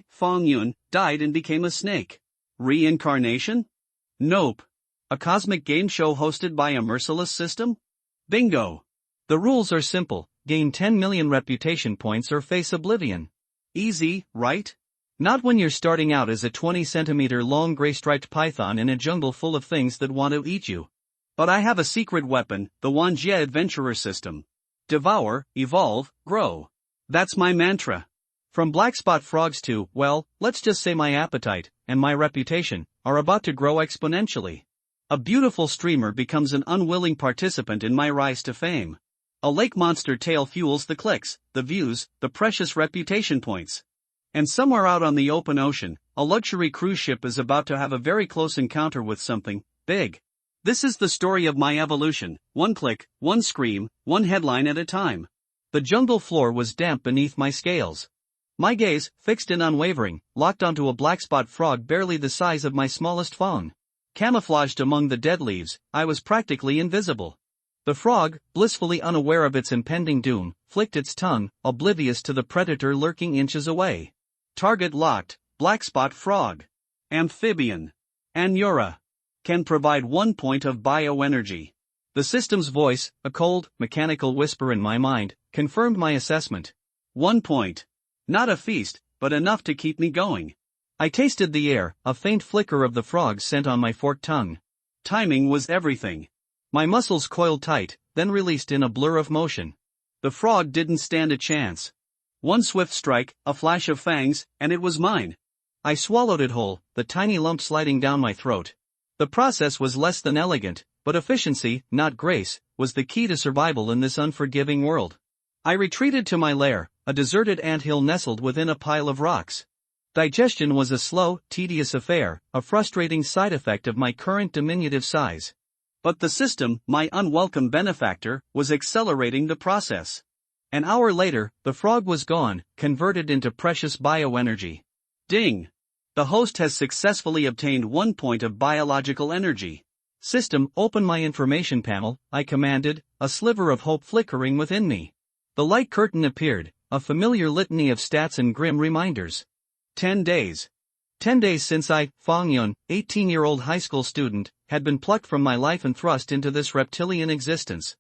Fong Yun, died and became a snake. Reincarnation? Nope. A cosmic game show hosted by a merciless system? Bingo. The rules are simple: gain 10 million reputation points or face oblivion. Easy, right? Not when you're starting out as a 20-centimeter long gray-striped python in a jungle full of things that want to eat you. But I have a secret weapon, the Wanjie Adventurer system. Devour, evolve, grow. That's my mantra. From blackspot frogs to, well, let's just say my appetite, and my reputation, are about to grow exponentially. A beautiful streamer becomes an unwilling participant in my rise to fame. A lake monster tail fuels the clicks, the views, the precious reputation points. And somewhere out on the open ocean, a luxury cruise ship is about to have a very close encounter with something big. This is the story of my evolution, one click, one scream, one headline at a time. The jungle floor was damp beneath my scales. My gaze, fixed and unwavering, locked onto a blackspot frog barely the size of my smallest phone. Camouflaged among the dead leaves, I was practically invisible. The frog, blissfully unaware of its impending doom, flicked its tongue, oblivious to the predator lurking inches away. Target locked, blackspot frog. Amphibian. Anura. Can provide 1 point of bioenergy. The system's voice, a cold, mechanical whisper in my mind, confirmed my assessment. 1 point. Not a feast, but enough to keep me going. I tasted the air, a faint flicker of the frog's scent on my forked tongue. Timing was everything. My muscles coiled tight, then released in a blur of motion. The frog didn't stand a chance. One swift strike, a flash of fangs, and it was mine. I swallowed it whole, the tiny lump sliding down my throat. The process was less than elegant, but efficiency, not grace, was the key to survival in this unforgiving world. I retreated to my lair, a deserted anthill nestled within a pile of rocks. Digestion was a slow, tedious affair, a frustrating side effect of my current diminutive size. But the system, my unwelcome benefactor, was accelerating the process. An hour later, the frog was gone, converted into precious bioenergy. Ding! The host has successfully obtained 1 point of biological energy. System, open my information panel, I commanded, a sliver of hope flickering within me. The light curtain appeared, a familiar litany of stats and grim reminders. 10 days. 10 days since I, Fong Yun, 18-year-old high school student, had been plucked from my life and thrust into this reptilian existence.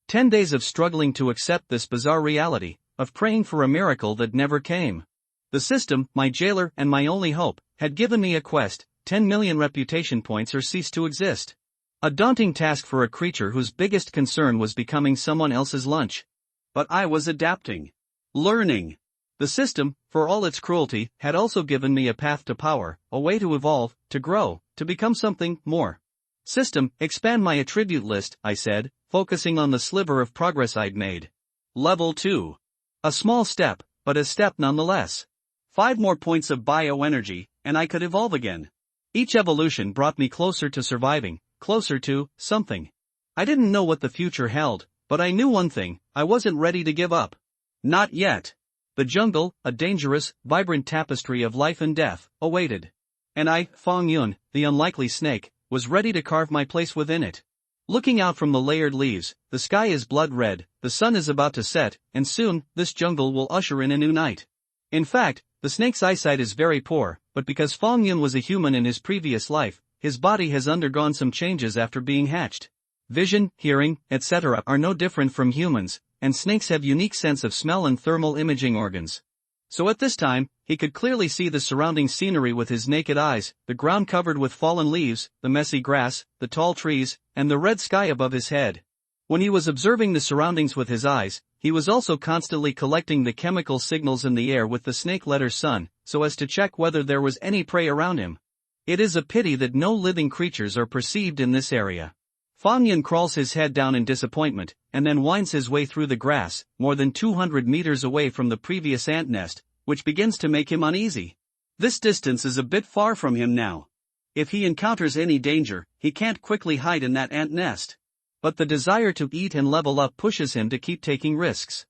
10 days of struggling to accept this bizarre reality, of praying for a miracle that never came. The system, my jailer and my only hope, had given me a quest: 10 million reputation points or cease to exist. A daunting task for a creature whose biggest concern was becoming someone else's lunch. But I was adapting. Learning. The system, for all its cruelty, had also given me a path to power, a way to evolve, to grow, to become something more. System, expand my attribute list, I said, focusing on the sliver of progress I'd made. Level 2. A small step, but a step nonetheless. 5 more points of bioenergy, and I could evolve again. Each evolution brought me closer to surviving, closer to something. I didn't know what the future held, but I knew one thing: I wasn't ready to give up. Not yet. The jungle, a dangerous, vibrant tapestry of life and death, awaited. And I, Fong Yun, the unlikely snake, was ready to carve my place within it. Looking out from the layered leaves, the sky is blood red, the sun is about to set, and soon, this jungle will usher in a new night. In fact, the snake's eyesight is very poor, but because Fong Yun was a human in his previous life, his body has undergone some changes after being hatched. Vision, hearing, etc. are no different from humans, and snakes have unique sense of smell and thermal imaging organs. So at this time, he could clearly see the surrounding scenery with his naked eyes, the ground covered with fallen leaves, the messy grass, the tall trees, and the red sky above his head. When he was observing the surroundings with his eyes, he was also constantly collecting the chemical signals in the air with the snake letter sun, so as to check whether there was any prey around him. It is a pity that no living creatures are perceived in this area. Fong Yun crawls his head down in disappointment, and then winds his way through the grass, more than 200 meters away from the previous ant nest, which begins to make him uneasy. This distance is a bit far from him now. If he encounters any danger, he can't quickly hide in that ant nest. But the desire to eat and level up pushes him to keep taking risks.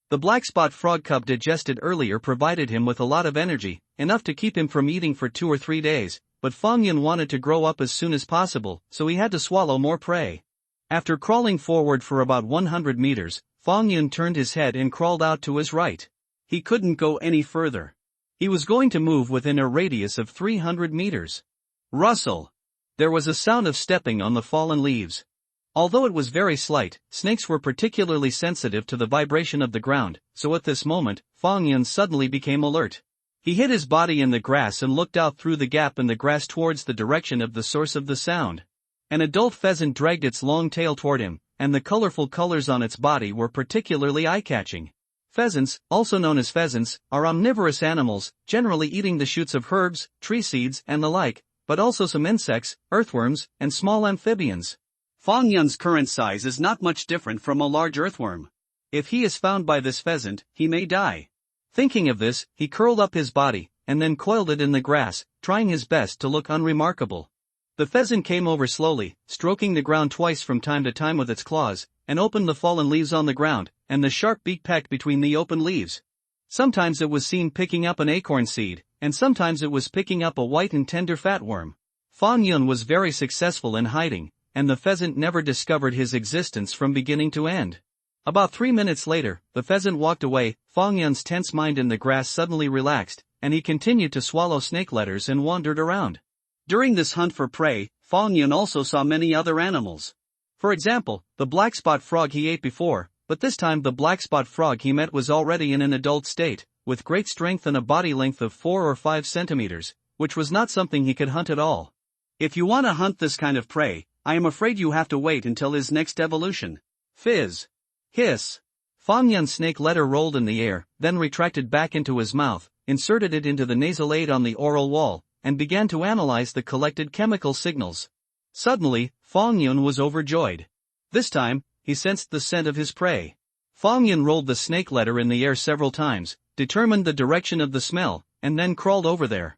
The blackspot frog cub digested earlier provided him with a lot of energy, enough to keep him from eating for 2 or 3 days, but Fong Yun wanted to grow up as soon as possible, so he had to swallow more prey. After crawling forward for about 100 meters, Fong Yun turned his head and crawled out to his right. He couldn't go any further. He was going to move within a radius of 300 meters. Rustle! There was a sound of stepping on the fallen leaves. Although it was very slight, snakes were particularly sensitive to the vibration of the ground, so at this moment, Fang Yun suddenly became alert. He hid his body in the grass and looked out through the gap in the grass towards the direction of the source of the sound. An adult pheasant dragged its long tail toward him, and the colorful colors on its body were particularly eye-catching. Pheasants, also known as pheasants, are omnivorous animals, generally eating the shoots of herbs, tree seeds, and the like, but also some insects, earthworms, and small amphibians. Fang Yun's current size is not much different from a large earthworm. If he is found by this pheasant, he may die. Thinking of this, he curled up his body, and then coiled it in the grass, trying his best to look unremarkable. The pheasant came over slowly, stroking the ground twice from time to time with its claws, and opened the fallen leaves on the ground, and the sharp beak pecked between the open leaves. Sometimes it was seen picking up an acorn seed, and sometimes it was picking up a white and tender fatworm. Fang Yun was very successful in hiding, and the pheasant never discovered his existence from beginning to end. About 3 minutes later, the pheasant walked away. Fang Yun's tense mind in the grass suddenly relaxed, and he continued to swallow snake letters and wandered around. During this hunt for prey, Fang Yun also saw many other animals. For example, the black spot frog he ate before, but this time the black spot frog he met was already in an adult state, with great strength and a body length of 4 or 5 centimeters, which was not something he could hunt at all. If you want to hunt this kind of prey, I am afraid you have to wait until his next evolution. Fizz. Hiss. Fang Yun's snake letter rolled in the air, then retracted back into his mouth, inserted it into the nasal aid on the oral wall, and began to analyze the collected chemical signals. Suddenly, Fang Yun was overjoyed. This time, he sensed the scent of his prey. Fang Yun rolled the snake letter in the air several times, determined the direction of the smell, and then crawled over there.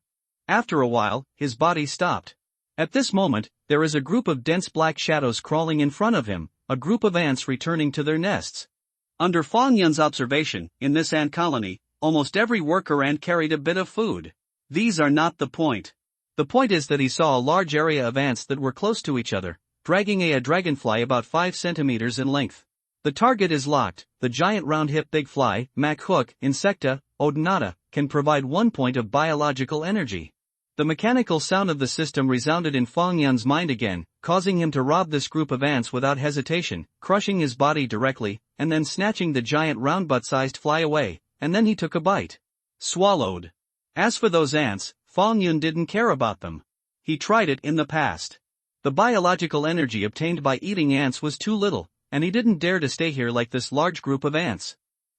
After a while, his body stopped. At this moment, there is a group of dense black shadows crawling in front of him, a group of ants returning to their nests. Under Fang Yun's observation, in this ant colony, almost every worker ant carried a bit of food. These are not the point. The point is that he saw a large area of ants that were close to each other, dragging a dragonfly about 5 centimeters in length. The target is locked. The giant round-hip big fly, Mac hook, Insecta, Odonata, can provide 1 point of biological energy. The mechanical sound of the system resounded in Fang Yun's mind again, causing him to rob this group of ants without hesitation, crushing his body directly, and then snatching the giant round butt-sized fly away, and then he took a bite. Swallowed. As for those ants, Fang Yun didn't care about them. He tried it in the past. The biological energy obtained by eating ants was too little, and he didn't dare to stay here like this large group of ants.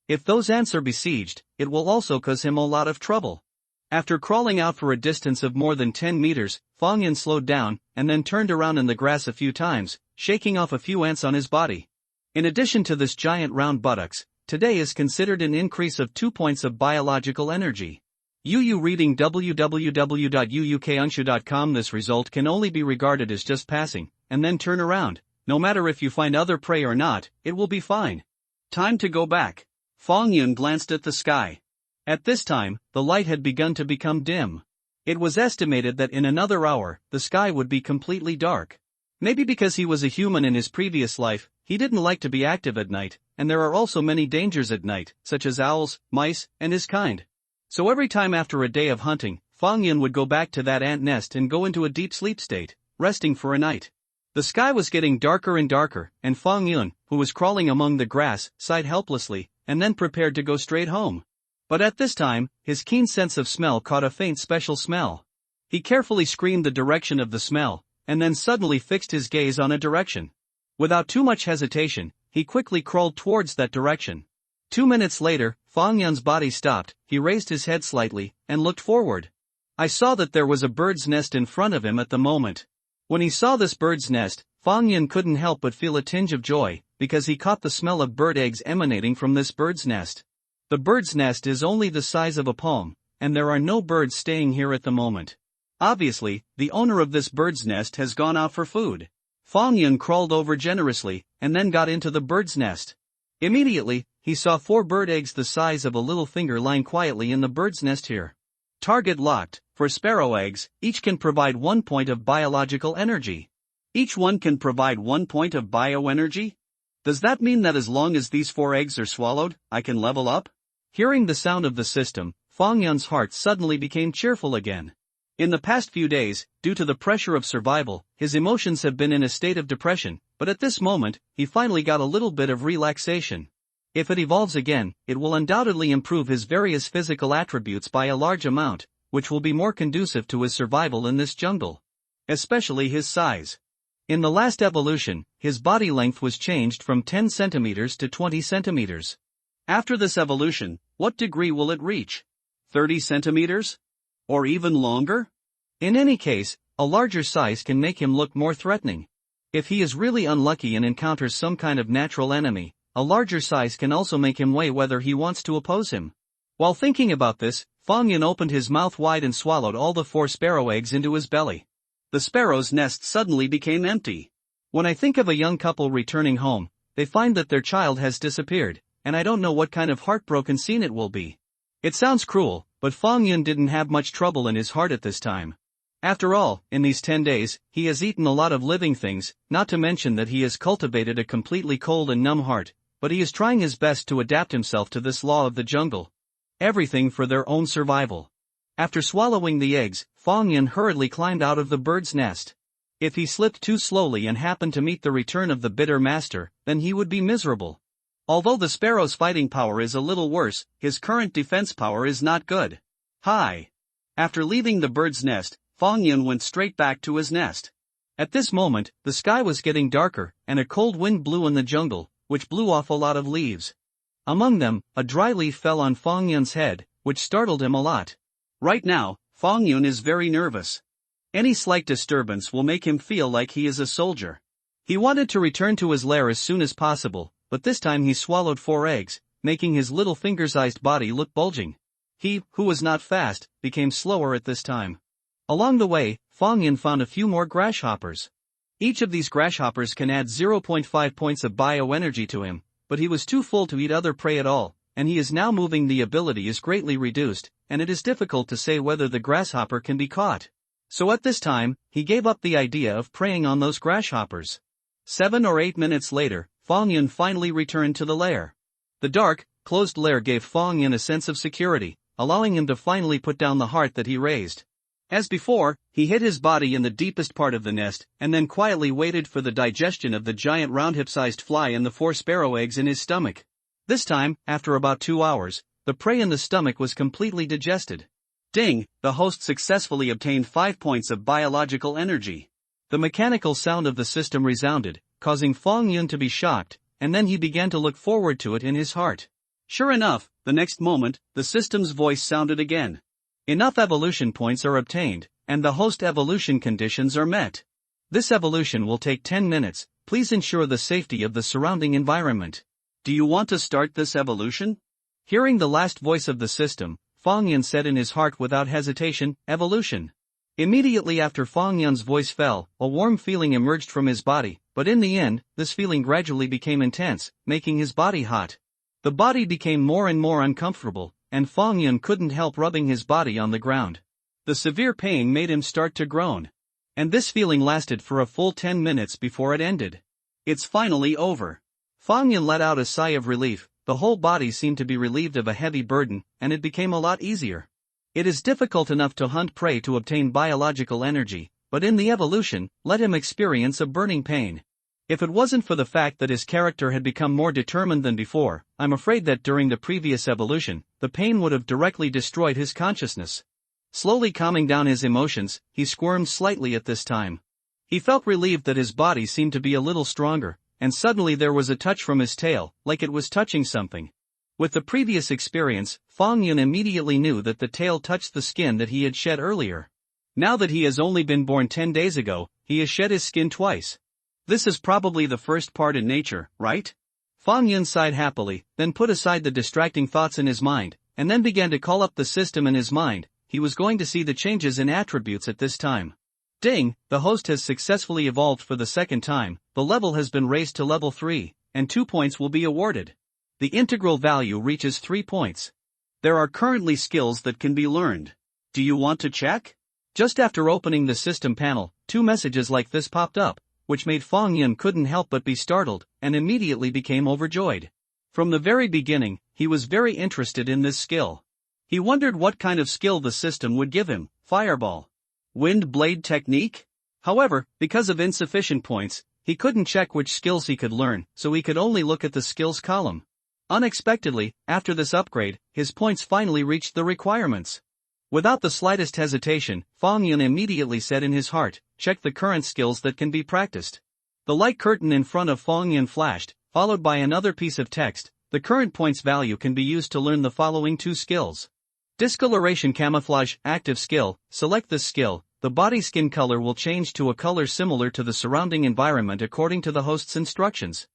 If those ants are besieged, it will also cause him a lot of trouble. After crawling out for a distance of more than 10 meters, Fang Yun slowed down, and then turned around in the grass a few times, shaking off a few ants on his body. In addition to this giant round buttocks, today is considered an increase of 2 points of biological energy. UU reading www.uukanshu.com. This result can only be regarded as just passing, and then turn around. No matter if you find other prey or not, it will be fine. Time to go back. Fang Yun glanced at the sky. At this time, the light had begun to become dim. It was estimated that in another hour, the sky would be completely dark. Maybe because he was a human in his previous life, he didn't like to be active at night, and there are also many dangers at night, such as owls, mice, and his kind. So every time after a day of hunting, Fang Yun would go back to that ant nest and go into a deep sleep state, resting for a night. The sky was getting darker and darker, and Fang Yun, who was crawling among the grass, sighed helplessly, and then prepared to go straight home. But at this time, his keen sense of smell caught a faint special smell. He carefully screened the direction of the smell, and then suddenly fixed his gaze on a direction. Without too much hesitation, he quickly crawled towards that direction. 2 minutes later, Fang Yun's body stopped. He raised his head slightly, and looked forward. I saw that there was a bird's nest in front of him at the moment. When he saw this bird's nest, Fang Yun couldn't help but feel a tinge of joy, because he caught the smell of bird eggs emanating from this bird's nest. The bird's nest is only the size of a palm, and there are no birds staying here at the moment. Obviously, the owner of this bird's nest has gone out for food. Fang Yun crawled over generously, and then got into the bird's nest. Immediately, he saw 4 bird eggs the size of a little finger lying quietly in the bird's nest here. Target locked. For sparrow eggs, each can provide 1 point of biological energy. Each one can provide 1 point of bioenergy? Does that mean that as long as these 4 eggs are swallowed, I can level up? Hearing the sound of the system, Fang Yun's heart suddenly became cheerful again. In the past few days, due to the pressure of survival, his emotions have been in a state of depression, but at this moment, he finally got a little bit of relaxation. If it evolves again, it will undoubtedly improve his various physical attributes by a large amount, which will be more conducive to his survival in this jungle. Especially his size. In the last evolution, his body length was changed from 10 centimeters to 20 centimeters. After this evolution, what degree will it reach? 30 centimeters? Or even longer? In any case, a larger size can make him look more threatening. If he is really unlucky and encounters some kind of natural enemy, a larger size can also make him weigh whether he wants to oppose him. While thinking about this, Fang Yun opened his mouth wide and swallowed all the 4 sparrow eggs into his belly. The sparrow's nest suddenly became empty. When I think of a young couple returning home, they find that their child has disappeared, and I don't know what kind of heartbroken scene it will be. It sounds cruel, but Fang Yun didn't have much trouble in his heart at this time. After all, in these 10 days, he has eaten a lot of living things, not to mention that he has cultivated a completely cold and numb heart, but he is trying his best to adapt himself to this law of the jungle. Everything for their own survival. After swallowing the eggs, Fang Yun hurriedly climbed out of the bird's nest. If he slipped too slowly and happened to meet the return of the bitter master, then he would be miserable. Although the sparrow's fighting power is a little worse, his current defense power is not good. Hi! After leaving the bird's nest, Fang Yun went straight back to his nest. At this moment, the sky was getting darker, and a cold wind blew in the jungle, which blew off a lot of leaves. Among them, a dry leaf fell on Fang Yun's head, which startled him a lot. Right now, Fang Yun is very nervous. Any slight disturbance will make him feel like he is a soldier. He wanted to return to his lair as soon as possible, but this time he swallowed 4 eggs, making his little finger-sized body look bulging. He, who was not fast, became slower at this time. Along the way, Fang Yun found a few more grasshoppers. Each of these grasshoppers can add 0.5 points of bioenergy to him, but he was too full to eat other prey at all, and he is now moving. The ability is greatly reduced, and it is difficult to say whether the grasshopper can be caught. So at this time, he gave up the idea of preying on those grasshoppers. 7 or 8 minutes later, Fang Yun finally returned to the lair. The dark, closed lair gave Fang Yun a sense of security, allowing him to finally put down the heart that he raised. As before, he hid his body in the deepest part of the nest, and then quietly waited for the digestion of the giant round-hip-sized fly and the 4 sparrow eggs in his stomach. This time, after about 2 hours, the prey in the stomach was completely digested. Ding! The host successfully obtained 5 points of biological energy. The mechanical sound of the system resounded, causing Fang Yun to be shocked, and then he began to look forward to it in his heart. Sure enough, the next moment, the system's voice sounded again. Enough evolution points are obtained, and the host evolution conditions are met. This evolution will take 10 minutes, please ensure the safety of the surrounding environment. Do you want to start this evolution? Hearing the last voice of the system, Fang Yun said in his heart without hesitation, evolution. Immediately after Fang Yun's voice fell, a warm feeling emerged from his body, but in the end, this feeling gradually became intense, making his body hot. The body became more and more uncomfortable, and Fang Yun couldn't help rubbing his body on the ground. The severe pain made him start to groan. And this feeling lasted for a full 10 minutes before it ended. It's finally over. Fang Yun let out a sigh of relief. The whole body seemed to be relieved of a heavy burden, and it became a lot easier. It is difficult enough to hunt prey to obtain biological energy, but in the evolution, let him experience a burning pain. If it wasn't for the fact that his character had become more determined than before, I'm afraid that during the previous evolution, the pain would have directly destroyed his consciousness. Slowly calming down his emotions, he squirmed slightly at this time. He felt relieved that his body seemed to be a little stronger, and suddenly there was a touch from his tail, like it was touching something. With the previous experience, Fang Yun immediately knew that the tail touched the skin that he had shed earlier. Now that he has only been born 10 days ago, he has shed his skin twice. This is probably the first part in nature, right? Fang Yun sighed happily, then put aside the distracting thoughts in his mind, and then began to call up the system in his mind. He was going to see the changes in attributes at this time. Ding! The host has successfully evolved for the second time. The level has been raised to level 3, and 2 points will be awarded. The integral value reaches 3 points. There are currently skills that can be learned. Do you want to check? Just after opening the system panel, 2 messages like this popped up, which made Fang Yun couldn't help but be startled, and immediately became overjoyed. From the very beginning, he was very interested in this skill. He wondered what kind of skill the system would give him: fireball, wind blade technique? However, because of insufficient points, he couldn't check which skills he could learn, so he could only look at the skills column. Unexpectedly, after this upgrade, his points finally reached the requirements. Without the slightest hesitation, Fong Yun immediately said in his heart, "Check the current skills that can be practiced." The light curtain in front of Fong Yun flashed, followed by another piece of text: "The current points value can be used to learn the following 2 skills. Discoloration camouflage, active skill. Select this skill. The body skin color will change to a color similar to the surrounding environment according to the host's instructions.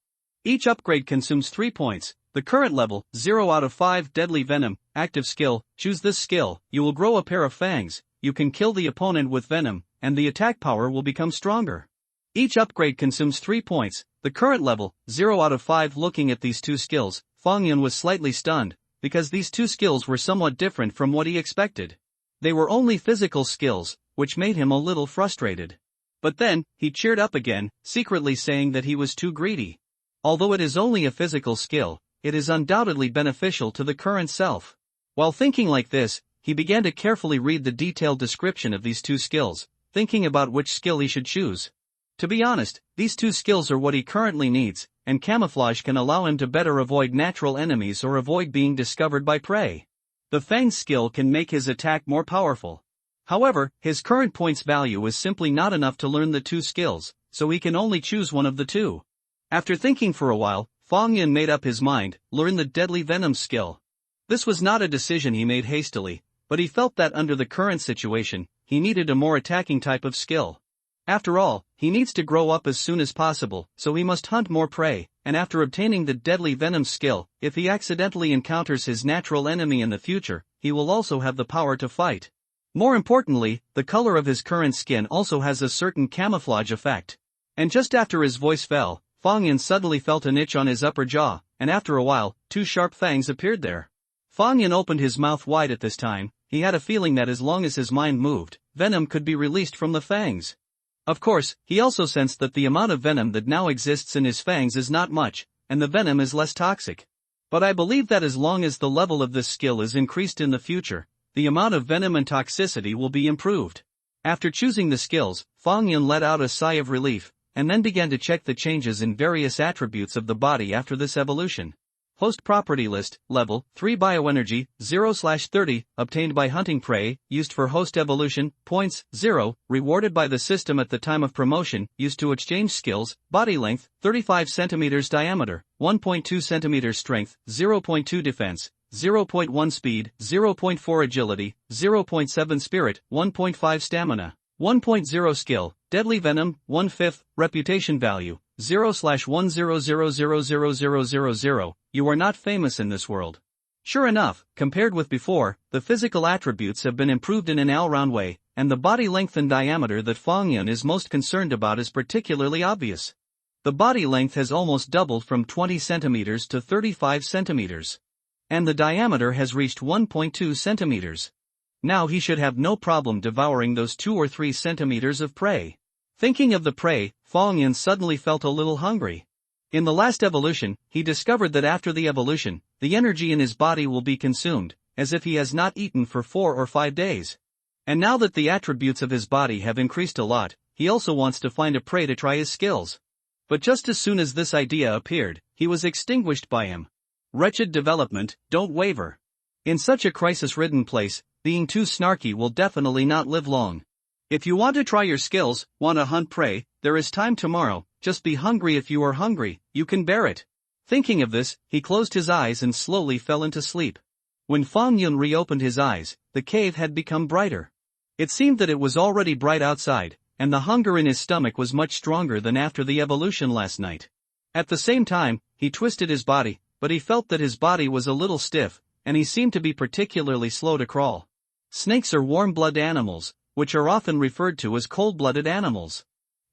Each upgrade consumes 3 points. The current level, 0 out of 5. Deadly venom, active skill. Choose this skill. You will grow a pair of fangs. You can kill the opponent with venom, and the attack power will become stronger. Each upgrade consumes 3 points. The current level, 0 out of 5. Looking at these 2 skills, Fong Yun was slightly stunned, because these 2 skills were somewhat different from what he expected. They were only physical skills, which made him a little frustrated. But then, he cheered up again, secretly saying that he was too greedy. Although it is only a physical skill, it is undoubtedly beneficial to the current self. While thinking like this, he began to carefully read the detailed description of these 2 skills, thinking about which skill he should choose. To be honest, these 2 skills are what he currently needs, and camouflage can allow him to better avoid natural enemies or avoid being discovered by prey. The Fang skill can make his attack more powerful. However, his current points value is simply not enough to learn the 2 skills, so he can only choose one of the 2. After thinking for a while, Fong Yun made up his mind: learn the deadly venom skill. This was not a decision he made hastily, but he felt that under the current situation, he needed a more attacking type of skill. After all, he needs to grow up as soon as possible, so he must hunt more prey, and after obtaining the deadly venom skill, if he accidentally encounters his natural enemy in the future, he will also have the power to fight. More importantly, the color of his current skin also has a certain camouflage effect. And just after his voice fell, Fong Yun suddenly felt an itch on his upper jaw, and after a while, 2 sharp fangs appeared there. Fong Yun opened his mouth wide at this time. He had a feeling that as long as his mind moved, venom could be released from the fangs. Of course, he also sensed that the amount of venom that now exists in his fangs is not much, and the venom is less toxic. But I believe that as long as the level of this skill is increased in the future, the amount of venom and toxicity will be improved. After choosing the skills, Fong Yun let out a sigh of relief, and then began to check the changes in various attributes of the body after this evolution. Host property list, level 3 bioenergy, 0/30, obtained by hunting prey, used for host evolution, points, 0, rewarded by the system at the time of promotion, used to exchange skills, body length, 35 cm diameter, 1.2 cm strength, 0.2 defense, 0.1 speed, 0.4 agility, 0.7 spirit, 1.5 stamina, 1.0 skill, deadly venom, 1/5, reputation value, 0/100000000. You are not famous in this world. Sure enough, compared with before, the physical attributes have been improved in an all-round way, and the body length and diameter that Fong Yun is most concerned about is particularly obvious. The body length has almost doubled from 20 centimeters to 35 centimeters. And the diameter has reached 1.2 centimeters. Now he should have no problem devouring those 2 or 3 centimeters of prey. Thinking of the prey, Fong Yun suddenly felt a little hungry. In the last evolution, he discovered that after the evolution, the energy in his body will be consumed, as if he has not eaten for 4 or 5 days. And now that the attributes of his body have increased a lot, he also wants to find a prey to try his skills. But just as soon as this idea appeared, he was extinguished by him. Wretched development, don't waver. In such a crisis-ridden place, being too snarky will definitely not live long. If you want to try your skills, want to hunt prey, there is time tomorrow. Just be hungry. If you are hungry, you can bear it. Thinking of this, he closed his eyes and slowly fell into sleep. When Fong Yun reopened his eyes, the cave had become brighter. It seemed that it was already bright outside, and the hunger in his stomach was much stronger than after the evolution last night. At the same time, he twisted his body, but he felt that his body was a little stiff, and he seemed to be particularly slow to crawl. Snakes are warm-blooded animals, which are often referred to as cold-blooded animals.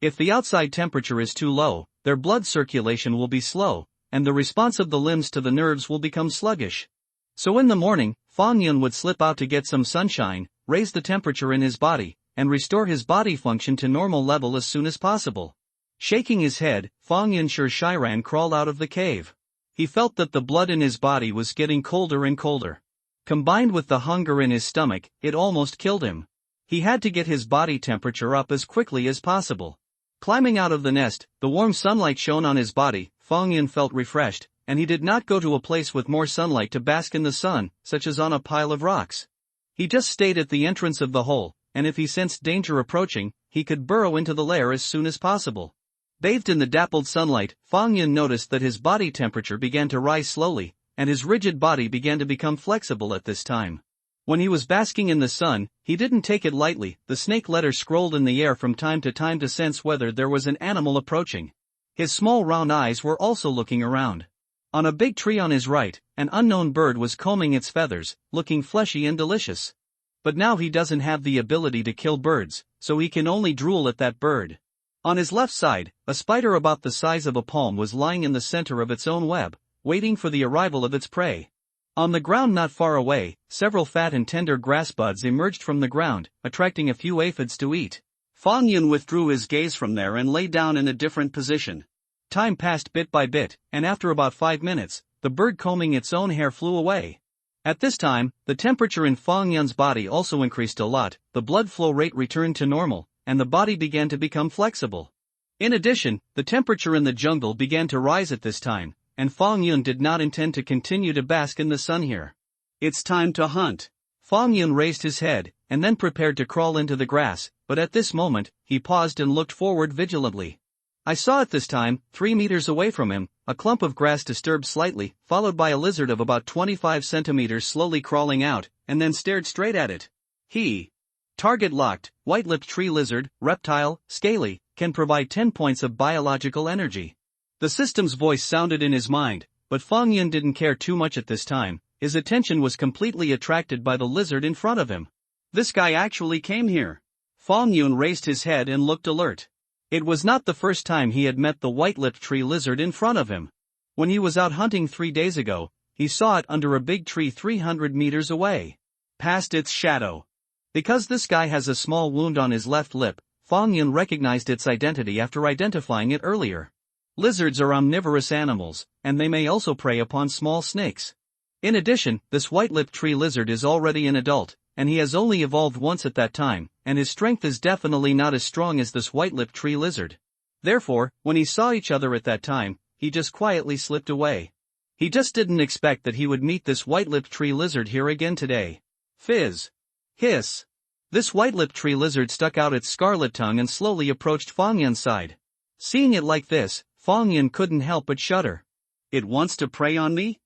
If the outside temperature is too low, their blood circulation will be slow, and the response of the limbs to the nerves will become sluggish. So in the morning, Fong Yun would slip out to get some sunshine, raise the temperature in his body, and restore his body function to normal level as soon as possible. Shaking his head, Fong Yun Shiran crawled out of the cave. He felt that the blood in his body was getting colder and colder. Combined with the hunger in his stomach, it almost killed him. He had to get his body temperature up as quickly as possible. Climbing out of the nest, the warm sunlight shone on his body. Fong Yun felt refreshed, and he did not go to a place with more sunlight to bask in the sun, such as on a pile of rocks. He just stayed at the entrance of the hole, and if he sensed danger approaching, he could burrow into the lair as soon as possible. Bathed in the dappled sunlight, Fong Yun noticed that his body temperature began to rise slowly, and his rigid body began to become flexible at this time. When he was basking in the sun, he didn't take it lightly. The snake letter scrolled in the air from time to sense whether there was an animal approaching. His small round eyes were also looking around. On a big tree on his right, an unknown bird was combing its feathers, looking fleshy and delicious. But now he doesn't have the ability to kill birds, so he can only drool at that bird. On his left side, a spider about the size of a palm was lying in the center of its own web, waiting for the arrival of its prey. On the ground not far away, several fat and tender grass buds emerged from the ground, attracting a few aphids to eat. Fong Yun withdrew his gaze from there and lay down in a different position. Time passed bit by bit, and after about 5 minutes, the bird combing its own hair flew away. At this time, the temperature in Fong Yun's body also increased a lot, the blood flow rate returned to normal, and the body began to become flexible. In addition, the temperature in the jungle began to rise at this time, and Fong Yun did not intend to continue to bask in the sun here. It's time to hunt. Fong Yun raised his head, and then prepared to crawl into the grass, but at this moment, he paused and looked forward vigilantly. I saw at this time, 3 meters away from him, a clump of grass disturbed slightly, followed by a lizard of about 25 centimeters slowly crawling out, and then stared straight at it. Target locked, white-lipped tree lizard, reptile, scaly, can provide 10 points of biological energy. The system's voice sounded in his mind, but Fong Yun didn't care too much at this time. His attention was completely attracted by the lizard in front of him. This guy actually came here. Fong Yun raised his head and looked alert. It was not the first time he had met the white-lipped tree lizard in front of him. When he was out hunting 3 days ago, he saw it under a big tree 300 meters away. Past its shadow. Because this guy has a small wound on his left lip, Fong Yun recognized its identity after identifying it earlier. Lizards are omnivorous animals, and they may also prey upon small snakes. In addition, this white-lipped tree lizard is already an adult, and he has only evolved once at that time, and his strength is definitely not as strong as this white-lipped tree lizard. Therefore, when he saw each other at that time, he just quietly slipped away. He just didn't expect that he would meet this white-lipped tree lizard here again today. Fizz. Hiss. This white-lipped tree lizard stuck out its scarlet tongue and slowly approached Fong Yun's side. Seeing it like this, Fong Yun couldn't help but shudder. It wants to prey on me?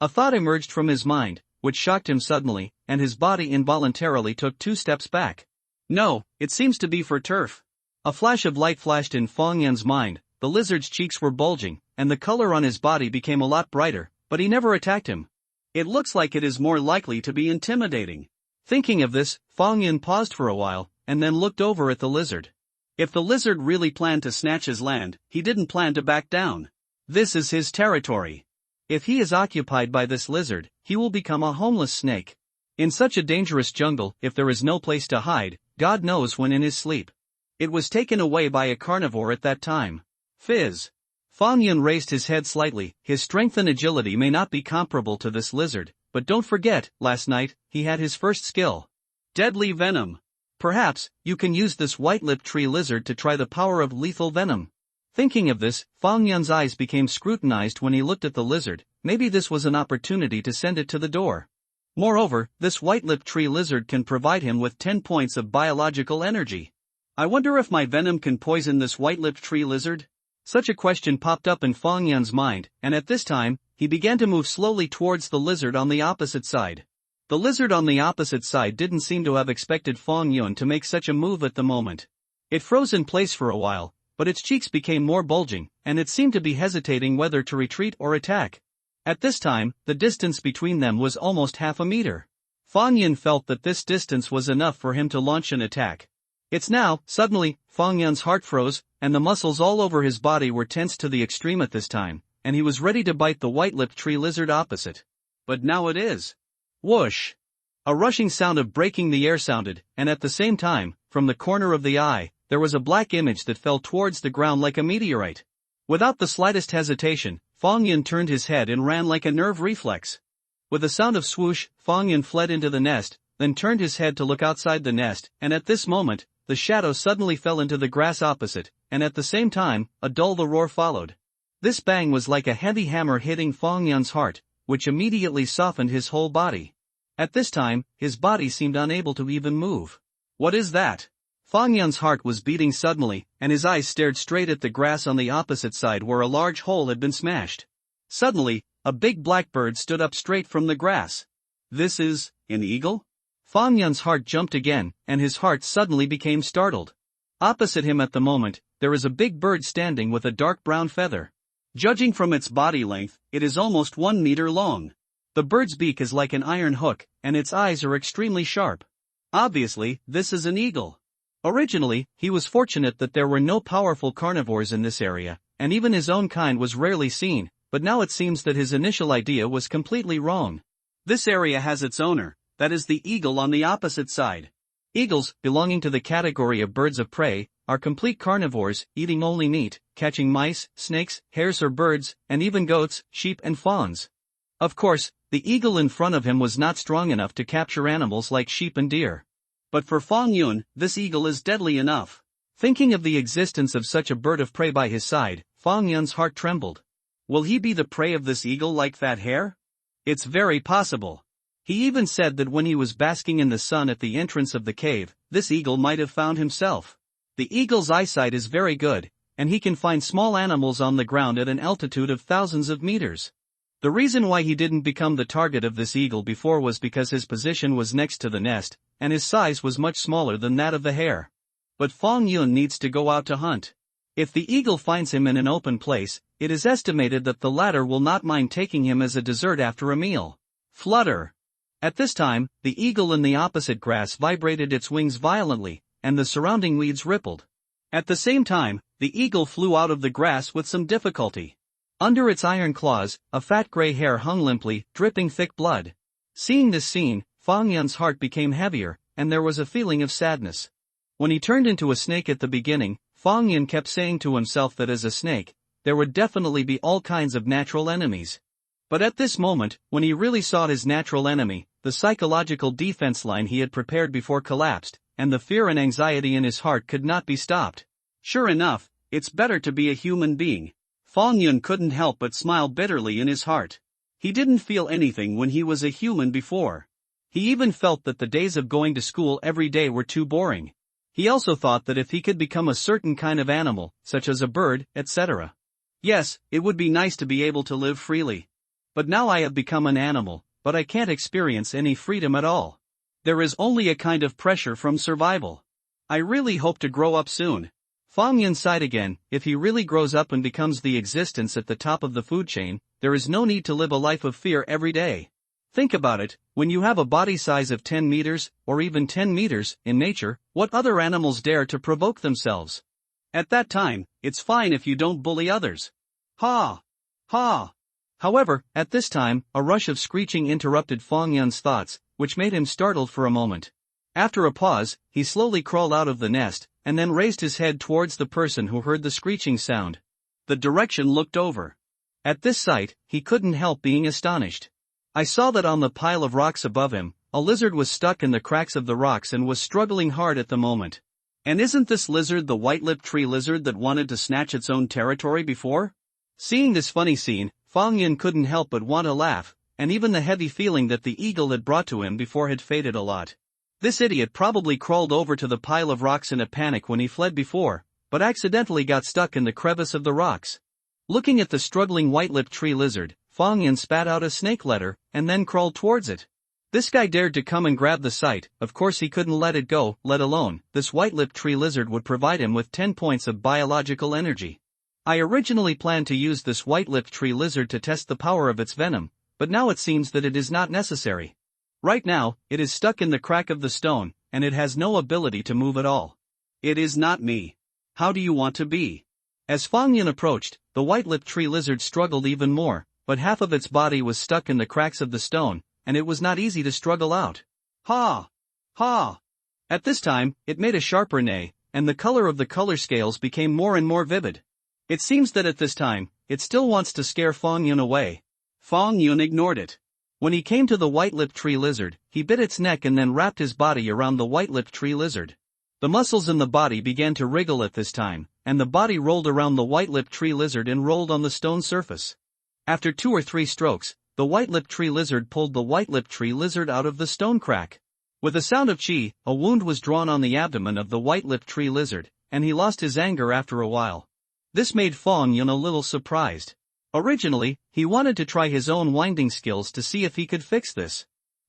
A thought emerged from his mind, which shocked him suddenly, and his body involuntarily took 2 steps back. No, it seems to be for turf. A flash of light flashed in Fong Yun's mind. The lizard's cheeks were bulging, and the color on his body became a lot brighter, but he never attacked him. It looks like it is more likely to be intimidating. Thinking of this, Fong Yun paused for a while, and then looked over at the lizard. If the lizard really planned to snatch his land, he didn't plan to back down. This is his territory. If he is occupied by this lizard, he will become a homeless snake. In such a dangerous jungle, if there is no place to hide, God knows when in his sleep. It was taken away by a carnivore at that time. Fizz. Fong Yun raised his head slightly. His strength and agility may not be comparable to this lizard, but don't forget, last night, he had his first skill. Deadly venom. Perhaps, you can use this white-lipped tree lizard to try the power of lethal venom. Thinking of this, Fong Yun's eyes became scrutinized when he looked at the lizard. Maybe this was an opportunity to send it to the door. Moreover, this white-lipped tree lizard can provide him with 10 points of biological energy. I wonder if my venom can poison this white-lipped tree lizard? Such a question popped up in Fong Yun's mind, and at this time, he began to move slowly towards the lizard on the opposite side. The lizard on the opposite side didn't seem to have expected Fong Yun to make such a move at the moment. It froze in place for a while, but its cheeks became more bulging, and it seemed to be hesitating whether to retreat or attack. At this time, the distance between them was almost half a meter. Fong Yun felt that this distance was enough for him to launch an attack. Suddenly, Fong Yun's heart froze, and the muscles all over his body were tensed to the extreme at this time, and he was ready to bite the white-lipped tree lizard opposite. But now it is. Whoosh! A rushing sound of breaking the air sounded, and at the same time, from the corner of the eye, there was a black image that fell towards the ground like a meteorite. Without the slightest hesitation, Fong Yun turned his head and ran like a nerve reflex. With a sound of swoosh, Fang Yun fled into the nest, then turned his head to look outside the nest, and at this moment, the shadow suddenly fell into the grass opposite, and at the same time, a dull roar followed. This bang was like a heavy hammer hitting Fang Yun's heart, which immediately softened his whole body. At this time, his body seemed unable to even move. What is that? Fang Yun's heart was beating suddenly, and his eyes stared straight at the grass on the opposite side where a large hole had been smashed. Suddenly, a big black bird stood up straight from the grass. This is an eagle? Fang Yun's heart jumped again, and his heart suddenly became startled. Opposite him at the moment, there is a big bird standing with a dark brown feather. Judging from its body length, it is almost 1 meter long. The bird's beak is like an iron hook, and its eyes are extremely sharp. Obviously, this is an eagle. Originally, he was fortunate that there were no powerful carnivores in this area, and even his own kind was rarely seen, but now it seems that his initial idea was completely wrong. This area has its owner, that is the eagle on the opposite side. Eagles, belonging to the category of birds of prey, are complete carnivores, eating only meat, catching mice, snakes, hares or birds, and even goats, sheep and fawns. Of course, the eagle in front of him was not strong enough to capture animals like sheep and deer. But for Fang Yun, this eagle is deadly enough. Thinking of the existence of such a bird of prey by his side, Fang Yun's heart trembled. Will he be the prey of this eagle like that hare? It's very possible. He even said that when he was basking in the sun at the entrance of the cave, this eagle might have found himself. The eagle's eyesight is very good, and he can find small animals on the ground at an altitude of thousands of meters. The reason why he didn't become the target of this eagle before was because his position was next to the nest, and his size was much smaller than that of the hare. But Fang Yun needs to go out to hunt. If the eagle finds him in an open place, it is estimated that the latter will not mind taking him as a dessert after a meal. Flutter! At this time, the eagle in the opposite grass vibrated its wings violently, and the surrounding weeds rippled. At the same time, the eagle flew out of the grass with some difficulty. Under its iron claws, a fat gray hare hung limply, dripping thick blood. Seeing this scene, Fang Yun's heart became heavier, and there was a feeling of sadness. When he turned into a snake at the beginning, Fang Yun kept saying to himself that as a snake, there would definitely be all kinds of natural enemies. But at this moment, when he really saw his natural enemy, the psychological defense line he had prepared before collapsed, and the fear and anxiety in his heart could not be stopped. Sure enough, it's better to be a human being. Fang Yun couldn't help but smile bitterly in his heart. He didn't feel anything when he was a human before. He even felt that the days of going to school every day were too boring. He also thought that if he could become a certain kind of animal, such as a bird, etc. Yes, it would be nice to be able to live freely. But now I have become an animal, but I can't experience any freedom at all. There is only a kind of pressure from survival. I really hope to grow up soon. Fang Yun sighed again. If he really grows up and becomes the existence at the top of the food chain, there is no need to live a life of fear every day. Think about it, when you have a body size of 10 meters, or even 10 meters, in nature, what other animals dare to provoke themselves? At that time, it's fine if you don't bully others. Ha! Ha! However, at this time, a rush of screeching interrupted Fang Yun's thoughts, which made him startled for a moment. After a pause, he slowly crawled out of the nest, and then raised his head towards the person who heard the screeching sound. The direction looked over. At this sight, he couldn't help being astonished. I saw that on the pile of rocks above him, a lizard was stuck in the cracks of the rocks and was struggling hard at the moment. And isn't this lizard the white-lipped tree lizard that wanted to snatch its own territory before? Seeing this funny scene, Fang Yun couldn't help but want to laugh, and even the heavy feeling that the eagle had brought to him before had faded a lot. This idiot probably crawled over to the pile of rocks in a panic when he fled before, but accidentally got stuck in the crevice of the rocks. Looking at the struggling white-lipped tree lizard, Fang Yun spat out a snake letter, and then crawled towards it. This guy dared to come and grab the sight. Of course he couldn't let it go, let alone, this white-lipped tree lizard would provide him with 10 points of biological energy. I originally planned to use this white-lipped tree lizard to test the power of its venom, but now it seems that it is not necessary. Right now, it is stuck in the crack of the stone, and it has no ability to move at all. It is not me. How do you want to be? As Fang Yun approached, the white-lipped tree lizard struggled even more, but half of its body was stuck in the cracks of the stone, and it was not easy to struggle out. Ha! Ha! At this time, it made a sharper neigh, and the color of the color scales became more and more vivid. It seems that at this time, it still wants to scare Fang Yun away. Fang Yun ignored it. When he came to the white-lipped tree lizard, he bit its neck and then wrapped his body around the white-lipped tree lizard. The muscles in the body began to wriggle at this time, and the body rolled around the white-lipped tree lizard and rolled on the stone surface. After 2 or 3 strokes, the white-lipped tree lizard pulled the white-lipped tree lizard out of the stone crack. With a sound of chi, a wound was drawn on the abdomen of the white-lipped tree lizard, and he lost his anger after a while. This made Fong Yun a little surprised. Originally, he wanted to try his own winding skills to see if he could fix this.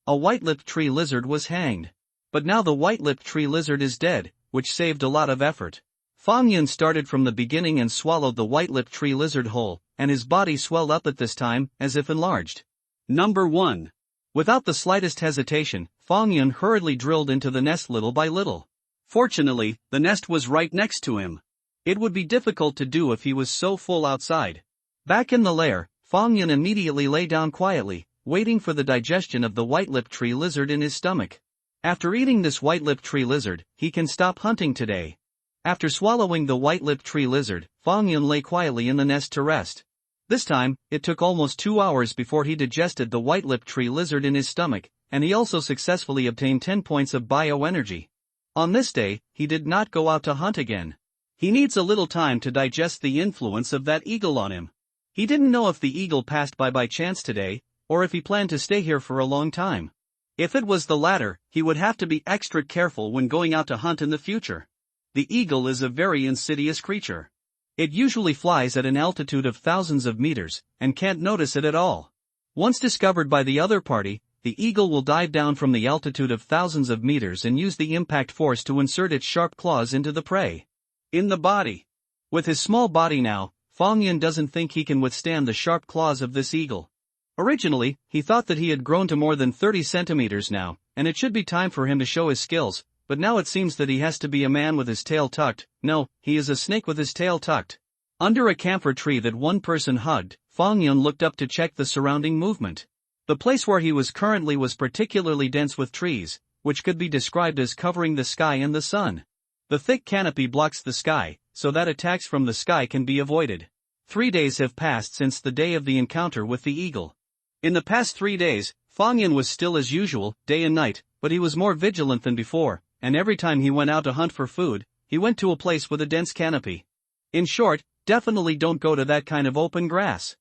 A white-lipped tree lizard was hanged. But now the white-lipped tree lizard is dead, which saved a lot of effort. Fong Yun started from the beginning and swallowed the white-lipped tree lizard whole, and his body swelled up at this time, as if enlarged. Number 1. Without the slightest hesitation, Fong Yun hurriedly drilled into the nest little by little. Fortunately, the nest was right next to him. It would be difficult to do if he was so full outside. Back in the lair, Fong Yun immediately lay down quietly, waiting for the digestion of the white-lipped tree lizard in his stomach. After eating this white-lipped tree lizard, he can stop hunting today. After swallowing the white-lipped tree lizard, Fong Yun lay quietly in the nest to rest. This time, it took almost 2 hours before he digested the white-lipped tree lizard in his stomach, and he also successfully obtained 10 points of bioenergy. On this day, he did not go out to hunt again. He needs a little time to digest the influence of that eagle on him. He didn't know if the eagle passed by chance today, or if he planned to stay here for a long time. If it was the latter, he would have to be extra careful when going out to hunt in the future. The eagle is a very insidious creature. It usually flies at an altitude of thousands of meters, and can't notice it at all. Once discovered by the other party, the eagle will dive down from the altitude of thousands of meters and use the impact force to insert its sharp claws into the prey. In the body. With his small body now, Fong Yun doesn't think he can withstand the sharp claws of this eagle. Originally, he thought that he had grown to more than 30 centimeters now, and it should be time for him to show his skills, but now it seems that he has to be a man with his tail tucked. No, he is a snake with his tail tucked. Under a camphor tree that one person hugged, Fong Yun looked up to check the surrounding movement. The place where he was currently was particularly dense with trees, which could be described as covering the sky and the sun. The thick canopy blocks the sky, so that attacks from the sky can be avoided. 3 days have passed since the day of the encounter with the eagle. In the past 3 days, Fong Yun was still as usual, day and night, but he was more vigilant than before, and every time he went out to hunt for food, he went to a place with a dense canopy. In short, definitely don't go to that kind of open grass.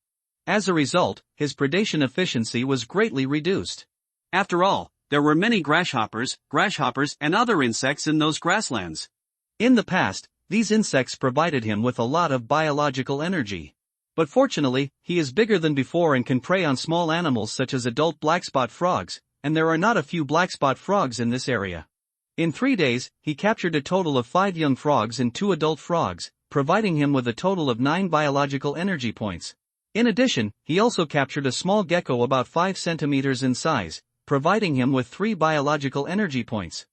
As a result, his predation efficiency was greatly reduced. After all, there were many grasshoppers, and other insects in those grasslands. In the past, these insects provided him with a lot of biological energy. But fortunately, he is bigger than before and can prey on small animals such as adult blackspot frogs, and there are not a few blackspot frogs in this area. In 3 days, he captured a total of 5 young frogs and 2 adult frogs, providing him with a total of 9 biological energy points. In addition, he also captured a small gecko about 5 centimeters in size, providing him with 3 biological energy points.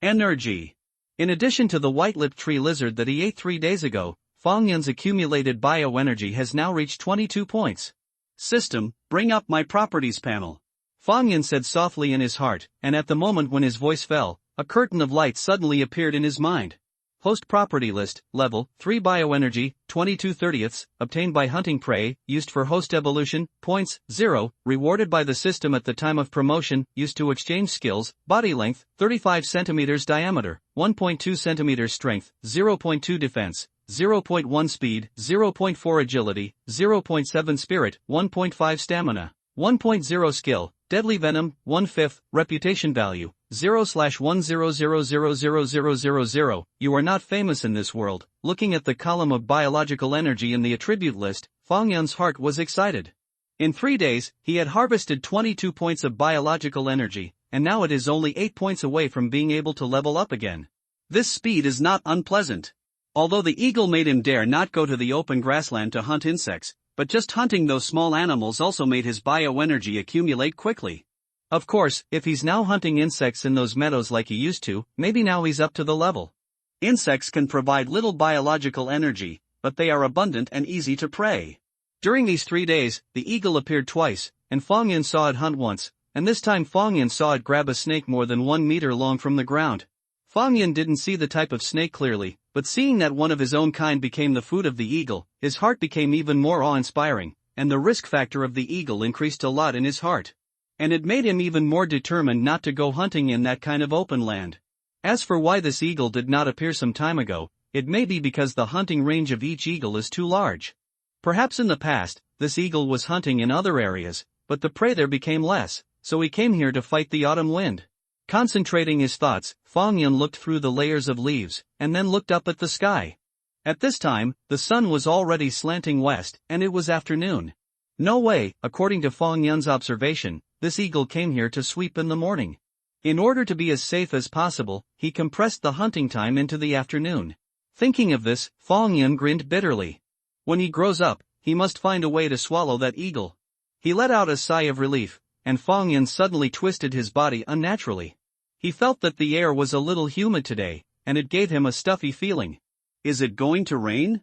Energy. In addition to the white-lipped tree lizard that he ate 3 days ago, Fong Yun's accumulated bioenergy has now reached 22 points. System, bring up my properties panel. Fong Yun said softly in his heart, and at the moment when his voice fell, a curtain of light suddenly appeared in his mind. Host property list, level, 3 bioenergy, 22/30ths, obtained by hunting prey, used for host evolution, points, 0, rewarded by the system at the time of promotion, used to exchange skills, body length, 35 centimeters diameter, 1.2 centimeters strength, 0.2 defense, 0.1 speed, 0.4 agility, 0.7 spirit, 1.5 stamina, 1.0 skill, deadly venom, 1/5, reputation value, 0/100000000. You are not famous in this world. Looking at the column of biological energy in the attribute list, Fong Yun's heart was excited. In 3 days, he had harvested 22 points of biological energy, and now it is only 8 points away from being able to level up again. This speed is not unpleasant. Although the eagle made him dare not go to the open grassland to hunt insects, but just hunting those small animals also made his bioenergy accumulate quickly. Of course, if he's now hunting insects in those meadows like he used to, maybe now he's up to the level. Insects can provide little biological energy, but they are abundant and easy to prey. During these 3 days, the eagle appeared twice, and Fong Yun saw it hunt once, and this time Fong Yun saw it grab a snake more than 1 meter long from the ground. Fong Yun didn't see the type of snake clearly, but seeing that one of his own kind became the food of the eagle, his heart became even more awe-inspiring, and the risk factor of the eagle increased a lot in his heart. and it made him even more determined not to go hunting in that kind of open land. As for why this eagle did not appear some time ago, it may be because the hunting range of each eagle is too large. Perhaps in the past, this eagle was hunting in other areas, but the prey there became less, so he came here to fight the autumn wind. Concentrating his thoughts, Fong Yun looked through the layers of leaves, and then looked up at the sky. At this time, the sun was already slanting west, and it was afternoon. No way, according to Fong Yun's observation, this eagle came here to sweep in the morning. In order to be as safe as possible, he compressed the hunting time into the afternoon. Thinking of this, Fong Yun grinned bitterly. When he grows up, he must find a way to swallow that eagle. He let out a sigh of relief, and Fong Yun suddenly twisted his body unnaturally. He felt that the air was a little humid today, and it gave him a stuffy feeling. Is it going to rain?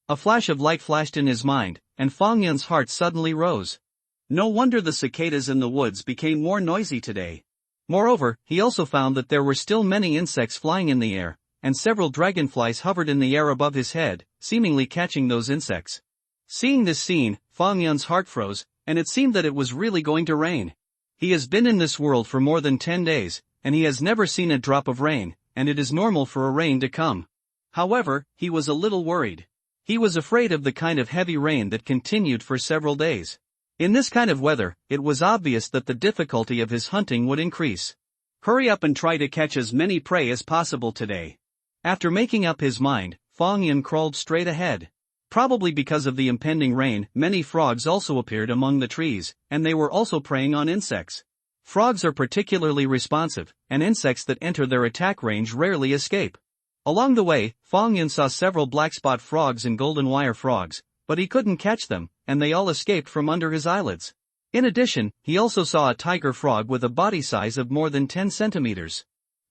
A flash of light flashed in his mind, and Fong Yun's heart suddenly rose. No wonder the cicadas in the woods became more noisy today. Moreover, he also found that there were still many insects flying in the air, and several dragonflies hovered in the air above his head, seemingly catching those insects. Seeing this scene, Fong Yun's heart froze, and it seemed that it was really going to rain. He has been in this world for more than 10 days, and he has never seen a drop of rain, and it is normal for a rain to come. However, he was a little worried. He was afraid of the kind of heavy rain that continued for several days. In this kind of weather, it was obvious that the difficulty of his hunting would increase. Hurry up and try to catch as many prey as possible today. After making up his mind, Fong Yun crawled straight ahead. Probably because of the impending rain, many frogs also appeared among the trees, and they were also preying on insects. Frogs are particularly responsive, and insects that enter their attack range rarely escape. Along the way, Fong Yun saw several black-spot frogs and golden wire frogs, but he couldn't catch them, and they all escaped from under his eyelids. In addition, he also saw a tiger frog with a body size of more than 10 centimeters.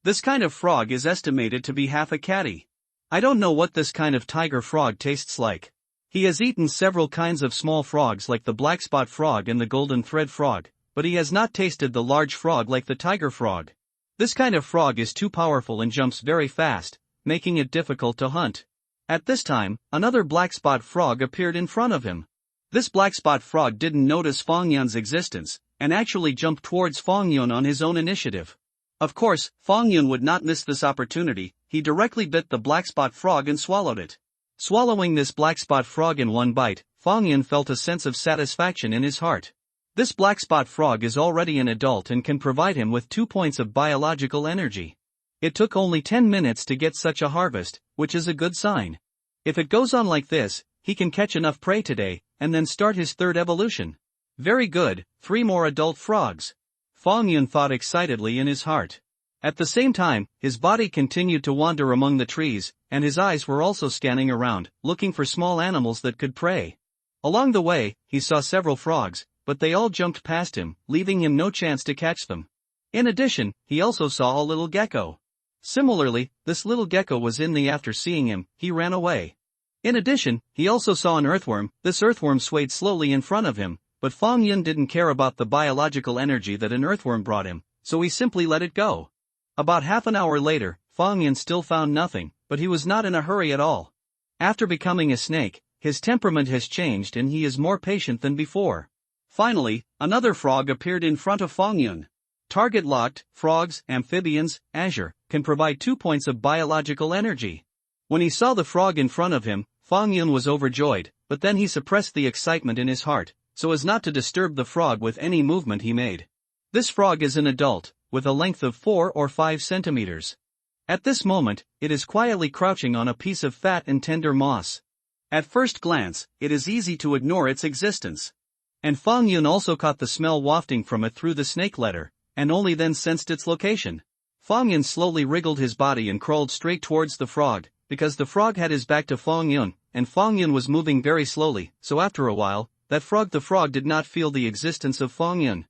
This kind of frog is estimated to be half a catty. I don't know what this kind of tiger frog tastes like. He has eaten several kinds of small frogs like the black-spot frog and the golden thread frog, but he has not tasted the large frog like the tiger frog. This kind of frog is too powerful and jumps very fast, making it difficult to hunt. At this time, another black-spot frog appeared in front of him. This black-spot frog didn't notice Fong Yun's existence, and actually jumped towards Fong Yun on his own initiative. Of course, Fong Yun would not miss this opportunity. He directly bit the black-spot frog and swallowed it. Swallowing this black-spot frog in one bite, Fong Yun felt a sense of satisfaction in his heart. This black-spot frog is already an adult and can provide him with 2 points of biological energy. It took only 10 minutes to get such a harvest, which is a good sign. If it goes on like this, he can catch enough prey today, and then start his third evolution. Very good, 3 more adult frogs. Fong Yun thought excitedly in his heart. At the same time, his body continued to wander among the trees, and his eyes were also scanning around, looking for small animals that could prey. Along the way, he saw several frogs, but they all jumped past him, leaving him no chance to catch them. In addition, he also saw a little gecko. Similarly, this little gecko was in the after seeing him, he ran away. In addition, he also saw an earthworm. This earthworm swayed slowly in front of him, but Fong Yun didn't care about the biological energy that an earthworm brought him, so he simply let it go. About half an hour later, Fong Yun still found nothing, but he was not in a hurry at all. After becoming a snake, his temperament has changed and he is more patient than before. Finally, another frog appeared in front of Fong Yun. Target locked, frogs, amphibians, azure, can provide 2 points of biological energy. When he saw the frog in front of him, Fong Yun was overjoyed, but then he suppressed the excitement in his heart, so as not to disturb the frog with any movement he made. This frog is an adult, with a length of 4 or 5 centimeters. At this moment, it is quietly crouching on a piece of fat and tender moss. At first glance, it is easy to ignore its existence. And Fong Yun also caught the smell wafting from it through the snake letter, and only then sensed its location. Fong Yun slowly wriggled his body and crawled straight towards the frog, because the frog had his back to Fong Yun, and Fong Yun was moving very slowly, so after a while, the frog did not feel the existence of Fong Yun.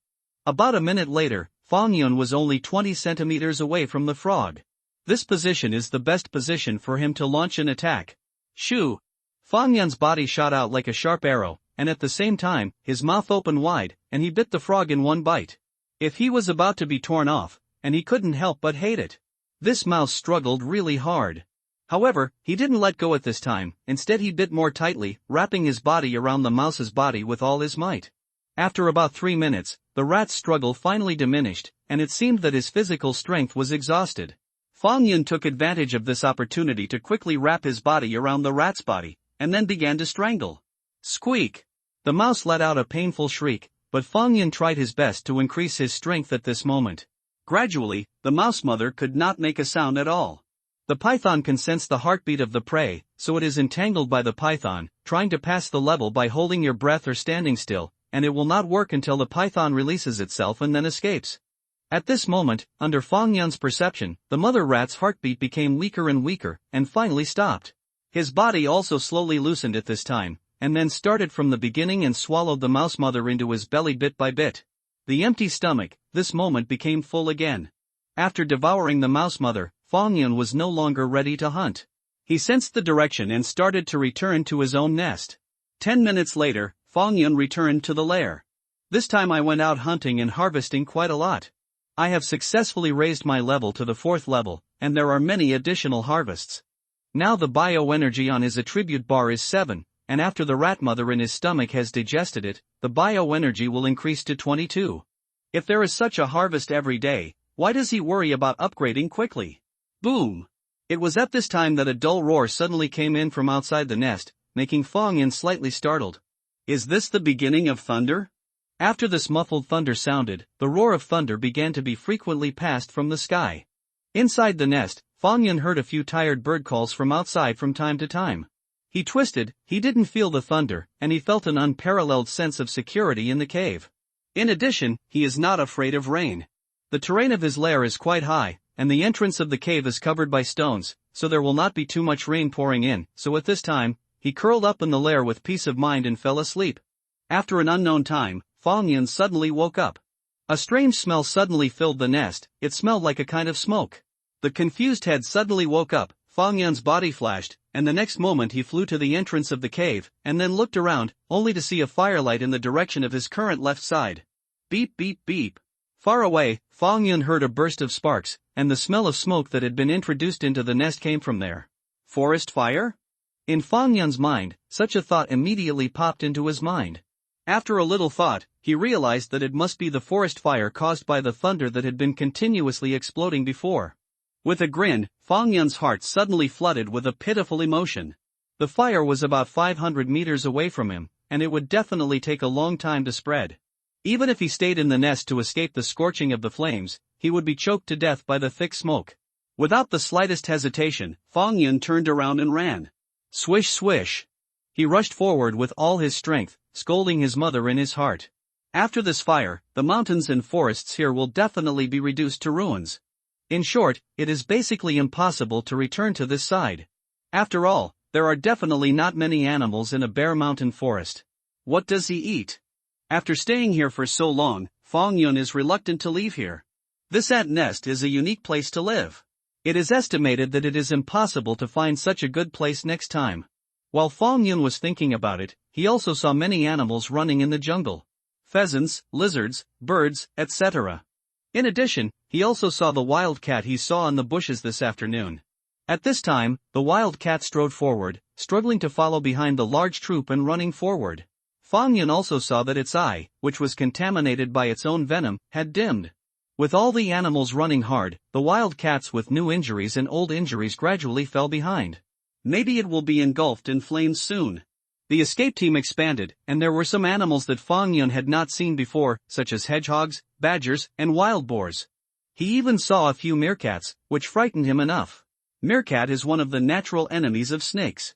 About a minute later, Fong Yun was only 20 centimeters away from the frog. This position is the best position for him to launch an attack. Shoo! Fong Yun's body shot out like a sharp arrow, and at the same time, his mouth opened wide, and he bit the frog in one bite. If he was about to be torn off, and he couldn't help but hate it. This mouse struggled really hard. However, he didn't let go at this time, instead he bit more tightly, wrapping his body around the mouse's body with all his might. After about 3 minutes, the rat's struggle finally diminished, and it seemed that his physical strength was exhausted. Fang Yun took advantage of this opportunity to quickly wrap his body around the rat's body, and then began to strangle. Squeak! The mouse let out a painful shriek, but Fang Yun tried his best to increase his strength at this moment. Gradually, the mouse mother could not make a sound at all. The python can sense the heartbeat of the prey, so it is entangled by the python, trying to pass the level by holding your breath or standing still, and it will not work until the python releases itself and then escapes. At this moment, under Fang Yun's perception, the mother rat's heartbeat became weaker and weaker, and finally stopped. His body also slowly loosened at this time, and then started from the beginning and swallowed the mouse mother into his belly bit by bit. The empty stomach, this moment became full again. After devouring the mouse mother, Fang Yun was no longer ready to hunt. He sensed the direction and started to return to his own nest. 10 minutes later, Fang Yun returned to the lair. This time I went out hunting and harvesting quite a lot. I have successfully raised my level to the 4th level, and there are many additional harvests. Now the bioenergy on his attribute bar is 7, and after the rat mother in his stomach has digested it, the bioenergy will increase to 22. If there is such a harvest every day, why does he worry about upgrading quickly? Boom! It was at this time that a dull roar suddenly came in from outside the nest, making Fang Yun slightly startled. Is this the beginning of thunder? After this muffled thunder sounded, the roar of thunder began to be frequently passed from the sky. Inside the nest, Fang Yun heard a few tired bird calls from outside from time to time. He twisted, he didn't feel the thunder, and he felt an unparalleled sense of security in the cave. In addition, he is not afraid of rain. The terrain of his lair is quite high, and the entrance of the cave is covered by stones, so there will not be too much rain pouring in, so at this time, he curled up in the lair with peace of mind and fell asleep. After an unknown time, Fang Yun suddenly woke up. A strange smell suddenly filled the nest, it smelled like a kind of smoke. The confused head suddenly woke up, Fang Yun's body flashed, and the next moment he flew to the entrance of the cave, and then looked around, only to see a firelight in the direction of his current left side. Beep beep beep. Far away, Fang Yun heard a burst of sparks, and the smell of smoke that had been introduced into the nest came from there. Forest fire? In Fang Yun's mind, such a thought immediately popped into his mind. After a little thought, he realized that it must be the forest fire caused by the thunder that had been continuously exploding before. With a grin, Fang Yun's heart suddenly flooded with a pitiful emotion. The fire was about 500 meters away from him, and it would definitely take a long time to spread. Even if he stayed in the nest to escape the scorching of the flames, he would be choked to death by the thick smoke. Without the slightest hesitation, Fang Yun turned around and ran. Swish swish! He rushed forward with all his strength, scolding his mother in his heart. After this fire, the mountains and forests here will definitely be reduced to ruins. In short, it is basically impossible to return to this side. After all, there are definitely not many animals in a bare mountain forest. What does he eat? After staying here for so long, Fang Yun is reluctant to leave here. This ant nest is a unique place to live. It is estimated that it is impossible to find such a good place next time. While Fang Yun was thinking about it, he also saw many animals running in the jungle. Pheasants, lizards, birds, etc. In addition, he also saw the wild cat he saw in the bushes this afternoon. At this time, the wild cat strode forward, struggling to follow behind the large troop and running forward. Fang Yun also saw that its eye, which was contaminated by its own venom, had dimmed. With all the animals running hard, the wild cats with new injuries and old injuries gradually fell behind. Maybe it will be engulfed in flames soon. The escape team expanded, and there were some animals that Fang Yun had not seen before, such as hedgehogs, badgers, and wild boars. He even saw a few meerkats, which frightened him enough. Meerkat is one of the natural enemies of snakes.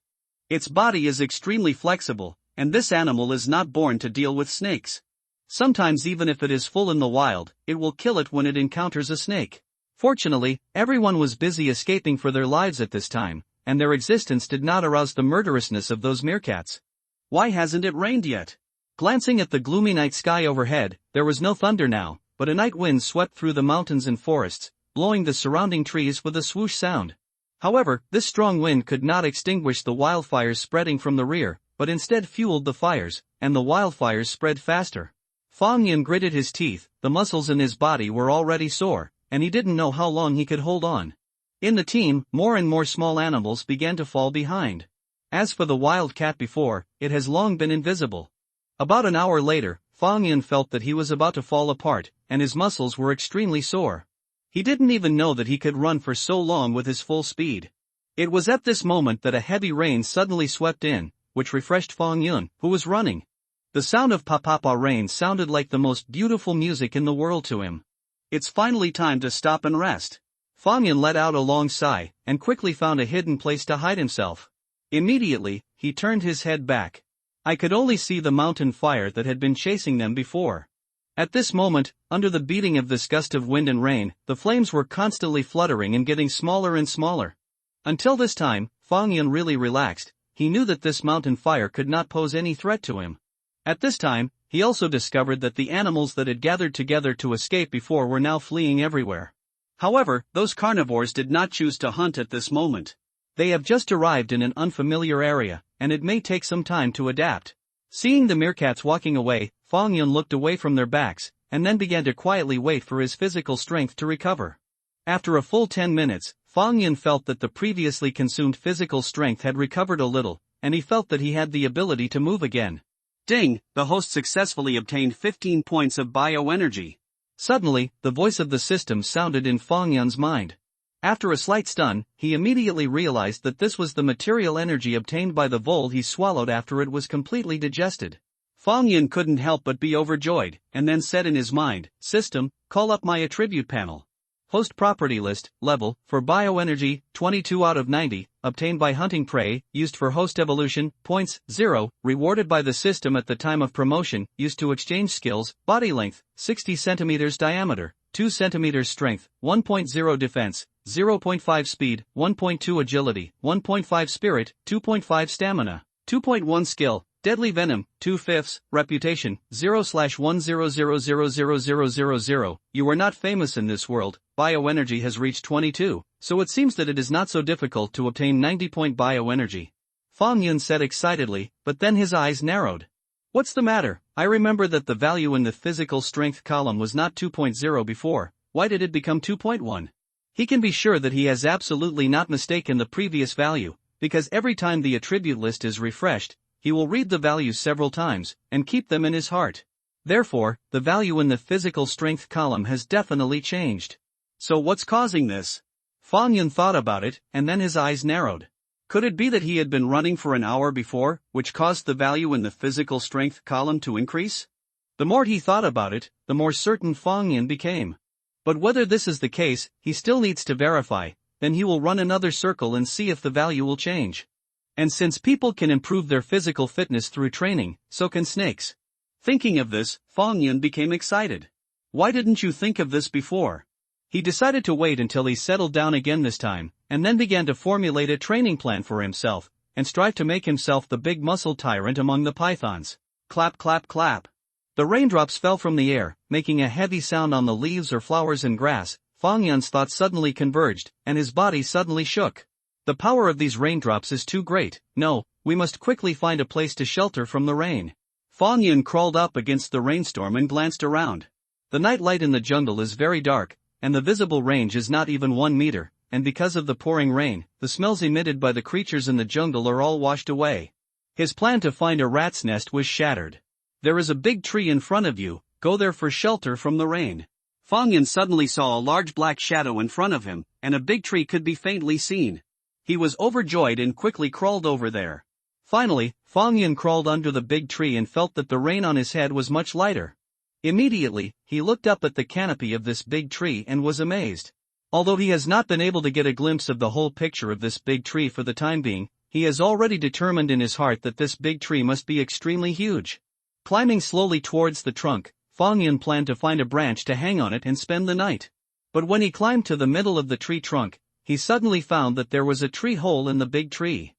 Its body is extremely flexible, and this animal is not born to deal with snakes. Sometimes even if it is full in the wild, it will kill it when it encounters a snake. Fortunately, everyone was busy escaping for their lives at this time, and their existence did not arouse the murderousness of those meerkats. Why hasn't it rained yet? Glancing at the gloomy night sky overhead, there was no thunder now, but a night wind swept through the mountains and forests, blowing the surrounding trees with a swoosh sound. However, this strong wind could not extinguish the wildfires spreading from the rear, but instead fueled the fires, and the wildfires spread faster. Fang Yun gritted his teeth, the muscles in his body were already sore, and he didn't know how long he could hold on. In the team, more and more small animals began to fall behind. As for the wild cat before, it has long been invisible. About an hour later, Fang Yun felt that he was about to fall apart, and his muscles were extremely sore. He didn't even know that he could run for so long with his full speed. It was at this moment that a heavy rain suddenly swept in, which refreshed Fang Yun, who was running. The sound of pa-pa-pa rain sounded like the most beautiful music in the world to him. It's finally time to stop and rest. Fang Yun let out a long sigh, and quickly found a hidden place to hide himself. Immediately, he turned his head back. I could only see the mountain fire that had been chasing them before. At this moment, under the beating of this gust of wind and rain, the flames were constantly fluttering and getting smaller and smaller. Until this time, Fang Yun really relaxed. He knew that this mountain fire could not pose any threat to him. At this time, he also discovered that the animals that had gathered together to escape before were now fleeing everywhere. However, those carnivores did not choose to hunt at this moment. They have just arrived in an unfamiliar area, and it may take some time to adapt. Seeing the meerkats walking away, Fang Yun looked away from their backs, and then began to quietly wait for his physical strength to recover. After a full 10 minutes, Fang Yun felt that the previously consumed physical strength had recovered a little, and he felt that he had the ability to move again. Ding! The host successfully obtained 15 points of bioenergy. Suddenly, the voice of the system sounded in Fang Yun's mind. After a slight stun, he immediately realized that this was the material energy obtained by the vole he swallowed after it was completely digested. Fang Yun couldn't help but be overjoyed, and then said in his mind, "System, call up my attribute panel. Host property list, level, for bioenergy, 22 out of 90, obtained by hunting prey, used for host evolution, points, 0, rewarded by the system at the time of promotion, used to exchange skills, body length, 60 cm diameter, 2 cm strength, 1.0 defense, 0.5 speed, 1.2 agility, 1.5 spirit, 2.5 stamina, 2.1 skill, deadly venom, 2/5, reputation, 0/100000000. You are not famous in this world. Bioenergy has reached 22, so it seems that it is not so difficult to obtain 90-point bioenergy. Fang Yun said excitedly, but then his eyes narrowed. What's the matter? I remember that the value in the physical strength column was not 2.0 before. Why did it become 2.1? He can be sure that he has absolutely not mistaken the previous value, because every time the attribute list is refreshed, he will read the values several times, and keep them in his heart. Therefore, the value in the physical strength column has definitely changed. So what's causing this? Fang Yun thought about it, and then his eyes narrowed. Could it be that he had been running for an hour before, which caused the value in the physical strength column to increase? The more he thought about it, the more certain Fang Yun became. But whether this is the case, he still needs to verify. Then he will run another circle and see if the value will change. And since people can improve their physical fitness through training, so can snakes. Thinking of this, Fang Yun became excited. Why didn't you think of this before? He decided to wait until he settled down again this time, and then began to formulate a training plan for himself, and strive to make himself the big muscle tyrant among the pythons. Clap clap clap. The raindrops fell from the air, making a heavy sound on the leaves or flowers and grass. Fang Yun's thoughts suddenly converged, and his body suddenly shook. The power of these raindrops is too great. No, we must quickly find a place to shelter from the rain. Fang Yun crawled up against the rainstorm and glanced around. The night light in the jungle is very dark, and the visible range is not even 1 meter, and because of the pouring rain, the smells emitted by the creatures in the jungle are all washed away. His plan to find a rat's nest was shattered. There is a big tree in front of you, go there for shelter from the rain. Fang Yun suddenly saw a large black shadow in front of him, and a big tree could be faintly seen. He was overjoyed and quickly crawled over there. Finally, Fang Yun crawled under the big tree and felt that the rain on his head was much lighter. Immediately, he looked up at the canopy of this big tree and was amazed. Although he has not been able to get a glimpse of the whole picture of this big tree for the time being, he has already determined in his heart that this big tree must be extremely huge. Climbing slowly towards the trunk, Fang Yun planned to find a branch to hang on it and spend the night. But when he climbed to the middle of the tree trunk, he suddenly found that there was a tree hole in the big tree.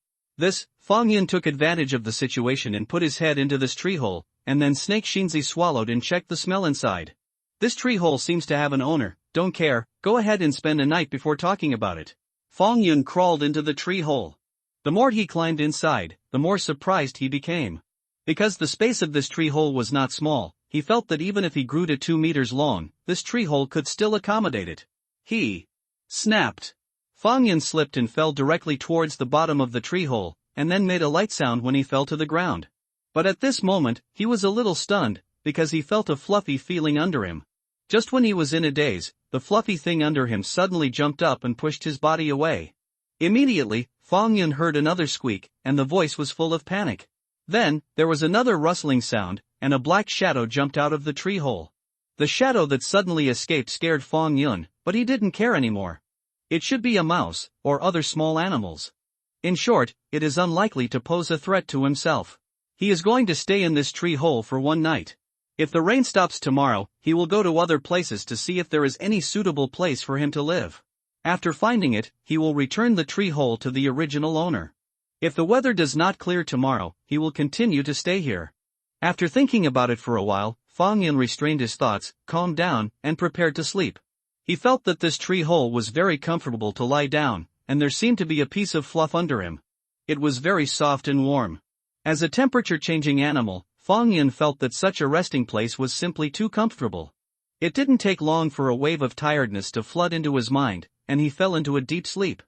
Fang Yun took advantage of the situation and put his head into this tree hole, and then Snake Shinzi swallowed and checked the smell inside. This tree hole seems to have an owner. Don't care, go ahead and spend a night before talking about it. Fang Yun crawled into the tree hole. The more he climbed inside, the more surprised he became. Because the space of this tree hole was not small, he felt that even if he grew to 2 meters long, this tree hole could still accommodate it. He snapped. Fang Yun slipped and fell directly towards the bottom of the tree hole, and then made a light sound when he fell to the ground. But at this moment, he was a little stunned, because he felt a fluffy feeling under him. Just when he was in a daze, the fluffy thing under him suddenly jumped up and pushed his body away. Immediately, Fong Yun heard another squeak, and the voice was full of panic. Then, there was another rustling sound, and a black shadow jumped out of the tree hole. The shadow that suddenly escaped scared Fong Yun, but he didn't care anymore. It should be a mouse, or other small animals. In short, it is unlikely to pose a threat to himself. He is going to stay in this tree hole for one night. If the rain stops tomorrow, he will go to other places to see if there is any suitable place for him to live. After finding it, he will return the tree hole to the original owner. If the weather does not clear tomorrow, he will continue to stay here. After thinking about it for a while, Fong Yun restrained his thoughts, calmed down, and prepared to sleep. He felt that this tree hole was very comfortable to lie down, and there seemed to be a piece of fluff under him. It was very soft and warm. As a temperature-changing animal, Fong Yun felt that such a resting place was simply too comfortable. It didn't take long for a wave of tiredness to flood into his mind, and he fell into a deep sleep.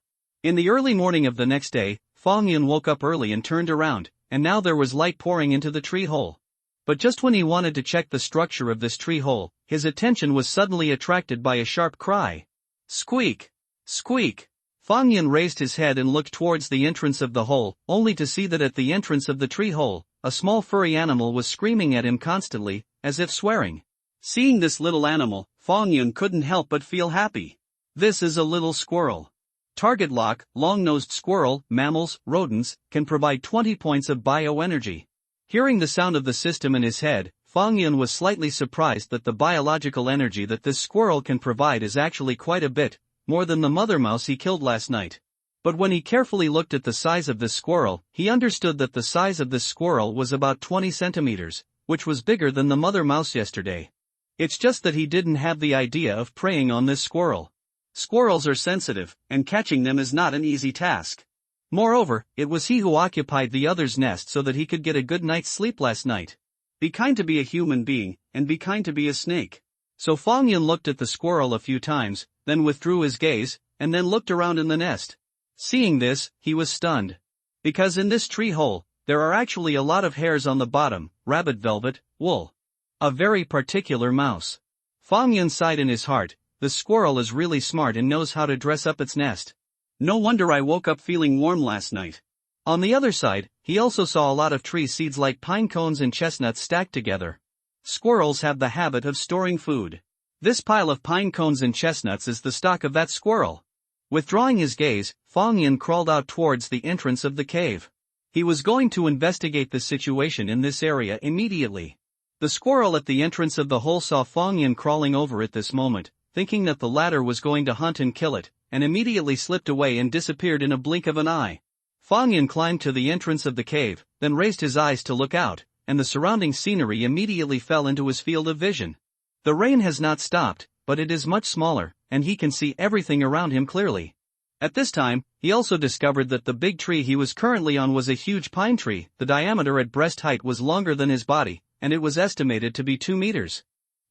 In the early morning of the next day, Fong Yun woke up early and turned around, and now there was light pouring into the tree hole. But just when he wanted to check the structure of this tree hole, his attention was suddenly attracted by a sharp cry. Squeak! Squeak! Fong Yun raised his head and looked towards the entrance of the hole, only to see that at the entrance of the tree hole, a small furry animal was screaming at him constantly, as if swearing. Seeing this little animal, Fong Yun couldn't help but feel happy. This is a little squirrel. Target lock, long-nosed squirrel, mammals, rodents, can provide 20 points of bioenergy. Hearing the sound of the system in his head, Fong Yun was slightly surprised that the biological energy that this squirrel can provide is actually quite a bit more than the mother mouse he killed last night. But when he carefully looked at the size of this squirrel, he understood that the size of this squirrel was about 20 centimeters, which was bigger than the mother mouse yesterday. It's just that he didn't have the idea of preying on this squirrel. Squirrels are sensitive, and catching them is not an easy task. Moreover, it was he who occupied the other's nest so that he could get a good night's sleep last night. Be kind to be a human being, and be kind to be a snake. So Fong Yun looked at the squirrel a few times, then withdrew his gaze, and then looked around in the nest. Seeing this, he was stunned. Because in this tree hole, there are actually a lot of hairs on the bottom, rabbit velvet, wool. A very particular mouse. Fong Yun sighed in his heart, the squirrel is really smart and knows how to dress up its nest. No wonder I woke up feeling warm last night. On the other side, he also saw a lot of tree seeds like pine cones and chestnuts stacked together. Squirrels have the habit of storing food. This pile of pine cones and chestnuts is the stock of that squirrel. Withdrawing his gaze, Fong Yun crawled out towards the entrance of the cave. He was going to investigate the situation in this area immediately. The squirrel at the entrance of the hole saw Fong Yun crawling over at this moment, thinking that the latter was going to hunt and kill it, and immediately slipped away and disappeared in a blink of an eye. Fong Yun climbed to the entrance of the cave, then raised his eyes to look out, and the surrounding scenery immediately fell into his field of vision. The rain has not stopped, but it is much smaller, and he can see everything around him clearly. At this time, he also discovered that the big tree he was currently on was a huge pine tree. The diameter at breast height was longer than his body, and it was estimated to be 2 meters.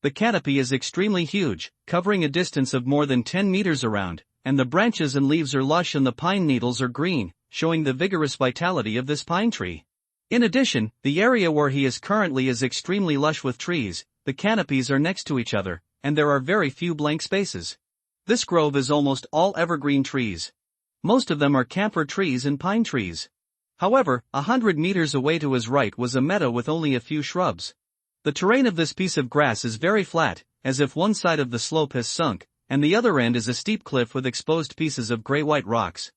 The canopy is extremely huge, covering a distance of more than 10 meters around, and the branches and leaves are lush and the pine needles are green, showing the vigorous vitality of this pine tree. In addition, the area where he is currently is extremely lush with trees, the canopies are next to each other, and there are very few blank spaces. This grove is almost all evergreen trees. Most of them are camphor trees and pine trees. However, 100 meters away to his right was a meadow with only a few shrubs. The terrain of this piece of grass is very flat, as if one side of the slope has sunk, and the other end is a steep cliff with exposed pieces of gray-white rocks.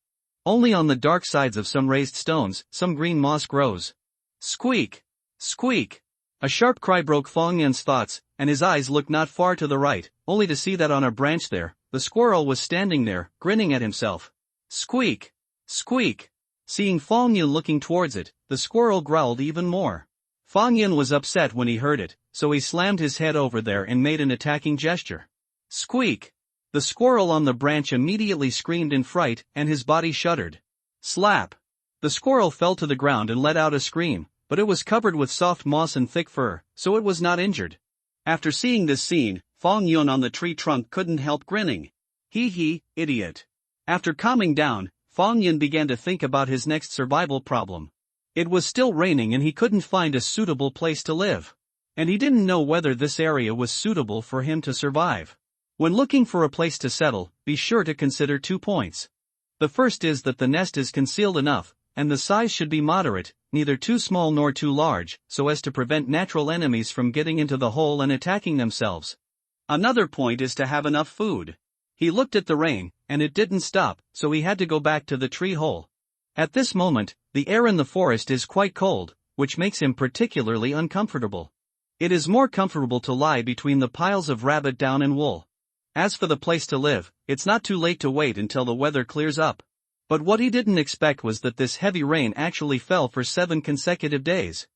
Only on the dark sides of some raised stones, some green moss grows. Squeak! Squeak! A sharp cry broke Fong Yun's thoughts, and his eyes looked not far to the right, only to see that on a branch there, the squirrel was standing there, grinning at himself. Squeak! Squeak! Seeing Fong Yun looking towards it, the squirrel growled even more. Fong Yun was upset when he heard it, so he slammed his head over there and made an attacking gesture. Squeak! The squirrel on the branch immediately screamed in fright, and his body shuddered. Slap! The squirrel fell to the ground and let out a scream, but it was covered with soft moss and thick fur, so it was not injured. After seeing this scene, Fong Yun on the tree trunk couldn't help grinning. Hee, idiot. After calming down, Fong Yun began to think about his next survival problem. It was still raining and he couldn't find a suitable place to live. and he didn't know whether this area was suitable for him to survive. When looking for a place to settle, be sure to consider 2 points. The first is that the nest is concealed enough, and the size should be moderate, neither too small nor too large, so as to prevent natural enemies from getting into the hole and attacking themselves. Another point is to have enough food. He looked at the rain, and it didn't stop, so he had to go back to the tree hole. At this moment, the air in the forest is quite cold, which makes him particularly uncomfortable. It is more comfortable to lie between the piles of rabbit down and wool. As for the place to live, it's not too late to wait until the weather clears up. But what he didn't expect was that this heavy rain actually fell for 7 consecutive days.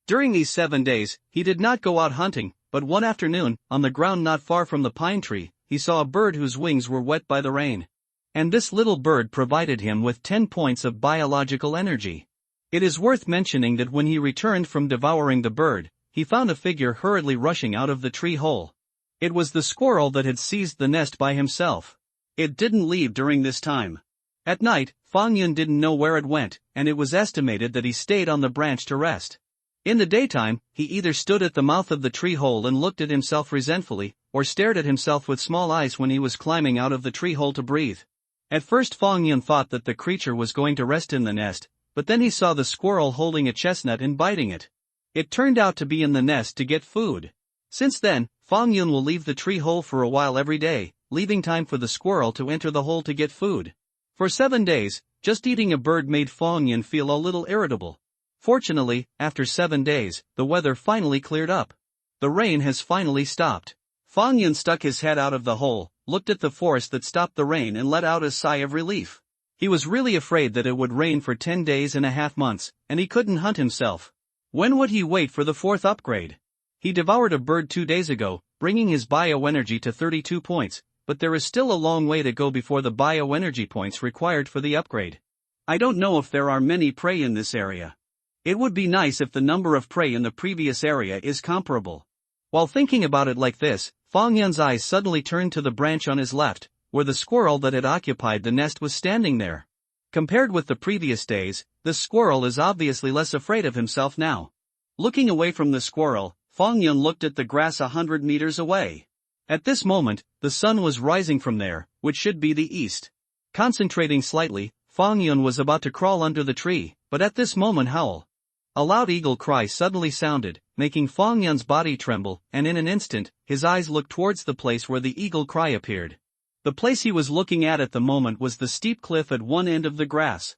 During these 7 days, he did not go out hunting, but one afternoon, on the ground not far from the pine tree, he saw a bird whose wings were wet by the rain. And this little bird provided him with 10 points of biological energy. It is worth mentioning that when he returned from devouring the bird, he found a figure hurriedly rushing out of the tree hole. It was the squirrel that had seized the nest by himself. It didn't leave during this time. At night, Fang Yun didn't know where it went, and it was estimated that he stayed on the branch to rest. In the daytime, he either stood at the mouth of the tree hole and looked at himself resentfully, or stared at himself with small eyes when he was climbing out of the tree hole to breathe. At first Fang Yun thought that the creature was going to rest in the nest, but then he saw the squirrel holding a chestnut and biting it. It turned out to be in the nest to get food. Since then, Fang Yun will leave the tree hole for a while every day, leaving time for the squirrel to enter the hole to get food. For 7 days, just eating a bird made Fang Yun feel a little irritable. Fortunately, after 7 days, the weather finally cleared up. The rain has finally stopped. Fang Yun stuck his head out of the hole, looked at the forest that stopped the rain and let out a sigh of relief. He was really afraid that it would rain for 10 days and a half months, and he couldn't hunt himself. When would he wait for the 4th upgrade? He devoured a bird 2 days ago, bringing his bioenergy to 32 points, but there is still a long way to go before the bioenergy points required for the upgrade. I don't know if there are many prey in this area. It would be nice if the number of prey in the previous area is comparable. While thinking about it like this, Fang Yun's eyes suddenly turned to the branch on his left, where the squirrel that had occupied the nest was standing there. Compared with the previous days, the squirrel is obviously less afraid of himself now. Looking away from the squirrel, Fang Yun looked at the grass 100 meters away. At this moment, the sun was rising from there, which should be the east. Concentrating slightly, Fang Yun was about to crawl under the tree, but at this moment howl. A loud eagle cry suddenly sounded, making Fang Yun's body tremble, and in an instant, his eyes looked towards the place where the eagle cry appeared. The place he was looking at the moment was the steep cliff at one end of the grass.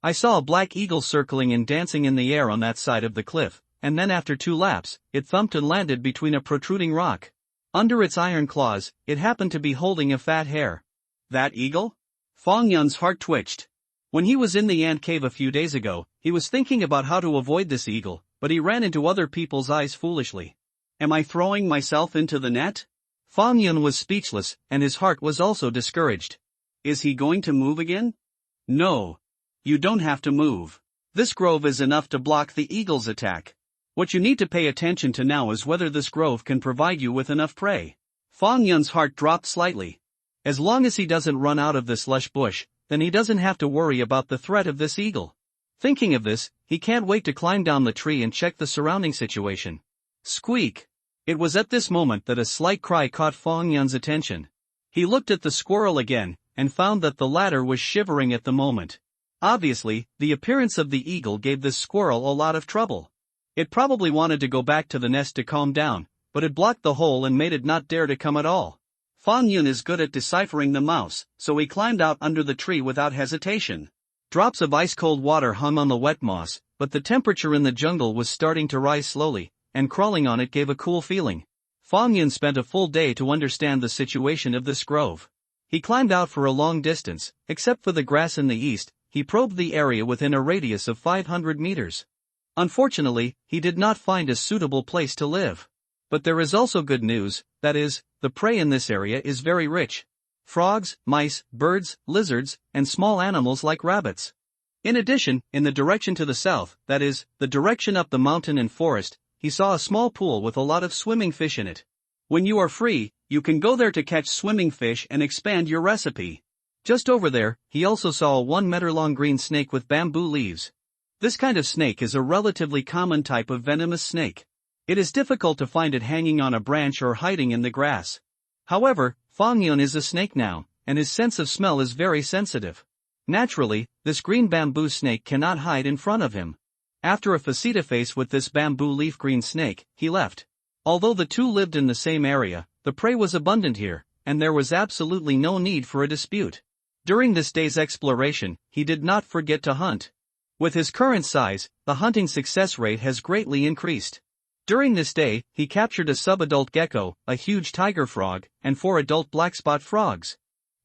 I saw a black eagle circling and dancing in the air on that side of the cliff, and then after 2 laps, it thumped and landed between a protruding rock. Under its iron claws, it happened to be holding a fat hare. That eagle? Fang Yun's heart twitched. When he was in the ant cave a few days ago, he was thinking about how to avoid this eagle, but he ran into other people's eyes foolishly. Am I throwing myself into the net? Fang Yun was speechless, and his heart was also discouraged. Is he going to move again? No. You don't have to move. This grove is enough to block the eagle's attack. What you need to pay attention to now is whether this grove can provide you with enough prey. Fang Yun's heart dropped slightly. As long as he doesn't run out of this lush bush, then he doesn't have to worry about the threat of this eagle. Thinking of this, he can't wait to climb down the tree and check the surrounding situation. Squeak! It was at this moment that a slight cry caught Fang Yun's attention. He looked at the squirrel again, and found that the latter was shivering at the moment. Obviously, the appearance of the eagle gave this squirrel a lot of trouble. It probably wanted to go back to the nest to calm down, but it blocked the hole and made it not dare to come at all. Fang Yun is good at deciphering the mouse, so he climbed out under the tree without hesitation. Drops of ice-cold water hung on the wet moss, but the temperature in the jungle was starting to rise slowly, and crawling on it gave a cool feeling. Fang Yun spent a full day to understand the situation of this grove. He climbed out for a long distance, except for the grass in the east. He probed the area within a radius of 500 meters. Unfortunately, he did not find a suitable place to live. But there is also good news, that is, the prey in this area is very rich. Frogs, mice, birds, lizards, and small animals like rabbits. In addition, in the direction to the south, that is, the direction up the mountain and forest, he saw a small pool with a lot of swimming fish in it. When you are free, you can go there to catch swimming fish and expand your recipe. Just over there, he also saw a 1-meter-long green snake with bamboo leaves. This kind of snake is a relatively common type of venomous snake. It is difficult to find it hanging on a branch or hiding in the grass. However, Fang Yun is a snake now, and his sense of smell is very sensitive. Naturally, this green bamboo snake cannot hide in front of him. After a face-to-face with this bamboo leaf green snake, he left. Although the two lived in the same area, the prey was abundant here, and there was absolutely no need for a dispute. During this day's exploration, he did not forget to hunt. With his current size, the hunting success rate has greatly increased. During this day, he captured a subadult gecko, a huge tiger frog, and 4 adult blackspot frogs.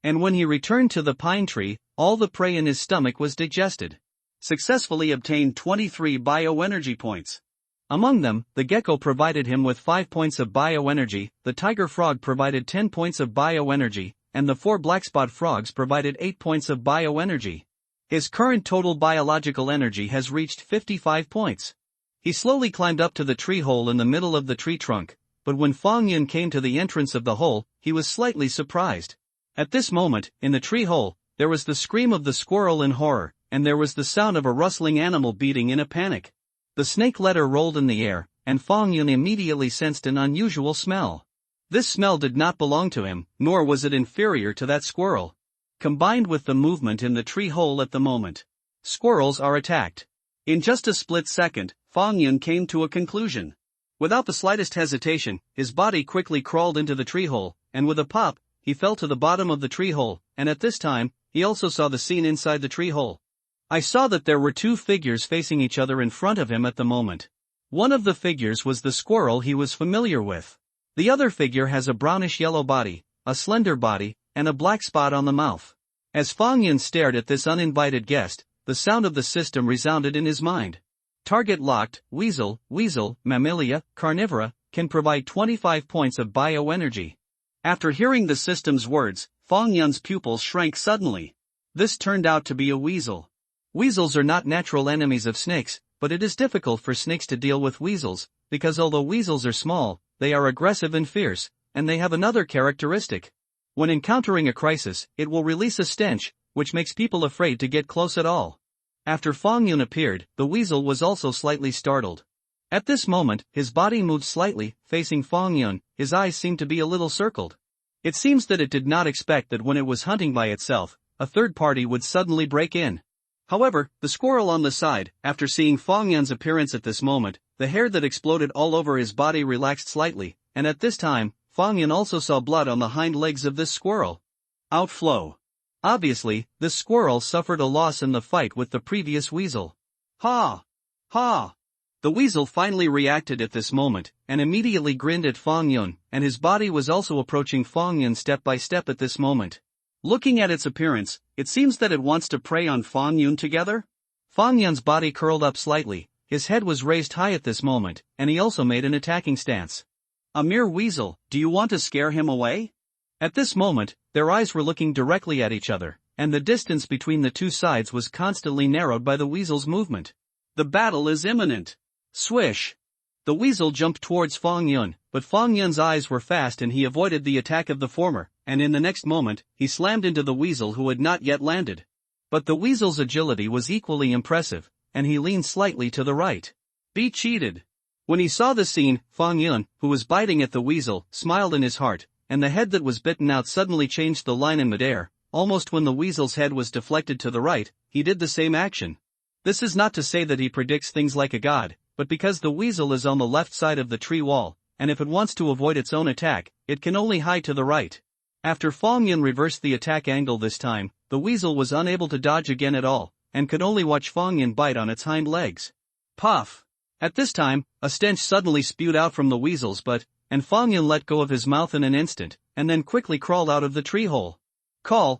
And when he returned to the pine tree, all the prey in his stomach was digested. Successfully obtained 23 bioenergy points. Among them, the gecko provided him with 5 points of bioenergy, the tiger frog provided 10 points of bioenergy, and the 4 blackspot frogs provided 8 points of bioenergy. His current total biological energy has reached 55 points. He slowly climbed up to the tree hole in the middle of the tree trunk, but when Fang Yun came to the entrance of the hole, he was slightly surprised. At this moment, in the tree hole, there was the scream of the squirrel in horror, and there was the sound of a rustling animal beating in a panic. The snake letter rolled in the air, and Fang Yun immediately sensed an unusual smell. This smell did not belong to him, nor was it inferior to that squirrel. Combined with the movement in the tree hole at the moment, squirrels are attacked. In just a split second, Fang Yun came to a conclusion. Without the slightest hesitation, his body quickly crawled into the tree hole, and with a pop, he fell to the bottom of the tree hole, and at this time, he also saw the scene inside the tree hole. I saw that there were 2 figures facing each other in front of him at the moment. One of the figures was the squirrel he was familiar with. The other figure has a brownish-yellow body, a slender body, and a black spot on the mouth. As Fang Yun stared at this uninvited guest, the sound of the system resounded in his mind. Target locked, weasel, mammalia, carnivora, can provide 25 points of bioenergy. After hearing the system's words, Fang Yun's pupils shrank suddenly. This turned out to be a weasel. Weasels are not natural enemies of snakes, but it is difficult for snakes to deal with weasels, because although weasels are small, they are aggressive and fierce, and they have another characteristic. When encountering a crisis, it will release a stench, which makes people afraid to get close at all. After Fang Yun appeared, the weasel was also slightly startled. At this moment, his body moved slightly, facing Fang Yun, his eyes seemed to be a little circled. It seems that it did not expect that when it was hunting by itself, a third party would suddenly break in. However, the squirrel on the side, after seeing Fang Yun's appearance at this moment, the hair that exploded all over his body relaxed slightly, and at this time, Fang Yun also saw blood on the hind legs of this squirrel. Outflow. Obviously, this squirrel suffered a loss in the fight with the previous weasel. Ha! Ha! The weasel finally reacted at this moment, and immediately grinned at Fang Yun, and his body was also approaching Fang Yun step by step at this moment. Looking at its appearance, it seems that it wants to prey on Fang Yun together. Fang Yun's body curled up slightly, his head was raised high at this moment, and he also made an attacking stance. A mere weasel, do you want to scare him away? At this moment, their eyes were looking directly at each other, and the distance between the two sides was constantly narrowed by the weasel's movement. The battle is imminent. Swish! The weasel jumped towards Fang Yun, but Fang Yun's eyes were fast and he avoided the attack of the former, and in the next moment, he slammed into the weasel who had not yet landed. But the weasel's agility was equally impressive, and he leaned slightly to the right. Be cheated! When he saw the scene, Fang Yun, who was biting at the weasel, smiled in his heart, and the head that was bitten out suddenly changed the line in midair. Almost when the weasel's head was deflected to the right, he did the same action. This is not to say that he predicts things like a god, but because the weasel is on the left side of the tree wall, and if it wants to avoid its own attack, it can only hide to the right. After Fang Yun reversed the attack angle this time, the weasel was unable to dodge again at all, and could only watch Fang Yun bite on its hind legs. Puff! At this time, a stench suddenly spewed out from the weasel's butt, and Fang Yun let go of his mouth in an instant, and then quickly crawled out of the tree hole.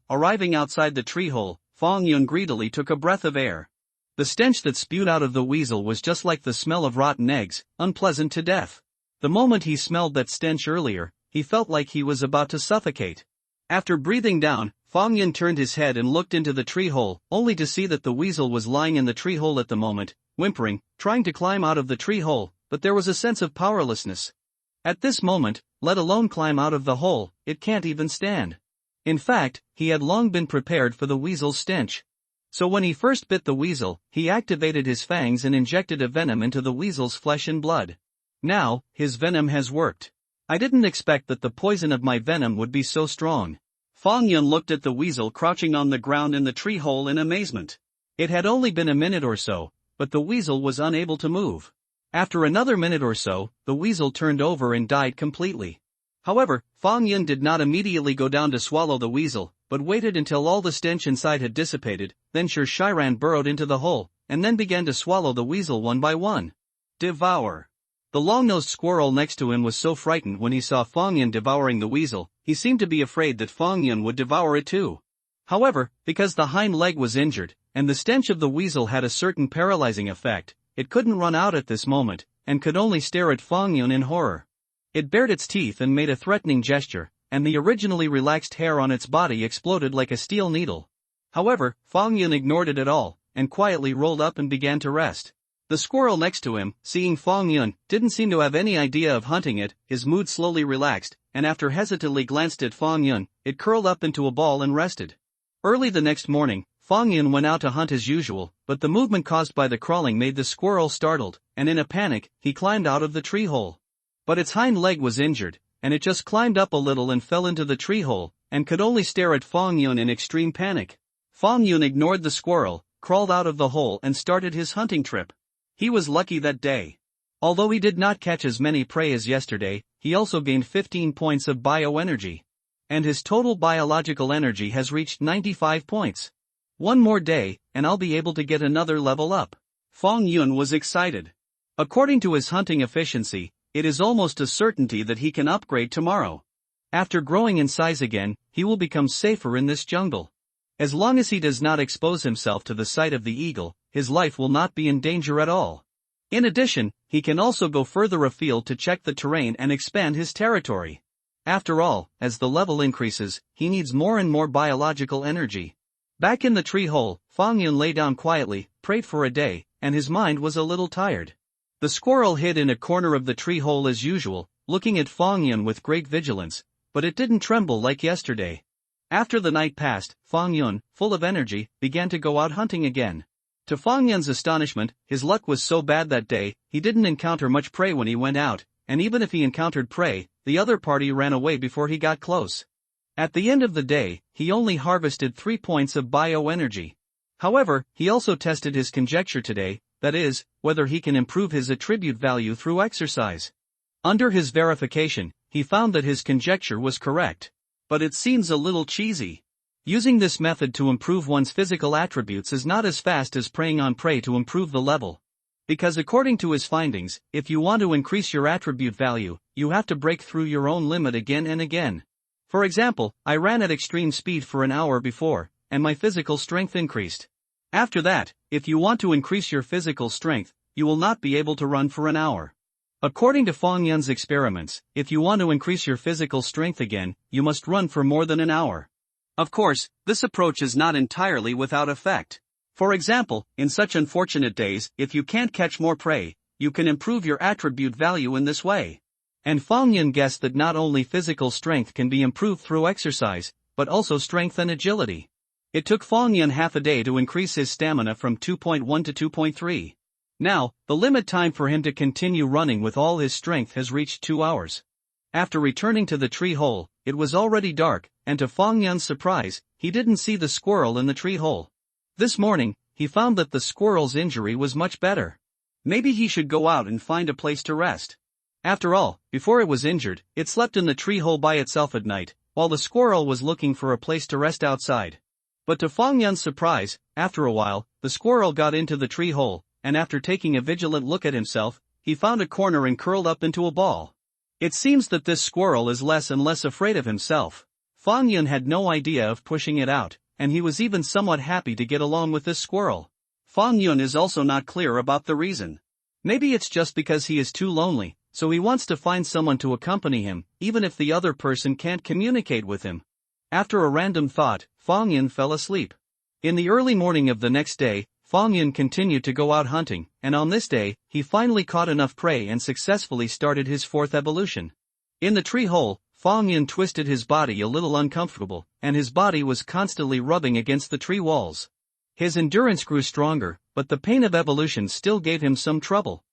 Arriving outside the tree hole, Fang Yun greedily took a breath of air. The stench that spewed out of the weasel was just like the smell of rotten eggs, unpleasant to death. The moment he smelled that stench earlier, he felt like he was about to suffocate. After breathing down, Fang Yun turned his head and looked into the tree hole, only to see that the weasel was lying in the tree hole at the moment, whimpering, trying to climb out of the tree hole, but there was a sense of powerlessness. At this moment, let alone climb out of the hole, it can't even stand. In fact, he had long been prepared for the weasel's stench. So when he first bit the weasel, he activated his fangs and injected a venom into the weasel's flesh and blood. Now, his venom has worked. I didn't expect that the poison of my venom would be so strong. Fang Yun looked at the weasel crouching on the ground in the tree hole in amazement. It had only been a minute or so, but the weasel was unable to move. After another minute or so, the weasel turned over and died completely. However, Fang Yun did not immediately go down to swallow the weasel, but waited until all the stench inside had dissipated. Then Sir Shiran burrowed into the hole, and then began to swallow the weasel one by one. Devour. The long-nosed squirrel next to him was so frightened when he saw Fang Yun devouring the weasel, he seemed to be afraid that Fang Yun would devour it too. However, because the hind leg was injured, and the stench of the weasel had a certain paralyzing effect, it couldn't run out at this moment, and could only stare at Fang Yun in horror. It bared its teeth and made a threatening gesture, and the originally relaxed hair on its body exploded like a steel needle. However, Fang Yun ignored it at all, and quietly rolled up and began to rest. The squirrel next to him, seeing Fang Yun, didn't seem to have any idea of hunting it. His mood slowly relaxed, and after hesitantly glanced at Fang Yun, it curled up into a ball and rested. Early the next morning, Fang Yun went out to hunt as usual, but the movement caused by the crawling made the squirrel startled, and in a panic, he climbed out of the tree hole. But its hind leg was injured, and it just climbed up a little and fell into the tree hole, and could only stare at Fang Yun in extreme panic. Fang Yun ignored the squirrel, crawled out of the hole and started his hunting trip. He was lucky that day. Although he did not catch as many prey as yesterday, he also gained 15 points of bioenergy. And his total biological energy has reached 95 points. One more day, and I'll be able to get another level up. Fang Yun was excited. According to his hunting efficiency, it is almost a certainty that he can upgrade tomorrow. After growing in size again, he will become safer in this jungle. As long as he does not expose himself to the sight of the eagle, his life will not be in danger at all. In addition, he can also go further afield to check the terrain and expand his territory. After all, as the level increases, he needs more and more biological energy. Back in the tree hole, Fang Yun lay down quietly, prayed for a day, and his mind was a little tired. The squirrel hid in a corner of the tree hole as usual, looking at Fang Yun with great vigilance, but it didn't tremble like yesterday. After the night passed, Fang Yun, full of energy, began to go out hunting again. To Fang Yun's astonishment, his luck was so bad that day, he didn't encounter much prey when he went out, and even if he encountered prey, the other party ran away before he got close. At the end of the day, he only harvested 3 points of bioenergy. However, he also tested his conjecture today, that is, whether he can improve his attribute value through exercise. Under his verification, he found that his conjecture was correct. But it seems a little cheesy. Using this method to improve one's physical attributes is not as fast as preying on prey to improve the level. Because according to his findings, if you want to increase your attribute value, you have to break through your own limit again and again. For example, I ran at extreme speed for an hour before, and my physical strength increased. After that, if you want to increase your physical strength, you will not be able to run for an hour. According to Fang Yun's experiments, if you want to increase your physical strength again, you must run for more than an hour. Of course, this approach is not entirely without effect. For example, in such unfortunate days, if you can't catch more prey, you can improve your attribute value in this way. And Fang Yun guessed that not only physical strength can be improved through exercise, but also strength and agility. It took Fang Yun half a day to increase his stamina from 2.1 to 2.3. Now, the limit time for him to continue running with all his strength has reached 2 hours. After returning to the tree hole, it was already dark, and to Fang Yun's surprise, he didn't see the squirrel in the tree hole. This morning, he found that the squirrel's injury was much better. Maybe he should go out and find a place to rest. After all, before it was injured, it slept in the tree hole by itself at night, while the squirrel was looking for a place to rest outside. But to Fang Yun's surprise, after a while, the squirrel got into the tree hole, and after taking a vigilant look at himself, he found a corner and curled up into a ball. It seems that this squirrel is less and less afraid of himself. Fang Yun had no idea of pushing it out, and he was even somewhat happy to get along with this squirrel. Fang Yun is also not clear about the reason. Maybe it's just because he is too lonely, so he wants to find someone to accompany him, even if the other person can't communicate with him. After a random thought, Fang Yun fell asleep. In the early morning of the next day, Fang Yun continued to go out hunting, and on this day, he finally caught enough prey and successfully started his 4th evolution. In the tree hole, Fang Yun twisted his body a little uncomfortable, and his body was constantly rubbing against the tree walls. His endurance grew stronger, but the pain of evolution still gave him some trouble.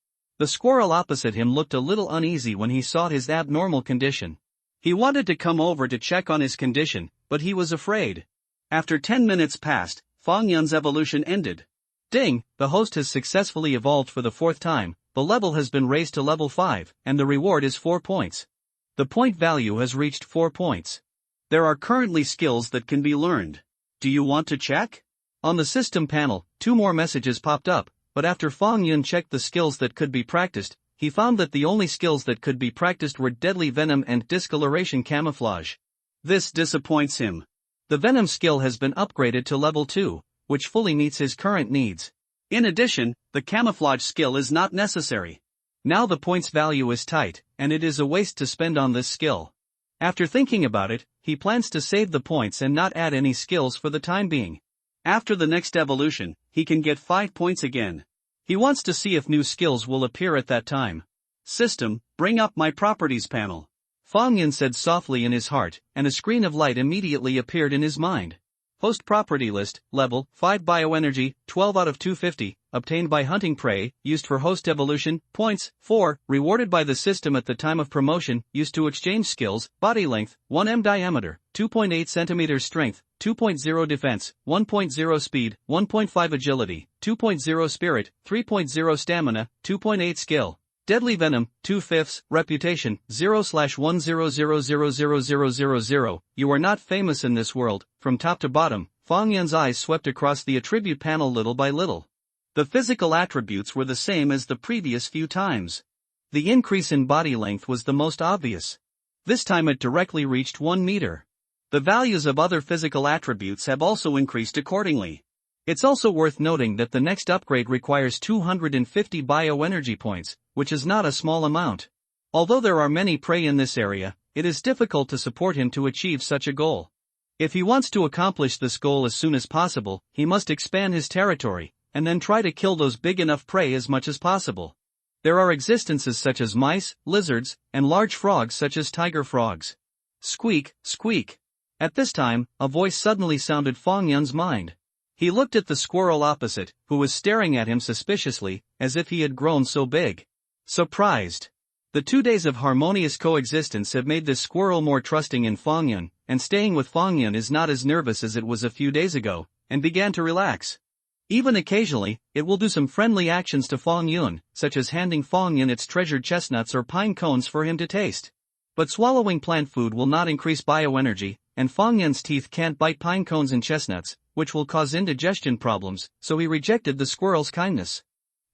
The squirrel opposite him looked a little uneasy when he saw his abnormal condition. He wanted to come over to check on his condition, but he was afraid. After 10 minutes passed, Fang Yun's evolution ended. Ding, the host has successfully evolved for the 4th time, the level has been raised to level 5, and the reward is 4 points. The point value has reached 4 points. There are currently skills that can be learned. Do you want to check? On the system panel, 2 more messages popped up, but after Fang Yun checked the skills that could be practiced, he found that the only skills that could be practiced were Deadly Venom and Discoloration Camouflage. This disappoints him. The Venom skill has been upgraded to level 2, which fully meets his current needs. In addition, the Camouflage skill is not necessary. Now the points value is tight, and it is a waste to spend on this skill. After thinking about it, he plans to save the points and not add any skills for the time being. After the next evolution, he can get 5 points again. He wants to see if new skills will appear at that time. System, bring up my properties panel. Fang Yun said softly in his heart, and a screen of light immediately appeared in his mind. Host property list, level, 5 bioenergy, 12 out of 250, obtained by hunting prey, used for host evolution, points, 4, rewarded by the system at the time of promotion, used to exchange skills, body length, 1 m diameter, 2.8 cm strength, 2.0 defense, 1.0 speed, 1.5 agility, 2.0 spirit, 3.0 stamina, 2.8 skill. Deadly Venom, 2/5, Reputation, 0/10000000. You are not famous in this world. From top to bottom, Fang Yun's eyes swept across the attribute panel little by little. The physical attributes were the same as the previous few times. The increase in body length was the most obvious. This time it directly reached 1 meter. The values of other physical attributes have also increased accordingly. It's also worth noting that the next upgrade requires 250 bioenergy points, which is not a small amount. Although there are many prey in this area, it is difficult to support him to achieve such a goal. If he wants to accomplish this goal as soon as possible, he must expand his territory, and then try to kill those big enough prey as much as possible. There are existences such as mice, lizards, and large frogs such as tiger frogs. Squeak, squeak. At this time, a voice suddenly sounded Fang Yun's mind. He looked at the squirrel opposite, who was staring at him suspiciously, as if he had grown so big. Surprised. The 2 days of harmonious coexistence have made this squirrel more trusting in Fang Yun, and staying with Fang Yun is not as nervous as it was a few days ago, and began to relax. Even occasionally, it will do some friendly actions to Fang Yun, such as handing Fang Yun its treasured chestnuts or pine cones for him to taste. But swallowing plant food will not increase bioenergy, and Fang Yun's teeth can't bite pine cones and chestnuts, which will cause indigestion problems, so he rejected the squirrel's kindness.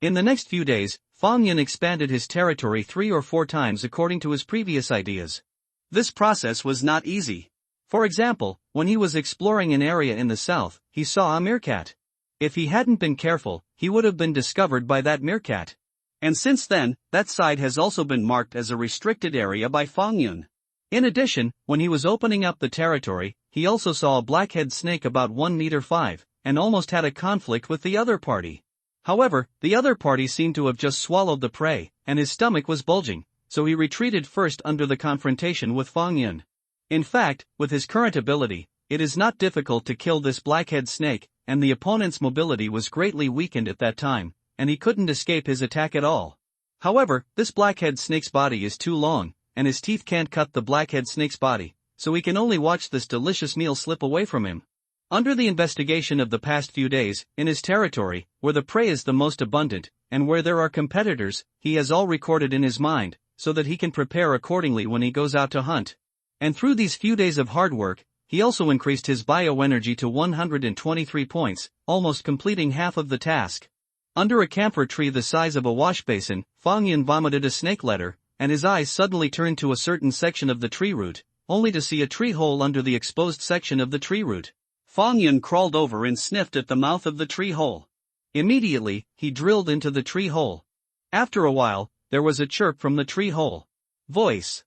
In the next few days, Fang Yun expanded his territory 3 or 4 times according to his previous ideas. This process was not easy. For example, when he was exploring an area in the south, he saw a meerkat. If he hadn't been careful, he would have been discovered by that meerkat. And since then, that side has also been marked as a restricted area by Fang Yun. In addition, when he was opening up the territory, he also saw a blackhead snake about 1 meter 5, and almost had a conflict with the other party. However, the other party seemed to have just swallowed the prey, and his stomach was bulging, so he retreated first under the confrontation with Fang Yun. In fact, with his current ability, it is not difficult to kill this blackhead snake, and the opponent's mobility was greatly weakened at that time, and he couldn't escape his attack at all. However, this blackhead snake's body is too long, and his teeth can't cut the blackhead snake's body, so he can only watch this delicious meal slip away from him. Under the investigation of the past few days, in his territory, where the prey is the most abundant, and where there are competitors, he has all recorded in his mind, so that he can prepare accordingly when he goes out to hunt. And through these few days of hard work, he also increased his bioenergy to 123 points, almost completing half of the task. Under a camphor tree the size of a wash basin, Fang Yun vomited a snake letter, and his eyes suddenly turned to a certain section of the tree root, only to see a tree hole under the exposed section of the tree root. Fang Yun crawled over and sniffed at the mouth of the tree hole. Immediately, he drilled into the tree hole. After a while, there was a chirp from the tree hole. Voice.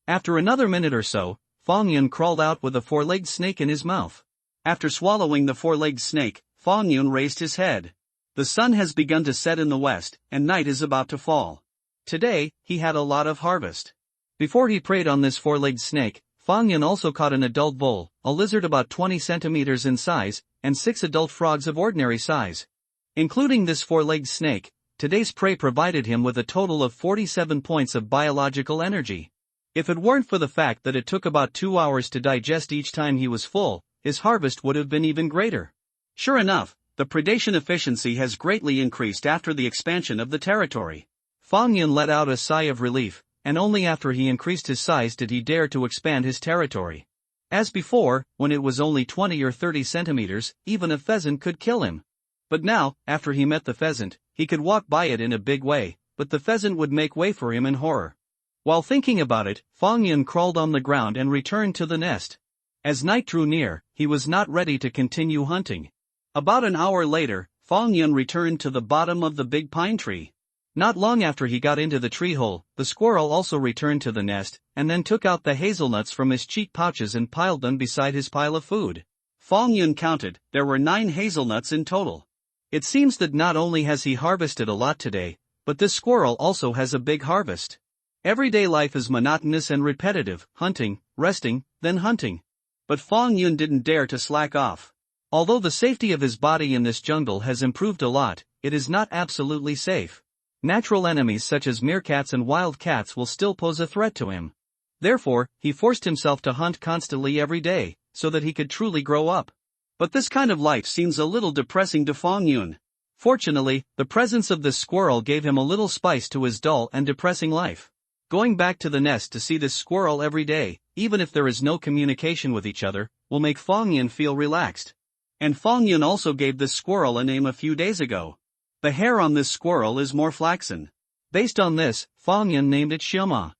After another minute or so, Fang Yun crawled out with a 4-legged snake in his mouth. After swallowing the 4-legged snake, Fang Yun raised his head. The sun has begun to set in the west, and night is about to fall. Today, he had a lot of harvest. Before he preyed on this 4-legged snake, Fang Yun also caught an adult vole, a lizard about 20 centimeters in size, and 6 adult frogs of ordinary size. Including this 4-legged snake, today's prey provided him with a total of 47 points of biological energy. If it weren't for the fact that it took about 2 hours to digest each time he was full, his harvest would have been even greater. Sure enough, the predation efficiency has greatly increased after the expansion of the territory. Fang Yun let out a sigh of relief, and only after he increased his size did he dare to expand his territory. As before, when it was only 20 or 30 centimeters, even a pheasant could kill him. But now, after he met the pheasant, he could walk by it in a big way, but the pheasant would make way for him in horror. While thinking about it, Fang Yun crawled on the ground and returned to the nest. As night drew near, he was not ready to continue hunting. About an hour later, Fang Yun returned to the bottom of the big pine tree. Not long after he got into the tree hole, the squirrel also returned to the nest, and then took out the hazelnuts from his cheek pouches and piled them beside his pile of food. Fang Yun counted, there were 9 hazelnuts in total. It seems that not only has he harvested a lot today, but this squirrel also has a big harvest. Everyday life is monotonous and repetitive, hunting, resting, then hunting. But Fang Yun didn't dare to slack off. Although the safety of his body in this jungle has improved a lot, it is not absolutely safe. Natural enemies such as meerkats and wild cats will still pose a threat to him. Therefore, he forced himself to hunt constantly every day, so that he could truly grow up. But this kind of life seems a little depressing to Fang Yun. Fortunately, the presence of this squirrel gave him a little spice to his dull and depressing life. Going back to the nest to see this squirrel every day, even if there is no communication with each other, will make Fang Yun feel relaxed. And Fang Yun also gave this squirrel a name a few days ago. The hair on this squirrel is more flaxen. Based on this, Fang Yun named it Xiaoma.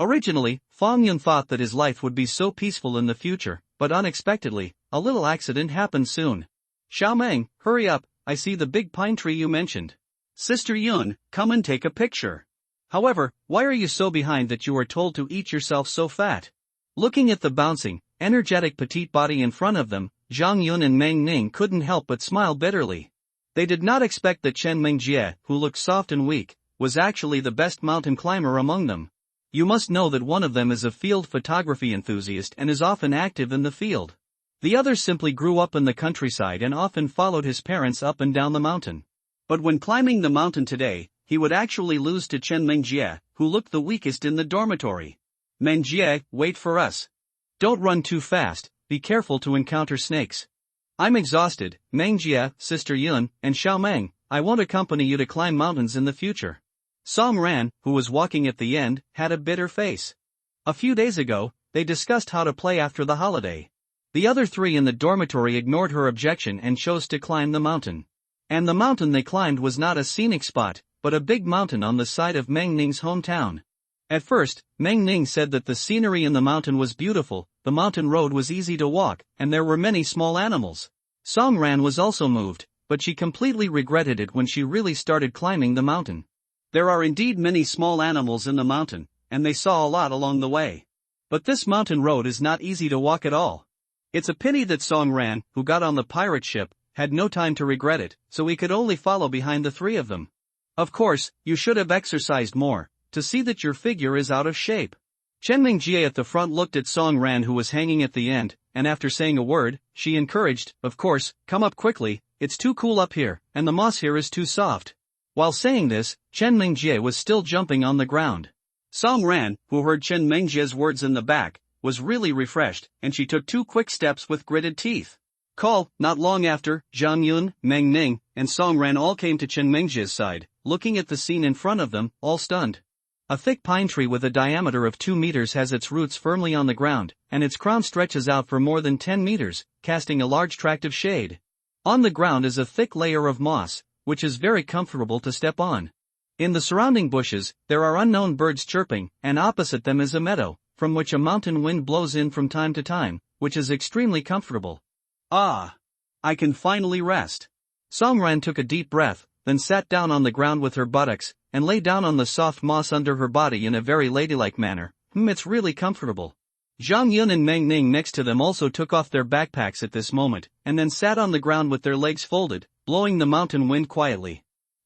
Originally, Fang Yun thought that his life would be so peaceful in the future, but unexpectedly, a little accident happened soon. Xiaomeng, hurry up, I see the big pine tree you mentioned. Sister Yun, come and take a picture. However, why are you so behind that you are told to eat yourself so fat? Looking at the bouncing, energetic petite body in front of them, Zhang Yun and Meng Ning couldn't help but smile bitterly. They did not expect that Chen Mengjie, who looked soft and weak, was actually the best mountain climber among them. You must know that one of them is a field photography enthusiast and is often active in the field. The other simply grew up in the countryside and often followed his parents up and down the mountain. But when climbing the mountain today, he would actually lose to Chen Mengjie, who looked the weakest in the dormitory. Mengjie, wait for us. Don't run too fast, be careful to encounter snakes. I'm exhausted, Mengjie, Sister Yun, and Xiaomeng, I won't accompany you to climb mountains in the future. Song Ran, who was walking at the end, had a bitter face. A few days ago, they discussed how to play after the holiday. The other 3 in the dormitory ignored her objection and chose to climb the mountain. And the mountain they climbed was not a scenic spot, but a big mountain on the side of Meng Ning's hometown. At first, Meng Ning said that the scenery in the mountain was beautiful, the mountain road was easy to walk, and there were many small animals. Song Ran was also moved, but she completely regretted it when she really started climbing the mountain. There are indeed many small animals in the mountain, and they saw a lot along the way. But this mountain road is not easy to walk at all. It's a pity that Song Ran, who got on the pirate ship, had no time to regret it, so he could only follow behind the 3 of them. Of course, you should have exercised more, to see that your figure is out of shape. Chen Mengjie at the front looked at Song Ran who was hanging at the end, and after saying a word, she encouraged, of course, come up quickly, it's too cool up here, and the moss here is too soft. While saying this, Chen Mengjie was still jumping on the ground. Song Ran, who heard Chen Mengjie's words in the back, was really refreshed, and she took 2 quick steps with gritted teeth. Not long after, Zhang Yun, Meng Ning, and Song Ran all came to Chen Mengjie's side, looking at the scene in front of them, all stunned. A thick pine tree with a diameter of 2 meters has its roots firmly on the ground, and its crown stretches out for more than 10 meters, casting a large tract of shade. On the ground is a thick layer of moss, which is very comfortable to step on. In the surrounding bushes, there are unknown birds chirping, and opposite them is a meadow, from which a mountain wind blows in from time to time, which is extremely comfortable. Ah! I can finally rest. Song Ran took a deep breath, then sat down on the ground with her buttocks, and lay down on the soft moss under her body in a very ladylike manner. It's really comfortable. Zhang Yun and Meng Ning next to them also took off their backpacks at this moment, and then sat on the ground with their legs folded, blowing the mountain wind quietly.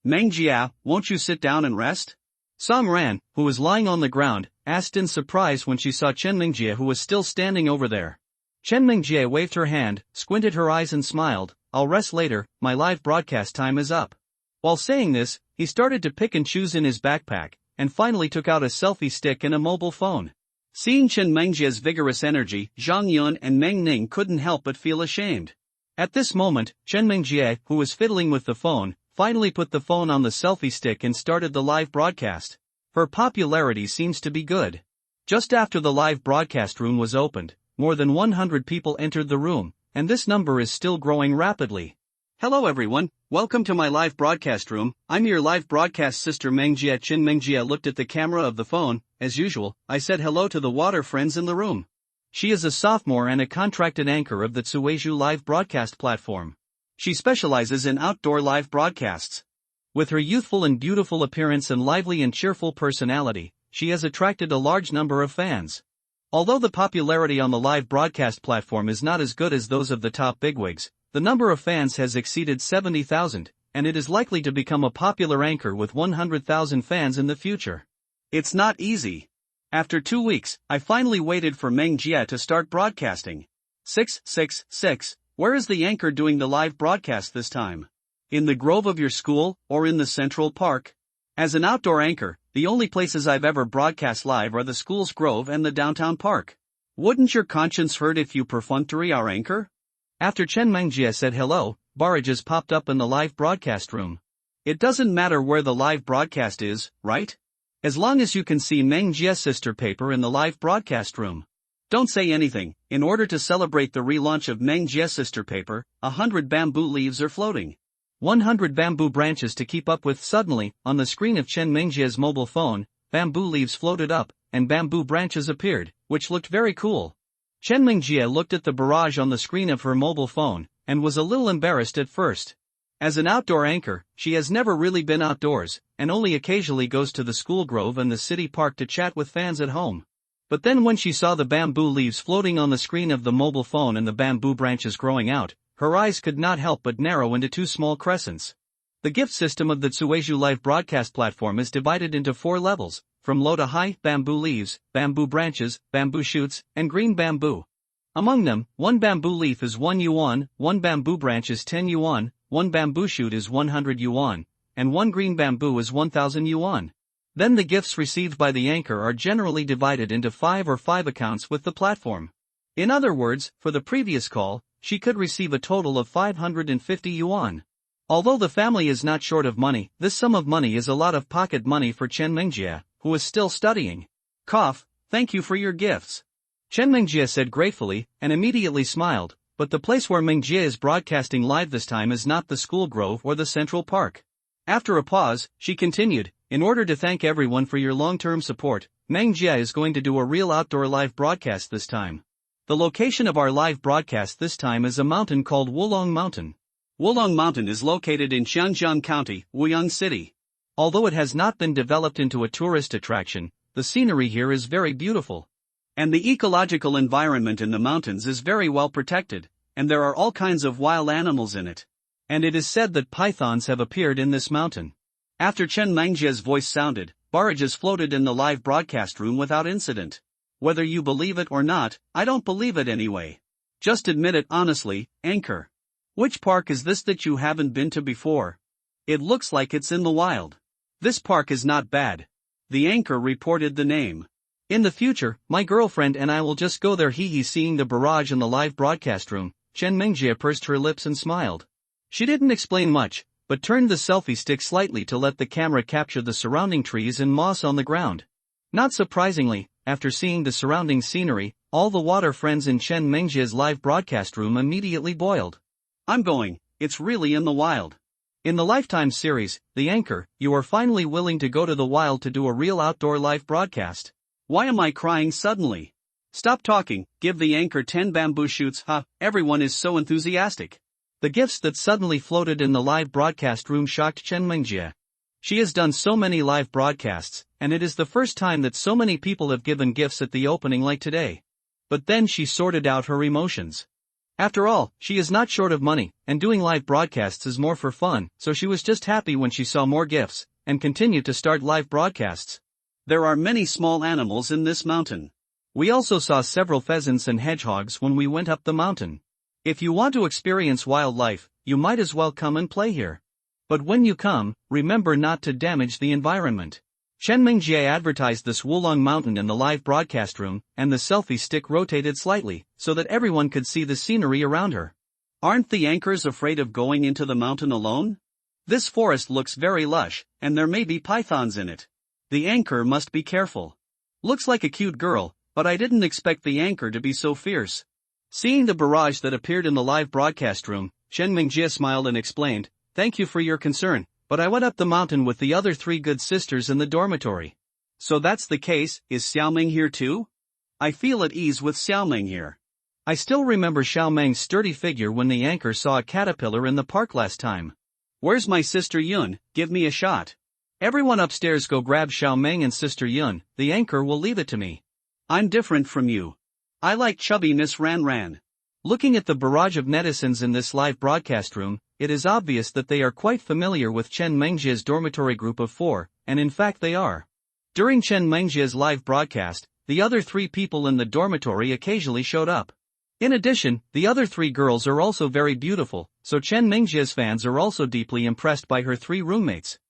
Mengjie, won't you sit down and rest? Song Ran, who was lying on the ground, asked in surprise when she saw Chen Mengjie who was still standing over there. Chen Mengjie waved her hand, squinted her eyes and smiled, I'll rest later, my live broadcast time is up. While saying this, he started to pick and choose in his backpack, and finally took out a selfie stick and a mobile phone. Seeing Chen Mengjie's vigorous energy, Zhang Yun and Meng Ning couldn't help but feel ashamed. At this moment, Chen Mengjie, who was fiddling with the phone, finally put the phone on the selfie stick and started the live broadcast. Her popularity seems to be good. Just after the live broadcast room was opened, more than 100 people entered the room, and this number is still growing rapidly. Hello everyone, welcome to my live broadcast room. I'm your live broadcast sister Mengjie. Chen Mengjie looked at the camera of the phone. As usual, I said hello to the water friends in the room. She is a sophomore and a contracted anchor of the Tsueju live broadcast platform. She specializes in outdoor live broadcasts. With her youthful and beautiful appearance and lively and cheerful personality, she has attracted a large number of fans. Although the popularity on the live broadcast platform is not as good as those of the top bigwigs, the number of fans has exceeded 70,000, and it is likely to become a popular anchor with 100,000 fans in the future. It's not easy. After 2 weeks, I finally waited for Mengjie to start broadcasting. 666, where is the anchor doing the live broadcast this time? In the grove of your school, or in the central park? As an outdoor anchor, the only places I've ever broadcast live are the school's grove and the downtown park. Wouldn't your conscience hurt if you perfunctory our anchor? After Chen Mengjie said hello, barrages popped up in the live broadcast room. It doesn't matter where the live broadcast is, right? As long as you can see Mengjie's sister paper in the live broadcast room. Don't say anything. In order to celebrate the relaunch of Mengjie's sister paper, 100 bamboo leaves are floating. 100 bamboo branches to keep up with. Suddenly, on the screen of Chen Mengjie's mobile phone, bamboo leaves floated up, and bamboo branches appeared, which looked very cool. Chen Mengjie looked at the barrage on the screen of her mobile phone, and was a little embarrassed at first. As an outdoor anchor, she has never really been outdoors, and only occasionally goes to the school grove and the city park to chat with fans at home. But then when she saw the bamboo leaves floating on the screen of the mobile phone and the bamboo branches growing out, her eyes could not help but narrow into two small crescents. The gift system of the Tsueju live broadcast platform is divided into 4 levels, from low to high: bamboo leaves, bamboo branches, bamboo shoots, and green bamboo. Among them, 1 bamboo leaf is 1 yuan, 1 bamboo branch is 10 yuan, 1 bamboo shoot is 100 yuan, and 1 green bamboo is 1,000 yuan. Then the gifts received by the anchor are generally divided into 5 accounts with the platform. In other words, for the previous call, she could receive a total of 550 yuan. Although the family is not short of money, this sum of money is a lot of pocket money for Chen Mengjie, who is still studying. Cough, thank you for your gifts. Chen Mengjie said gratefully, and immediately smiled, but the place where Mengjie is broadcasting live this time is not the school grove or the central park. After a pause, she continued, in order to thank everyone for your long-term support, Mengjie is going to do a real outdoor live broadcast this time. The location of our live broadcast this time is a mountain called Wulong Mountain. Wulong Mountain is located in Xianjiang County, Wuyang City. Although it has not been developed into a tourist attraction, the scenery here is very beautiful. And the ecological environment in the mountains is very well protected, and there are all kinds of wild animals in it. And it is said that pythons have appeared in this mountain. After Chen Mengjie's voice sounded, barrages floated in the live broadcast room without incident. Whether you believe it or not, I don't believe it anyway. Just admit it honestly, anchor. Which park is this that you haven't been to before? It looks like it's in the wild. This park is not bad. The anchor reported the name. In the future, my girlfriend and I will just go there. Seeing the barrage in the live broadcast room, Chen Mengjie pursed her lips and smiled. She didn't explain much, but turned the selfie stick slightly to let the camera capture the surrounding trees and moss on the ground. Not surprisingly, after seeing the surrounding scenery, all the water friends in Chen Mengjie's live broadcast room immediately boiled. I'm going, it's really in the wild. In the Lifetime series, The Anchor, you are finally willing to go to the wild to do a real outdoor live broadcast. Why am I crying suddenly? Stop talking, give the anchor 10 bamboo shoots. Everyone is so enthusiastic. The gifts that suddenly floated in the live broadcast room shocked Chen Mengjie. She has done so many live broadcasts, and it is the first time that so many people have given gifts at the opening like today. But then she sorted out her emotions. After all, she is not short of money, and doing live broadcasts is more for fun, so she was just happy when she saw more gifts, and continued to start live broadcasts. There are many small animals in this mountain. We also saw several pheasants and hedgehogs when we went up the mountain. If you want to experience wildlife, you might as well come and play here. But when you come, remember not to damage the environment. Chen Mingjie advertised this Wulong Mountain in the live broadcast room, and the selfie stick rotated slightly, so that everyone could see the scenery around her. Aren't the anchors afraid of going into the mountain alone? This forest looks very lush, and there may be pythons in it. The anchor must be careful. Looks like a cute girl, but I didn't expect the anchor to be so fierce. Seeing the barrage that appeared in the live broadcast room, Chen Mingjie smiled and explained, "Thank you for your concern, but I went up the mountain with the other 3 good sisters in the dormitory." So that's the case. Is Xiaoming here too? I feel at ease with Xiaoming here. I still remember Xiaoming's sturdy figure when the anchor saw a caterpillar in the park last time. Where's my sister Yun? Give me a shot. Everyone upstairs go grab Xiaoming and sister Yun, the anchor will leave it to me. I'm different from you. I like chubby Miss Ran Ran. Looking at the barrage of netizens in this live broadcast room, it is obvious that they are quite familiar with Chen Mingjie's dormitory group of 4, and in fact they are. During Chen Mingjie's live broadcast, the other 3 people in the dormitory occasionally showed up. In addition, the other 3 girls are also very beautiful, so Chen Mingjie's fans are also deeply impressed by her 3 roommates.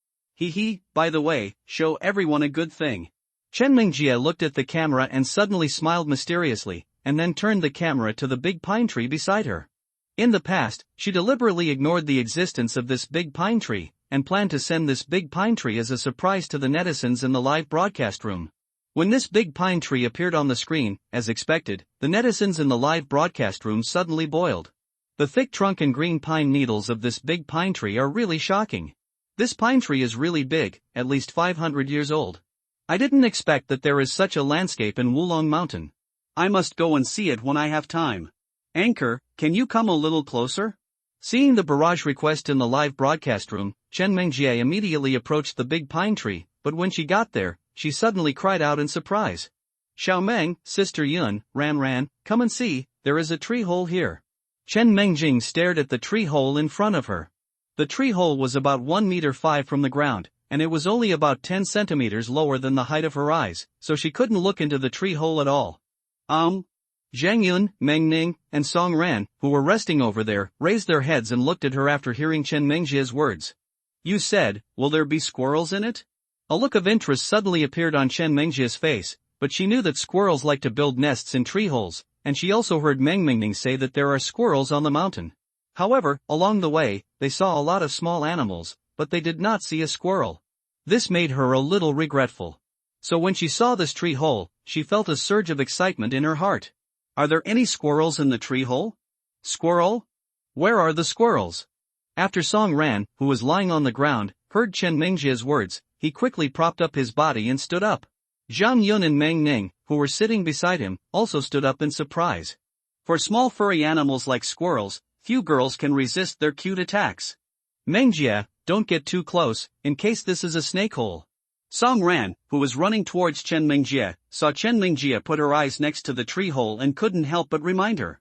By the way, show everyone a good thing. Chen Mingjie looked at the camera and suddenly smiled mysteriously, and then turned the camera to the big pine tree beside her. In the past, she deliberately ignored the existence of this big pine tree, and planned to send this big pine tree as a surprise to the netizens in the live broadcast room. When this big pine tree appeared on the screen, as expected, the netizens in the live broadcast room suddenly boiled. The thick trunk and green pine needles of this big pine tree are really shocking. This pine tree is really big, at least 500 years old. I didn't expect that there is such a landscape in Wulong Mountain. I must go and see it when I have time. Anchor, can you come a little closer? Seeing the barrage request in the live broadcast room, Chen Mingjie immediately approached the big pine tree, but when she got there, she suddenly cried out in surprise. "Xiaoming, sister Yun, Ran Ran, come and see, there is a tree hole here." Chen Mingjing stared at the tree hole in front of her. The tree hole was about 1 meter 5 from the ground, and it was only about 10 centimeters lower than the height of her eyes, so she couldn't look into the tree hole at all. Zhang Yun, Meng Ning, and Song Ran, who were resting over there, raised their heads and looked at her after hearing Chen Mingjie's words. You said, will there be squirrels in it? A look of interest suddenly appeared on Chen Mingjie's face, but she knew that squirrels like to build nests in tree holes, and she also heard Meng Mingning say that there are squirrels on the mountain. However, along the way, they saw a lot of small animals, but they did not see a squirrel. This made her a little regretful. So when she saw this tree hole, she felt a surge of excitement in her heart. Are there any squirrels in the tree hole? Squirrel? Where are the squirrels? After Song Ran, who was lying on the ground, heard Chen Mingjie's words, he quickly propped up his body and stood up. Zhang Yun and Meng Ning, who were sitting beside him, also stood up in surprise. For small furry animals like squirrels, few girls can resist their cute attacks. Mingjie, don't get too close, in case this is a snake hole. Song Ran, who was running towards Chen Mingjie, saw Chen Mingjie put her eyes next to the tree hole and couldn't help but remind her.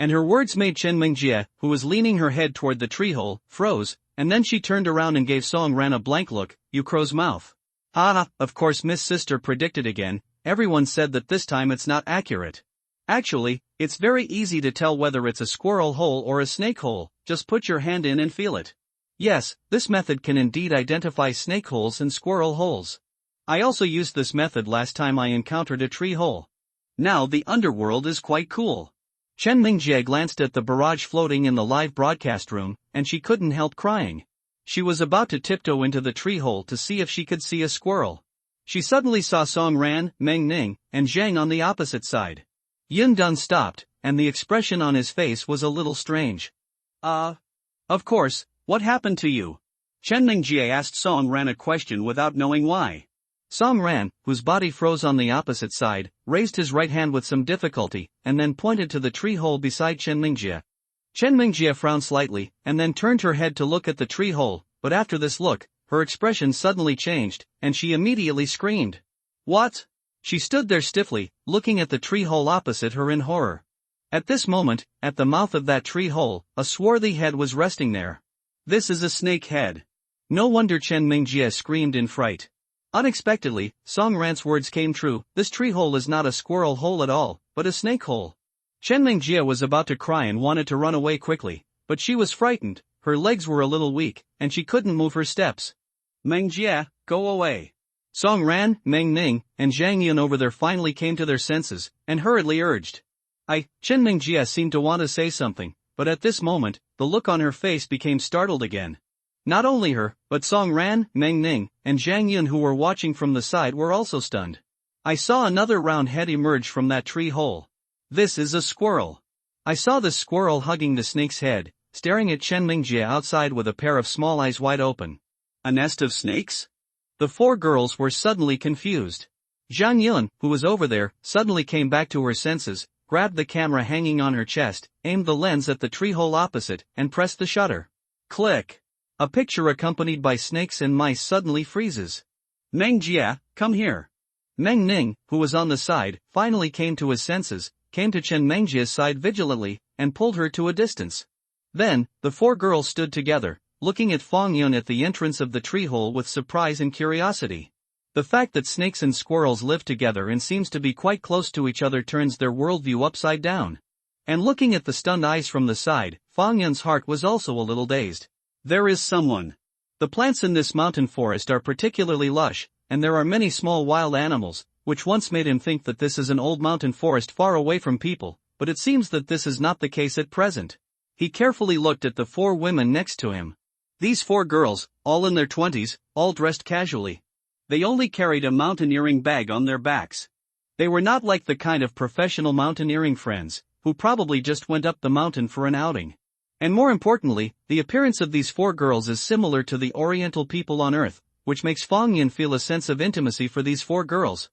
And her words made Chen Mingjie, who was leaning her head toward the tree hole, froze, and then she turned around and gave Song Ran a blank look, "You crow's mouth." Of course Miss Sister predicted again, everyone said that this time it's not accurate. Actually, it's very easy to tell whether it's a squirrel hole or a snake hole, just put your hand in and feel it. Yes, this method can indeed identify snake holes and squirrel holes. I also used this method last time I encountered a tree hole. Now the underworld is quite cool. Chen Mingjie glanced at the barrage floating in the live broadcast room, and she couldn't help crying. She was about to tiptoe into the tree hole to see if she could see a squirrel. She suddenly saw Song Ran, Meng Ning, and Zhang on the opposite side. Yin Dun stopped, and the expression on his face was a little strange. Of course, what happened to you? Chen Mingjie asked Song Ran a question without knowing why. Song Ran, whose body froze on the opposite side, raised his right hand with some difficulty, and then pointed to the tree hole beside Chen Mingjie. Chen Mingjie frowned slightly, and then turned her head to look at the tree hole, but after this look, her expression suddenly changed, and she immediately screamed. What? She stood there stiffly, looking at the tree hole opposite her in horror. At this moment, at the mouth of that tree hole, a swarthy head was resting there. This is a snake head. No wonder Chen Mingjie screamed in fright. Unexpectedly, Song Ran's words came true, this tree hole is not a squirrel hole at all, but a snake hole. Chen Mingjie was about to cry and wanted to run away quickly, but she was frightened, her legs were a little weak, and she couldn't move her steps. Mengjie, go away. Song Ran, Meng Ning, and Zhang Yun over there finally came to their senses, and hurriedly urged. Chen Mengjie seemed to want to say something, but at this moment, the look on her face became startled again. Not only her, but Song Ran, Meng Ning, and Zhang Yun who were watching from the side were also stunned. I saw another round head emerge from that tree hole. This is a squirrel. I saw the squirrel hugging the snake's head, staring at Chen Mengjie outside with a pair of small eyes wide open. A nest of snakes? The four girls were suddenly confused. Zhang Yun, who was over there, suddenly came back to her senses, grabbed the camera hanging on her chest, aimed the lens at the tree hole opposite, and pressed the shutter. Click. A picture accompanied by snakes and mice suddenly freezes. Mengjie, come here. Meng Ning, who was on the side, finally came to his senses, came to Chen Mengjie's side vigilantly, and pulled her to a distance. Then, the four girls stood together, looking at Fong Yun at the entrance of the tree hole with surprise and curiosity. The fact that snakes and squirrels live together and seems to be quite close to each other turns their worldview upside down. And looking at the stunned eyes from the side, Fong Yun's heart was also a little dazed. There is someone. The plants in this mountain forest are particularly lush, and there are many small wild animals, which once made him think that this is an old mountain forest far away from people, but it seems that this is not the case at present. He carefully looked at the four women next to him. These four girls, all in their 20s, all dressed casually. They only carried a mountaineering bag on their backs. They were not like the kind of professional mountaineering friends, who probably just went up the mountain for an outing. And more importantly, the appearance of these four girls is similar to the Oriental people on Earth, which makes Fong Yun feel a sense of intimacy for these four girls.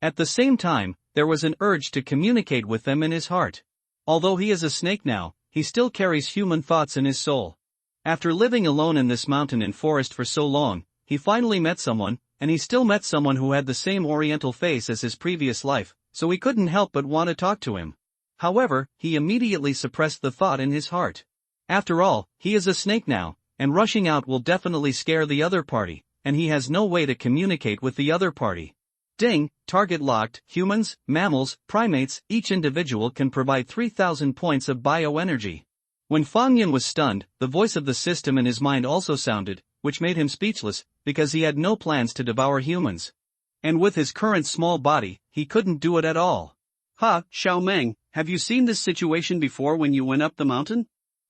At the same time, there was an urge to communicate with them in his heart. Although he is a snake now, he still carries human thoughts in his soul. After living alone in this mountain and forest for so long, he finally met someone, and he still met someone who had the same Oriental face as his previous life, so he couldn't help but want to talk to him. However, he immediately suppressed the thought in his heart. After all, he is a snake now, and rushing out will definitely scare the other party, and he has no way to communicate with the other party. Ding, target locked. Humans, mammals, primates, each individual can provide 3,000 points of bioenergy. When Fong Yun was stunned, the voice of the system in his mind also sounded, which made him speechless, because he had no plans to devour humans. And with his current small body, he couldn't do it at all. Xiao Meng, have you seen this situation before when you went up the mountain?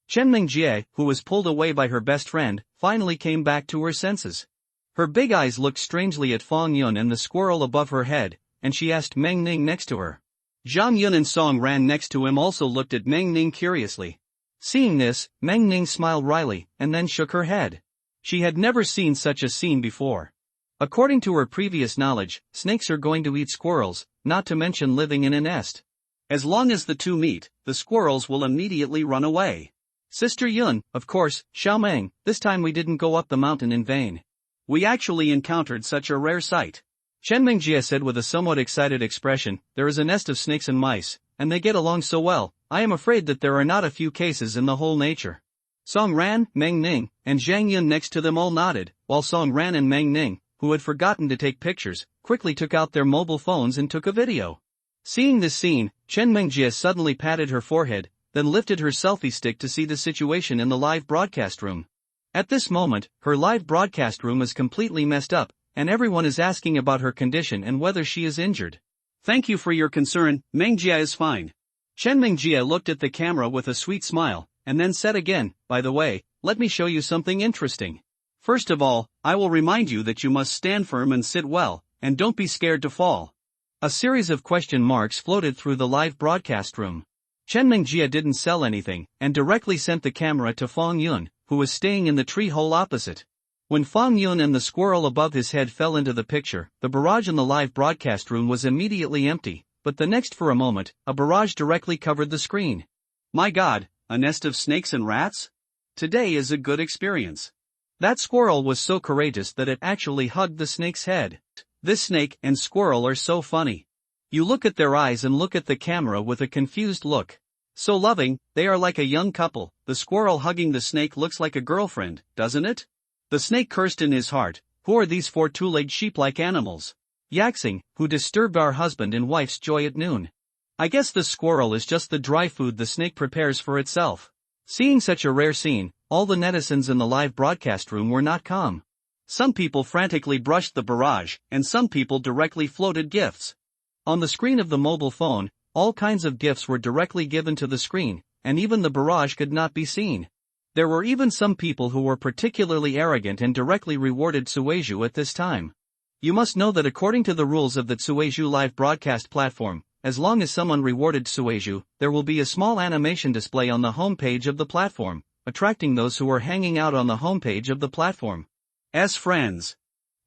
Chen Mengjie, who was pulled away by her best friend, finally came back to her senses. Her big eyes looked strangely at Fong Yun and the squirrel above her head, and she asked Meng Ning next to her. Zhang Yun and Song Ran next to him also looked at Meng Ning curiously. Seeing this, Meng Ning smiled wryly, and then shook her head. She had never seen such a scene before. According to her previous knowledge, snakes are going to eat squirrels, not to mention living in a nest. As long as the two meet, the squirrels will immediately run away. Sister Yun, of course, Xiao Meng, this time we didn't go up the mountain in vain. We actually encountered such a rare sight. Chen Mengjie said with a somewhat excited expression, there is a nest of snakes and mice, and they get along so well, I am afraid that there are not a few cases in the whole nature. Song Ran, Meng Ning, and Zhang Yun next to them all nodded, while Song Ran and Meng Ning, who had forgotten to take pictures, quickly took out their mobile phones and took a video. Seeing this scene, Chen Mengjie suddenly patted her forehead, then lifted her selfie stick to see the situation in the live broadcast room. At this moment, her live broadcast room is completely messed up, and everyone is asking about her condition and whether she is injured. Thank you for your concern, Mengjie is fine. Chen Mengjie looked at the camera with a sweet smile, and then said again, by the way, let me show you something interesting. First of all, I will remind you that you must stand firm and sit well, and don't be scared to fall. A series of question marks floated through the live broadcast room. Chen Mengjie didn't sell anything, and directly sent the camera to Fong Yun, who was staying in the tree hole opposite. When Fong Yun and the squirrel above his head fell into the picture, the barrage in the live broadcast room was immediately empty, but the next for a moment, a barrage directly covered the screen. My God, a nest of snakes and rats? Today is a good experience. That squirrel was so courageous that it actually hugged the snake's head. This snake and squirrel are so funny. You look at their eyes and look at the camera with a confused look. So loving, they are like a young couple. The squirrel hugging the snake looks like a girlfriend, doesn't it? The snake cursed in his heart, who are these four two-legged sheep-like animals? Yaxing, who disturbed our husband and wife's joy at noon. I guess the squirrel is just the dry food the snake prepares for itself. Seeing such a rare scene, all the netizens in the live broadcast room were not calm. Some people frantically brushed the barrage, and some people directly floated gifts. On the screen of the mobile phone, all kinds of gifts were directly given to the screen, and even the barrage could not be seen. There were even some people who were particularly arrogant and directly rewarded Sueju at this time. You must know that according to the rules of the Sueju live broadcast platform, as long as someone rewarded Sueju, there will be a small animation display on the homepage of the platform, attracting those who are hanging out on the homepage of the platform as friends.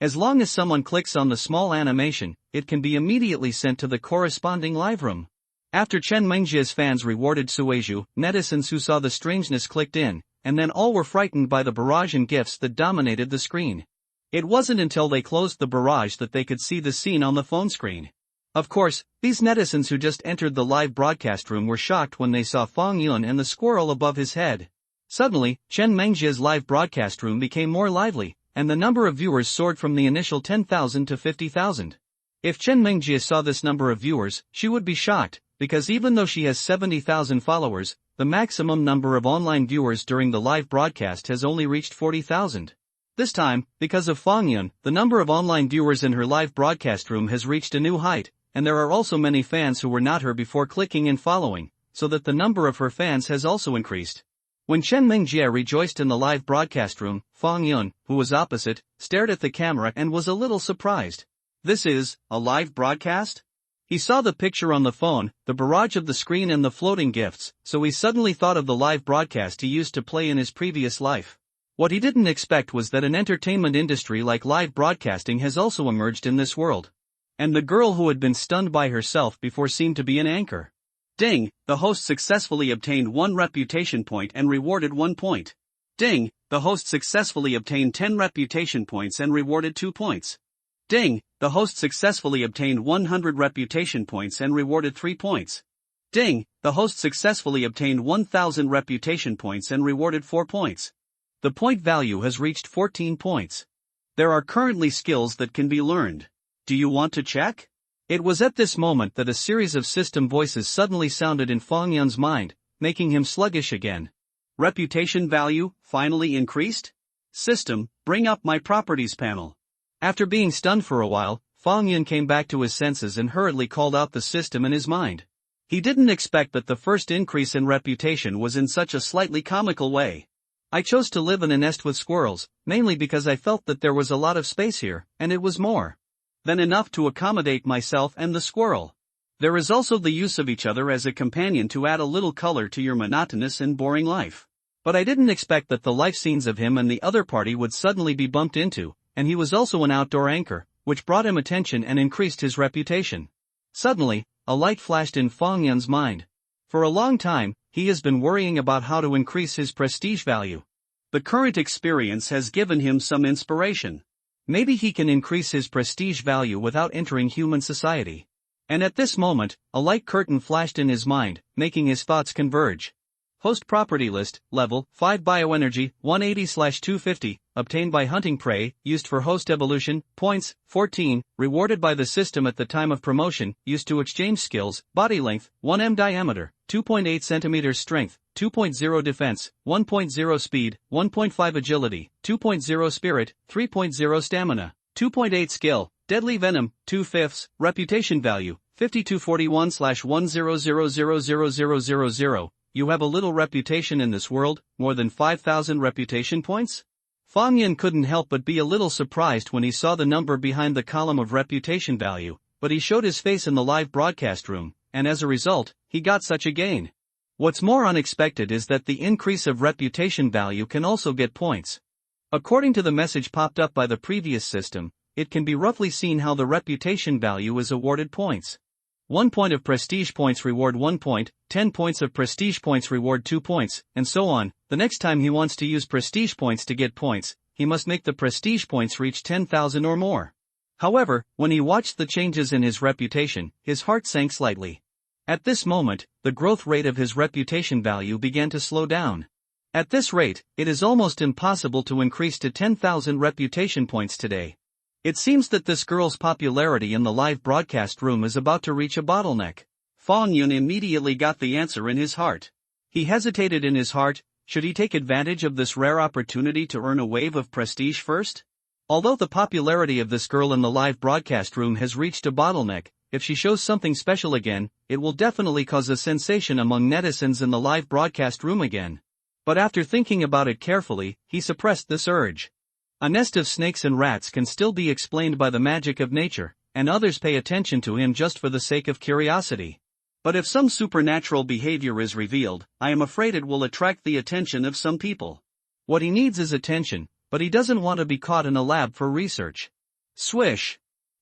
As long as someone clicks on the small animation, it can be immediately sent to the corresponding live room. After Chen Mengjia's fans rewarded Sueju, netizens who saw the strangeness clicked in, and then all were frightened by the barrage and gifts that dominated the screen. It wasn't until they closed the barrage that they could see the scene on the phone screen. Of course, these netizens who just entered the live broadcast room were shocked when they saw Fang Yun and the squirrel above his head. Suddenly, Chen Mengjia's live broadcast room became more lively, and the number of viewers soared from the initial 10,000 to 50,000. If Chen Mengjie saw this number of viewers, she would be shocked, because even though she has 70,000 followers, the maximum number of online viewers during the live broadcast has only reached 40,000. This time, because of Fang Yun, the number of online viewers in her live broadcast room has reached a new height, and there are also many fans who were not her before clicking and following, so that the number of her fans has also increased. When Chen Mengjie rejoiced in the live broadcast room, Fang Yun, who was opposite, stared at the camera and was a little surprised. This is a live broadcast? He saw the picture on the phone, the barrage of the screen and the floating gifts, so he suddenly thought of the live broadcast he used to play in his previous life. What he didn't expect was that an entertainment industry like live broadcasting has also emerged in this world. And the girl who had been stunned by herself before seemed to be an anchor. Ding, the host successfully obtained 1 reputation point and rewarded 1 point. Ding, the host successfully obtained 10 reputation points and rewarded 2 points. Ding, the host successfully obtained 100 reputation points and rewarded 3 points. Ding, the host successfully obtained 1,000 reputation points and rewarded 4 points. The point value has reached 14 points. There are currently skills that can be learned. Do you want to check? It was at this moment that a series of system voices suddenly sounded in Fang Yun's mind, making him sluggish again. Reputation value, finally increased? System, bring up my properties panel. After being stunned for a while, Fang Yun came back to his senses and hurriedly called out the system in his mind. He didn't expect that the first increase in reputation was in such a slightly comical way. I chose to live in a nest with squirrels, mainly because I felt that there was a lot of space here, and it was more than enough to accommodate myself and the squirrel. There is also the use of each other as a companion to add a little color to your monotonous and boring life. But I didn't expect that the life scenes of him and the other party would suddenly be bumped into, and he was also an outdoor anchor, which brought him attention and increased his reputation. Suddenly, a light flashed in Fang Yun's mind. For a long time, he has been worrying about how to increase his prestige value. The current experience has given him some inspiration. Maybe he can increase his prestige value without entering human society. And at this moment, a light curtain flashed in his mind, making his thoughts converge. Host property list, level 5 bioenergy, 180/250, obtained by hunting prey, used for host evolution, points, 14, rewarded by the system at the time of promotion, used to exchange skills, body length, 1 m diameter, 2.8 cm strength, 2.0 defense, 1.0 speed, 1.5 agility, 2.0 spirit, 3.0 stamina, 2.8 skill, deadly venom, 2/5, reputation value, 5241/100000000. You have a little reputation in this world, more than 5,000 reputation points? Fang Yun couldn't help but be a little surprised when he saw the number behind the column of reputation value, but he showed his face in the live broadcast room, and as a result, he got such a gain. What's more unexpected is that the increase of reputation value can also get points. According to the message popped up by the previous system, it can be roughly seen how the reputation value is awarded points. 1 point of prestige points reward 1 point, 10 points of prestige points reward 2 points, and so on. The next time he wants to use prestige points to get points, he must make the prestige points reach 10,000 or more. However, when he watched the changes in his reputation, his heart sank slightly. At this moment, the growth rate of his reputation value began to slow down. At this rate, it is almost impossible to increase to 10,000 reputation points today. It seems that this girl's popularity in the live broadcast room is about to reach a bottleneck. Fang Yun immediately got the answer in his heart. He hesitated in his heart, Should he take advantage of this rare opportunity to earn a wave of prestige first? Although the popularity of this girl in the live broadcast room has reached a bottleneck, if she shows something special again, it will definitely cause a sensation among netizens in the live broadcast room again. But after thinking about it carefully, he suppressed this urge. A nest of snakes and rats can still be explained by the magic of nature, and others pay attention to him just for the sake of curiosity. But if some supernatural behavior is revealed, I am afraid it will attract the attention of some people. What he needs is attention, but he doesn't want to be caught in a lab for research. Swish!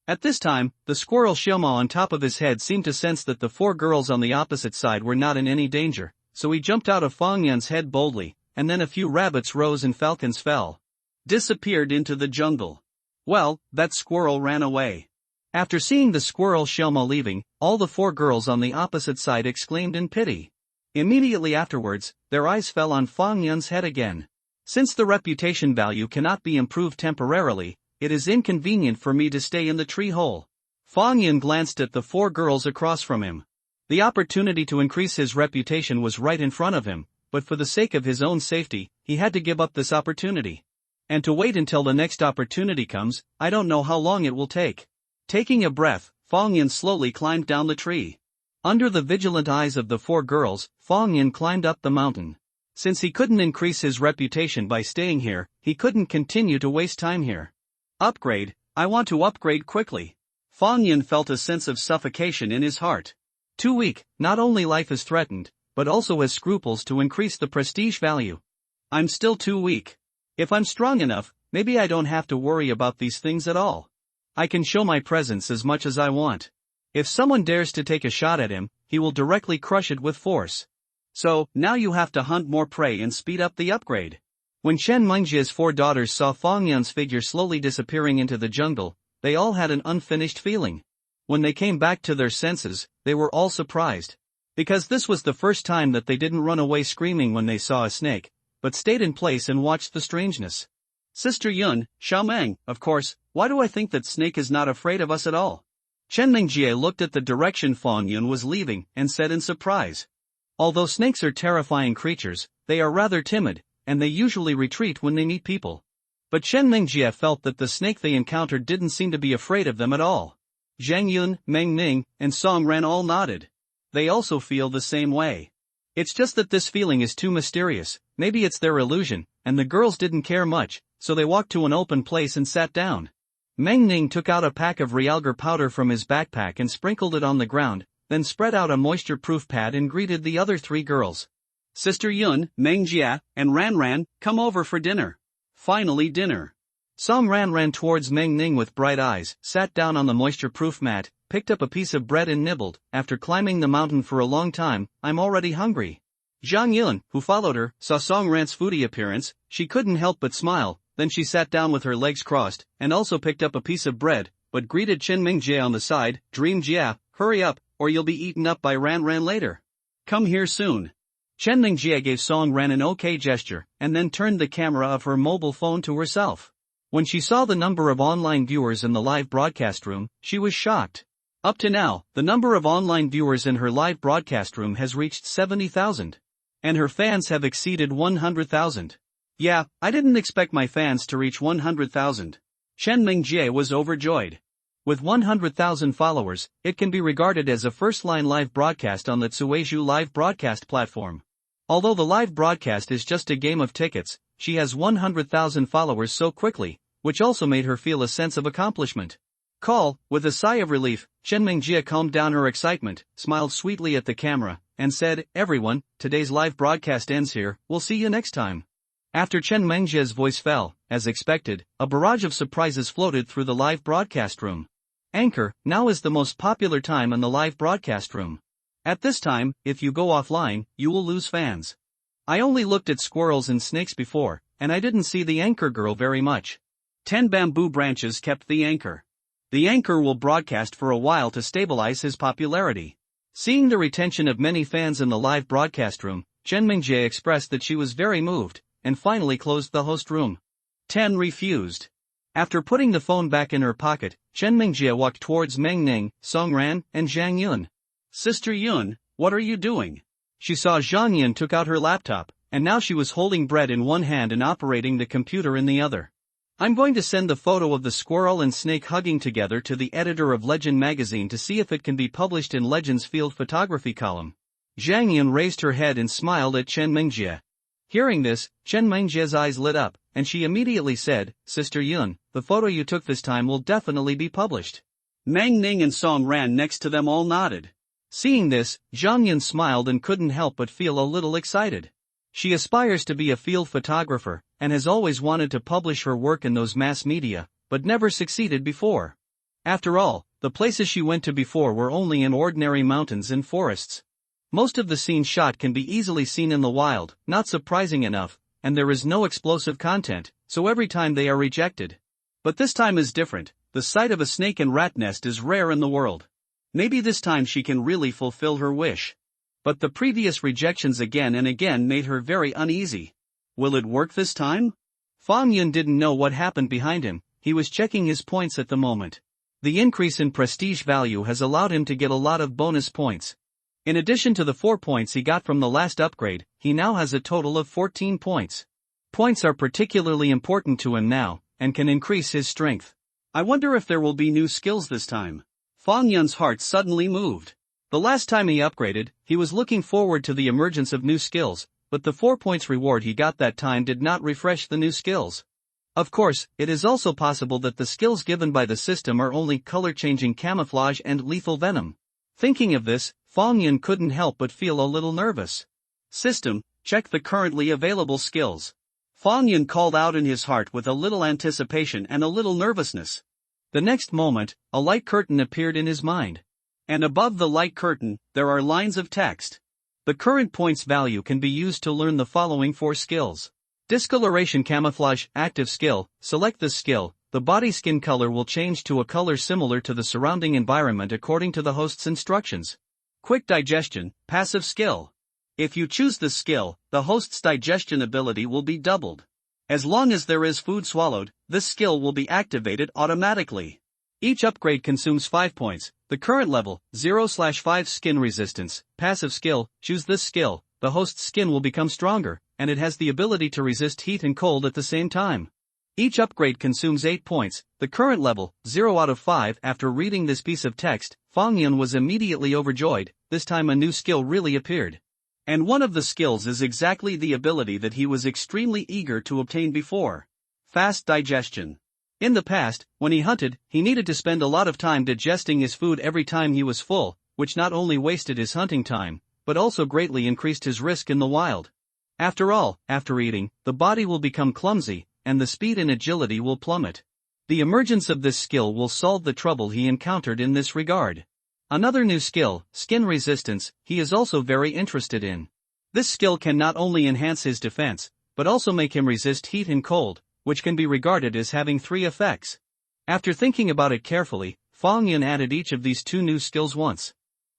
At this time, the squirrel Xiaoma on top of his head seemed to sense that the 4 girls on the opposite side were not in any danger, so he jumped out of Fang Yun's head boldly, and then a few rabbits rose and falcons fell. Disappeared into the jungle. Well, that squirrel ran away. After seeing the squirrel Xiaoma leaving, all the 4 girls on the opposite side exclaimed in pity. Immediately afterwards, their eyes fell on Fang Yun's head again. Since the reputation value cannot be improved temporarily, it is inconvenient for me to stay in the tree hole. Fang Yun glanced at the 4 girls across from him. The opportunity to increase his reputation was right in front of him, but for the sake of his own safety, he had to give up this opportunity. And to wait until the next opportunity comes, I don't know how long it will take. Taking a breath, Fang Yun slowly climbed down the tree. Under the vigilant eyes of the 4 girls, Fang Yun climbed up the mountain. Since he couldn't increase his reputation by staying here, he couldn't continue to waste time here. Upgrade, I want to upgrade quickly. Fang Yun felt a sense of suffocation in his heart. Too weak, not only life is threatened, but also has scruples to increase the prestige value. I'm still too weak. If I'm strong enough, maybe I don't have to worry about these things at all. I can show my presence as much as I want. If someone dares to take a shot at him, he will directly crush it with force. So, now you have to hunt more prey and speed up the upgrade. When Chen Mengjie's 4 daughters saw Fang Yun's figure slowly disappearing into the jungle, they all had an unfinished feeling. When they came back to their senses, they were all surprised. Because this was the first time that they didn't run away screaming when they saw a snake, but stayed in place and watched the strangeness. Sister Yun, Xiaomeng, of course, why do I think that snake is not afraid of us at all? Chen Mengjie looked at the direction Fang Yun was leaving and said in surprise. Although snakes are terrifying creatures, they are rather timid, and they usually retreat when they meet people. But Chen Mengjie felt that the snake they encountered didn't seem to be afraid of them at all. Zhang Yun, Meng Ning, and Song Ran all nodded. They also feel the same way. It's just that this feeling is too mysterious, maybe it's their illusion, and the girls didn't care much, so they walked to an open place and sat down. Meng Ning took out a pack of realgar powder from his backpack and sprinkled it on the ground, then spread out a moisture-proof pad and greeted the other 3 girls. Sister Yun, Meng Jia, and Ran Ran, come over for dinner. Finally dinner. Song Ran ran towards Meng Ning with bright eyes, sat down on the moisture-proof mat, picked up a piece of bread and nibbled. After climbing the mountain for a long time, I'm already hungry. Zhang Yun, who followed her, saw Song Ran's foodie appearance. She couldn't help but smile, then she sat down with her legs crossed, and also picked up a piece of bread, but greeted Chen Mengjie on the side. Dream Jia, hurry up, or you'll be eaten up by Ran Ran later. Come here soon. Chen Mengjie gave Song Ran an okay gesture, and then turned the camera of her mobile phone to herself. When she saw the number of online viewers in the live broadcast room, she was shocked. Up to now, the number of online viewers in her live broadcast room has reached 70,000. And her fans have exceeded 100,000. Yeah, I didn't expect my fans to reach 100,000. Chen Mengjie was overjoyed. With 100,000 followers, it can be regarded as a first-line live broadcast on the Tsueju live broadcast platform. Although the live broadcast is just a game of tickets, she has 100,000 followers so quickly, which also made her feel a sense of accomplishment. With a sigh of relief, Chen Mengjie calmed down her excitement, smiled sweetly at the camera, and said, everyone, today's live broadcast ends here, we'll see you next time. After Chen Mengjie's voice fell, as expected, a barrage of surprises floated through the live broadcast room. Anchor, now is the most popular time in the live broadcast room. At this time, if you go offline, you will lose fans. I only looked at squirrels and snakes before, and I didn't see the anchor girl very much. 10 bamboo branches kept the anchor. The anchor will broadcast for a while to stabilize his popularity. Seeing the retention of many fans in the live broadcast room, Chen Mengjie expressed that she was very moved, and finally closed the host room. 10 refused. After putting the phone back in her pocket, Chen Mengjie walked towards Meng Ning, Song Ran, and Zhang Yun. Sister Yun, what are you doing? She saw Zhang Yun took out her laptop, and now she was holding bread in one hand and operating the computer in the other. I'm going to send the photo of the squirrel and snake hugging together to the editor of Legend magazine to see if it can be published in Legend's field photography column. Zhang Yun raised her head and smiled at Chen Mingjie. Hearing this, Chen Mingjie's eyes lit up, and she immediately said, Sister Yun, the photo you took this time will definitely be published. Meng Ning and Song Ran next to them all nodded. Seeing this, Zhang Yun smiled and couldn't help but feel a little excited. She aspires to be a field photographer, and has always wanted to publish her work in those mass media, but never succeeded before. After all, the places she went to before were only in ordinary mountains and forests. Most of the scenes shot can be easily seen in the wild, not surprising enough, and there is no explosive content, so every time they are rejected. But this time is different. The sight of a snake and rat nest is rare in the world. Maybe this time she can really fulfill her wish. But the previous rejections again and again made her very uneasy. Will it work this time? Fang Yun didn't know what happened behind him. He was checking his points at the moment. The increase in prestige value has allowed him to get a lot of bonus points. In addition to the 4 points he got from the last upgrade, he now has a total of 14 points. Points are particularly important to him now, and can increase his strength. I wonder if there will be new skills this time. Fang Yun's heart suddenly moved. The last time he upgraded, he was looking forward to the emergence of new skills, but the 4 points reward he got that time did not refresh the new skills. Of course, it is also possible that the skills given by the system are only color-changing camouflage and lethal venom. Thinking of this, Fang Yun couldn't help but feel a little nervous. System, check the currently available skills. Fang Yun called out in his heart with a little anticipation and a little nervousness. The next moment, a light curtain appeared in his mind. And above the light curtain, there are lines of text. The current points value can be used to learn the following 4 skills. Discoloration camouflage, active skill. Select this skill. The body skin color will change to a color similar to the surrounding environment according to the host's instructions. Quick digestion, passive skill. If you choose this skill, the host's digestion ability will be doubled. As long as there is food swallowed, this skill will be activated automatically. Each upgrade consumes 5 points. The current level, 0/5 skin resistance, passive skill. Choose this skill, the host's skin will become stronger, and it has the ability to resist heat and cold at the same time. Each upgrade consumes 8 points. The current level, 0 out of 5. After reading this piece of text, Fang Yun was immediately overjoyed. This time a new skill really appeared. And one of the skills is exactly the ability that he was extremely eager to obtain before. Fast digestion. In the past, when he hunted, he needed to spend a lot of time digesting his food every time he was full, which not only wasted his hunting time, but also greatly increased his risk in the wild. After all, after eating, the body will become clumsy, and the speed and agility will plummet. The emergence of this skill will solve the trouble he encountered in this regard. Another new skill, skin resistance, he is also very interested in. This skill can not only enhance his defense, but also make him resist heat and cold, which can be regarded as having 3 effects. After thinking about it carefully, Fang Yun added each of these 2 new skills once.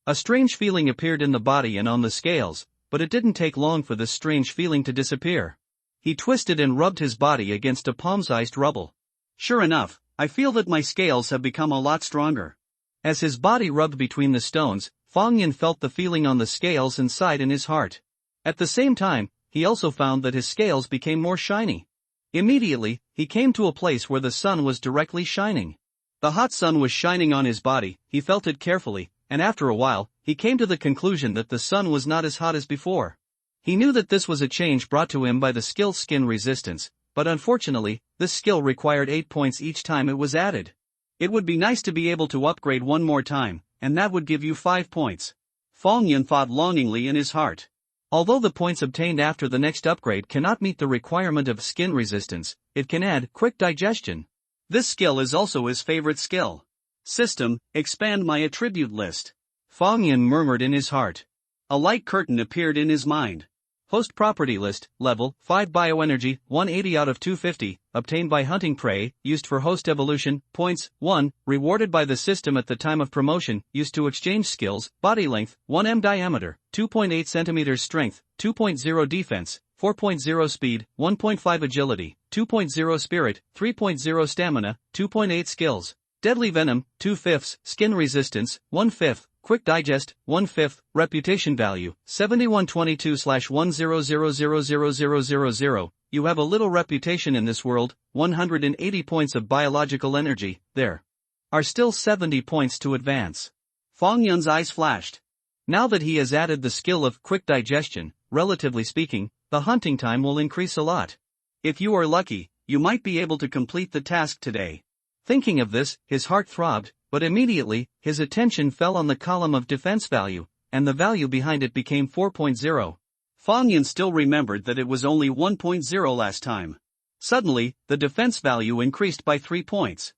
A strange feeling appeared in the body and on the scales, but it didn't take long for this strange feeling to disappear. He twisted and rubbed his body against a palm-sized rubble. Sure enough, I feel that my scales have become a lot stronger. As his body rubbed between the stones, Fang Yun felt the feeling on the scales and sighed in his heart. At the same time, he also found that his scales became more shiny. Immediately, he came to a place where the sun was directly shining. The hot sun was shining on his body. He felt it carefully, and after a while, he came to the conclusion that the sun was not as hot as before. He knew that this was a change brought to him by the skill skin resistance, but unfortunately, this skill required 8 points each time it was added. It would be nice to be able to upgrade one more time, and that would give you 5 points. Fang Yun thought longingly in his heart. Although the points obtained after the next upgrade cannot meet the requirement of skin resistance, it can add quick digestion. This skill is also his favorite skill. System, expand my attribute list. Fang Yun murmured in his heart. A light curtain appeared in his mind. Host property list, level 5 bioenergy, 180 out of 250, obtained by hunting prey, used for host evolution, points, 1, rewarded by the system at the time of promotion, used to exchange skills, body length, 1 m diameter, 2.8 cm strength, 2.0 defense, 4.0 speed, 1.5 agility, 2.0 spirit, 3.0 stamina, 2.8 skills. Deadly venom, 2/5, skin resistance, 1/5, Quick digest, 1/5, reputation value, 7122/100000000. You have a little reputation in this world, 180 points of biological energy, there are still 70 points to advance. Fang Yun's eyes flashed. Now that he has added the skill of quick digestion, relatively speaking, the hunting time will increase a lot. If you are lucky, you might be able to complete the task today. Thinking of this, his heart throbbed, but immediately, his attention fell on the column of defense value, and the value behind it became 4.0. Fang Yun still remembered that it was only 1.0 last time. Suddenly, the defense value increased by 3 points.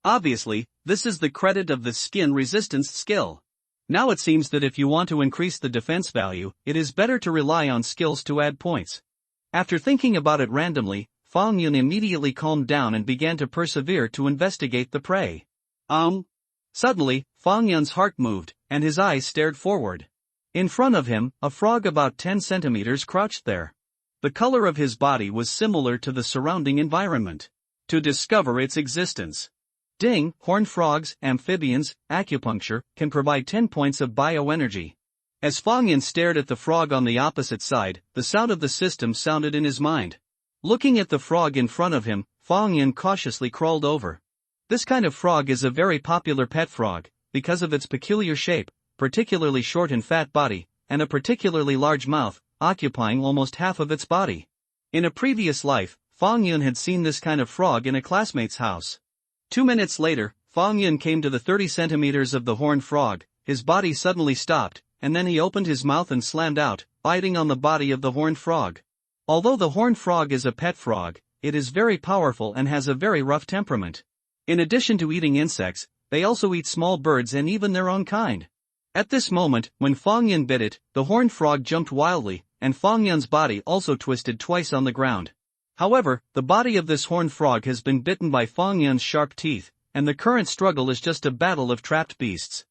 Obviously, this is the credit of the skin resistance skill. Now it seems that if you want to increase the defense value, it is better to rely on skills to add points. After thinking about it randomly, Fang Yun immediately calmed down and began to persevere to investigate the prey. Suddenly, Fang Yun's heart moved, and his eyes stared forward. In front of him, a frog about 10 centimeters crouched there. The color of his body was similar to the surrounding environment. To discover its existence. Ding, horned frogs, amphibians, acupuncture, can provide 10 points of bioenergy. As Fang Yun stared at the frog on the opposite side, the sound of the system sounded in his mind. Looking at the frog in front of him, Fang Yun cautiously crawled over. This kind of frog is a very popular pet frog, because of its peculiar shape, particularly short and fat body, and a particularly large mouth, occupying almost half of its body. In a previous life, Fang Yun had seen this kind of frog in a classmate's house. 2 minutes later, Fang Yun came to the 30 centimeters of the horned frog. His body suddenly stopped, and then he opened his mouth and slammed out, biting on the body of the horned frog. Although the horned frog is a pet frog, it is very powerful and has a very rough temperament. In addition to eating insects, they also eat small birds and even their own kind. At this moment, when Fang Yun bit it, the horned frog jumped wildly, and Fang Yun's body also twisted twice on the ground. However, the body of this horned frog has been bitten by Fang Yun's sharp teeth, and the current struggle is just a battle of trapped beasts.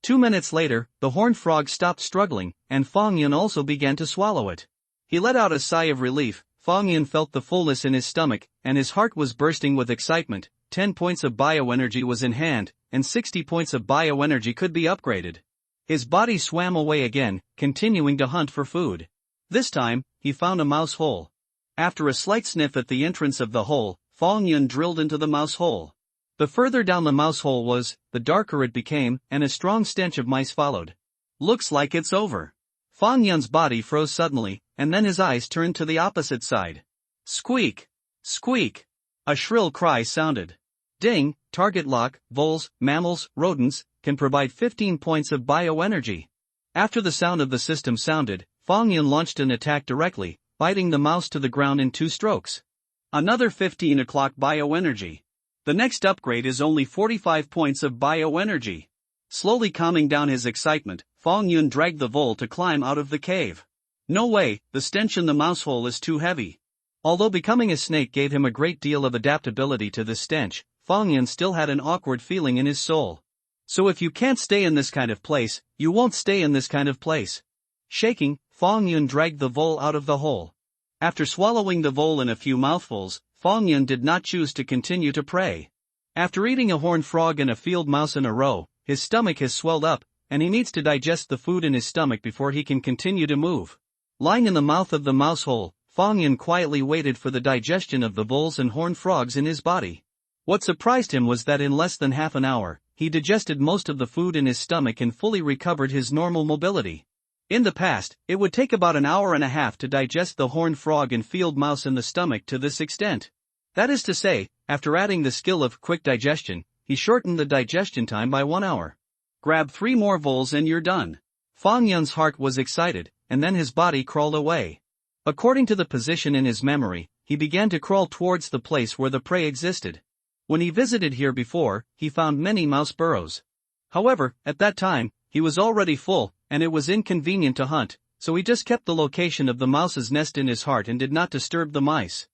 2 minutes later, the horned frog stopped struggling, and Fang Yun also began to swallow it. He let out a sigh of relief. Fang Yun felt the fullness in his stomach, and his heart was bursting with excitement. 10 points of bioenergy was in hand, and 60 points of bioenergy could be upgraded. His body swam away again, continuing to hunt for food. This time, he found a mouse hole. After a slight sniff at the entrance of the hole, Fang Yun drilled into the mouse hole. The further down the mouse hole was, the darker it became, and a strong stench of mice followed. Looks like it's over. Fang Yun's body froze suddenly, and then his eyes turned to the opposite side. Squeak! Squeak! A shrill cry sounded. Ding, target lock, voles, mammals, rodents, can provide 15 points of bioenergy. After the sound of the system sounded, Fang Yun launched an attack directly, biting the mouse to the ground in 2 strokes. Another 15 o'clock bioenergy. The next upgrade is only 45 points of bioenergy. Slowly calming down his excitement, Fang Yun dragged the vole to climb out of the cave. No way, the stench in the mouse hole is too heavy. Although becoming a snake gave him a great deal of adaptability to this stench, Fang Yun still had an awkward feeling in his soul. So if you can't stay in this kind of place, you won't stay in this kind of place. Shaking, Fang Yun dragged the vole out of the hole. After swallowing the vole in a few mouthfuls, Fang Yun did not choose to continue to pray. After eating a horned frog and a field mouse in a row, his stomach has swelled up, and he needs to digest the food in his stomach before he can continue to move. Lying in the mouth of the mouse hole, Fang Yun quietly waited for the digestion of the voles and horned frogs in his body. What surprised him was that in less than half an hour, he digested most of the food in his stomach and fully recovered his normal mobility. In the past, it would take about an hour and a half to digest the horned frog and field mouse in the stomach to this extent. That is to say, after adding the skill of quick digestion, he shortened the digestion time by 1 hour. Grab 3 more voles and you're done. Fang Yun's heart was excited, and then his body crawled away. According to the position in his memory, he began to crawl towards the place where the prey existed. When he visited here before, he found many mouse burrows. However, at that time, he was already full, and it was inconvenient to hunt, so he just kept the location of the mouse's nest in his heart and did not disturb the mice.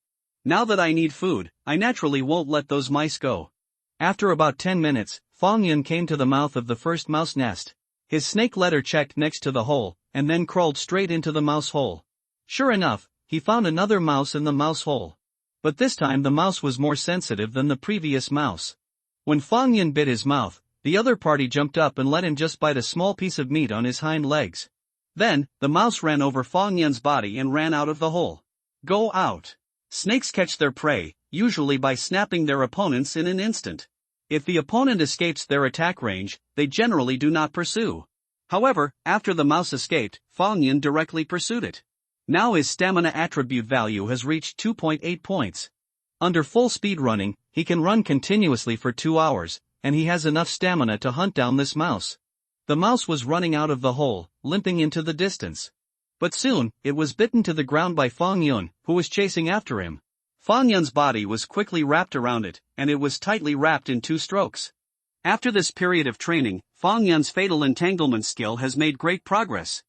Now that I need food, I naturally won't let those mice go. After about 10 minutes, Fang Yun came to the mouth of the first mouse nest. His snake letter checked next to the hole, and then crawled straight into the mouse hole. Sure enough, he found another mouse in the mouse hole. But this time the mouse was more sensitive than the previous mouse. When Fang Yun bit his mouth, The other party jumped up and let him just bite a small piece of meat on his hind legs. Then, the mouse ran over Fang Yun's body and ran out of the hole. Go out. Snakes catch their prey, usually by snapping their opponents in an instant. If the opponent escapes their attack range, they generally do not pursue. However, after the mouse escaped, Fang Yun directly pursued it. Now his stamina attribute value has reached 2.8 points. Under full speed running, he can run continuously for 2 hours, and he has enough stamina to hunt down this mouse. The mouse was running out of the hole, limping into the distance. But soon, it was bitten to the ground by Fang Yun, who was chasing after him. Fang Yun's body was quickly wrapped around it, and it was tightly wrapped in 2 strokes. After this period of training, Fang Yun's fatal entanglement skill has made great progress.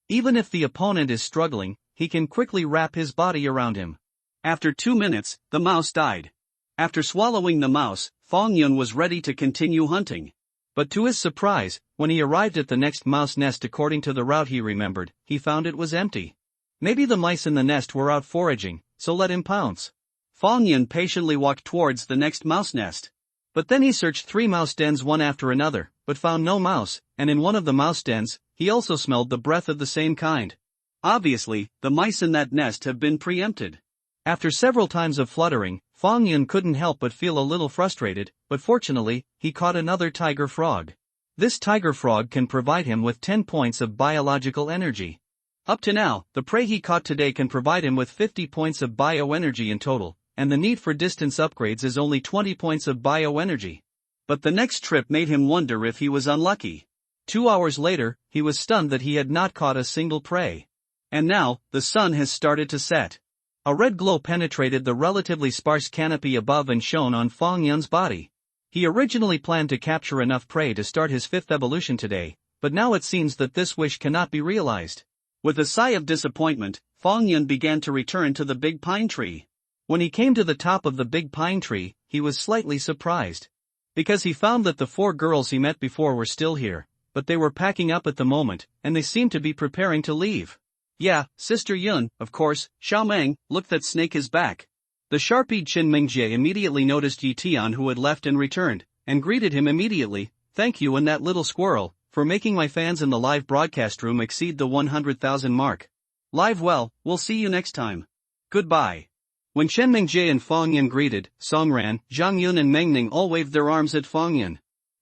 Even if the opponent is struggling, he can quickly wrap his body around him. After 2 minutes, the mouse died. After swallowing the mouse, Fang Yun was ready to continue hunting. But to his surprise, when he arrived at the next mouse nest according to the route he remembered, he found it was empty. Maybe the mice in the nest were out foraging, so let him pounce. Fang Yun patiently walked towards the next mouse nest. But then he searched 3 mouse dens one after another, but found no mouse, and in one of the mouse dens, he also smelled the breath of the same kind. Obviously, the mice in that nest have been preempted. After several times of fluttering, Fang Yun couldn't help but feel a little frustrated, but fortunately, he caught another tiger frog. This tiger frog can provide him with 10 points of biological energy. Up to now, the prey he caught today can provide him with 50 points of bioenergy in total, and the need for distance upgrades is only 20 points of bioenergy. But the next trip made him wonder if he was unlucky. 2 hours later, he was stunned that he had not caught a single prey. And now, the sun has started to set. A red glow penetrated the relatively sparse canopy above and shone on Fang Yun's body. He originally planned to capture enough prey to start his 5th evolution today, but now it seems that this wish cannot be realized. With a sigh of disappointment, Fang Yun began to return to the big pine tree. When he came to the top of the big pine tree, he was slightly surprised. Because he found that the 4 girls he met before were still here, but they were packing up at the moment, and they seemed to be preparing to leave. Yeah, Sister Yun, of course. Xiao Meng, look, that snake is back. The sharp-eyed Qin Mingjie immediately noticed Yi Tian, who had left and returned, and greeted him immediately. Thank you and that little squirrel, for making my fans in the live broadcast room exceed the 100,000 mark. Live well, we'll see you next time. Goodbye. When Qin Mingjie and Fang Yun greeted, Songran, Zhang Yun and Mengning all waved their arms at Fang Yun.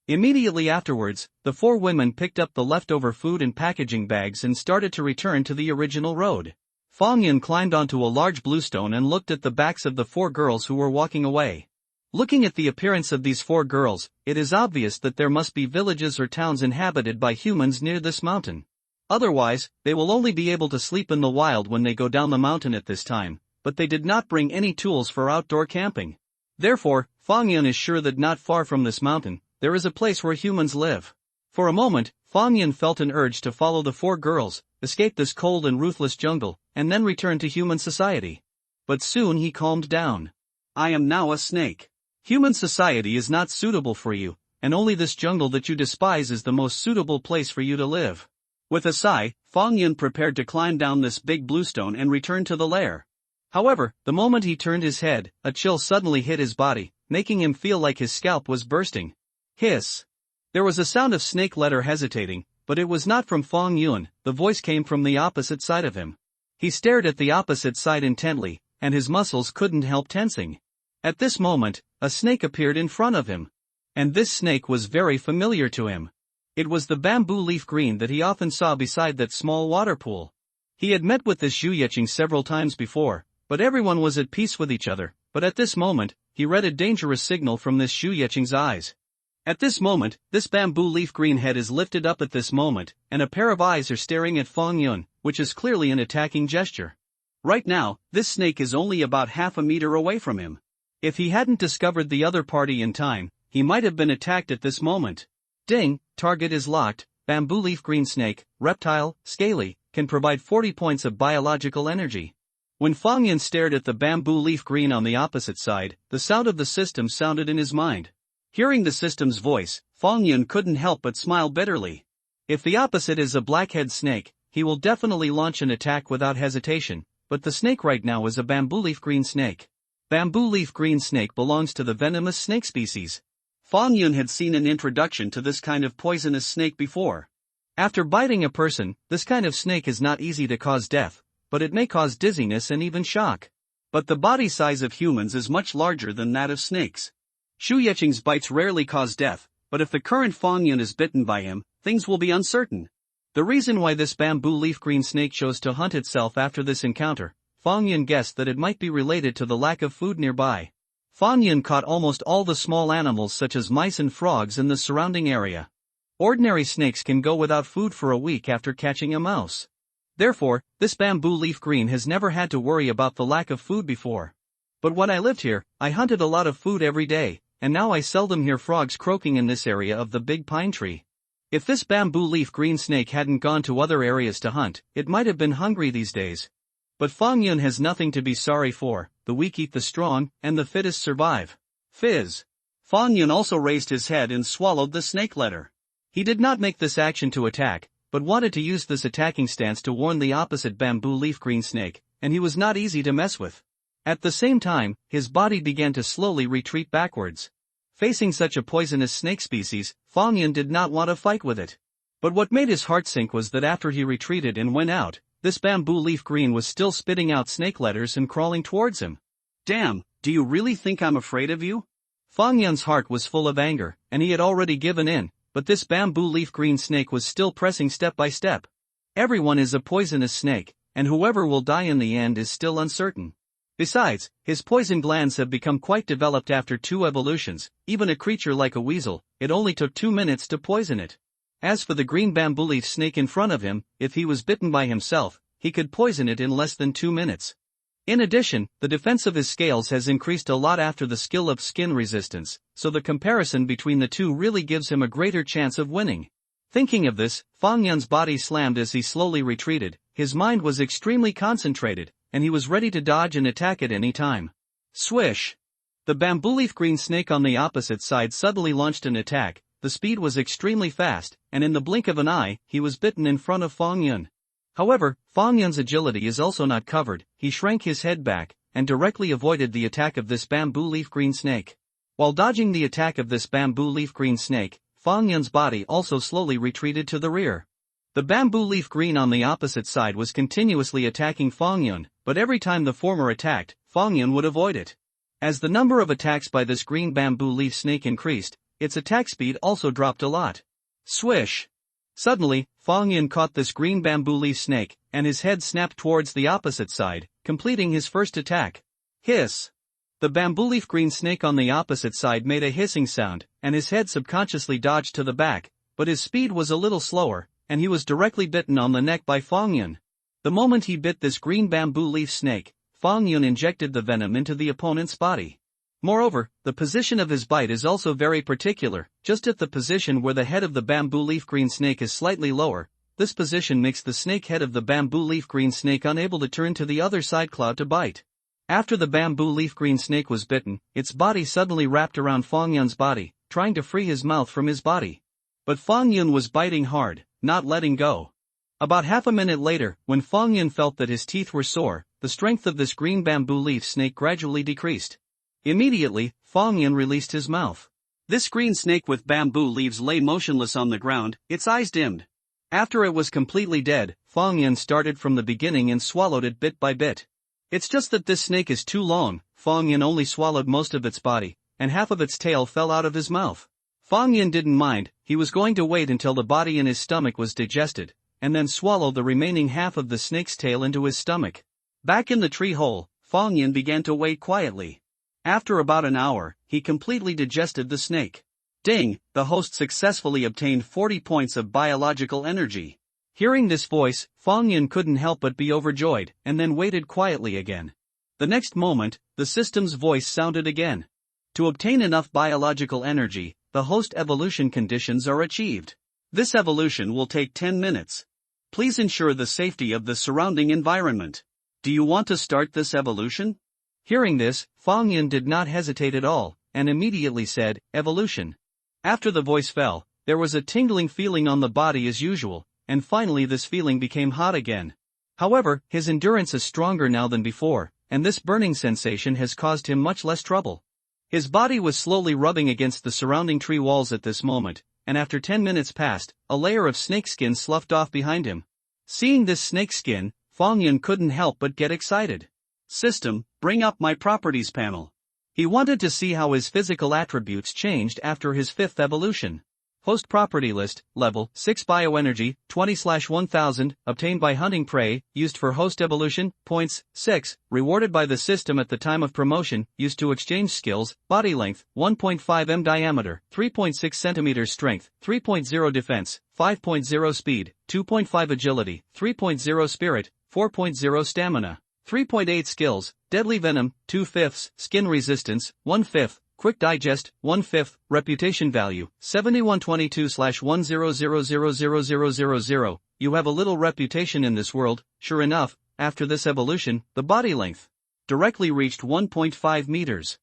Immediately afterwards, the 4 women picked up the leftover food and packaging bags and started to return to the original road. Fang Yun climbed onto a large bluestone and looked at the backs of the 4 girls who were walking away. Looking at the appearance of these 4 girls, it is obvious that there must be villages or towns inhabited by humans near this mountain. Otherwise, they will only be able to sleep in the wild when they go down the mountain at this time, but they did not bring any tools for outdoor camping. Therefore, Fang Yun is sure that not far from this mountain, there is a place where humans live. For a moment, Fang Yun felt an urge to follow the 4 girls, escape this cold and ruthless jungle, and then return to human society. But soon he calmed down. I am now a snake. Human society is not suitable for you, and only this jungle that you despise is the most suitable place for you to live. With a sigh, Fang Yun prepared to climb down this big bluestone and return to the lair. However, the moment he turned his head, a chill suddenly hit his body, making him feel like his scalp was bursting. Hiss. There was a sound of snake letter hesitating, but it was not from Fang Yun. The voice came from the opposite side of him. He stared at the opposite side intently, and his muscles couldn't help tensing. At this moment, a snake appeared in front of him. And this snake was very familiar to him. It was the bamboo leaf green that he often saw beside that small water pool. He had met with this Zhu Yeching several times before, but everyone was at peace with each other. But at this moment, he read a dangerous signal from this Zhu Yeching's eyes. At this moment, this bamboo leaf green head is lifted up at this moment, and a pair of eyes are staring at Fang Yun, which is clearly an attacking gesture. Right now, this snake is only about half a meter away from him. If he hadn't discovered the other party in time, he might have been attacked at this moment. Ding, target is locked. Bamboo leaf green snake, reptile, scaly, can provide 40 points of biological energy. When Fang Yun stared at the bamboo leaf green on the opposite side, the sound of the system sounded in his mind. Hearing the system's voice, Fang Yun couldn't help but smile bitterly. If the opposite is a blackhead snake, he will definitely launch an attack without hesitation, but the snake right now is a bamboo leaf green snake. Bamboo leaf green snake belongs to the venomous snake species. Fong Yun had seen an introduction to this kind of poisonous snake before. After biting a person, this kind of snake is not easy to cause death, but it may cause dizziness and even shock. But the body size of humans is much larger than that of snakes. Shu Yeqing's bites rarely cause death, but if the current Fong Yun is bitten by him, things will be uncertain. The reason why this bamboo leaf green snake chose to hunt itself after this encounter, Fong Yun guessed that it might be related to the lack of food nearby. Fong Yun caught almost all the small animals such as mice and frogs in the surrounding area. Ordinary snakes can go without food for a week after catching a mouse. Therefore, this bamboo leaf green has never had to worry about the lack of food before. But when I lived here, I hunted a lot of food every day, and now I seldom hear frogs croaking in this area of the big pine tree. If this bamboo leaf green snake hadn't gone to other areas to hunt, it might have been hungry these days. But Fong Yun has nothing to be sorry for, the weak eat the strong, and the fittest survive. Fizz. Fong Yun also raised his head and swallowed the snake letter. He did not make this action to attack, but wanted to use this attacking stance to warn the opposite bamboo leaf green snake, and he was not easy to mess with. At the same time, his body began to slowly retreat backwards. Facing such a poisonous snake species, Fong Yun did not want to fight with it. But what made his heart sink was that after he retreated and went out, this bamboo leaf green was still spitting out snake letters and crawling towards him. Damn, do you really think I'm afraid of you? Fong Yun's heart was full of anger, and he had already given in, but this bamboo leaf green snake was still pressing step by step. Everyone is a poisonous snake, and whoever will die in the end is still uncertain. Besides, his poison glands have become quite developed after 2 evolutions. Even a creature like a weasel, it only took 2 minutes to poison it. As for the green bamboo leaf snake in front of him, if he was bitten by himself, he could poison it in less than 2 minutes. In addition, the defense of his scales has increased a lot after the skill of skin resistance, so the comparison between the two really gives him a greater chance of winning. Thinking of this, Fong Yun's body slammed as he slowly retreated. His mind was extremely concentrated, and he was ready to dodge and attack at any time. Swish! The bamboo leaf green snake on the opposite side suddenly launched an attack. The speed was extremely fast, and in the blink of an eye, he was bitten in front of Fong Yun. However, Fong Yun's agility is also not covered. He shrank his head back, and directly avoided the attack of this bamboo leaf green snake. While dodging the attack of this bamboo leaf green snake, Fong Yun's body also slowly retreated to the rear. The bamboo leaf green on the opposite side was continuously attacking Fong Yun, but every time the former attacked, Fong Yun would avoid it. As the number of attacks by this green bamboo leaf snake increased, its attack speed also dropped a lot. Swish! Suddenly, Fong Yun caught this green bamboo leaf snake, and his head snapped towards the opposite side, completing his first attack. Hiss! The bamboo leaf green snake on the opposite side made a hissing sound, and his head subconsciously dodged to the back, but his speed was a little slower, and he was directly bitten on the neck by Fong Yun. The moment he bit this green bamboo leaf snake, Fong Yun injected the venom into the opponent's body. Moreover, the position of his bite is also very particular. Just at the position where the head of the bamboo leaf green snake is slightly lower, this position makes the snake head of the bamboo leaf green snake unable to turn to the other side cloud to bite. After the bamboo leaf green snake was bitten, its body suddenly wrapped around Fong Yun's body, trying to free his mouth from his body. But Fong Yun was biting hard, not letting go. About half a minute later, when Fong Yun felt that his teeth were sore, the strength of this green bamboo leaf snake gradually decreased. Immediately, Fong Yun released his mouth. This green snake with bamboo leaves lay motionless on the ground, its eyes dimmed. After it was completely dead, Fong Yun started from the beginning and swallowed it bit by bit. It's just that this snake is too long. Fong Yun only swallowed most of its body, and half of its tail fell out of his mouth. Fong Yun didn't mind. He was going to wait until the body in his stomach was digested, and then swallow the remaining half of the snake's tail into his stomach. Back in the tree hole, Fong Yun began to wait quietly. After about an hour, he completely digested the snake. Ding, the host successfully obtained 40 points of biological energy. Hearing this voice, Fong Yun couldn't help but be overjoyed, and then waited quietly again. The next moment, the system's voice sounded again. To obtain enough biological energy, the host evolution conditions are achieved. This evolution will take 10 minutes. Please ensure the safety of the surrounding environment. Do you want to start this evolution? Hearing this, Fong Yun did not hesitate at all, and immediately said, "Evolution." After the voice fell, there was a tingling feeling on the body as usual, and finally this feeling became hot again. However, his endurance is stronger now than before, and this burning sensation has caused him much less trouble. His body was slowly rubbing against the surrounding tree walls at this moment, and after 10 minutes passed, a layer of snakeskin sloughed off behind him. Seeing this snakeskin, Fong Yun couldn't help but get excited. System, bring up my properties panel. He wanted to see how his physical attributes changed after his 5th evolution. Host property list, level 6 bioenergy, 20/1000, obtained by hunting prey, used for host evolution, points, 6, rewarded by the system at the time of promotion, used to exchange skills, body length, 1.5 m diameter, 3.6 cm strength, 3.0 defense, 5.0 speed, 2.5 agility, 3.0 spirit, 4.0 stamina, 3.8 skills, deadly venom, 2/5, skin resistance, 1/5, quick digest, 1/5, reputation value, 7122/100000000. You have a little reputation in this world. Sure enough, after this evolution, the body length directly reached 1.5 meters.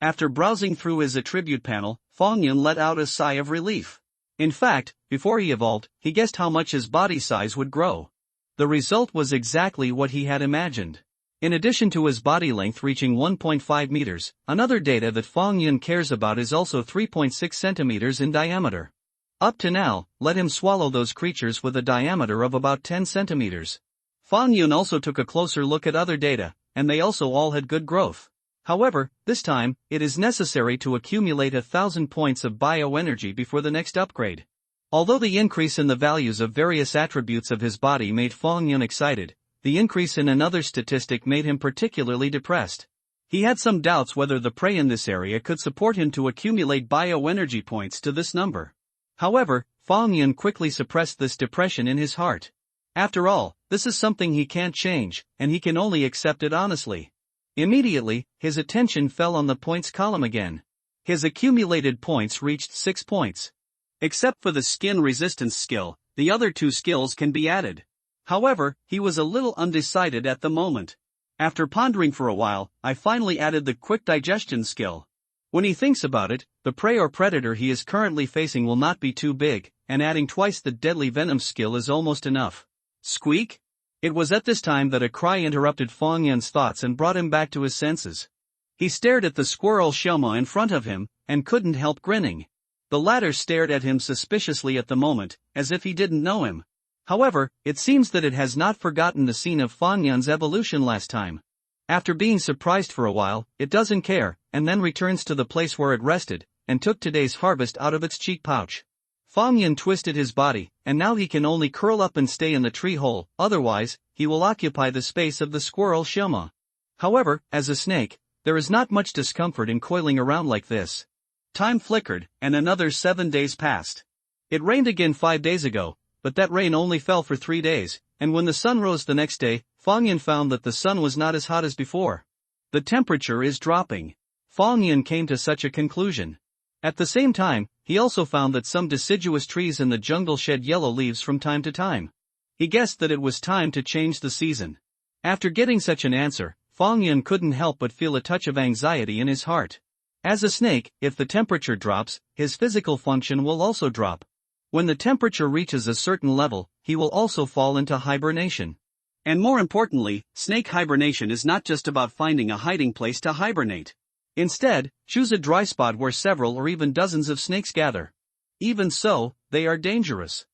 After browsing through his attribute panel, Fong Yun let out a sigh of relief. In fact, before he evolved, he guessed how much his body size would grow. The result was exactly what he had imagined. In addition to his body length reaching 1.5 meters, another data that Fong Yun cares about is also 3.6 centimeters in diameter. Up to now, let him swallow those creatures with a diameter of about 10 centimeters. Fong Yun also took a closer look at other data, and they also all had good growth. However, this time, it is necessary to accumulate 1,000 points of bioenergy before the next upgrade. Although the increase in the values of various attributes of his body made Fong Yun excited, the increase in another statistic made him particularly depressed. He had some doubts whether the prey in this area could support him to accumulate bioenergy points to this number. However, Fong Yun quickly suppressed this depression in his heart. After all, this is something he can't change, and he can only accept it honestly. Immediately, his attention fell on the points column again. His accumulated points reached 6 points. Except for the skin resistance skill, the other 2 skills can be added. However, he was a little undecided at the moment. After pondering for a while, I finally added the quick digestion skill. When he thinks about it, the prey or predator he is currently facing will not be too big, and adding twice the deadly venom skill is almost enough. Squeak! It was at this time that a cry interrupted Fong Yun's thoughts and brought him back to his senses. He stared at the squirrel Shoma in front of him, and couldn't help grinning. The latter stared at him suspiciously at the moment, as if he didn't know him. However, it seems that it has not forgotten the scene of Fong Yun's evolution last time. After being surprised for a while, it doesn't care, and then returns to the place where it rested, and took today's harvest out of its cheek pouch. Fong Yun twisted his body, and now he can only curl up and stay in the tree hole, otherwise, he will occupy the space of the squirrel Shoma. However, as a snake, there is not much discomfort in coiling around like this. Time flickered, and another 7 days passed. It rained again 5 days ago, but that rain only fell for 3 days, and when the sun rose the next day, Fong Yun found that the sun was not as hot as before. The temperature is dropping. Fong Yun came to such a conclusion. At the same time, he also found that some deciduous trees in the jungle shed yellow leaves from time to time. He guessed that it was time to change the season. After getting such an answer, Fong Yun couldn't help but feel a touch of anxiety in his heart. As a snake, if the temperature drops, his physical function will also drop. When the temperature reaches a certain level, he will also fall into hibernation. And more importantly, snake hibernation is not just about finding a hiding place to hibernate. Instead, choose a dry spot where several or even dozens of snakes gather. Even so, they are dangerous.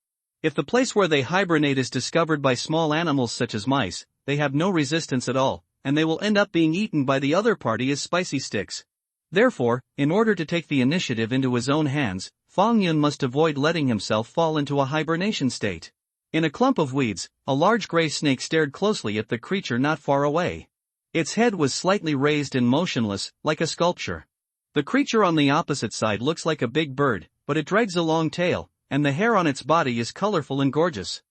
If the place where they hibernate is discovered by small animals such as mice, they have no resistance at all, and they will end up being eaten by the other party as spicy sticks. Therefore, in order to take the initiative into his own hands, Fong Yun must avoid letting himself fall into a hibernation state. In a clump of weeds, a large gray snake stared closely at the creature not far away. Its head was slightly raised and motionless, like a sculpture. The creature on the opposite side looks like a big bird, but it drags a long tail, and the hair on its body is colorful and gorgeous.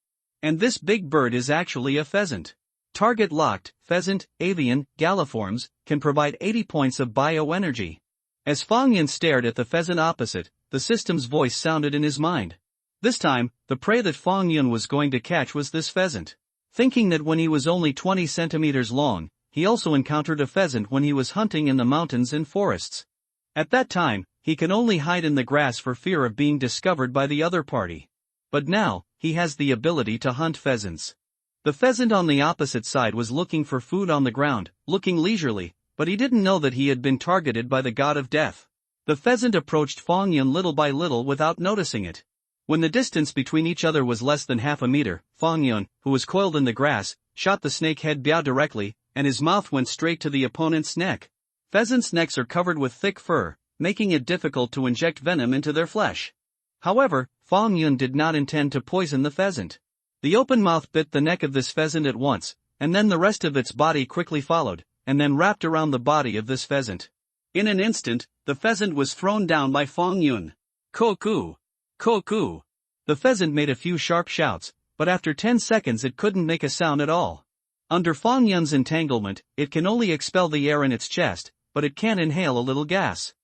And this big bird is actually a pheasant. Target locked, pheasant, avian, galliforms, can provide 80 points of bioenergy. As Fong Yun stared at the pheasant opposite, the system's voice sounded in his mind. This time, the prey that Fong Yun was going to catch was this pheasant. Thinking that when he was only 20 centimeters long, he also encountered a pheasant when he was hunting in the mountains and forests. At that time, he can only hide in the grass for fear of being discovered by the other party. But now, he has the ability to hunt pheasants. The pheasant on the opposite side was looking for food on the ground, looking leisurely, But he didn't know that he had been targeted by the god of death. The pheasant approached Fang Yun little by little without noticing it. When the distance between each other was less than half a meter, Fang Yun, who was coiled in the grass, shot the snake head Biao directly, and his mouth went straight to the opponent's neck. Pheasants' necks are covered with thick fur, making it difficult to inject venom into their flesh. However, Fang Yun did not intend to poison the pheasant. The open mouth bit the neck of this pheasant at once, and then the rest of its body quickly followed, and then wrapped around the body of this pheasant. In an instant, the pheasant was thrown down by Fang Yun. Koku! Koku! The pheasant made a few sharp shouts, but after 10 seconds it couldn't make a sound at all. Under Fang Yun's entanglement, it can only expel the air in its chest, but it can't inhale a little gas.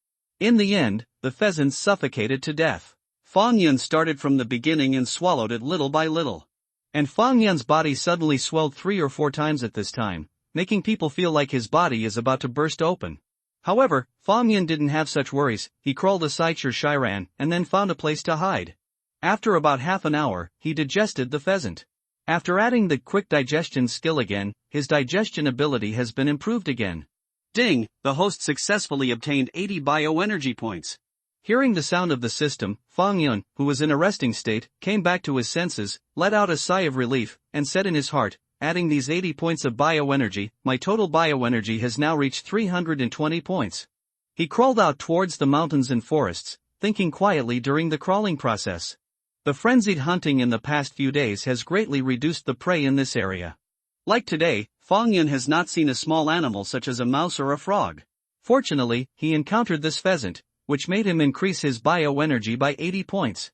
In the end, the pheasant suffocated to death. Fang Yun started from the beginning and swallowed it little by little. And Fang Yun's body suddenly swelled 3 or 4 times at this time, making people feel like his body is about to burst open. However, Fang Yun didn't have such worries. He crawled aside Shiran and then found a place to hide. After about half an hour, he digested the pheasant. After adding the quick digestion skill again, his digestion ability has been improved again. Ding! The host successfully obtained 80 bioenergy points. Hearing the sound of the system, Fang Yun, who was in a resting state, came back to his senses, let out a sigh of relief, and said in his heart, adding these 80 points of bioenergy, my total bioenergy has now reached 320 points. He crawled out towards the mountains and forests, thinking quietly during the crawling process. The frenzied hunting in the past few days has greatly reduced the prey in this area. Like today, Fang Yun has not seen a small animal such as a mouse or a frog. Fortunately, he encountered this pheasant, which made him increase his bioenergy by 80 points.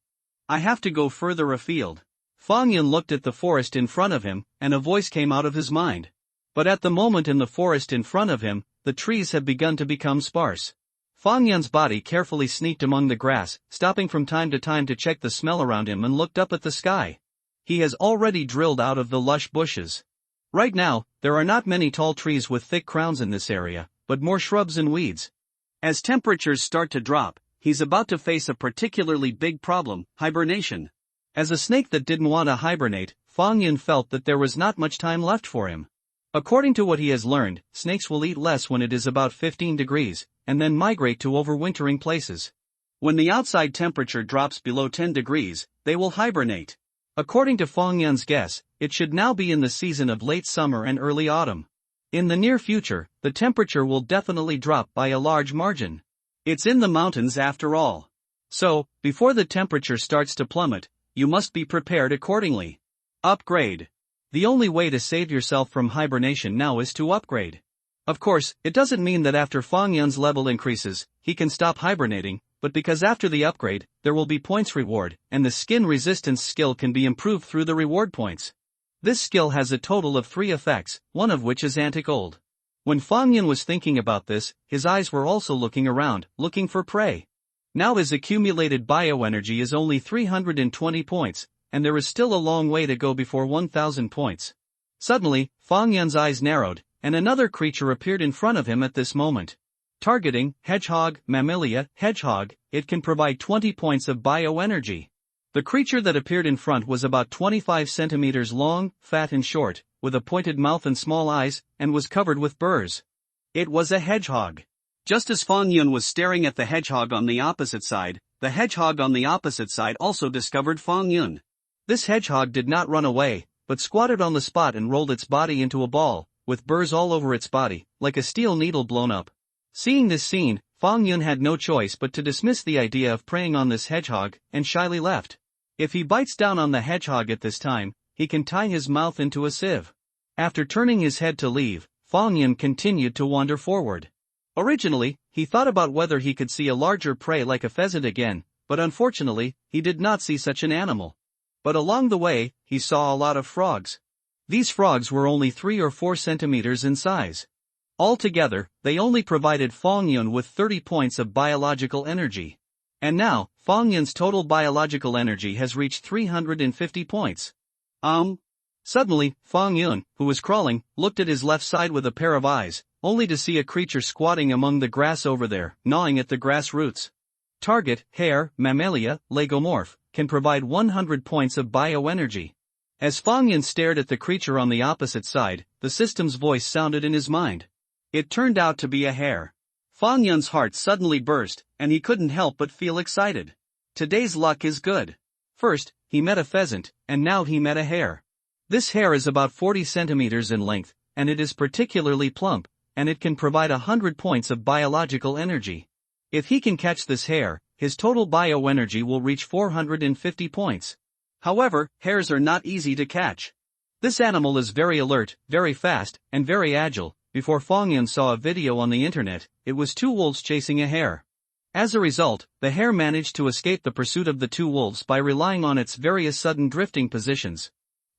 I have to go further afield. Fang Yun looked at the forest in front of him, and a voice came out of his mind. But at the moment in the forest in front of him, the trees had begun to become sparse. Fang Yun's body carefully sneaked among the grass, stopping from time to time to check the smell around him and looked up at the sky. He has already drilled out of the lush bushes. Right now, there are not many tall trees with thick crowns in this area, but more shrubs and weeds. As temperatures start to drop, he's about to face a particularly big problem, hibernation. As a snake that didn't want to hibernate, Fang Yun felt that there was not much time left for him. According to what he has learned, snakes will eat less when it is about 15 degrees, and then migrate to overwintering places. When the outside temperature drops below 10 degrees, they will hibernate. According to Fang Yun's guess, it should now be in the season of late summer and early autumn. In the near future, the temperature will definitely drop by a large margin. It's in the mountains after all. So, before the temperature starts to plummet, you must be prepared accordingly. Upgrade. The only way to save yourself from hibernation now is to upgrade. Of course, it doesn't mean that after Fang Yun's level increases, he can stop hibernating, but because after the upgrade, there will be points reward, and the skin resistance skill can be improved through the reward points. This skill has a total of 3 effects, one of which is anti-cold. When Fang Yun was thinking about this, his eyes were also looking around, looking for prey. Now his accumulated bioenergy is only 320 points, and there is still a long way to go before 1000 points. Suddenly, Fang Yun's eyes narrowed, and another creature appeared in front of him at this moment. Targeting, hedgehog, mammalia, hedgehog, it can provide 20 points of bioenergy. The creature that appeared in front was about 25 centimeters long, fat and short, with a pointed mouth and small eyes, and was covered with burrs. It was a hedgehog. Just as Fang Yun was staring at the hedgehog on the opposite side, the hedgehog on the opposite side also discovered Fang Yun. This hedgehog did not run away, but squatted on the spot and rolled its body into a ball, with burrs all over its body, like a steel needle blown up. Seeing this scene, Fang Yun had no choice but to dismiss the idea of preying on this hedgehog, and shyly left. If he bites down on the hedgehog at this time, he can tie his mouth into a sieve. After turning his head to leave, Fang Yun continued to wander forward. Originally, he thought about whether he could see a larger prey like a pheasant again, but unfortunately, he did not see such an animal. But along the way, he saw a lot of frogs. These frogs were only 3 or 4 centimeters in size. Altogether, they only provided Fang Yun with 30 points of biological energy. And now, Fang Yun's total biological energy has reached 350 points. Suddenly, Fang Yun, who was crawling, looked at his left side with a pair of eyes, only to see a creature squatting among the grass over there, gnawing at the grass roots. Target, hare, mammalia, legomorph, can provide 100 points of bioenergy. As Fang Yun stared at the creature on the opposite side, the system's voice sounded in his mind. It turned out to be a hare. Fang Yun's heart suddenly burst, and he couldn't help but feel excited. Today's luck is good. First, he met a pheasant, and now he met a hare. This hare is about 40 centimeters in length, and it is particularly plump, and it can provide 100 points of biological energy. If he can catch this hare, his total bioenergy will reach 450 points. However, hares are not easy to catch. This animal is very alert, very fast, and very agile. Before Fang Yun saw a video on the internet, it was two wolves chasing a hare. As a result, the hare managed to escape the pursuit of the two wolves by relying on its various sudden drifting positions.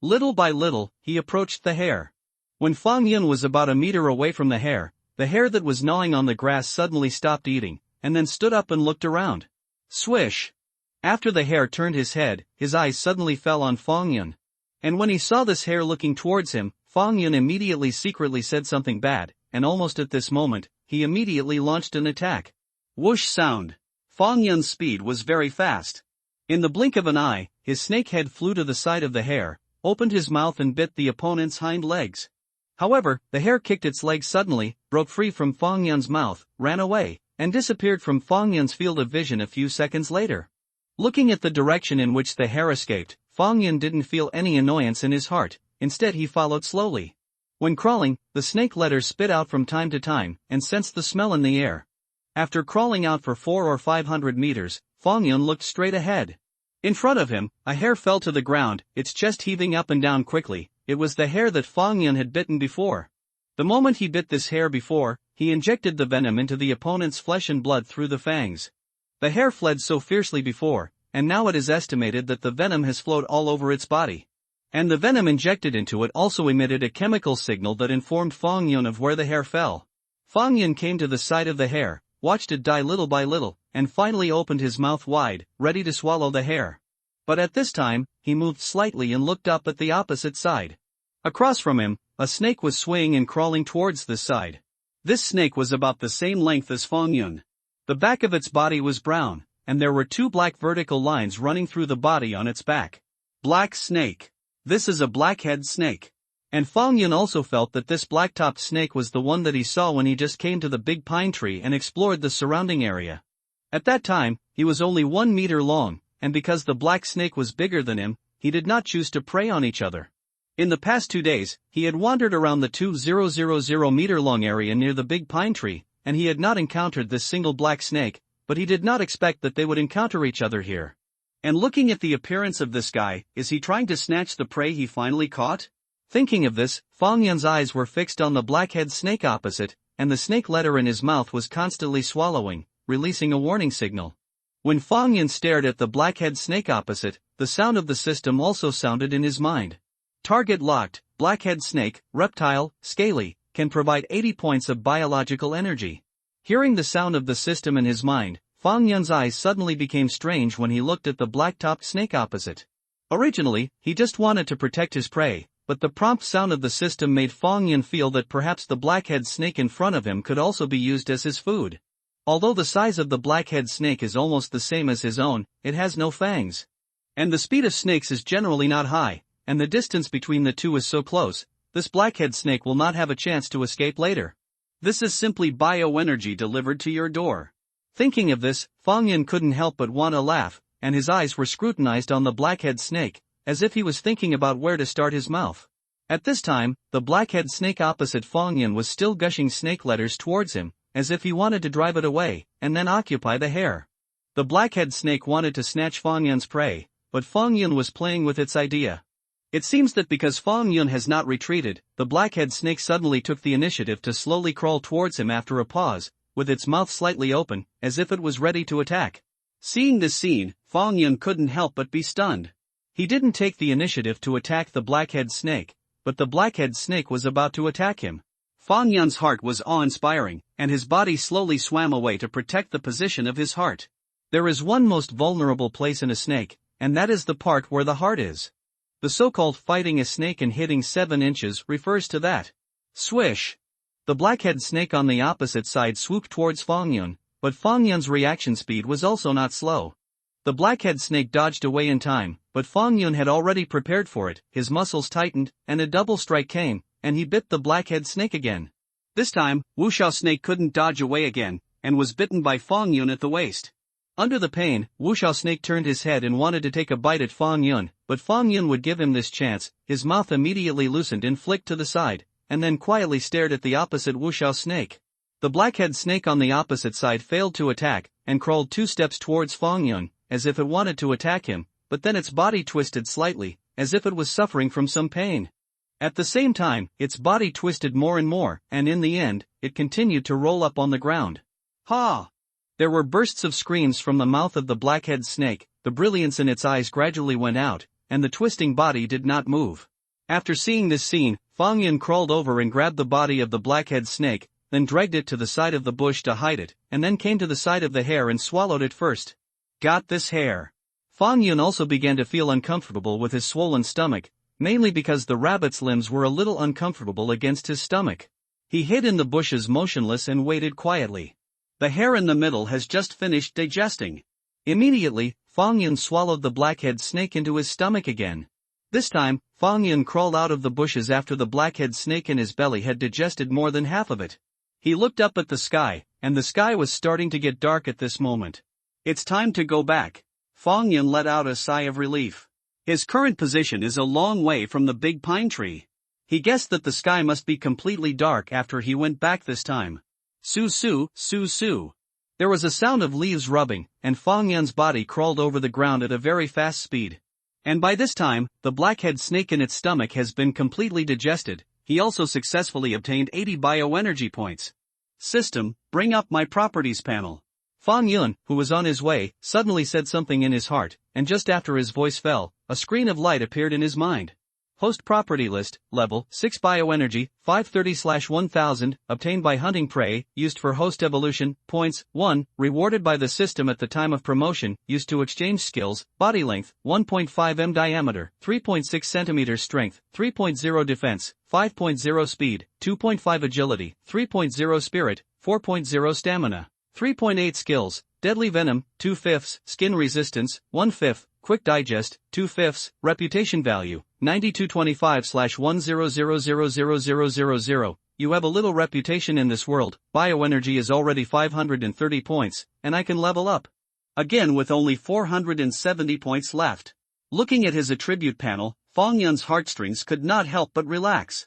Little by little, he approached the hare. When Fang Yun was about a meter away from the hare that was gnawing on the grass suddenly stopped eating, and then stood up and looked around. Swish! After the hare turned his head, his eyes suddenly fell on Fang Yun. And when he saw this hare looking towards him, Fang Yun immediately secretly said something bad, and almost at this moment, he immediately launched an attack. Whoosh sound. Fang Yun's speed was very fast. In the blink of an eye, his snake head flew to the side of the hare, opened his mouth and bit the opponent's hind legs. However, the hare kicked its legs suddenly, broke free from Fang Yun's mouth, ran away, and disappeared from Fang Yun's field of vision a few seconds later. Looking at the direction in which the hare escaped, Fang Yun didn't feel any annoyance in his heart, instead he followed slowly. When crawling, the snake let her spit out from time to time, and sensed the smell in the air. After crawling out for 400 or 500 meters, Fang Yun looked straight ahead. In front of him, a hare fell to the ground, its chest heaving up and down quickly. It was the hare that Fang Yun had bitten before. The moment he bit this hare before, he injected the venom into the opponent's flesh and blood through the fangs. The hare fled so fiercely before, and now it is estimated that the venom has flowed all over its body. And the venom injected into it also emitted a chemical signal that informed Fang Yun of where the hare fell. Fang Yun came to the side of the hare, watched it die little by little, and finally opened his mouth wide, ready to swallow the hare. But at this time, he moved slightly and looked up at the opposite side. Across from him, a snake was swaying and crawling towards this side. This snake was about the same length as Fang Yun. The back of its body was brown, and there were two black vertical lines running through the body on its back. Black snake. This is a blackhead snake. And Fang Yun also felt that this black-topped snake was the one that he saw when he just came to the big pine tree and explored the surrounding area. At that time, he was only 1 meter long, and because the black snake was bigger than him, he did not choose to prey on each other. In the past 2 days, he had wandered around the 2,000 meter long area near the big pine tree, and he had not encountered this single black snake, but he did not expect that they would encounter each other here. And looking at the appearance of this guy, is he trying to snatch the prey he finally caught? Thinking of this, Fang Yun's eyes were fixed on the blackhead snake opposite, and the snake letter in his mouth was constantly swallowing, releasing a warning signal. When Fang Yun stared at the blackhead snake opposite, the sound of the system also sounded in his mind. Target locked, blackhead snake, reptile, scaly, can provide 80 points of biological energy. Hearing the sound of the system in his mind, Fang Yun's eyes suddenly became strange when he looked at the black-topped snake opposite. Originally, he just wanted to protect his prey, but the prompt sound of the system made Fang Yun feel that perhaps the blackhead snake in front of him could also be used as his food. Although the size of the blackhead snake is almost the same as his own, it has no fangs. And the speed of snakes is generally not high, and the distance between the two is so close, this blackhead snake will not have a chance to escape later. This is simply bioenergy delivered to your door. Thinking of this, Fang Yun couldn't help but want to laugh, and his eyes were scrutinized on the blackhead snake, as if he was thinking about where to start his mouth. At this time, the blackhead snake opposite Fang Yun was still gushing snake letters towards him, as if he wanted to drive it away, and then occupy the hare. The blackhead snake wanted to snatch Fang Yun's prey, but Fang Yun was playing with its idea. It seems that because Fang Yun has not retreated, the blackhead snake suddenly took the initiative to slowly crawl towards him after a pause, with its mouth slightly open, as if it was ready to attack. Seeing this scene, Fang Yun couldn't help but be stunned. He didn't take the initiative to attack the blackhead snake, but the blackhead snake was about to attack him. Fang Yun's heart was awe-inspiring, and his body slowly swam away to protect the position of his heart. There is one most vulnerable place in a snake, and that is the part where the heart is. The so-called fighting a snake and hitting 7 inches refers to that. Swish! The blackhead snake on the opposite side swooped towards Fang Yun, but Fang Yun's reaction speed was also not slow. The blackhead snake dodged away in time, but Fang Yun had already prepared for it. His muscles tightened, and a double strike came, and he bit the blackhead snake again. This time, Wu Xiao snake couldn't dodge away again, and was bitten by Fang Yun at the waist. Under the pain, Wu Xiao snake turned his head and wanted to take a bite at Fang Yun, but Fang Yun would give him this chance. His mouth immediately loosened and flicked to the side, and then quietly stared at the opposite Wu Xiao snake. The blackhead snake on the opposite side failed to attack, and crawled 2 steps towards Fang Yun, as if it wanted to attack him, but then its body twisted slightly, as if it was suffering from some pain. At the same time, its body twisted more and more, and in the end, it continued to roll up on the ground. Ha! There were bursts of screams from the mouth of the blackhead snake, the brilliance in its eyes gradually went out, and the twisting body did not move. After seeing this scene, Fang Yun crawled over and grabbed the body of the blackhead snake, then dragged it to the side of the bush to hide it, and then came to the side of the hare and swallowed it first. Got this hare. Fang Yun also began to feel uncomfortable with his swollen stomach, mainly because the rabbit's limbs were a little uncomfortable against his stomach. He hid in the bushes motionless and waited quietly. The hare in the middle has just finished digesting. Immediately, Fang Yun swallowed the blackhead snake into his stomach again. This time, Fang Yun crawled out of the bushes after the blackhead snake in his belly had digested more than half of it. He looked up at the sky, and the sky was starting to get dark at this moment. It's time to go back. Fang Yun let out a sigh of relief. His current position is a long way from the big pine tree. He guessed that the sky must be completely dark after he went back this time. Su su, su su. There was a sound of leaves rubbing, and Fang Yun's body crawled over the ground at a very fast speed. And by this time, the blackhead snake in its stomach has been completely digested. He also successfully obtained 80 bioenergy points. System, bring up my properties panel. Fang Yun, who was on his way, suddenly said something in his heart, and just after his voice fell, a screen of light appeared in his mind. Host property list, level 6 bioenergy, 530/1000, obtained by hunting prey, used for host evolution, points, 1, rewarded by the system at the time of promotion, used to exchange skills, body length, 1.5 m diameter, 3.6 cm strength, 3.0 defense, 5.0 speed, 2.5 agility, 3.0 spirit, 4.0 stamina, 3.8 skills, deadly venom, 2/5, skin resistance, 1/5, quick digest, 2/5, reputation value, 9225/100000000. You have a little reputation in this world, bioenergy is already 530 points, and I can level up. Again with only 470 points left. Looking at his attribute panel, Fang Yun's heartstrings could not help but relax.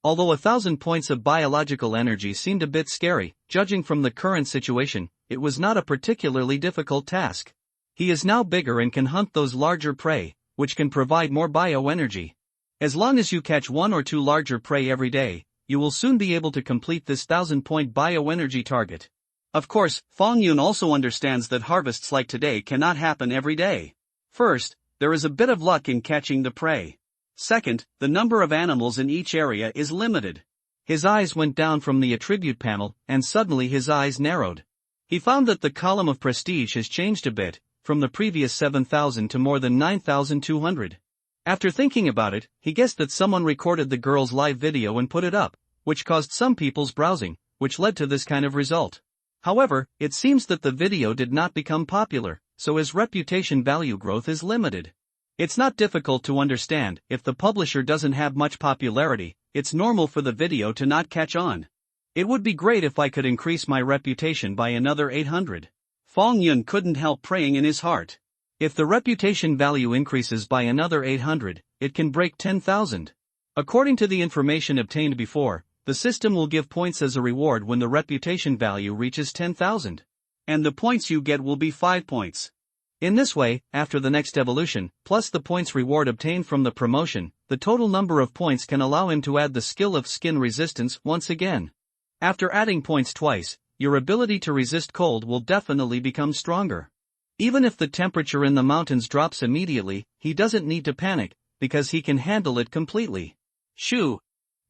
Although 1,000 points of biological energy seemed a bit scary, judging from the current situation, it was not a particularly difficult task. He is now bigger and can hunt those larger prey, which can provide more bioenergy. As long as you catch 1 or 2 larger prey every day, you will soon be able to complete this 1,000-point bioenergy target. Of course, Fang Yun also understands that harvests like today cannot happen every day. First, there is a bit of luck in catching the prey. Second, the number of animals in each area is limited. His eyes went down from the attribute panel, and suddenly his eyes narrowed. He found that the column of prestige has changed a bit, from the previous 7,000 to more than 9,200. After thinking about it, he guessed that someone recorded the girl's live video and put it up, which caused some people's browsing, which led to this kind of result. However, it seems that the video did not become popular, so his reputation value growth is limited. It's not difficult to understand, if the publisher doesn't have much popularity, it's normal for the video to not catch on. It would be great if I could increase my reputation by another 800. Fang Yun couldn't help praying in his heart. If the reputation value increases by another 800, it can break 10,000. According to the information obtained before, the system will give points as a reward when the reputation value reaches 10,000. And the points you get will be 5 points. In this way, after the next evolution, plus the points reward obtained from the promotion, the total number of points can allow him to add the skill of skin resistance once again. After adding points twice, your ability to resist cold will definitely become stronger. Even if the temperature in the mountains drops immediately, he doesn't need to panic, because he can handle it completely. Shoo!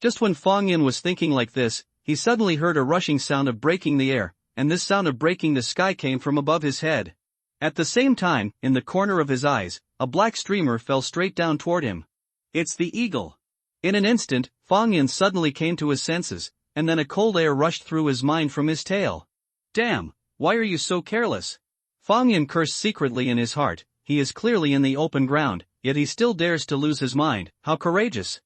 Just when Fang Yun was thinking like this, he suddenly heard a rushing sound of breaking the air, and this sound of breaking the sky came from above his head. At the same time, in the corner of his eyes, a black streamer fell straight down toward him. It's the eagle. In an instant, Fang Yun suddenly came to his senses, and then a cold air rushed through his mind from his tail. Damn, why are you so careless? Fang Yun cursed secretly in his heart. He is clearly in the open ground, yet he still dares to lose his mind. How courageous.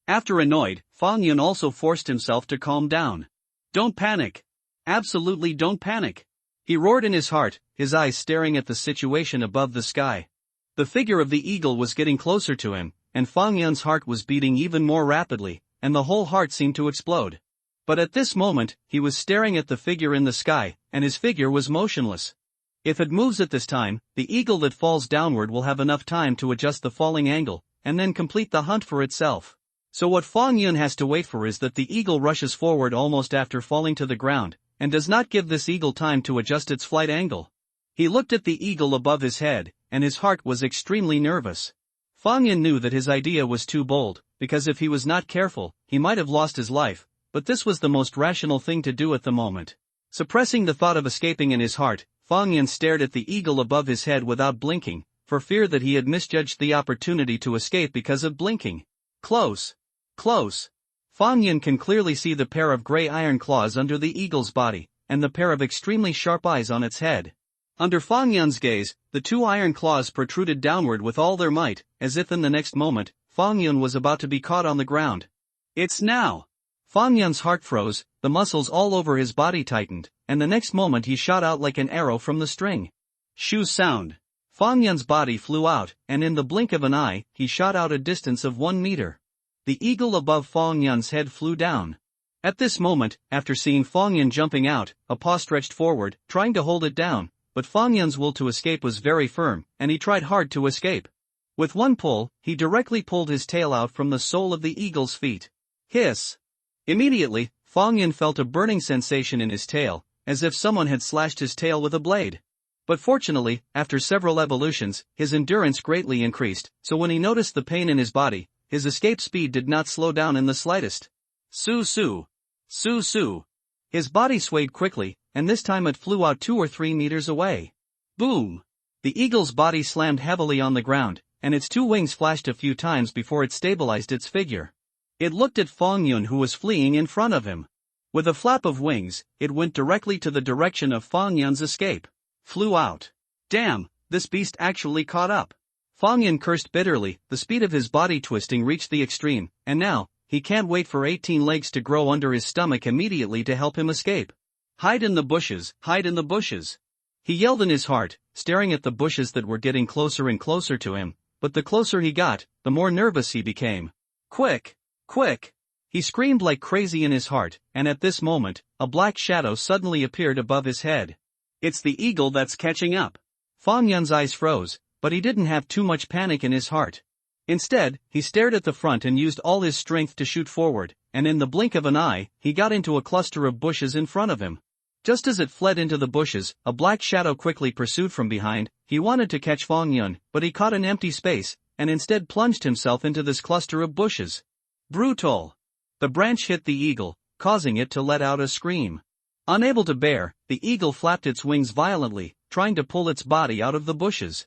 After annoyed, Fang Yun also forced himself to calm down. Don't panic. Absolutely don't panic. He roared in his heart, his eyes staring at the situation above the sky. The figure of the eagle was getting closer to him, and Fang Yun's heart was beating even more rapidly, and the whole heart seemed to explode. But at this moment, he was staring at the figure in the sky, and his figure was motionless. If it moves at this time, the eagle that falls downward will have enough time to adjust the falling angle, and then complete the hunt for itself. So what Fang Yun has to wait for is that the eagle rushes forward almost after falling to the ground, and does not give this eagle time to adjust its flight angle. He looked at the eagle above his head, and his heart was extremely nervous. Fang Yun knew that his idea was too bold, because if he was not careful, he might have lost his life, but this was the most rational thing to do at the moment. Suppressing the thought of escaping in his heart, Fang Yun stared at the eagle above his head without blinking, for fear that he had misjudged the opportunity to escape because of blinking. Close. Close. Fang Yun can clearly see the pair of gray iron claws under the eagle's body, and the pair of extremely sharp eyes on its head. Under Fang Yun's gaze, the two iron claws protruded downward with all their might, as if in the next moment, Fang Yun was about to be caught on the ground. It's now! Fang Yun's heart froze, the muscles all over his body tightened, and the next moment he shot out like an arrow from the string. Shoo sound. Fang Yun's body flew out, and in the blink of an eye, he shot out a distance of 1 meter. The eagle above Fang Yun's head flew down. At this moment, after seeing Fang Yun jumping out, a paw stretched forward, trying to hold it down, but Fang Yun's will to escape was very firm, and he tried hard to escape. With one pull, he directly pulled his tail out from the sole of the eagle's feet. Hiss! Immediately, Fang Yun felt a burning sensation in his tail, as if someone had slashed his tail with a blade. But fortunately, after several evolutions, his endurance greatly increased, so when he noticed the pain in his body, his escape speed did not slow down in the slightest. Su-su! Su-su! His body swayed quickly, and this time it flew out 2 or 3 meters away. Boom! The eagle's body slammed heavily on the ground, and its 2 wings flashed a few times before it stabilized its figure. It looked at Fang Yun, who was fleeing in front of him. With a flap of wings, it went directly to the direction of Fang Yun's escape. Flew out. Damn, this beast actually caught up. Fang Yun cursed bitterly, the speed of his body twisting reached the extreme, and now, he can't wait for 18 legs to grow under his stomach immediately to help him escape. Hide in the bushes, hide in the bushes. He yelled in his heart, staring at the bushes that were getting closer and closer to him, but the closer he got, the more nervous he became. Quick! Quick! He screamed like crazy in his heart, and at this moment, a black shadow suddenly appeared above his head. It's the eagle that's catching up. Fang Yun's eyes froze, but he didn't have too much panic in his heart. Instead, he stared at the front and used all his strength to shoot forward, and in the blink of an eye, he got into a cluster of bushes in front of him. Just as it fled into the bushes, a black shadow quickly pursued from behind. He wanted to catch Fang Yun, but he caught an empty space, and instead plunged himself into this cluster of bushes. Brutal! The branch hit the eagle, causing it to let out a scream. Unable to bear, the eagle flapped its wings violently, trying to pull its body out of the bushes.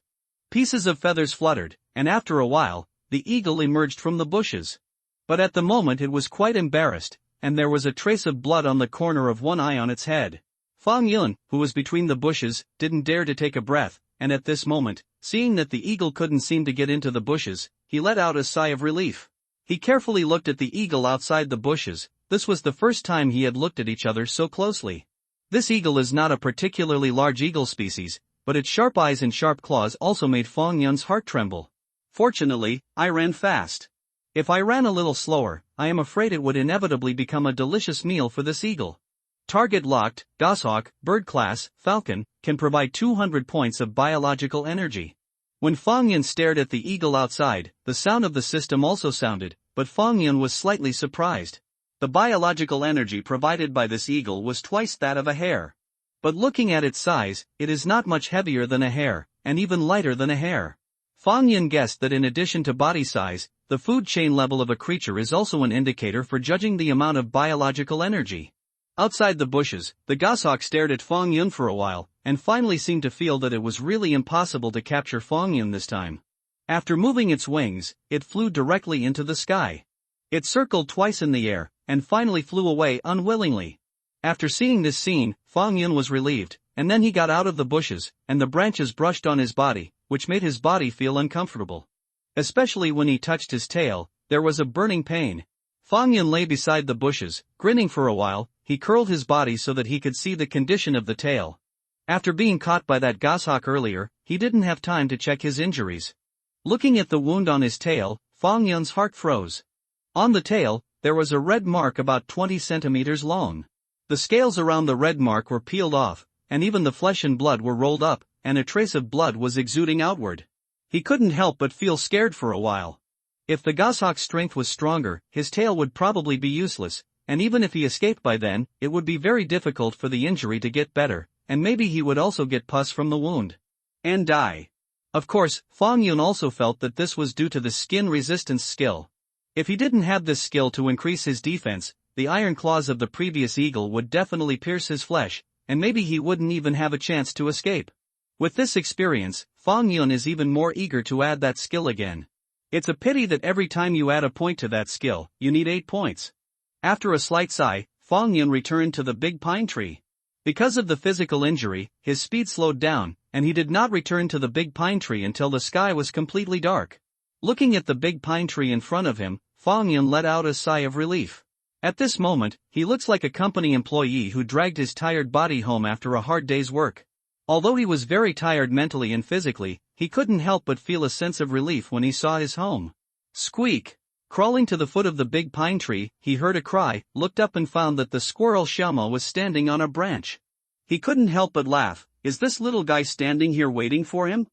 Pieces of feathers fluttered, and after a while, the eagle emerged from the bushes. But at the moment it was quite embarrassed, and there was a trace of blood on the corner of one eye on its head. Fang Yun, who was between the bushes, didn't dare to take a breath, and at this moment, seeing that the eagle couldn't seem to get into the bushes, he let out a sigh of relief. He carefully looked at the eagle outside the bushes. This was the first time he had looked at each other so closely. This eagle is not a particularly large eagle species, but its sharp eyes and sharp claws also made Fang Yun's heart tremble. Fortunately, I ran fast. If I ran a little slower, I am afraid it would inevitably become a delicious meal for this eagle. Target locked, goshawk, bird class, falcon, can provide 200 points of biological energy. When Fang Yun stared at the eagle outside, the sound of the system also sounded, but Fang Yun was slightly surprised. The biological energy provided by this eagle was twice that of a hare. But looking at its size, it is not much heavier than a hare, and even lighter than a hare. Fang Yun guessed that in addition to body size, the food chain level of a creature is also an indicator for judging the amount of biological energy. Outside the bushes, the goshawk stared at Fang Yun for a while, and finally seemed to feel that it was really impossible to capture Fang Yun this time. After moving its wings, it flew directly into the sky. It circled twice in the air, and finally flew away unwillingly. After seeing this scene, Fang Yun was relieved, and then he got out of the bushes, and the branches brushed on his body, which made his body feel uncomfortable. Especially when he touched his tail, there was a burning pain. Fang Yun lay beside the bushes, grinning for a while. he curled his body so that he could see the condition of the tail. After being caught by that goshawk earlier, he didn't have time to check his injuries. Looking at the wound on his tail, Fang Yun's heart froze. On the tail, there was a red mark about 20 centimeters long. The scales around the red mark were peeled off, and even the flesh and blood were rolled up, and a trace of blood was exuding outward. He couldn't help but feel scared for a while. If the goshawk's strength was stronger, his tail would probably be useless, and even if he escaped by then, it would be very difficult for the injury to get better, and maybe he would also get pus from the wound. And die. Of course, Fang Yun also felt that this was due to the skin resistance skill. If he didn't have this skill to increase his defense, the iron claws of the previous eagle would definitely pierce his flesh, and maybe he wouldn't even have a chance to escape. With this experience, Fang Yun is even more eager to add that skill again. It's a pity that every time you add a point to that skill, you need 8 points. After a slight sigh, Fang Yun returned to the big pine tree. Because of the physical injury, his speed slowed down, and he did not return to the big pine tree until the sky was completely dark. Looking at the big pine tree in front of him, Fang Yun let out a sigh of relief. At this moment, he looks like a company employee who dragged his tired body home after a hard day's work. Although he was very tired mentally and physically, he couldn't help but feel a sense of relief when he saw his home. Squeak! Crawling to the foot of the big pine tree, he heard a cry, looked up and found that the squirrel Xiaoma was standing on a branch. He couldn't help but laugh. Is this little guy standing here waiting for him?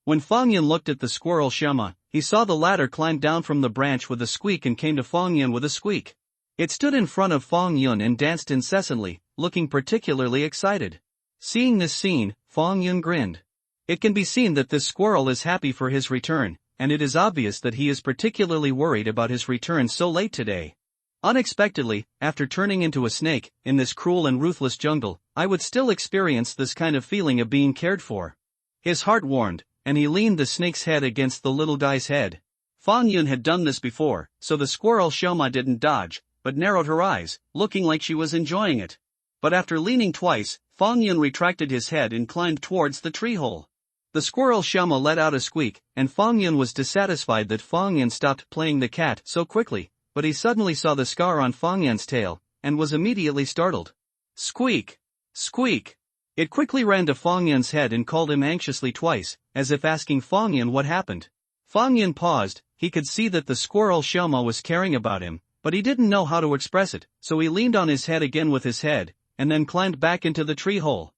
When Fang Yun looked at the squirrel Xiaoma, he saw the latter climb down from the branch with a squeak and came to Fang Yun with a squeak. It stood in front of Fang Yun and danced incessantly, looking particularly excited. Seeing this scene, Fang Yun grinned. It can be seen that this squirrel is happy for his return, and it is obvious that he is particularly worried about his return so late today. Unexpectedly, after turning into a snake, in this cruel and ruthless jungle, I would still experience this kind of feeling of being cared for. His heart warmed, and he leaned the snake's head against the little guy's head. Fang Yun had done this before, so the squirrel Xiaoma didn't dodge, but narrowed her eyes, looking like she was enjoying it. But after leaning twice, Fang Yun retracted his head and climbed towards the tree hole. The squirrel Xiaoma let out a squeak, and Fang Yun was dissatisfied that Fang Yun stopped playing the cat so quickly, but he suddenly saw the scar on Fang Yun's tail, and was immediately startled. Squeak! Squeak! It quickly ran to Fang Yun's head and called him anxiously twice, as if asking Fang Yun what happened. Fang Yun paused. He could see that the squirrel Xiaoma was caring about him, but he didn't know how to express it, so he leaned on his head again with his head, and then climbed back into the tree hole.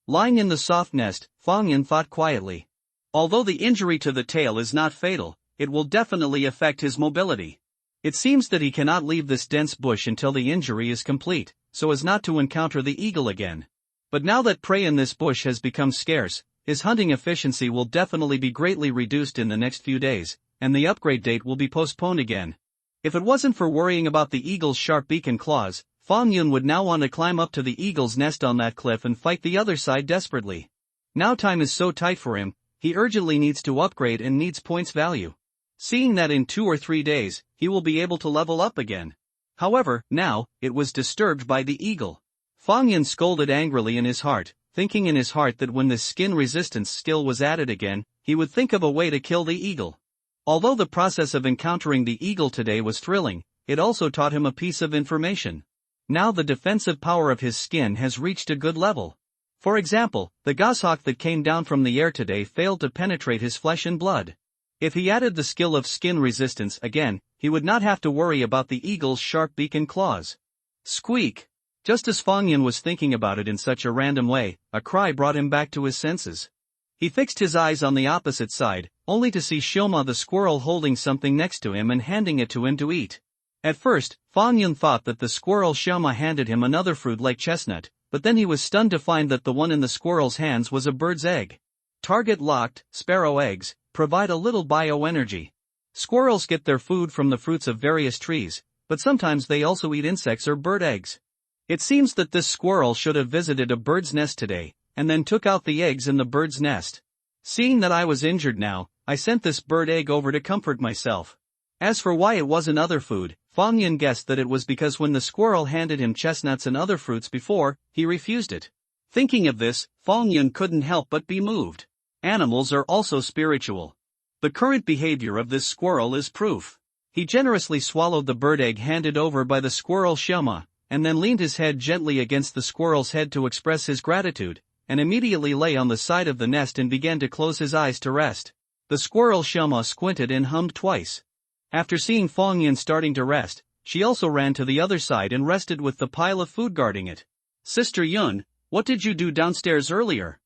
Lying in the soft nest, Fang Yun thought quietly. Although the injury to the tail is not fatal, it will definitely affect his mobility. It seems that he cannot leave this dense bush until the injury is complete, so as not to encounter the eagle again. But now that prey in this bush has become scarce, his hunting efficiency will definitely be greatly reduced in the next few days, and the upgrade date will be postponed again. If it wasn't for worrying about the eagle's sharp beak and claws, Fang Yun would now want to climb up to the eagle's nest on that cliff and fight the other side desperately. Now time is so tight for him, he urgently needs to upgrade and needs points value. Seeing that in 2 or 3 days, he will be able to level up again. However, now, it was disturbed by the eagle. Fang Yun scolded angrily in his heart, thinking in his heart that when this skin resistance skill was added again, he would think of a way to kill the eagle. Although the process of encountering the eagle today was thrilling, it also taught him a piece of information. Now the defensive power of his skin has reached a good level. For example, the goshawk that came down from the air today failed to penetrate his flesh and blood. If he added the skill of skin resistance again, he would not have to worry about the eagle's sharp beak and claws. Squeak! Just as Fang Yun was thinking about it in such a random way, a cry brought him back to his senses. He fixed his eyes on the opposite side, only to see Xiaoma the squirrel holding something next to him and handing it to him to eat. At first, Fang Yun thought that the squirrel Xiaoma handed him another fruit like chestnut, but then he was stunned to find that the one in the squirrel's hands was a bird's egg. Target locked, sparrow eggs provide a little bioenergy. Squirrels get their food from the fruits of various trees, but sometimes they also eat insects or bird eggs. It seems that this squirrel should have visited a bird's nest today, and then took out the eggs in the bird's nest. Seeing that I was injured now, I sent this bird egg over to comfort myself. As for why it wasn't other food, Fang Yun guessed that it was because when the squirrel handed him chestnuts and other fruits before, he refused it. Thinking of this, Fang Yun couldn't help but be moved. Animals are also spiritual. The current behavior of this squirrel is proof. He generously swallowed the bird egg handed over by the squirrel Xiaoma, and then leaned his head gently against the squirrel's head to express his gratitude, and immediately lay on the side of the nest and began to close his eyes to rest. The squirrel Shama squinted and hummed twice. After seeing Fong Yun starting to rest, she also ran to the other side and rested with the pile of food guarding it. Sister Yun, what did you do downstairs earlier?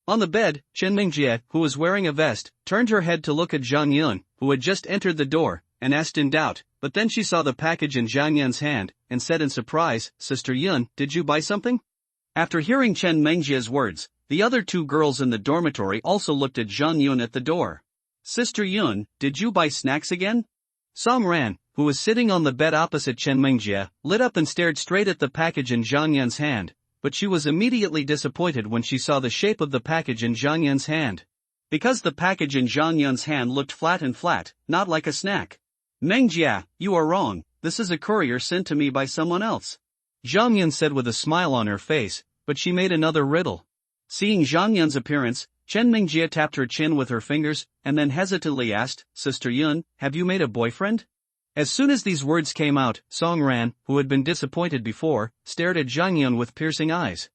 On the bed, Chen Mingjie, who was wearing a vest, turned her head to look at Zhang Yun, who had just entered the door, and asked in doubt, but then she saw the package in Zhang Yun's hand, and said in surprise, Sister Yun, did you buy something? After hearing Chen Mingjie's words, the other two girls in the dormitory also looked at Zhang Yun at the door. Sister Yun, did you buy snacks again? Song Ran, who was sitting on the bed opposite Chen Mingjie, lit up and stared straight at the package in Zhang Yun's hand, but she was immediately disappointed when she saw the shape of the package in Zhang Yun's hand. Because the package in Zhang Yun's hand looked flat, not like a snack. Mingjie, you are wrong, this is a courier sent to me by someone else. Zhang Yun said with a smile on her face, but she made another riddle. Seeing Zhang Yun's appearance, Chen Mingjie tapped her chin with her fingers, and then hesitantly asked, Sister Yun, have you made a boyfriend? As soon as these words came out, Song Ran, who had been disappointed before, stared at Zhang Yun with piercing eyes.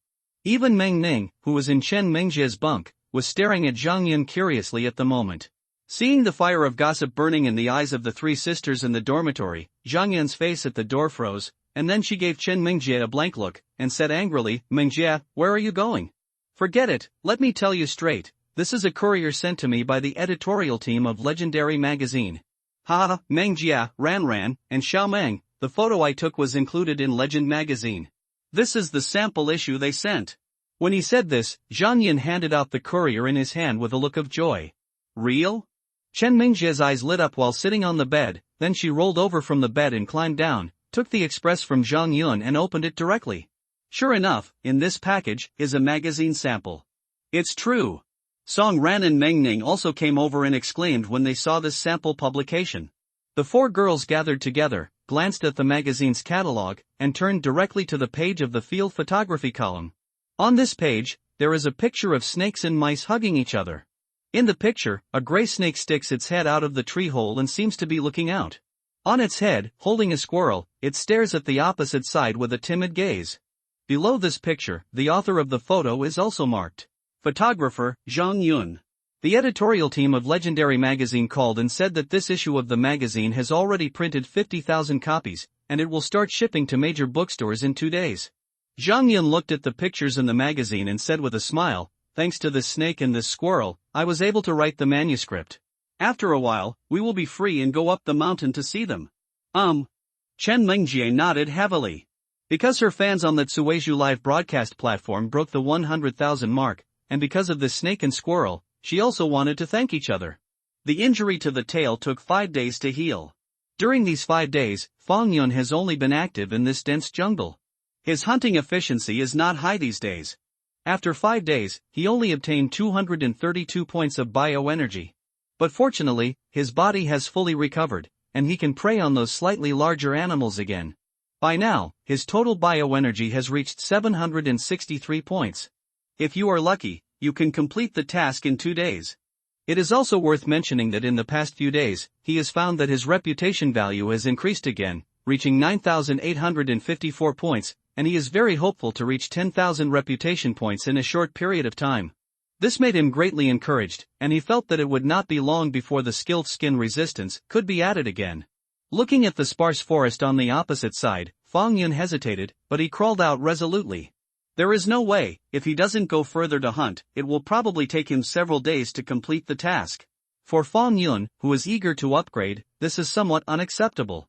Even Meng Ning, who was in Chen Mingjie's bunk, was staring at Zhang Yun curiously at the moment. Seeing the fire of gossip burning in the eyes of the three sisters in the dormitory, Zhang Yun's face at the door froze, and then she gave Chen Mingjie a blank look, and said angrily, Mingjie, where are you going? Forget it, let me tell you straight, this is a courier sent to me by the editorial team of Legendary Magazine. Ha, Mingjie, Ran, and Xiao Meng, the photo I took was included in Legend magazine. This is the sample issue they sent. When he said this, Zhang Yun handed out the courier in his hand with a look of joy. Real? Chen Mingjie's eyes lit up while sitting on the bed, then she rolled over from the bed and climbed down, took the express from Zhang Yun and opened it directly. Sure enough, in this package is a magazine sample. It's true. Song Ran and Meng Ning also came over and exclaimed when they saw this sample publication. The four girls gathered together, glanced at the magazine's catalog, and turned directly to the page of the field photography column. On this page, there is a picture of snakes and mice hugging each other. In the picture, a gray snake sticks its head out of the tree hole and seems to be looking out. On its head, holding a squirrel, it stares at the opposite side with a timid gaze. Below this picture, the author of the photo is also marked. Photographer, Zhang Yun. The editorial team of Legendary Magazine called and said that this issue of the magazine has already printed 50,000 copies, and it will start shipping to major bookstores in 2 days. Zhang Yun looked at the pictures in the magazine and said with a smile, thanks to this snake and this squirrel, I was able to write the manuscript. After a while, we will be free and go up the mountain to see them. Chen Mingjie nodded heavily. Because her fans on the Tsueju Live broadcast platform broke the 100,000 mark, and because of the snake and squirrel, she also wanted to thank each other. The injury to the tail took 5 days to heal. During these 5 days, Fong Yun has only been active in this dense jungle. His hunting efficiency is not high these days. After 5 days, he only obtained 232 points of bioenergy. But fortunately, his body has fully recovered, and he can prey on those slightly larger animals again. By now, his total bioenergy has reached 763 points. If you are lucky, you can complete the task in 2 days. It is also worth mentioning that in the past few days, he has found that his reputation value has increased again, reaching 9,854 points, and he is very hopeful to reach 10,000 reputation points in a short period of time. This made him greatly encouraged, and he felt that it would not be long before the skilled skin resistance could be added again. Looking at the sparse forest on the opposite side, Fong Yun hesitated, but he crawled out resolutely. There is no way, if he doesn't go further to hunt, it will probably take him several days to complete the task. For Fong Yun, who is eager to upgrade, this is somewhat unacceptable.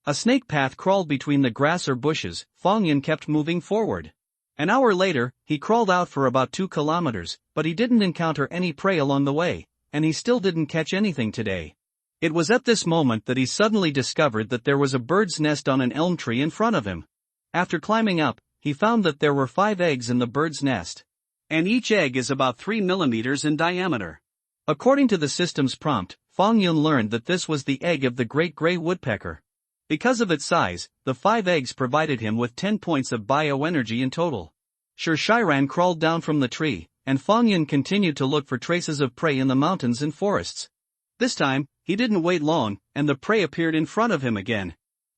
A snake path crawled between the grass or bushes. Fong Yun kept moving forward. An hour later, he crawled out for about 2 kilometers, but he didn't encounter any prey along the way, and he still didn't catch anything today. It was at this moment that he suddenly discovered that there was a bird's nest on an elm tree in front of him. After climbing up, he found that there were 5 eggs in the bird's nest. And each egg is about 3 millimeters in diameter. According to the system's prompt, Fong Yun learned that this was the egg of the great gray woodpecker. Because of its size, the 5 eggs provided him with 10 points of bioenergy in total. Shiran crawled down from the tree, and Fong Yun continued to look for traces of prey in the mountains and forests. This time, he didn't wait long, and the prey appeared in front of him again.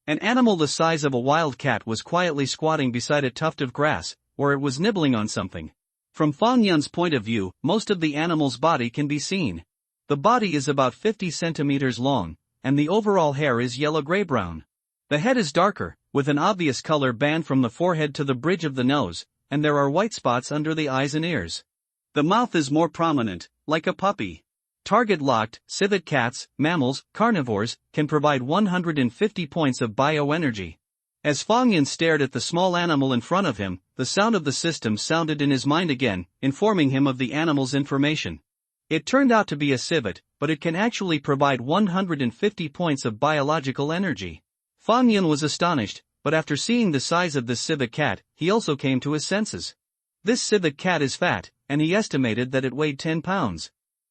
An animal the size of a wild cat was quietly squatting beside a tuft of grass, where it was nibbling on something. From Fang Yun's point of view, most of the animal's body can be seen. The body is about 50 centimeters long, and the overall hair is yellow-gray-brown. The head is darker, with an obvious color band from the forehead to the bridge of the nose, and there are white spots under the eyes and ears. The mouth is more prominent, like a puppy. Target locked, civet cats, mammals, carnivores, can provide 150 points of bioenergy. As Fang Yun stared at the small animal in front of him, the sound of the system sounded in his mind again, informing him of the animal's information. It turned out to be a civet, but it can actually provide 150 points of biological energy. Fang Yun was astonished, but after seeing the size of this civet cat, he also came to his senses. This civet cat is fat, and he estimated that it weighed 10 pounds.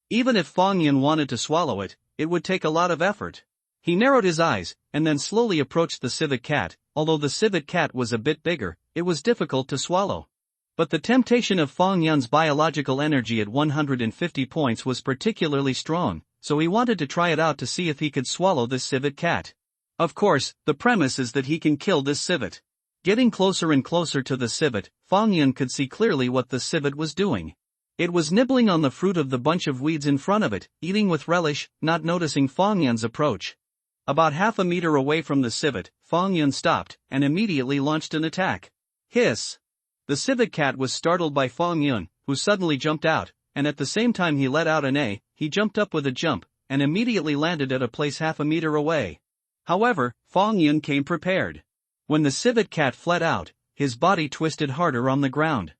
Even if Fang Yun wanted to swallow it, it would take a lot of effort. He narrowed his eyes, and then slowly approached the civet cat. Although the civet cat was a bit bigger, it was difficult to swallow. But the temptation of Fang Yun's biological energy at 150 points was particularly strong, so he wanted to try it out to see if he could swallow this civet cat. Of course, the premise is that he can kill this civet. Getting closer and closer to the civet, Fang Yun could see clearly what the civet was doing. It was nibbling on the fruit of the bunch of weeds in front of it, eating with relish, not noticing Fang Yun's approach. About half a meter away from the civet, Fang Yun stopped, and immediately launched an attack. Hiss! The civet cat was startled by Fang Yun, who suddenly jumped out, and at the same time he let out an A, he jumped up with a jump, and immediately landed at a place half a meter away. However, Fang Yun came prepared. When the civet cat fled out, his body twisted harder on the ground.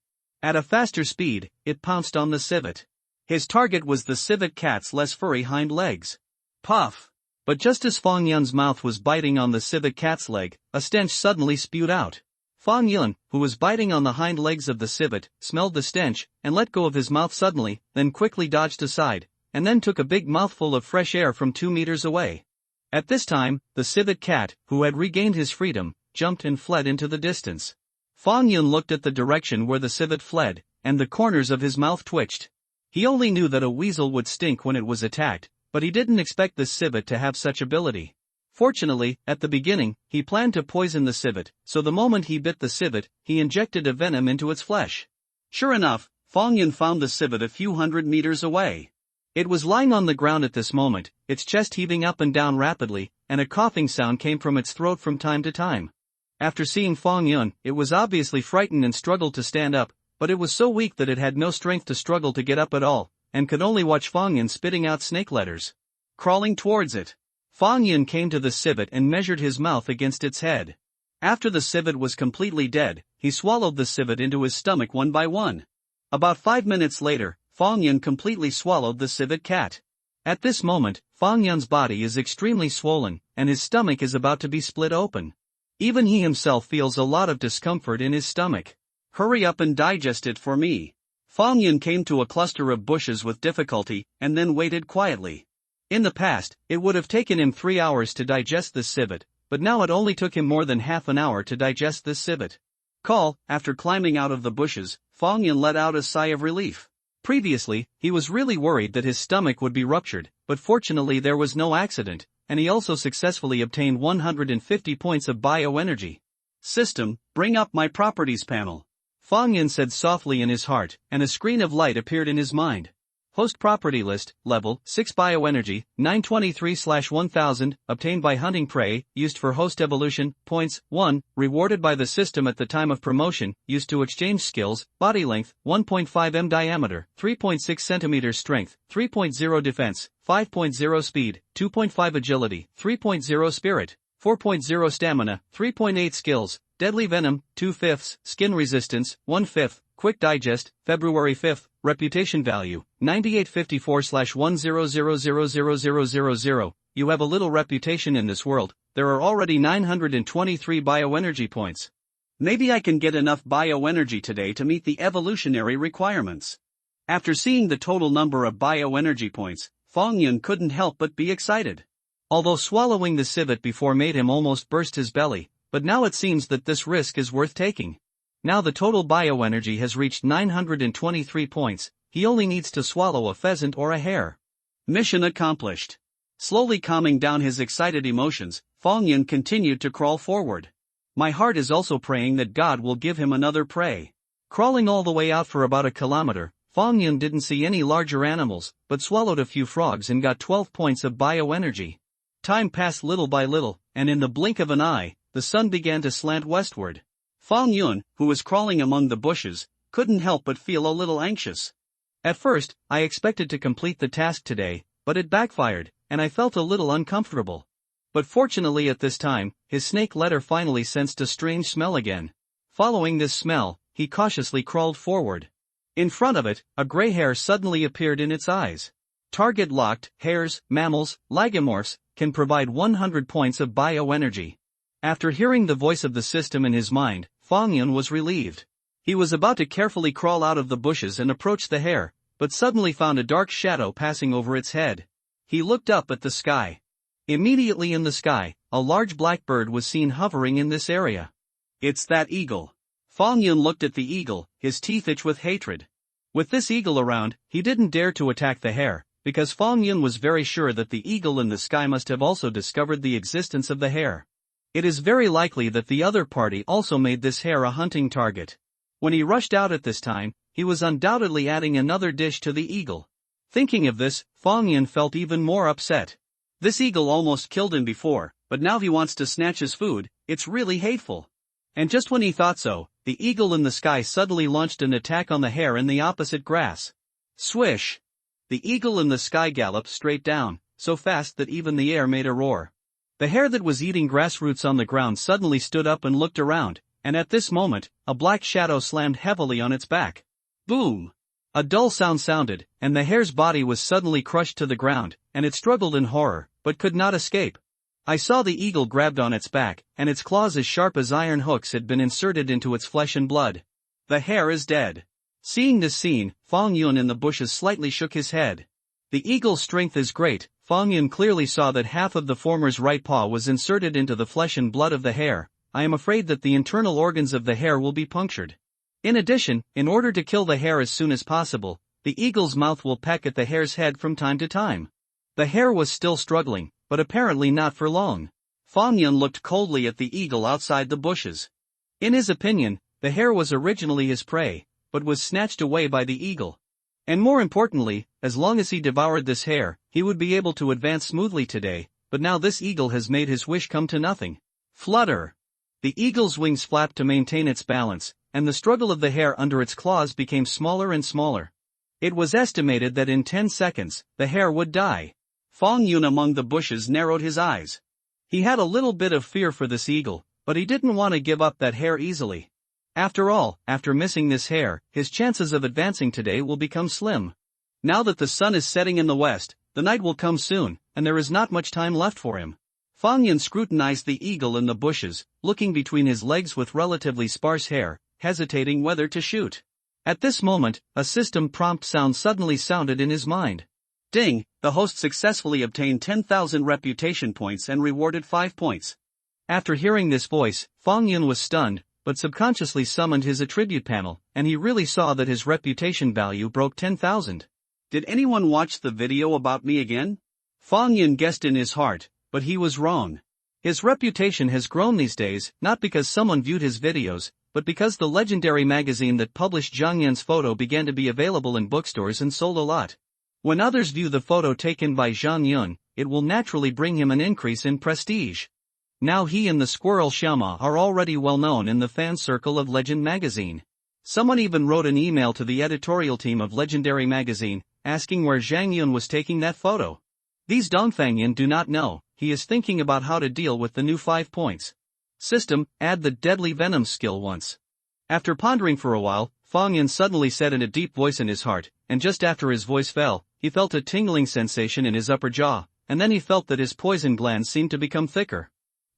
At a faster speed, it pounced on the civet. His target was the civet cat's less furry hind legs. Puff! But just as Fang Yun's mouth was biting on the civet cat's leg, a stench suddenly spewed out. Fang Yun, who was biting on the hind legs of the civet, smelled the stench, and let go of his mouth suddenly, then quickly dodged aside, and then took a big mouthful of fresh air from 2 meters away. At this time, the civet cat, who had regained his freedom, jumped and fled into the distance. Fang Yun looked at the direction where the civet fled, and the corners of his mouth twitched. He only knew that a weasel would stink when it was attacked, but he didn't expect this civet to have such ability. Fortunately, at the beginning, he planned to poison the civet, so the moment he bit the civet, he injected a venom into its flesh. Sure enough, Fang Yun found the civet a few hundred meters away. It was lying on the ground at this moment, its chest heaving up and down rapidly, and a coughing sound came from its throat from time to time. After seeing Fang Yun, it was obviously frightened and struggled to stand up, but it was so weak that it had no strength to struggle to get up at all, and could only watch Fang Yun spitting out snake letters. Crawling towards it, Fang Yun came to the civet and measured his mouth against its head. After the civet was completely dead, he swallowed the civet into his stomach one by one. About 5 minutes later, Fang Yun completely swallowed the civet cat. At this moment, Fang Yun's body is extremely swollen, and his stomach is about to be split open. Even he himself feels a lot of discomfort in his stomach. Hurry up and digest it for me. Fang Yun came to a cluster of bushes with difficulty, and then waited quietly. In the past, it would have taken him 3 hours to digest this civet, but now it only took him more than half an hour to digest this civet. After climbing out of the bushes, Fang Yun let out a sigh of relief. Previously, he was really worried that his stomach would be ruptured, but fortunately there was no accident, and he also successfully obtained 150 points of bioenergy. System, bring up my properties panel. Fang Yun said softly in his heart, and a screen of light appeared in his mind. Host property list, level 6 bioenergy, 923/1000, obtained by hunting prey, used for host evolution, points, 1, rewarded by the system at the time of promotion, used to exchange skills, body length, 1.5 m diameter, 3.6 cm strength, 3.0 defense, 5.0 speed, 2.5 agility, 3.0 spirit, 4.0 stamina, 3.8 skills, deadly venom, 2/5, skin resistance, 1/5, quick digest, February 5th, reputation value, 9854/10000000. You have a little reputation in this world, there are already 923 bioenergy points. Maybe I can get enough bioenergy today to meet the evolutionary requirements. After seeing the total number of bioenergy points, Fang Yun couldn't help but be excited. Although swallowing the civet before made him almost burst his belly, but now it seems that this risk is worth taking. Now the total bioenergy has reached 923 points, he only needs to swallow a pheasant or a hare. Mission accomplished. Slowly calming down his excited emotions, Fong Yun continued to crawl forward. My heart is also praying that God will give him another prey. Crawling all the way out for about a kilometer, Fong Yun didn't see any larger animals, but swallowed a few frogs and got 12 points of bioenergy. Time passed little by little, and in the blink of an eye, the sun began to slant westward. Fong Yun, who was crawling among the bushes, couldn't help but feel a little anxious. At first, I expected to complete the task today, but it backfired, and I felt a little uncomfortable. But fortunately at this time, his snake letter finally sensed a strange smell again. Following this smell, he cautiously crawled forward. In front of it, a gray hair suddenly appeared in its eyes. Target locked, hares, mammals, lagomorphs, can provide 100 points of bioenergy. After hearing the voice of the system in his mind, Fong Yun was relieved. He was about to carefully crawl out of the bushes and approach the hare, but suddenly found a dark shadow passing over its head. He looked up at the sky. Immediately in the sky, a large black bird was seen hovering in this area. It's that eagle. Fong Yun looked at the eagle, his teeth itched with hatred. With this eagle around, he didn't dare to attack the hare, because Fong Yun was very sure that the eagle in the sky must have also discovered the existence of the hare. It is very likely that the other party also made this hare a hunting target. When he rushed out at this time, he was undoubtedly adding another dish to the eagle. Thinking of this, Fong Yun felt even more upset. This eagle almost killed him before, but now he wants to snatch his food. It's really hateful. And just when he thought so, the eagle in the sky suddenly launched an attack on the hare in the opposite grass. Swish! The eagle in the sky galloped straight down, so fast that even the air made a roar. The hare that was eating grass roots on the ground suddenly stood up and looked around, and at this moment, a black shadow slammed heavily on its back. Boom! A dull sound sounded, and the hare's body was suddenly crushed to the ground, and it struggled in horror, but could not escape. I saw the eagle grabbed on its back, and its claws as sharp as iron hooks had been inserted into its flesh and blood. The hare is dead. Seeing this scene, Fong Yun in the bushes slightly shook his head. The eagle's strength is great. Fong Yun clearly saw that half of the former's right paw was inserted into the flesh and blood of the hare. I am afraid that the internal organs of the hare will be punctured. In addition, in order to kill the hare as soon as possible, the eagle's mouth will peck at the hare's head from time to time. The hare was still struggling, but apparently not for long. Fong Yun looked coldly at the eagle outside the bushes. In his opinion, the hare was originally his prey, but was snatched away by the eagle. And more importantly, as long as he devoured this hare, he would be able to advance smoothly today, but now this eagle has made his wish come to nothing. Flutter! The eagle's wings flapped to maintain its balance, and the struggle of the hare under its claws became smaller and smaller. It was estimated that in 10 seconds, the hare would die. Fong Yun among the bushes narrowed his eyes. He had a little bit of fear for this eagle, but he didn't want to give up that hare easily. After all, after missing this hare, his chances of advancing today will become slim. Now that the sun is setting in the west, the night will come soon, and there is not much time left for him. Fong Yun scrutinized the eagle in the bushes, looking between his legs with relatively sparse hair, hesitating whether to shoot. At this moment, a system prompt sound suddenly sounded in his mind. Ding! The host successfully obtained 10,000 reputation points and rewarded 5 points. After hearing this voice, Fong Yun was stunned, but subconsciously summoned his attribute panel, and he really saw that his reputation value broke 10,000. Did anyone watch the video about me again? Fong Yun guessed in his heart, but he was wrong. His reputation has grown these days, not because someone viewed his videos, but because the legendary magazine that published Zhang Yan's photo began to be available in bookstores and sold a lot. When others view the photo taken by Zhang Yun, it will naturally bring him an increase in prestige. Now he and the squirrel Xiaoma are already well known in the fan circle of Legend magazine. Someone even wrote an email to the editorial team of Legendary magazine, asking where Zhang Yun was taking that photo. These Dongfangyan do not know. He is thinking about how to deal with the new 5 points. System, add the deadly venom skill once. After pondering for a while, Fong Yun suddenly said in a deep voice in his heart, and just after his voice fell, he felt a tingling sensation in his upper jaw, and then he felt that his poison glands seemed to become thicker.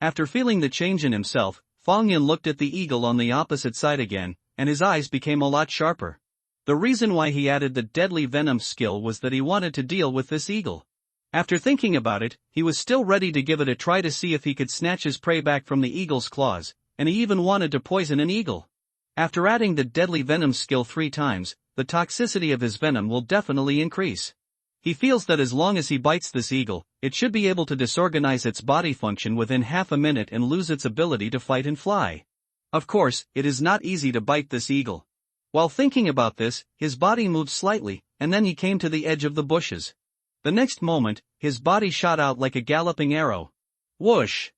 After feeling the change in himself, Fong Yun looked at the eagle on the opposite side again, and his eyes became a lot sharper. The reason why he added the deadly venom skill was that he wanted to deal with this eagle. After thinking about it, he was still ready to give it a try to see if he could snatch his prey back from the eagle's claws, and he even wanted to poison an eagle. After adding the deadly venom skill 3 times, the toxicity of his venom will definitely increase. He feels that as long as he bites this eagle, it should be able to disorganize its body function within half a minute and lose its ability to fight and fly. Of course, it is not easy to bite this eagle. While thinking about this, his body moved slightly, and then he came to the edge of the bushes. The next moment, his body shot out like a galloping arrow. Whoosh!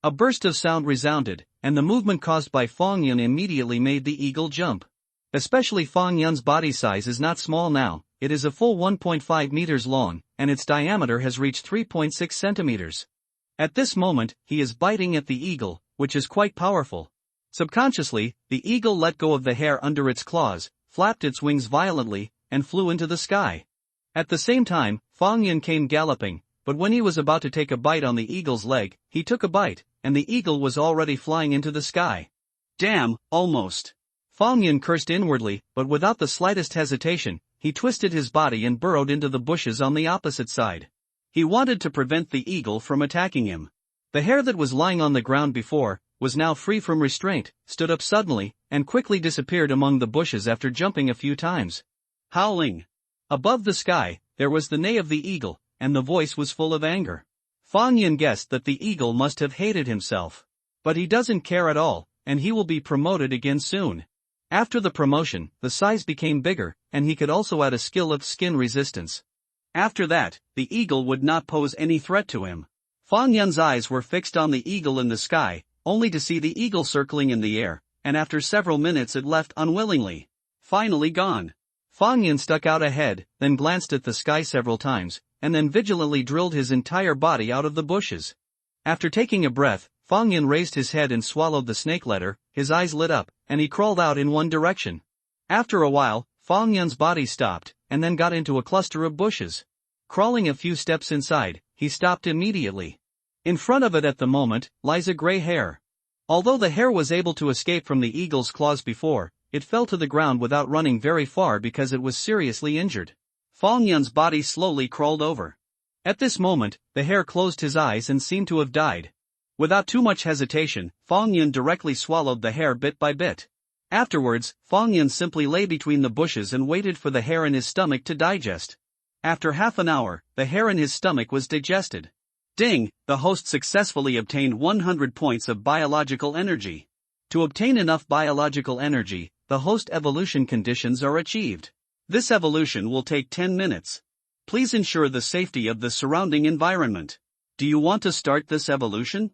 A burst of sound resounded, and the movement caused by Fong Yun immediately made the eagle jump. Especially Fong Yun's body size is not small now, it is a full 1.5 meters long, and its diameter has reached 3.6 centimeters. At this moment, he is biting at the eagle, which is quite powerful. Subconsciously, the eagle let go of the hair under its claws, flapped its wings violently, and flew into the sky. At the same time, Fong Yun came galloping, but when he was about to take a bite on the eagle's leg, he took a bite, and the eagle was already flying into the sky. Damn, almost. Fong Yun cursed inwardly, but without the slightest hesitation, he twisted his body and burrowed into the bushes on the opposite side. He wanted to prevent the eagle from attacking him. The hare that was lying on the ground before, was now free from restraint, stood up suddenly, and quickly disappeared among the bushes after jumping a few times. Howling. Above the sky, there was the neigh of the eagle, and the voice was full of anger. Fong Yun guessed that the eagle must have hated himself. But he doesn't care at all, and he will be promoted again soon. After the promotion, the size became bigger, and he could also add a skill of skin resistance. After that, the eagle would not pose any threat to him. Fong Yun's eyes were fixed on the eagle in the sky, only to see the eagle circling in the air, and after several minutes it left unwillingly. Finally gone. Fong Yun stuck out a head, then glanced at the sky several times, and then vigilantly drilled his entire body out of the bushes. After taking a breath, Fong Yun raised his head and swallowed the snake letter, his eyes lit up, and he crawled out in one direction. After a while, Fong Yun's body stopped, and then got into a cluster of bushes. Crawling a few steps inside, he stopped immediately. In front of it at the moment, lies a gray hare. Although the hare was able to escape from the eagle's claws before, it fell to the ground without running very far because it was seriously injured. Fong Yun's body slowly crawled over. At this moment, the hare closed his eyes and seemed to have died. Without too much hesitation, Fong Yun directly swallowed the hare bit by bit. Afterwards, Fong Yun simply lay between the bushes and waited for the hare in his stomach to digest. After half an hour, the hare in his stomach was digested. Ding, the host successfully obtained 100 points of biological energy. To obtain enough biological energy, the host evolution conditions are achieved. This evolution will take 10 minutes. Please ensure the safety of the surrounding environment. Do you want to start this evolution?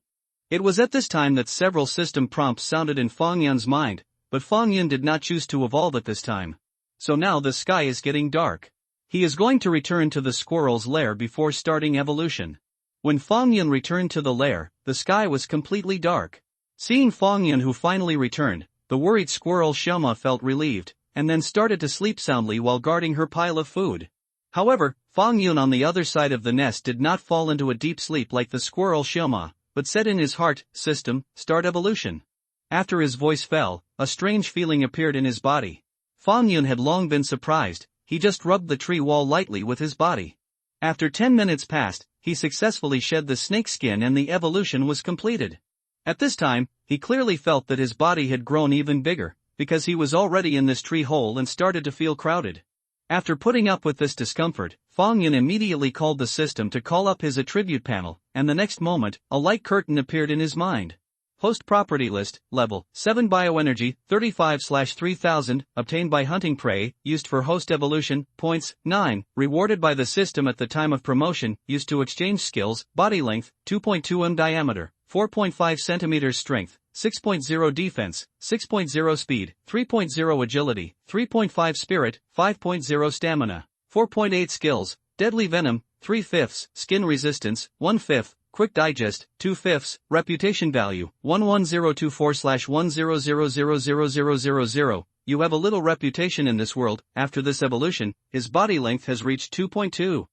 It was at this time that several system prompts sounded in Fong Yun's mind, but Fong Yun did not choose to evolve at this time. So now the sky is getting dark. He is going to return to the squirrel's lair before starting evolution. When Fong Yun returned to the lair, the sky was completely dark. Seeing Fong Yun who finally returned, the worried squirrel Xiaoma felt relieved, and then started to sleep soundly while guarding her pile of food. However, Fong Yun on the other side of the nest did not fall into a deep sleep like the squirrel Xiaoma, but said in his heart, "System, start evolution." After his voice fell, a strange feeling appeared in his body. Fong Yun had long been surprised, he just rubbed the tree wall lightly with his body. After 10 minutes passed, he successfully shed the snake skin and the evolution was completed. At this time, he clearly felt that his body had grown even bigger, because he was already in this tree hole and started to feel crowded. After putting up with this discomfort, Fong Yun immediately called the system to call up his attribute panel, and the next moment, a light curtain appeared in his mind. Host property list, level 7 bioenergy, 35/3000, obtained by hunting prey, used for host evolution, points, 9, rewarded by the system at the time of promotion, used to exchange skills, body length, 2.2 m diameter, 4.5 cm strength, 6.0 defense, 6.0 speed, 3.0 agility, 3.5 spirit, 5.0 stamina, 4.8 skills, deadly venom, 3/5, skin resistance, 1/5, quick digest, 2/5, reputation value, 11024/100000000. You have a little reputation in this world. After this evolution, his body length has reached 2.2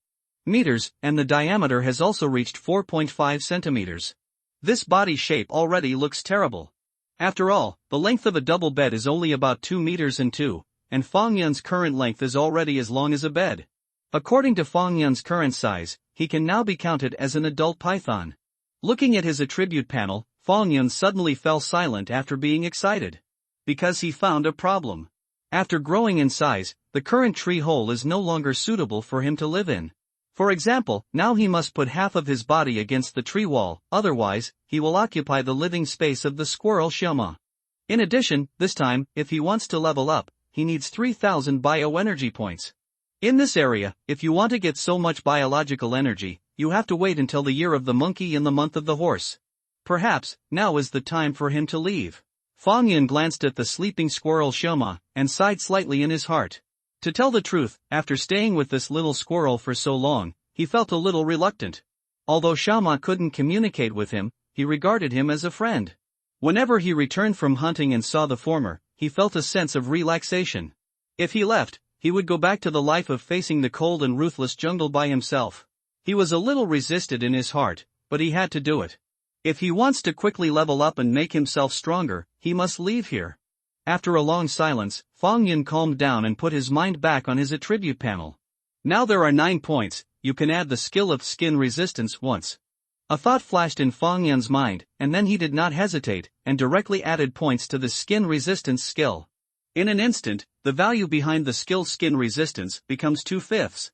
meters, and the diameter has also reached 4.5 centimeters. This body shape already looks terrible. After all, the length of a double bed is only about 2 meters and 2, and Fong Yun's current length is already as long as a bed. According to Fong Yun's current size, he can now be counted as an adult python. Looking at his attribute panel, Fong Yun suddenly fell silent after being excited. Because he found a problem. After growing in size, the current tree hole is no longer suitable for him to live in. For example, now he must put half of his body against the tree wall, otherwise, he will occupy the living space of the squirrel Shoma. In addition, this time, if he wants to level up, he needs 3000 bioenergy points. In this area, if you want to get so much biological energy, you have to wait until the year of the monkey and the month of the horse. Perhaps, now is the time for him to leave. Fang Yun glanced at the sleeping squirrel Shoma, and sighed slightly in his heart. To tell the truth, after staying with this little squirrel for so long, he felt a little reluctant. Although Shama couldn't communicate with him, he regarded him as a friend. Whenever he returned from hunting and saw the former, he felt a sense of relaxation. If he left, he would go back to the life of facing the cold and ruthless jungle by himself. He was a little resisted in his heart, but he had to do it. If he wants to quickly level up and make himself stronger, he must leave here. After a long silence, Fang Yun calmed down and put his mind back on his attribute panel. Now there are 9 points, you can add the skill of skin resistance once. A thought flashed in Fang Yun's mind, and then he did not hesitate, and directly added points to the skin resistance skill. In an instant, the value behind the skill skin resistance becomes 2/5.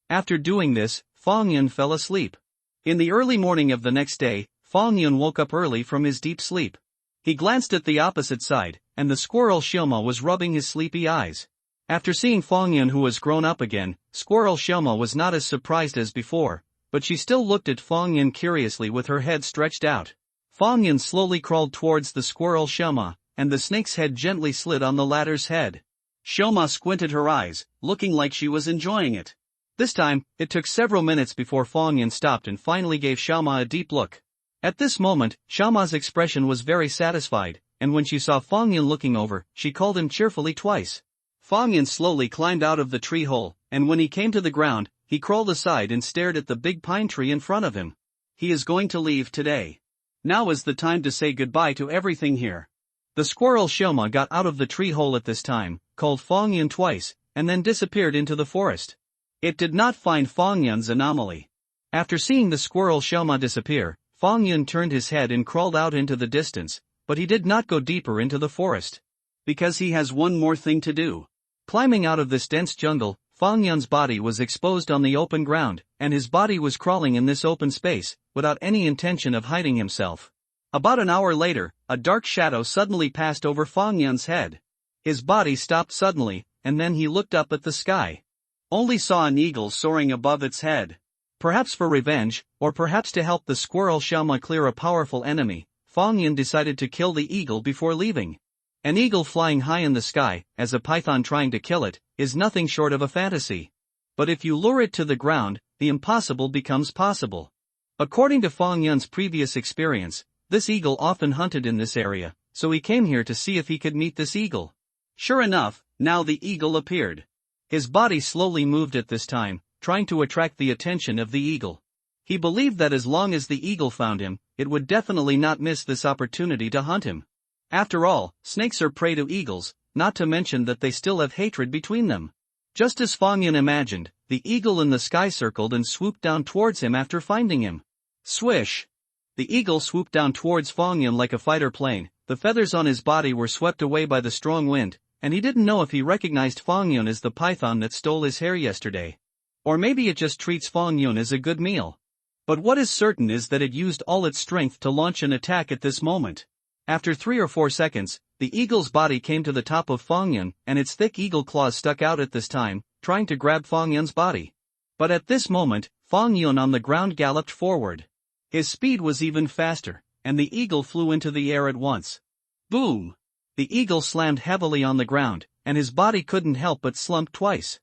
After doing this, Fang Yun fell asleep. In the early morning of the next day, Fang Yun woke up early from his deep sleep. He glanced at the opposite side, and the squirrel Shoma was rubbing his sleepy eyes. After seeing Fang Yun, who was grown up again, squirrel Shoma was not as surprised as before, but she still looked at Fang Yun curiously with her head stretched out. Fang Yun slowly crawled towards the squirrel Shoma, and the snake's head gently slid on the latter's head. Shoma squinted her eyes, looking like she was enjoying it. This time, it took several minutes before Fang Yun stopped and finally gave Shama a deep look. At this moment, Shama's expression was very satisfied, and when she saw Fang Yun looking over, she called him cheerfully twice. Fang Yun slowly climbed out of the tree hole, and when he came to the ground, he crawled aside and stared at the big pine tree in front of him. He is going to leave today. Now is the time to say goodbye to everything here. The squirrel Shoma got out of the tree hole at this time, called Fang Yun twice, and then disappeared into the forest. It did not find Fang Yun's anomaly. After seeing the squirrel Shoma disappear, Fang Yun turned his head and crawled out into the distance, but he did not go deeper into the forest. Because he has one more thing to do. Climbing out of this dense jungle, Fang Yun's body was exposed on the open ground, and his body was crawling in this open space, without any intention of hiding himself. About an hour later, a dark shadow suddenly passed over Fang Yun's head. His body stopped suddenly, and then he looked up at the sky. Only saw an eagle soaring above its head. Perhaps for revenge, or perhaps to help the squirrel Shama clear a powerful enemy, Fang Yun decided to kill the eagle before leaving. An eagle flying high in the sky, as a python trying to kill it, is nothing short of a fantasy. But if you lure it to the ground, the impossible becomes possible. According to Fang Yun's previous experience, this eagle often hunted in this area, so he came here to see if he could meet this eagle. Sure enough, now the eagle appeared. His body slowly moved at this time, trying to attract the attention of the eagle. He believed that as long as the eagle found him, it would definitely not miss this opportunity to hunt him. After all, snakes are prey to eagles, not to mention that they still have hatred between them. Just as Fang Yun imagined, the eagle in the sky circled and swooped down towards him after finding him. Swish! The eagle swooped down towards Fang Yun like a fighter plane. The feathers on his body were swept away by the strong wind, and he didn't know if he recognized Fang Yun as the python that stole his hair yesterday. Or maybe it just treats Fang Yun as a good meal. But what is certain is that it used all its strength to launch an attack at this moment. After 3 or 4 seconds, the eagle's body came to the top of Fang Yun, and its thick eagle claws stuck out at this time, trying to grab Fang Yun's body. But at this moment, Fang Yun on the ground galloped forward. His speed was even faster, and the eagle flew into the air at once. Boom! The eagle slammed heavily on the ground, and his body couldn't help but slump twice.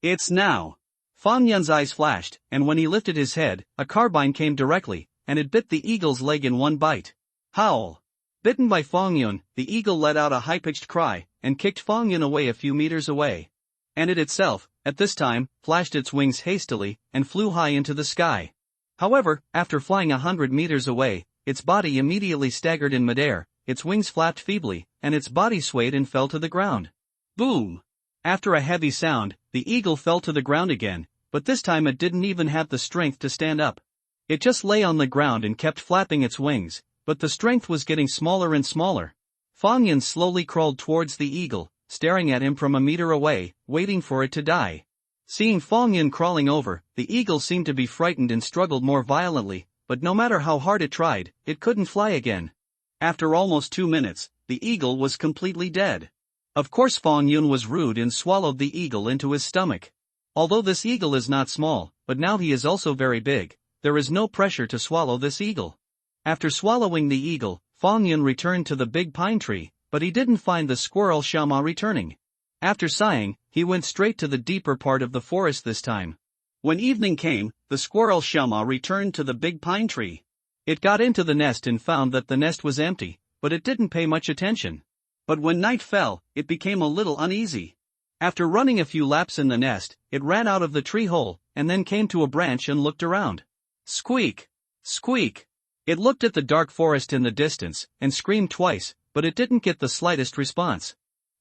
It's now! Fang Yun's eyes flashed, and when he lifted his head, a carbine came directly, and it bit the eagle's leg in one bite. Howl! Bitten by Fang Yun, the eagle let out a high-pitched cry, and kicked Fang Yun away a few meters away. And it itself, at this time, flashed its wings hastily, and flew high into the sky. However, after flying 100 meters away, its body immediately staggered in midair, its wings flapped feebly, and its body swayed and fell to the ground. Boom! After a heavy sound, the eagle fell to the ground again, but this time it didn't even have the strength to stand up. It just lay on the ground and kept flapping its wings, but the strength was getting smaller and smaller. Fang Yun slowly crawled towards the eagle, staring at him from a meter away, waiting for it to die. Seeing Fong Yun crawling over, the eagle seemed to be frightened and struggled more violently, but no matter how hard it tried, it couldn't fly again. After almost 2 minutes, the eagle was completely dead. Of course Fong Yun was rude and swallowed the eagle into his stomach. Although this eagle is not small, but now he is also very big, there is no pressure to swallow this eagle. After swallowing the eagle, Fong Yun returned to the big pine tree, but he didn't find the squirrel Xiaoma returning. After sighing, he went straight to the deeper part of the forest this time. When evening came, the squirrel Xiaoma returned to the big pine tree. It got into the nest and found that the nest was empty, but it didn't pay much attention. But when night fell, it became a little uneasy. After running a few laps in the nest, it ran out of the tree hole, and then came to a branch and looked around. Squeak! Squeak! It looked at the dark forest in the distance, and screamed twice, but it didn't get the slightest response.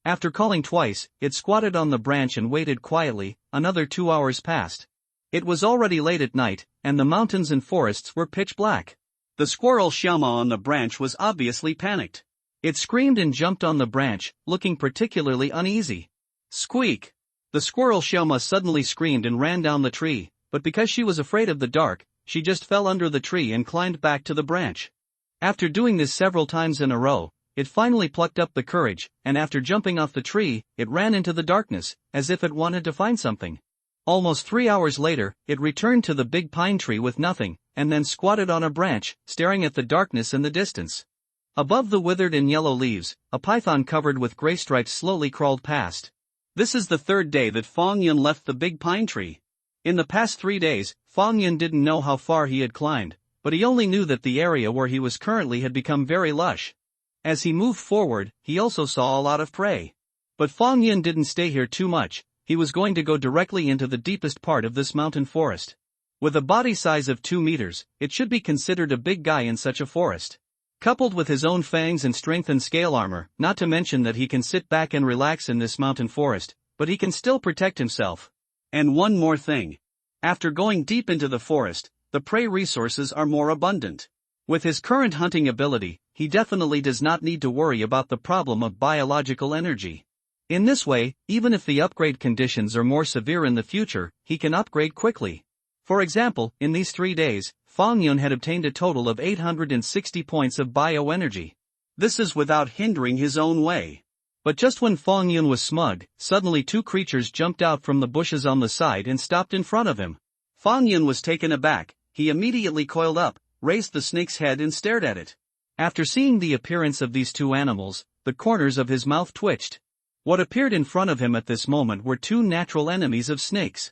After calling twice, it squatted on the branch and waited quietly. Another 2 hours passed. It was already late at night, and the mountains and forests were pitch black. The squirrel Xiaoma on the branch was obviously panicked. It screamed and jumped on the branch, looking particularly uneasy. Squeak! The squirrel Xiaoma suddenly screamed and ran down the tree, but because she was afraid of the dark, she just fell under the tree and climbed back to the branch. After doing this several times in a row, it finally plucked up the courage, and after jumping off the tree, it ran into the darkness, as if it wanted to find something. Almost 3 hours later, it returned to the big pine tree with nothing, and then squatted on a branch, staring at the darkness in the distance. Above the withered and yellow leaves, a python covered with gray stripes slowly crawled past. This is the third day that Fong Yun left the big pine tree. In the past 3 days, Fong Yun didn't know how far he had climbed, but he only knew that the area where he was currently had become very lush. As he moved forward, he also saw a lot of prey. But Fong Yun didn't stay here too much. He was going to go directly into the deepest part of this mountain forest. With a body size of 2 meters, it should be considered a big guy in such a forest. Coupled with his own fangs and strengthened scale armor, not to mention that he can sit back and relax in this mountain forest, but he can still protect himself. And one more thing. After going deep into the forest, the prey resources are more abundant. With his current hunting ability, he definitely does not need to worry about the problem of biological energy. In this way, even if the upgrade conditions are more severe in the future, he can upgrade quickly. For example, in these 3 days, Fong Yun had obtained a total of 860 points of bioenergy. This is without hindering his own way. But just when Fong Yun was smug, suddenly 2 creatures jumped out from the bushes on the side and stopped in front of him. Fong Yun was taken aback. He immediately coiled up, raised the snake's head and stared at it. After seeing the appearance of these 2 animals, the corners of his mouth twitched. What appeared in front of him at this moment were 2 natural enemies of snakes.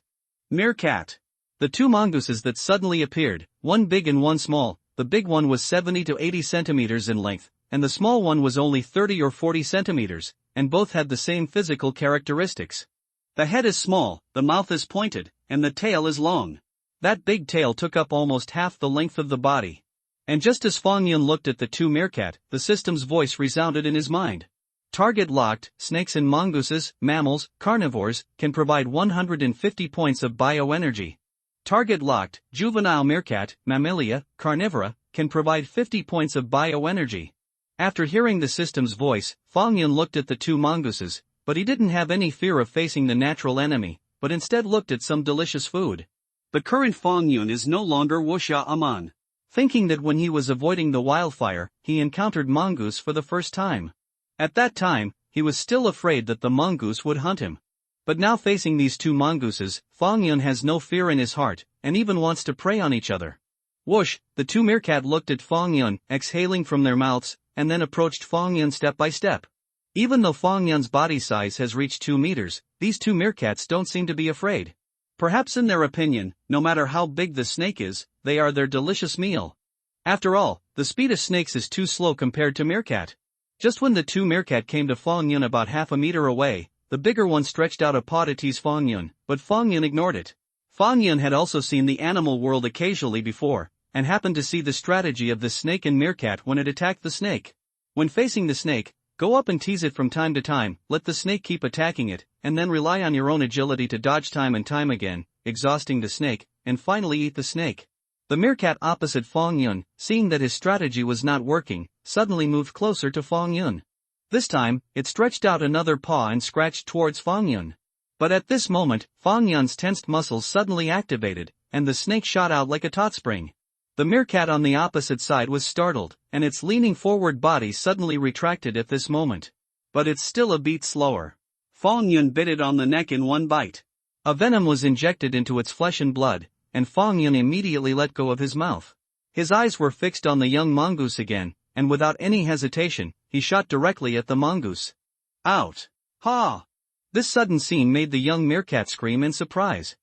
Meerkat. The 2 mongooses that suddenly appeared, one big and one small. The big one was 70 to 80 centimeters in length, and the small one was only 30 or 40 centimeters, and both had the same physical characteristics. The head is small, the mouth is pointed, and the tail is long. That big tail took up almost half the length of the body. And just as Fong Yun looked at the 2 meerkat, the system's voice resounded in his mind. Target locked, snakes and mongooses, mammals, carnivores, can provide 150 points of bioenergy. Target locked, juvenile meerkat, mammalia, carnivora, can provide 50 points of bioenergy. After hearing the system's voice, Fong Yun looked at the 2 mongooses, but he didn't have any fear of facing the natural enemy, but instead looked at some delicious food. The current Fong Yun is no longer Wuxia Aman. Thinking that when he was avoiding the wildfire, he encountered mongoose for the first time. At that time, he was still afraid that the mongoose would hunt him. But now facing these 2 mongooses, Fong Yun has no fear in his heart, and even wants to prey on each other. Whoosh, the 2 meerkat looked at Fong Yun, exhaling from their mouths, and then approached Fong Yun step by step. Even though Fong Yun's body size has reached 2 meters, these 2 meerkats don't seem to be afraid. Perhaps in their opinion, no matter how big the snake is, they are their delicious meal. After all, the speed of snakes is too slow compared to meerkat. Just when the 2 meerkat came to Fong Yun about half a meter away, the bigger one stretched out a paw to tease Fong Yun, but Fong Yun ignored it. Fong Yun had also seen the animal world occasionally before, and happened to see the strategy of the snake and meerkat when it attacked the snake. When facing the snake, go up and tease it from time to time, let the snake keep attacking it, and then rely on your own agility to dodge time and time again, exhausting the snake, and finally eat the snake. The meerkat opposite Fong Yun, seeing that his strategy was not working, suddenly moved closer to Fong Yun. This time, it stretched out another paw and scratched towards Fong Yun. But at this moment, Fang Yun's tensed muscles suddenly activated, and the snake shot out like a taut spring. The meerkat on the opposite side was startled, and its leaning forward body suddenly retracted at this moment. But it's still a beat slower. Fang Yun bit it on the neck in one bite. A venom was injected into its flesh and blood, and Fang Yun immediately let go of his mouth. His eyes were fixed on the young mongoose again, and without any hesitation, he shot directly at the mongoose. Out! Ha! This sudden scene made the young meerkat scream in surprise.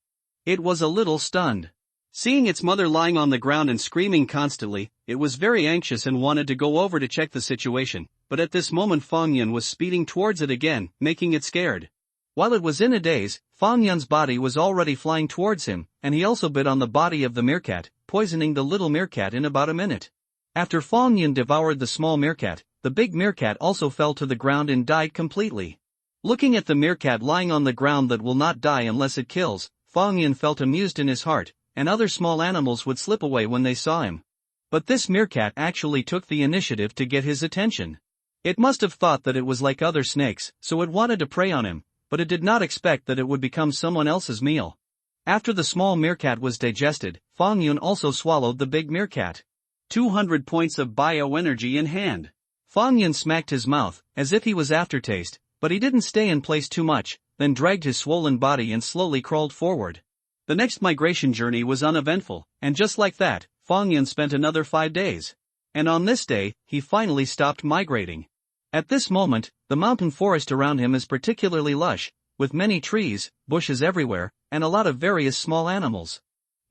It was a little stunned. Seeing its mother lying on the ground and screaming constantly, it was very anxious and wanted to go over to check the situation, but at this moment Fang Yun was speeding towards it again, making it scared. While it was in a daze, Fang Yun's body was already flying towards him, and he also bit on the body of the meerkat, poisoning the little meerkat in about a minute. After Fang Yun devoured the small meerkat, the big meerkat also fell to the ground and died completely. Looking at the meerkat lying on the ground that will not die unless it kills, Fang Yun felt amused in his heart, and other small animals would slip away when they saw him. But this meerkat actually took the initiative to get his attention. It must have thought that it was like other snakes, so it wanted to prey on him, but it did not expect that it would become someone else's meal. After the small meerkat was digested, Fang Yun also swallowed the big meerkat. 200 points of bioenergy in hand. Fang Yun smacked his mouth, as if he was aftertaste, but he didn't stay in place too much, then dragged his swollen body and slowly crawled forward. The next migration journey was uneventful, and just like that, Fang Yun spent another 5 days. And on this day, he finally stopped migrating. At this moment, the mountain forest around him is particularly lush, with many trees, bushes everywhere, and a lot of various small animals.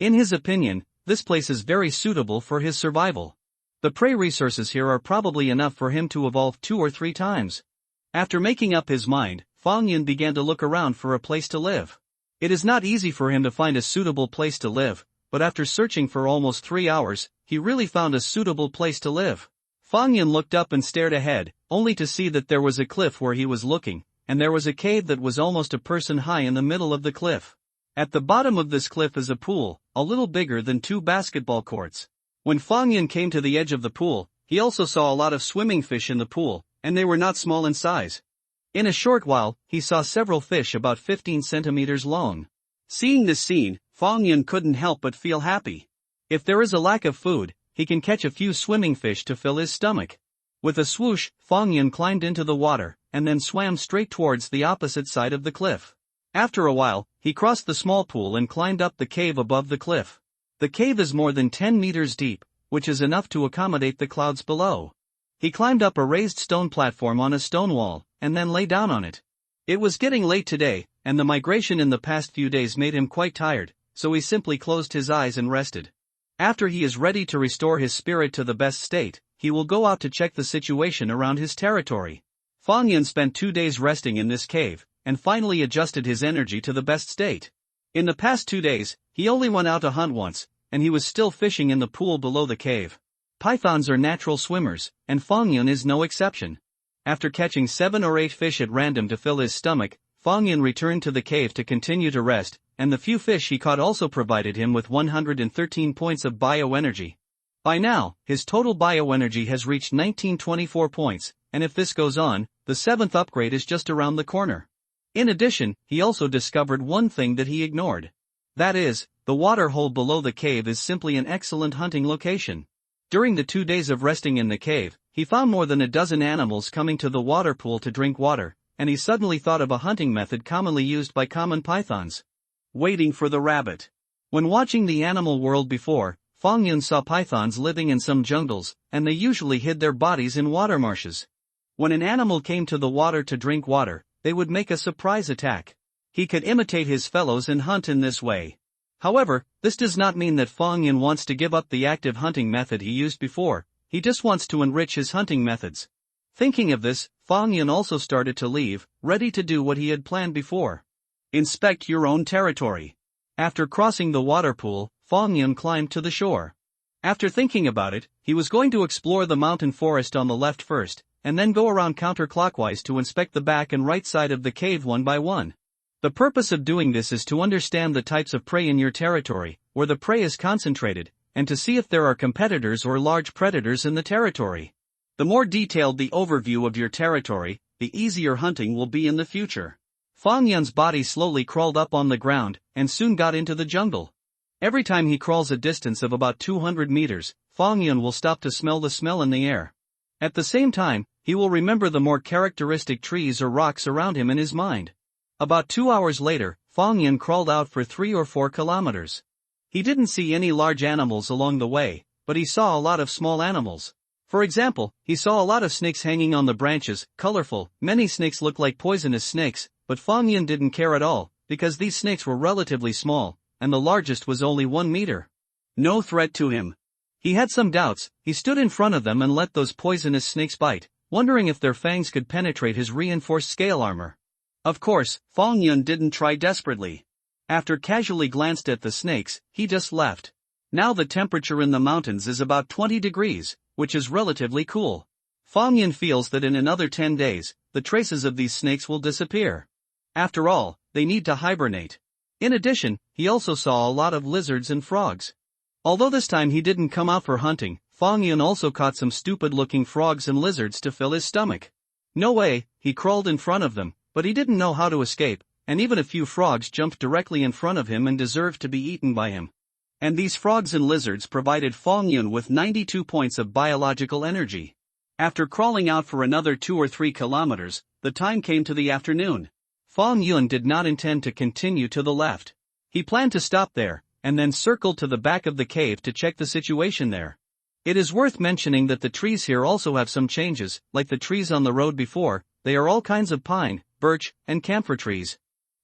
In his opinion, this place is very suitable for his survival. The prey resources here are probably enough for him to evolve 2 or 3 times. After making up his mind, Fang Yun began to look around for a place to live. It is not easy for him to find a suitable place to live, but after searching for almost 3 hours, he really found a suitable place to live. Fang Yun looked up and stared ahead, only to see that there was a cliff where he was looking, and there was a cave that was almost a person high in the middle of the cliff. At the bottom of this cliff is a pool, a little bigger than 2 basketball courts. When Fang Yun came to the edge of the pool, he also saw a lot of swimming fish in the pool, and they were not small in size. In a short while, he saw several fish about 15 centimeters long. Seeing this scene, Fang Yun couldn't help but feel happy. If there is a lack of food, he can catch a few swimming fish to fill his stomach. With a swoosh, Fang Yun climbed into the water, and then swam straight towards the opposite side of the cliff. After a while, he crossed the small pool and climbed up the cave above the cliff. The cave is more than 10 meters deep, which is enough to accommodate the clouds below. He climbed up a raised stone platform on a stone wall, and then lay down on it. It was getting late today, and the migration in the past few days made him quite tired, so he simply closed his eyes and rested. After he is ready to restore his spirit to the best state, he will go out to check the situation around his territory. Fang Yun spent 2 days resting in this cave, and finally adjusted his energy to the best state. In the past 2 days, he only went out to hunt once, and he was still fishing in the pool below the cave. Pythons are natural swimmers, and Fang Yun is no exception. After catching 7 or 8 fish at random to fill his stomach, Fang Yun returned to the cave to continue to rest, and the few fish he caught also provided him with 113 points of bioenergy. By now, his total bioenergy has reached 1924 points, and if this goes on, the 7th upgrade is just around the corner. In addition, he also discovered one thing that he ignored. That is, the water hole below the cave is simply an excellent hunting location. During the 2 days of resting in the cave, he found more than a dozen animals coming to the water pool to drink water, and he suddenly thought of a hunting method commonly used by common pythons. Waiting for the rabbit. When watching the animal world before, Fang Yun saw pythons living in some jungles, and they usually hid their bodies in water marshes. When an animal came to the water to drink water, they would make a surprise attack. He could imitate his fellows and hunt in this way. However, this does not mean that Fang Yun wants to give up the active hunting method he used before, he just wants to enrich his hunting methods. Thinking of this, Fang Yun also started to leave, ready to do what he had planned before. Inspect your own territory. After crossing the water pool, Fang Yun climbed to the shore. After thinking about it, he was going to explore the mountain forest on the left first, and then go around counterclockwise to inspect the back and right side of the cave one by one. The purpose of doing this is to understand the types of prey in your territory, where the prey is concentrated, and to see if there are competitors or large predators in the territory. The more detailed the overview of your territory, the easier hunting will be in the future. Fang Yun's body slowly crawled up on the ground, and soon got into the jungle. Every time he crawls a distance of about 200 meters, Fang Yun will stop to smell the smell in the air. At the same time, he will remember the more characteristic trees or rocks around him in his mind. About 2 hours later, Fang Yun crawled out for 3 or 4 kilometers. He didn't see any large animals along the way, but he saw a lot of small animals. For example, he saw a lot of snakes hanging on the branches, colorful. Many snakes looked like poisonous snakes, but Fang Yun didn't care at all, because these snakes were relatively small, and the largest was only 1 meter. No threat to him. He had some doubts. He stood in front of them and let those poisonous snakes bite, wondering if their fangs could penetrate his reinforced scale armor. Of course, Fang Yun didn't try desperately. After casually glanced at the snakes, he just left. Now the temperature in the mountains is about 20 degrees, which is relatively cool. Fang Yun feels that in another 10 days, the traces of these snakes will disappear. After all, they need to hibernate. In addition, he also saw a lot of lizards and frogs. Although this time he didn't come out for hunting, Fang Yun also caught some stupid-looking frogs and lizards to fill his stomach. No way, he crawled in front of them, but he didn't know how to escape, and even a few frogs jumped directly in front of him and deserved to be eaten by him. And these frogs and lizards provided Fang Yun with 92 points of biological energy. After crawling out for another 2 or 3 kilometers, the time came to the afternoon. Fang Yun did not intend to continue to the left. He planned to stop there, and then circled to the back of the cave to check the situation there. It is worth mentioning that the trees here also have some changes. Like the trees on the road before, they are all kinds of pine, birch, and camphor trees.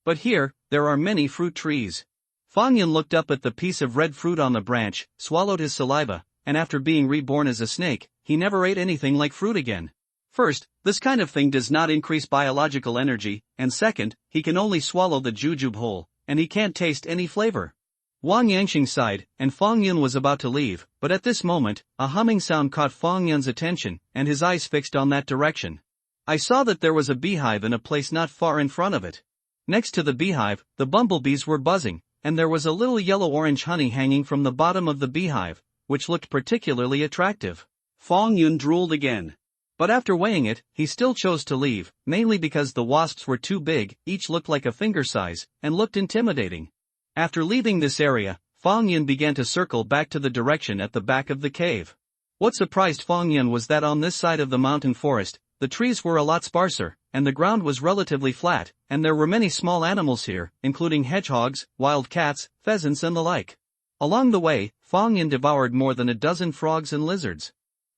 But here, there are many fruit trees. Fang Yun looked up at the piece of red fruit on the branch, swallowed his saliva, and after being reborn as a snake, he never ate anything like fruit again. First, this kind of thing does not increase biological energy, and second, he can only swallow the jujube whole, and he can't taste any flavor. Wang Yangxing sighed, and Fang Yun was about to leave, but at this moment, a humming sound caught Fang Yun's attention, and his eyes fixed on that direction. I saw that there was a beehive in a place not far in front of it. Next to the beehive, the bumblebees were buzzing, and there was a little yellow-orange honey hanging from the bottom of the beehive, which looked particularly attractive. Fang Yun drooled again. But after weighing it, he still chose to leave, mainly because the wasps were too big, each looked like a finger size, and looked intimidating. After leaving this area, Fang Yun began to circle back to the direction at the back of the cave. What surprised Fang Yun was that on this side of the mountain forest, the trees were a lot sparser, and the ground was relatively flat, and there were many small animals here, including hedgehogs, wild cats, pheasants and the like. Along the way, Fang Yun devoured more than a dozen frogs and lizards.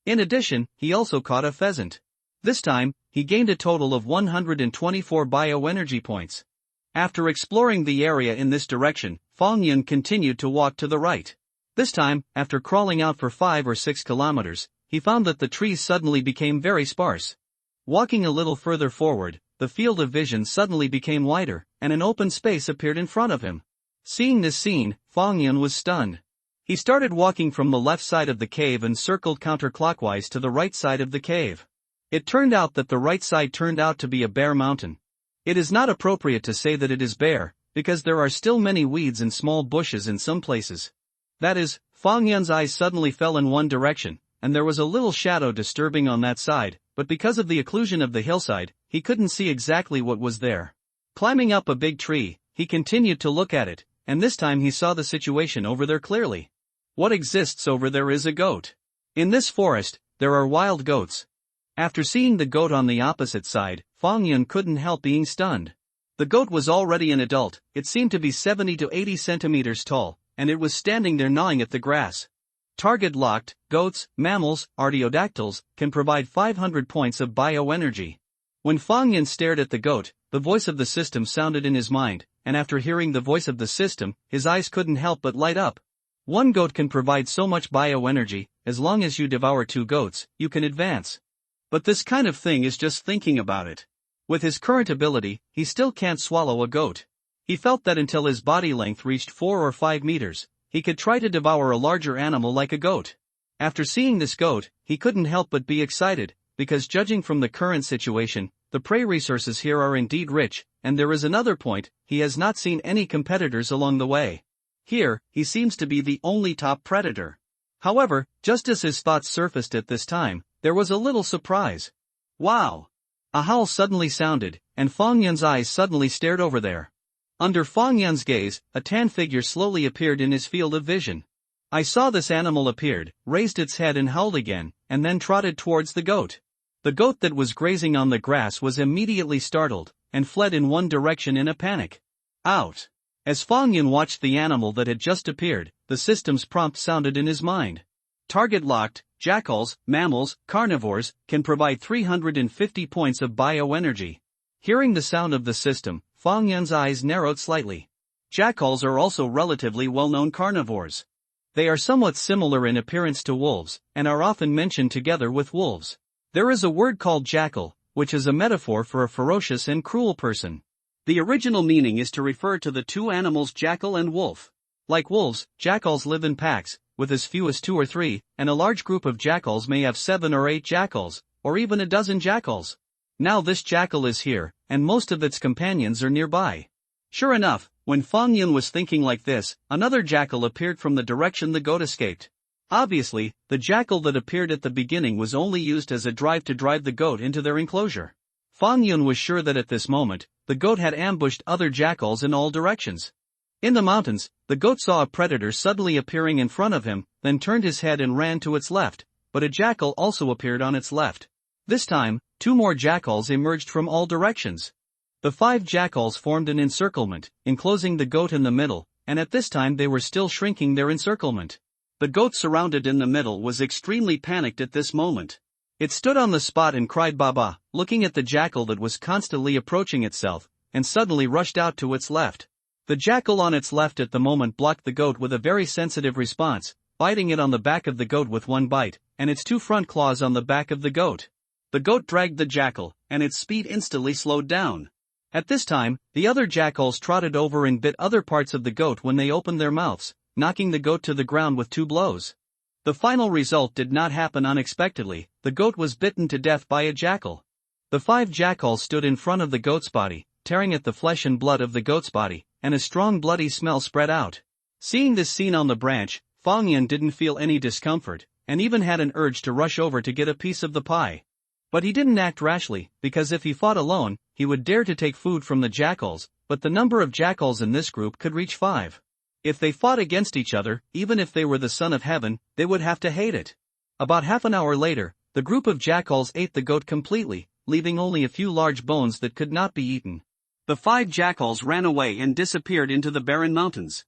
In addition, he also caught a pheasant. This time, he gained a total of 124 bioenergy points. After exploring the area in this direction, Fang Yun continued to walk to the right. This time, after crawling out for 5 or 6 kilometers, he found that the trees suddenly became very sparse. Walking a little further forward, the field of vision suddenly became wider, and an open space appeared in front of him. Seeing this scene, Fang Yun was stunned. He started walking from the left side of the cave and circled counterclockwise to the right side of the cave. It turned out that the right side turned out to be a bare mountain. It is not appropriate to say that it is bare, because there are still many weeds and small bushes in some places. That is, Fang Yun's eyes suddenly fell in one direction, and there was a little shadow disturbing on that side, but because of the occlusion of the hillside, he couldn't see exactly what was there. Climbing up a big tree, he continued to look at it, and this time he saw the situation over there clearly. What exists over there is a goat. In this forest, there are wild goats. After seeing the goat on the opposite side, Fang Yun couldn't help being stunned. The goat was already an adult. It seemed to be 70 to 80 centimeters tall, and it was standing there gnawing at the grass. Target locked. Goats, mammals, artiodactyls, can provide 500 points of bioenergy. When Fang Yun stared at the goat, the voice of the system sounded in his mind, and after hearing the voice of the system, his eyes couldn't help but light up. One goat can provide so much bioenergy. As long as you devour 2 goats, you can advance. But this kind of thing is just thinking about it. With his current ability, he still can't swallow a goat. He felt that until his body length reached 4 or 5 meters, he could try to devour a larger animal like a goat. After seeing this goat, he couldn't help but be excited, because judging from the current situation, the prey resources here are indeed rich, and there is another point, he has not seen any competitors along the way. Here, he seems to be the only top predator. However, just as his thoughts surfaced at this time, there was a little surprise. Wow! A howl suddenly sounded, and Fang Yun's eyes suddenly stared over there. Under Fang Yun's gaze, a tan figure slowly appeared in his field of vision. I saw this animal appeared, raised its head and howled again, and then trotted towards the goat. The goat that was grazing on the grass was immediately startled, and fled in one direction in a panic. Out! As Fang Yun watched the animal that had just appeared, the system's prompt sounded in his mind. Target locked, jackals, mammals, carnivores, can provide 350 points of bioenergy. Hearing the sound of the system, Fang Yun's eyes narrowed slightly. Jackals are also relatively well-known carnivores. They are somewhat similar in appearance to wolves, and are often mentioned together with wolves. There is a word called jackal, which is a metaphor for a ferocious and cruel person. The original meaning is to refer to the two animals jackal and wolf. Like wolves, jackals live in packs, with as few as 2 or 3, and a large group of jackals may have 7 or 8 jackals, or even a dozen jackals. Now this jackal is here, and most of its companions are nearby. Sure enough, when Fang Yun was thinking like this, another jackal appeared from the direction the goat escaped. Obviously, the jackal that appeared at the beginning was only used as a drive to drive the goat into their enclosure. Fang Yun was sure that at this moment, the goat had ambushed other jackals in all directions. In the mountains, the goat saw a predator suddenly appearing in front of him, then turned his head and ran to its left, but a jackal also appeared on its left. This time, 2 more jackals emerged from all directions. The 5 jackals formed an encirclement, enclosing the goat in the middle, and at this time they were still shrinking their encirclement. The goat surrounded in the middle was extremely panicked at this moment. It stood on the spot and cried "Baba," looking at the jackal that was constantly approaching itself, and suddenly rushed out to its left. The jackal on its left at the moment blocked the goat with a very sensitive response, biting it on the back of the goat with one bite, and its 2 front claws on the back of the goat. The goat dragged the jackal, and its speed instantly slowed down. At this time, the other jackals trotted over and bit other parts of the goat when they opened their mouths, knocking the goat to the ground with 2 blows. The final result did not happen unexpectedly. The goat was bitten to death by a jackal. The 5 jackals stood in front of the goat's body, tearing at the flesh and blood of the goat's body, and a strong bloody smell spread out. Seeing this scene on the branch, Fang Yun didn't feel any discomfort, and even had an urge to rush over to get a piece of the pie. But he didn't act rashly, because if he fought alone, he would dare to take food from the jackals, but the number of jackals in this group could reach 5. If they fought against each other, even if they were the son of heaven, they would have to hate it. About half an hour later, the group of jackals ate the goat completely, leaving only a few large bones that could not be eaten. The 5 jackals ran away and disappeared into the barren mountains.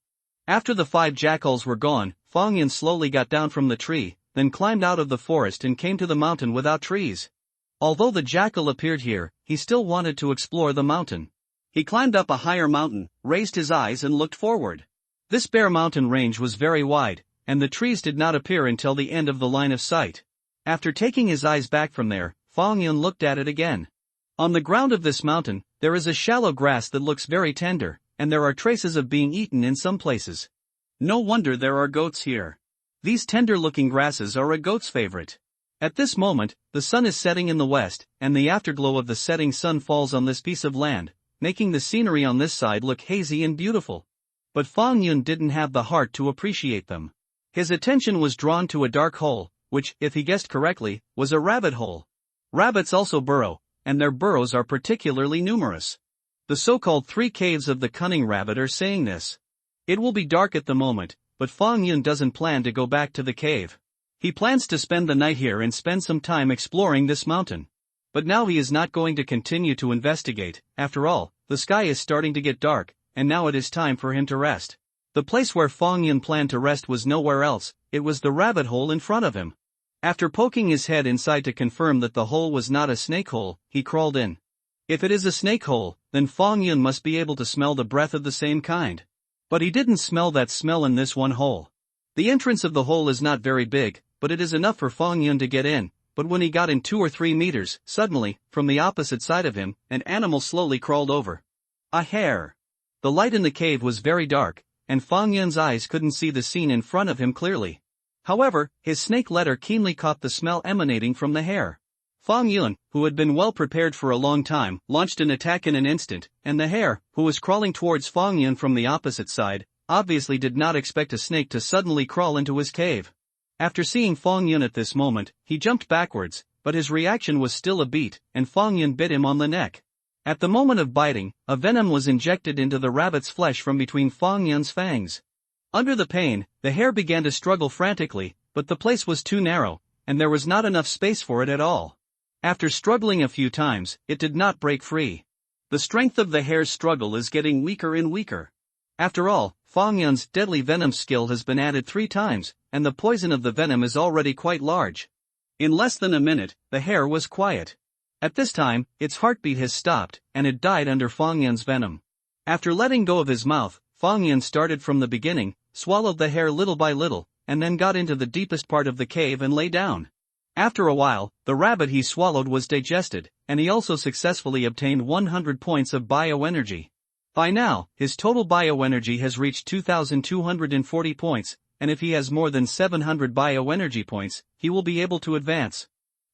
After the 5 jackals were gone, Fang Yun slowly got down from the tree, then climbed out of the forest and came to the mountain without trees. Although the jackal appeared here, he still wanted to explore the mountain. He climbed up a higher mountain, raised his eyes and looked forward. This bare mountain range was very wide, and the trees did not appear until the end of the line of sight. After taking his eyes back from there, Fang Yun looked at it again. On the ground of this mountain, there is a shallow grass that looks very tender, and there are traces of being eaten in some places. No wonder there are goats here. These tender-looking grasses are a goat's favorite. At this moment, the sun is setting in the west, and the afterglow of the setting sun falls on this piece of land, making the scenery on this side look hazy and beautiful. But Fang Yun didn't have the heart to appreciate them. His attention was drawn to a dark hole, which, if he guessed correctly, was a rabbit hole. Rabbits also burrow, and their burrows are particularly numerous. The so-called 3 caves of the cunning rabbit are saying this. It will be dark at the moment, but Fang Yun doesn't plan to go back to the cave. He plans to spend the night here and spend some time exploring this mountain. But now he is not going to continue to investigate. After all, the sky is starting to get dark, and now it is time for him to rest. The place where Fang Yun planned to rest was nowhere else, it was the rabbit hole in front of him. After poking his head inside to confirm that the hole was not a snake hole, he crawled in. If it is a snake hole, then Fang Yun must be able to smell the breath of the same kind. But he didn't smell that smell in this one hole. The entrance of the hole is not very big, but it is enough for Fang Yun to get in. But when he got in 2 or 3 meters, suddenly, from the opposite side of him, an animal slowly crawled over. A hare. The light in the cave was very dark, and Fang Yun's eyes couldn't see the scene in front of him clearly. However, his snake letter keenly caught the smell emanating from the hare. Fang Yun, who had been well prepared for a long time, launched an attack in an instant, and the hare, who was crawling towards Fang Yun from the opposite side, obviously did not expect a snake to suddenly crawl into his cave. After seeing Fang Yun at this moment, he jumped backwards, but his reaction was still a beat, and Fong Yun bit him on the neck. At the moment of biting, a venom was injected into the rabbit's flesh from between Fong Yun's fangs. Under the pain, the hare began to struggle frantically, but the place was too narrow, and there was not enough space for it at all. After struggling a few times, it did not break free. The strength of the hare's struggle is getting weaker and weaker. After all, Fong Yun's deadly venom skill has been added 3 times, and the poison of the venom is already quite large. In less than a minute, the hare was quiet. At this time, its heartbeat has stopped, and it died under Fong Yun's venom. After letting go of his mouth, Fong Yun started from the beginning, swallowed the hare little by little, and then got into the deepest part of the cave and lay down. After a while, the rabbit he swallowed was digested, and he also successfully obtained 100 points of bioenergy. By now, his total bioenergy has reached 2,240 points, and if he has more than 700 bioenergy points, he will be able to advance.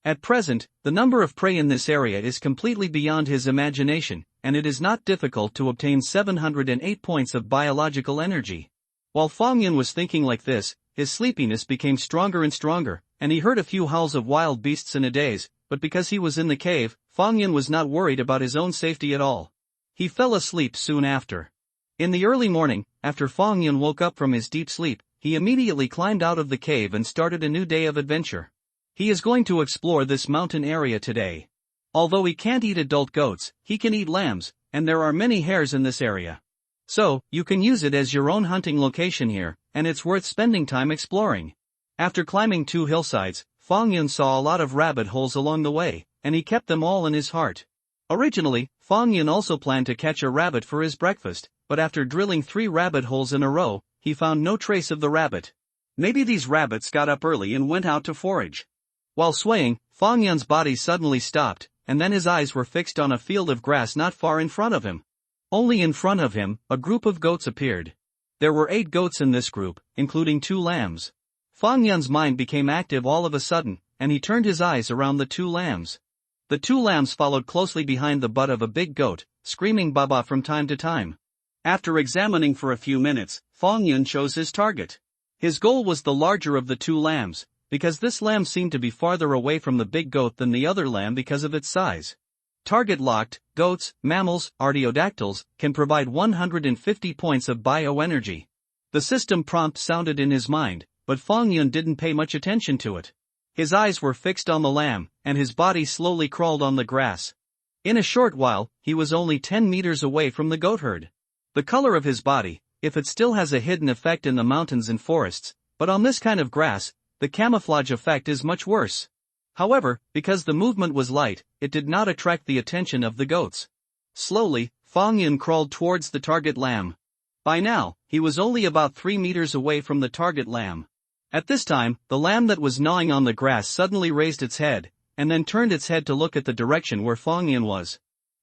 At present, the number of prey in this area is completely beyond his imagination, and it is not difficult to obtain 708 points of biological energy. While Fong Yun was thinking like this, his sleepiness became stronger and stronger, and he heard a few howls of wild beasts in a daze, but because he was in the cave, Fong Yun was not worried about his own safety at all. He fell asleep soon after. In the early morning, after Fong Yun woke up from his deep sleep, he immediately climbed out of the cave and started a new day of adventure. He is going to explore this mountain area today. Although he can't eat adult goats, he can eat lambs, and there are many hares in this area. So, you can use it as your own hunting location here, and it's worth spending time exploring. After climbing 2 hillsides, Fong Yun saw a lot of rabbit holes along the way, and he kept them all in his heart. Originally, Fong Yun also planned to catch a rabbit for his breakfast, but after drilling 3 rabbit holes in a row, he found no trace of the rabbit. Maybe these rabbits got up early and went out to forage. While swaying, Fong Yun's body suddenly stopped, and then his eyes were fixed on a field of grass not far in front of him. Only in front of him, a group of goats appeared. There were 8 goats in this group, including 2 lambs. Fong Yun's mind became active all of a sudden, and he turned his eyes around the 2 lambs. The 2 lambs followed closely behind the butt of a big goat, screaming "Baba" from time to time. After examining for a few minutes, Fong Yun chose his target. His goal was the larger of the 2 lambs, because this lamb seemed to be farther away from the big goat than the other lamb because of its size. Target locked, goats, mammals, artiodactyls, can provide 150 points of bioenergy. The system prompt sounded in his mind, but Fong Yun didn't pay much attention to it. His eyes were fixed on the lamb, and his body slowly crawled on the grass. In a short while, he was only 10 meters away from the goat herd. The color of his body, if it still has a hidden effect in the mountains and forests, but on this kind of grass, the camouflage effect is much worse. However, because the movement was light, it did not attract the attention of the goats. Slowly, Fong Yun crawled towards the target lamb. By now, he was only about 3 meters away from the target lamb. At this time, the lamb that was gnawing on the grass suddenly raised its head, and then turned its head to look at the direction where Fong Yun was.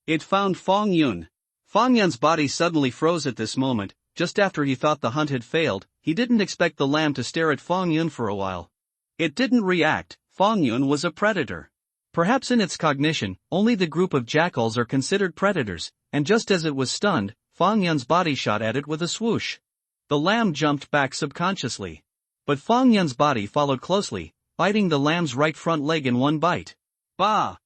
It found Fong Yun. Fong Yun's body suddenly froze at this moment. Just after he thought the hunt had failed, he didn't expect the lamb to stare at Fong Yun for a while. It didn't react. Fong Yun was a predator. Perhaps in its cognition, only the group of jackals are considered predators, and just as it was stunned, Fong Yun's body shot at it with a swoosh. The lamb jumped back subconsciously. But Fong Yun's body followed closely, biting the lamb's right front leg in one bite. Bah!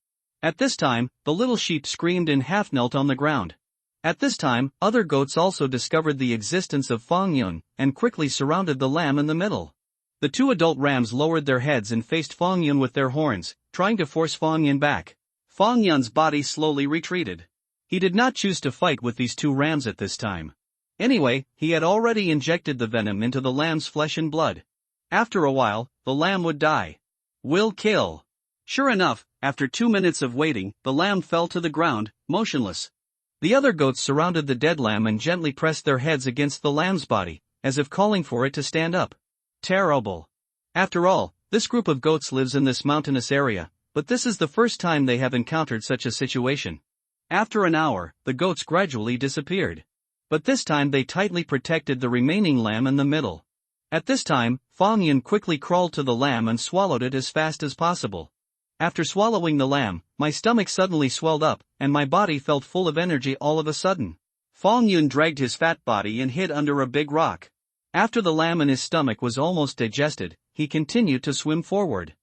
At this time, the little sheep screamed and half knelt on the ground. At this time, other goats also discovered the existence of Fong Yun, and quickly surrounded the lamb in the middle. The 2 adult rams lowered their heads and faced Fong Yun with their horns, trying to force Fong Yun back. Fong Yun's body slowly retreated. He did not choose to fight with these 2 rams at this time. Anyway, he had already injected the venom into the lamb's flesh and blood. After a while, the lamb would die. Will kill. Sure enough, after 2 minutes of waiting, the lamb fell to the ground, motionless. The other goats surrounded the dead lamb and gently pressed their heads against the lamb's body, as if calling for it to stand up. Terrible. After all, this group of goats lives in this mountainous area, but this is the first time they have encountered such a situation. After an hour, the goats gradually disappeared. But this time they tightly protected the remaining lamb in the middle. At this time, Fong Yun quickly crawled to the lamb and swallowed it as fast as possible. After swallowing the lamb, my stomach suddenly swelled up, and my body felt full of energy all of a sudden. Fong Yun dragged his fat body and hid under a big rock. After the lamb in his stomach was almost digested, he continued to swim forward.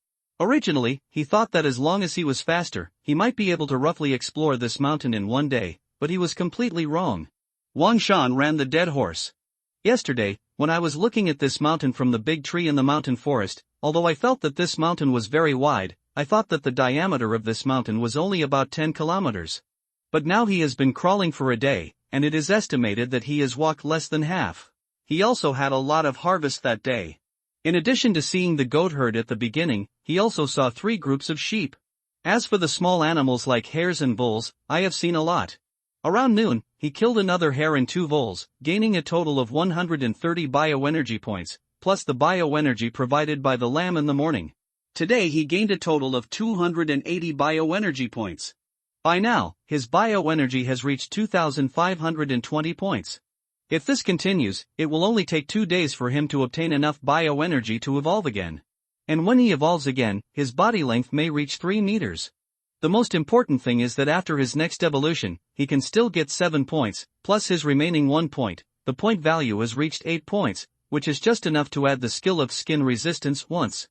Originally, he thought that as long as he was faster, he might be able to roughly explore this mountain in one day, but he was completely wrong. Wang Shan ran the dead horse. Yesterday, when I was looking at this mountain from the big tree in the mountain forest, although I felt that this mountain was very wide, I thought that the diameter of this mountain was only about 10 kilometers. But now he has been crawling for a day, and it is estimated that he has walked less than half. He also had a lot of harvest that day. In addition to seeing the goat herd at the beginning, he also saw 3 groups of sheep. As for the small animals like hares and bulls, I have seen a lot. Around noon, he killed another hare and 2 voles, gaining a total of 130 bioenergy points, plus the bioenergy provided by the lamb in the morning. Today he gained a total of 280 bioenergy points. By now, his bioenergy has reached 2,520 points. If this continues, it will only take 2 days for him to obtain enough bioenergy to evolve again. And when he evolves again, his body length may reach 3 meters. The most important thing is that after his next evolution, he can still get 7 points, plus his remaining 1 point. The point value has reached 8 points, which is just enough to add the skill of skin resistance once.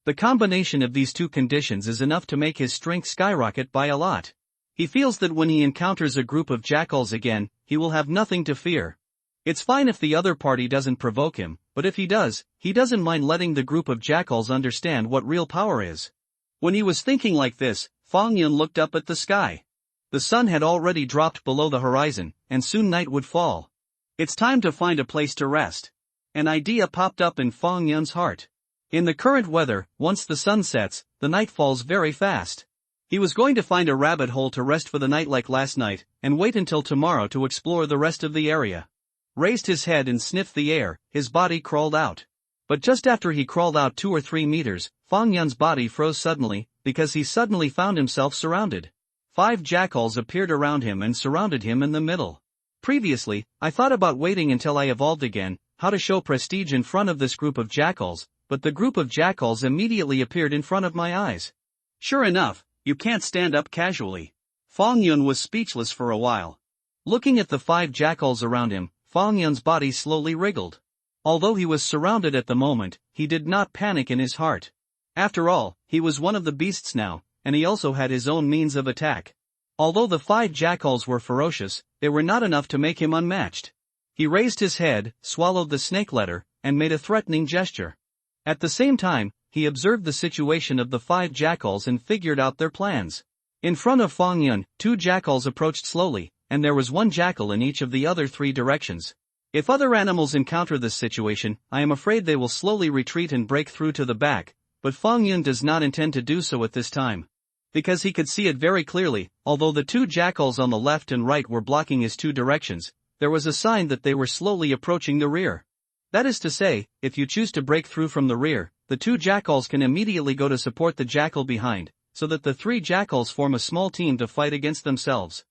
The combination of these 2 conditions is enough to make his strength skyrocket by a lot. He feels that when he encounters a group of jackals again, he will have nothing to fear. It's fine if the other party doesn't provoke him, but if he does, he doesn't mind letting the group of jackals understand what real power is. When he was thinking like this, Fang Yun looked up at the sky. The sun had already dropped below the horizon, and soon night would fall. It's time to find a place to rest. An idea popped up in Fang Yun's heart. In the current weather, once the sun sets, the night falls very fast. He was going to find a rabbit hole to rest for the night like last night, and wait until tomorrow to explore the rest of the area. Raised his head and sniffed the air, his body crawled out. But just after he crawled out 2 or 3 meters, Fang Yun's body froze suddenly, because he suddenly found himself surrounded. 5 jackals appeared around him and surrounded him in the middle. Previously, I thought about waiting until I evolved again, how to show prestige in front of this group of jackals, but the group of jackals immediately appeared in front of my eyes. Sure enough, you can't stand up casually. Fang Yun was speechless for a while. Looking at the 5 jackals around him, Fang Yun's body slowly wriggled. Although he was surrounded at the moment, he did not panic in his heart. After all, he was one of the beasts now, and he also had his own means of attack. Although the 5 jackals were ferocious, they were not enough to make him unmatched. He raised his head, swallowed the snake letter, and made a threatening gesture. At the same time, he observed the situation of the 5 jackals and figured out their plans. In front of Fang Yun, 2 jackals approached slowly, and there was 1 jackal in each of the other 3 directions. If other animals encounter this situation, I am afraid they will slowly retreat and break through to the back, but Fang Yun does not intend to do so at this time. Because he could see it very clearly, although the 2 jackals on the left and right were blocking his 2 directions, there was a sign that they were slowly approaching the rear. That is to say, if you choose to break through from the rear, the 2 jackals can immediately go to support the jackal behind, so that the 3 jackals form a small team to fight against themselves.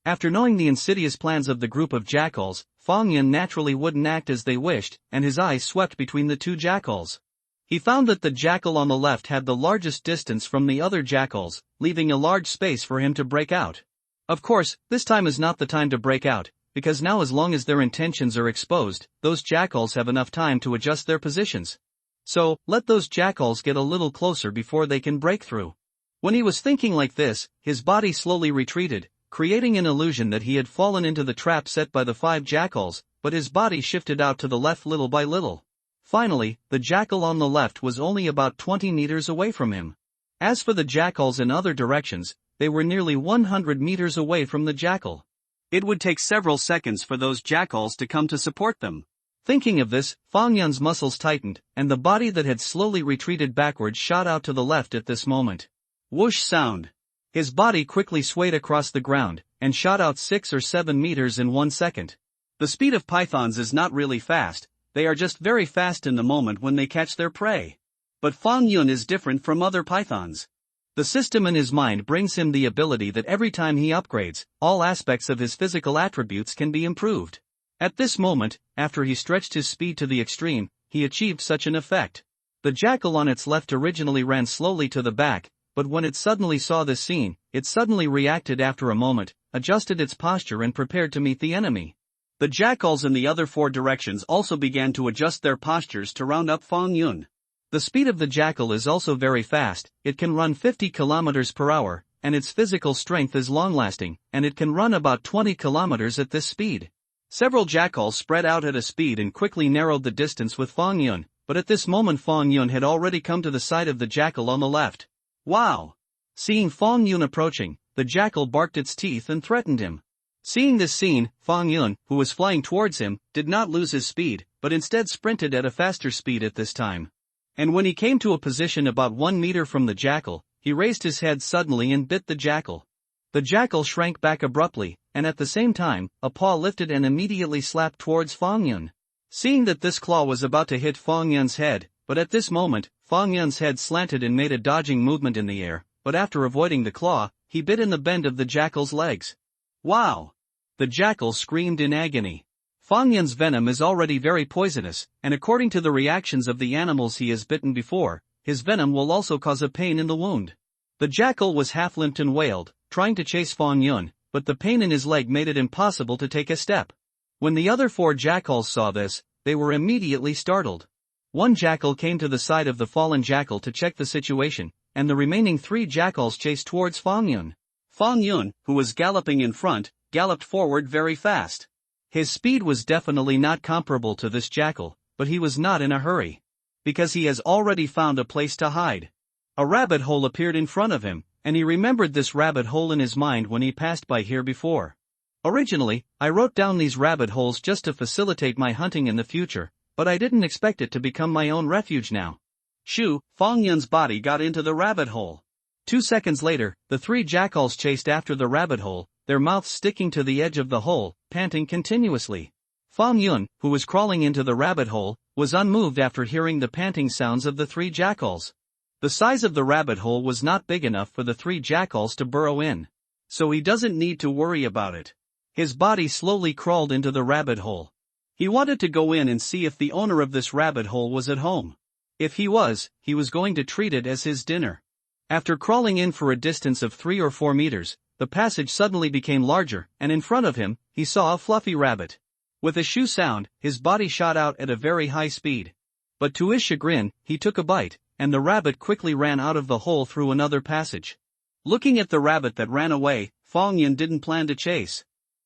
After knowing the insidious plans of the group of jackals, Fang Yun naturally wouldn't act as they wished, and his eyes swept between the 2 jackals. He found that the jackal on the left had the largest distance from the other jackals, leaving a large space for him to break out. Of course, this time is not the time to break out, because now as long as their intentions are exposed, those jackals have enough time to adjust their positions. So, let those jackals get a little closer before they can break through. When he was thinking like this, his body slowly retreated, creating an illusion that he had fallen into the trap set by the 5 jackals, but his body shifted out to the left little by little. Finally, the jackal on the left was only about 20 meters away from him. As for the jackals in other directions, they were nearly 100 meters away from the jackal. It would take several seconds for those jackals to come to support them. Thinking of this, Fang Yun's muscles tightened, and the body that had slowly retreated backwards shot out to the left at this moment. Whoosh sound. His body quickly swayed across the ground, and shot out 6 or 7 meters in 1 second. The speed of pythons is not really fast, they are just very fast in the moment when they catch their prey. But Fang Yun is different from other pythons. The system in his mind brings him the ability that every time he upgrades, all aspects of his physical attributes can be improved. At this moment, after he stretched his speed to the extreme, he achieved such an effect. The jackal on its left originally ran slowly to the back, but when it suddenly saw this scene, it suddenly reacted after a moment, adjusted its posture and prepared to meet the enemy. The jackals in the other 4 directions also began to adjust their postures to round up Fang Yun. The speed of the jackal is also very fast. It can run 50 kilometers per hour, and its physical strength is long-lasting, and it can run about 20 kilometers at this speed. Several jackals spread out at a speed and quickly narrowed the distance with Fang Yun, but at this moment Fang Yun had already come to the side of the jackal on the left. Wow! Seeing Fang Yun approaching, the jackal barked its teeth and threatened him. Seeing this scene, Fang Yun, who was flying towards him, did not lose his speed, but instead sprinted at a faster speed at this time. And when he came to a position about 1 meter from the jackal, he raised his head suddenly and bit the jackal. The jackal shrank back abruptly, and at the same time, a paw lifted and immediately slapped towards Fang Yun. Seeing that this claw was about to hit Fang Yun's head, but at this moment, Fang Yun's head slanted and made a dodging movement in the air, but after avoiding the claw, he bit in the bend of the jackal's legs. Wow! The jackal screamed in agony. Fang Yun's venom is already very poisonous, and according to the reactions of the animals he has bitten before, his venom will also cause a pain in the wound. The jackal was half-limped and wailed, trying to chase Fang Yun, but the pain in his leg made it impossible to take a step. When the other 4 jackals saw this, they were immediately startled. One jackal came to the side of the fallen jackal to check the situation, and the remaining 3 jackals chased towards Fang Yun. Fang Yun, who was galloping in front, galloped forward very fast. His speed was definitely not comparable to this jackal, but he was not in a hurry. Because he has already found a place to hide. A rabbit hole appeared in front of him, and he remembered this rabbit hole in his mind when he passed by here before. Originally, I wrote down these rabbit holes just to facilitate my hunting in the future, but I didn't expect it to become my own refuge now. Shoo, Fang Yun's body got into the rabbit hole. 2 seconds later, the 3 jackals chased after the rabbit hole, their mouths sticking to the edge of the hole, panting continuously. Fang Yun, who was crawling into the rabbit hole, was unmoved after hearing the panting sounds of the 3 jackals. The size of the rabbit hole was not big enough for the 3 jackals to burrow in. So he doesn't need to worry about it. His body slowly crawled into the rabbit hole. He wanted to go in and see if the owner of this rabbit hole was at home. If he was going to treat it as his dinner. After crawling in for a distance of 3 or 4 meters, the passage suddenly became larger, and in front of him, he saw a fluffy rabbit. With a shoo sound, his body shot out at a very high speed. But to his chagrin, he took a bite, and the rabbit quickly ran out of the hole through another passage. Looking at the rabbit that ran away, Fang Yun didn't plan to chase.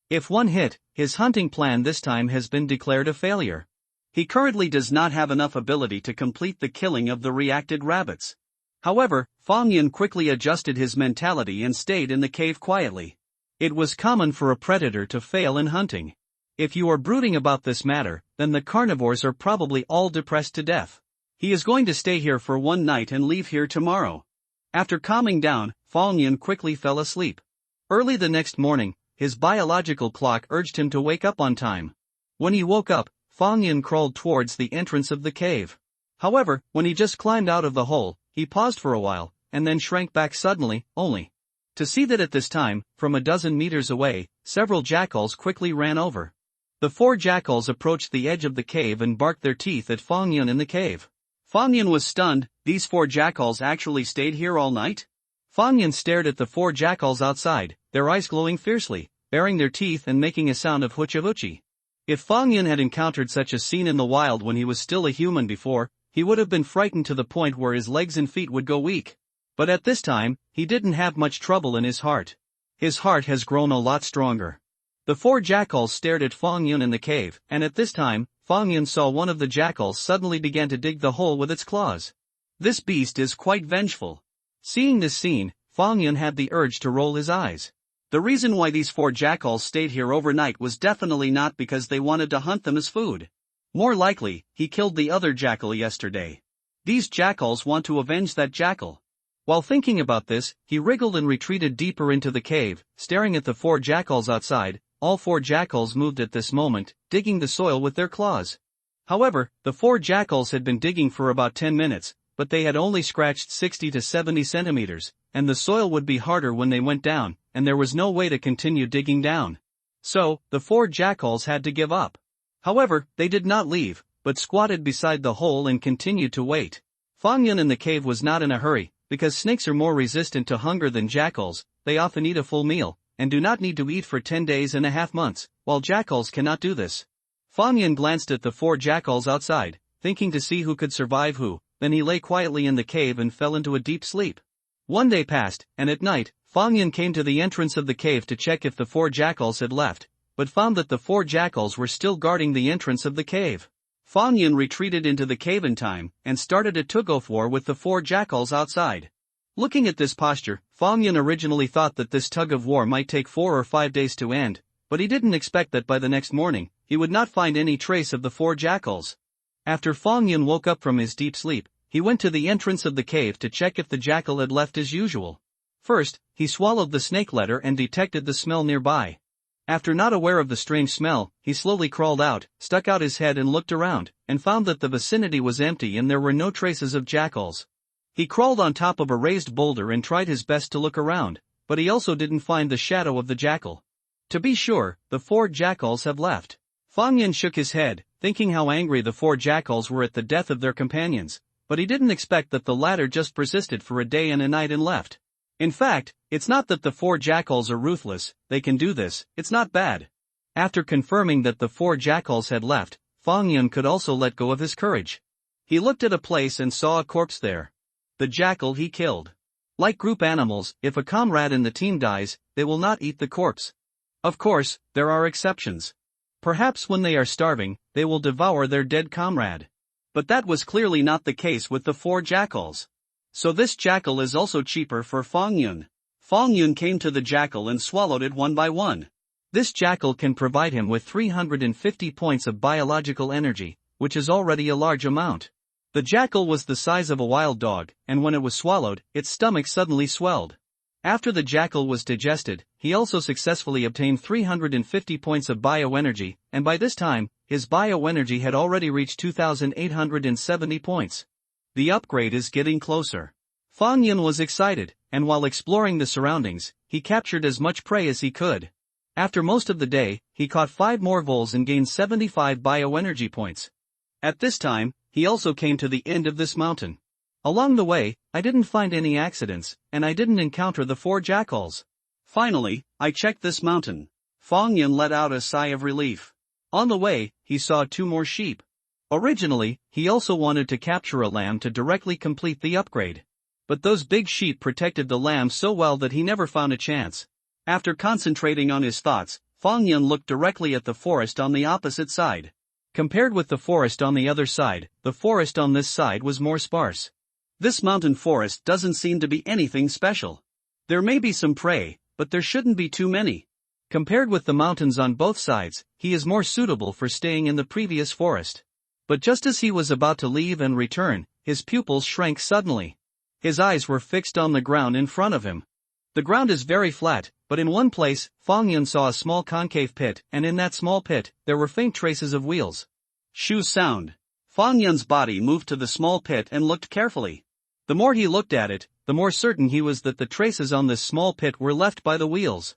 If one hit, his hunting plan this time has been declared a failure. He currently does not have enough ability to complete the killing of the reacted rabbits. However, Fang Yun quickly adjusted his mentality and stayed in the cave quietly. It was common for a predator to fail in hunting. If you are brooding about this matter, then the carnivores are probably all depressed to death. He is going to stay here for 1 night and leave here tomorrow. After calming down, Fang Yun quickly fell asleep. Early the next morning, his biological clock urged him to wake up on time. When he woke up, Fang Yun crawled towards the entrance of the cave. However, when he just climbed out of the hole, he paused for a while, and then shrank back suddenly, only to see that at this time, from a dozen meters away, several jackals quickly ran over. The 4 jackals approached the edge of the cave and barked their teeth at Fang Yun in the cave. Fang Yun was stunned. These 4 jackals actually stayed here all night? Fang Yun stared at the 4 jackals outside, their eyes glowing fiercely, baring their teeth and making a sound of hoochie-hoochie. If Fang Yun had encountered such a scene in the wild when he was still a human before, he would have been frightened to the point where his legs and feet would go weak. But at this time, he didn't have much trouble in his heart. His heart has grown a lot stronger. The 4 jackals stared at Fang Yun in the cave, and at this time, Fang Yun saw one of the jackals suddenly began to dig the hole with its claws. This beast is quite vengeful. Seeing this scene, Fang Yun had the urge to roll his eyes. The reason why these 4 jackals stayed here overnight was definitely not because they wanted to hunt them as food. More likely, he killed the other jackal yesterday. These jackals want to avenge that jackal. While thinking about this, he wriggled and retreated deeper into the cave, staring at the 4 jackals outside. All 4 jackals moved at this moment, digging the soil with their claws. However, the 4 jackals had been digging for about 10 minutes, but they had only scratched 60 to 70 centimeters, and the soil would be harder when they went down, and there was no way to continue digging down. So, the 4 jackals had to give up. However, they did not leave, but squatted beside the hole and continued to wait. Fang Yun in the cave was not in a hurry, because snakes are more resistant to hunger than jackals. They often eat a full meal, and do not need to eat for 10 days and a half months, while jackals cannot do this. Fang Yun glanced at the 4 jackals outside, thinking to see who could survive who, then he lay quietly in the cave and fell into a deep sleep. One day passed, and at night, Fang Yun came to the entrance of the cave to check if the 4 jackals had left, but found that the 4 jackals were still guarding the entrance of the cave. Fang Yun retreated into the cave in time, and started a tug-of-war with the 4 jackals outside. Looking at this posture, Fang Yun originally thought that this tug-of-war might take 4 or 5 days to end, but he didn't expect that by the next morning, he would not find any trace of the 4 jackals. After Fang Yun woke up from his deep sleep, he went to the entrance of the cave to check if the jackal had left as usual. First, he swallowed the snake letter and detected the smell nearby. After not aware of the strange smell, he slowly crawled out, stuck out his head and looked around, and found that the vicinity was empty and there were no traces of jackals. He crawled on top of a raised boulder and tried his best to look around, but he also didn't find the shadow of the jackal. To be sure, the 4 jackals have left. Fang Yun shook his head, thinking how angry the 4 jackals were at the death of their companions, but he didn't expect that the latter just persisted for a day and a night and left. In fact, it's not that the 4 jackals are ruthless, they can do this, it's not bad. After confirming that the 4 jackals had left, Fang Yun could also let go of his courage. He looked at a place and saw a corpse there. The jackal he killed. Like group animals, if a comrade in the team dies, they will not eat the corpse. Of course, there are exceptions. Perhaps when they are starving, they will devour their dead comrade. But that was clearly not the case with the 4 jackals. So this jackal is also cheaper for Fang Yun. Fang Yun came to the jackal and swallowed it one by one. This jackal can provide him with 350 points of biological energy, which is already a large amount. The jackal was the size of a wild dog, and when it was swallowed, its stomach suddenly swelled. After the jackal was digested, he also successfully obtained 350 points of bioenergy, and by this time, his bioenergy had already reached 2,870 points. The upgrade is getting closer. Fang Yun was excited, and while exploring the surroundings, he captured as much prey as he could. After most of the day, he caught 5 more voles and gained 75 bioenergy points. At this time, he also came to the end of this mountain. Along the way, I didn't find any accidents, and I didn't encounter the 4 jackals. Finally, I checked this mountain. Fang Yun let out a sigh of relief. On the way, he saw 2 more sheep. Originally, he also wanted to capture a lamb to directly complete the upgrade. But those big sheep protected the lamb so well that he never found a chance. After concentrating on his thoughts, Fang Yun looked directly at the forest on the opposite side. Compared with the forest on the other side, the forest on this side was more sparse. This mountain forest doesn't seem to be anything special. There may be some prey, but there shouldn't be too many. Compared with the mountains on both sides, he is more suitable for staying in the previous forest. But just as he was about to leave and return, his pupils shrank suddenly. His eyes were fixed on the ground in front of him. The ground is very flat, but in one place, Fang Yun saw a small concave pit, and in that small pit, there were faint traces of wheels. Shoe sound. Fang Yun's body moved to the small pit and looked carefully. The more he looked at it, the more certain he was that the traces on this small pit were left by the wheels.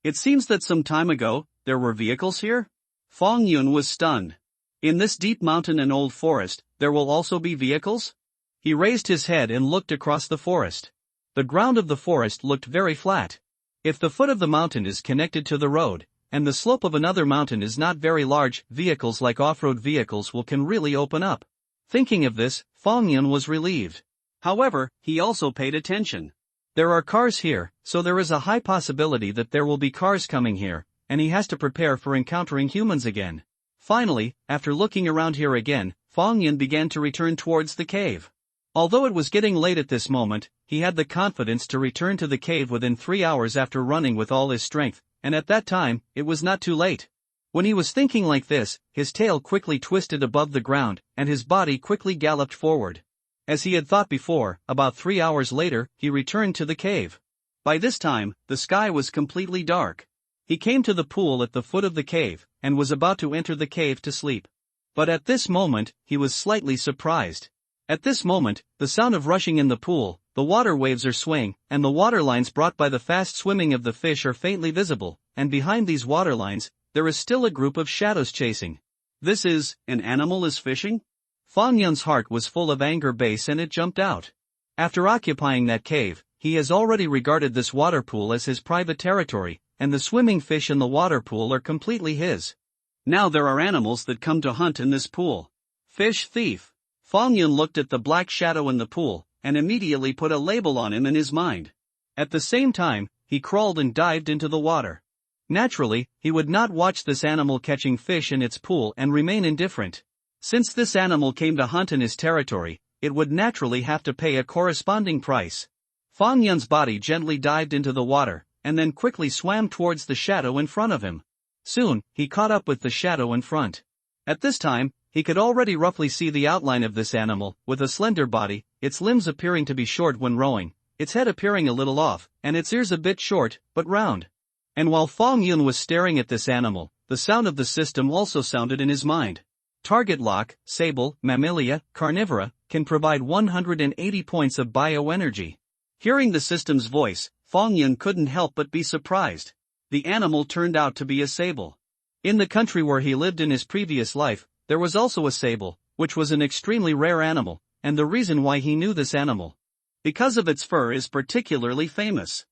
It seems that some time ago, there were vehicles here? Fang Yun was stunned. In this deep mountain and old forest, there will also be vehicles? He raised his head and looked across the forest. The ground of the forest looked very flat. If the foot of the mountain is connected to the road, and the slope of another mountain is not very large, vehicles like off-road vehicles can really open up. Thinking of this, Fang Yun was relieved. However, he also paid attention. There are cars here, so there is a high possibility that there will be cars coming here, and he has to prepare for encountering humans again. Finally, after looking around here again, Fang Yun began to return towards the cave. Although it was getting late at this moment, he had the confidence to return to the cave within 3 hours after running with all his strength, and at that time, it was not too late. When he was thinking like this, his tail quickly twisted above the ground, and his body quickly galloped forward. As he had thought before, about 3 hours later, he returned to the cave. By this time, the sky was completely dark. He came to the pool at the foot of the cave, and was about to enter the cave to sleep. But at this moment, he was slightly surprised. At this moment, the sound of rushing in the pool, the water waves are swaying, and the water lines brought by the fast swimming of the fish are faintly visible, and behind these water lines, there is still a group of shadows chasing. This is, an animal is fishing? Fang Yun's heart was full of anger base and it jumped out. After occupying that cave, he has already regarded this water pool as his private territory, and the swimming fish in the water pool are completely his. Now there are animals that come to hunt in this pool. Fish thief. Fong Yun looked at the black shadow in the pool, and immediately put a label on him in his mind. At the same time, he crawled and dived into the water. Naturally, he would not watch this animal catching fish in its pool and remain indifferent. Since this animal came to hunt in his territory, it would naturally have to pay a corresponding price. Fong Yun's body gently dived into the water, and then quickly swam towards the shadow in front of him. Soon, he caught up with the shadow in front. At this time, he could already roughly see the outline of this animal, with a slender body, its limbs appearing to be short when rowing, its head appearing a little off, and its ears a bit short, but round. And while Fong Yun was staring at this animal, the sound of the system also sounded in his mind. Target lock, sable, mammalia, carnivora, can provide 180 points of bioenergy. Hearing the system's voice, Fong Yun couldn't help but be surprised. The animal turned out to be a sable. In the country where he lived in his previous life, there was also a sable, which was an extremely rare animal, and the reason why he knew this animal. Because of its fur is particularly famous.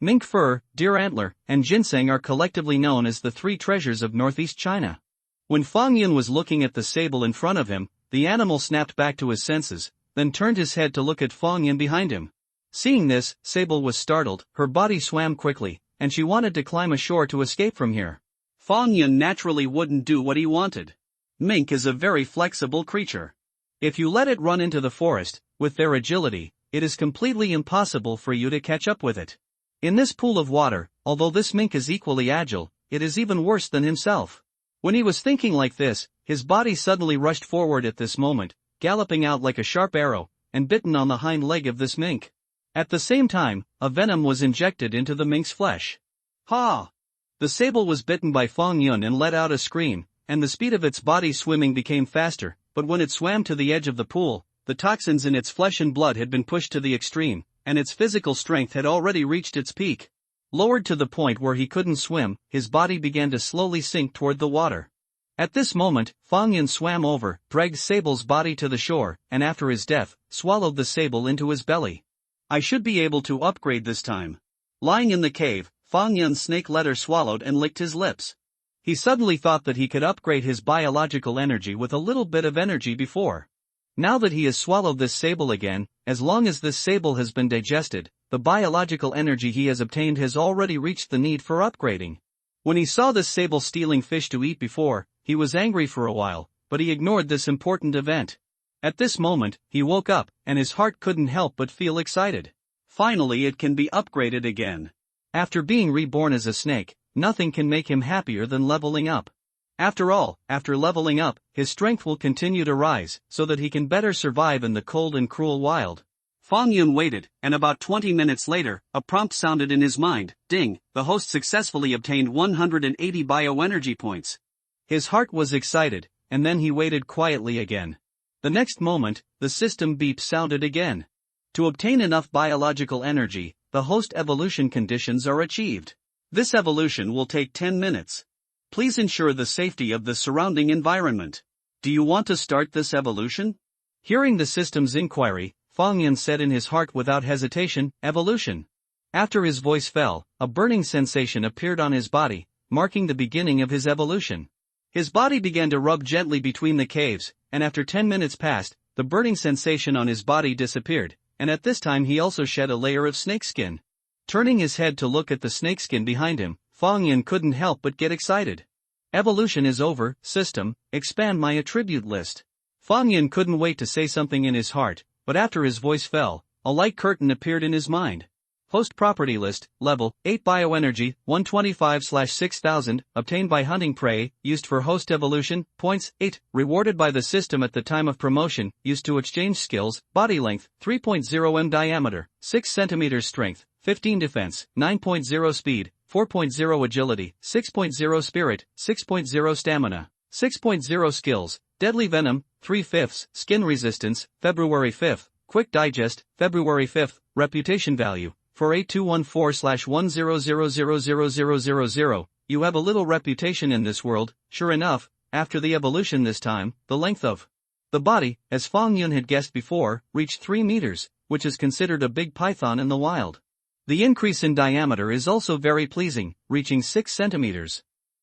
Mink fur, deer antler, and ginseng are collectively known as the three treasures of northeast China. When Fong Yun was looking at the sable in front of him, the animal snapped back to his senses, then turned his head to look at Fong Yun behind him. Seeing this, Sable was startled, her body swam quickly, and she wanted to climb ashore to escape from here. Fong Yun naturally wouldn't do what he wanted. Mink is a very flexible creature. If you let it run into the forest, with their agility, it is completely impossible for you to catch up with it. In this pool of water, although this mink is equally agile, it is even worse than himself. When he was thinking like this, his body suddenly rushed forward at this moment, galloping out like a sharp arrow, and bitten on the hind leg of this mink. At the same time, a venom was injected into the mink's flesh. Ha! The sable was bitten by Fong Yun and let out a scream, and the speed of its body swimming became faster, but when it swam to the edge of the pool, the toxins in its flesh and blood had been pushed to the extreme, and its physical strength had already reached its peak. Lowered to the point where he couldn't swim, his body began to slowly sink toward the water. At this moment, Fong Yun swam over, dragged Sable's body to the shore, and after his death, swallowed the sable into his belly. I should be able to upgrade this time. Lying in the cave, Fong Yun's snake letter swallowed and licked his lips. He suddenly thought that he could upgrade his biological energy with a little bit of energy before. Now that he has swallowed this sable again, as long as this sable has been digested, the biological energy he has obtained has already reached the need for upgrading. When he saw this sable stealing fish to eat before, he was angry for a while, but he ignored this important event. At this moment, he woke up, and his heart couldn't help but feel excited. Finally it can be upgraded again. After being reborn as a snake, nothing can make him happier than leveling up. After all, after leveling up, his strength will continue to rise, so that he can better survive in the cold and cruel wild. Fong Yun waited, and about 20 minutes later, a prompt sounded in his mind. Ding, the host successfully obtained 180 bioenergy points. His heart was excited, and then he waited quietly again. The next moment, the system beep sounded again. To obtain enough biological energy, the host evolution conditions are achieved. This evolution will take 10 minutes. Please ensure the safety of the surrounding environment. Do you want to start this evolution? Hearing the system's inquiry, Fong Yun said in his heart without hesitation, evolution. After his voice fell, a burning sensation appeared on his body, marking the beginning of his evolution. His body began to rub gently between the caves, and after 10 minutes passed, the burning sensation on his body disappeared, and at this time he also shed a layer of snakeskin. Turning his head to look at the snakeskin behind him, Fong Yun couldn't help but get excited. Evolution is over, system, expand my attribute list. Fong Yun couldn't wait to say something in his heart, but after his voice fell, a light curtain appeared in his mind. Host property list, level, 8 bioenergy, 125/6000, obtained by hunting prey, used for host evolution, points, 8, rewarded by the system at the time of promotion, used to exchange skills, body length, 3.0 m diameter, 6 cm strength, 15 defense, 9.0 speed, 4.0 agility, 6.0 spirit, 6.0 stamina, 6.0 skills, deadly venom, 3/5, skin resistance, February 5th, quick digest, February 5th, reputation value, 48214/10000000, you have a little reputation in this world. Sure enough, after the evolution this time, the length of the body, as Fong Yun had guessed before, reached 3 meters, which is considered a big python in the wild. The increase in diameter is also very pleasing, reaching 6 centimeters.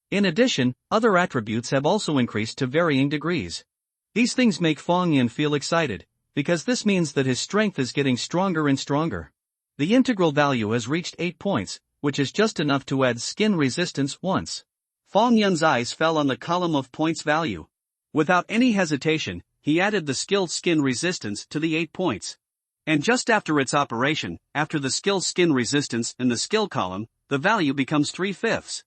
In addition, other attributes have also increased to varying degrees. These things make Fong Yun feel excited, because this means that his strength is getting stronger and stronger. The integral value has reached 8 points, which is just enough to add skin resistance once. Fong Yun's eyes fell on the column of points value. Without any hesitation, he added the skilled skin resistance to the 8 points. And just after its operation, after the skill skin resistance in the skill column, the value becomes 3/5.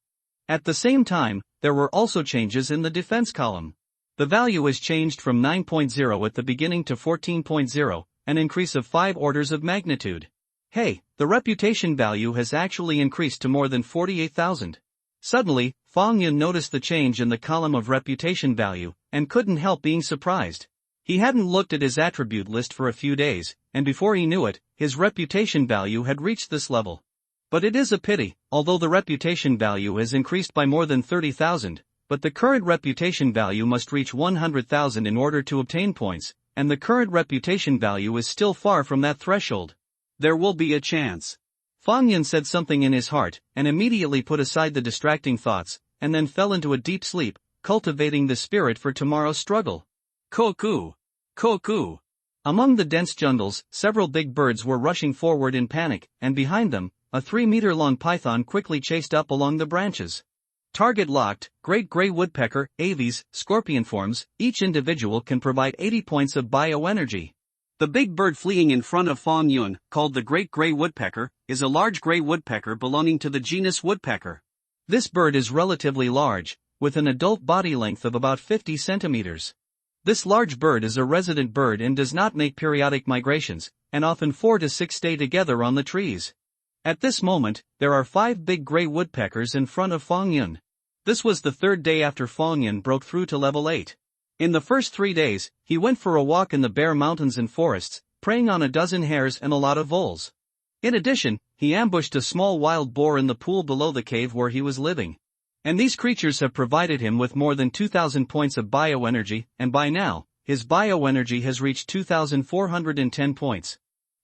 At the same time, there were also changes in the defense column. The value is changed from 9.0 at the beginning to 14.0, an increase of 5 orders of magnitude. Hey, the reputation value has actually increased to more than 48,000. Suddenly, Fong Yun noticed the change in the column of reputation value, and couldn't help being surprised. He hadn't looked at his attribute list for a few days, and before he knew it, his reputation value had reached this level. But it is a pity, although the reputation value has increased by more than 30,000, but the current reputation value must reach 100,000 in order to obtain points, and the current reputation value is still far from that threshold. There will be a chance. Fong Yun said something in his heart, and immediately put aside the distracting thoughts, and then fell into a deep sleep, cultivating the spirit for tomorrow's struggle. Koku! Koku! Among the dense jungles, several big birds were rushing forward in panic, and behind them, a 3-meter-long python quickly chased up along the branches. Target locked, great gray woodpecker, aves, scorpion forms, each individual can provide 80 points of bioenergy. The big bird fleeing in front of Fong Yun, called the great gray woodpecker, is a large gray woodpecker belonging to the genus woodpecker. This bird is relatively large, with an adult body length of about 50 centimeters. This large bird is a resident bird and does not make periodic migrations, and often 4 to 6 stay together on the trees. At this moment, there are 5 big gray woodpeckers in front of Fong Yun. This was the 3rd day after Fong Yun broke through to level 8. In the first 3 days, he went for a walk in the bare mountains and forests, preying on a dozen hares and a lot of voles. In addition, he ambushed a small wild boar in the pool below the cave where he was living. And these creatures have provided him with more than 2,000 points of bioenergy, and by now, his bioenergy has reached 2,410 points.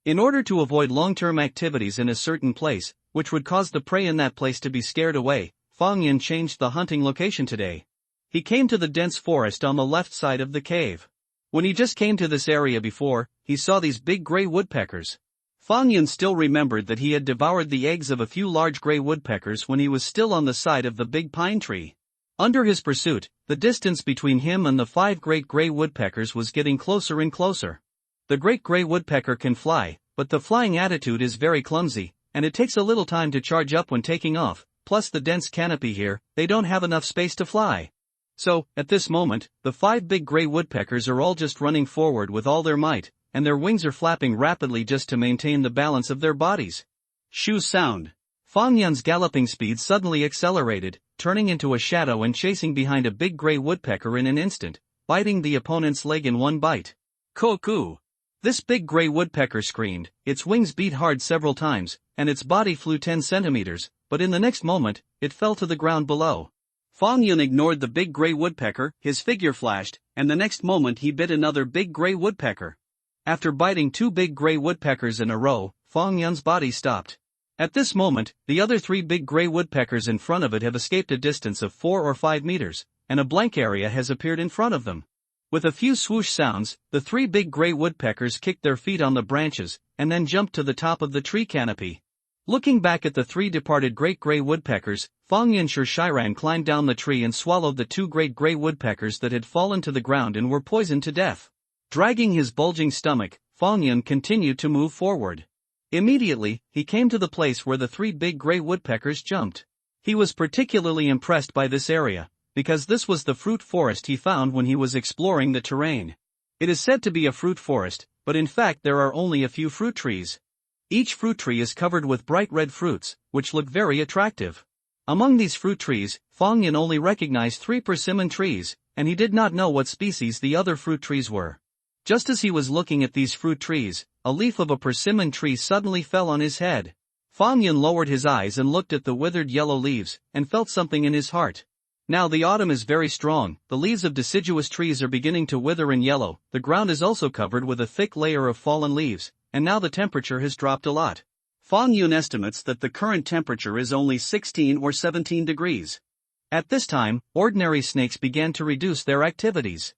In order to avoid long-term activities in a certain place, which would cause the prey in that place to be scared away, Fong Yun changed the hunting location today. He came to the dense forest on the left side of the cave. When he just came to this area before, he saw these big gray woodpeckers. Fong Yun still remembered that he had devoured the eggs of a few large gray woodpeckers when he was still on the side of the big pine tree. Under his pursuit, the distance between him and the 5 great gray woodpeckers was getting closer and closer. The great gray woodpecker can fly, but the flying attitude is very clumsy, and it takes a little time to charge up when taking off, plus the dense canopy here, they don't have enough space to fly. So, at this moment, the 5 big gray woodpeckers are all just running forward with all their might, and their wings are flapping rapidly just to maintain the balance of their bodies. Shoo sound. Fong Yun's galloping speed suddenly accelerated, turning into a shadow and chasing behind a big gray woodpecker in an instant, biting the opponent's leg in one bite. Koku! This big gray woodpecker screamed, its wings beat hard several times, and its body flew 10 centimeters, but in the next moment, it fell to the ground below. Fong Yun ignored the big gray woodpecker, his figure flashed, and the next moment he bit another big gray woodpecker. After biting 2 big gray woodpeckers in a row, Fong Yun's body stopped. At this moment, the other 3 big gray woodpeckers in front of it have escaped a distance of 4 or 5 meters, and a blank area has appeared in front of them. With a few swoosh sounds, the 3 big gray woodpeckers kicked their feet on the branches, and then jumped to the top of the tree canopy. Looking back at the 3 departed great gray woodpeckers, Fong Yun Shiran climbed down the tree and swallowed the 2 great gray woodpeckers that had fallen to the ground and were poisoned to death. Dragging his bulging stomach, Fong Yun continued to move forward. Immediately, he came to the place where the 3 big gray woodpeckers jumped. He was particularly impressed by this area, because this was the fruit forest he found when he was exploring the terrain. It is said to be a fruit forest, but in fact there are only a few fruit trees. Each fruit tree is covered with bright red fruits, which look very attractive. Among these fruit trees, Fong Yun only recognized 3 persimmon trees, and he did not know what species the other fruit trees were. Just as he was looking at these fruit trees, a leaf of a persimmon tree suddenly fell on his head. Fong Yun lowered his eyes and looked at the withered yellow leaves, and felt something in his heart. Now the autumn is very strong, the leaves of deciduous trees are beginning to wither and yellow, the ground is also covered with a thick layer of fallen leaves, and now the temperature has dropped a lot. Fong Yun estimates that the current temperature is only 16 or 17 degrees. At this time, ordinary snakes began to reduce their activities.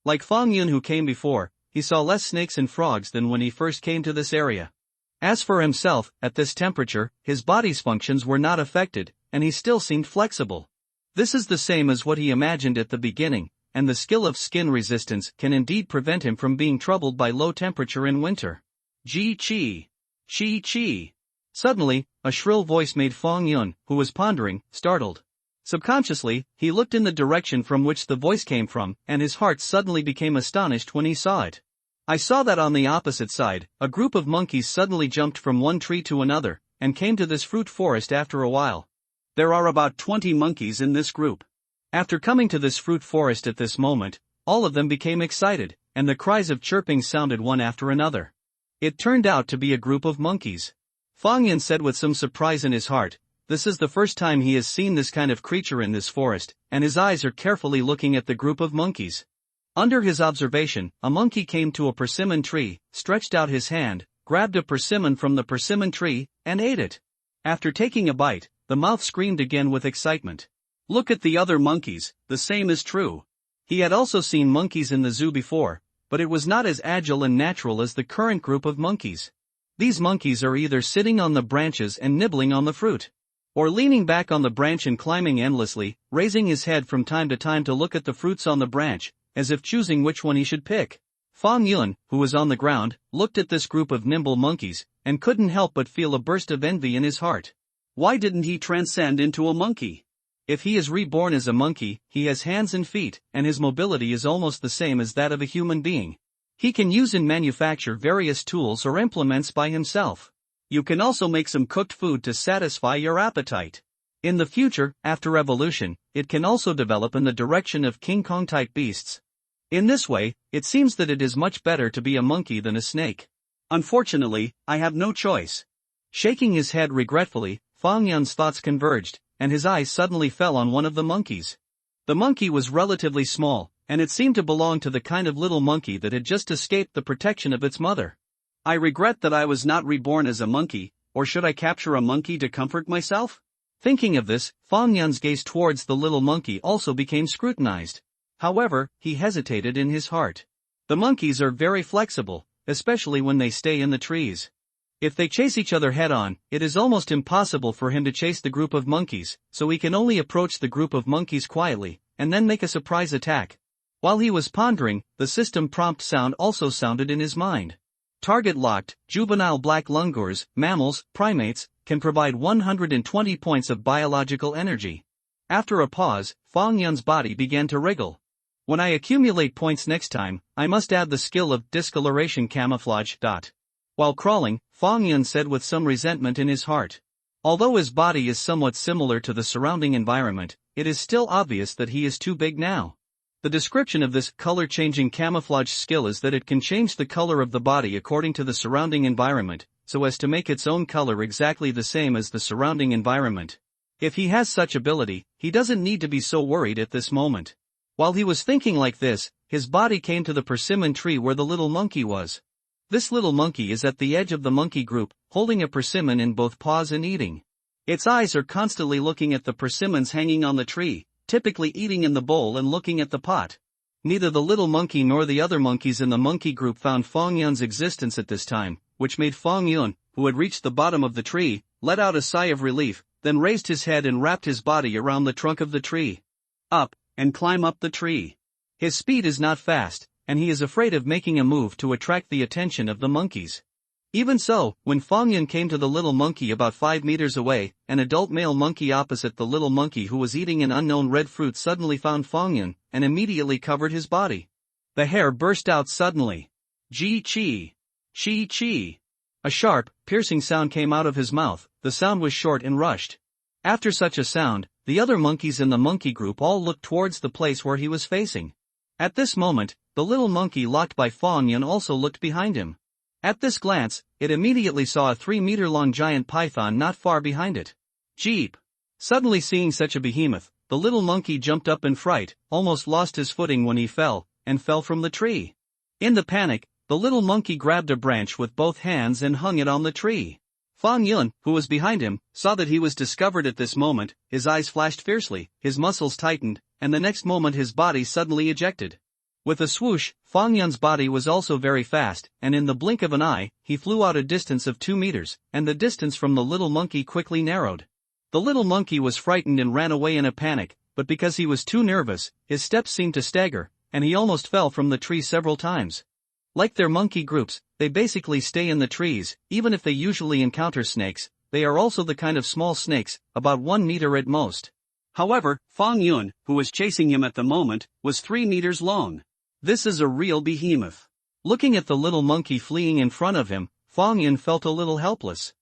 Like Fang Yun who came before, he saw less snakes and frogs than when he first came to this area. As for himself, at this temperature, his body's functions were not affected, and he still seemed flexible. This is the same as what he imagined at the beginning, and the skill of skin resistance can indeed prevent him from being troubled by low temperature in winter. Ji Chi. Chi Chi. Suddenly, a shrill voice made Fang Yun, who was pondering, startled. Subconsciously, he looked in the direction from which the voice came from, and his heart suddenly became astonished when he saw it. I saw that on the opposite side, a group of monkeys suddenly jumped from one tree to another, and came to this fruit forest after a while. There are about 20 monkeys in this group. After coming to this fruit forest at this moment, all of them became excited, and the cries of chirping sounded one after another. It turned out to be a group of monkeys. Fang Yun said with some surprise in his heart, this is the first time he has seen this kind of creature in this forest, and his eyes are carefully looking at the group of monkeys. Under his observation, a monkey came to a persimmon tree, stretched out his hand, grabbed a persimmon from the persimmon tree, and ate it. After taking a bite, the mouth screamed again with excitement. Look at the other monkeys, the same is true. He had also seen monkeys in the zoo before, but it was not as agile and natural as the current group of monkeys. These monkeys are either sitting on the branches and nibbling on the fruit, or leaning back on the branch and climbing endlessly, raising his head from time to time to look at the fruits on the branch, as if choosing which one he should pick. Fang Yun, who was on the ground, looked at this group of nimble monkeys, and couldn't help but feel a burst of envy in his heart. Why didn't he transcend into a monkey? If he is reborn as a monkey, he has hands and feet, and his mobility is almost the same as that of a human being. He can use and manufacture various tools or implements by himself. You can also make some cooked food to satisfy your appetite. In the future, after evolution, it can also develop in the direction of King Kong-type beasts. In this way, it seems that it is much better to be a monkey than a snake. Unfortunately, I have no choice. Shaking his head regretfully, Fang Yun's thoughts converged, and his eyes suddenly fell on one of the monkeys. The monkey was relatively small, and it seemed to belong to the kind of little monkey that had just escaped the protection of its mother. I regret that I was not reborn as a monkey, or should I capture a monkey to comfort myself? Thinking of this, Fang Yun's gaze towards the little monkey also became scrutinized. However, he hesitated in his heart. The monkeys are very flexible, especially when they stay in the trees. If they chase each other head-on, it is almost impossible for him to chase the group of monkeys, so he can only approach the group of monkeys quietly, and then make a surprise attack. While he was pondering, the system prompt sound also sounded in his mind. Target locked, juvenile black lungors, mammals, primates, can provide 120 points of biological energy. After a pause, Fang Yun's body began to wriggle. When I accumulate points next time, I must add the skill of discoloration camouflage. While crawling, Fang Yun said with some resentment in his heart. Although his body is somewhat similar to the surrounding environment, it is still obvious that he is too big now. The description of this color-changing camouflage skill is that it can change the color of the body according to the surrounding environment, so as to make its own color exactly the same as the surrounding environment. If he has such ability, he doesn't need to be so worried at this moment. While he was thinking like this, his body came to the persimmon tree where the little monkey was. This little monkey is at the edge of the monkey group, holding a persimmon in both paws and eating. Its eyes are constantly looking at the persimmons hanging on the tree, typically eating in the bowl and looking at the pot. Neither the little monkey nor the other monkeys in the monkey group found Fang Yun's existence at this time, which made Fang Yun, who had reached the bottom of the tree, let out a sigh of relief, then raised his head and wrapped his body around the trunk of the tree. Up, and climb up the tree. His speed is not fast, and he is afraid of making a move to attract the attention of the monkeys. Even so, when Fang Yun came to the little monkey about 5 meters away, an adult male monkey opposite the little monkey who was eating an unknown red fruit suddenly found Fang Yun, and immediately covered his body. The hair burst out suddenly. Ji Chi. Chi Chi. A sharp, piercing sound came out of his mouth. The sound was short and rushed. After such a sound, the other monkeys in the monkey group all looked towards the place where he was facing. At this moment, the little monkey locked by Fang Yun also looked behind him. At this glance, it immediately saw a 3-meter-long giant python not far behind it. Jeep! Suddenly seeing such a behemoth, the little monkey jumped up in fright, almost lost his footing when he fell, and fell from the tree. In the panic, the little monkey grabbed a branch with both hands and hung it on the tree. Fang Yun, who was behind him, saw that he was discovered at this moment. His eyes flashed fiercely, his muscles tightened, and the next moment his body suddenly ejected. With a swoosh, Fang Yun's body was also very fast, and in the blink of an eye, he flew out a distance of 2 meters, and the distance from the little monkey quickly narrowed. The little monkey was frightened and ran away in a panic, but because he was too nervous, his steps seemed to stagger, and he almost fell from the tree several times. Like their monkey groups, they basically stay in the trees, even if they usually encounter snakes. They are also the kind of small snakes, about 1 meter at most. However, Fang Yun, who was chasing him at the moment, was 3 meters long. This is a real behemoth. Looking at the little monkey fleeing in front of him, Fang Yun felt a little helpless.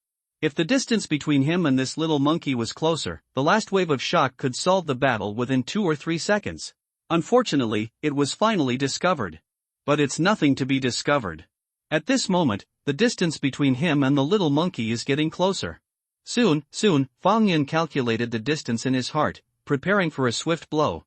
If the distance between him and this little monkey was closer, the last wave of shock could solve the battle within 2 or 3 seconds. Unfortunately, it was finally discovered. But it's nothing to be discovered. At this moment, the distance between him and the little monkey is getting closer. Soon, Fang Yun calculated the distance in his heart, preparing for a swift blow.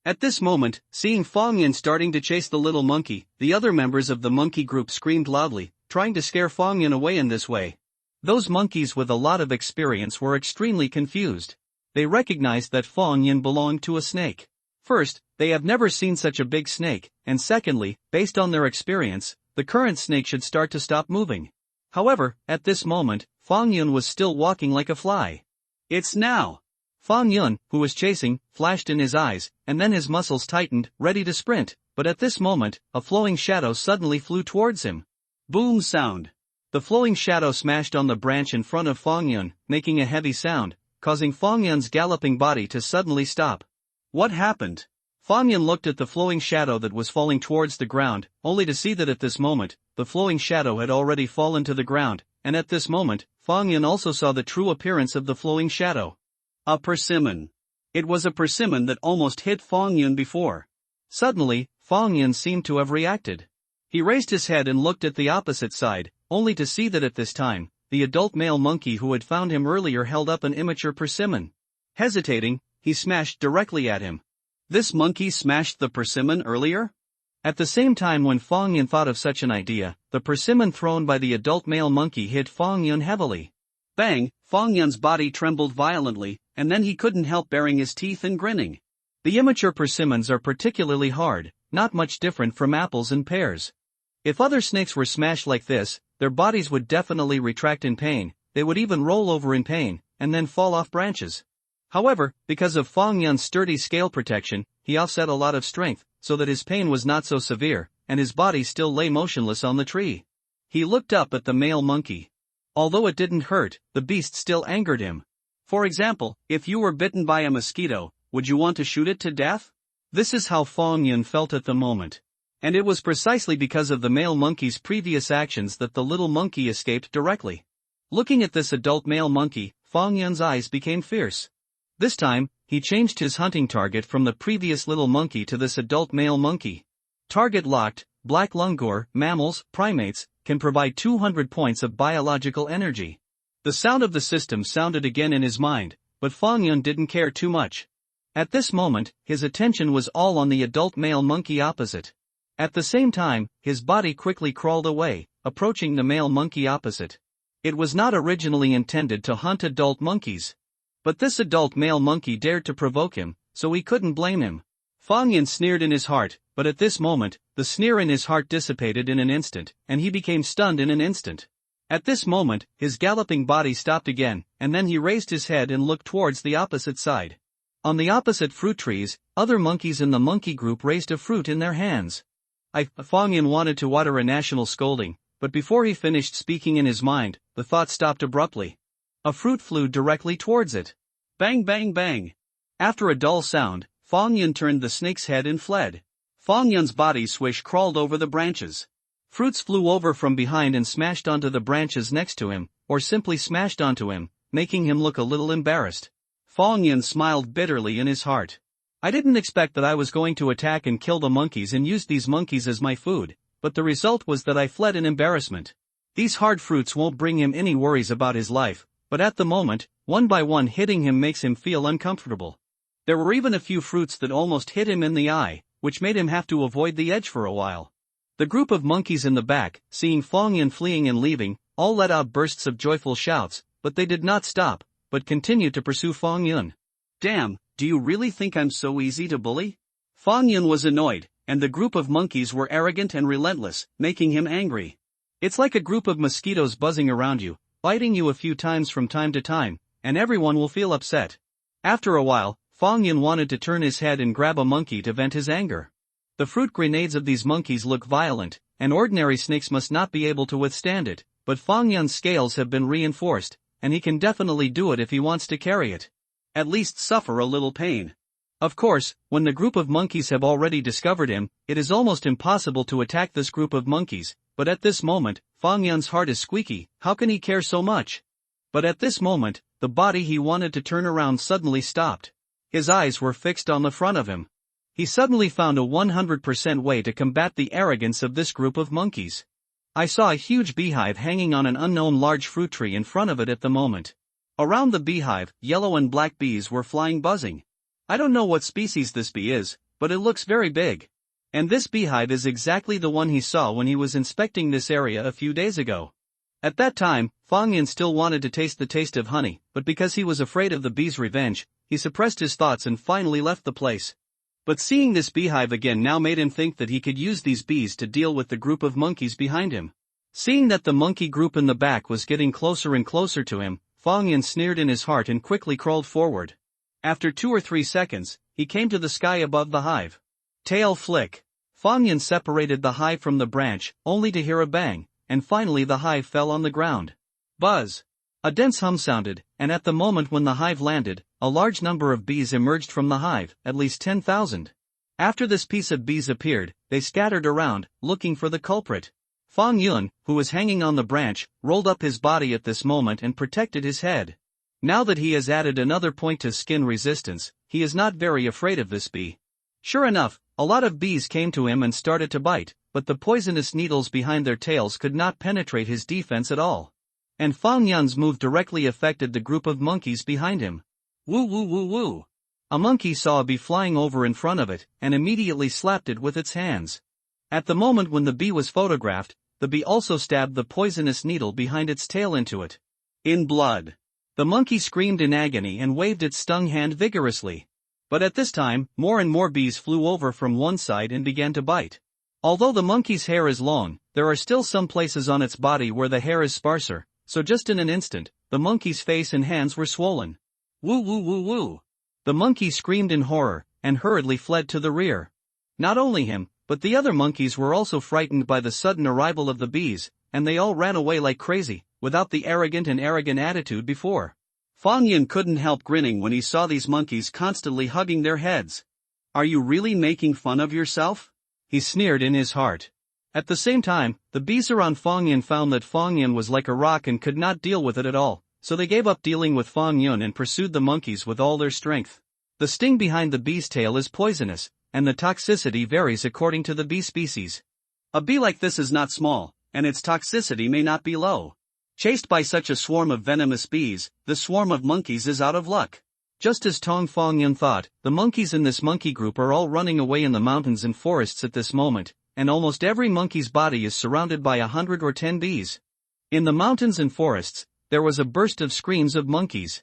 At this moment, seeing Fang Yun starting to chase the little monkey, the other members of the monkey group screamed loudly, trying to scare Fang Yun away in this way. Those monkeys with a lot of experience were extremely confused. They recognized that Fang Yun belonged to a snake. First, they have never seen such a big snake, and secondly, based on their experience, the current snake should start to stop moving. However, at this moment, Fang Yun was still walking like a fly. It's now! Fang Yun, who was chasing, flashed in his eyes, and then his muscles tightened, ready to sprint, but at this moment, a flowing shadow suddenly flew towards him. Boom sound. The flowing shadow smashed on the branch in front of Fang Yun, making a heavy sound, causing Fang Yun's galloping body to suddenly stop. What happened? Fang Yun looked at the flowing shadow that was falling towards the ground, only to see that at this moment, the flowing shadow had already fallen to the ground, and at this moment, Fang Yun also saw the true appearance of the flowing shadow. A persimmon. It was a persimmon that almost hit Fang Yun before. Suddenly, Fang Yun seemed to have reacted. He raised his head and looked at the opposite side, only to see that at this time, the adult male monkey who had found him earlier held up an immature persimmon. Hesitating, he smashed directly at him. This monkey smashed the persimmon earlier? At the same time when Fang Yun thought of such an idea, the persimmon thrown by the adult male monkey hit Fang Yun heavily. Bang! Fang Yun's body trembled violently, and then he couldn't help baring his teeth and grinning. The immature persimmons are particularly hard, not much different from apples and pears. If other snakes were smashed like this, their bodies would definitely retract in pain, they would even roll over in pain, and then fall off branches. However, because of Fang Yun's sturdy scale protection, he offset a lot of strength, so that his pain was not so severe, and his body still lay motionless on the tree. He looked up at the male monkey. Although it didn't hurt, the beast still angered him. For example, if you were bitten by a mosquito, would you want to shoot it to death? This is how Fang Yun felt at the moment. And it was precisely because of the male monkey's previous actions that the little monkey escaped directly. Looking at this adult male monkey, Fang Yun's eyes became fierce. This time, he changed his hunting target from the previous little monkey to this adult male monkey. Target locked, black langur, mammals, primates, can provide 200 points of biological energy. The sound of the system sounded again in his mind, but Fang Yun didn't care too much. At this moment, his attention was all on the adult male monkey opposite. At the same time, his body quickly crawled away, approaching the male monkey opposite. It was not originally intended to hunt adult monkeys. But this adult male monkey dared to provoke him, so he couldn't blame him. Fang Yun sneered in his heart, but at this moment, the sneer in his heart dissipated in an instant, and he became stunned in an instant. At this moment, his galloping body stopped again, and then he raised his head and looked towards the opposite side. On the opposite fruit trees, other monkeys in the monkey group raised a fruit in their hands. Fang Yun wanted to utter a national scolding, but before he finished speaking in his mind, the thought stopped abruptly. A fruit flew directly towards it. Bang bang bang. After a dull sound, Fang Yun turned the snake's head and fled. Fang Yun's body swish crawled over the branches. Fruits flew over from behind and smashed onto the branches next to him, or simply smashed onto him, making him look a little embarrassed. Fang Yun smiled bitterly in his heart. I didn't expect that I was going to attack and kill the monkeys and use these monkeys as my food, but the result was that I fled in embarrassment. These hard fruits won't bring him any worries about his life, but at the moment, one by one hitting him makes him feel uncomfortable. There were even a few fruits that almost hit him in the eye, which made him have to avoid the edge for a while. The group of monkeys in the back, seeing Fang Yun fleeing and leaving, all let out bursts of joyful shouts, but they did not stop, but continued to pursue Fang Yun. Damn, do you really think I'm so easy to bully? Fang Yun was annoyed, and the group of monkeys were arrogant and relentless, making him angry. It's like a group of mosquitoes buzzing around you, biting you a few times from time to time, and everyone will feel upset. After a while, Fong Yun wanted to turn his head and grab a monkey to vent his anger. The fruit grenades of these monkeys look violent, and ordinary snakes must not be able to withstand it, but Fong Yun's scales have been reinforced, and he can definitely do it if he wants to carry it. At least suffer a little pain. Of course, when the group of monkeys have already discovered him, it is almost impossible to attack this group of monkeys, but at this moment, Fong Yun's heart is squeaky. How can he care so much? But at this moment, the body he wanted to turn around suddenly stopped. His eyes were fixed on the front of him. He suddenly found a 100% way to combat the arrogance of this group of monkeys. I saw a huge beehive hanging on an unknown large fruit tree in front of it at the moment. Around the beehive, yellow and black bees were flying buzzing. I don't know what species this bee is, but it looks very big. And this beehive is exactly the one he saw when he was inspecting this area a few days ago. At that time, Fong Yun still wanted to taste the taste of honey, but because he was afraid of the bee's revenge, he suppressed his thoughts and finally left the place. But seeing this beehive again now made him think that he could use these bees to deal with the group of monkeys behind him. Seeing that the monkey group in the back was getting closer and closer to him, Fong Yun sneered in his heart and quickly crawled forward. After 2 or 3 seconds, he came to the sky above the hive. Tail flick. Fong Yun separated the hive from the branch, only to hear a bang, and finally the hive fell on the ground. Buzz. A dense hum sounded, and at the moment when the hive landed, a large number of bees emerged from the hive, at least 10,000. After this piece of bees appeared, they scattered around, looking for the culprit. Fong Yun, who was hanging on the branch, rolled up his body at this moment and protected his head. Now that he has added another point to skin resistance, he is not very afraid of this bee. Sure enough, a lot of bees came to him and started to bite, but the poisonous needles behind their tails could not penetrate his defense at all. And Fong Yun's move directly affected the group of monkeys behind him. Woo woo woo woo. A monkey saw a bee flying over in front of it, and immediately slapped it with its hands. At the moment when the bee was photographed, the bee also stabbed the poisonous needle behind its tail into it. In blood. The monkey screamed in agony and waved its stung hand vigorously. But at this time, more and more bees flew over from one side and began to bite. Although the monkey's hair is long, there are still some places on its body where the hair is sparser, so just in an instant, the monkey's face and hands were swollen. Woo woo woo woo. The monkey screamed in horror, and hurriedly fled to the rear. Not only him, but the other monkeys were also frightened by the sudden arrival of the bees, and they all ran away like crazy, without the arrogant attitude before. Fong Yun couldn't help grinning when he saw these monkeys constantly hugging their heads. Are you really making fun of yourself? He sneered in his heart. At the same time, the bees around Fong Yun found that Fong Yun was like a rock and could not deal with it at all, so they gave up dealing with Fong Yun and pursued the monkeys with all their strength. The sting behind the bee's tail is poisonous, and the toxicity varies according to the bee species. A bee like this is not small, and its toxicity may not be low. Chased by such a swarm of venomous bees, the swarm of monkeys is out of luck. Just as Fong Yun thought, the monkeys in this monkey group are all running away in the mountains and forests at this moment, and almost every monkey's body is surrounded by 100 or 10 bees. In the mountains and forests, there was a burst of screams of monkeys.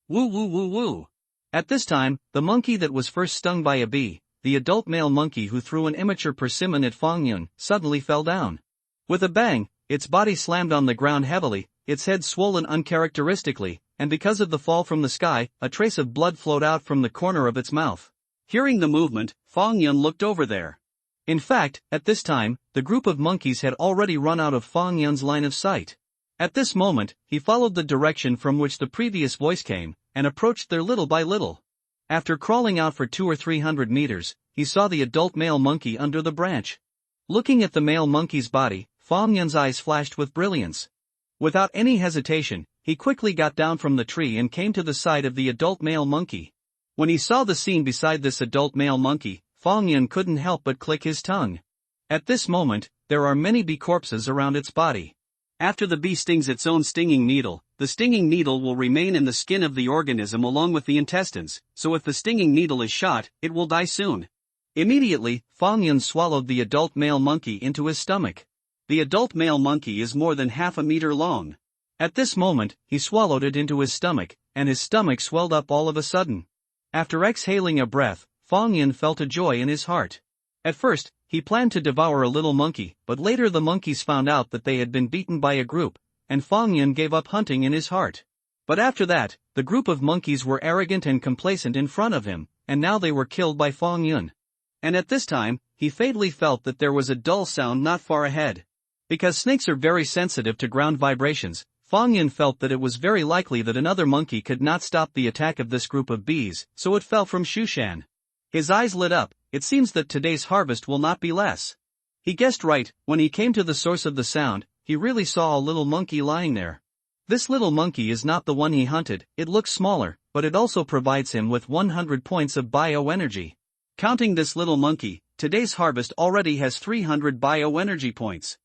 Woo woo woo woo. At this time, the monkey that was first stung by a bee, the adult male monkey who threw an immature persimmon at Fong Yun, suddenly fell down. With a bang, its body slammed on the ground heavily, its head swollen uncharacteristically, and because of the fall from the sky, a trace of blood flowed out from the corner of its mouth. Hearing the movement, Fong Yun looked over there. In fact, at this time, the group of monkeys had already run out of Fong Yun's line of sight. At this moment, he followed the direction from which the previous voice came, and approached there little by little. After crawling out for 200 or 300 meters, he saw the adult male monkey under the branch. Looking at the male monkey's body, Fong Yun's eyes flashed with brilliance. Without any hesitation, he quickly got down from the tree and came to the side of the adult male monkey. When he saw the scene beside this adult male monkey, Fong Yun couldn't help but click his tongue. At this moment, there are many bee corpses around its body. After the bee stings its own stinging needle, the stinging needle will remain in the skin of the organism along with the intestines, so if the stinging needle is shot, it will die soon. Immediately, Fong Yun swallowed the adult male monkey into his stomach. The adult male monkey is more than half a meter long. At this moment, he swallowed it into his stomach, and his stomach swelled up all of a sudden. After exhaling a breath, Fong Yun felt a joy in his heart. At first, he planned to devour a little monkey, but later the monkeys found out that they had been beaten by a group, and Fang Yun gave up hunting in his heart. But after that, the group of monkeys were arrogant and complacent in front of him, and now they were killed by Fang Yun. And at this time, he fatally felt that there was a dull sound not far ahead. Because snakes are very sensitive to ground vibrations, Fang Yun felt that it was very likely that another monkey could not stop the attack of this group of bees, so it fell from Shushan. His eyes lit up. It seems that today's harvest will not be less. He guessed right. When he came to the source of the sound, he really saw a little monkey lying there. This little monkey is not the one he hunted. It looks smaller, but it also provides him with 100 points of bioenergy. Counting this little monkey, today's harvest already has 300 bioenergy points.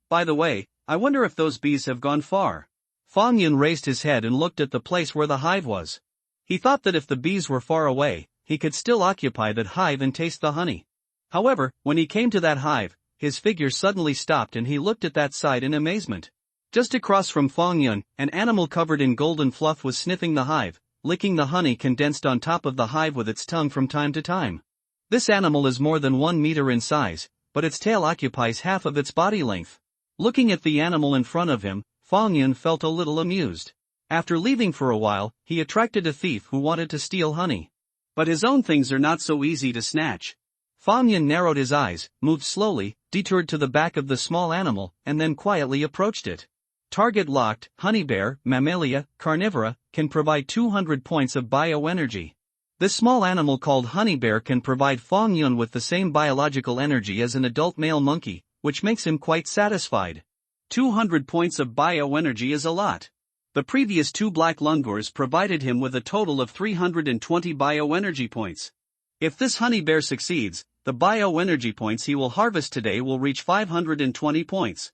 By the way, I wonder if those bees have gone far. Fang Yun raised his head and looked at the place where the hive was. He thought that if the bees were far away, he could still occupy that hive and taste the honey. However, when he came to that hive, his figure suddenly stopped and he looked at that side in amazement. Just across from Fang Yun, an animal covered in golden fluff was sniffing the hive, licking the honey condensed on top of the hive with its tongue from time to time. This animal is more than 1 meter in size, but its tail occupies half of its body length. Looking at the animal in front of him, Fang Yun felt a little amused. After leaving for a while, he attracted a thief who wanted to steal honey. But his own things are not so easy to snatch. Fang Yun narrowed his eyes, moved slowly, detoured to the back of the small animal, and then quietly approached it. Target locked. Honey bear, Mammalia, carnivora, can provide 200 points of bioenergy. This small animal called honey bear can provide Fang Yun with the same biological energy as an adult male monkey, which makes him quite satisfied. 200 points of bioenergy is a lot. The previous 2 black lungors provided him with a total of 320 bioenergy points. If this honey bear succeeds, the bioenergy points he will harvest today will reach 520 points.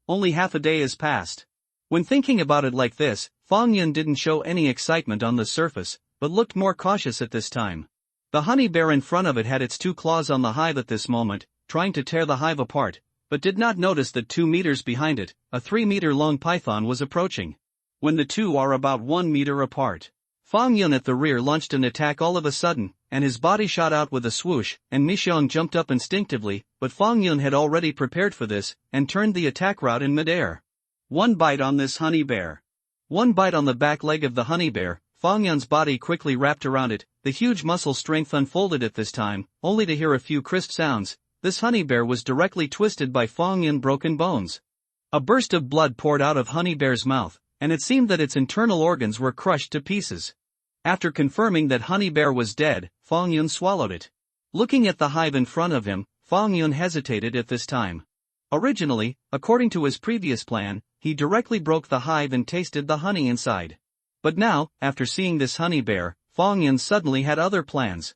Only half a day has passed. When thinking about it like this, Fang Yun didn't show any excitement on the surface, but looked more cautious at this time. The honey bear in front of it had its 2 claws on the hive at this moment, trying to tear the hive apart, but did not notice that 2 meters behind it, a 3-meter-long python was approaching. When the two are about 1 meter apart, Fang Yun at the rear launched an attack all of a sudden, and his body shot out with a swoosh, and Mixiong jumped up instinctively, but Fang Yun had already prepared for this, and turned the attack route in midair. 1 bite on this honey bear. 1 bite on the back leg of the honey bear. Fang Yun's body quickly wrapped around it, the huge muscle strength unfolded at this time, only to hear a few crisp sounds. This honey bear was directly twisted by Fang Yun's broken bones. A burst of blood poured out of honey bear's mouth, and it seemed that its internal organs were crushed to pieces. After confirming that honey bear was dead, Fang Yun swallowed it. Looking at the hive in front of him, Fang Yun hesitated at this time. Originally, according to his previous plan, he directly broke the hive and tasted the honey inside. But now, after seeing this honey bear, Fang Yun suddenly had other plans.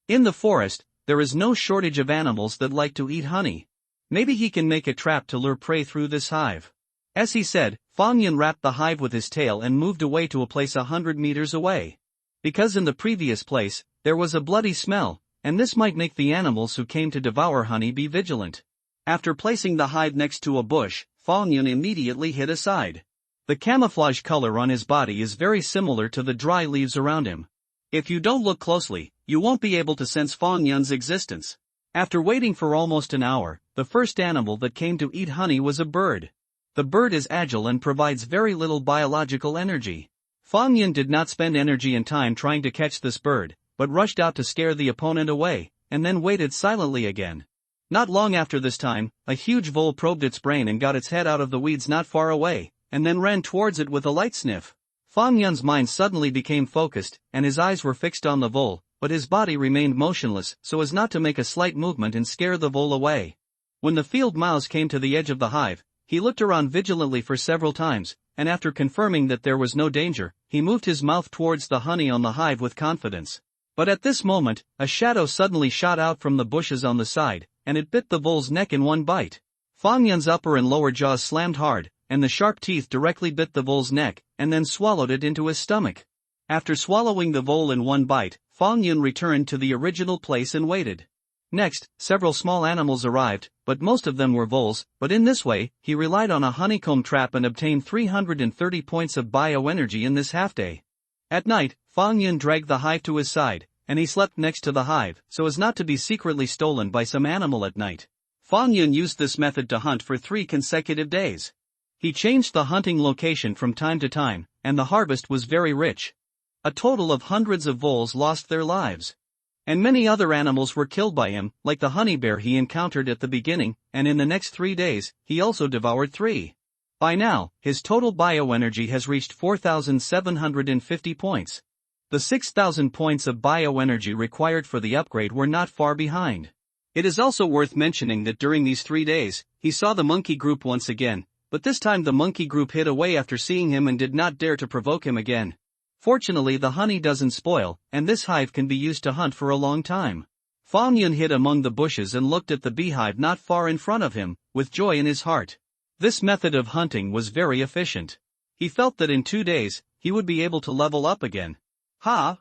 In the forest, there is no shortage of animals that like to eat honey. Maybe he can make a trap to lure prey through this hive. As he said, Fang Yun wrapped the hive with his tail and moved away to a place 100 meters away. Because in the previous place, there was a bloody smell, and this might make the animals who came to devour honey be vigilant. After placing the hive next to a bush, Fang Yun immediately hid aside. The camouflage color on his body is very similar to the dry leaves around him. If you don't look closely, you won't be able to sense Fang Yun's existence. After waiting for almost an hour, the first animal that came to eat honey was a bird. The bird is agile and provides very little biological energy. Fang Yun did not spend energy and time trying to catch this bird, but rushed out to scare the opponent away, and then waited silently again. Not long after this time, a huge vole probed its brain and got its head out of the weeds not far away, and then ran towards it with a light sniff. Fang Yun's mind suddenly became focused, and his eyes were fixed on the vole, but his body remained motionless so as not to make a slight movement and scare the vole away. When the field mouse came to the edge of the hive, he looked around vigilantly for several times, and after confirming that there was no danger, he moved his mouth towards the honey on the hive with confidence. But at this moment, a shadow suddenly shot out from the bushes on the side, and it bit the vole's neck in 1 bite. Fang Yun's upper and lower jaws slammed hard, and the sharp teeth directly bit the vole's neck, and then swallowed it into his stomach. After swallowing the vole in 1 bite, Fang Yun returned to the original place and waited. Next, several small animals arrived, but most of them were voles, but in this way, he relied on a honeycomb trap and obtained 330 points of bioenergy in this half-day. At night, Fang Yun dragged the hive to his side, and he slept next to the hive so as not to be secretly stolen by some animal at night. Fang Yun used this method to hunt for 3 consecutive days. He changed the hunting location from time to time, and the harvest was very rich. A total of hundreds of voles lost their lives. And many other animals were killed by him, like the honey bear he encountered at the beginning, and in the next 3 days, he also devoured 3. By now, his total bioenergy has reached 4,750 points. The 6,000 points of bioenergy required for the upgrade were not far behind. It is also worth mentioning that during these 3 days, he saw the monkey group once again, but this time the monkey group hid away after seeing him and did not dare to provoke him again. Fortunately, the honey doesn't spoil, and this hive can be used to hunt for a long time. Fang Yun hid among the bushes and looked at the beehive not far in front of him, with joy in his heart. This method of hunting was very efficient. He felt that in 2 days, he would be able to level up again. Ha!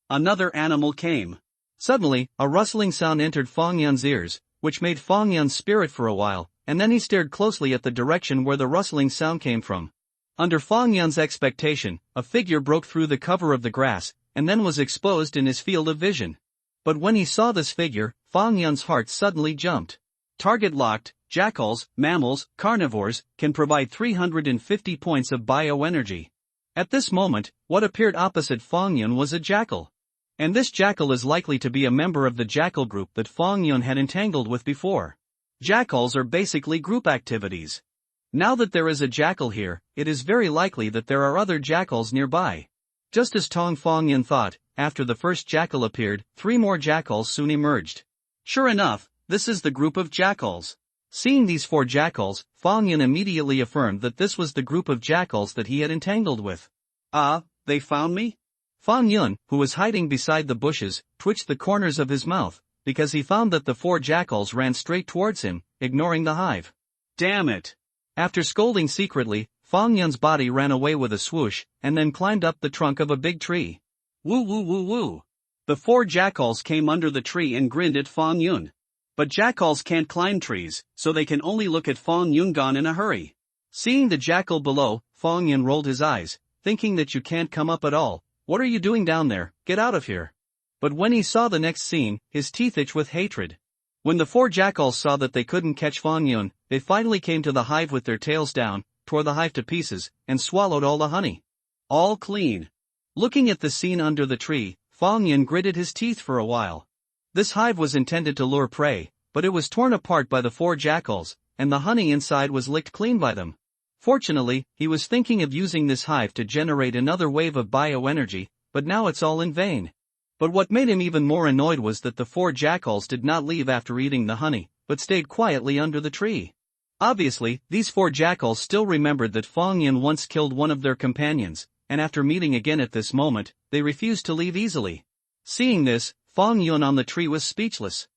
Another animal came. Suddenly, a rustling sound entered Fang Yun's ears, which made Fang Yun spirit for a while, and then he stared closely at the direction where the rustling sound came from. Under Fang Yun's expectation, a figure broke through the cover of the grass, and then was exposed in his field of vision. But when he saw this figure, Fang Yun's heart suddenly jumped. Target locked, jackals, mammals, carnivores, can provide 350 points of bioenergy. At this moment, what appeared opposite Fang Yun was a jackal. And this jackal is likely to be a member of the jackal group that Fang Yun had entangled with before. Jackals are basically group activities. Now that there is a jackal here, it is very likely that there are other jackals nearby. Just as Fang Yun thought, after the first jackal appeared, 3 more jackals soon emerged. Sure enough, this is the group of jackals. Seeing these 4 jackals, Fang Yun immediately affirmed that this was the group of jackals that he had entangled with. Ah, they found me? Fang Yun, who was hiding beside the bushes, twitched the corners of his mouth, because he found that the 4 jackals ran straight towards him, ignoring the hive. Damn it! After scolding secretly, Fang Yun's body ran away with a swoosh, and then climbed up the trunk of a big tree. Woo woo woo woo! The 4 jackals came under the tree and grinned at Fang Yun. But jackals can't climb trees, so they can only look at Fang Yun gone in a hurry. Seeing the jackal below, Fang Yun rolled his eyes, thinking that you can't come up at all. What are you doing down there? Get out of here. But when he saw the next scene, his teeth itched with hatred. When the 4 jackals saw that they couldn't catch Fang Yun, they finally came to the hive with their tails down, tore the hive to pieces, and swallowed all the honey. All clean. Looking at the scene under the tree, Fang Yun gritted his teeth for a while. This hive was intended to lure prey, but it was torn apart by the 4 jackals, and the honey inside was licked clean by them. Fortunately, he was thinking of using this hive to generate another wave of bioenergy, but now it's all in vain. But what made him even more annoyed was that the 4 jackals did not leave after eating the honey, but stayed quietly under the tree. Obviously, these 4 jackals still remembered that Fang Yun once killed one of their companions, and after meeting again at this moment, they refused to leave easily. Seeing this, Fang Yun on the tree was speechless.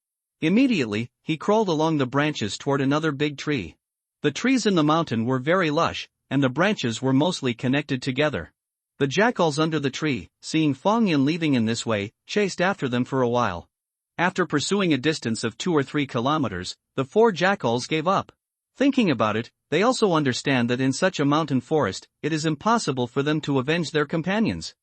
Immediately, he crawled along the branches toward another big tree. The trees in the mountain were very lush, and the branches were mostly connected together. The jackals under the tree, seeing Fang Yun leaving in this way, chased after them for a while. After pursuing a distance of 2 or 3 kilometers, the 4 jackals gave up. Thinking about it, they also understand that in such a mountain forest, it is impossible for them to avenge their companions.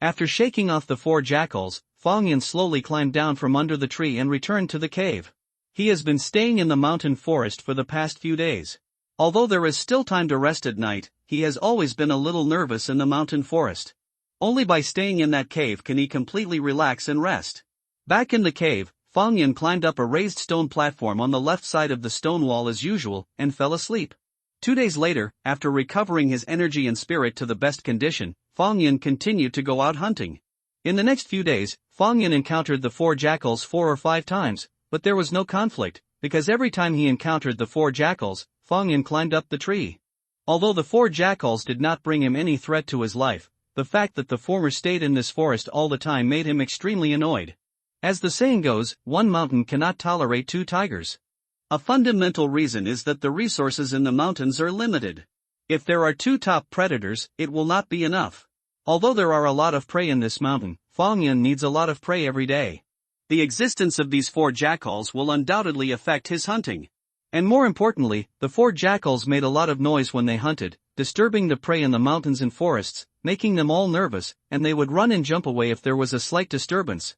After shaking off the 4 jackals, Fang Yun slowly climbed down from under the tree and returned to the cave. He has been staying in the mountain forest for the past few days. Although there is still time to rest at night, he has always been a little nervous in the mountain forest. Only by staying in that cave can he completely relax and rest. Back in the cave, Fang Yun climbed up a raised stone platform on the left side of the stone wall as usual, and fell asleep. 2 days later, after recovering his energy and spirit to the best condition, Fang Yun continued to go out hunting. In the next few days, Fang Yun encountered the 4 jackals 4 or 5 times, but there was no conflict, because every time he encountered the 4 jackals, Fang Yun climbed up the tree. Although the 4 jackals did not bring him any threat to his life, the fact that the former stayed in this forest all the time made him extremely annoyed. As the saying goes, one mountain cannot tolerate 2 tigers. A fundamental reason is that the resources in the mountains are limited. If there are 2 top predators, it will not be enough. Although there are a lot of prey in this mountain, Fang Yun needs a lot of prey every day. The existence of these 4 jackals will undoubtedly affect his hunting. And more importantly, the 4 jackals made a lot of noise when they hunted, disturbing the prey in the mountains and forests, making them all nervous, and they would run and jump away if there was a slight disturbance.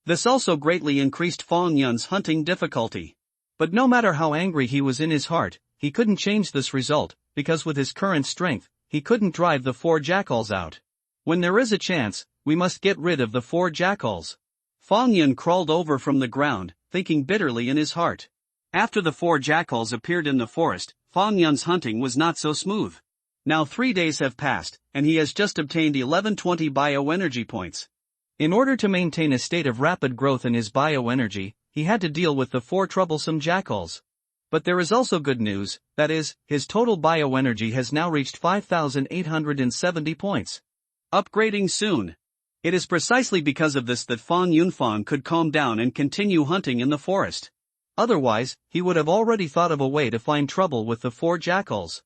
This also greatly increased Fong Yun's hunting difficulty. But no matter how angry he was in his heart, he couldn't change this result, because with his current strength, he couldn't drive the 4 jackals out. When there is a chance, we must get rid of the 4 jackals. Fong Yun crawled over from the ground, thinking bitterly in his heart. After the 4 jackals appeared in the forest, Fong Yun's hunting was not so smooth. Now 3 days have passed, and he has just obtained 1120 bioenergy points. In order to maintain a state of rapid growth in his bioenergy, he had to deal with the 4 troublesome jackals. But there is also good news, that is, his total bioenergy has now reached 5,870 points. Upgrading soon. It is precisely because of this that Fong Yunfang could calm down and continue hunting in the forest. Otherwise, he would have already thought of a way to find trouble with the 4 jackals.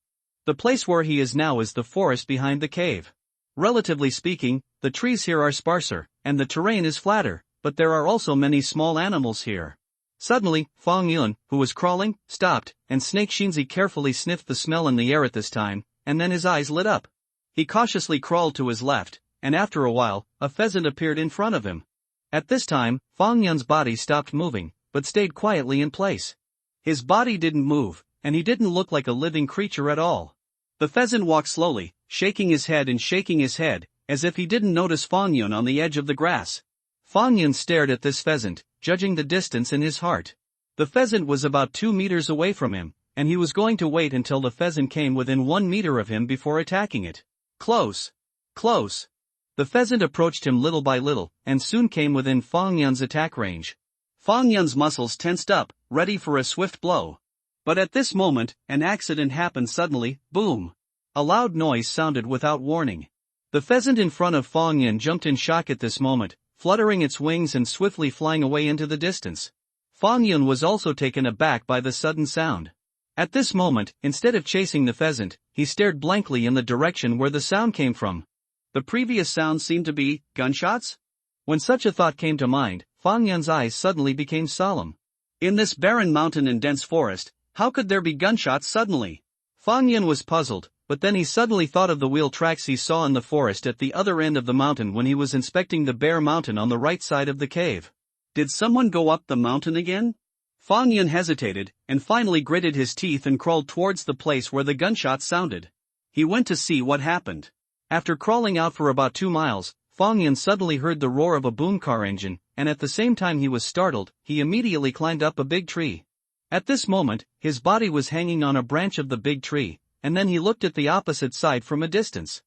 The place where he is now is the forest behind the cave. Relatively speaking, the trees here are sparser, and the terrain is flatter, but there are also many small animals here. Suddenly, Fong Yun, who was crawling, stopped, and Snake Shinzi carefully sniffed the smell in the air at this time, and then his eyes lit up. He cautiously crawled to his left, and after a while, a pheasant appeared in front of him. At this time, Fong Yun's body stopped moving, but stayed quietly in place. His body didn't move, and he didn't look like a living creature at all. The pheasant walked slowly, shaking his head and shaking his head, as if he didn't notice Fong Yun on the edge of the grass. Fong Yun stared at this pheasant, judging the distance in his heart. The pheasant was about 2 meters away from him, and he was going to wait until the pheasant came within 1 meter of him before attacking it. Close. Close. The pheasant approached him little by little, and soon came within Fong Yun's attack range. Fong Yun's muscles tensed up, ready for a swift blow. But at this moment, an accident happened suddenly. Boom! A loud noise sounded without warning. The pheasant in front of Fong Yun jumped in shock at this moment, fluttering its wings and swiftly flying away into the distance. Fong Yun was also taken aback by the sudden sound. At this moment, instead of chasing the pheasant, he stared blankly in the direction where the sound came from. The previous sound seemed to be gunshots? When such a thought came to mind, Fong Yun's eyes suddenly became solemn. In this barren mountain and dense forest, how could there be gunshots suddenly? Fong Yun was puzzled, but then he suddenly thought of the wheel tracks he saw in the forest at the other end of the mountain when he was inspecting the bare mountain on the right side of the cave. Did someone go up the mountain again? Fong Yun hesitated, and finally gritted his teeth and crawled towards the place where the gunshots sounded. He went to see what happened. After crawling out for about 2 miles, Fong Yun suddenly heard the roar of a boom car engine, and at the same time he was startled, he immediately climbed up a big tree. At this moment, his body was hanging on a branch of the big tree, and then he looked at the opposite side from a distance.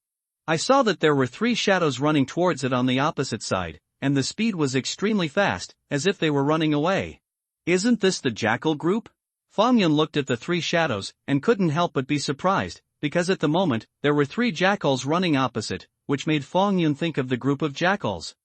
I saw that there were 3 shadows running towards it on the opposite side, and the speed was extremely fast, as if they were running away. Isn't this the jackal group? Fong Yun looked at the 3 shadows, and couldn't help but be surprised, because at the moment, there were 3 jackals running opposite, which made Fong Yun think of the group of jackals.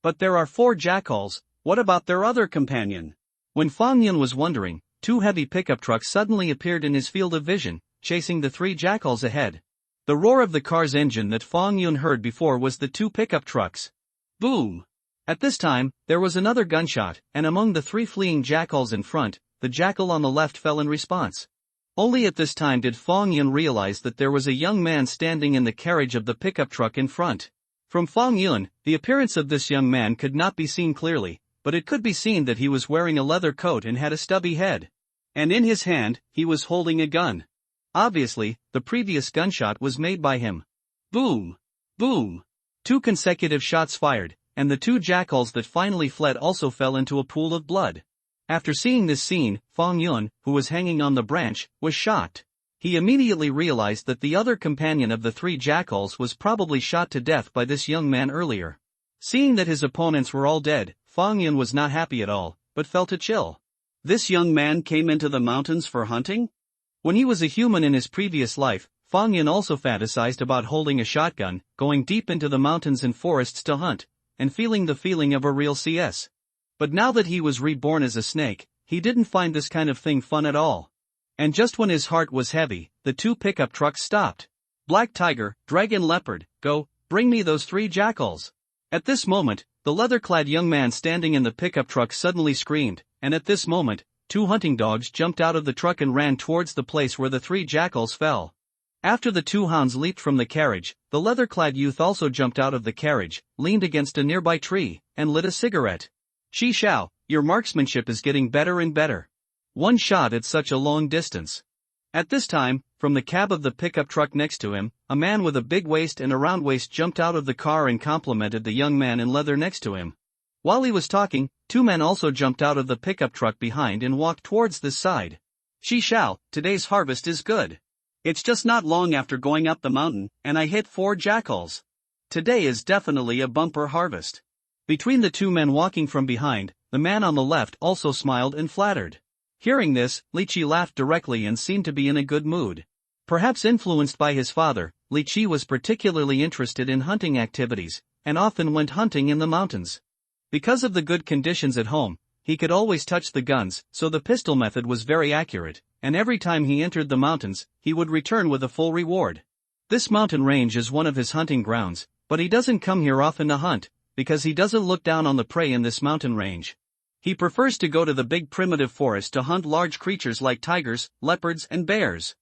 But there are 4 jackals, what about their other companion? When Fong Yun was wondering, 2 heavy pickup trucks suddenly appeared in his field of vision, chasing the 3 jackals ahead. The roar of the car's engine that Fong Yun heard before was the 2 pickup trucks. Boom! At this time, there was another gunshot, and among the 3 fleeing jackals in front, the jackal on the left fell in response. Only at this time did Fong Yun realize that there was a young man standing in the carriage of the pickup truck in front. From Fong Yun, the appearance of this young man could not be seen clearly, but it could be seen that he was wearing a leather coat and had a stubby head. And in his hand, he was holding a gun. Obviously, the previous gunshot was made by him. Boom! Boom! 2 consecutive shots fired, and the 2 jackals that finally fled also fell into a pool of blood. After seeing this scene, Fong Yun, who was hanging on the branch, was shocked. He immediately realized that the other companion of the 3 jackals was probably shot to death by this young man earlier. Seeing that his opponents were all dead, Fong Yun was not happy at all, but felt a chill. This young man came into the mountains for hunting? When he was a human in his previous life, Fong Yun also fantasized about holding a shotgun, going deep into the mountains and forests to hunt, and feeling the feeling of a real CS. But now that he was reborn as a snake, he didn't find this kind of thing fun at all. And just when his heart was heavy, the 2 pickup trucks stopped. Black Tiger, Dragon Leopard, go, bring me those 3 jackals. At this moment, the leather-clad young man standing in the pickup truck suddenly screamed, and at this moment, 2 hunting dogs jumped out of the truck and ran towards the place where the 3 jackals fell. After the 2 hounds leaped from the carriage, the leather-clad youth also jumped out of the carriage, leaned against a nearby tree, and lit a cigarette. Chi Xiao, your marksmanship is getting better and better. One shot at such a long distance. At this time, from the cab of the pickup truck next to him, a man with a big waist and a round waist jumped out of the car and complimented the young man in leather next to him. While he was talking, two men also jumped out of the pickup truck behind and walked towards this side. Chi Xiao, today's harvest is good. It's just not long after going up the mountain, and I hit 4 jackals. Today is definitely a bumper harvest. Between the two men walking from behind, the man on the left also smiled and flattered. Hearing this, Li Qi laughed directly and seemed to be in a good mood. Perhaps influenced by his father, Li Qi was particularly interested in hunting activities, and often went hunting in the mountains. Because of the good conditions at home, he could always touch the guns, so the pistol method was very accurate, and every time he entered the mountains, he would return with a full reward. This mountain range is one of his hunting grounds, but he doesn't come here often to hunt, because he doesn't look down on the prey in this mountain range. He prefers to go to the big primitive forest to hunt large creatures like tigers, leopards and bears.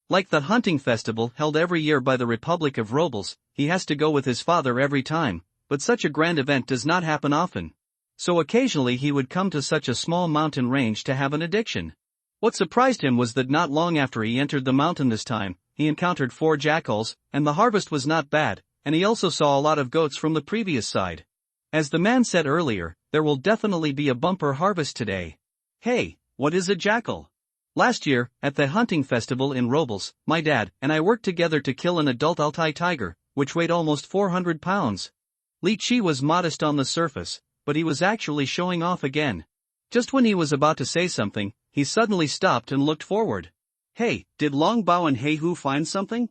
Like the hunting festival held every year by the Republic of Robles, he has to go with his father every time, but such a grand event does not happen often. So occasionally he would come to such a small mountain range to have an addiction. What surprised him was that not long after he entered the mountain this time, he encountered 4 jackals, and the harvest was not bad, and he also saw a lot of goats from the previous side. As the man said earlier, there will definitely be a bumper harvest today. Hey, what is a jackal? Last year, at the hunting festival in Robles, my dad and I worked together to kill an adult ultil tiger, which weighed almost 400 pounds. Li Qi was modest on the surface, but he was actually showing off again. Just when he was about to say something, he suddenly stopped and looked forward. Hey, did Long Bao and Heihu find something?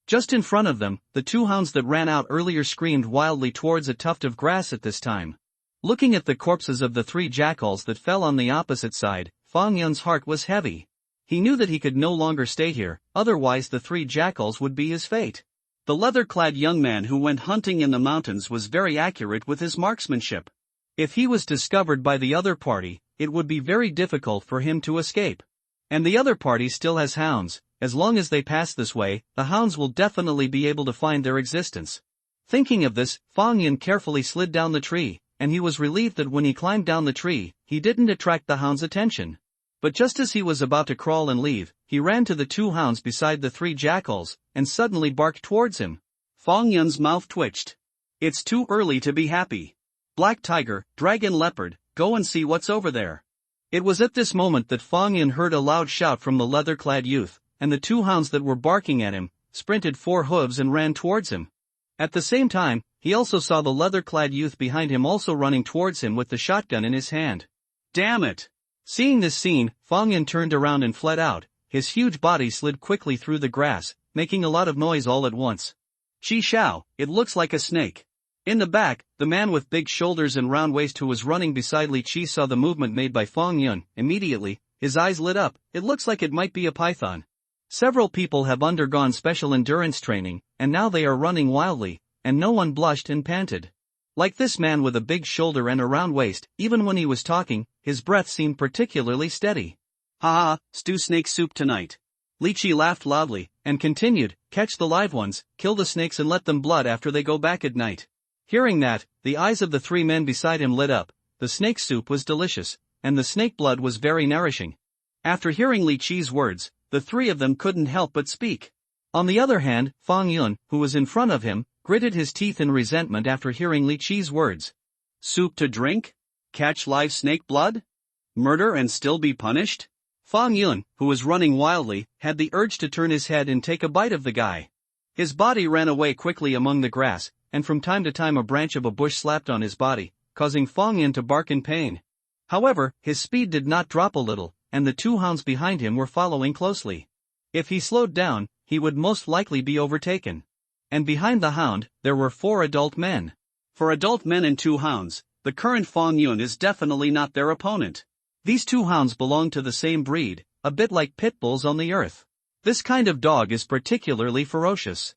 Just in front of them, the 2 hounds that ran out earlier screamed wildly towards a tuft of grass at this time. Looking at the corpses of the 3 jackals that fell on the opposite side, Fang Yun's heart was heavy. He knew that he could no longer stay here, otherwise the 3 jackals would be his fate. The leather-clad young man who went hunting in the mountains was very accurate with his marksmanship. If he was discovered by the other party, it would be very difficult for him to escape. And the other party still has hounds. As long as they pass this way, the hounds will definitely be able to find their existence. Thinking of this, Fang Yun carefully slid down the tree, and he was relieved that when he climbed down the tree, he didn't attract the hounds' attention. But just as he was about to crawl and leave, he ran to the 2 hounds beside the 3 jackals, and suddenly barked towards him. Fang Yun's mouth twitched. It's too early to be happy. Black tiger, dragon leopard, go and see what's over there. It was at this moment that Fang Yun heard a loud shout from the leather-clad youth, and the 2 hounds that were barking at him sprinted 4 hooves and ran towards him. At the same time, he also saw the leather-clad youth behind him also running towards him with the shotgun in his hand. Damn it! Seeing this scene, Fang Yun turned around and fled out. His huge body slid quickly through the grass, making a lot of noise all at once. Chi Xiao, it looks like a snake. In the back, the man with big shoulders and round waist who was running beside Li Qi saw the movement made by Fang Yun. Immediately, his eyes lit up. It looks like it might be a python. Several people have undergone special endurance training, and now they are running wildly, and no one blushed and panted. Like this man with a big shoulder and a round waist, even when he was talking, his breath seemed particularly steady. Ha ha, stew snake soup tonight. Li Qi laughed loudly, and continued, catch the live ones, kill the snakes and let them blood after they go back at night. Hearing that, the eyes of the 3 men beside him lit up. The snake soup was delicious, and the snake blood was very nourishing. After hearing Li Qi's words, the 3 of them couldn't help but speak. On the other hand, Fang Yun, who was in front of him, gritted his teeth in resentment after hearing Li Qi's words. Soup to drink? Catch live snake blood? Murder and still be punished? Fang Yun, who was running wildly, had the urge to turn his head and take a bite of the guy. His body ran away quickly among the grass, and from time to time a branch of a bush slapped on his body, causing Fang Yun to bark in pain. However, his speed did not drop a little, and the 2 hounds behind him were following closely. If he slowed down, he would most likely be overtaken. And behind the hound, there were 4 adult men. For adult men and 2 hounds, the current Fang Yun is definitely not their opponent. These 2 hounds belong to the same breed, a bit like pit bulls on the earth. This kind of dog is particularly ferocious.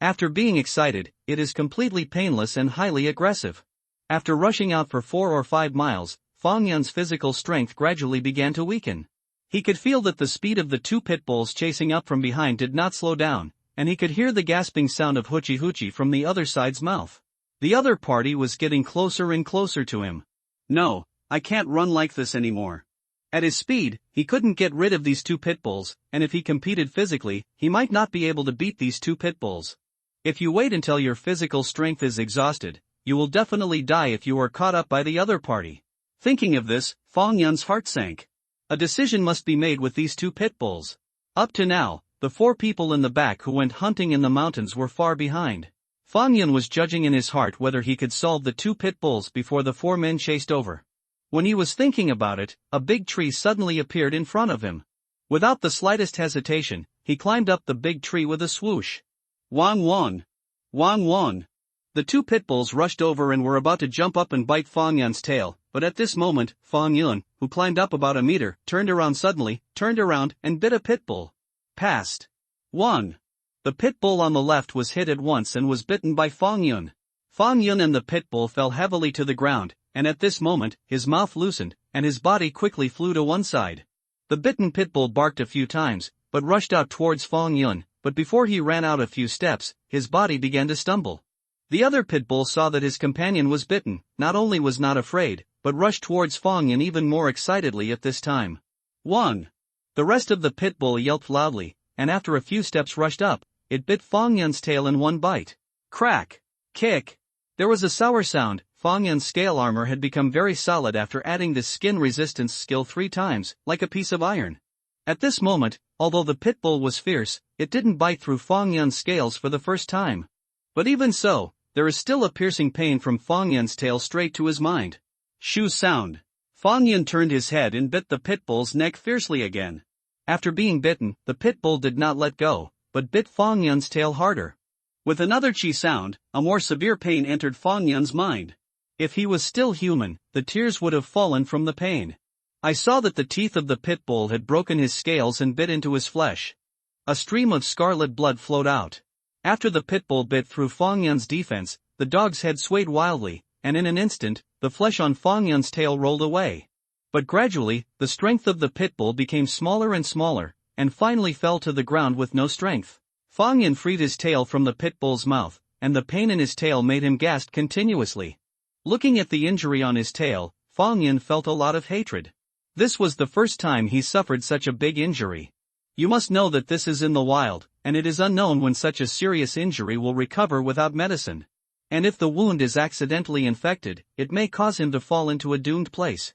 After being excited, it is completely painless and highly aggressive. After rushing out for 4 or 5 miles, Fang Yun's physical strength gradually began to weaken. He could feel that the speed of the 2 pit bulls chasing up from behind did not slow down, and he could hear the gasping sound of hoochie hoochie from the other side's mouth. The other party was getting closer and closer to him. No, I can't run like this anymore. At his speed, he couldn't get rid of these two pit bulls, and if he competed physically, he might not be able to beat these two pit bulls. If you wait until your physical strength is exhausted, you will definitely die if you are caught up by the other party. Thinking of this, Fong Yun's heart sank. A decision must be made with these two pit bulls. Up to now, the 4 people in the back who went hunting in the mountains were far behind. Fong Yun was judging in his heart whether he could solve the 2 pit bulls before the 4 men chased over. When he was thinking about it, a big tree suddenly appeared in front of him. Without the slightest hesitation, he climbed up the big tree with a swoosh. Wang Wang! Wang Wang! The 2 pit bulls rushed over and were about to jump up and bite Fong Yun's tail, but at this moment, Fong Yun, who climbed up about a meter, turned around, and bit a pit bull. Passed. 1. The pit bull on the left was hit at once and was bitten by Fong Yun. Fong Yun and the pit bull fell heavily to the ground, and at this moment, his mouth loosened, and his body quickly flew to one side. The bitten pit bull barked a few times, but rushed out towards Fong Yun, but before he ran out a few steps, his body began to stumble. The other pit bull saw that his companion was bitten, not only was not afraid, but rushed towards Fong Yun even more excitedly at this time. 1. The rest of the pit bull yelped loudly, and after a few steps rushed up, it bit Fong Yun's tail in one bite. Crack! Kick! There was a sour sound. Fong Yun's scale armor had become very solid after adding this skin resistance skill 3 times, like a piece of iron. At this moment, although the pit bull was fierce, it didn't bite through Fong Yun's scales for the first time. But even so, there is still a piercing pain from Fong Yun's tail straight to his mind. Shoo sound. Fong Yun turned his head and bit the pit bull's neck fiercely again. After being bitten, the pit bull did not let go, but bit Fong Yun's tail harder. With another chi sound, a more severe pain entered Fong Yun's mind. If he was still human, the tears would have fallen from the pain. I saw that the teeth of the pit bull had broken his scales and bit into his flesh. A stream of scarlet blood flowed out. After the pit bull bit through Fong Yun's defense, the dog's head swayed wildly, and in an instant, the flesh on Fong Yun's tail rolled away. But gradually, the strength of the pit bull became smaller and smaller, and finally fell to the ground with no strength. Fong Yun freed his tail from the pit bull's mouth, and the pain in his tail made him gasp continuously. Looking at the injury on his tail, Fong Yun felt a lot of hatred. This was the first time he suffered such a big injury. You must know that this is in the wild, and it is unknown when such a serious injury will recover without medicine. And if the wound is accidentally infected, it may cause him to fall into a doomed place.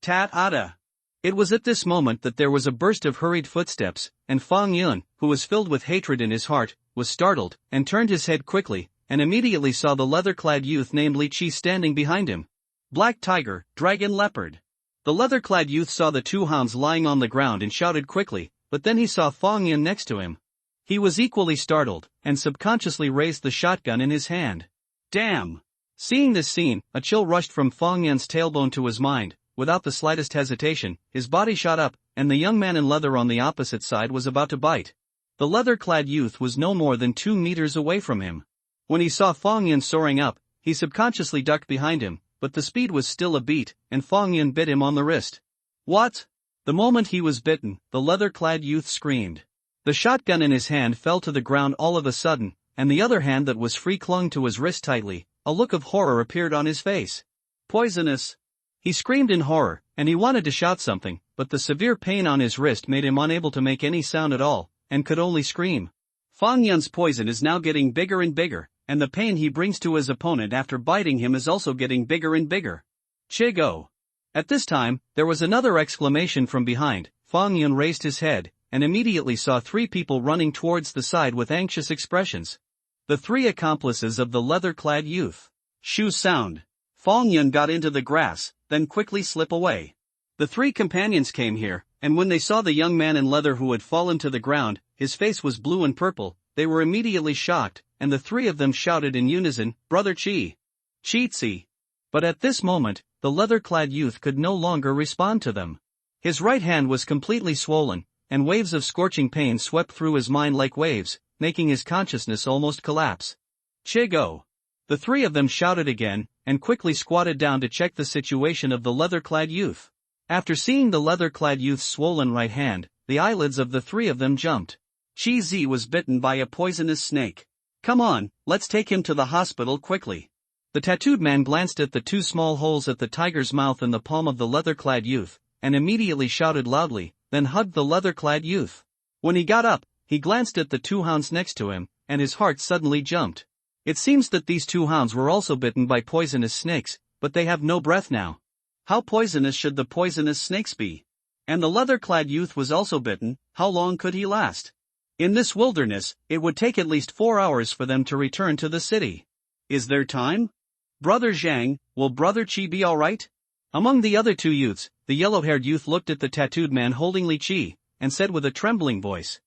Tat-ada! It was at this moment that there was a burst of hurried footsteps, and Fong Yun, who was filled with hatred in his heart, was startled, and turned his head quickly, and immediately saw the leather-clad youth named Li Chi standing behind him. Black tiger, dragon leopard. The leather-clad youth saw the 2 hounds lying on the ground and shouted quickly, but then he saw Fong Yun next to him. He was equally startled, and subconsciously raised the shotgun in his hand. Damn! Seeing this scene, a chill rushed from Fong Yun's tailbone to his mind. Without the slightest hesitation, his body shot up, and the young man in leather on the opposite side was about to bite. The leather-clad youth was no more than 2 meters away from him. When he saw Fong Yun soaring up, he subconsciously ducked behind him, but the speed was still a beat, and Fong Yun bit him on the wrist. What? The moment he was bitten, the leather-clad youth screamed. The shotgun in his hand fell to the ground all of a sudden, and the other hand that was free clung to his wrist tightly. A look of horror appeared on his face. Poisonous! He screamed in horror, and he wanted to shout something, but the severe pain on his wrist made him unable to make any sound at all, and could only scream. Fong Yun's poison is now getting bigger and bigger, and the pain he brings to his opponent after biting him is also getting bigger and bigger. Chigo! At this time, there was another exclamation from behind. Fong Yun raised his head, and immediately saw 3 people running towards the side with anxious expressions. The 3 accomplices of the leather-clad youth. Shoo sound. Fong Yun got into the grass, then quickly slip away. The 3 companions came here, and when they saw the young man in leather who had fallen to the ground, his face was blue and purple, they were immediately shocked, and the 3 of them shouted in unison, "Brother Chi! Cheatsy!" But at this moment, the leather-clad youth could no longer respond to them. His right hand was completely swollen, and waves of scorching pain swept through his mind like waves, making his consciousness almost collapse. Chigo! The 3 of them shouted again, and quickly squatted down to check the situation of the leather-clad youth. After seeing the leather-clad youth's swollen right hand, the eyelids of the 3 of them jumped. Chi Zi was bitten by a poisonous snake. Come on, let's take him to the hospital quickly. The tattooed man glanced at the two small holes at the tiger's mouth in the palm of the leather-clad youth, and immediately shouted loudly, then hugged the leather-clad youth. When he got up, he glanced at the two hounds next to him, and his heart suddenly jumped. It seems that these two hounds were also bitten by poisonous snakes, but they have no breath now. How poisonous should the poisonous snakes be? And the leather-clad youth was also bitten, how long could he last? In this wilderness, it would take at least 4 hours for them to return to the city. Is there time? Brother Zhang, will Brother Qi be alright? Among the other two youths, the yellow-haired youth looked at the tattooed man holding Li Qi, and said with a trembling voice.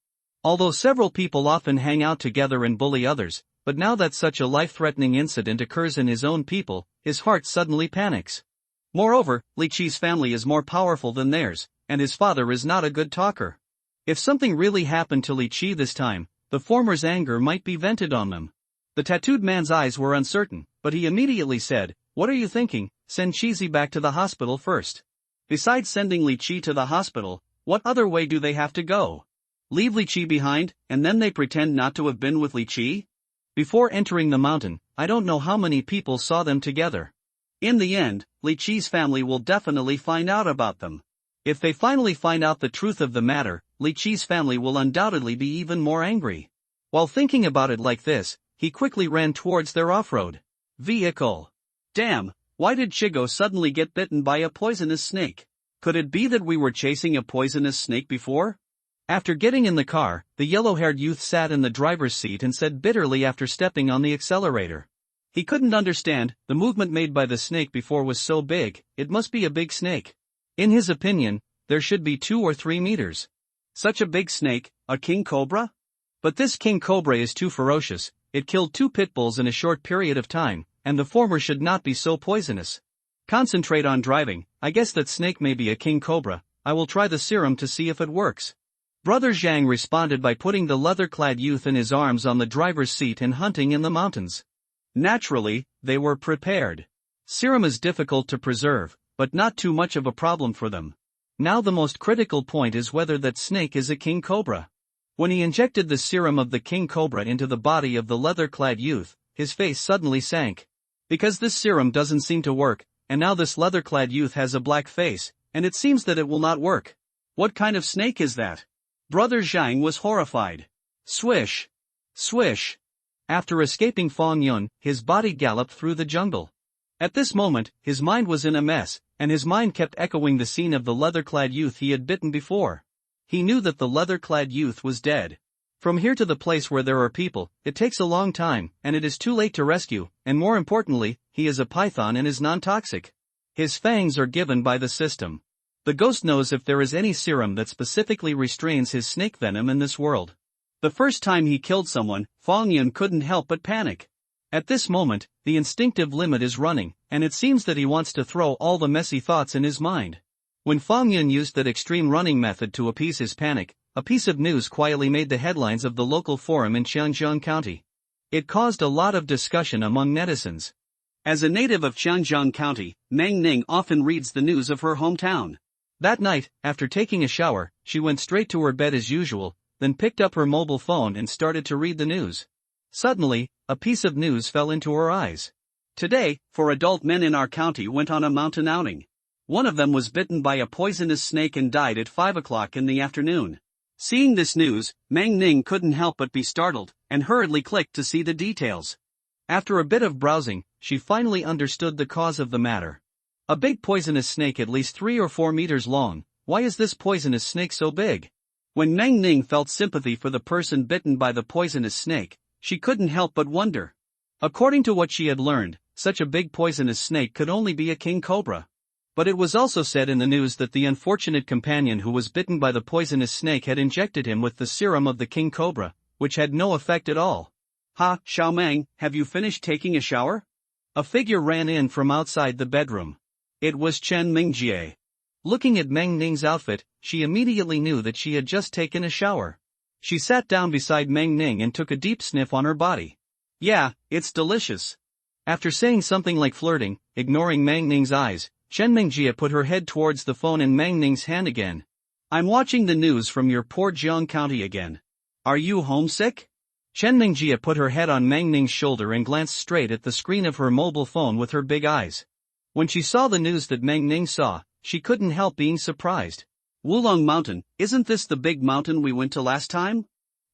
Although several people often hang out together and bully others, but now that such a life-threatening incident occurs in his own people, his heart suddenly panics. Moreover, Li Qi's family is more powerful than theirs, and his father is not a good talker. If something really happened to Li Qi this time, the former's anger might be vented on them. The tattooed man's eyes were uncertain, but he immediately said, "What are you thinking? Send Chizi back to the hospital first." Besides sending Li Qi to the hospital, what other way do they have to go? Leave Li Qi behind, and then they pretend not to have been with Li Qi? Before entering the mountain, I don't know how many people saw them together. In the end, Li Qi's family will definitely find out about them. If they finally find out the truth of the matter, Li Qi's family will undoubtedly be even more angry. While thinking about it like this, he quickly ran towards their off-road vehicle. Damn, why did Chigo suddenly get bitten by a poisonous snake? Could it be that we were chasing a poisonous snake before? After getting in the car, the yellow-haired youth sat in the driver's seat and said bitterly after stepping on the accelerator. He couldn't understand, the movement made by the snake before was so big, it must be a big snake. In his opinion, there should be 2 or 3 meters. Such a big snake, a king cobra? But this king cobra is too ferocious, it killed 2 pit bulls in a short period of time, and the former should not be so poisonous. Concentrate on driving, I guess that snake may be a king cobra, I will try the serum to see if it works. Brother Zhang responded by putting the leather-clad youth in his arms on the driver's seat and hunting in the mountains. Naturally, they were prepared. Serum is difficult to preserve, but not too much of a problem for them. Now the most critical point is whether that snake is a king cobra. When he injected the serum of the king cobra into the body of the leather-clad youth, his face suddenly sank. Because this serum doesn't seem to work, and now this leather-clad youth has a black face, and it seems that it will not work. What kind of snake is that? Brother Zhang was horrified. Swish! Swish! After escaping Fong Yun, his body galloped through the jungle. At this moment, his mind was in a mess, and his mind kept echoing the scene of the leather-clad youth he had bitten before. He knew that the leather-clad youth was dead. From here to the place where there are people, it takes a long time, and it is too late to rescue, and more importantly, he is a python and is non-toxic. His fangs are given by the system. The ghost knows if there is any serum that specifically restrains his snake venom in this world. The first time he killed someone, Fong Yun couldn't help but panic. At this moment, the instinctive limit is running, and it seems that he wants to throw all the messy thoughts in his mind. When Fong Yun used that extreme running method to appease his panic, a piece of news quietly made the headlines of the local forum in Qianjiang County. It caused a lot of discussion among netizens. As a native of Qianjiang County, Meng Ning often reads the news of her hometown. That night, after taking a shower, she went straight to her bed as usual, then picked up her mobile phone and started to read the news. Suddenly, a piece of news fell into her eyes. Today, 4 adult men in our county went on a mountain outing. One of them was bitten by a poisonous snake and died at 5 o'clock in the afternoon. Seeing this news, Meng Ning couldn't help but be startled, and hurriedly clicked to see the details. After a bit of browsing, she finally understood the cause of the matter. A big poisonous snake at least 3 or 4 meters long. Why is this poisonous snake so big? When Meng Ning felt sympathy for the person bitten by the poisonous snake, she couldn't help but wonder. According to what she had learned, such a big poisonous snake could only be a king cobra. But it was also said in the news that the unfortunate companion who was bitten by the poisonous snake had injected him with the serum of the king cobra, which had no effect at all. Ha, Xiaomeng, have you finished taking a shower? A figure ran in from outside the bedroom. It was Chen Mingjie. Looking at Meng Ning's outfit, she immediately knew that she had just taken a shower. She sat down beside Meng Ning and took a deep sniff on her body. Yeah, it's delicious. After saying something like flirting, ignoring Meng Ning's eyes, Chen Mingjie put her head towards the phone in Meng Ning's hand again. I'm watching the news from your poor Jiang County again. Are you homesick? Chen Mingjie put her head on Meng Ning's shoulder and glanced straight at the screen of her mobile phone with her big eyes. When she saw the news that Meng Ning saw, she couldn't help being surprised. Wulong Mountain, isn't this the big mountain we went to last time?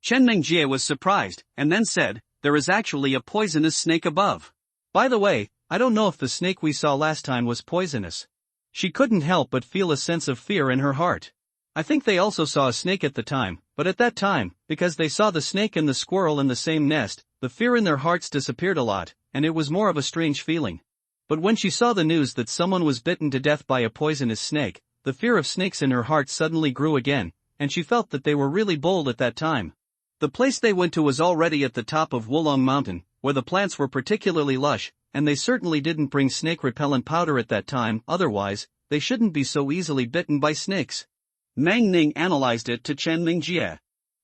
Chen Mingjie was surprised, and then said, there is actually a poisonous snake above. By the way, I don't know if the snake we saw last time was poisonous. She couldn't help but feel a sense of fear in her heart. I think they also saw a snake at the time, but at that time, because they saw the snake and the squirrel in the same nest, the fear in their hearts disappeared a lot, and it was more of a strange feeling. But when she saw the news that someone was bitten to death by a poisonous snake, the fear of snakes in her heart suddenly grew again, and she felt that they were really bold at that time. The place they went to was already at the top of Wulong Mountain, where the plants were particularly lush, and they certainly didn't bring snake repellent powder at that time, otherwise, they shouldn't be so easily bitten by snakes. Meng Ning analyzed it to Chen Mingjie.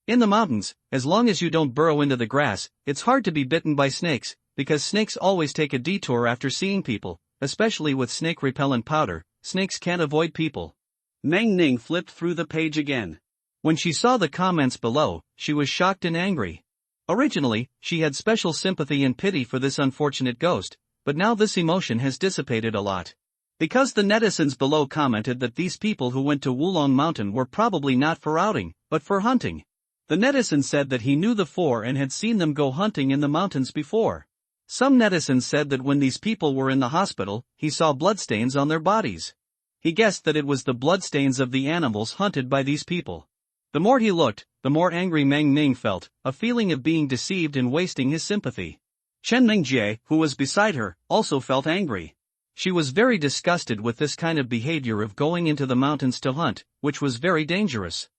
In the mountains, as long as you don't burrow into the grass, it's hard to be bitten by snakes, because snakes always take a detour after seeing people, especially with snake repellent powder. Snakes can't avoid people. Meng Ning flipped through the page again. When she saw the comments below, she was shocked and angry. Originally, she had special sympathy and pity for this unfortunate ghost, but now this emotion has dissipated a lot. Because the netizens below commented that these people who went to Wulong Mountain were probably not for outing, but for hunting. The netizen said that he knew the four and had seen them go hunting in the mountains before. Some netizens said that when these people were in the hospital, he saw bloodstains on their bodies. He guessed that it was the bloodstains of the animals hunted by these people. The more he looked, the more angry Meng Ning felt, a feeling of being deceived and wasting his sympathy. Chen Mingjie, who was beside her, also felt angry. She was very disgusted with this kind of behavior of going into the mountains to hunt, which was very dangerous.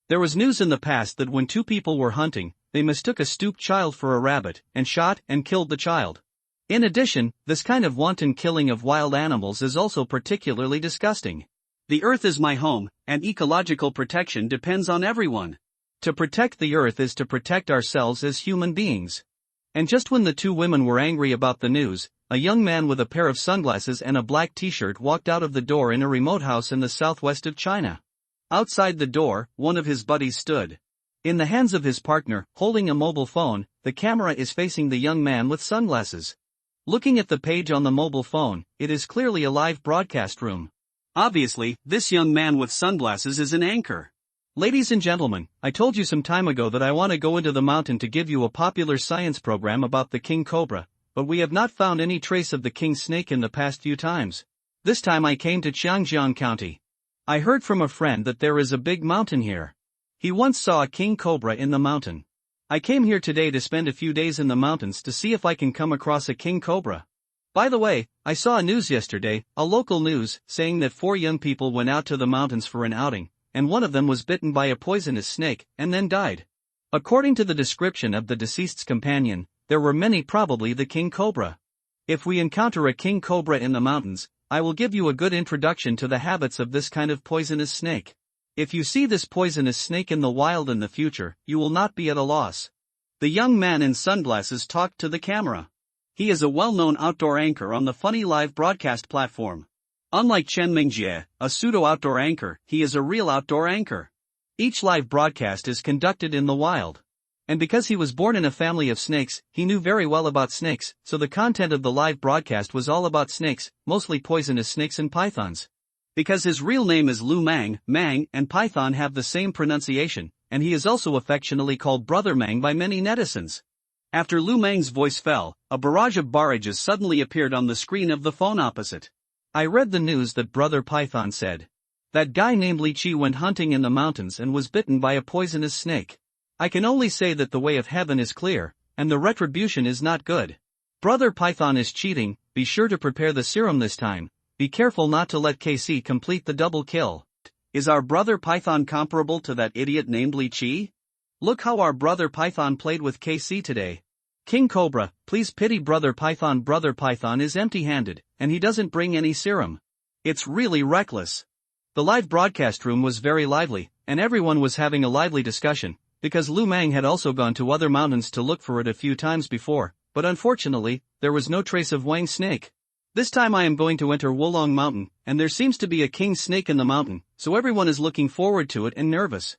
There was news in the past that when two people were hunting, they mistook a stooped child for a rabbit, and shot and killed the child. In addition, this kind of wanton killing of wild animals is also particularly disgusting. The earth is my home, and ecological protection depends on everyone. To protect the earth is to protect ourselves as human beings. And just when the two women were angry about the news, a young man with a pair of sunglasses and a black t-shirt walked out of the door in a remote house in the southwest of China. Outside the door, one of his buddies stood. In the hands of his partner, holding a mobile phone, the camera is facing the young man with sunglasses. Looking at the page on the mobile phone, it is clearly a live broadcast room. Obviously, this young man with sunglasses is an anchor. Ladies and gentlemen, I told you some time ago that I want to go into the mountain to give you a popular science program about the king cobra, but we have not found any trace of the king snake in the past few times. This time I came to Changjiang County. I heard from a friend that there is a big mountain here. He once saw a king cobra in the mountain. I came here today to spend a few days in the mountains to see if I can come across a king cobra. By the way, I saw a news yesterday, a local news, saying that 4 young people went out to the mountains for an outing, and one of them was bitten by a poisonous snake, and then died. According to the description of the deceased's companion, there were many, probably the king cobra. If we encounter a king cobra in the mountains, I will give you a good introduction to the habits of this kind of poisonous snake. If you see this poisonous snake in the wild in the future, you will not be at a loss. The young man in sunglasses talked to the camera. He is a well-known outdoor anchor on the funny live broadcast platform. Unlike Chen Mingjie, a pseudo-outdoor anchor, he is a real outdoor anchor. Each live broadcast is conducted in the wild. And because he was born in a family of snakes, he knew very well about snakes, so the content of the live broadcast was all about snakes, mostly poisonous snakes and pythons. Because his real name is Lu Mang, Mang and Python have the same pronunciation, and he is also affectionately called Brother Mang by many netizens. After Lu Mang's voice fell, a barrage of barrages suddenly appeared on the screen of the phone opposite. I read the news that Brother Python said. That guy named Li Chi went hunting in the mountains and was bitten by a poisonous snake. I can only say that the way of heaven is clear, and the retribution is not good. Brother Python is cheating, be sure to prepare the serum this time. Be careful not to let KC complete the double kill. Is our Brother Python comparable to that idiot named Li Chi? Look how our Brother Python played with KC today. King Cobra, please pity Brother Python. Brother Python is empty-handed, and he doesn't bring any serum. It's really reckless. The live broadcast room was very lively, and everyone was having a lively discussion, because Lu Mang had also gone to other mountains to look for it a few times before, but unfortunately, there was no trace of Wang snake. This time I am going to enter Wulong Mountain, and there seems to be a king snake in the mountain, so everyone is looking forward to it and nervous.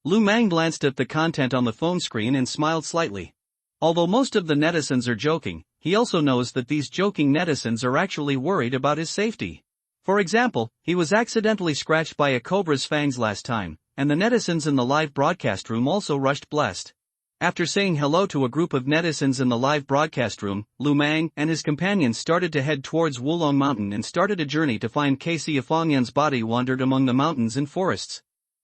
Lu Mang glanced at the content on the phone screen and smiled slightly. Although most of the netizens are joking, he also knows that these joking netizens are actually worried about his safety. For example, he was accidentally scratched by a cobra's fangs last time, and the netizens in the live broadcast room also rushed blessed. After saying hello to a group of netizens in the live broadcast room, Lu Mang and his companions started to head towards Wulong Mountain and started a journey to find Casey. Fong Yun's body wandered among the mountains and forests.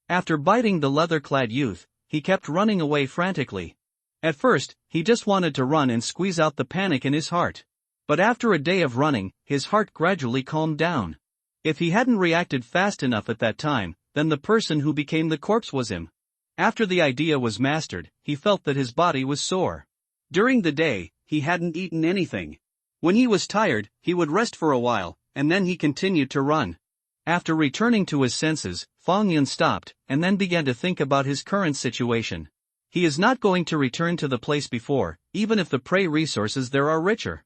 After biting the leather-clad youth, he kept running away frantically. At first, he just wanted to run and squeeze out the panic in his heart. But after a day of running, his heart gradually calmed down. If he hadn't reacted fast enough at that time, then the person who became the corpse was him. After the idea was mastered, he felt that his body was sore. During the day, he hadn't eaten anything. When he was tired, he would rest for a while, and then he continued to run. After returning to his senses, Fong Yun stopped, and then began to think about his current situation. He is not going to return to the place before, even if the prey resources there are richer.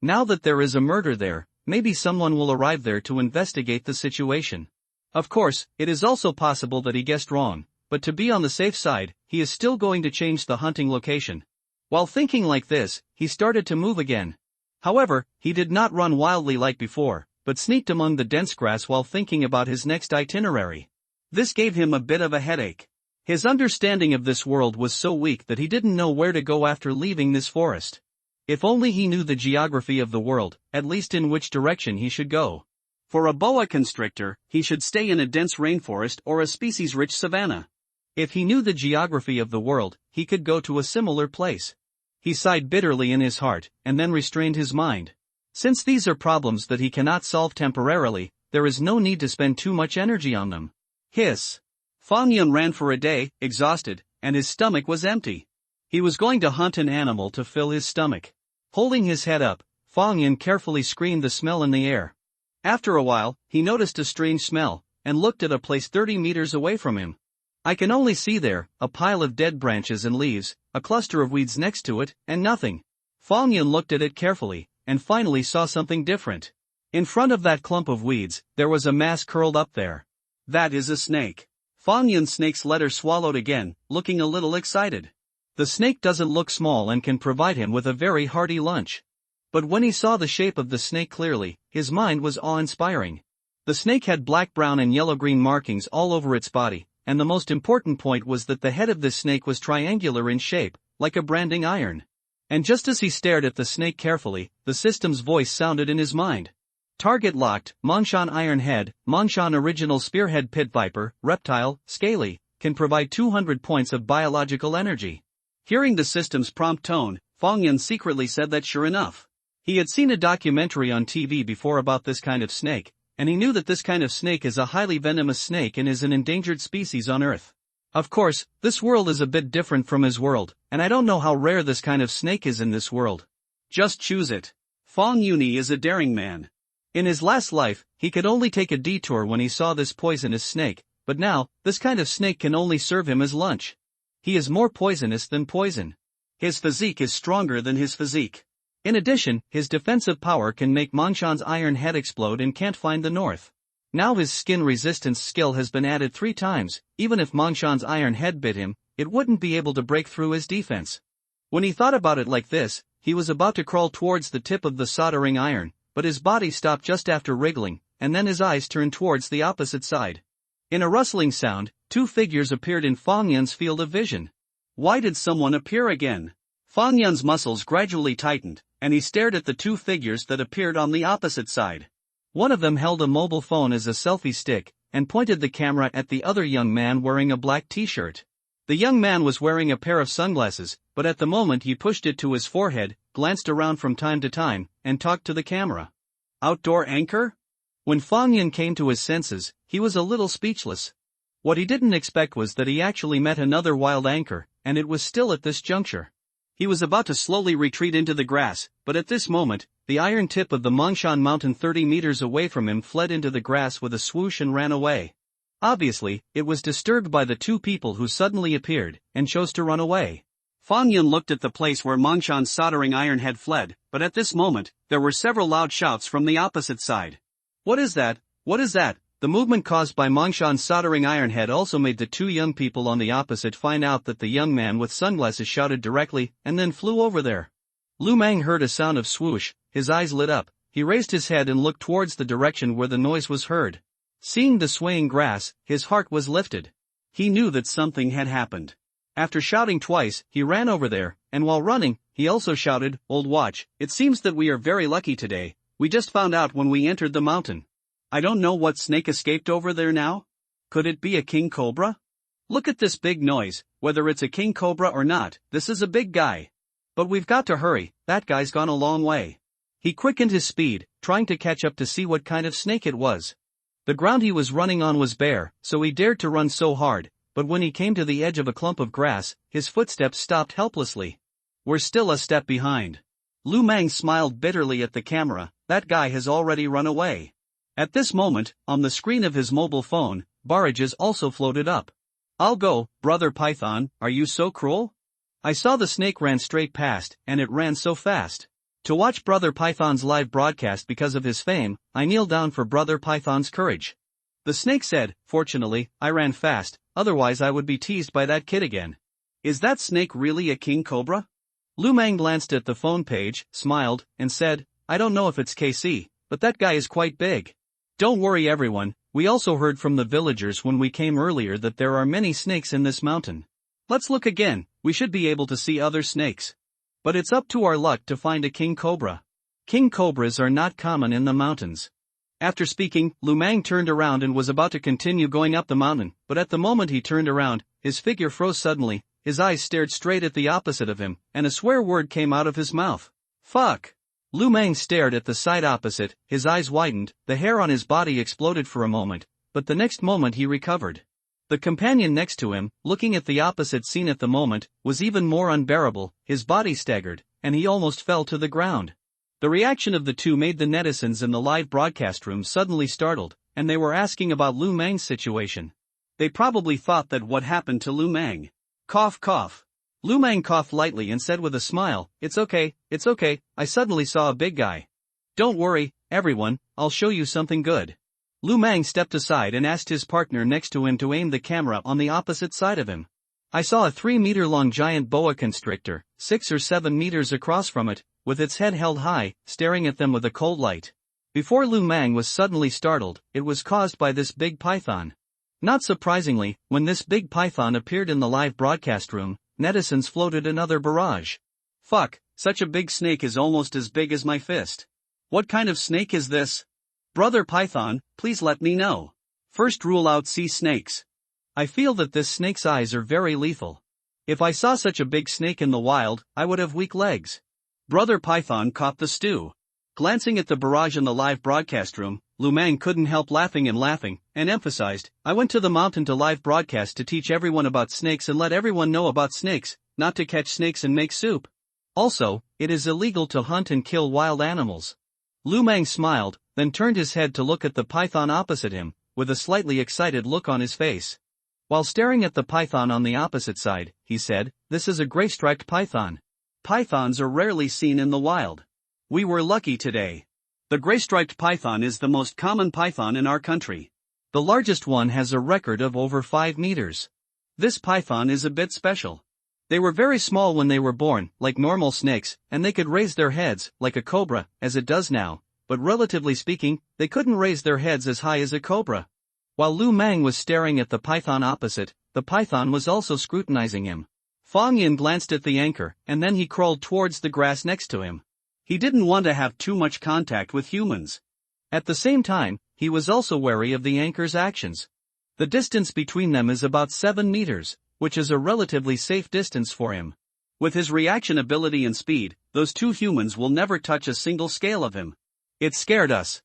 Now that there is a murder there, maybe someone will arrive there to investigate the situation. Of course, it is also possible that he guessed wrong, but to be on the safe side, he is still going to change the hunting location. While thinking like this, he started to move again. However, he did not run wildly like before, but sneaked among the dense grass while thinking about his next itinerary. This gave him a bit of a headache. His understanding of this world was so weak that he didn't know where to go after leaving this forest. If only he knew the geography of the world, at least in which direction he should go. For a boa constrictor, he should stay in a dense rainforest or a species-rich savanna. If he knew the geography of the world, he could go to a similar place. He sighed bitterly in his heart, and then restrained his mind. Since these are problems that he cannot solve temporarily, there is no need to spend too much energy on them. Hiss. Fong Yun ran for a day, exhausted, and his stomach was empty. He was going to hunt an animal to fill his stomach. Holding his head up, Fong Yun carefully screened the smell in the air. After a while, he noticed a strange smell, and looked at a place 30 meters away from him. I can only see there, a pile of dead branches and leaves, a cluster of weeds next to it, and nothing. Fong Yun looked at it carefully, and finally saw something different. In front of that clump of weeds, there was a mass curled up there. That is a snake. Fong Yun's snake's letter swallowed again, looking a little excited. The snake doesn't look small and can provide him with a very hearty lunch. But when he saw the shape of the snake clearly, his mind was awe-inspiring. The snake had black, brown and yellow-green markings all over its body, and the most important point was that the head of this snake was triangular in shape, like a branding iron. And just as he stared at the snake carefully, the system's voice sounded in his mind. Target locked, Mongshan Iron Head, Mongshan Original Spearhead Pit Viper, Reptile, Scaly, can provide 200 points of biological energy. Hearing the system's prompt tone, Fong Yun secretly said that sure enough. He had seen a documentary on TV before about this kind of snake, and he knew that this kind of snake is a highly venomous snake and is an endangered species on Earth. Of course, this world is a bit different from his world, and I don't know how rare this kind of snake is in this world. Just choose it. Fong Yuni is a daring man. In his last life, he could only take a detour when he saw this poisonous snake, but now, this kind of snake can only serve him as lunch. He is more poisonous than poison. His physique is stronger than his physique. In addition, his defensive power can make Mongshan's iron head explode and can't find the north. Now his skin resistance skill has been added 3 times, even if Mongshan's iron head bit him, it wouldn't be able to break through his defense. When he thought about it like this, he was about to crawl towards the tip of the soldering iron, but his body stopped just after wriggling, and then his eyes turned towards the opposite side. In a rustling sound, 2 figures appeared in Fong Yun's field of vision. Why did someone appear again? Fong Yun's muscles gradually tightened, and he stared at the 2 figures that appeared on the opposite side. One of them held a mobile phone as a selfie stick, and pointed the camera at the other young man wearing a black t-shirt. The young man was wearing a pair of sunglasses, but at the moment he pushed it to his forehead, glanced around from time to time, and talked to the camera. Outdoor anchor? When Fong Yun came to his senses, he was a little speechless. What he didn't expect was that he actually met another wild anchor, and it was still at this juncture. He was about to slowly retreat into the grass, but at this moment, the iron tip of the Mongshan mountain 30 meters away from him fled into the grass with a swoosh and ran away. Obviously, it was disturbed by the 2 people who suddenly appeared, and chose to run away. Fong Yun looked at the place where Mongshan's soldering iron had fled, but at this moment, there were several loud shouts from the opposite side. What is that? What is that? The movement caused by Mongshan's soldering iron head also made the two young people on the opposite find out that the young man with sunglasses shouted directly and then flew over there. Lu Meng heard a sound of swoosh, his eyes lit up, he raised his head and looked towards the direction where the noise was heard. Seeing the swaying grass, his heart was lifted. He knew that something had happened. After shouting twice, he ran over there, and while running, he also shouted, "Old watch, it seems that we are very lucky today, we just found out when we entered the mountain. I don't know what snake escaped over there now? Could it be a king cobra? Look at this big noise, whether it's a king cobra or not, this is a big guy. But we've got to hurry, that guy's gone a long way." He quickened his speed, trying to catch up to see what kind of snake it was. The ground he was running on was bare, so he dared to run so hard, but when he came to the edge of a clump of grass, his footsteps stopped helplessly. "We're still a step behind." Lu Meng smiled bitterly at the camera, that guy has already run away. At this moment, on the screen of his mobile phone, barrages also floated up. "I'll go, Brother Python, are you so cruel? I saw the snake ran straight past, and it ran so fast. To watch Brother Python's live broadcast because of his fame, I kneel down for Brother Python's courage." The snake said, "Fortunately, I ran fast, otherwise I would be teased by that kid again." "Is that snake really a king cobra?" Lu Meng glanced at the phone page, smiled, and said, "I don't know if it's KC, but that guy is quite big. Don't worry everyone, we also heard from the villagers when we came earlier that there are many snakes in this mountain. Let's look again, we should be able to see other snakes. But it's up to our luck to find a king cobra. King cobras are not common in the mountains." After speaking, Lu Meng turned around and was about to continue going up the mountain, but at the moment he turned around, his figure froze suddenly, his eyes stared straight at the opposite of him, and a swear word came out of his mouth. "Fuck!" Lu Meng stared at the side opposite, his eyes widened, the hair on his body exploded for a moment, but the next moment he recovered. The companion next to him, looking at the opposite scene at the moment, was even more unbearable, his body staggered, and he almost fell to the ground. The reaction of the two made the netizens in the live broadcast room suddenly startled, and they were asking about Lu Meng's situation. They probably thought that what happened to Lu Meng. Cough cough. Lu Meng coughed lightly and said with a smile, it's okay, I suddenly saw a big guy. Don't worry, everyone, I'll show you something good." Lu Meng stepped aside and asked his partner next to him to aim the camera on the opposite side of him. "I saw a 3-meter-long giant boa constrictor, 6 or 7 meters across from it, with its head held high, staring at them with a cold light." Before Lu Meng was suddenly startled, it was caused by this big python. Not surprisingly, when this big python appeared in the live broadcast room, netizens floated another barrage. "Fuck, such a big snake is almost as big as my fist. What kind of snake is this? Brother Python, please let me know. First rule out sea snakes. I feel that this snake's eyes are very lethal. If I saw such a big snake in the wild, I would have weak legs." Brother Python caught the stew. Glancing at the barrage in the live broadcast room, Lu Meng couldn't help laughing, and emphasized, "I went to the mountain to live broadcast to teach everyone about snakes and let everyone know about snakes, not to catch snakes and make soup. Also, it is illegal to hunt and kill wild animals." Lu Meng smiled, then turned his head to look at the python opposite him, with a slightly excited look on his face. While staring at the python on the opposite side, he said, "This is a gray-striped python. Pythons are rarely seen in the wild. We were lucky today. The gray-striped python is the most common python in our country. The largest one has a record of over 5 meters. This python is a bit special. They were very small when they were born, like normal snakes, and they could raise their heads, like a cobra, as it does now, but relatively speaking, they couldn't raise their heads as high as a cobra." While Lu Meng was staring at the python opposite, the python was also scrutinizing him. Fong Yin glanced at the anchor, and then he crawled towards the grass next to him. He didn't want to have too much contact with humans. At the same time, he was also wary of the anchor's actions. The distance between them is about 7 meters, which is a relatively safe distance for him. With his reaction ability and speed, those two humans will never touch a single scale of him. It scared us.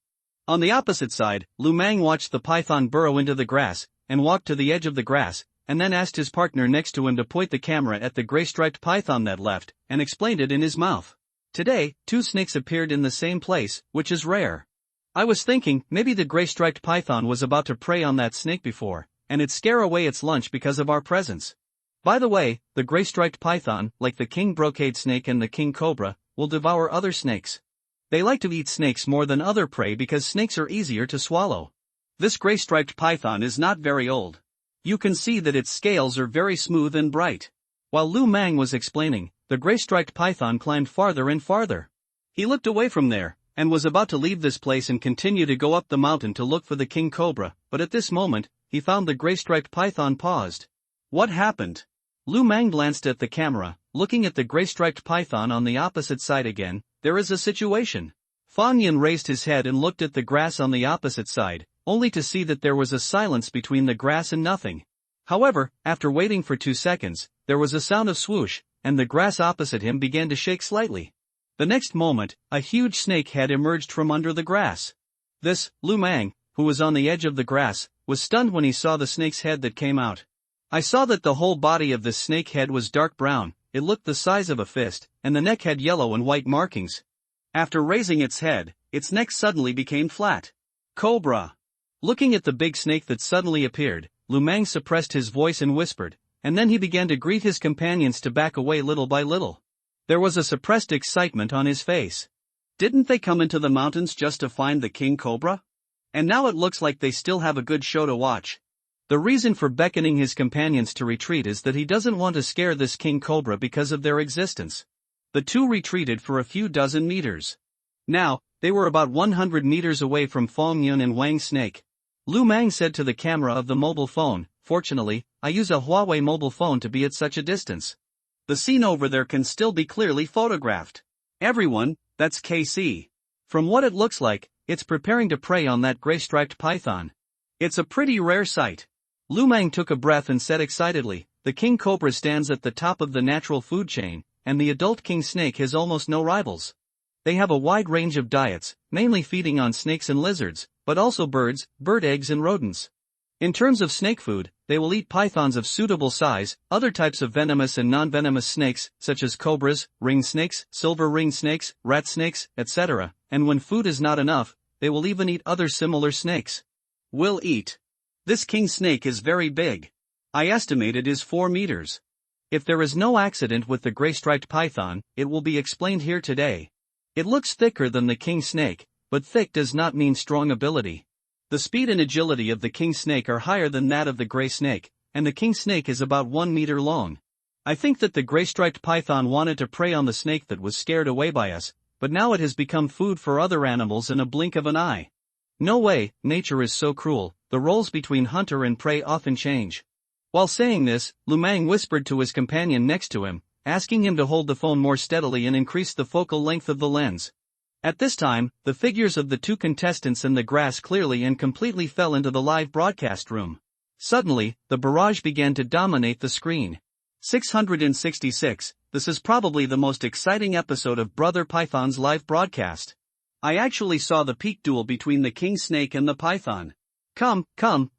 On the opposite side, Lu Meng watched the python burrow into the grass, and walked to the edge of the grass, and then asked his partner next to him to point the camera at the gray-striped python that left, and explained it in his mouth. Today, 2 snakes appeared in the same place, which is rare. I was thinking, maybe the gray-striped python was about to prey on that snake before, and it'd scare away its lunch because of our presence. By the way, the gray-striped python, like the king brocade snake and the king cobra, will devour other snakes. They like to eat snakes more than other prey because snakes are easier to swallow. This gray-striped python is not very old. You can see that its scales are very smooth and bright. While Lu Mang was explaining, the gray-striped python climbed farther and farther. He looked away from there, and was about to leave this place and continue to go up the mountain to look for the king cobra, but at this moment, he found the gray-striped python paused. What happened? Lu Mang glanced at the camera, looking at the gray-striped python on the opposite side again. There is a situation. Fang Yun raised his head and looked at the grass on the opposite side, only to see that there was a silence between the grass and nothing. However, after waiting for 2 seconds, there was a sound of swoosh, and the grass opposite him began to shake slightly. The next moment, a huge snake head emerged from under the grass. Lu Mang, who was on the edge of the grass, was stunned when he saw the snake's head that came out. I saw that the whole body of this snake head was dark brown, it looked the size of a fist, and the neck had yellow and white markings. After raising its head, its neck suddenly became flat. Cobra! Looking at the big snake that suddenly appeared, Lu Mang suppressed his voice and whispered, and then he began to greet his companions to back away little by little. There was a suppressed excitement on his face. Didn't they come into the mountains just to find the king cobra? And now it looks like they still have a good show to watch. The reason for beckoning his companions to retreat is that he doesn't want to scare this king cobra because of their existence. The two retreated for a few dozen meters. Now, they were about 100 meters away from Fang Yun and Wang Snake. Lu Mang said to the camera of the mobile phone, "Fortunately, I use a Huawei mobile phone to be at such a distance. The scene over there can still be clearly photographed. Everyone, that's KC. From what it looks like, it's preparing to prey on that gray-striped python. It's a pretty rare sight." Lu Mang took a breath and said excitedly, "The king cobra stands at the top of the natural food chain, and the adult king snake has almost no rivals. They have a wide range of diets, mainly feeding on snakes and lizards, but also birds, bird eggs and rodents. In terms of snake food, they will eat pythons of suitable size, other types of venomous and non-venomous snakes, such as cobras, ring snakes, silver ring snakes, rat snakes, etc., and when food is not enough, they will even eat other similar snakes." Will eat. This king snake is very big. I estimate it is 4 meters. If there is no accident with the gray-striped python, it will be explained here today. It looks thicker than the king snake, but thick does not mean strong ability. The speed and agility of the king snake are higher than that of the gray snake, and the king snake is about 1 meter long. I think that the gray-striped python wanted to prey on the snake that was scared away by us, but now it has become food for other animals in a blink of an eye. No way, nature is so cruel, the roles between hunter and prey often change. While saying this, Lu Mang whispered to his companion next to him, asking him to hold the phone more steadily and increase the focal length of the lens. At this time, the figures of the 2 contestants in the grass clearly and completely fell into the live broadcast room. Suddenly, the barrage began to dominate the screen. 666, this is probably the most exciting episode of Brother Python's live broadcast. I actually saw the peak duel between the king snake and the python. Come,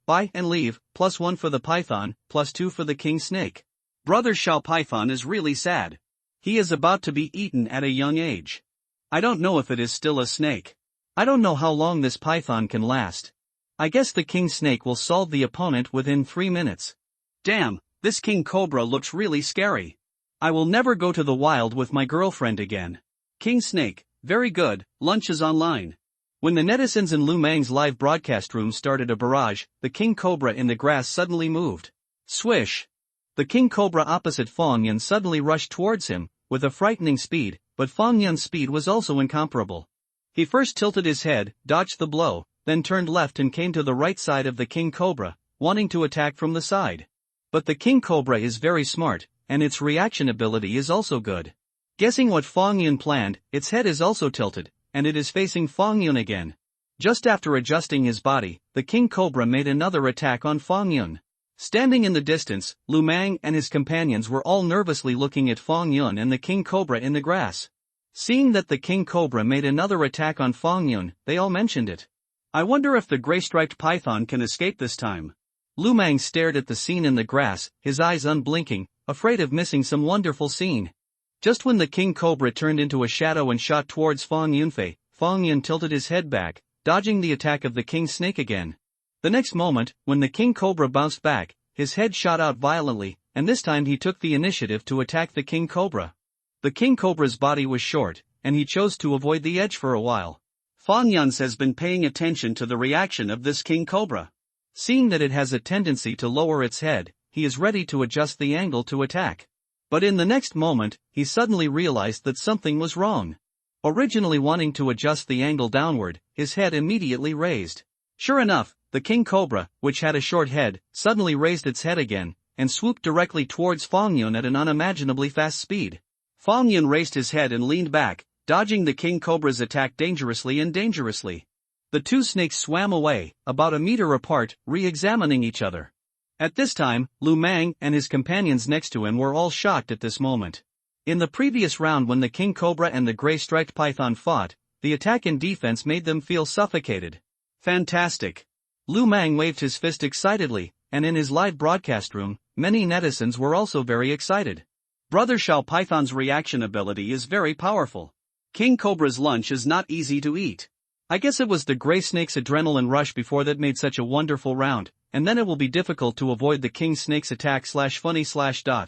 buy and leave, +1 for the python, +2 for the king snake. Brother Xiao Python is really sad. He is about to be eaten at a young age. I don't know if it is still a snake. I don't know how long this python can last. I guess the king snake will solve the opponent within 3 minutes. Damn, this king cobra looks really scary. I will never go to the wild with my girlfriend again. King snake, very good, lunch is online. When the netizens in Lu Mang's live broadcast room started a barrage, the king cobra in the grass suddenly moved. Swish! The king cobra opposite Fang Yun suddenly rushed towards him, with a frightening speed, but Fang Yun's speed was also incomparable. He first tilted his head, dodged the blow, then turned left and came to the right side of the king cobra, wanting to attack from the side. But the king cobra is very smart, and its reaction ability is also good. Guessing what Fang Yun planned, its head is also tilted, and it is facing Fang Yun again. Just after adjusting his body, the king cobra made another attack on Fang Yun. Standing in the distance, Lu Mang and his companions were all nervously looking at Fang Yun and the king cobra in the grass. Seeing that the king cobra made another attack on Fang Yun, they all mentioned it. I wonder if the gray-striped python can escape this time. Lu Mang stared at the scene in the grass, his eyes unblinking, afraid of missing some wonderful scene. Just when the king cobra turned into a shadow and shot towards Fang Yunfei, Fang Yun tilted his head back, dodging the attack of the king snake again. The next moment, when the king cobra bounced back, his head shot out violently, and this time he took the initiative to attack the king cobra. The king cobra's body was short, and he chose to avoid the edge for a while. Fang Yun's has been paying attention to the reaction of this king cobra. Seeing that it has a tendency to lower its head, he is ready to adjust the angle to attack. But in the next moment, he suddenly realized that something was wrong. Originally wanting to adjust the angle downward, his head immediately raised. Sure enough, the king cobra, which had a short head, suddenly raised its head again, and swooped directly towards Fang Yun at an unimaginably fast speed. Fang Yun raised his head and leaned back, dodging the king cobra's attack dangerously. The two snakes swam away, about a meter apart, re-examining each other. At this time, Lu Mang and his companions next to him were all shocked at this moment. In the previous round when the king cobra and the gray-striped python fought, the attack and defense made them feel suffocated. Fantastic! Lu Mang waved his fist excitedly, and in his live broadcast room, many netizens were also very excited. Brother Xiao Python's reaction ability is very powerful. King Cobra's lunch is not easy to eat. I guess it was the gray snake's adrenaline rush before that made such a wonderful round, and then it will be difficult to avoid the king snake's attack /funny /.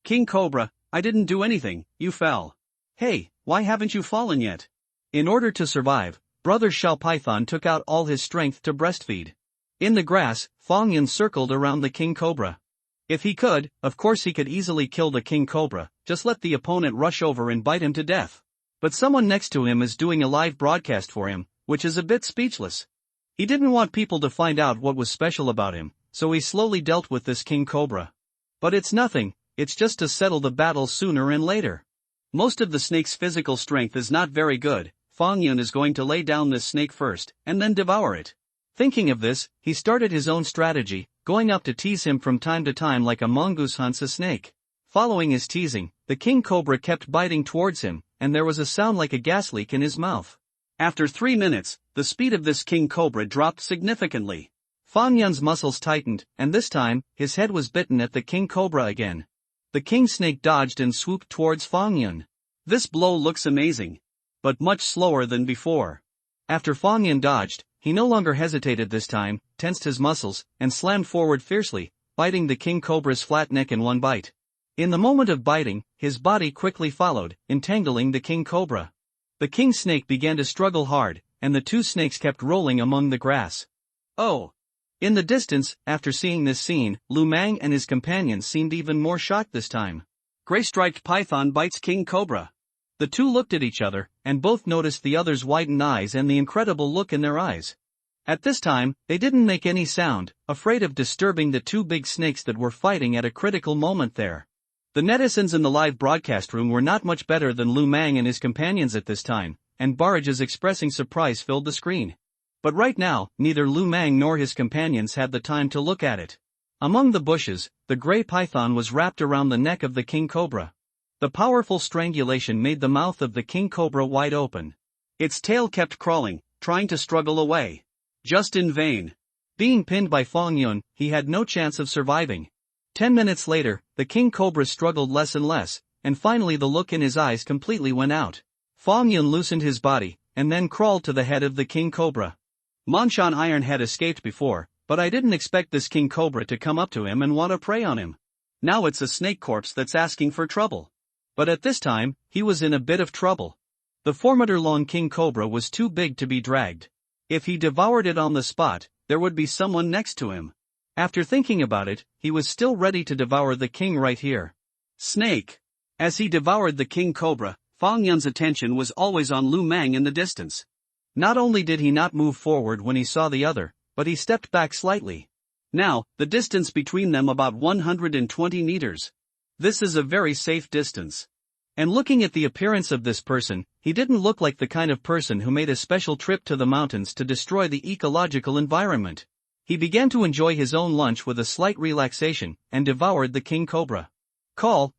King Cobra, I didn't do anything, you fell. Hey, why haven't you fallen yet? In order to survive, Brother Xiao Python took out all his strength to breastfeed. In the grass, Fang Yun circled around the king cobra. If he could, of course he could easily kill the king cobra, just let the opponent rush over and bite him to death. But someone next to him is doing a live broadcast for him, which is a bit speechless. He didn't want people to find out what was special about him, so he slowly dealt with this king cobra. But it's nothing, it's just to settle the battle sooner and later. Most of the snake's physical strength is not very good. Fang Yun is going to lay down this snake first, and then devour it. Thinking of this, he started his own strategy, going up to tease him from time to time like a mongoose hunts a snake. Following his teasing, the king cobra kept biting towards him, and there was a sound like a gas leak in his mouth. After 3 minutes, the speed of this king cobra dropped significantly. Fang Yun's muscles tightened, and this time, his head was bitten at the king cobra again. The king snake dodged and swooped towards Fang Yun. This blow looks amazing, but much slower than before. After Fang Yun dodged, he no longer hesitated this time, tensed his muscles, and slammed forward fiercely, biting the king cobra's flat neck in one bite. In the moment of biting, his body quickly followed, entangling the king cobra. The king snake began to struggle hard, and the two snakes kept rolling among the grass. Oh! In the distance, after seeing this scene, Lu Mang and his companions seemed even more shocked this time. Gray-striped python bites king cobra. The two looked at each other, and both noticed the other's widened eyes and the incredible look in their eyes. At this time, they didn't make any sound, afraid of disturbing the two big snakes that were fighting at a critical moment there. The netizens in the live broadcast room were not much better than Lu Mang and his companions at this time, and barrages expressing surprise filled the screen. But right now, neither Lu Mang nor his companions had the time to look at it. Among the bushes, the gray python was wrapped around the neck of the king cobra. The powerful strangulation made the mouth of the king cobra wide open. Its tail kept crawling, trying to struggle away. Just in vain. Being pinned by Fang Yun, he had no chance of surviving. 10 minutes later, the king cobra struggled less and less, and finally the look in his eyes completely went out. Fang Yun loosened his body, and then crawled to the head of the king cobra. Manshan Iron had escaped before, but I didn't expect this king cobra to come up to him and want to prey on him. Now it's a snake corpse that's asking for trouble. But at this time, he was in a bit of trouble. The 4-meter-long king cobra was too big to be dragged. If he devoured it on the spot, there would be someone next to him. After thinking about it, he was still ready to devour the king right here. Snake! As he devoured the king cobra, Fang Yun's attention was always on Lu Mang in the distance. Not only did he not move forward when he saw the other, but he stepped back slightly. Now, the distance between them about 120 meters. This is a very safe distance. And looking at the appearance of this person, he didn't look like the kind of person who made a special trip to the mountains to destroy the ecological environment. He began to enjoy his own lunch with a slight relaxation, and devoured the king cobra.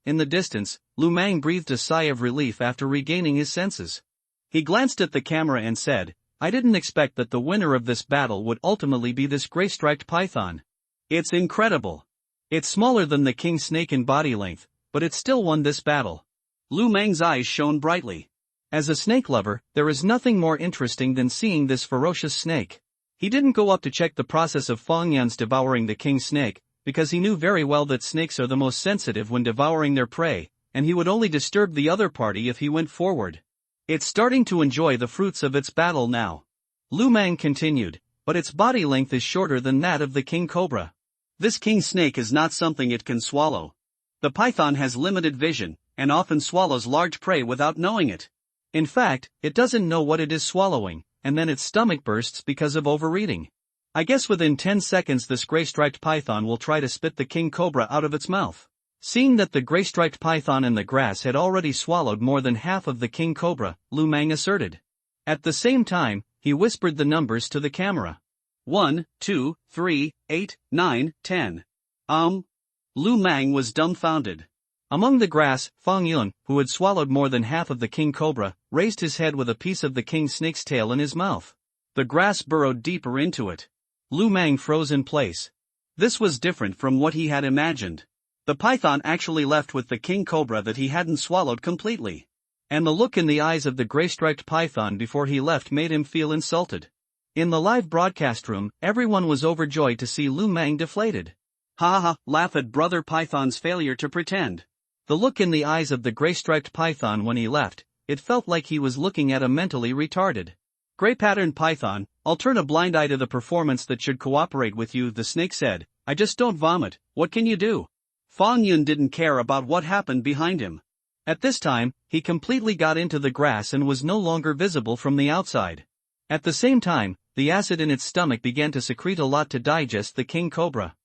In the distance, Lu Mang breathed a sigh of relief after regaining his senses. He glanced at the camera and said, "I didn't expect that the winner of this battle would ultimately be this gray-striped python. It's incredible. It's smaller than the king snake in body length, but it still won this battle." Lu Mang's eyes shone brightly. As a snake lover, there is nothing more interesting than seeing this ferocious snake. He didn't go up to check the process of Fang Yun's devouring the king snake, because he knew very well that snakes are the most sensitive when devouring their prey, and he would only disturb the other party if he went forward. It's starting to enjoy the fruits of its battle now. Lu Mang continued, but its body length is shorter than that of the king cobra. This king snake is not something it can swallow. The python has limited vision, and often swallows large prey without knowing it. In fact, it doesn't know what it is swallowing, and then its stomach bursts because of overeating. I guess within 10 seconds this gray-striped python will try to spit the king cobra out of its mouth. Seeing that the gray-striped python in the grass had already swallowed more than half of the king cobra, Lu Mang asserted. At the same time, he whispered the numbers to the camera. 1, 2, 3, 8, 9, 10. Lu Mang was dumbfounded. Among the grass, Fang Yun, who had swallowed more than half of the king cobra, raised his head with a piece of the king snake's tail in his mouth. The grass burrowed deeper into it. Lu Mang froze in place. This was different from what he had imagined. The python actually left with the king cobra that he hadn't swallowed completely. And the look in the eyes of the gray-striped python before he left made him feel insulted. In the live broadcast room, everyone was overjoyed to see Lu Mang deflated. Ha ha, laugh at brother python's failure to pretend. The look in the eyes of the gray-striped python when he left, it felt like he was looking at a mentally retarded. Gray-patterned python, I'll turn a blind eye to the performance that should cooperate with you, the snake said. I just don't vomit, what can you do? Fang Yun didn't care about what happened behind him. At this time, he completely got into the grass and was no longer visible from the outside. At the same time, the acid in its stomach began to secrete a lot to digest the king cobra.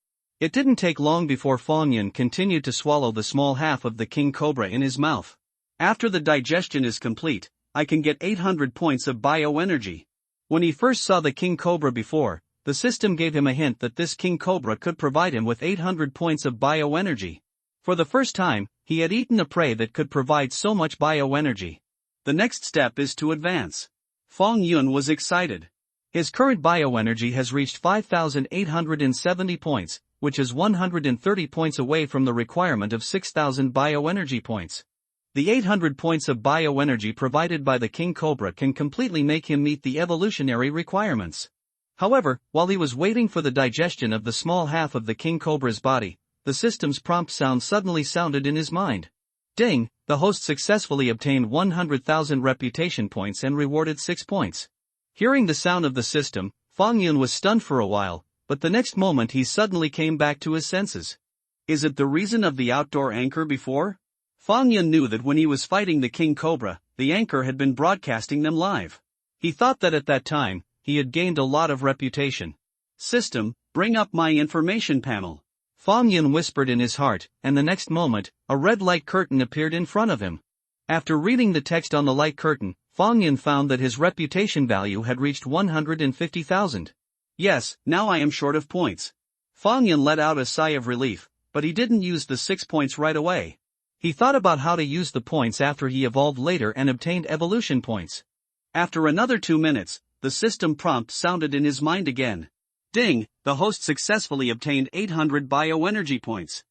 It didn't take long before Fang Yun continued to swallow the small half of the king cobra in his mouth. After the digestion is complete, I can get 800 points of bioenergy. When he first saw the king cobra before, the system gave him a hint that this king cobra could provide him with 800 points of bioenergy. For the first time, he had eaten a prey that could provide so much bioenergy. The next step is to advance. Fang Yun was excited. His current bioenergy has reached 5,870 points, which is 130 points away from the requirement of 6,000 bioenergy points. The 800 points of bioenergy provided by the king cobra can completely make him meet the evolutionary requirements. However, while he was waiting for the digestion of the small half of the king cobra's body, the system's prompt sound suddenly sounded in his mind. Ding, the host successfully obtained 100,000 reputation points and rewarded 6 points. Hearing the sound of the system, Fang Yun was stunned for a while, but the next moment he suddenly came back to his senses. Is it the reason of the outdoor anchor before? Fang Yun knew that when he was fighting the king cobra, the anchor had been broadcasting them live. He thought that at that time, he had gained a lot of reputation. System, bring up my information panel. Fang Yun whispered in his heart, and the next moment, a red light curtain appeared in front of him. After reading the text on the light curtain, Fang Yun found that his reputation value had reached 150,000. Yes, now I am short of points. Fang Yun let out a sigh of relief, but he didn't use the 6 points right away. He thought about how to use the points after he evolved later and obtained evolution points. After another 2 minutes, the system prompt sounded in his mind again. Ding, the host successfully obtained 800 bioenergy points.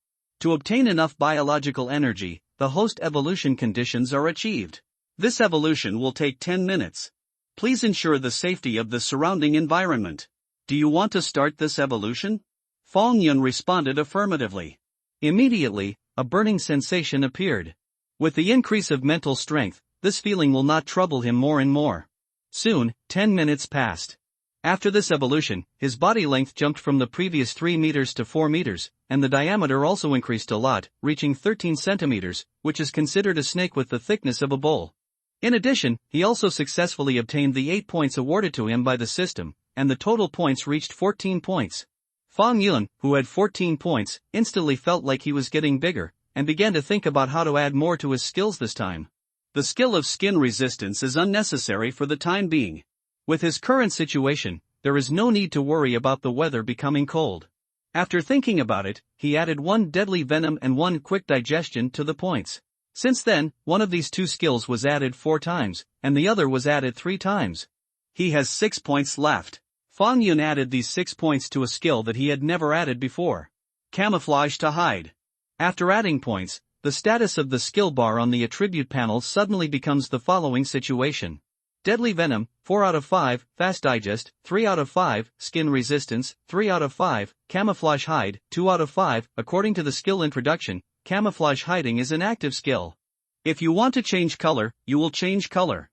To obtain enough biological energy, the host evolution conditions are achieved. This evolution will take 10 minutes. Please ensure the safety of the surrounding environment. Do you want to start this evolution? Fang Yun responded affirmatively. Immediately, a burning sensation appeared. With the increase of mental strength, this feeling will not trouble him more and more. Soon, 10 minutes passed. After this evolution, his body length jumped from the previous 3 meters to 4 meters, and the diameter also increased a lot, reaching 13 centimeters, which is considered a snake with the thickness of a bowl. In addition, he also successfully obtained the 8 points awarded to him by the system, and the total points reached 14 points. Fang Yun, who had 14 points, instantly felt like he was getting bigger, and began to think about how to add more to his skills this time. The skill of skin resistance is unnecessary for the time being. With his current situation, there is no need to worry about the weather becoming cold. After thinking about it, he added 1 deadly venom and 1 quick digestion to the points. Since then, one of these 2 skills was added 4 times, and the other was added 3 times. He has 6 points left. Fang Yun added these 6 points to a skill that he had never added before. Camouflage to hide. After adding points, the status of the skill bar on the attribute panel suddenly becomes the following situation. Deadly Venom, 4 out of 5, Fast Digest, 3 out of 5, Skin Resistance, 3 out of 5, Camouflage Hide, 2 out of 5. According to the skill introduction, Camouflage Hiding is an active skill. If you want to change color, you will change color.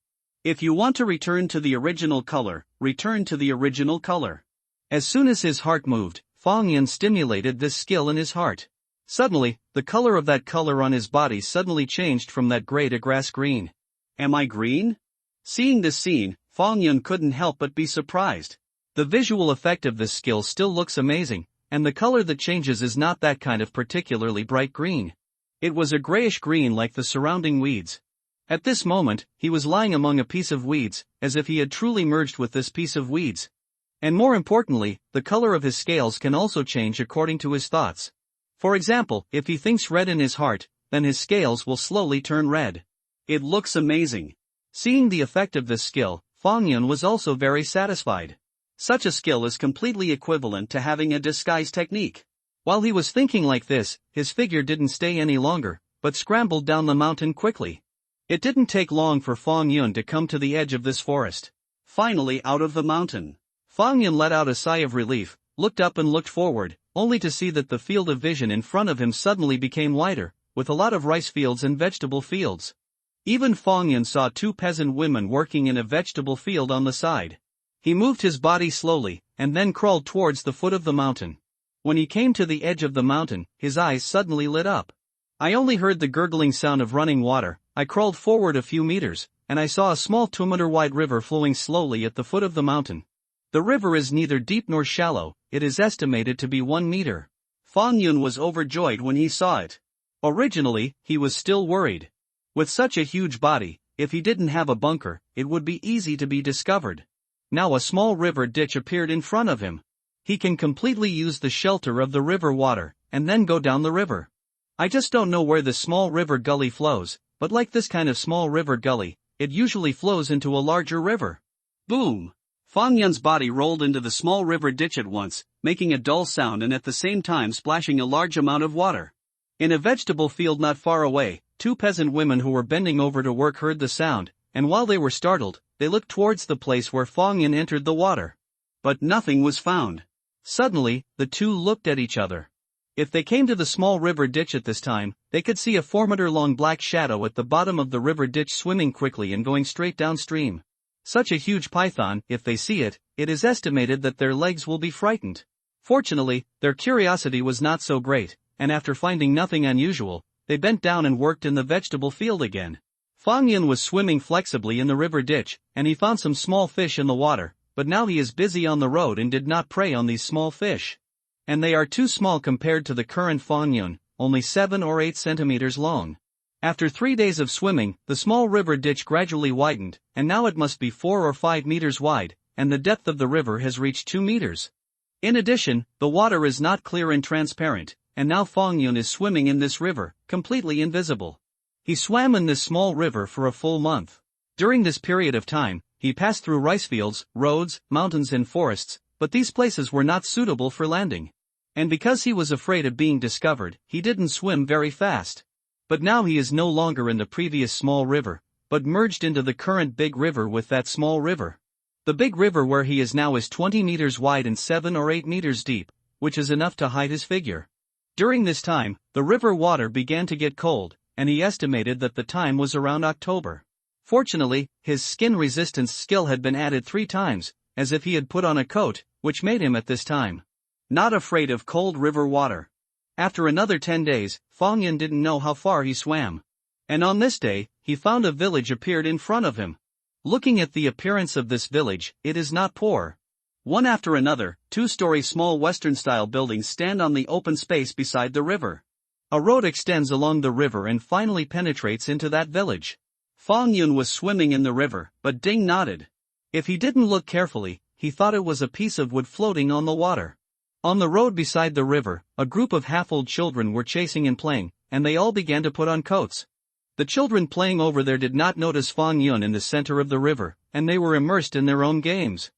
If you want to return to the original color, return to the original color. As soon as his heart moved, Fong Yun stimulated this skill in his heart. Suddenly, the color of that color on his body suddenly changed from that gray to grass green. Am I green? Seeing this scene, Fong Yun couldn't help but be surprised. The visual effect of this skill still looks amazing, and the color that changes is not that kind of particularly bright green. It was a grayish green like the surrounding weeds. At this moment, he was lying among a piece of weeds, as if he had truly merged with this piece of weeds. And more importantly, the color of his scales can also change according to his thoughts. For example, if he thinks red in his heart, then his scales will slowly turn red. It looks amazing. Seeing the effect of this skill, Fong Yun was also very satisfied. Such a skill is completely equivalent to having a disguise technique. While he was thinking like this, his figure didn't stay any longer, but scrambled down the mountain quickly. It didn't take long for Fong Yun to come to the edge of this forest. Finally out of the mountain. Fong Yun let out a sigh of relief, looked up and looked forward, only to see that the field of vision in front of him suddenly became wider, with a lot of rice fields and vegetable fields. Even Fong Yun saw two peasant women working in a vegetable field on the side. He moved his body slowly, and then crawled towards the foot of the mountain. When he came to the edge of the mountain, his eyes suddenly lit up. I only heard the gurgling sound of running water. I crawled forward a few meters, and I saw a small 2-meter wide river flowing slowly at the foot of the mountain. The river is neither deep nor shallow, it is estimated to be 1 meter. Fong Yun was overjoyed when he saw it. Originally, he was still worried. With such a huge body, if he didn't have a bunker, it would be easy to be discovered. Now a small river ditch appeared in front of him. He can completely use the shelter of the river water, and then go down the river. I just don't know where this small river gully flows, but like this kind of small river gully, it usually flows into a larger river. Boom! Fong Yun's body rolled into the small river ditch at once, making a dull sound and at the same time splashing a large amount of water. In a vegetable field not far away, two peasant women who were bending over to work heard the sound, and while they were startled, they looked towards the place where Fong Yun entered the water. But nothing was found. Suddenly, the two looked at each other. If they came to the small river ditch at this time, they could see a 4-meter-long black shadow at the bottom of the river ditch swimming quickly and going straight downstream. Such a huge python, if they see it, it is estimated that their legs will be frightened. Fortunately, their curiosity was not so great, and after finding nothing unusual, they bent down and worked in the vegetable field again. Fong Yun was swimming flexibly in the river ditch, and he found some small fish in the water, but now he is busy on the road and did not prey on these small fish. And they are too small compared to the current Fong Yun, only 7 or 8 centimeters long. After 3 days of swimming, the small river ditch gradually widened, and now it must be 4 or 5 meters wide, and the depth of the river has reached 2 meters. In addition, the water is not clear and transparent, and now Fong Yun is swimming in this river, completely invisible. He swam in this small river for a full month. During this period of time, he passed through rice fields, roads, mountains and forests, but these places were not suitable for landing. And because he was afraid of being discovered, he didn't swim very fast. But now he is no longer in the previous small river, but merged into the current big river with that small river. The big river where he is now is 20 meters wide and 7 or 8 meters deep, which is enough to hide his figure. During this time, the river water began to get cold, and he estimated that the time was around October. Fortunately, his skin resistance skill had been added 3 times, as if he had put on a coat, which made him at this time not afraid of cold river water. After another 10 days, Fong Yun didn't know how far he swam. And on this day, he found a village appeared in front of him. Looking at the appearance of this village, it is not poor. One after another, 2-story small Western-style buildings stand on the open space beside the river. A road extends along the river and finally penetrates into that village. Fong Yun was swimming in the river, but Ding nodded. If he didn't look carefully, he thought it was a piece of wood floating on the water. On the road beside the river, a group of half-old children were chasing and playing, and they all began to put on coats. The children playing over there did not notice Fong Yun in the center of the river, and they were immersed in their own games.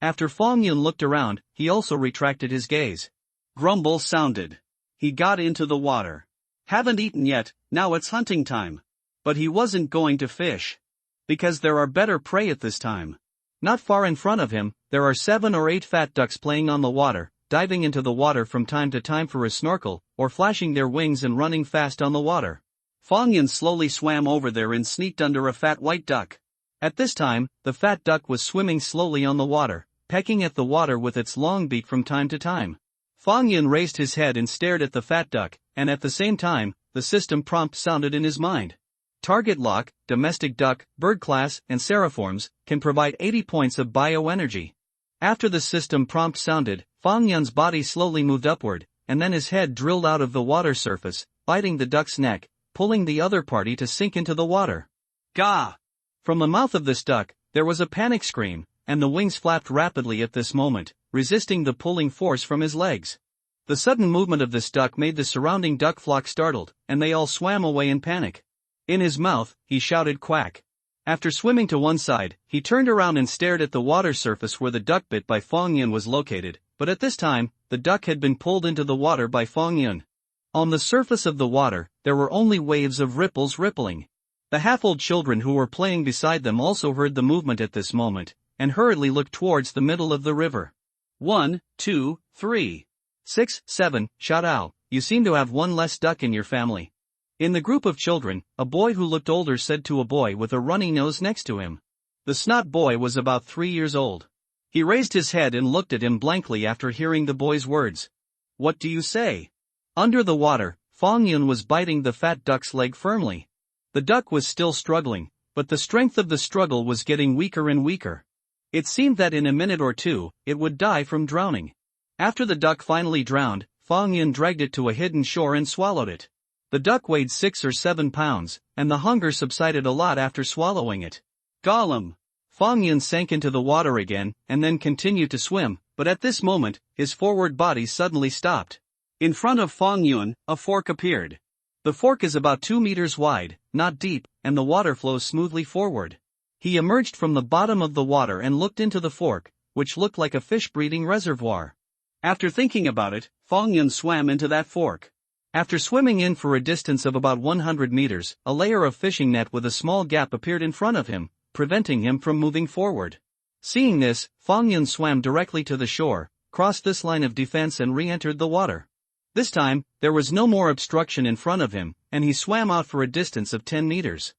After Fong Yun looked around, he also retracted his gaze. Grumble sounded. He got into the water. Haven't eaten yet, now it's hunting time. But he wasn't going to fish. Because there are better prey at this time. Not far in front of him, there are 7 or 8 fat ducks playing on the water, diving into the water from time to time for a snorkel, or flashing their wings and running fast on the water. Fong Yun slowly swam over there and sneaked under a fat white duck. At this time, the fat duck was swimming slowly on the water, pecking at the water with its long beak from time to time. Fang Yun raised his head and stared at the fat duck, and at the same time, the system prompt sounded in his mind. Target lock, domestic duck, bird class, and seriforms, can provide 80 points of bioenergy. After the system prompt sounded, Fang Yun's body slowly moved upward, and then his head drilled out of the water surface, biting the duck's neck, pulling the other party to sink into the water. Gah! From the mouth of this duck, there was a panic scream, and the wings flapped rapidly at this moment, resisting the pulling force from his legs. The sudden movement of this duck made the surrounding duck flock startled, and they all swam away in panic. In his mouth, he shouted quack. After swimming to one side, he turned around and stared at the water surface where the duck bit by Fang Yun was located, but at this time, the duck had been pulled into the water by Fang Yun. On the surface of the water, there were only waves of ripples rippling. The half-old children who were playing beside them also heard the movement at this moment, and hurriedly looked towards the middle of the river. 1, 2, 3, 6, 7, shout out, you seem to have one less duck in your family. In the group of children, a boy who looked older said to a boy with a runny nose next to him. The snot boy was about 3 years old. He raised his head and looked at him blankly after hearing the boy's words. What do you say? Under the water, Fang Yun was biting the fat duck's leg firmly. The duck was still struggling, but the strength of the struggle was getting weaker and weaker. It seemed that in a minute or two, it would die from drowning. After the duck finally drowned, Fang Yun dragged it to a hidden shore and swallowed it. The duck weighed 6 or 7 pounds, and the hunger subsided a lot after swallowing it. Gollum! Fang Yun sank into the water again, and then continued to swim, but at this moment, his forward body suddenly stopped. In front of Fang Yun, a fork appeared. The fork is about 2 meters wide, not deep, and the water flows smoothly forward. He emerged from the bottom of the water and looked into the fork, which looked like a fish-breeding reservoir. After thinking about it, Fang Yun swam into that fork. After swimming in for a distance of about 100 meters, a layer of fishing net with a small gap appeared in front of him, preventing him from moving forward. Seeing this, Fang Yun swam directly to the shore, crossed this line of defense and re-entered the water. This time, there was no more obstruction in front of him, and he swam out for a distance of 10 meters.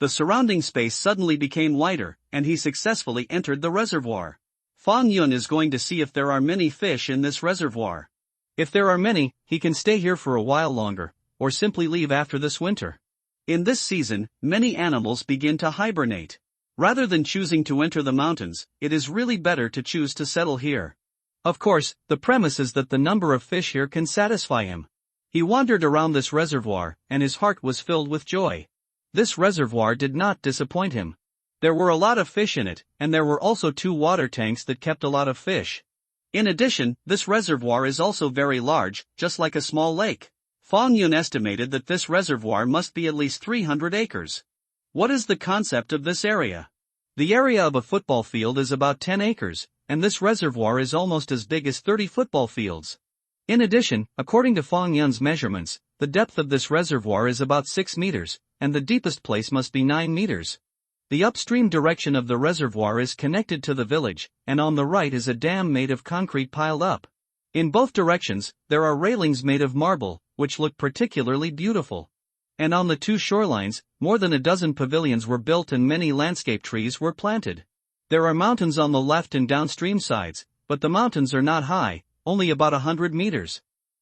The surrounding space suddenly became wider, and he successfully entered the reservoir. Fang Yun is going to see if there are many fish in this reservoir. If there are many, he can stay here for a while longer, or simply leave after this winter. In this season, many animals begin to hibernate. Rather than choosing to enter the mountains, it is really better to choose to settle here. Of course, the premise is that the number of fish here can satisfy him. He wandered around this reservoir, and his heart was filled with joy. This reservoir did not disappoint him. There were a lot of fish in it, and there were also 2 water tanks that kept a lot of fish. In addition, this reservoir is also very large, just like a small lake. Fang Yun estimated that this reservoir must be at least 300 acres. What is the concept of this area? The area of a football field is about 10 acres, and this reservoir is almost as big as 30 football fields. In addition, according to Fang Yun's measurements, the depth of this reservoir is about 6 meters, and the deepest place must be 9 meters. The upstream direction of the reservoir is connected to the village, and on the right is a dam made of concrete piled up. In both directions, there are railings made of marble, which look particularly beautiful. And on the 2 shorelines, more than a dozen pavilions were built and many landscape trees were planted. There are mountains on the left and downstream sides, but the mountains are not high, only about 100 meters.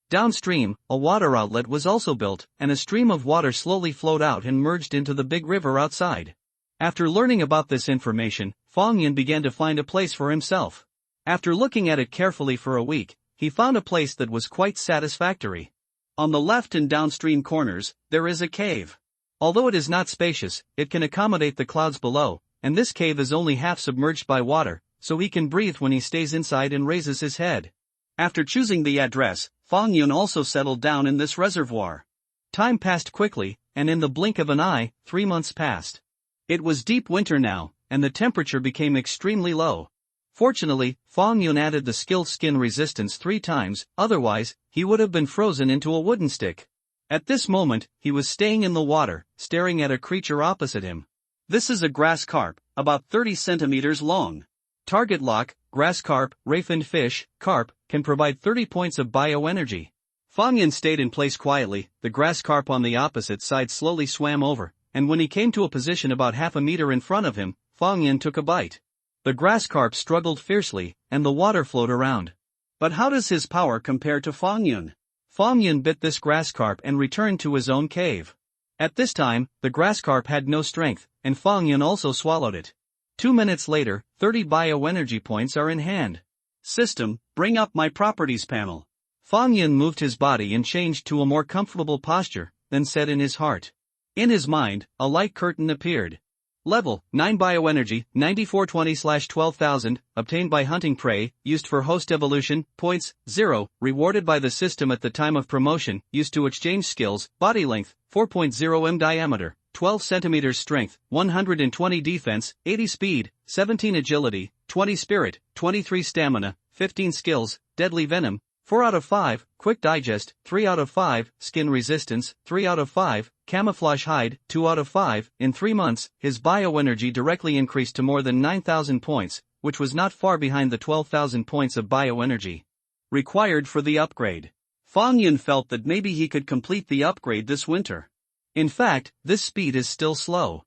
Downstream, a water outlet was also built, and a stream of water slowly flowed out and merged into the big river outside. After learning about this information, Fang Yun began to find a place for himself. After looking at it carefully for a week, he found a place that was quite satisfactory. On the left and downstream corners, there is a cave. Although it is not spacious, it can accommodate the clouds below, and this cave is only half submerged by water, so he can breathe when he stays inside and raises his head. After choosing the address, Fang Yun also settled down in this reservoir. Time passed quickly, and in the blink of an eye, 3 months passed. It was deep winter now, and the temperature became extremely low. Fortunately, Fang Yun added the skilled skin resistance 3 times, otherwise, he would have been frozen into a wooden stick. At this moment, he was staying in the water, staring at a creature opposite him. This is a grass carp, about 30 centimeters long. Target lock, grass carp, ray-finned fish, carp, can provide 30 points of bioenergy. Fang Yun stayed in place quietly. The grass carp on the opposite side slowly swam over, and when he came to a position about half a meter in front of him, Fang Yin took a bite. The grass carp struggled fiercely, and the water flowed around. But how does his power compare to Fang Yun? Fang Yin bit this grass carp and returned to his own cave. At this time, the grass carp had no strength, and Fang Yin also swallowed it. 2 minutes later, 30 bioenergy points are in hand. System, bring up my properties panel. Fang Yin moved his body and changed to a more comfortable posture, then said in his heart. In his mind, a light curtain appeared. Level 9 bioenergy 9420/12,000 obtained by hunting prey, used for host evolution, points 0, rewarded by the system at the time of promotion, used to exchange skills, body length 4.0 m diameter, 12 cm strength, 120 defense, 80 speed, 17 agility, 20 spirit, 23 stamina, 15 skills, deadly venom, 4 out of 5, quick digest, 3 out of 5, skin resistance, 3 out of 5, camouflage hide, 2 out of 5, in 3 months, his bioenergy directly increased to more than 9,000 points, which was not far behind the 12,000 points of bioenergy required for the upgrade. Fang Yun felt that maybe he could complete the upgrade this winter. In fact, this speed is still slow.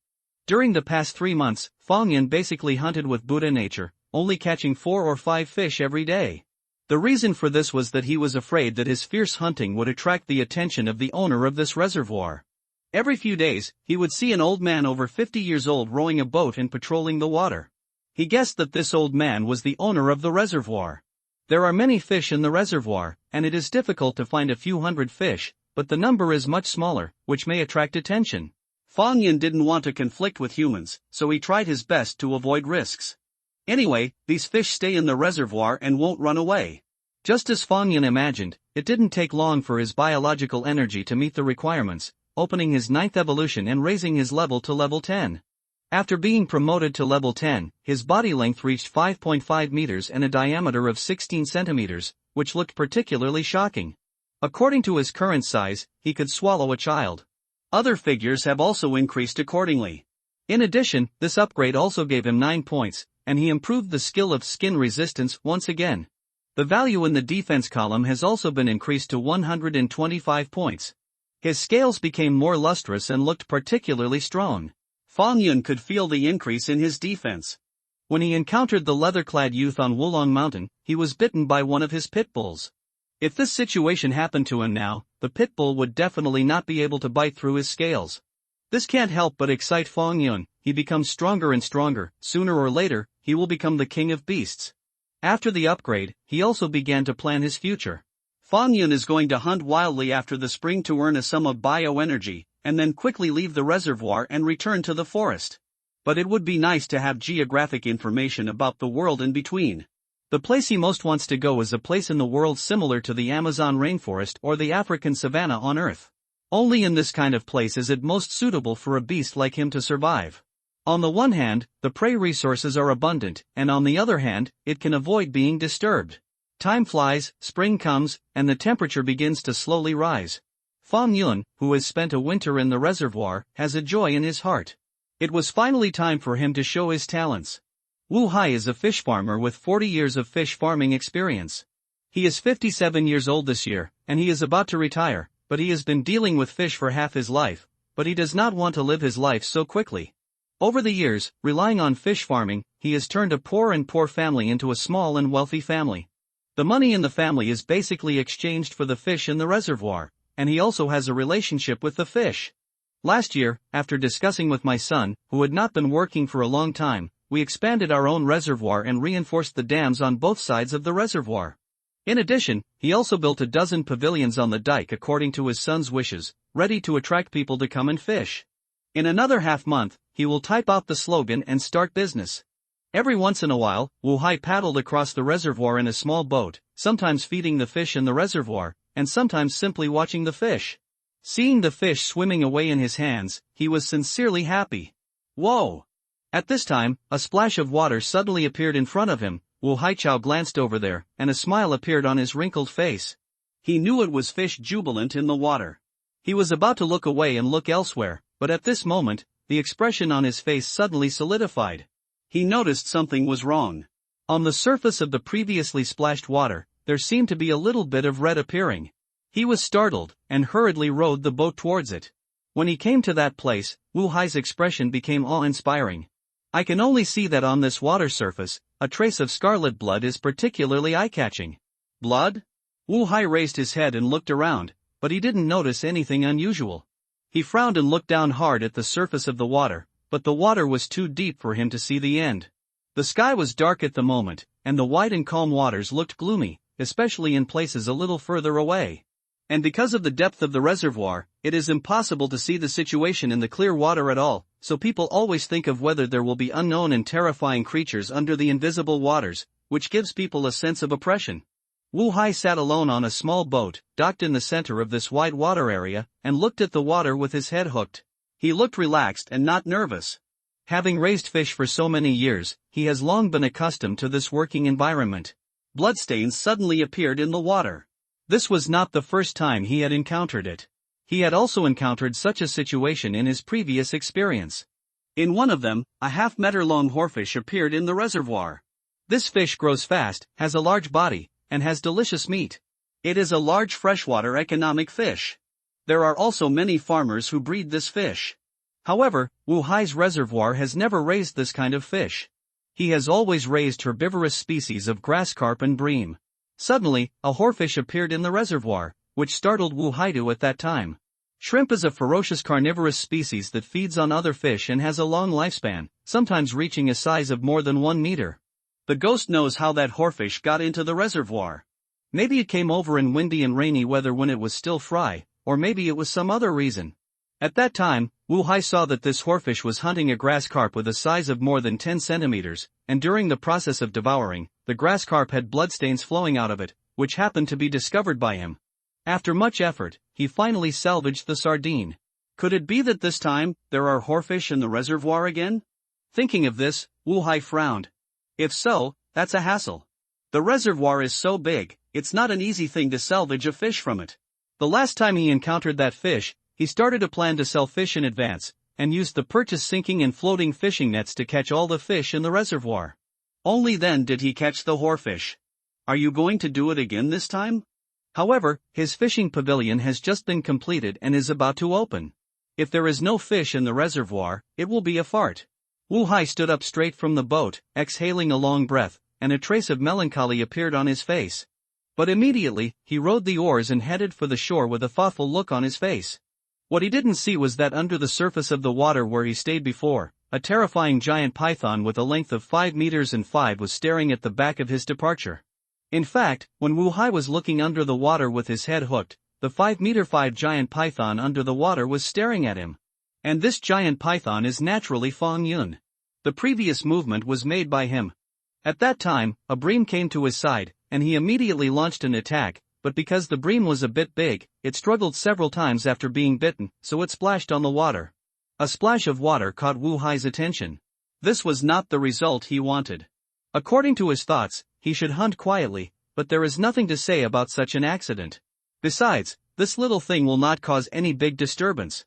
During the past 3 months, Fang Yun basically hunted with Buddha nature, only catching 4 or 5 fish every day. The reason for this was that he was afraid that his fierce hunting would attract the attention of the owner of this reservoir. Every few days, he would see an old man over 50 years old rowing a boat and patrolling the water. He guessed that this old man was the owner of the reservoir. There are many fish in the reservoir, and it is difficult to find a few hundred fish, but the number is much smaller, which may attract attention. Fang Yun didn't want to conflict with humans, so he tried his best to avoid risks. Anyway, these fish stay in the reservoir and won't run away. Just as Fang Yun imagined, it didn't take long for his biological energy to meet the requirements, opening his 9th evolution and raising his level to level 10. After being promoted to level 10, his body length reached 5.5 meters and a diameter of 16 centimeters, which looked particularly shocking. According to his current size, he could swallow a child. Other figures have also increased accordingly. In addition, this upgrade also gave him 9 points, and he improved the skill of skin resistance once again. The value in the defense column has also been increased to 125 points. His scales became more lustrous and looked particularly strong. Fang Yun could feel the increase in his defense. When he encountered the leather-clad youth on Wulong Mountain, he was bitten by one of his pit bulls. If this situation happened to him now, the pit bull would definitely not be able to bite through his scales. This can't help but excite Fang Yun. He becomes stronger and stronger. Sooner or later, he will become the king of beasts. After the upgrade, he also began to plan his future. Fang Yun is going to hunt wildly after the spring to earn a sum of bioenergy, and then quickly leave the reservoir and return to the forest. But it would be nice to have geographic information about the world in between. The place he most wants to go is a place in the world similar to the Amazon rainforest or the African savanna on Earth. Only in this kind of place is it most suitable for a beast like him to survive. On the one hand, the prey resources are abundant, and on the other hand, it can avoid being disturbed. Time flies, spring comes, and the temperature begins to slowly rise. Fang Yun, who has spent a winter in the reservoir, has a joy in his heart. It was finally time for him to show his talents. Wu Hai is a fish farmer with 40 years of fish farming experience. He is 57 years old this year, and he is about to retire, but he has been dealing with fish for half his life, but he does not want to live his life so quickly. Over the years, relying on fish farming, he has turned a poor family into a small and wealthy family. The money in the family is basically exchanged for the fish in the reservoir, and he also has a relationship with the fish. Last year, after discussing with my son, who had not been working for a long time, we expanded our own reservoir and reinforced the dams on both sides of the reservoir. In addition, he also built a dozen pavilions on the dike according to his son's wishes, ready to attract people to come and fish. In another half-month, he will type out the slogan and start business. Every once in a while, Wu Hai paddled across the reservoir in a small boat, sometimes feeding the fish in the reservoir, and sometimes simply watching the fish. Seeing the fish swimming away in his hands, he was sincerely happy. Whoa! At this time, a splash of water suddenly appeared in front of him. Wu Haichao glanced over there, and a smile appeared on his wrinkled face. He knew it was fish jubilant in the water. He was about to look away and look elsewhere, but at this moment, the expression on his face suddenly solidified. He noticed something was wrong. On the surface of the previously splashed water, there seemed to be a little bit of red appearing. He was startled, and hurriedly rowed the boat towards it. When he came to that place, Wu Hai's expression became awe-inspiring. I can only see that on this water surface, a trace of scarlet blood is particularly eye-catching. Blood? Wu Hai raised his head and looked around, but he didn't notice anything unusual. He frowned and looked down hard at the surface of the water, but the water was too deep for him to see the end. The sky was dark at the moment, and the wide and calm waters looked gloomy, especially in places a little further away. And because of the depth of the reservoir, it is impossible to see the situation in the clear water at all, so people always think of whether there will be unknown and terrifying creatures under the invisible waters, which gives people a sense of oppression. Wu Hai sat alone on a small boat, docked in the center of this wide water area, and looked at the water with his head hooked. He looked relaxed and not nervous. Having raised fish for so many years, he has long been accustomed to this working environment. Bloodstains suddenly appeared in the water. This was not the first time he had encountered it. He had also encountered such a situation in his previous experience. In one of them, a half-meter-long horfish appeared in the reservoir. This fish grows fast, has a large body, and has delicious meat. It is a large freshwater economic fish. There are also many farmers who breed this fish. However, Wu Hai's reservoir has never raised this kind of fish. He has always raised herbivorous species of grass carp and bream. Suddenly, a horfish appeared in the reservoir, which startled Wu Haidu at that time. Shrimp is a ferocious carnivorous species that feeds on other fish and has a long lifespan, sometimes reaching a size of more than 1 meter. The ghost knows how that horfish got into the reservoir. Maybe it came over in windy and rainy weather when it was still fry, or maybe it was some other reason. At that time, Wu Hai saw that this horfish was hunting a grass carp with a size of more than 10 centimeters, and during the process of devouring, the grass carp had bloodstains flowing out of it, which happened to be discovered by him. After much effort, he finally salvaged the sardine. Could it be that this time, there are horfish in the reservoir again? Thinking of this, Wu Hai frowned. If so, that's a hassle. The reservoir is so big, it's not an easy thing to salvage a fish from it. The last time he encountered that fish, he started a plan to sell fish in advance, and used the purchase sinking and floating fishing nets to catch all the fish in the reservoir. Only then did he catch the horfish. Are you going to do it again this time? However, his fishing pavilion has just been completed and is about to open. If there is no fish in the reservoir, it will be a fart. Wu Hai stood up straight from the boat, exhaling a long breath, and a trace of melancholy appeared on his face. But immediately, he rowed the oars and headed for the shore with a thoughtful look on his face. What he didn't see was that under the surface of the water where he stayed before, a terrifying giant python with a length of 5 meters and 5 was staring at the back of his departure. In fact, when Wu Hai was looking under the water with his head hooked, the 5-meter-5 giant python under the water was staring at him. And this giant python is naturally Fong Yun. The previous movement was made by him. At that time, a bream came to his side, and he immediately launched an attack, but because the bream was a bit big, it struggled several times after being bitten, so it splashed on the water. A splash of water caught Wu Hai's attention. This was not the result he wanted. According to his thoughts, he should hunt quietly, but there is nothing to say about such an accident. Besides, this little thing will not cause any big disturbance.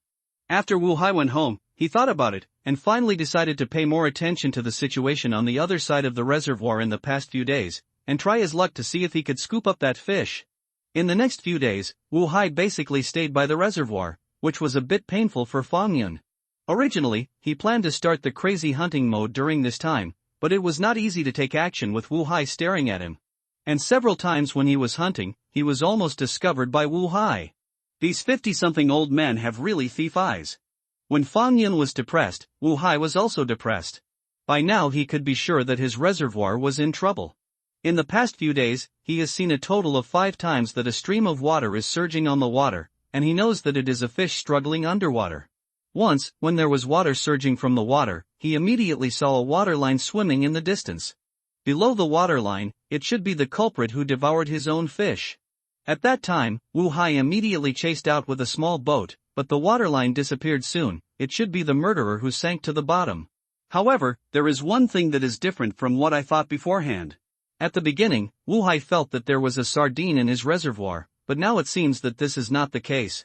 After Wu Hai went home, he thought about it, and finally decided to pay more attention to the situation on the other side of the reservoir in the past few days, and try his luck to see if he could scoop up that fish. In the next few days, Wu Hai basically stayed by the reservoir, which was a bit painful for Fong Yun. Originally, he planned to start the crazy hunting mode during this time, but it was not easy to take action with Wu Hai staring at him. And several times when he was hunting, he was almost discovered by Wu Hai. These 50-something old men have really thief eyes. When Fong Yun was depressed, Wu Hai was also depressed. By now he could be sure that his reservoir was in trouble. In the past few days, he has seen a total of 5 times that a stream of water is surging on the water, and he knows that it is a fish struggling underwater. Once, when there was water surging from the water, he immediately saw a waterline swimming in the distance. Below the waterline, it should be the culprit who devoured his own fish. At that time, Wu Hai immediately chased out with a small boat, but the waterline disappeared soon. It should be the murderer who sank to the bottom. However, there is one thing that is different from what I thought beforehand. At the beginning, Wu Hai felt that there was a sardine in his reservoir, but now it seems that this is not the case.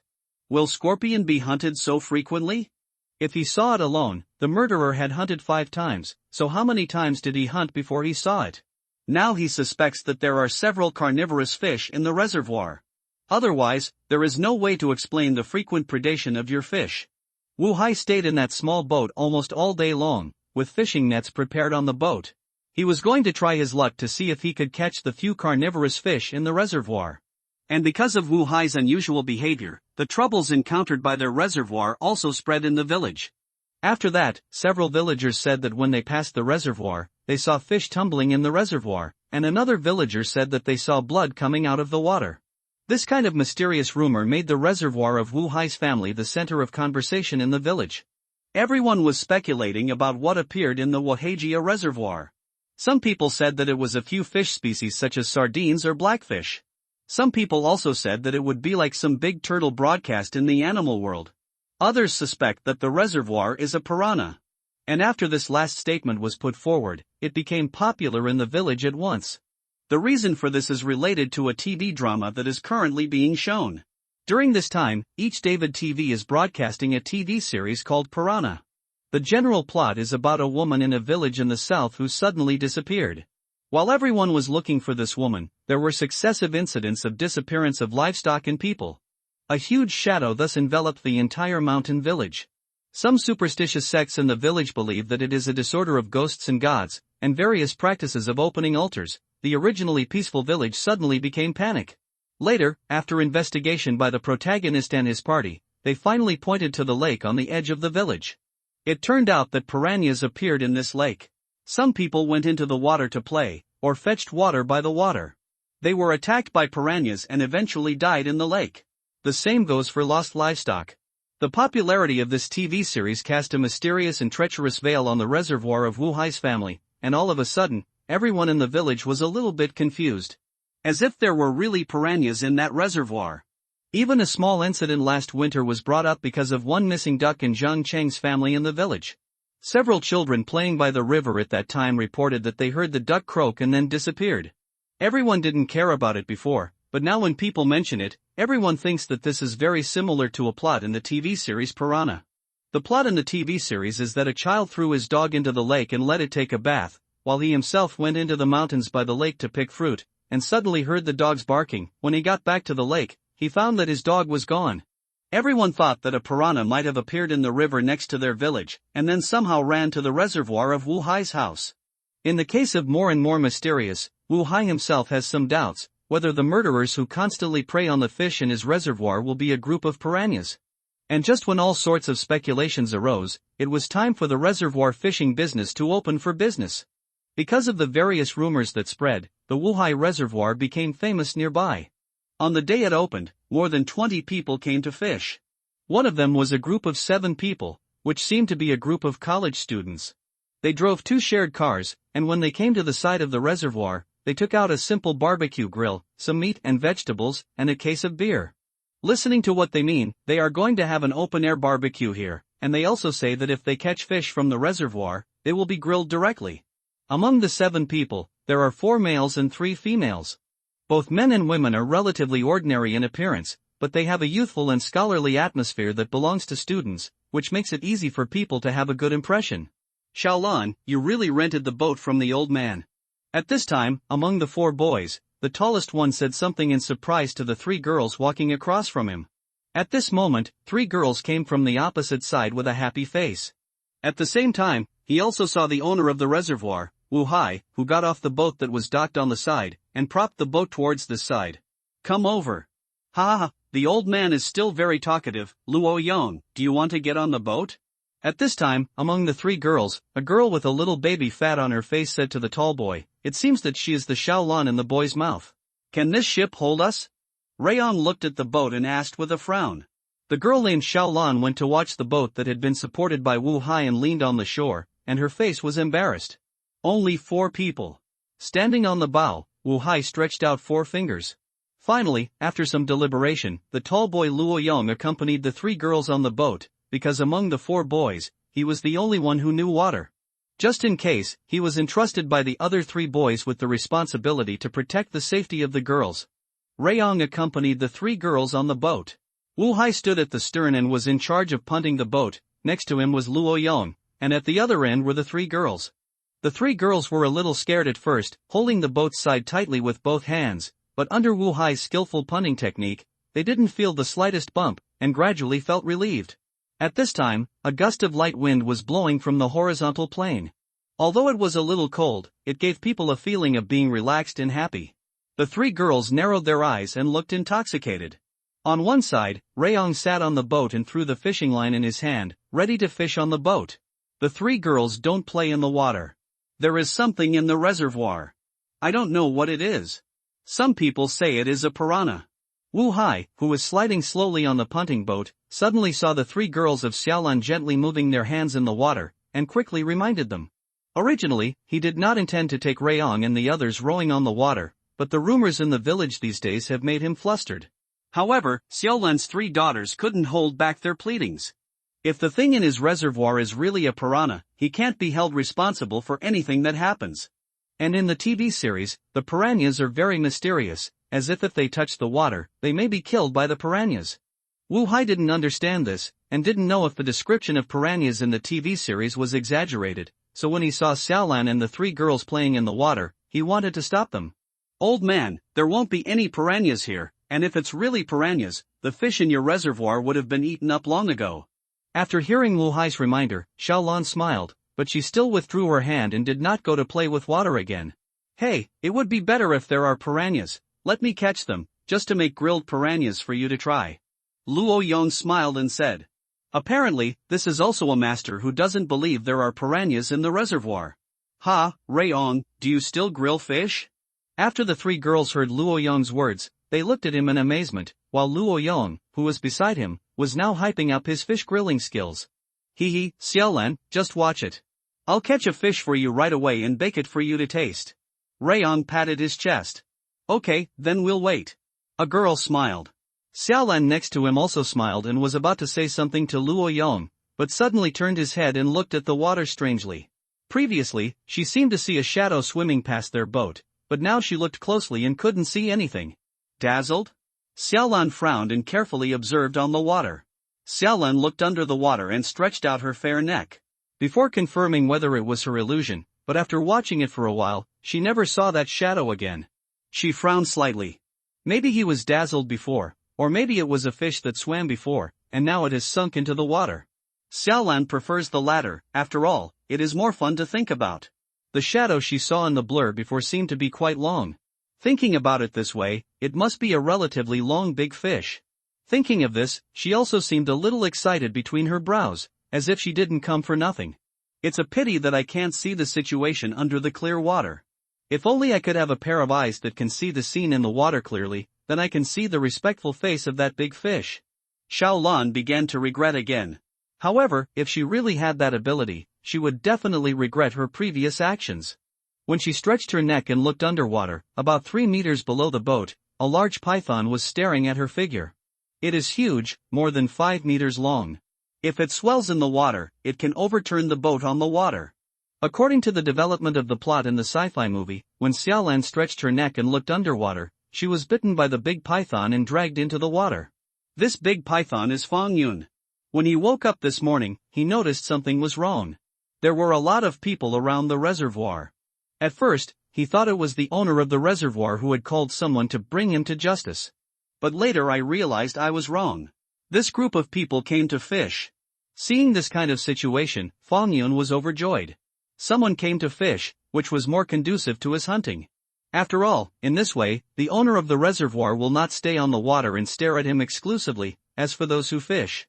Will scorpion be hunted so frequently? If he saw it alone, the murderer had hunted 5 times, so how many times did he hunt before he saw it? Now he suspects that there are several carnivorous fish in the reservoir. Otherwise, there is no way to explain the frequent predation of your fish. Wu Hai stayed in that small boat almost all day long, with fishing nets prepared on the boat. He was going to try his luck to see if he could catch the few carnivorous fish in the reservoir. And because of Wu Hai's unusual behavior, the troubles encountered by their reservoir also spread in the village. After that, several villagers said that when they passed the reservoir, they saw fish tumbling in the reservoir, and another villager said that they saw blood coming out of the water. This kind of mysterious rumor made the reservoir of Wu Hai's family the center of conversation in the village. Everyone was speculating about what appeared in the Wahajia reservoir. Some people said that it was a few fish species such as sardines or blackfish. Some people also said that it would be like some big turtle broadcast in the animal world. Others suspect that the reservoir is a piranha. And after this last statement was put forward, it became popular in the village at once. The reason for this is related to a TV drama that is currently being shown. During this time, each David TV is broadcasting a TV series called Piranha. The general plot is about a woman in a village in the south who suddenly disappeared. While everyone was looking for this woman, there were successive incidents of disappearance of livestock and people. A huge shadow thus enveloped the entire mountain village. Some superstitious sects in the village believe that it is a disorder of ghosts and gods, and various practices of opening altars. The originally peaceful village suddenly became panic. Later, after investigation by the protagonist and his party, they finally pointed to the lake on the edge of the village. It turned out that piranhas appeared in this lake. Some people went into the water to play, or fetched water by the water. They were attacked by piranhas and eventually died in the lake. The same goes for lost livestock. The popularity of this TV series cast a mysterious and treacherous veil on the reservoir of Wu Hai's family, and all of a sudden, everyone in the village was a little bit confused. As if there were really piranhas in that reservoir. Even a small incident last winter was brought up because of one missing duck in Zhang Cheng's family in the village. Several children playing by the river at that time reported that they heard the duck croak and then disappeared. Everyone didn't care about it before, but now when people mention it, everyone thinks that this is very similar to a plot in the TV series Piranha. The plot in the TV series is that a child threw his dog into the lake and let it take a bath, while he himself went into the mountains by the lake to pick fruit, and suddenly heard the dogs barking. When he got back to the lake, he found that his dog was gone. Everyone thought that a piranha might have appeared in the river next to their village, and then somehow ran to the reservoir of Wu Hai's house. In the case of more and more mysterious, Wu Hai himself has some doubts, whether the murderers who constantly prey on the fish in his reservoir will be a group of piranhas. And just when all sorts of speculations arose, it was time for the reservoir fishing business to open for business. Because of the various rumors that spread, the Wu Hai reservoir became famous nearby. On the day it opened, more than 20 people came to fish. One of them was a group of 7 people, which seemed to be a group of college students. They drove 2 shared cars, and when they came to the side of the reservoir, they took out a simple barbecue grill, some meat and vegetables, and a case of beer. Listening to what they mean, they are going to have an open-air barbecue here, and they also say that if they catch fish from the reservoir, they will be grilled directly. Among the 7 people, there are 4 males and 3 females. Both men and women are relatively ordinary in appearance, but they have a youthful and scholarly atmosphere that belongs to students, which makes it easy for people to have a good impression. Xiaolan, you really rented the boat from the old man. At this time, among the 4 boys, the tallest one said something in surprise to the 3 girls walking across from him. At this moment, 3 girls came from the opposite side with a happy face. At the same time, he also saw the owner of the reservoir, Wu Hai, who got off the boat that was docked on the side, and propped the boat towards this side. Come over. Ha ha, the old man is still very talkative. Luo Yong, do you want to get on the boat? At this time, among the 3 girls, a girl with a little baby fat on her face said to the tall boy, "It seems that she is the Xiaolan in the boy's mouth. Can this ship hold us?" Rayong looked at the boat and asked with a frown. The girl named Xiaolan went to watch the boat that had been supported by Wu Hai and leaned on the shore, and her face was embarrassed. Only 4 people. Standing on the bow, Wu Hai stretched out 4 fingers. Finally, after some deliberation, the tall boy Luo Yong accompanied the 3 girls on the boat, because among the 4 boys, he was the only one who knew water. Just in case, he was entrusted by the other 3 boys with the responsibility to protect the safety of the girls. Rayong accompanied the 3 girls on the boat. Wu Hai stood at the stern and was in charge of punting the boat. Next to him was Luo Yong, and at the other end were the 3 girls. The 3 girls were a little scared at first, holding the boat's side tightly with both hands, but under Wu Hai's skillful punting technique, they didn't feel the slightest bump, and gradually felt relieved. At this time, a gust of light wind was blowing from the horizontal plane. Although it was a little cold, it gave people a feeling of being relaxed and happy. The three girls narrowed their eyes and looked intoxicated. On one side, Rayong sat on the boat and threw the fishing line in his hand, ready to fish on the boat. The three girls don't play in the water. There is something in the reservoir. I don't know what it is. Some people say it is a piranha. Wu Hai, who was sliding slowly on the punting boat, suddenly saw the three girls of Xiaolan gently moving their hands in the water, and quickly reminded them. Originally, he did not intend to take Rayong and the others rowing on the water, but the rumors in the village these days have made him flustered. However, Xiaolan's three daughters couldn't hold back their pleadings. If the thing in his reservoir is really a piranha, he can't be held responsible for anything that happens. And in the TV series, the piranhas are very mysterious, as if they touch the water, they may be killed by the piranhas. Wu Hai didn't understand this, and didn't know if the description of piranhas in the TV series was exaggerated, so when he saw Xiaolan and the three girls playing in the water, he wanted to stop them. Old man, there won't be any piranhas here, and if it's really piranhas, the fish in your reservoir would have been eaten up long ago. After hearing Wu Hai's reminder, Xiaolan smiled, but she still withdrew her hand and did not go to play with water again. Hey, it would be better if there are piranhas. Let me catch them, just to make grilled piranhas for you to try. Luo Yong smiled and said. Apparently, this is also a master who doesn't believe there are piranhas in the reservoir. Ha, Rayong, do you still grill fish? After the three girls heard Luo Yong's words, they looked at him in amazement, while Luo Yong, who was beside him, was now hyping up his fish grilling skills. Hee, Xiaolan, just watch it. I'll catch a fish for you right away and bake it for you to taste. Rayong patted his chest. Okay, then we'll wait. A girl smiled. Xiaolan next to him also smiled and was about to say something to Luo Yong, but suddenly turned his head and looked at the water strangely. Previously, she seemed to see a shadow swimming past their boat, but now she looked closely and couldn't see anything. Dazzled? Xiaolan frowned and carefully observed on the water. Xiaolan looked under the water and stretched out her fair neck. Before confirming whether it was her illusion, but after watching it for a while, she never saw that shadow again. She frowned slightly. Maybe he was dazzled before, or maybe it was a fish that swam before, and now it has sunk into the water. Xiaolan prefers the latter, after all, it is more fun to think about. The shadow she saw in the blur before seemed to be quite long. Thinking about it this way, it must be a relatively long big fish. Thinking of this, she also seemed a little excited between her brows, as if she didn't come for nothing. It's a pity that I can't see the situation under the clear water. If only I could have a pair of eyes that can see the scene in the water clearly, then I can see the respectful face of that big fish. Xiaolan began to regret again. However, if she really had that ability, she would definitely regret her previous actions. When she stretched her neck and looked underwater, about 3 meters below the boat, a large python was staring at her figure. It is huge, more than 5 meters long. If it swells in the water, it can overturn the boat on the water. According to the development of the plot in the sci-fi movie, when Xiaolan stretched her neck and looked underwater, she was bitten by the big python and dragged into the water. This big python is Fang Yun. When he woke up this morning, he noticed something was wrong. There were a lot of people around the reservoir. At first, he thought it was the owner of the reservoir who had called someone to bring him to justice. But later I realized I was wrong. This group of people came to fish. Seeing this kind of situation, Fang Yun was overjoyed. Someone came to fish, which was more conducive to his hunting. After all, in this way, the owner of the reservoir will not stay on the water and stare at him exclusively, as for those who fish,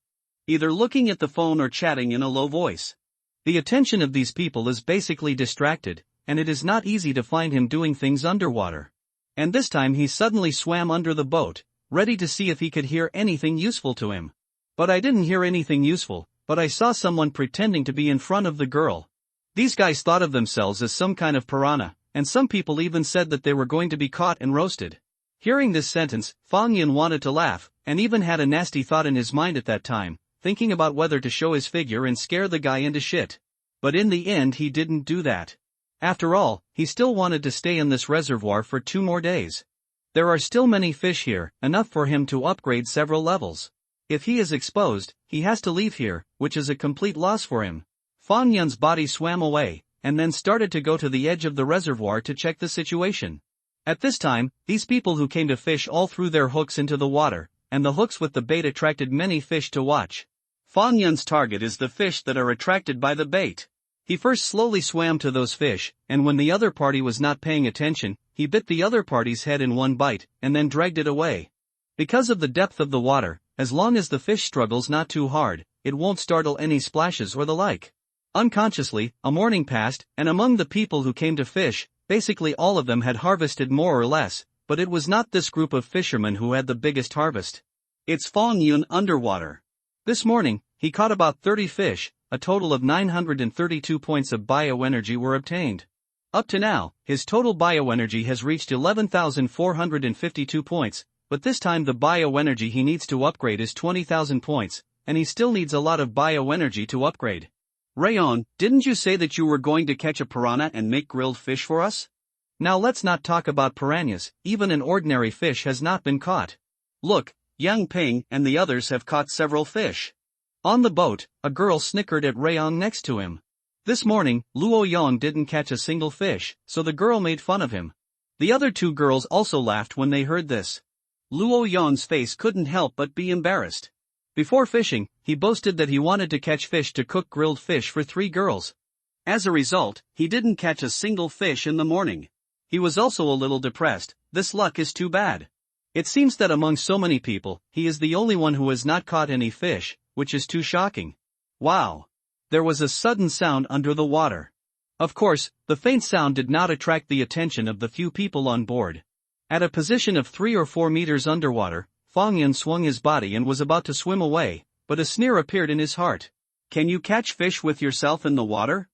either looking at the phone or chatting in a low voice. The attention of these people is basically distracted, and it is not easy to find him doing things underwater. And this time he suddenly swam under the boat, ready to see if he could hear anything useful to him. But I didn't hear anything useful, but I saw someone pretending to be in front of the girl. These guys thought of themselves as some kind of piranha, and some people even said that they were going to be caught and roasted. Hearing this sentence, Fang Yun wanted to laugh, and even had a nasty thought in his mind at that time, thinking about whether to show his figure and scare the guy into shit. But in the end he didn't do that. After all, he still wanted to stay in this reservoir for 2 more days. There are still many fish here, enough for him to upgrade several levels. If he is exposed, he has to leave here, which is a complete loss for him. Fang Yun's body swam away, and then started to go to the edge of the reservoir to check the situation. At this time, these people who came to fish all threw their hooks into the water, and the hooks with the bait attracted many fish to watch. Fang Yun's target is the fish that are attracted by the bait. He first slowly swam to those fish, and when the other party was not paying attention, he bit the other party's head in one bite, and then dragged it away. Because of the depth of the water, as long as the fish struggles not too hard, it won't startle any splashes or the like. Unconsciously, a morning passed, and among the people who came to fish, basically all of them had harvested more or less, but it was not this group of fishermen who had the biggest harvest. It's Fang Yun underwater. This morning, he caught about 30 fish, a total of 932 points of bioenergy were obtained. Up to now, his total bioenergy has reached 11,452 points, but this time the bioenergy he needs to upgrade is 20,000 points, and he still needs a lot of bioenergy to upgrade. Rayon, didn't you say that you were going to catch a piranha and make grilled fish for us? Now let's not talk about piranhas, even an ordinary fish has not been caught. Look, Yang Ping and the others have caught several fish. On the boat, a girl snickered at Rayon next to him. This morning, Luo Yang didn't catch a single fish, so the girl made fun of him. The other two girls also laughed when they heard this. Luo Yang's face couldn't help but be embarrassed. Before fishing, he boasted that he wanted to catch fish to cook grilled fish for 3 girls. As a result, he didn't catch a single fish in the morning. He was also a little depressed. This luck is too bad. It seems that among so many people, he is the only one who has not caught any fish, which is too shocking. Wow! There was a sudden sound under the water. Of course, the faint sound did not attract the attention of the few people on board. At a position of 3 or 4 meters underwater, Fang Yun swung his body and was about to swim away, but a sneer appeared in his heart. Can you catch fish with yourself in the water?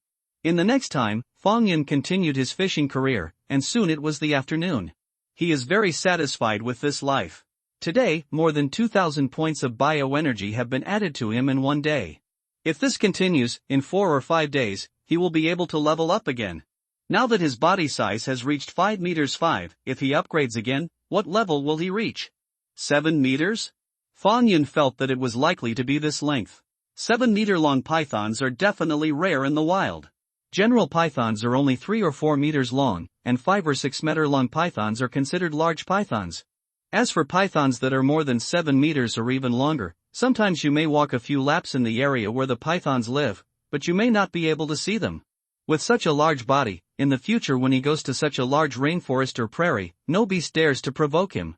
In the next time, Fang Yun continued his fishing career, and soon it was the afternoon. He is very satisfied with this life. Today, more than 2,000 points of bioenergy have been added to him in one day. If this continues, in 4 or 5 days, he will be able to level up again. Now that his body size has reached 5 meters 5, if he upgrades again, what level will he reach? 7 meters? Fang Yun felt that it was likely to be this length. 7-meter-long pythons are definitely rare in the wild. General pythons are only 3 or 4 meters long, and 5 or 6 meter long pythons are considered large pythons. As for pythons that are more than 7 meters or even longer, sometimes you may walk a few laps in the area where the pythons live, but you may not be able to see them. With such a large body, in the future when he goes to such a large rainforest or prairie, no beast dares to provoke him.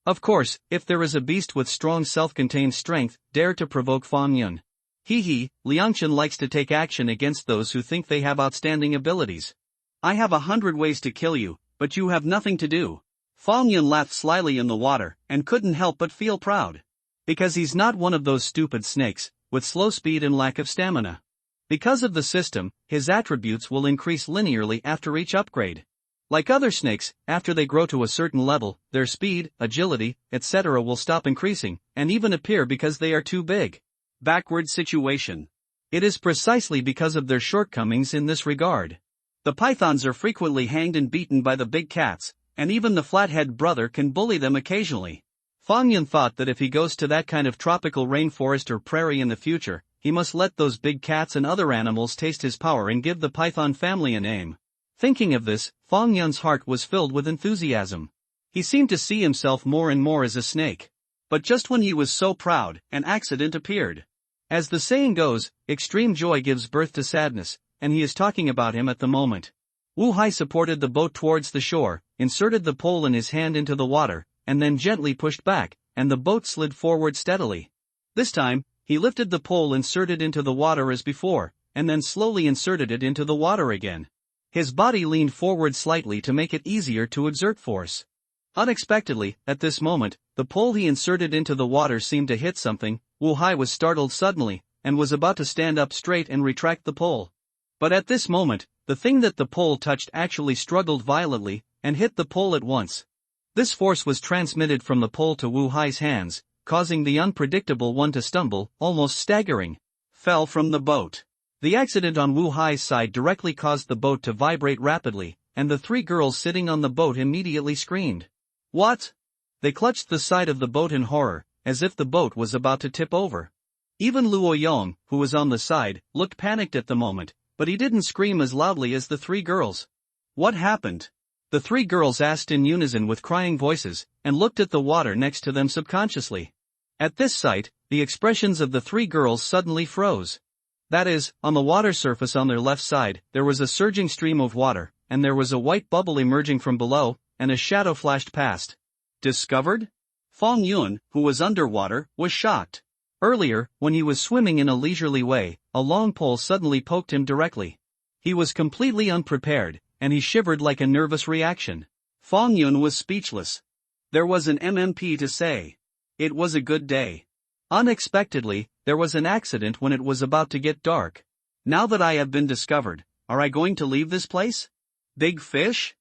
Of course, if there is a beast with strong self-contained strength, dare to provoke Fang Yun. Liangchen likes to take action against those who think they have outstanding abilities. I have 100 ways to kill you, but you have nothing to do. Fang Yun laughed slyly in the water, and couldn't help but feel proud. Because he's not one of those stupid snakes, with slow speed and lack of stamina. Because of the system, his attributes will increase linearly after each upgrade. Like other snakes, after they grow to a certain level, their speed, agility, etc. will stop increasing, and even appear because they are too big. Backward situation. It is precisely because of their shortcomings in this regard. The pythons are frequently hanged and beaten by the big cats, and even the flathead brother can bully them occasionally. Fang Yun thought that if he goes to that kind of tropical rainforest or prairie in the future, he must let those big cats and other animals taste his power and give the python family a name. Thinking of this, Fang Yun's heart was filled with enthusiasm. He seemed to see himself more and more as a snake. But just when he was so proud, an accident appeared. As the saying goes, extreme joy gives birth to sadness, and he is talking about him at the moment. Wu Hai supported the boat towards the shore, inserted the pole in his hand into the water, and then gently pushed back, and the boat slid forward steadily. This time, he lifted the pole inserted into the water as before, and then slowly inserted it into the water again. His body leaned forward slightly to make it easier to exert force. Unexpectedly, at this moment, the pole he inserted into the water seemed to hit something. Wu Hai was startled suddenly, and was about to stand up straight and retract the pole. But at this moment, the thing that the pole touched actually struggled violently, and hit the pole at once. This force was transmitted from the pole to Wu Hai's hands, causing the unpredictable one to stumble, almost staggering. Fell from the boat. The accident on Wu Hai's side directly caused the boat to vibrate rapidly, and the 3 girls sitting on the boat immediately screamed. What? They clutched the side of the boat in horror, as if the boat was about to tip over. Even Luo Yang, who was on the side, looked panicked at the moment, but he didn't scream as loudly as the 3 girls. What happened? The 3 girls asked in unison with crying voices, and looked at the water next to them subconsciously. At this sight, the expressions of the three girls suddenly froze. That is, on the water surface on their left side, there was a surging stream of water, and there was a white bubble emerging from below, and a shadow flashed past. Discovered? Fong Yun, who was underwater, was shocked. Earlier, when he was swimming in a leisurely way, a long pole suddenly poked him directly. He was completely unprepared, and he shivered like a nervous reaction. Fong Yun was speechless. There was an MMP to say. It was a good day. Unexpectedly, there was an accident when it was about to get dark. Now that I have been discovered, are I going to leave this place? Big fish?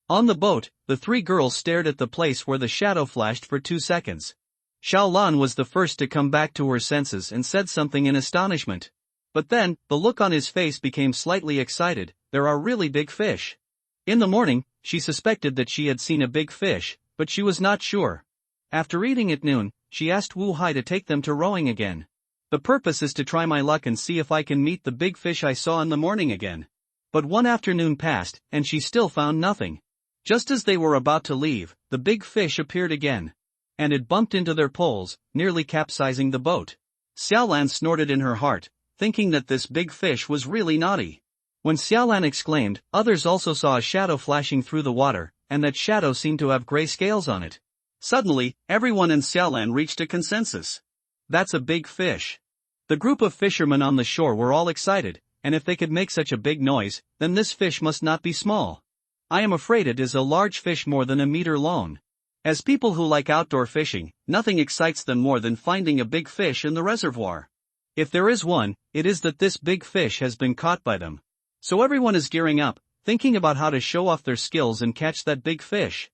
On the boat, the three girls stared at the place where the shadow flashed for 2 seconds. Xiaolan was the first to come back to her senses and said something in astonishment. But then, the look on his face became slightly excited. There are really big fish. In the morning, she suspected that she had seen a big fish, but she was not sure. After eating at noon, she asked Wu Hai to take them to rowing again. The purpose is to try my luck and see if I can meet the big fish I saw in the morning again. But one afternoon passed, and she still found nothing. Just as they were about to leave, the big fish appeared again. And it bumped into their poles, nearly capsizing the boat. Xiaolan snorted in her heart, thinking that this big fish was really naughty. When Xiaolan exclaimed, others also saw a shadow flashing through the water, and that shadow seemed to have gray scales on it. Suddenly, everyone in Xiaolan reached a consensus. That's a big fish. The group of fishermen on the shore were all excited, and if they could make such a big noise, then this fish must not be small. I am afraid it is a large fish more than a meter long. As people who like outdoor fishing, nothing excites them more than finding a big fish in the reservoir. If there is one, it is that this big fish has been caught by them. So everyone is gearing up, thinking about how to show off their skills and catch that big fish.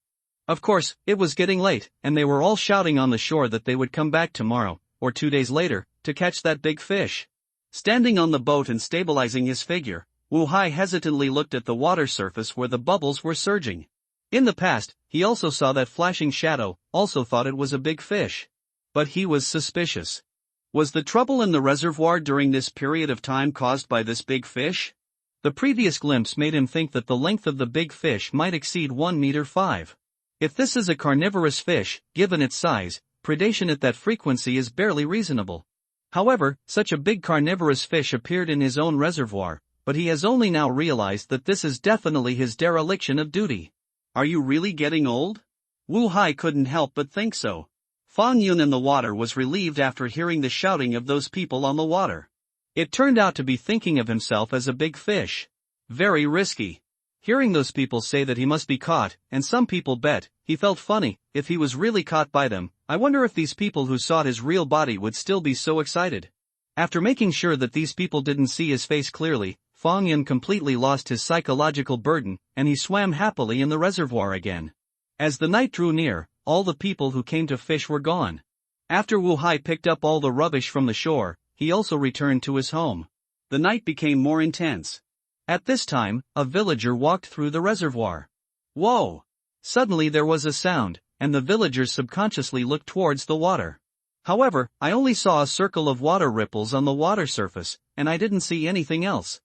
Of course, it was getting late, and they were all shouting on the shore that they would come back tomorrow, or 2 days later, to catch that big fish. Standing on the boat and stabilizing his figure, Wu Hai hesitantly looked at the water surface where the bubbles were surging. In the past, he also saw that flashing shadow, also thought it was a big fish. But he was suspicious. Was the trouble in the reservoir during this period of time caused by this big fish? The previous glimpse made him think that the length of the big fish might exceed 1 meter 5. If this is a carnivorous fish, given its size, predation at that frequency is barely reasonable. However, such a big carnivorous fish appeared in his own reservoir, but he has only now realized that this is definitely his dereliction of duty. Are you really getting old? Wu Hai couldn't help but think so. Fong Yun in the water was relieved after hearing the shouting of those people on the water. It turned out to be thinking of himself as a big fish. Very risky. Hearing those people say that he must be caught, and some people bet, he felt funny, if he was really caught by them. I wonder if these people who saw his real body would still be so excited. After making sure that these people didn't see his face clearly, Fong Yun completely lost his psychological burden, and he swam happily in the reservoir again. As the night drew near, all the people who came to fish were gone. After Wu Hai picked up all the rubbish from the shore, he also returned to his home. The night became more intense. At this time, a villager walked through the reservoir. Whoa! Suddenly there was a sound, and the villagers subconsciously looked towards the water. However, I only saw a circle of water ripples on the water surface, and I didn't see anything else.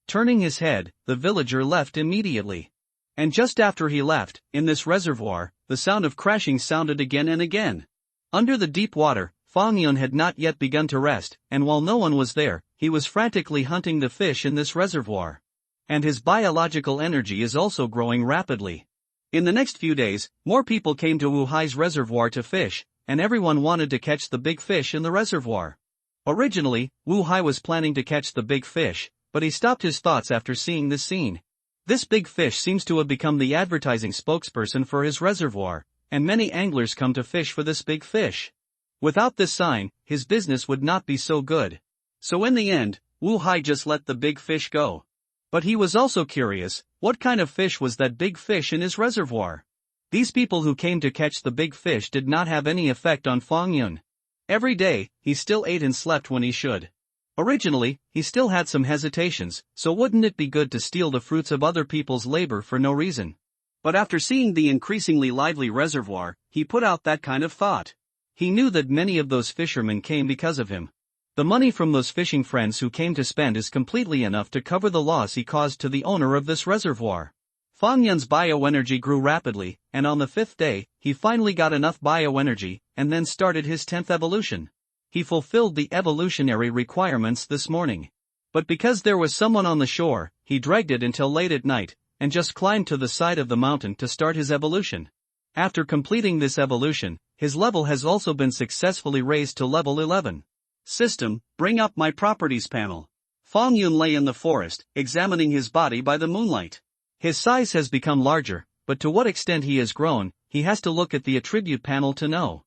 Turning his head, the villager left immediately. And just after he left, in this reservoir, the sound of crashing sounded again and again. Under the deep water, Fong Yun had not yet begun to rest, and while no one was there, he was frantically hunting the fish in this reservoir. And his biological energy is also growing rapidly. In the next few days, more people came to Wu Hai's reservoir to fish, and everyone wanted to catch the big fish in the reservoir. Originally, Wu Hai was planning to catch the big fish, but he stopped his thoughts after seeing this scene. This big fish seems to have become the advertising spokesperson for his reservoir, and many anglers come to fish for this big fish. Without this sign, his business would not be so good. So in the end, Wu Hai just let the big fish go. But he was also curious, what kind of fish was that big fish in his reservoir? These people who came to catch the big fish did not have any effect on Fong Yun. Every day, he still ate and slept when he should. Originally, he still had some hesitations, so wouldn't it be good to steal the fruits of other people's labor for no reason? But after seeing the increasingly lively reservoir, he put out that kind of thought. He knew that many of those fishermen came because of him. The money from those fishing friends who came to spend is completely enough to cover the loss he caused to the owner of this reservoir. Fang Yun's bioenergy grew rapidly, and on the 5th day, he finally got enough bioenergy, and then started his 10th evolution. He fulfilled the evolutionary requirements this morning. But because there was someone on the shore, he dragged it until late at night, and just climbed to the side of the mountain to start his evolution. After completing this evolution, his level has also been successfully raised to level 11. System, bring up my properties panel. Fang Yun lay in the forest, examining his body by the moonlight. His size has become larger, but to what extent he has grown, he has to look at the attribute panel to know.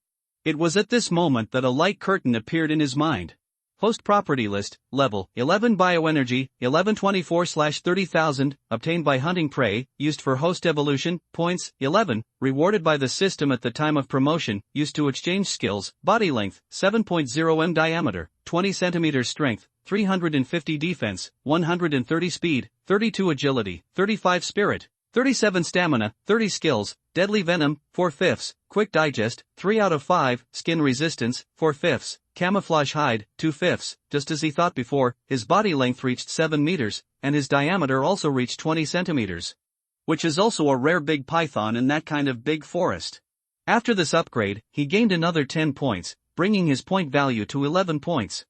It was at this moment that a light curtain appeared in his mind. Host property list, level 11 bioenergy, 1124/30,000, obtained by hunting prey, used for host evolution, points, 11, rewarded by the system at the time of promotion, used to exchange skills, body length, 7.0 m diameter, 20 cm strength, 350 defense, 130 speed, 32 agility, 35 spirit, 37 stamina, 30 skills, deadly venom, 4/5, quick digest, 3 out of 5, skin resistance, 4/5, camouflage hide, 2/5, just as he thought before, his body length reached 7 meters, and his diameter also reached 20 centimeters. Which is also a rare big python in that kind of big forest. After this upgrade, he gained another 10 points, bringing his point value to 11 points.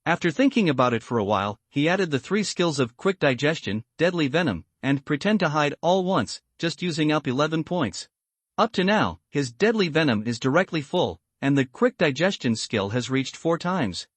After thinking about it for a while, he added the 3 skills of quick digestion, deadly venom, and pretend to hide all once, just using up 11 points. Up to now, his deadly venom is directly full, and the quick digestion skill has reached 4 times.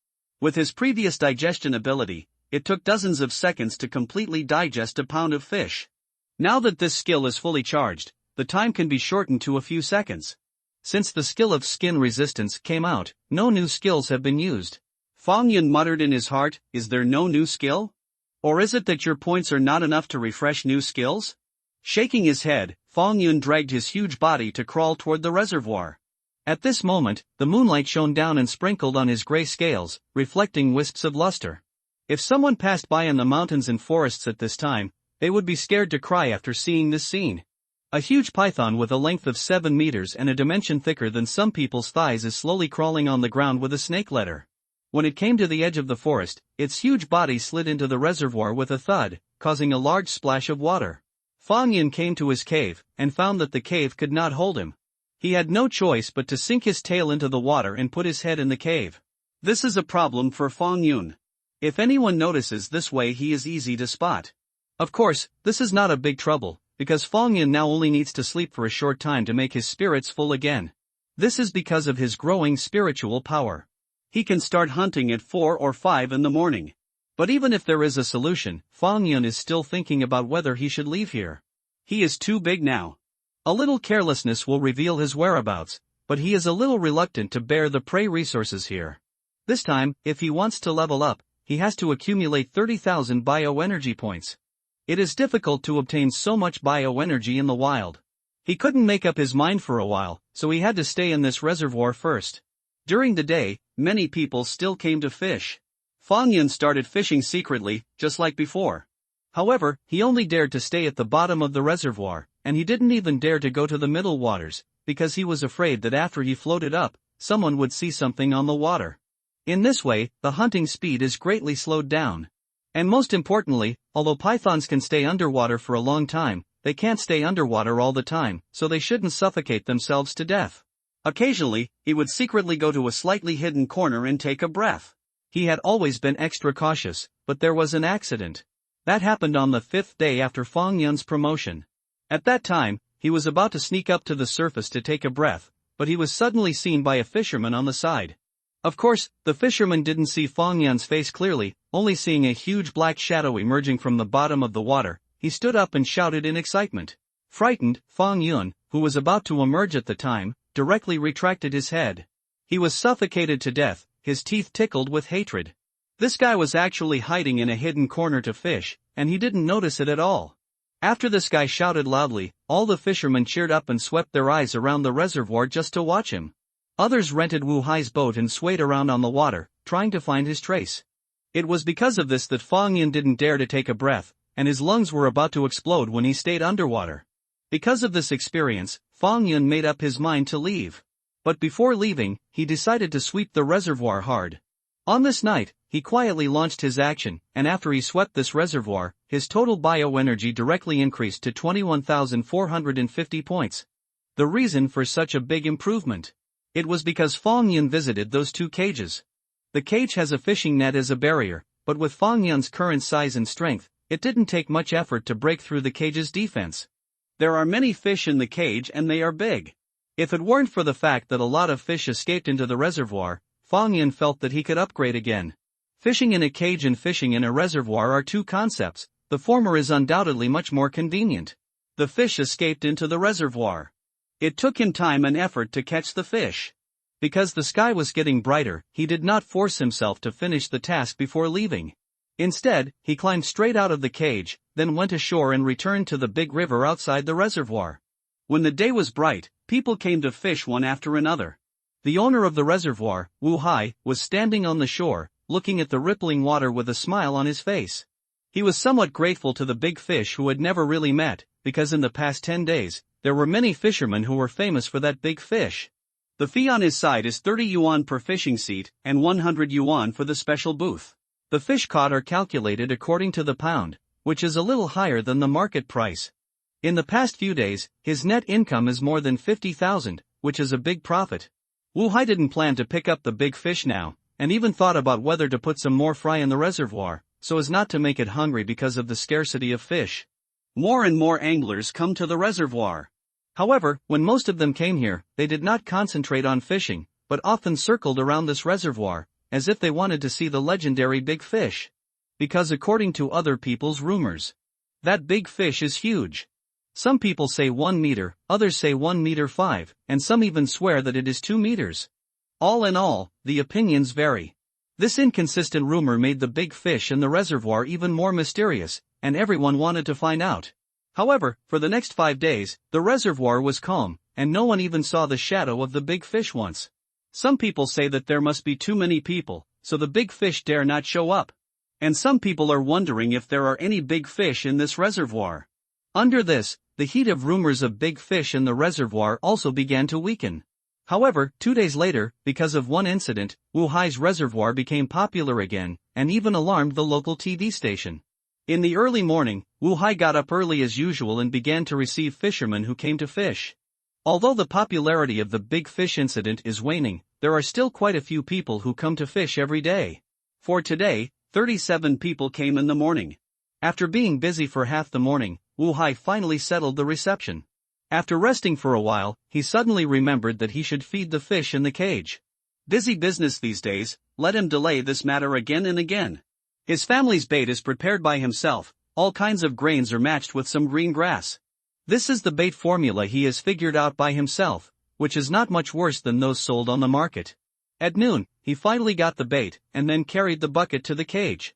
With his previous digestion ability, it took dozens of seconds to completely digest a pound of fish. Now that this skill is fully charged, the time can be shortened to a few seconds. Since the skill of skin resistance came out, no new skills have been used. Fang Yun muttered in his heart, is there no new skill? Or is it that your points are not enough to refresh new skills? Shaking his head, Fang Yun dragged his huge body to crawl toward the reservoir. At this moment, the moonlight shone down and sprinkled on his gray scales, reflecting wisps of luster. If someone passed by in the mountains and forests at this time, they would be scared to cry after seeing this scene. A huge python with a length of 7 meters and a dimension thicker than some people's thighs is slowly crawling on the ground with a snake letter. When it came to the edge of the forest, its huge body slid into the reservoir with a thud, causing a large splash of water. Fang Yun came to his cave, and found that the cave could not hold him. He had no choice but to sink his tail into the water and put his head in the cave. This is a problem for Fang Yun. If anyone notices this way, he is easy to spot. Of course, this is not a big trouble, because Fang Yun now only needs to sleep for a short time to make his spirits full again. This is because of his growing spiritual power. He can start hunting at 4 or 5 in the morning. But even if there is a solution, Fang Yun is still thinking about whether he should leave here. He is too big now. A little carelessness will reveal his whereabouts, but he is a little reluctant to bear the prey resources here. This time, if he wants to level up, he has to accumulate 30,000 bioenergy points. It is difficult to obtain so much bioenergy in the wild. He couldn't make up his mind for a while, so he had to stay in this reservoir first. During the day, many people still came to fish. Fang Yun started fishing secretly, just like before. However, he only dared to stay at the bottom of the reservoir, and he didn't even dare to go to the middle waters, because he was afraid that after he floated up, someone would see something on the water. In this way, the hunting speed is greatly slowed down. And most importantly, although pythons can stay underwater for a long time, they can't stay underwater all the time, so they shouldn't suffocate themselves to death. Occasionally, he would secretly go to a slightly hidden corner and take a breath. He had always been extra cautious, but there was an accident. That happened on the 5th day after Fang Yun's promotion. At that time, he was about to sneak up to the surface to take a breath, but he was suddenly seen by a fisherman on the side. Of course, the fisherman didn't see Fang Yun's face clearly, only seeing a huge black shadow emerging from the bottom of the water. He stood up and shouted in excitement. Frightened, Fang Yun, who was about to emerge at the time, directly retracted his head. He was suffocated to death, his teeth tickled with hatred. This guy was actually hiding in a hidden corner to fish, and he didn't notice it at all. After this guy shouted loudly, all the fishermen cheered up and swept their eyes around the reservoir just to watch him. Others rented Wu Hai's boat and swayed around on the water, trying to find his trace. It was because of this that Fang Yun didn't dare to take a breath, and his lungs were about to explode when he stayed underwater. Because of this experience, Fang Yun made up his mind to leave. But before leaving, he decided to sweep the reservoir hard. On this night, he quietly launched his action, and after he swept this reservoir, his total bioenergy directly increased to 21,450 points. The reason for such a big improvement? It was because Fong Yun visited those two cages. The cage has a fishing net as a barrier, but with Fong Yun's current size and strength, it didn't take much effort to break through the cage's defense. There are many fish in the cage and they are big. If it weren't for the fact that a lot of fish escaped into the reservoir, Fong Yun felt that he could upgrade again. Fishing in a cage and fishing in a reservoir are two concepts. The former is undoubtedly much more convenient. The fish escaped into the reservoir. It took him time and effort to catch the fish. Because the sky was getting brighter, he did not force himself to finish the task before leaving. Instead, he climbed straight out of the cage, then went ashore and returned to the big river outside the reservoir. When the day was bright, people came to fish one after another. The owner of the reservoir, Wu Hai, was standing on the shore, looking at the rippling water with a smile on his face. He was somewhat grateful to the big fish who had never really met, because in the past 10 days, there were many fishermen who were famous for that big fish. The fee on his side is 30 yuan per fishing seat and 100 yuan for the special booth. The fish caught are calculated according to the pound, which is a little higher than the market price. In the past few days, his net income is more than 50,000, which is a big profit. Wu Hai didn't plan to pick up the big fish now, and even thought about whether to put some more fry in the reservoir, so as not to make it hungry because of the scarcity of fish. More and more anglers come to the reservoir. However, when most of them came here, they did not concentrate on fishing, but often circled around this reservoir, as if they wanted to see the legendary big fish. Because according to other people's rumors, that big fish is huge. Some people say 1 meter, others say 1 meter 5, and some even swear that it is 2 meters. All in all, the opinions vary. This inconsistent rumor made the big fish in the reservoir even more mysterious, and everyone wanted to find out. However, for the next 5 days, the reservoir was calm, and no one even saw the shadow of the big fish once. Some people say that there must be too many people, so the big fish dare not show up. And some people are wondering if there are any big fish in this reservoir. Under this, the heat of rumors of big fish in the reservoir also began to weaken. However, 2 days later, because of one incident, Wu Hai's reservoir became popular again, and even alarmed the local TV station. In the early morning, Wu Hai got up early as usual and began to receive fishermen who came to fish. Although the popularity of the big fish incident is waning, there are still quite a few people who come to fish every day. For today, 37 people came in the morning. After being busy for half the morning, Wu Hai finally settled the reception. After resting for a while, he suddenly remembered that he should feed the fish in the cage. Busy business these days, let him delay this matter again and again. His family's bait is prepared by himself, all kinds of grains are matched with some green grass. This is the bait formula he has figured out by himself, which is not much worse than those sold on the market. At noon, he finally got the bait, and then carried the bucket to the cage.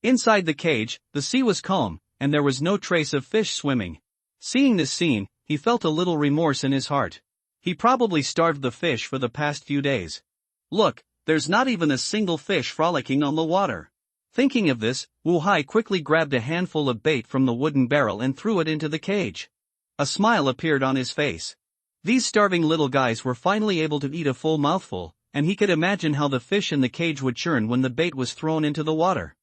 Inside the cage, the sea was calm, and there was no trace of fish swimming. Seeing this scene, he felt a little remorse in his heart. He probably starved the fish for the past few days. Look, there's not even a single fish frolicking on the water. Thinking of this, Wu Hai quickly grabbed a handful of bait from the wooden barrel and threw it into the cage. A smile appeared on his face. These starving little guys were finally able to eat a full mouthful, and he could imagine how the fish in the cage would churn when the bait was thrown into the water.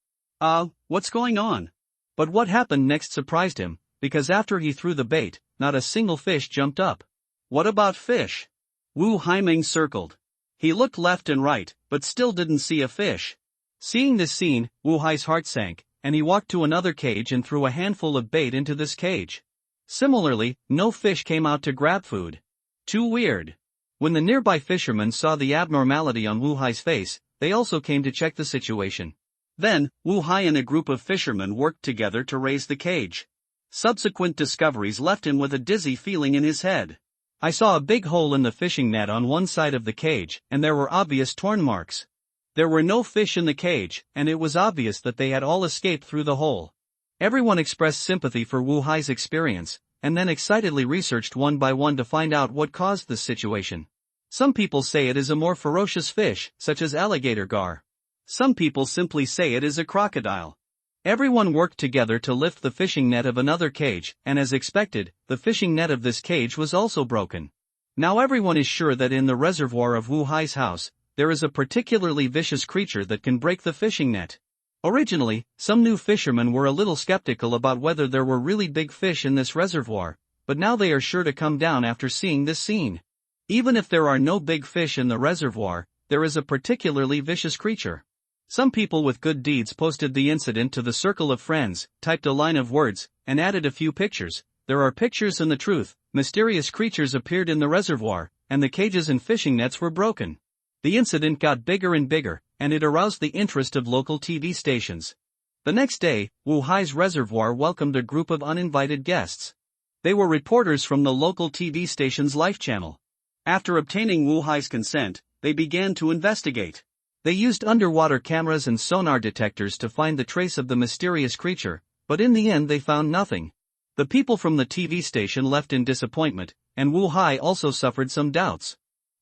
What's going on? But what happened next surprised him, because after he threw the bait, not a single fish jumped up. What about fish? Wu Haiming circled. He looked left and right, but still didn't see a fish. Seeing this scene, Wu Hai's heart sank, and he walked to another cage and threw a handful of bait into this cage. Similarly, no fish came out to grab food. Too weird. When the nearby fishermen saw the abnormality on Wu Hai's face, they also came to check the situation. Then, Wu Hai and a group of fishermen worked together to raise the cage. Subsequent discoveries left him with a dizzy feeling in his head. I saw a big hole in the fishing net on one side of the cage, and there were obvious torn marks. There were no fish in the cage, and it was obvious that they had all escaped through the hole. Everyone expressed sympathy for Wu Hai's experience, and then excitedly researched one by one to find out what caused this situation. Some people say it is a more ferocious fish, such as alligator gar. Some people simply say it is a crocodile. Everyone worked together to lift the fishing net of another cage, and as expected, the fishing net of this cage was also broken. Now everyone is sure that in the reservoir of Wu Hai's house, there is a particularly vicious creature that can break the fishing net. Originally, some new fishermen were a little skeptical about whether there were really big fish in this reservoir, but now they are sure to come down after seeing this scene. Even if there are no big fish in the reservoir, there is a particularly vicious creature. Some people with good deeds posted the incident to the circle of friends, typed a line of words, and added a few pictures. There are pictures and the truth. Mysterious creatures appeared in the reservoir, and the cages and fishing nets were broken. The incident got bigger and bigger, and it aroused the interest of local TV stations. The next day, Wuhai's reservoir welcomed a group of uninvited guests. They were reporters from the local TV station's Life channel. After obtaining Wuhai's consent, they began to investigate. They used underwater cameras and sonar detectors to find the trace of the mysterious creature, but in the end they found nothing. The people from the TV station left in disappointment, and Wuhai also suffered some doubts.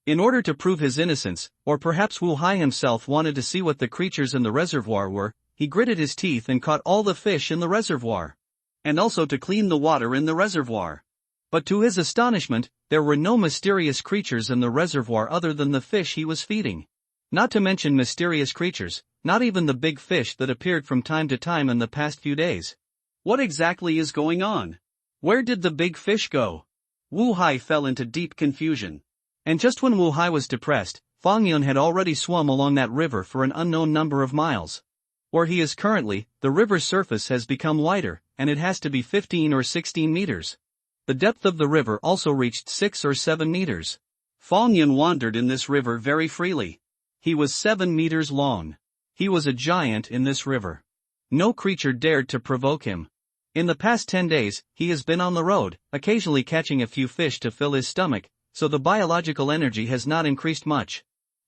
In order to prove his innocence, or perhaps Wuhai himself wanted to see what the creatures in the reservoir were, he gritted his teeth and caught all the fish in the reservoir. And also to clean the water in the reservoir. But to his astonishment, there were no mysterious creatures in the reservoir other than the fish he was feeding. Not to mention mysterious creatures, not even the big fish that appeared from time to time in the past few days. What exactly is going on? Where did the big fish go? Wuhai fell into deep confusion. And just when Wuhai was depressed, Fang Yun had already swum along that river for an unknown number of miles. Where he is currently, the river's surface has become wider, and it has to be 15 or 16 meters. The depth of the river also reached 6 or 7 meters. Fang Yun wandered in this river very freely. He was 7 meters long. He was a giant in this river. No creature dared to provoke him. In the past 10 days, he has been on the road, occasionally catching a few fish to fill his stomach, so the biological energy has not increased much.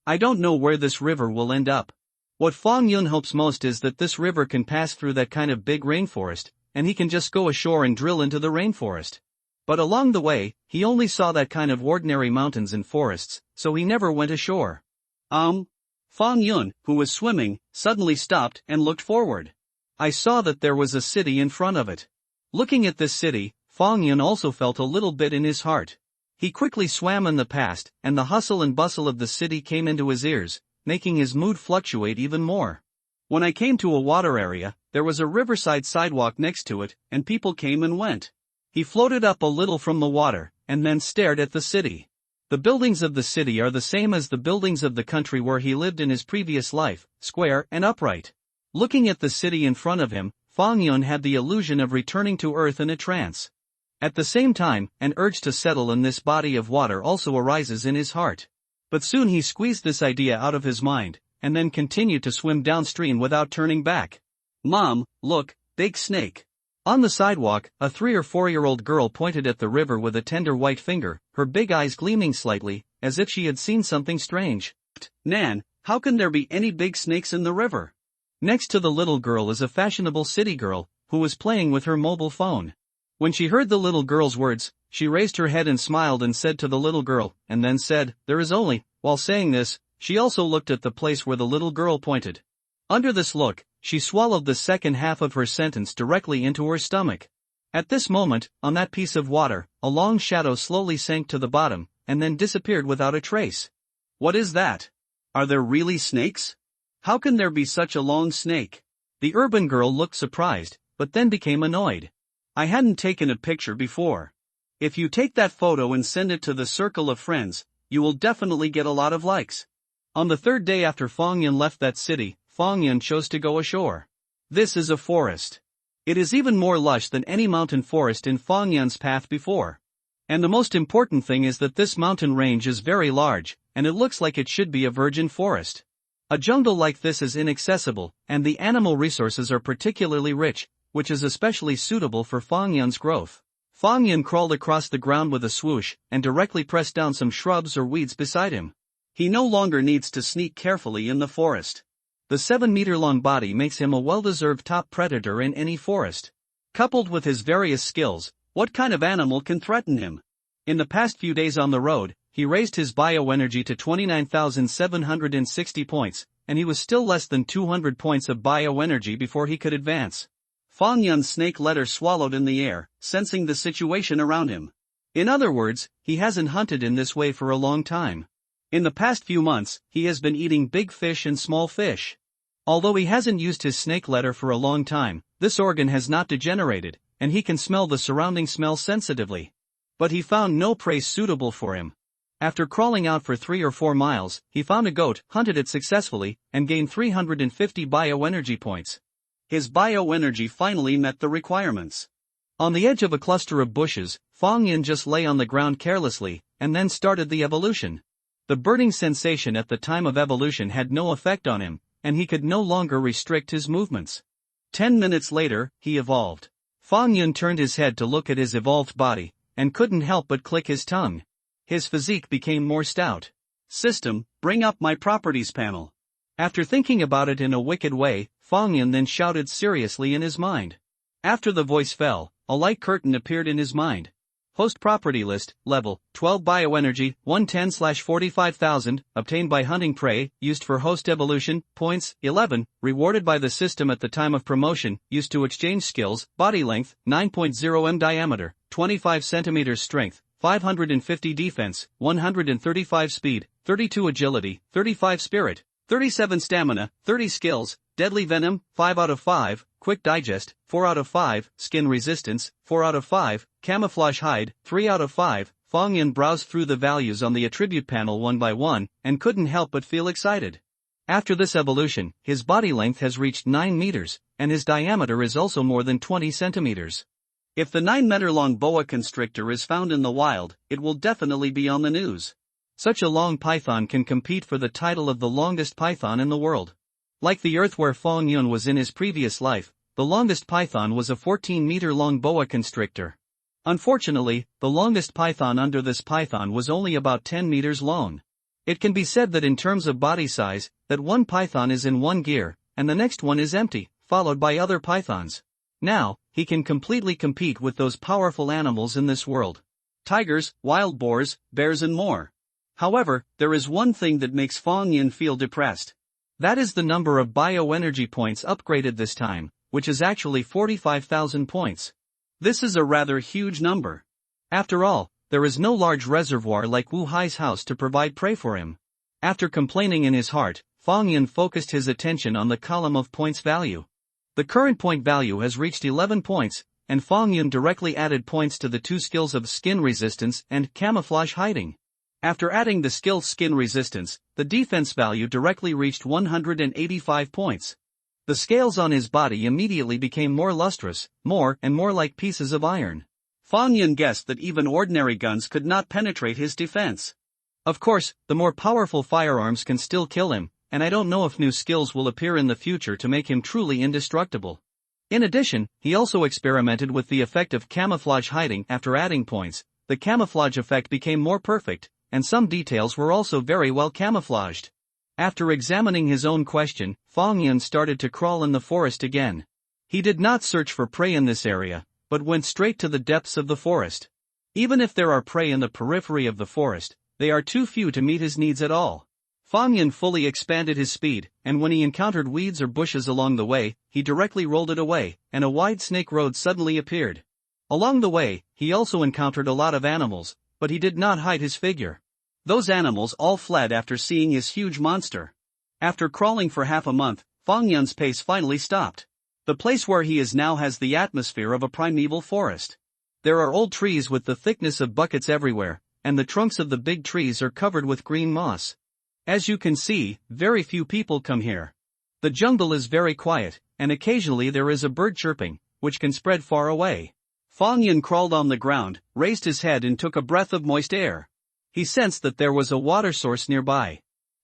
I don't know where this river will end up. What Fang Yun hopes most is that this river can pass through that kind of big rainforest, and he can just go ashore and drill into the rainforest. But along the way, he only saw that kind of ordinary mountains and forests, so he never went ashore. Fang Yun, who was swimming, suddenly stopped and looked forward. I saw that there was a city in front of it. Looking at this city, Fang Yun also felt a little bit in his heart. He quickly swam in the past, and the hustle and bustle of the city came into his ears, making his mood fluctuate even more. When I came to a water area, there was a riverside sidewalk next to it, and people came and went. He floated up a little from the water, and then stared at the city. The buildings of the city are the same as the buildings of the country where he lived in his previous life, square and upright. Looking at the city in front of him, Fang Yun had the illusion of returning to earth in a trance. At the same time, an urge to settle in this body of water also arises in his heart. But soon he squeezed this idea out of his mind, and then continued to swim downstream without turning back. Mom, look, big snake. On the sidewalk, a 3 or 4-year-old girl pointed at the river with a tender white finger, her big eyes gleaming slightly, as if she had seen something strange. Nan, how can there be any big snakes in the river? Next to the little girl is a fashionable city girl, who was playing with her mobile phone. When she heard the little girl's words, she raised her head and smiled and said to the little girl, and then said, "There is only," while saying this, she also looked at the place where the little girl pointed. Under this look, she swallowed the second half of her sentence directly into her stomach. At this moment, on that piece of water, a long shadow slowly sank to the bottom, and then disappeared without a trace. What is that? Are there really snakes? How can there be such a long snake? The urban girl looked surprised, but then became annoyed. I hadn't taken a picture before. If you take that photo and send it to the circle of friends, you will definitely get a lot of likes. On the third day after Fang Yun left that city, Fang Yun chose to go ashore. This is a forest. It is even more lush than any mountain forest in Fang Yun's path before. And the most important thing is that this mountain range is very large, and it looks like it should be a virgin forest. A jungle like this is inaccessible, and the animal resources are particularly rich, which is especially suitable for Fang Yun's growth. Fang Yun crawled across the ground with a swoosh, and directly pressed down some shrubs or weeds beside him. He no longer needs to sneak carefully in the forest. The 7-meter-long body makes him a well-deserved top predator in any forest. Coupled with his various skills, what kind of animal can threaten him? In the past few days on the road, he raised his bioenergy to 29,760 points, and he was still less than 200 points of bioenergy before he could advance. Fang Yun's snake letter swallowed in the air, sensing the situation around him. In other words, he hasn't hunted in this way for a long time. In the past few months, he has been eating big fish and small fish. Although he hasn't used his snake letter for a long time, this organ has not degenerated, and he can smell the surrounding smell sensitively. But he found no prey suitable for him. After crawling out for 3 or 4 miles, he found a goat, hunted it successfully, and gained 350 bioenergy points. His bioenergy finally met the requirements. On the edge of a cluster of bushes, Fong Yin just lay on the ground carelessly, and then started the evolution. The burning sensation at the time of evolution had no effect on him, and he could no longer restrict his movements. 10 minutes later, he evolved. Fong Yin turned his head to look at his evolved body, and couldn't help but click his tongue. His physique became more stout. System, bring up my properties panel. After thinking about it in a wicked way, Fong Yin then shouted seriously in his mind. After the voice fell, a light curtain appeared in his mind. Host property list, level, 12 bioenergy, 110/45,000, obtained by hunting prey, used for host evolution, points, 11, rewarded by the system at the time of promotion, used to exchange skills, body length, 9.0 m diameter, 25 cm strength, 550 defense, 135 speed, 32 agility, 35 spirit, 37 stamina, 30 skills, deadly venom, 5 out of 5, quick digest, 4 out of 5, skin resistance, 4 out of 5, camouflage hide, 3 out of 5. Fong Yin browsed through the values on the attribute panel one by one, and couldn't help but feel excited. After this evolution, his body length has reached 9 meters, and his diameter is also more than 20 centimeters. If the 9-meter-long boa constrictor is found in the wild, it will definitely be on the news. Such a long python can compete for the title of the longest python in the world. Like the earth where Fong Yun was in his previous life, the longest python was a 14-meter-long boa constrictor. Unfortunately, the longest python under this python was only about 10 meters long. It can be said that in terms of body size, that one python is in one gear, and the next one is empty, followed by other pythons. Now, he can completely compete with those powerful animals in this world. Tigers, wild boars, bears and more. However, there is one thing that makes Fong Yin feel depressed. That is the number of bioenergy points upgraded this time, which is actually 45,000 points. This is a rather huge number. After all, there is no large reservoir like Wu Hai's house to provide prey for him. After complaining in his heart, Fong Yin focused his attention on the column of points value. The current point value has reached 11 points, and Fong Yin directly added points to the 2 skills of skin resistance and camouflage hiding. After adding the skill skin resistance, the defense value directly reached 185 points. The scales on his body immediately became more lustrous, more and more like pieces of iron. Fong Yin guessed that even ordinary guns could not penetrate his defense. Of course, the more powerful firearms can still kill him, and I don't know if new skills will appear in the future to make him truly indestructible. In addition, he also experimented with the effect of camouflage hiding. After adding points, the camouflage effect became more perfect, and some details were also very well camouflaged. After examining his own question, Fong Yin started to crawl in the forest again. He did not search for prey in this area, but went straight to the depths of the forest. Even if there are prey in the periphery of the forest, they are too few to meet his needs at all. Fong Yin fully expanded his speed, and when he encountered weeds or bushes along the way, he directly rolled it away, and a wide snake road suddenly appeared. Along the way, he also encountered a lot of animals, but he did not hide his figure. Those animals all fled after seeing his huge monster. After crawling for half a month, Fong Yun's pace finally stopped. The place where he is now has the atmosphere of a primeval forest. There are old trees with the thickness of buckets everywhere, and the trunks of the big trees are covered with green moss. As you can see, very few people come here. The jungle is very quiet, and occasionally there is a bird chirping, which can spread far away. Fong Yin crawled on the ground, raised his head and took a breath of moist air. He sensed that there was a water source nearby.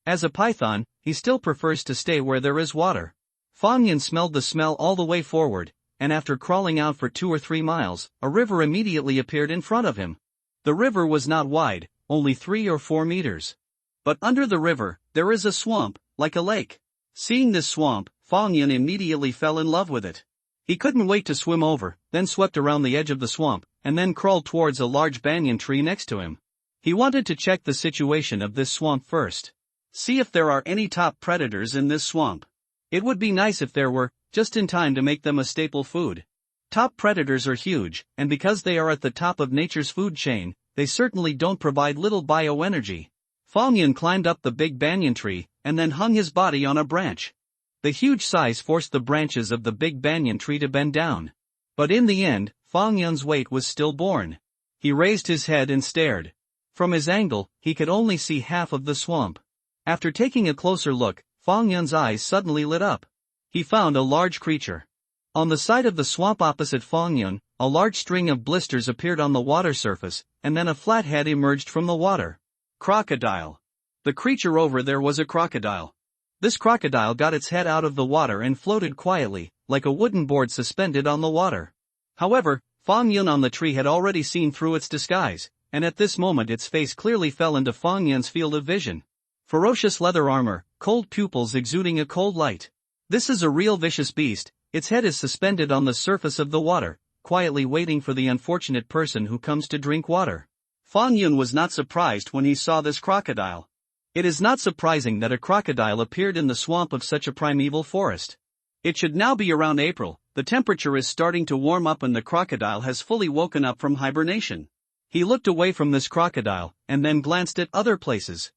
As a python, he still prefers to stay where there is water. Fong Yin smelled the smell all the way forward, and after crawling out for 2 or 3 miles, a river immediately appeared in front of him. The river was not wide, only 3 or 4 meters. But under the river, there is a swamp, like a lake. Seeing this swamp, Fong Yin immediately fell in love with it. He couldn't wait to swim over, then swept around the edge of the swamp, and then crawled towards a large banyan tree next to him. He wanted to check the situation of this swamp first. See if there are any top predators in this swamp. It would be nice if there were, just in time to make them a staple food. Top predators are huge, and because they are at the top of nature's food chain, they certainly don't provide little bioenergy. Fong Yun climbed up the big banyan tree, and then hung his body on a branch. The huge size forced the branches of the big banyan tree to bend down. But in the end, Fong Yun's weight was still borne. He raised his head and stared. From his angle, he could only see half of the swamp. After taking a closer look, Fong Yun's eyes suddenly lit up. He found a large creature. On the side of the swamp opposite Fong Yun, a large string of blisters appeared on the water surface, and then a flat head emerged from the water. Crocodile. The creature over there was a crocodile. This crocodile got its head out of the water and floated quietly, like a wooden board suspended on the water. However, Fong Yun on the tree had already seen through its disguise, and at this moment its face clearly fell into Fong Yun's field of vision. Ferocious leather armor, cold pupils exuding a cold light. This is a real vicious beast. Its head is suspended on the surface of the water, quietly waiting for the unfortunate person who comes to drink water. Fong Yun was not surprised when he saw this crocodile. It is not surprising that a crocodile appeared in the swamp of such a primeval forest. It should now be around April, the temperature is starting to warm up and the crocodile has fully woken up from hibernation. He looked away from this crocodile, and then glanced at other places.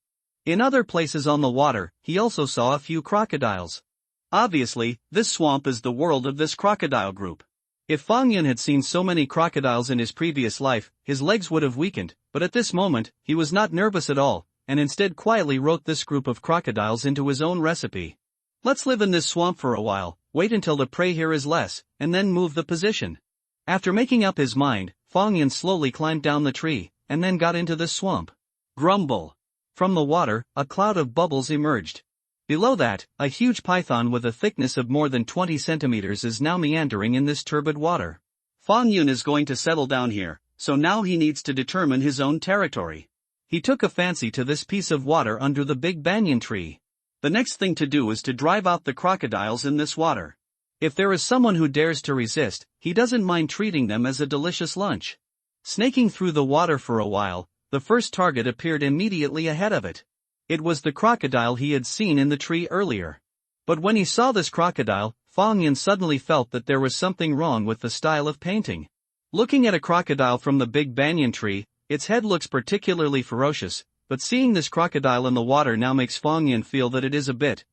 In other places on the water, he also saw a few crocodiles. Obviously, this swamp is the world of this crocodile group. If Fong Yun had seen so many crocodiles in his previous life, his legs would have weakened, but at this moment, he was not nervous at all, and instead quietly wrote this group of crocodiles into his own recipe. Let's live in this swamp for a while, wait until the prey here is less, and then move the position. After making up his mind, Fong Yun slowly climbed down the tree, and then got into this swamp. Grumble. From the water, a cloud of bubbles emerged. Below that, a huge python with a thickness of more than 20 centimeters is now meandering in this turbid water. Fong Yun is going to settle down here, so now he needs to determine his own territory. He took a fancy to this piece of water under the big banyan tree. The next thing to do is to drive out the crocodiles in this water. If there is someone who dares to resist, he doesn't mind treating them as a delicious lunch. Snaking through the water for a while, the first target appeared immediately ahead of it. It was the crocodile he had seen in the tree earlier. But when he saw this crocodile, Fong Yun suddenly felt that there was something wrong with the style of painting. Looking at a crocodile from the big banyan tree, its head looks particularly ferocious, but seeing this crocodile in the water now makes Fong Yun feel that it is a bit,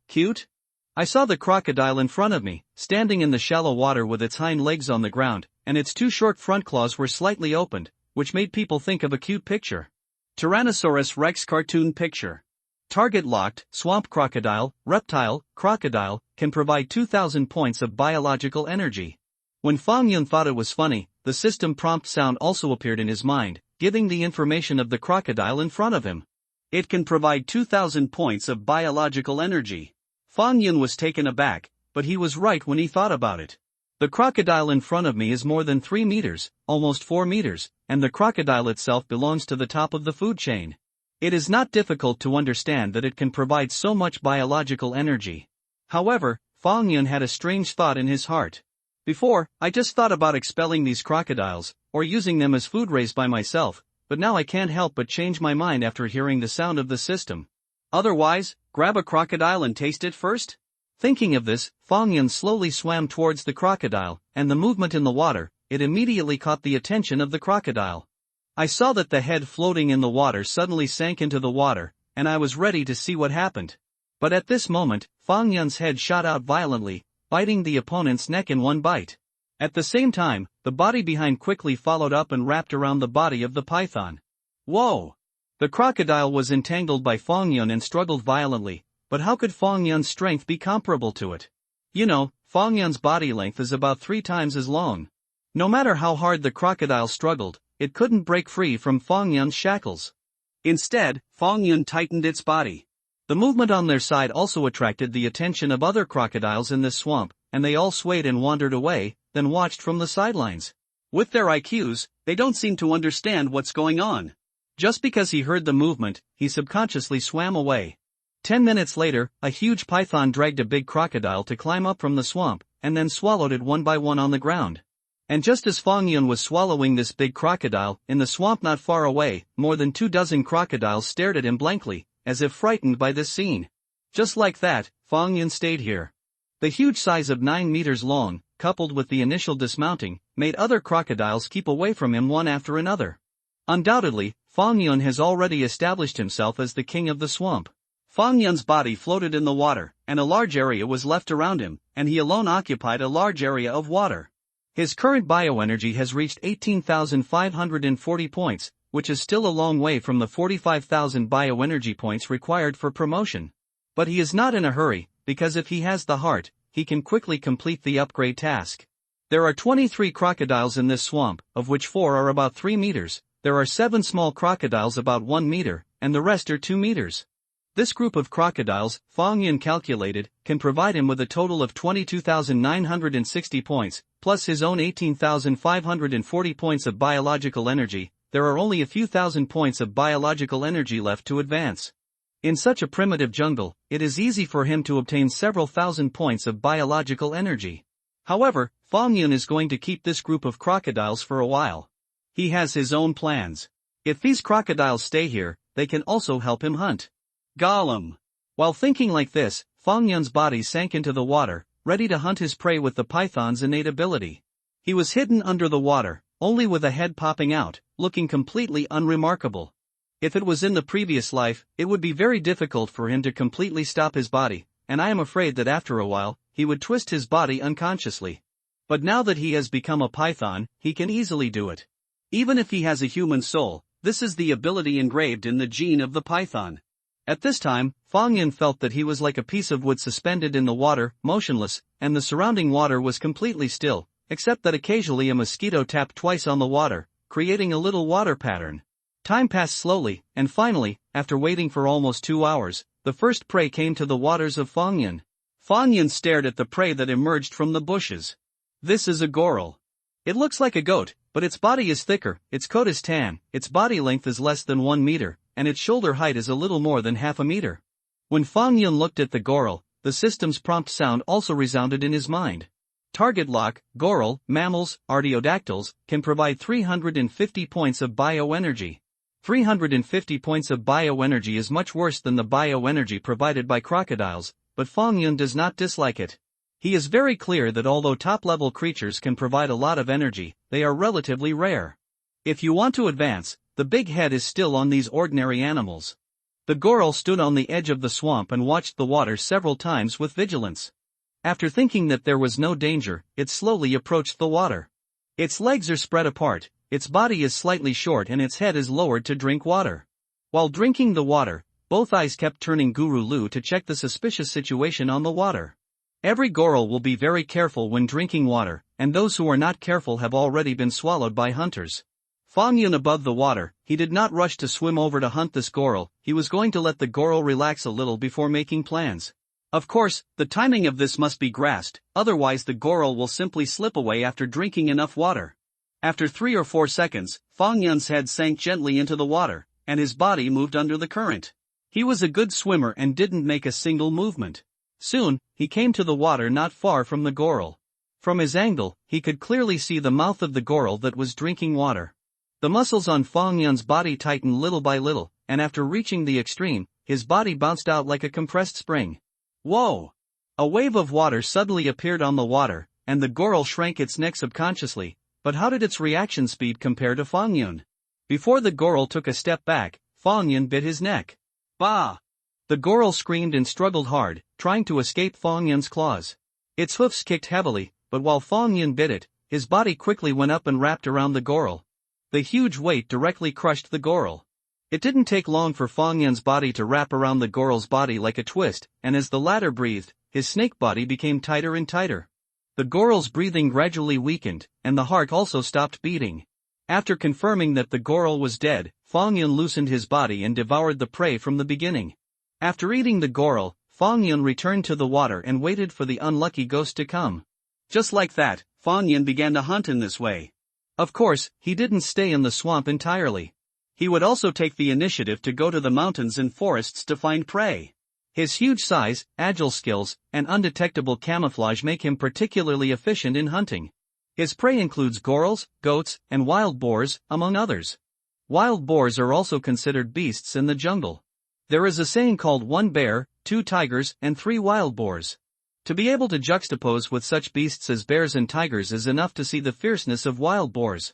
cute? I saw the crocodile in front of me, standing in the shallow water with its hind legs on the ground, and its two short front claws were slightly opened, which made people think of a cute picture. Tyrannosaurus Rex cartoon picture. Target locked, swamp crocodile, reptile, crocodile, can provide 2,000 points of biological energy. When Fong Yun thought it was funny, the system prompt sound also appeared in his mind, giving the information of the crocodile in front of him. It can provide 2,000 points of biological energy. Fong Yun was taken aback, but he was right when he thought about it. The crocodile in front of me is more than 3 meters, almost 4 meters, and the crocodile itself belongs to the top of the food chain. It is not difficult to understand that it can provide so much biological energy. However, Fong Yun had a strange thought in his heart. Before, I just thought about expelling these crocodiles, or using them as food raised by myself, but now I can't help but change my mind after hearing the sound of the system. Otherwise, grab a crocodile and taste it first? Thinking of this, Fong Yun slowly swam towards the crocodile, and the movement in the water, it immediately caught the attention of the crocodile. I saw that the head floating in the water suddenly sank into the water, and I was ready to see what happened. But at this moment, Fong Yun's head shot out violently, biting the opponent's neck in one bite. At the same time, the body behind quickly followed up and wrapped around the body of the python. Whoa! The crocodile was entangled by Fong Yun and struggled violently, but how could Fong Yun's strength be comparable to it? You know, Fong Yun's body length is about 3 times as long. No matter how hard the crocodile struggled, it couldn't break free from Fong Yun's shackles. Instead, Fong Yun tightened its body. The movement on their side also attracted the attention of other crocodiles in this swamp, and they all swayed and wandered away, then watched from the sidelines. With their IQs, they don't seem to understand what's going on. Just because he heard the movement, he subconsciously swam away. 10 minutes later, a huge python dragged a big crocodile to climb up from the swamp, and then swallowed it one by one on the ground. And just as Fong Yun was swallowing this big crocodile, in the swamp not far away, more than 24 crocodiles stared at him blankly, as if frightened by this scene. Just like that, Fong Yun stayed here. The huge size of 9 meters long, coupled with the initial dismounting, made other crocodiles keep away from him one after another. Undoubtedly, Fang Yun has already established himself as the king of the swamp. Fang Yun's body floated in the water, and a large area was left around him, and he alone occupied a large area of water. His current bioenergy has reached 18,540 points, which is still a long way from the 45,000 bioenergy points required for promotion. But he is not in a hurry, because if he has the heart, he can quickly complete the upgrade task. There are 23 crocodiles in this swamp, of which 4 are about 3 meters, there are 7 small crocodiles about 1 meter, and the rest are 2 meters. This group of crocodiles, Fang Yun calculated, can provide him with a total of 22,960 points, plus his own 18,540 points of biological energy. There are only a few thousand points of biological energy left to advance. In such a primitive jungle, it is easy for him to obtain several thousand points of biological energy. However, Fang Yun is going to keep this group of crocodiles for a while. He has his own plans. If these crocodiles stay here, they can also help him hunt. Golem. While thinking like this, Fang Yun's body sank into the water, ready to hunt his prey with the python's innate ability. He was hidden under the water, only with a head popping out, looking completely unremarkable. If it was in the previous life, it would be very difficult for him to completely stop his body, and I am afraid that after a while, he would twist his body unconsciously. But now that he has become a python, he can easily do it. Even if he has a human soul, this is the ability engraved in the gene of the python. At this time, Fang Yun felt that he was like a piece of wood suspended in the water, motionless, and the surrounding water was completely still, except that occasionally a mosquito tapped twice on the water, creating a little water pattern. Time passed slowly, and finally, after waiting for almost 2 hours, the first prey came to the waters of Fang Yun. Fang Yun stared at the prey that emerged from the bushes. This is a goral. It looks like a goat, but its body is thicker, its coat is tan, its body length is less than 1 meter, and its shoulder height is a little more than half a meter. When Fang Yun looked at the goral, the system's prompt sound also resounded in his mind. Target lock, goral, mammals, artiodactyls, can provide 350 points of bioenergy. 350 points of bioenergy is much worse than the bioenergy provided by crocodiles, but Fang Yun does not dislike it. He is very clear that although top-level creatures can provide a lot of energy, they are relatively rare. If you want to advance, the big head is still on these ordinary animals. The goral stood on the edge of the swamp and watched the water several times with vigilance. After thinking that there was no danger, it slowly approached the water. Its legs are spread apart, its body is slightly short and its head is lowered to drink water. While drinking the water, both eyes kept turning Guru Lu to check the suspicious situation on the water. Every goral will be very careful when drinking water, and those who are not careful have already been swallowed by hunters. Fang Yun above the water, he did not rush to swim over to hunt this goral, he was going to let the goral relax a little before making plans. Of course, the timing of this must be grasped, otherwise the goral will simply slip away after drinking enough water. After 3 or 4 seconds, Fang Yun's head sank gently into the water, and his body moved under the current. He was a good swimmer and didn't make a single movement. Soon, he came to the water not far from the goral. From his angle, he could clearly see the mouth of the goral that was drinking water. The muscles on Fang Yun's body tightened little by little, and after reaching the extreme, his body bounced out like a compressed spring. Whoa! A wave of water suddenly appeared on the water, and the goral shrank its neck subconsciously, but how did its reaction speed compare to Fang Yun? Before the goral took a step back, Fang Yun bit his neck. Bah! The goral screamed and struggled hard, trying to escape Fang Yun's claws. Its hoofs kicked heavily, but while Fang Yun bit it, his body quickly went up and wrapped around the goral. The huge weight directly crushed the goral. It didn't take long for Fang Yun's body to wrap around the goral's body like a twist, and as the latter breathed, his snake body became tighter and tighter. The goral's breathing gradually weakened, and the heart also stopped beating. After confirming that the goral was dead, Fang Yun loosened his body and devoured the prey from the beginning. After eating the goral, Fang Yun returned to the water and waited for the unlucky ghost to come. Just like that, Fang Yun began to hunt in this way. Of course, he didn't stay in the swamp entirely. He would also take the initiative to go to the mountains and forests to find prey. His huge size, agile skills, and undetectable camouflage make him particularly efficient in hunting. His prey includes gorals, goats, and wild boars, among others. Wild boars are also considered beasts in the jungle. There is a saying called 1 bear, 2 tigers, and 3 wild boars. To be able to juxtapose with such beasts as bears and tigers is enough to see the fierceness of wild boars.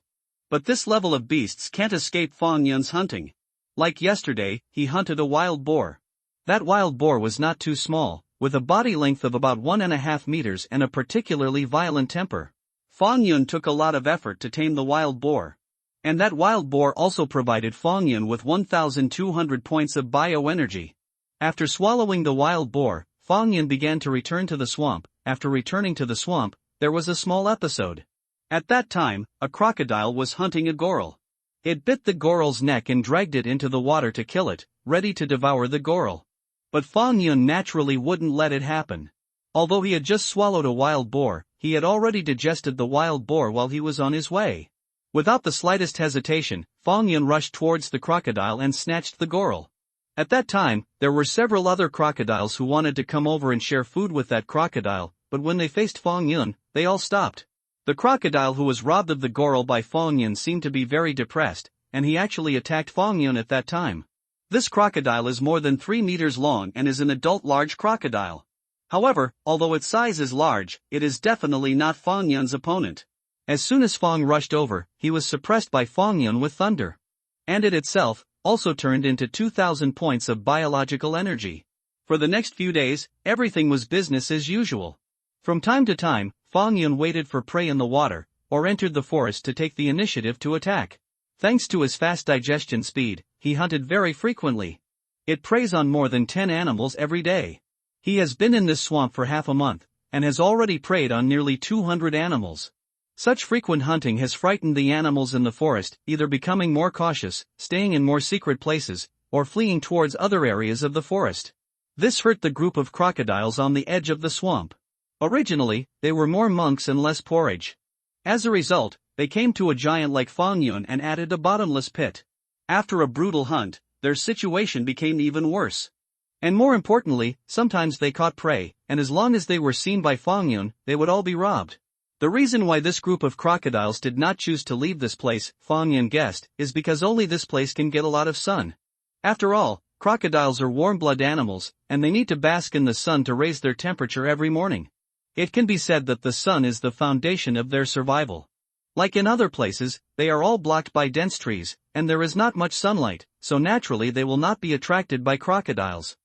But this level of beasts can't escape Fang Yun's hunting. Like yesterday, he hunted a wild boar. That wild boar was not too small, with a body length of about 1.5 meters and a particularly violent temper. Fang Yun took a lot of effort to tame the wild boar. And that wild boar also provided Fang Yun with 1,200 points of bioenergy. After swallowing the wild boar, Fang Yun began to return to the swamp. After returning to the swamp, there was a small episode. At that time, a crocodile was hunting a goral. It bit the goral's neck and dragged it into the water to kill it, ready to devour the goral. But Fang Yun naturally wouldn't let it happen. Although he had just swallowed a wild boar, he had already digested the wild boar while he was on his way. Without the slightest hesitation, Fang Yun rushed towards the crocodile and snatched the goral. At that time, there were several other crocodiles who wanted to come over and share food with that crocodile, but when they faced Fang Yun, they all stopped. The crocodile who was robbed of the goral by Fang Yun seemed to be very depressed, and he actually attacked Fang Yun at that time. This crocodile is more than 3 meters long and is an adult large crocodile. However, although its size is large, it is definitely not Fang Yun's opponent. As soon as Fang rushed over, he was suppressed by Fang Yun with thunder. And it itself also turned into 2,000 points of biological energy. For the next few days, everything was business as usual. From time to time, Fang Yun waited for prey in the water, or entered the forest to take the initiative to attack. Thanks to his fast digestion speed, he hunted very frequently. It preys on more than 10 animals every day. He has been in this swamp for half a month, and has already preyed on nearly 200 animals. Such frequent hunting has frightened the animals in the forest, either becoming more cautious, staying in more secret places, or fleeing towards other areas of the forest. This hurt the group of crocodiles on the edge of the swamp. Originally, they were more monks and less porridge. As a result, they came to a giant like Fang Yun and added a bottomless pit. After a brutal hunt, their situation became even worse. And more importantly, sometimes they caught prey, and as long as they were seen by Fang Yun, they would all be robbed. The reason why this group of crocodiles did not choose to leave this place, Fang Yun guessed, is because only this place can get a lot of sun. After all, crocodiles are warm-blood animals, and they need to bask in the sun to raise their temperature every morning. It can be said that the sun is the foundation of their survival. Like in other places, they are all blocked by dense trees, and there is not much sunlight, so naturally they will not be attracted by crocodiles.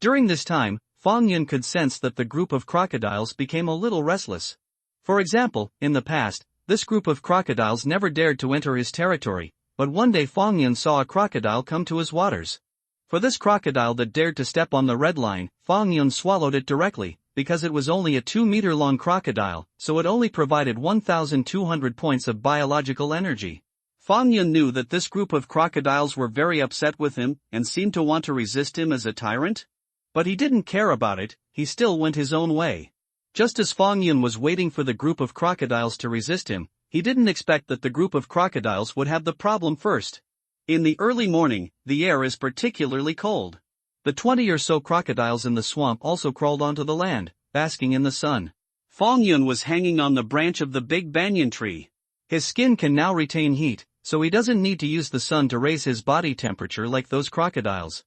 During this time, Fang Yun could sense that the group of crocodiles became a little restless. For example, in the past, this group of crocodiles never dared to enter his territory, but one day Fang Yun saw a crocodile come to his waters. For this crocodile that dared to step on the red line, Fang Yun swallowed it directly, because it was only a 2-meter-long crocodile, so it only provided 1,200 points of biological energy. Fang Yun knew that this group of crocodiles were very upset with him, and seemed to want to resist him as a tyrant. But he didn't care about it, he still went his own way. Just as Fang Yun was waiting for the group of crocodiles to resist him, he didn't expect that the group of crocodiles would have the problem first. In the early morning, the air is particularly cold. The 20 or so crocodiles in the swamp also crawled onto the land, basking in the sun. Fang Yun was hanging on the branch of the big banyan tree. His skin can now retain heat, so he doesn't need to use the sun to raise his body temperature like those crocodiles.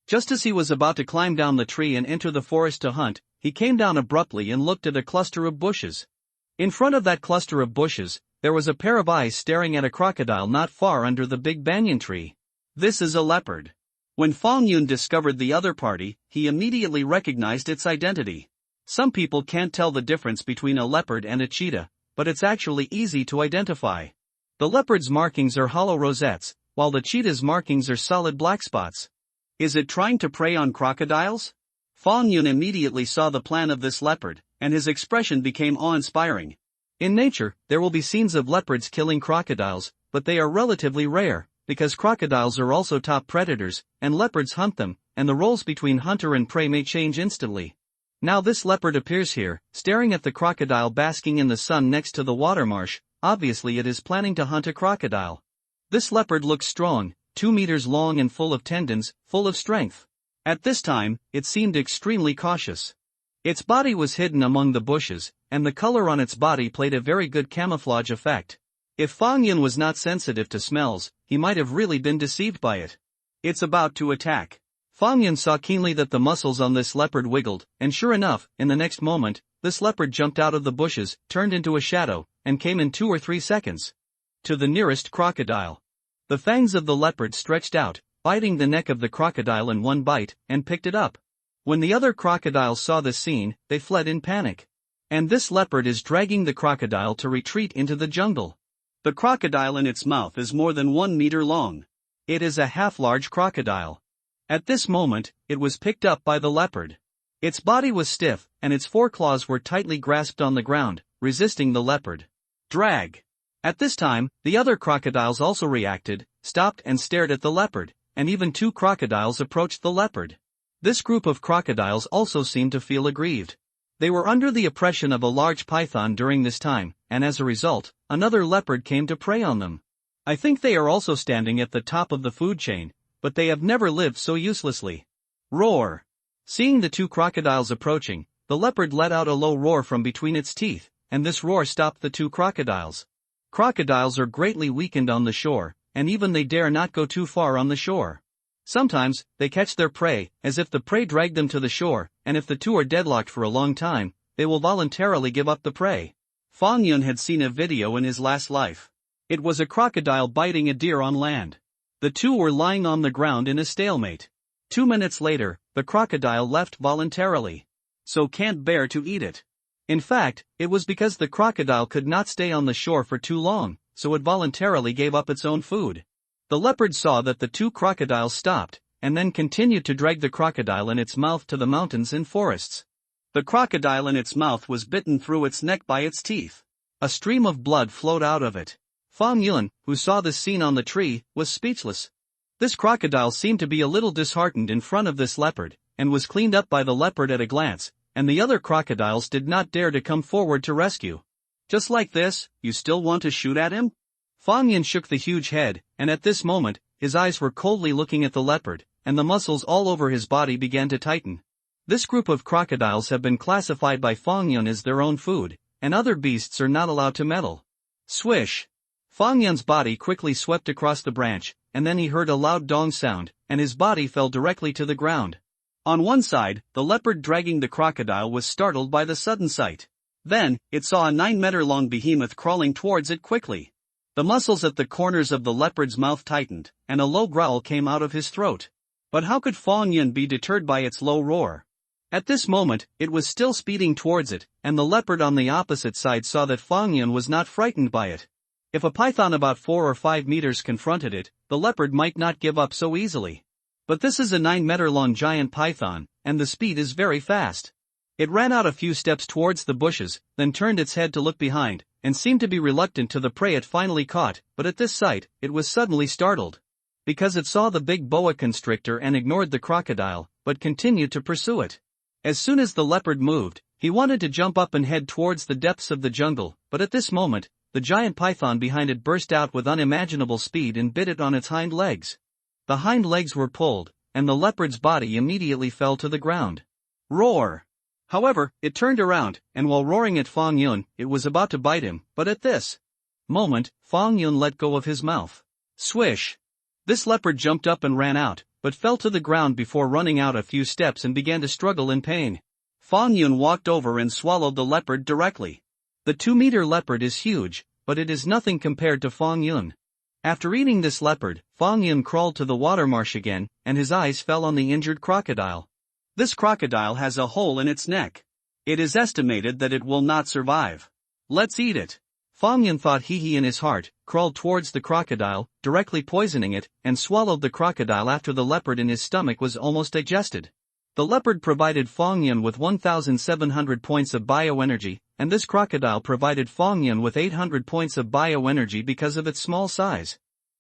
Just as he was about to climb down the tree and enter the forest to hunt, he came down abruptly and looked at a cluster of bushes. In front of that cluster of bushes, there was a pair of eyes staring at a crocodile not far under the big banyan tree. This is a leopard. When Fang Yun discovered the other party, he immediately recognized its identity. Some people can't tell the difference between a leopard and a cheetah, but it's actually easy to identify. The leopard's markings are hollow rosettes, while the cheetah's markings are solid black spots. Is it trying to prey on crocodiles? Fang Yun immediately saw the plan of this leopard, and his expression became awe-inspiring. In nature, there will be scenes of leopards killing crocodiles, but they are relatively rare, because crocodiles are also top predators, and leopards hunt them, and the roles between hunter and prey may change instantly. Now this leopard appears here, staring at the crocodile basking in the sun next to the water marsh. Obviously it is planning to hunt a crocodile. This leopard looks strong, 2 meters long and full of tendons, full of strength. At this time, it seemed extremely cautious. Its body was hidden among the bushes, and the color on its body played a very good camouflage effect. If Fang Yun was not sensitive to smells, he might have really been deceived by it. It's about to attack. Fang Yun saw keenly that the muscles on this leopard wiggled, and sure enough, in the next moment, this leopard jumped out of the bushes, turned into a shadow, and came in 2 or 3 seconds. to the nearest crocodile. The fangs of the leopard stretched out, biting the neck of the crocodile in one bite, and picked it up. When the other crocodiles saw this scene, they fled in panic. And this leopard is dragging the crocodile to retreat into the jungle. The crocodile in its mouth is more than 1 meter long. It is a half-large crocodile. At this moment, it was picked up by the leopard. Its body was stiff, and its foreclaws were tightly grasped on the ground, resisting the leopard. Drag. At this time, the other crocodiles also reacted, stopped and stared at the leopard, and even 2 crocodiles approached the leopard. This group of crocodiles also seemed to feel aggrieved. They were under the oppression of a large python during this time, and as a result, another leopard came to prey on them. I think they are also standing at the top of the food chain, but they have never lived so uselessly. Roar. Seeing the 2 crocodiles approaching, the leopard let out a low roar from between its teeth, and this roar stopped the 2 crocodiles. Crocodiles are greatly weakened on the shore, and even they dare not go too far on the shore. Sometimes, they catch their prey, as if the prey dragged them to the shore, and if the 2 are deadlocked for a long time, they will voluntarily give up the prey. Fong Yun had seen a video in his last life. It was a crocodile biting a deer on land. The 2 were lying on the ground in a stalemate. 2 minutes later, the crocodile left voluntarily. So can't bear to eat it. In fact, it was because the crocodile could not stay on the shore for too long, so it voluntarily gave up its own food. The leopard saw that the 2 crocodiles stopped, and then continued to drag the crocodile in its mouth to the mountains and forests. The crocodile in its mouth was bitten through its neck by its teeth. A stream of blood flowed out of it. Fong Yun, who saw this scene on the tree, was speechless. This crocodile seemed to be a little disheartened in front of this leopard, and was cleaned up by the leopard at a glance, and the other crocodiles did not dare to come forward to rescue. Just like this, you still want to shoot at him? Fong Yun shook the huge head, and at this moment, his eyes were coldly looking at the leopard, and the muscles all over his body began to tighten. This group of crocodiles have been classified by Fong Yun as their own food, and other beasts are not allowed to meddle. Swish! Fong Yun's body quickly swept across the branch, and then he heard a loud dong sound, and his body fell directly to the ground. On one side, the leopard dragging the crocodile was startled by the sudden sight. Then, it saw a 9-meter-long behemoth crawling towards it quickly. The muscles at the corners of the leopard's mouth tightened, and a low growl came out of his throat. But how could Fong Yun be deterred by its low roar? At this moment, it was still speeding towards it, and the leopard on the opposite side saw that Fong Yun was not frightened by it. If a python about 4 or 5 meters confronted it, the leopard might not give up so easily. But this is a 9-meter-long giant python, and the speed is very fast. It ran out a few steps towards the bushes, then turned its head to look behind, and seemed to be reluctant to the prey it finally caught, but at this sight, it was suddenly startled. Because it saw the big boa constrictor and ignored the crocodile, but continued to pursue it. As soon as the leopard moved, he wanted to jump up and head towards the depths of the jungle, but at this moment, the giant python behind it burst out with unimaginable speed and bit it on its hind legs. The hind legs were pulled, and the leopard's body immediately fell to the ground. Roar! However, it turned around, and while roaring at Fong Yun, it was about to bite him, but at this moment, Fong Yun let go of his mouth. Swish! This leopard jumped up and ran out, but fell to the ground before running out a few steps and began to struggle in pain. Fong Yun walked over and swallowed the leopard directly. The 2-meter leopard is huge, but it is nothing compared to Fong Yun. After eating this leopard, Fong Yun crawled to the water marsh again, and his eyes fell on the injured crocodile. This crocodile has a hole in its neck. It is estimated that it will not survive. Let's eat it. Fong Yun thought hee in his heart, crawled towards the crocodile, directly poisoning it, and swallowed the crocodile after the leopard in his stomach was almost digested. The leopard provided Fong Yun with 1,700 points of bioenergy, and this crocodile provided Fong Yun with 800 points of bioenergy because of its small size.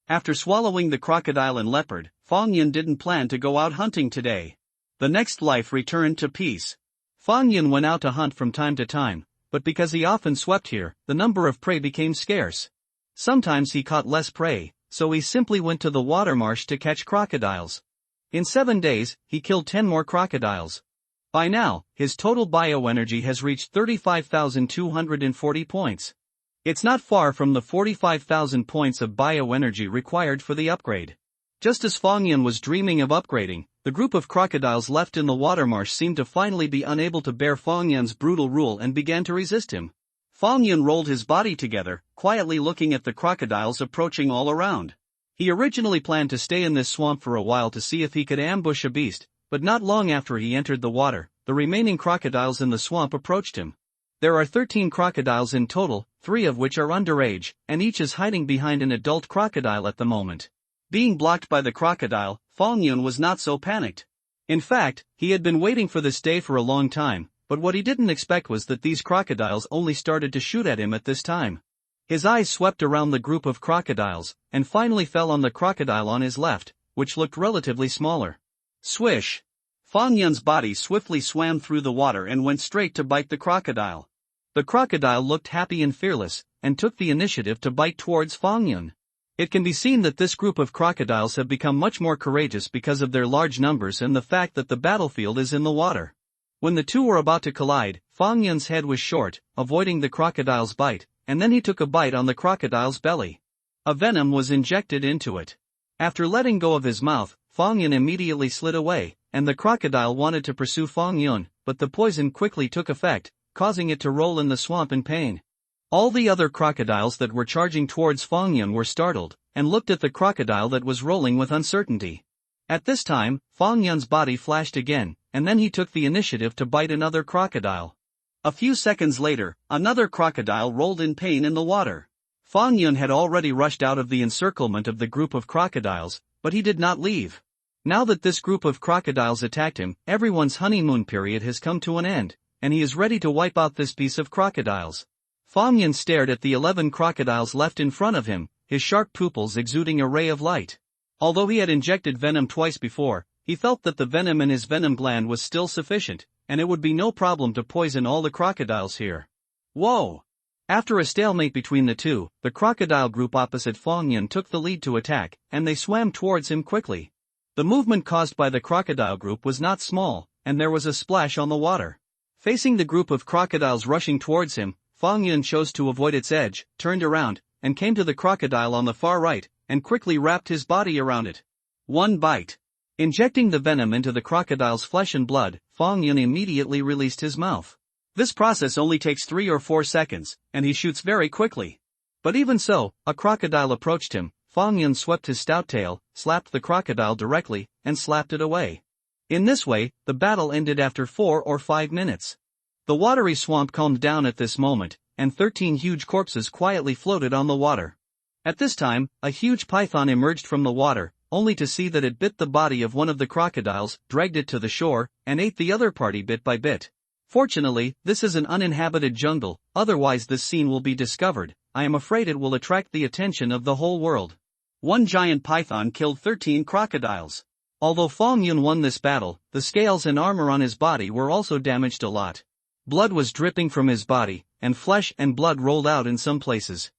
After swallowing the crocodile and leopard, Fong Yun didn't plan to go out hunting today. The next life returned to peace. Fong Yun went out to hunt from time to time, but because he often swept here, the number of prey became scarce. Sometimes he caught less prey, so he simply went to the water marsh to catch crocodiles. In 7 days, he killed 10 more crocodiles. By now, his total bioenergy has reached 35,240 points. It's not far from the 45,000 points of bioenergy required for the upgrade. Just as Fong Yun was dreaming of upgrading, the group of crocodiles left in the water marsh seemed to finally be unable to bear Fong Yun's brutal rule and began to resist him. Fang Yun rolled his body together, quietly looking at the crocodiles approaching all around. He originally planned to stay in this swamp for a while to see if he could ambush a beast, but not long after he entered the water, the remaining crocodiles in the swamp approached him. There are 13 crocodiles in total, 3 of which are underage, and each is hiding behind an adult crocodile at the moment. Being blocked by the crocodile, Fang Yun was not so panicked. In fact, he had been waiting for this day for a long time, but what he didn't expect was that these crocodiles only started to shoot at him at this time. His eyes swept around the group of crocodiles, and finally fell on the crocodile on his left, which looked relatively smaller. Swish! Fang Yun's body swiftly swam through the water and went straight to bite the crocodile. The crocodile looked happy and fearless, and took the initiative to bite towards Fang Yun. It can be seen that this group of crocodiles have become much more courageous because of their large numbers and the fact that the battlefield is in the water. When the two were about to collide, Fang Yun's head was short, avoiding the crocodile's bite, and then he took a bite on the crocodile's belly. A venom was injected into it. After letting go of his mouth, Fang Yun immediately slid away, and the crocodile wanted to pursue Fang Yun, but the poison quickly took effect, causing it to roll in the swamp in pain. All the other crocodiles that were charging towards Fang Yun were startled, and looked at the crocodile that was rolling with uncertainty. At this time, Fang Yun's body flashed again, and then he took the initiative to bite another crocodile. A few seconds later, another crocodile rolled in pain in the water. Fang Yun had already rushed out of the encirclement of the group of crocodiles, but he did not leave. Now that this group of crocodiles attacked him, everyone's honeymoon period has come to an end, and he is ready to wipe out this piece of crocodiles. Fang Yun stared at the 11 crocodiles left in front of him, his sharp pupils exuding a ray of light. Although he had injected venom twice before, he felt that the venom in his venom gland was still sufficient, and it would be no problem to poison all the crocodiles here. Whoa! After a stalemate between the two, the crocodile group opposite Fang Yun took the lead to attack, and they swam towards him quickly. The movement caused by the crocodile group was not small, and there was a splash on the water. Facing the group of crocodiles rushing towards him, Fang Yun chose to avoid its edge, turned around, and came to the crocodile on the far right, and quickly wrapped his body around it. One bite. Injecting the venom into the crocodile's flesh and blood, Fang Yun immediately released his mouth. This process only takes 3 or 4 seconds, and he shoots very quickly. But even so, a crocodile approached him. Fang Yun swept his stout tail, slapped the crocodile directly, and slapped it away. In this way, the battle ended after 4 or 5 minutes. The watery swamp calmed down at this moment, and 13 huge corpses quietly floated on the water. At this time, a huge python emerged from the water, only to see that it bit the body of one of the crocodiles, dragged it to the shore, and ate the other party bit by bit. Fortunately, this is an uninhabited jungle, otherwise this scene will be discovered. I am afraid it will attract the attention of the whole world. One giant python killed 13 crocodiles. Although Fang Yun won this battle, the scales and armor on his body were also damaged a lot. Blood was dripping from his body, and flesh and blood rolled out in some places.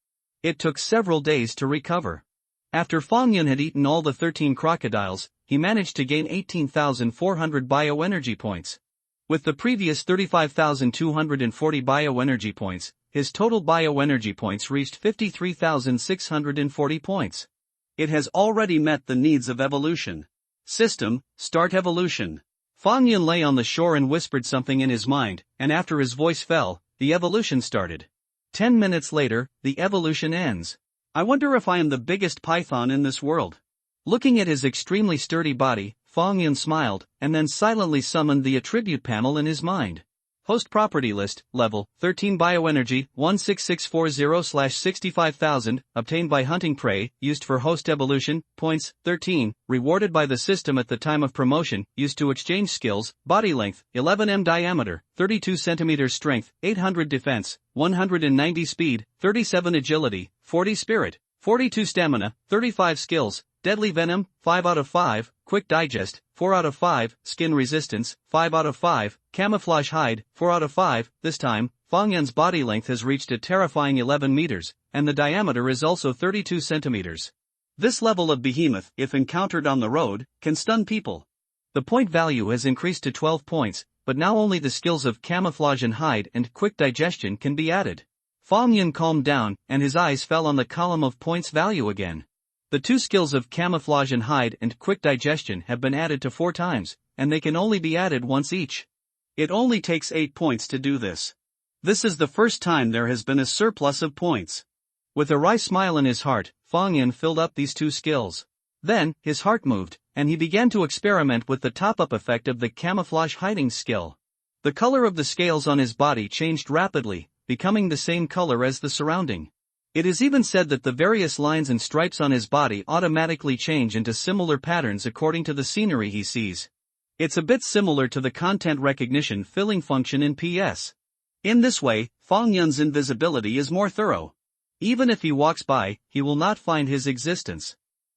It took several days to recover. After Fang Yun had eaten all the 13 crocodiles, he managed to gain 18,400 bioenergy points. With the previous 35,240 bioenergy points, his total bioenergy points reached 53,640 points. It has already met the needs of evolution. System, start evolution. Fang Yun lay on the shore and whispered something in his mind, and after his voice fell, the evolution started. 10 minutes later, the evolution ends. I wonder if I am the biggest python in this world. Looking at his extremely sturdy body, Fang Yun smiled, and then silently summoned the attribute panel in his mind. Host property list, level, 13 bioenergy, 16640/65000, obtained by hunting prey, used for host evolution, points, 13, rewarded by the system at the time of promotion, used to exchange skills, body length, 11 m diameter, 32 cm strength, 800 defense, 190 speed, 37 agility, 40 spirit, 42 stamina, 35 skills, deadly venom, 5 out of 5, quick digest, 4 out of 5, skin resistance, 5 out of 5, camouflage hide, 4 out of 5, this time, Fang Yun's body length has reached a terrifying 11 meters, and the diameter is also 32 centimeters. This level of behemoth, if encountered on the road, can stun people. The point value has increased to 12 points, but now only the skills of camouflage and hide and quick digestion can be added. Fang Yun calmed down, and his eyes fell on the column of points value again. The 2 skills of camouflage and hide and quick digestion have been added to 4 times, and they can only be added once each. It only takes 8 points to do this. This is the first time there has been a surplus of points. With a wry smile in his heart, Fong Yun filled up these two skills. Then, his heart moved, and he began to experiment with the top-up effect of the camouflage hiding skill. The color of the scales on his body changed rapidly, becoming the same color as the surrounding. It is even said that the various lines and stripes on his body automatically change into similar patterns according to the scenery he sees. It's a bit similar to the content recognition filling function in PS. In this way, Fong Yun's invisibility is more thorough. Even if he walks by, he will not find his existence.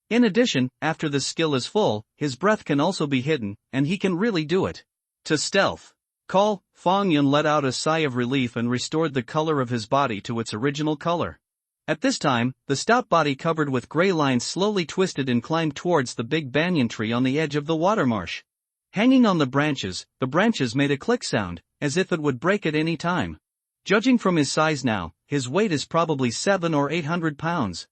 In addition, after the skill is full, his breath can also be hidden, and he can really do it. To stealth. Call, Fong Yun let out a sigh of relief and restored the color of his body to its original color. At this time, the stout body covered with gray lines slowly twisted and climbed towards the big banyan tree on the edge of the water marsh. Hanging on the branches made a click sound, as if it would break at any time. Judging from his size now, his weight is probably 700 or 800 pounds.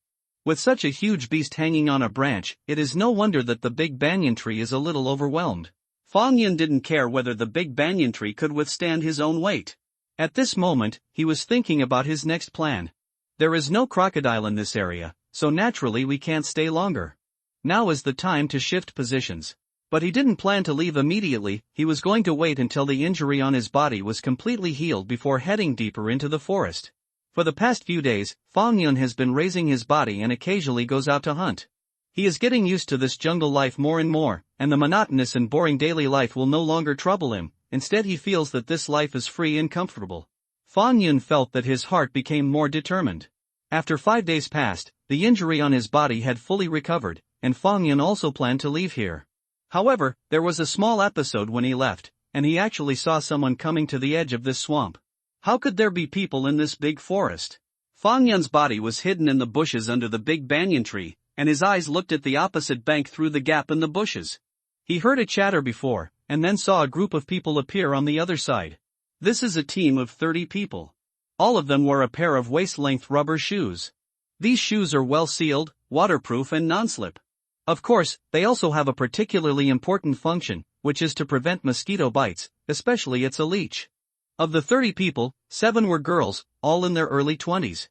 With such a huge beast hanging on a branch, it is no wonder that the big banyan tree is a little overwhelmed. Fong Yun didn't care whether the big banyan tree could withstand his own weight. At this moment, he was thinking about his next plan. There is no crocodile in this area, so naturally we can't stay longer. Now is the time to shift positions. But he didn't plan to leave immediately, he was going to wait until the injury on his body was completely healed before heading deeper into the forest. For the past few days, Fong Yun has been raising his body and occasionally goes out to hunt. He is getting used to this jungle life more and more, and the monotonous and boring daily life will no longer trouble him. Instead he feels that this life is free and comfortable. Fong Yun felt that his heart became more determined. After 5 days passed, the injury on his body had fully recovered, and Fong Yun also planned to leave here. However, there was a small episode when he left, and he actually saw someone coming to the edge of this swamp. How could there be people in this big forest? Fong Yun's body was hidden in the bushes under the big banyan tree, and his eyes looked at the opposite bank through the gap in the bushes. He heard a chatter before, and then saw a group of people appear on the other side. This is a team of 30 people. All of them wore a pair of waist-length rubber shoes. These shoes are well-sealed, waterproof and non-slip. Of course, they also have a particularly important function, which is to prevent mosquito bites, especially it's a leech. Of the 30 people, 7 were girls, all in their early 20s.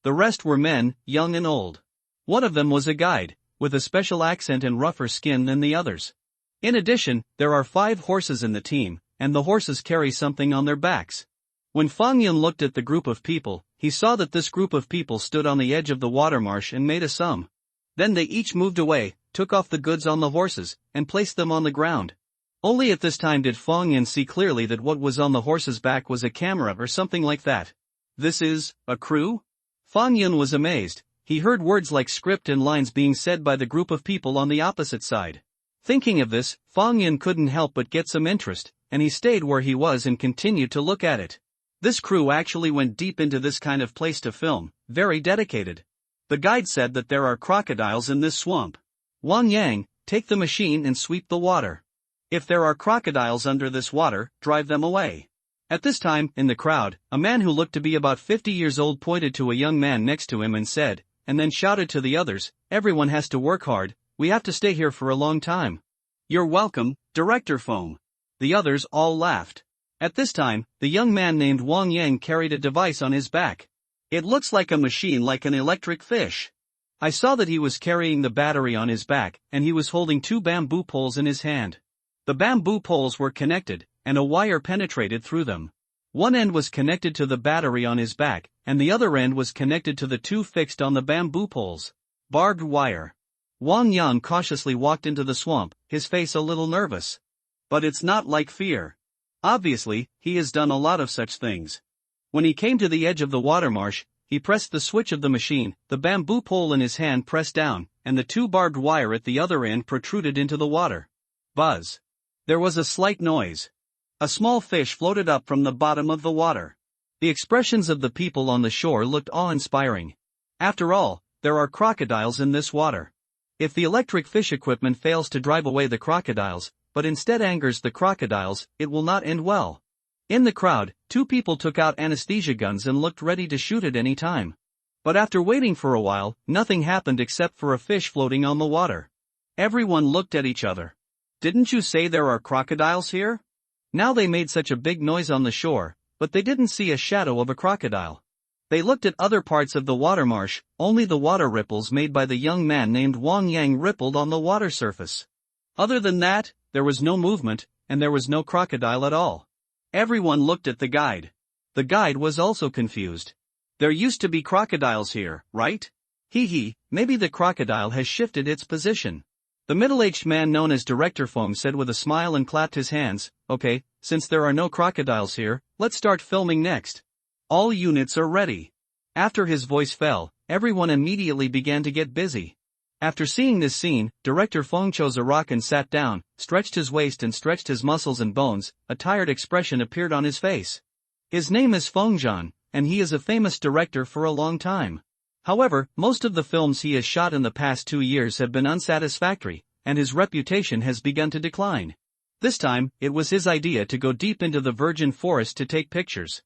The rest were men, young and old. One of them was a guide, with a special accent and rougher skin than the others. In addition, there are 5 horses in the team, and the horses carry something on their backs. When Fong Yun looked at the group of people, he saw that this group of people stood on the edge of the water marsh and made a sum. Then they each moved away, took off the goods on the horses, and placed them on the ground. Only at this time did Fong Yun see clearly that what was on the horse's back was a camera or something like that. This is a crew? Fong Yun was amazed. He heard words like script and lines being said by the group of people on the opposite side. Thinking of this, Fong Yun couldn't help but get some interest, and he stayed where he was and continued to look at it. This crew actually went deep into this kind of place to film, very dedicated. The guide said that there are crocodiles in this swamp. Wang Yang, take the machine and sweep the water. If there are crocodiles under this water, drive them away. At this time, in the crowd, a man who looked to be about 50 years old pointed to a young man next to him and said, and then shouted to the others, "Everyone has to work hard, we have to stay here for a long time." "You're welcome, Director Foam." The others all laughed. At this time, the young man named Wang Yang carried a device on his back. It looks like a machine like an electric fish. I saw that he was carrying the battery on his back, and he was holding 2 bamboo poles in his hand. The bamboo poles were connected, and a wire penetrated through them. One end was connected to the battery on his back, and the other end was connected to the 2 fixed on the bamboo poles. Barbed wire. Wang Yang cautiously walked into the swamp, his face a little nervous. But it's not like fear. Obviously, he has done a lot of such things. When he came to the edge of the water marsh, he pressed the switch of the machine, the bamboo pole in his hand pressed down, and the 2 barbed wire at the other end protruded into the water. Buzz. There was a slight noise. A small fish floated up from the bottom of the water. The expressions of the people on the shore looked awe-inspiring. After all, there are crocodiles in this water. If the electric fish equipment fails to drive away the crocodiles, but instead angers the crocodiles, it will not end well. In the crowd, 2 people took out anesthesia guns and looked ready to shoot at any time. But after waiting for a while, nothing happened except for a fish floating on the water. Everyone looked at each other. "Didn't you say there are crocodiles here?" Now they made such a big noise on the shore, but they didn't see a shadow of a crocodile. They looked at other parts of the water marsh, only the water ripples made by the young man named Wang Yang rippled on the water surface. Other than that, there was no movement, and there was no crocodile at all. Everyone looked at the guide. The guide was also confused. There used to be crocodiles here, right? Hee, maybe the crocodile has shifted its position. The middle-aged man known as Director Fong said with a smile and clapped his hands. Okay, since there are no crocodiles here, let's start filming next. All units are ready. After his voice fell, everyone immediately began to get busy. After seeing this scene, Director Fong chose a rock and sat down, stretched his waist and stretched his muscles and bones. A tired expression appeared on his face. His name is Fong Zhan, and he is a famous director for a long time. However, most of the films he has shot in the past 2 years have been unsatisfactory, and his reputation has begun to decline. This time, it was his idea to go deep into the virgin forest to take pictures.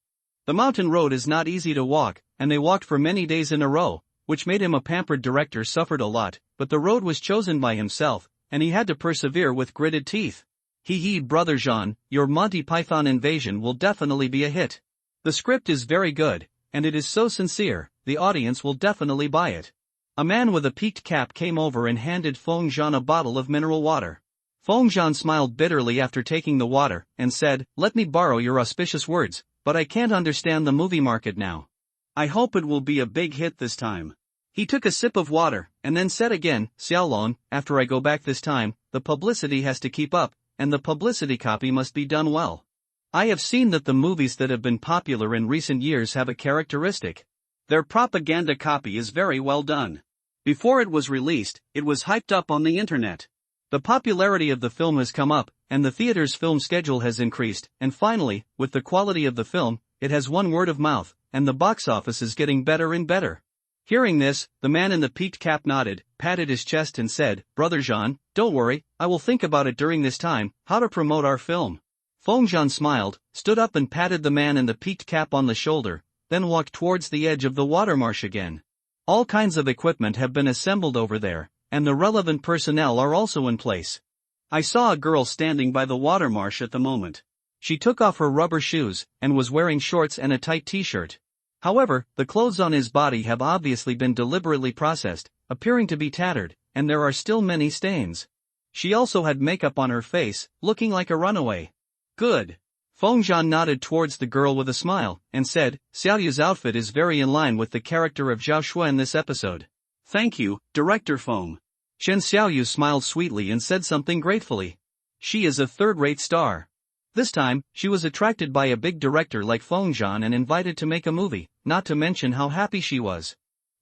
The mountain road is not easy to walk, and they walked for many days in a row, which made him a pampered director suffered a lot, but the road was chosen by himself, and he had to persevere with gritted teeth. Hee brother Jean, your Monty Python invasion will definitely be a hit. The script is very good, and it is so sincere, the audience will definitely buy it. A man with a peaked cap came over and handed Fong Zhan a bottle of mineral water. Fong Zhan smiled bitterly after taking the water, and said, "Let me borrow your auspicious words, but I can't understand the movie market now. I hope it will be a big hit this time." He took a sip of water, and then said again, "Xiaolong, after I go back this time, the publicity has to keep up, and the publicity copy must be done well. I have seen that the movies that have been popular in recent years have a characteristic. Their propaganda copy is very well done. Before it was released, it was hyped up on the internet. The popularity of the film has come up, and the theater's film schedule has increased, and finally, with the quality of the film, it has won word of mouth, and the box office is getting better and better." Hearing this, the man in the peaked cap nodded, patted his chest and said, "Brother Jean, don't worry, I will think about it during this time, how to promote our film." Fong Zhan smiled, stood up and patted the man in the peaked cap on the shoulder, then walked towards the edge of the water marsh again. All kinds of equipment have been assembled over there, and the relevant personnel are also in place. I saw a girl standing by the water marsh at the moment. She took off her rubber shoes, and was wearing shorts and a tight t-shirt. However, the clothes on his body have obviously been deliberately processed, appearing to be tattered, and there are still many stains. She also had makeup on her face, looking like a runaway. Good. Fong Zhan nodded towards the girl with a smile, and said, "Xiaoyu's outfit is very in line with the character of Zhao Shui in this episode." "Thank you, Director Fong." Chen Xiaoyu smiled sweetly and said something gratefully. She is a third-rate star. This time, she was attracted by a big director like Fong Zhan and invited to make a movie, not to mention how happy she was.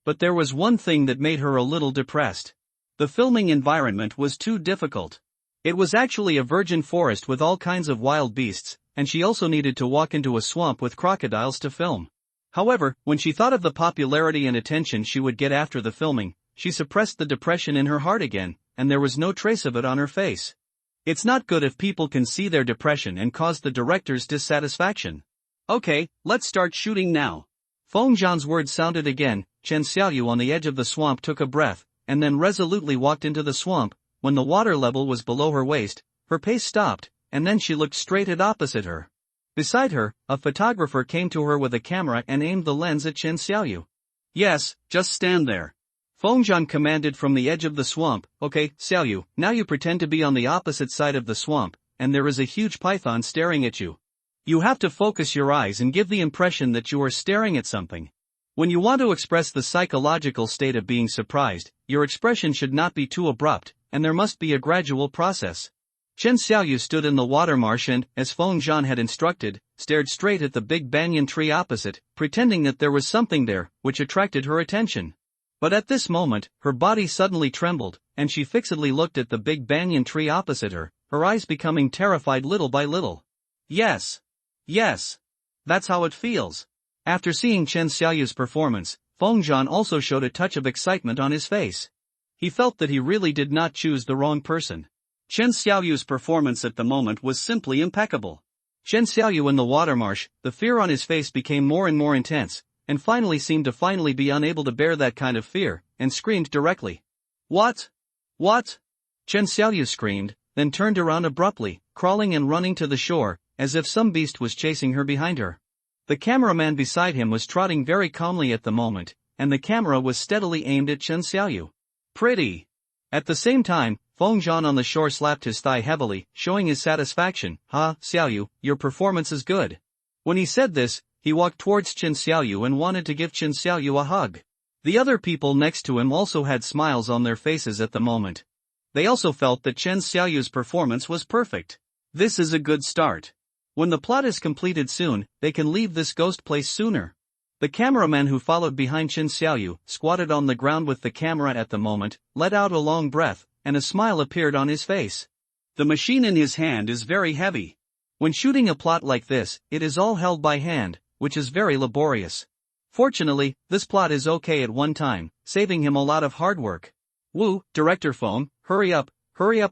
But there was one thing that made her a little depressed. The filming environment was too difficult. It was actually a virgin forest with all kinds of wild beasts, and she also needed to walk into a swamp with crocodiles to film. However, when she thought of the popularity and attention she would get after the filming, she suppressed the depression in her heart again, and there was no trace of it on her face. It's not good if people can see their depression and cause the director's dissatisfaction. "Okay, let's start shooting now." Fong Zhan's words sounded again. Chen Xiaoyu on the edge of the swamp took a breath, and then resolutely walked into the swamp. When the water level was below her waist, her pace stopped, and then she looked straight at opposite her. Beside her, a photographer came to her with a camera and aimed the lens at Chen Xiaoyu. "Yes, just stand there." Fong Zhan commanded from the edge of the swamp. "Okay, Xiaoyu, now you pretend to be on the opposite side of the swamp, and there is a huge python staring at you. You have to focus your eyes and give the impression that you are staring at something. When you want to express the psychological state of being surprised, your expression should not be too abrupt, and there must be a gradual process." Chen Xiaoyu stood in the water marsh and, as Fong Zhan had instructed, stared straight at the big banyan tree opposite, pretending that there was something there, which attracted her attention. But at this moment, her body suddenly trembled, and she fixedly looked at the big banyan tree opposite her, her eyes becoming terrified little by little. Yes. That's how it feels. After seeing Chen Xiaoyu's performance, Fong Zhan also showed a touch of excitement on his face. He felt that he really did not choose the wrong person. Chen Xiaoyu's performance at the moment was simply impeccable. Chen Xiaoyu in the water marsh, the fear on his face became more and more intense, and finally seemed to be unable to bear that kind of fear, and screamed directly. What? Chen Xiaoyu screamed, then turned around abruptly, crawling and running to the shore, as if some beast was chasing her behind her. The cameraman beside him was trotting very calmly at the moment, and the camera was steadily aimed at Chen Xiaoyu. Pretty. At the same time, Feng Zhan on the shore slapped his thigh heavily, showing his satisfaction. Xiaoyu, your performance is good. When he said this, he walked towards Chen Xiaoyu and wanted to give Chen Xiaoyu a hug. The other people next to him also had smiles on their faces at the moment. They also felt that Chen Xiaoyu's performance was perfect. This is a good start. When the plot is completed soon, they can leave this ghost place sooner. The cameraman who followed behind Chen Xiaoyu, squatted on the ground with the camera at the moment, let out a long breath, and a smile appeared on his face. The machine in his hand is very heavy. When shooting a plot like this, it is all held by hand, which is very laborious. Fortunately, this plot is okay at one time, saving him a lot of hard work. Woo, Director Feng, hurry up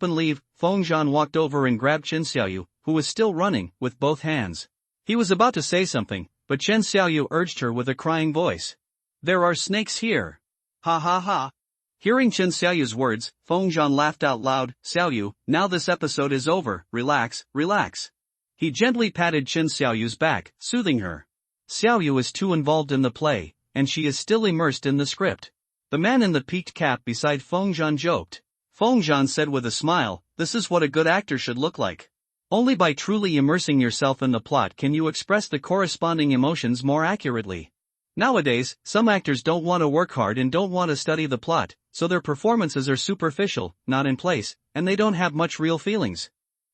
and leave. Feng Zhan walked over and grabbed Chen Xiaoyu, who was still running, with both hands. He was about to say something, but Chen Xiaoyu urged her with a crying voice. There are snakes here. Ha ha ha. Hearing Chen Xiaoyu's words, Feng Zhan laughed out loud. Xiaoyu, now this episode is over, relax. He gently patted Chen Xiaoyu's back, soothing her. Xiaoyu is too involved in the play, and she is still immersed in the script. The man in the peaked cap beside Feng Zhan joked. Feng Zhan said with a smile, this is what a good actor should look like. Only by truly immersing yourself in the plot can you express the corresponding emotions more accurately. Nowadays, some actors don't want to work hard and don't want to study the plot, so their performances are superficial, not in place, and they don't have much real feelings.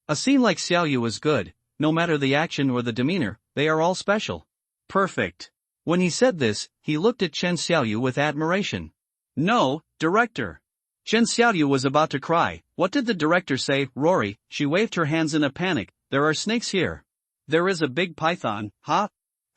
A scene like Xiaoyu is good, no matter the action or the demeanor, they are all special. Perfect. When he said this, he looked at Chen Xiaoyu with admiration. No, director. Chen Xiaoyu was about to cry. What did the director say? Rory, she waved her hands in a panic. There are snakes here. There is a big python, huh?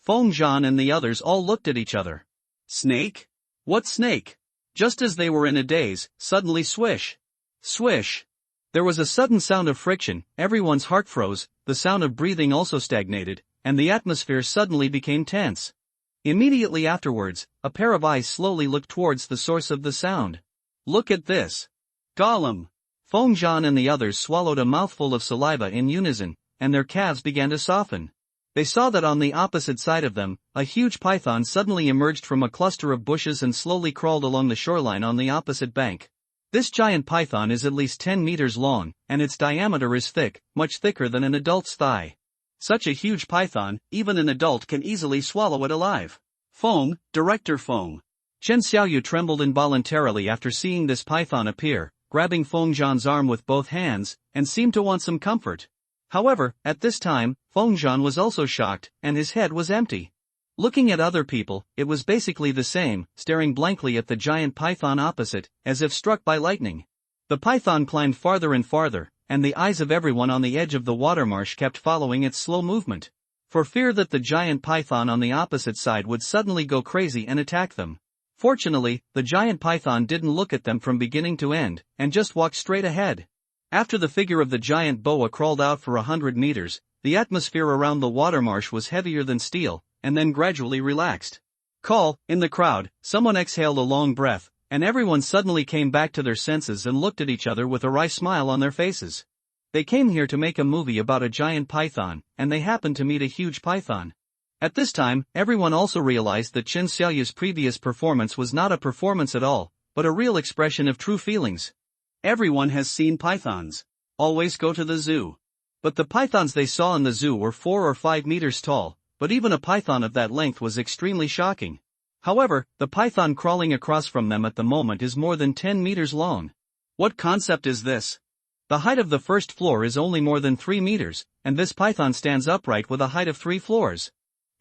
Feng Zhan and the others all looked at each other. Snake? What snake? Just as they were in a daze, suddenly swish. Swish. There was a sudden sound of friction, everyone's heart froze, the sound of breathing also stagnated, and the atmosphere suddenly became tense. Immediately afterwards, a pair of eyes slowly looked towards the source of the sound. Look at this. Golem. Feng Zhan and the others swallowed a mouthful of saliva in unison, and their calves began to soften. They saw that on the opposite side of them, a huge python suddenly emerged from a cluster of bushes and slowly crawled along the shoreline on the opposite bank. This giant python is at least 10 meters long, and its diameter is thick, much thicker than an adult's thigh. Such a huge python, even an adult can easily swallow it alive. Feng, Director Feng. Chen Xiaoyu trembled involuntarily after seeing this python appear, grabbing Feng Zhan's arm with both hands, and seemed to want some comfort. However, at this time, Feng Zhan was also shocked, and his head was empty. Looking at other people, it was basically the same, staring blankly at the giant python opposite, as if struck by lightning. The python climbed farther and farther, and the eyes of everyone on the edge of the watermarsh kept following its slow movement, for fear that the giant python on the opposite side would suddenly go crazy and attack them. Fortunately, the giant python didn't look at them from beginning to end, and just walked straight ahead. After the figure of the giant boa crawled out for 100 meters, the atmosphere around the watermarsh was heavier than steel, and then gradually relaxed. In the crowd, someone exhaled a long breath, and everyone suddenly came back to their senses and looked at each other with a wry smile on their faces. They came here to make a movie about a giant python, and they happened to meet a huge python. At this time, everyone also realized that Chen Xiaoyu's previous performance was not a performance at all, but a real expression of true feelings. Everyone has seen pythons. Always go to the zoo. But the pythons they saw in the zoo were 4 or 5 meters tall, but even a python of that length was extremely shocking. However, the python crawling across from them at the moment is more than 10 meters long. What concept is this? The height of the first floor is only more than 3 meters, and this python stands upright with a height of 3 floors.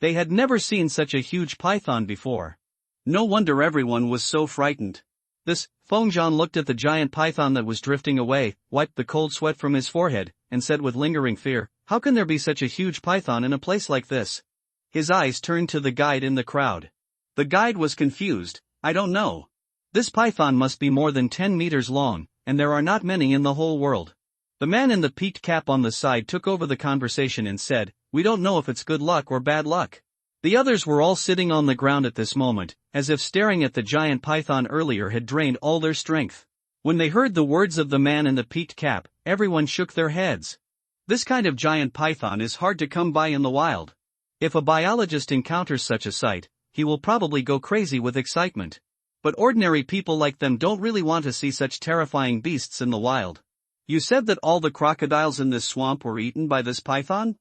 They had never seen such a huge python before. No wonder everyone was so frightened. Feng Zhan looked at the giant python that was drifting away, wiped the cold sweat from his forehead, and said with lingering fear, how can there be such a huge python in a place like this? His eyes turned to the guide in the crowd. The guide was confused. I don't know. This python must be more than 10 meters long, and there are not many in the whole world. The man in the peaked cap on the side took over the conversation and said, we don't know if it's good luck or bad luck. The others were all sitting on the ground at this moment, as if staring at the giant python earlier had drained all their strength. When they heard the words of the man in the peaked cap, everyone shook their heads. This kind of giant python is hard to come by in the wild. If a biologist encounters such a sight, he will probably go crazy with excitement. But ordinary people like them don't really want to see such terrifying beasts in the wild. You said that all the crocodiles in this swamp were eaten by this python?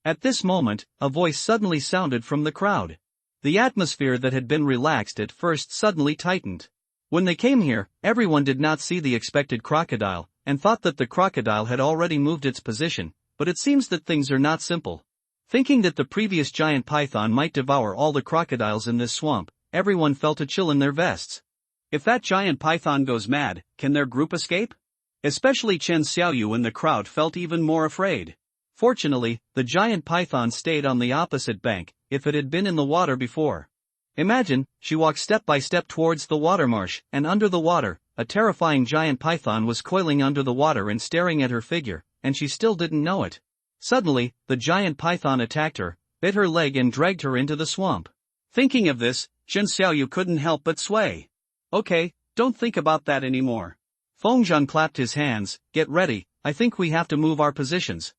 At this moment, a voice suddenly sounded from the crowd. The atmosphere that had been relaxed at first suddenly tightened. When they came here, everyone did not see the expected crocodile, and thought that the crocodile had already moved its position, but it seems that things are not simple. Thinking that the previous giant python might devour all the crocodiles in this swamp, everyone felt a chill in their vests. If that giant python goes mad, can their group escape? Especially Chen Xiaoyu and the crowd felt even more afraid. Fortunately, the giant python stayed on the opposite bank, if it had been in the water before. Imagine, she walked step by step towards the water marsh, and under the water, a terrifying giant python was coiling under the water and staring at her figure, and she still didn't know it. Suddenly, the giant python attacked her, bit her leg and dragged her into the swamp. Thinking of this, Chen Xiaoyu couldn't help but sway. Okay, don't think about that anymore. Feng Zhan clapped his hands. Get ready, I think we have to move our positions.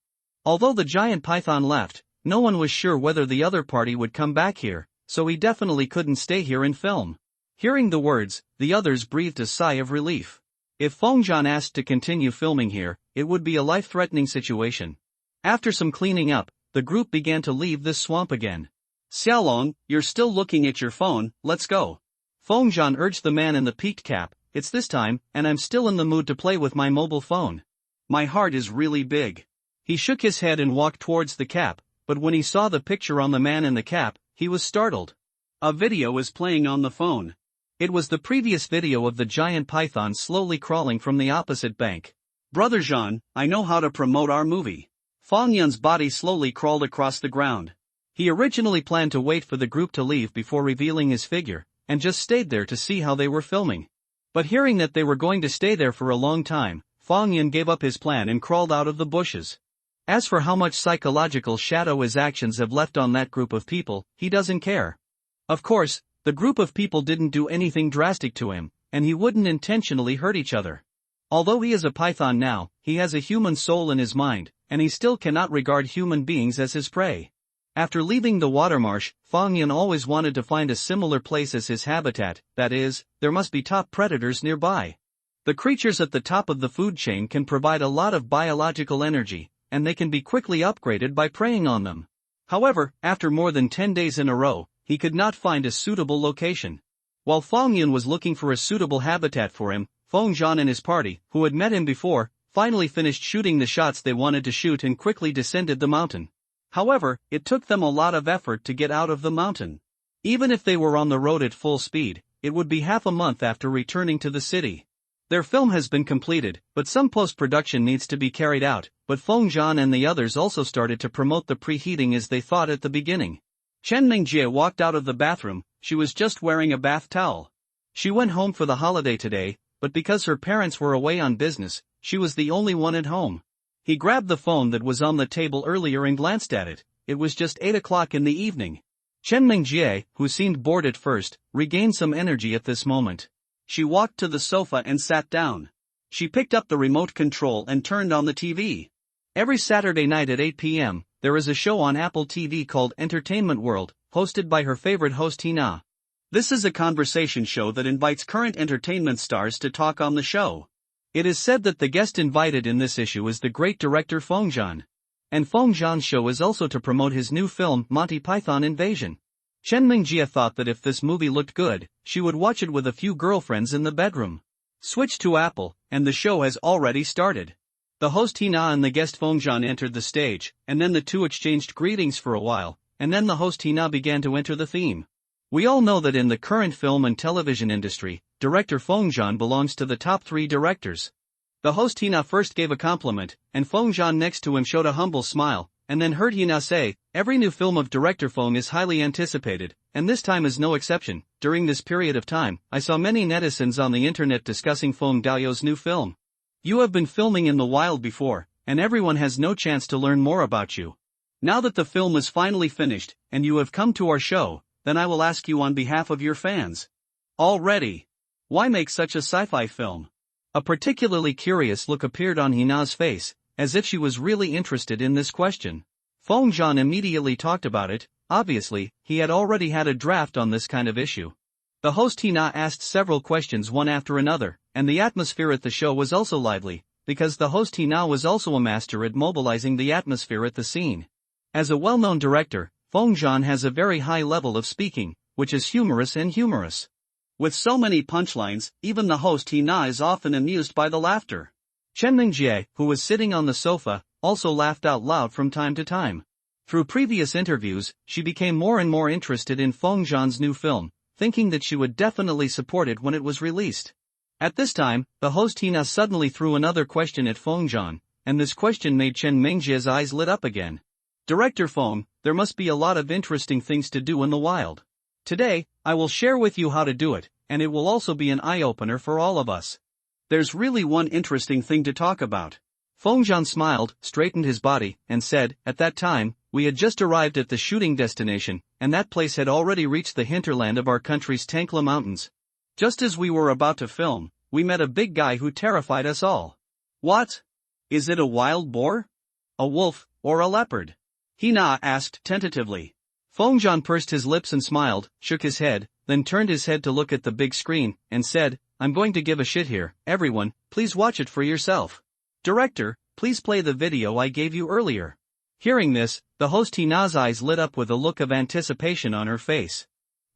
Although the giant python left, no one was sure whether the other party would come back here, so he definitely couldn't stay here and film. Hearing the words, the others breathed a sigh of relief. If Feng Zhan asked to continue filming here, it would be a life-threatening situation. After some cleaning up, the group began to leave this swamp again. Xiaolong, you're still looking at your phone, let's go. Feng Zhan urged the man in the peaked cap. It's this time, and I'm still in the mood to play with my mobile phone. My heart is really big. He shook his head and walked towards the cap, but when he saw the picture on the man in the cap, he was startled. A video was playing on the phone. It was the previous video of the giant python slowly crawling from the opposite bank. Brother Zhan, I know how to promote our movie. Fang Yun's body slowly crawled across the ground. He originally planned to wait for the group to leave before revealing his figure, and just stayed there to see how they were filming. But hearing that they were going to stay there for a long time, Fang Yun gave up his plan and crawled out of the bushes. As for how much psychological shadow his actions have left on that group of people, he doesn't care. Of course, the group of people didn't do anything drastic to him, and he wouldn't intentionally hurt each other. Although he is a python now, he has a human soul in his mind, and he still cannot regard human beings as his prey. After leaving the water marsh, Fang Yun always wanted to find a similar place as his habitat, that is, there must be top predators nearby. The creatures at the top of the food chain can provide a lot of biological energy, and they can be quickly upgraded by preying on them. However, after more than 10 days in a row, he could not find a suitable location. While Fang Yun was looking for a suitable habitat for him, Feng Zhan and his party, who had met him before, finally finished shooting the shots they wanted to shoot and quickly descended the mountain. However, it took them a lot of effort to get out of the mountain. Even if they were on the road at full speed, it would be half a month after returning to the city. Their film has been completed, but some post-production needs to be carried out, but Feng Zhan and the others also started to promote the preheating as they thought at the beginning. Chen Mingjie walked out of the bathroom. She was just wearing a bath towel. She went home for the holiday today, but because her parents were away on business, she was the only one at home. He grabbed the phone that was on the table earlier and glanced at it. It was just 8 o'clock in the evening. Chen Mingjie, who seemed bored at first, regained some energy at this moment. She walked to the sofa and sat down. She picked up the remote control and turned on the TV. Every Saturday night at 8 p.m., there is a show on Apple TV called Entertainment World, hosted by her favorite host Hina. This is a conversation show that invites current entertainment stars to talk on the show. It is said that the guest invited in this issue is the great director Feng Zhan. And Feng Zhan's show is also to promote his new film Monty Python Invasion. Chen Mingjie thought that if this movie looked good, she would watch it with a few girlfriends in the bedroom. Switch to Apple, and the show has already started. The host Hina and the guest Feng Zhan entered the stage, and then the two exchanged greetings for a while, and then the host Hina began to enter the theme. We all know that in the current film and television industry, director Feng Zhan belongs to the top 3 directors. The host Hina first gave a compliment, and Feng Zhan next to him showed a humble smile, and then heard Hina say, "Every new film of director Feng is highly anticipated, and this time is no exception." During this period of time, I saw many netizens on the internet discussing Feng Dao's new film. You have been filming in the wild before, and everyone has no chance to learn more about you. Now that the film is finally finished, and you have come to our show, then I will ask you on behalf of your fans. Already. Why make such a sci-fi film? A particularly curious look appeared on Hina's face, as if she was really interested in this question. Feng Zhan immediately talked about it. obviously, he had already had a draft on this kind of issue. The host Hina asked several questions one after another, and the atmosphere at the show was also lively, because the host Hina was also a master at mobilizing the atmosphere at the scene. As a well-known director, Fong Zhan has a very high level of speaking, which is humorous and humorous. With so many punchlines, even the host Hina is often amused by the laughter. Chen Mingjie, who was sitting on the sofa, also laughed out loud from time to time. Through previous interviews, she became more and more interested in Fong Zhan's new film, thinking that she would definitely support it when it was released. At this time, the host Hina suddenly threw another question at Fong Zhan, and this question made Chen Mingjie's eyes lit up again. Director Fong, there must be a lot of interesting things to do in the wild. Today, I will share with you how to do it, and it will also be an eye-opener for all of us. There's really one interesting thing to talk about. Fong Zhan smiled, straightened his body, and said, at that time, we had just arrived at the shooting destination, and that place had already reached the hinterland of our country's Tankla Mountains. Just as we were about to film, we met a big guy who terrified us all. What? Is it a wild boar? A wolf, or a leopard? Hina asked tentatively. Fong Zhan pursed his lips and smiled, shook his head, then turned his head to look at the big screen, and said, I'm going to give a shit here, everyone, please watch it for yourself. Director, please play the video I gave you earlier. Hearing this, the host Hina's eyes lit up with a look of anticipation on her face.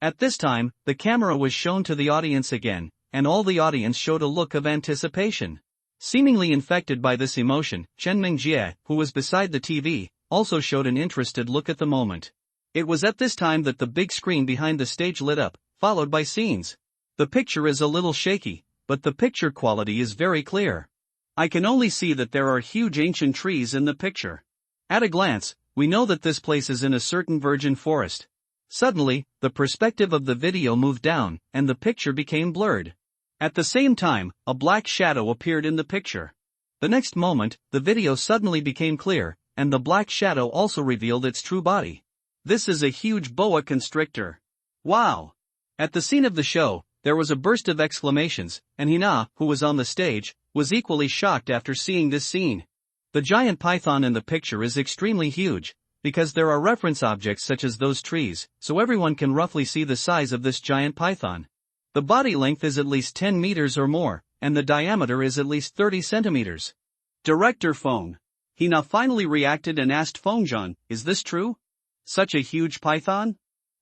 At this time, the camera was shown to the audience again, and all the audience showed a look of anticipation. Seemingly infected by this emotion, Chen Mingjie, who was beside the TV, also showed an interested look at the moment. It was at this time that the big screen behind the stage lit up, followed by scenes. The picture is a little shaky, but the picture quality is very clear. I can only see that there are huge ancient trees in the picture. At a glance, we know that this place is in a certain virgin forest. Suddenly, the perspective of the video moved down, and the picture became blurred. At the same time, a black shadow appeared in the picture. The next moment, the video suddenly became clear, and the black shadow also revealed its true body. This is a huge boa constrictor. Wow! At the scene of the show, there was a burst of exclamations, and Hina, who was on the stage, was equally shocked after seeing this scene. The giant python in the picture is extremely huge, because there are reference objects such as those trees, so everyone can roughly see the size of this giant python. The body length is at least 10 meters or more, and the diameter is at least 30 centimeters. Director Fong. Hina finally reacted and asked Fong Zhan, is this true? Such a huge python?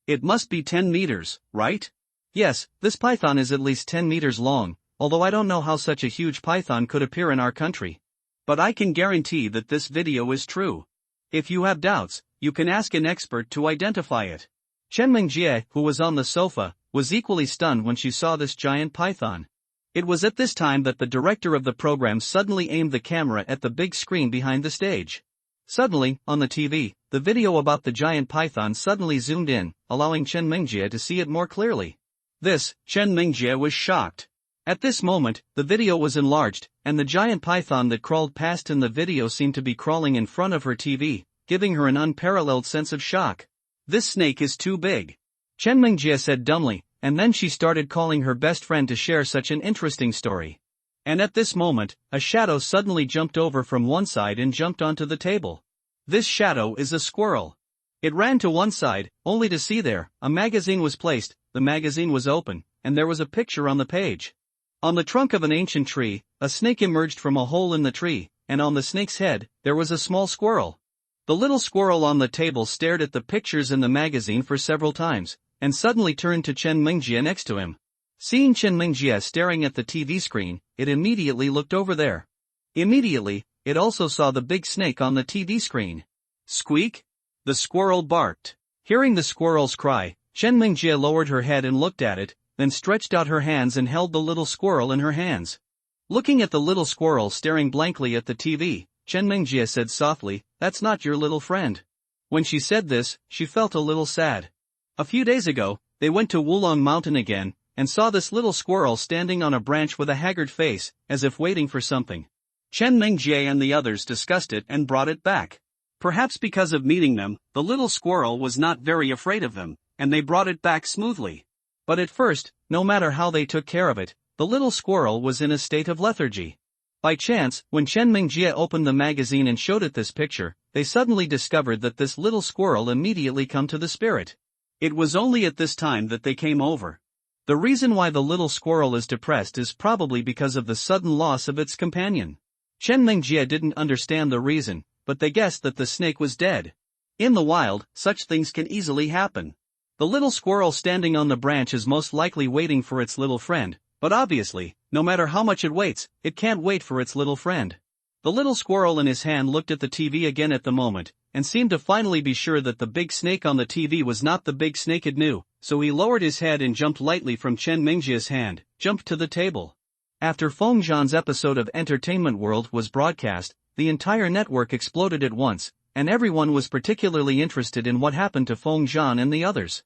It must be 10 meters, right? Yes, this python is at least 10 meters long, although I don't know how such a huge python could appear in our country. But I can guarantee that this video is true. If you have doubts, you can ask an expert to identify it. Chen Mingjie, who was on the sofa, was equally stunned when she saw this giant python. It was at this time that the director of the program suddenly aimed the camera at the big screen behind the stage. Suddenly, on the TV, the video about the giant python suddenly zoomed in, allowing Chen Mingjie to see it more clearly. Chen Mingjie was shocked. At this moment, the video was enlarged, and the giant python that crawled past in the video seemed to be crawling in front of her TV, giving her an unparalleled sense of shock. This snake is too big, Chen Mingjie said dumbly, and then she started calling her best friend to share such an interesting story. And at this moment, a shadow suddenly jumped over from one side and jumped onto the table. This shadow is a squirrel. It ran to one side, only to see there, a magazine was placed, the magazine was open, and there was a picture on the page. On the trunk of an ancient tree, a snake emerged from a hole in the tree, and on the snake's head, there was a small squirrel. The little squirrel on the table stared at the pictures in the magazine for several times, and suddenly turned to Chen Mingjie next to him. Seeing Chen Mingjie staring at the TV screen, it immediately looked over there. Immediately, it also saw the big snake on the TV screen. Squeak! The squirrel barked. Hearing the squirrel's cry, Chen Mingjie lowered her head and looked at it, then stretched out her hands and held the little squirrel in her hands. Looking at the little squirrel staring blankly at the TV, Chen Mingjie said softly, "That's not your little friend." When she said this, she felt a little sad. A few days ago, they went to Wulong Mountain again, and saw this little squirrel standing on a branch with a haggard face, as if waiting for something. Chen Mingjie and the others discussed it and brought it back. Perhaps because of meeting them, the little squirrel was not very afraid of them, and they brought it back smoothly. But at first, no matter how they took care of it, the little squirrel was in a state of lethargy. By chance, when Chen Mingjie opened the magazine and showed it this picture, they suddenly discovered that this little squirrel immediately come to the spirit. It was only at this time that they came over. The reason why the little squirrel is depressed is probably because of the sudden loss of its companion. Chen Mingjie didn't understand the reason, but they guessed that the snake was dead. In the wild, such things can easily happen. The little squirrel standing on the branch is most likely waiting for its little friend, but obviously, no matter how much it waits, it can't wait for its little friend. The little squirrel in his hand looked at the TV again at the moment, and seemed to finally be sure that the big snake on the TV was not the big snake it knew, so he lowered his head and jumped lightly from Chen Mingjie's hand, jumped to the table. After Feng Zhan's episode of Entertainment World was broadcast, the entire network exploded at once, and everyone was particularly interested in what happened to Feng Zhan and the others.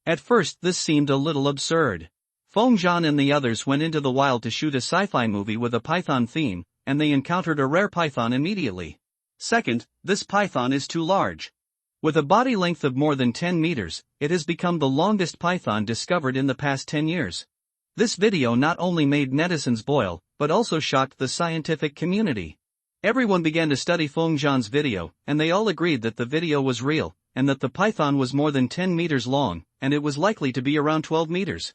At first this seemed a little absurd. Feng Zhan and the others went into the wild to shoot a sci-fi movie with a python theme, and they encountered a rare python immediately. Second, this python is too large. With a body length of more than 10 meters, it has become the longest python discovered in the past 10 years. This video not only made netizens boil, but also shocked the scientific community. Everyone began to study Feng Zhan's video, and they all agreed that the video was real, and that the python was more than 10 meters long, and it was likely to be around 12 meters.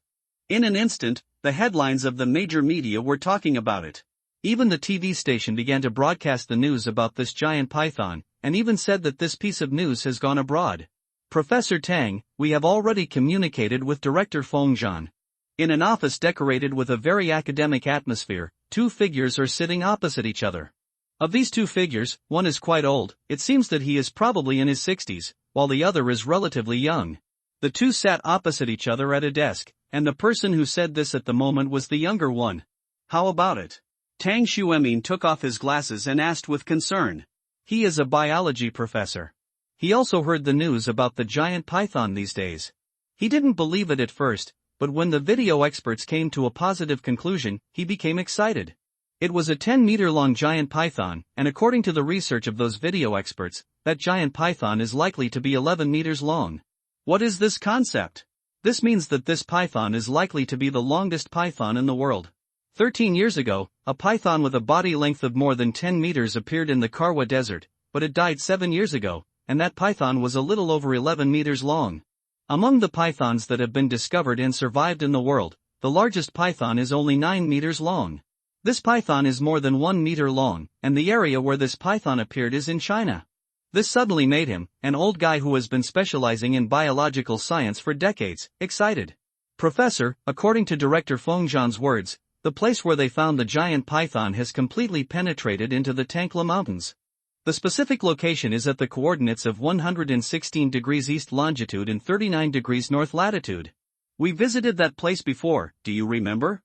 In an instant, the headlines of the major media were talking about it. Even the TV station began to broadcast the news about this giant python, and even said that this piece of news has gone abroad. Professor Tang, we have already communicated with Director Feng Zhan. In an office decorated with a very academic atmosphere, two figures are sitting opposite each other. Of these two figures, one is quite old, it seems that he is probably in his 60s, while the other is relatively young. The two sat opposite each other at a desk, and the person who said this at the moment was the younger one. How about it? Tang Xuemin took off his glasses and asked with concern. He is a biology professor. He also heard the news about the giant python these days. He didn't believe it at first, but when the video experts came to a positive conclusion, he became excited. It was a 10-meter-long giant python, and according to the research of those video experts, that giant python is likely to be 11 meters long. What is this concept? This means that this python is likely to be the longest python in the world. 13 years ago, a python with a body length of more than 10 meters appeared in the Karwa Desert, but it died 7 years ago, and that python was a little over 11 meters long. Among the pythons that have been discovered and survived in the world, the largest python is only 9 meters long. This python is more than 1 meter long, and the area where this python appeared is in China. This suddenly made him, an old guy who has been specializing in biological science for decades, excited. Professor, according to Director Feng Zhan's words, the place where they found the giant python has completely penetrated into the Tankla Mountains. The specific location is at the coordinates of 116 degrees east longitude and 39 degrees north latitude. We visited that place before, do you remember?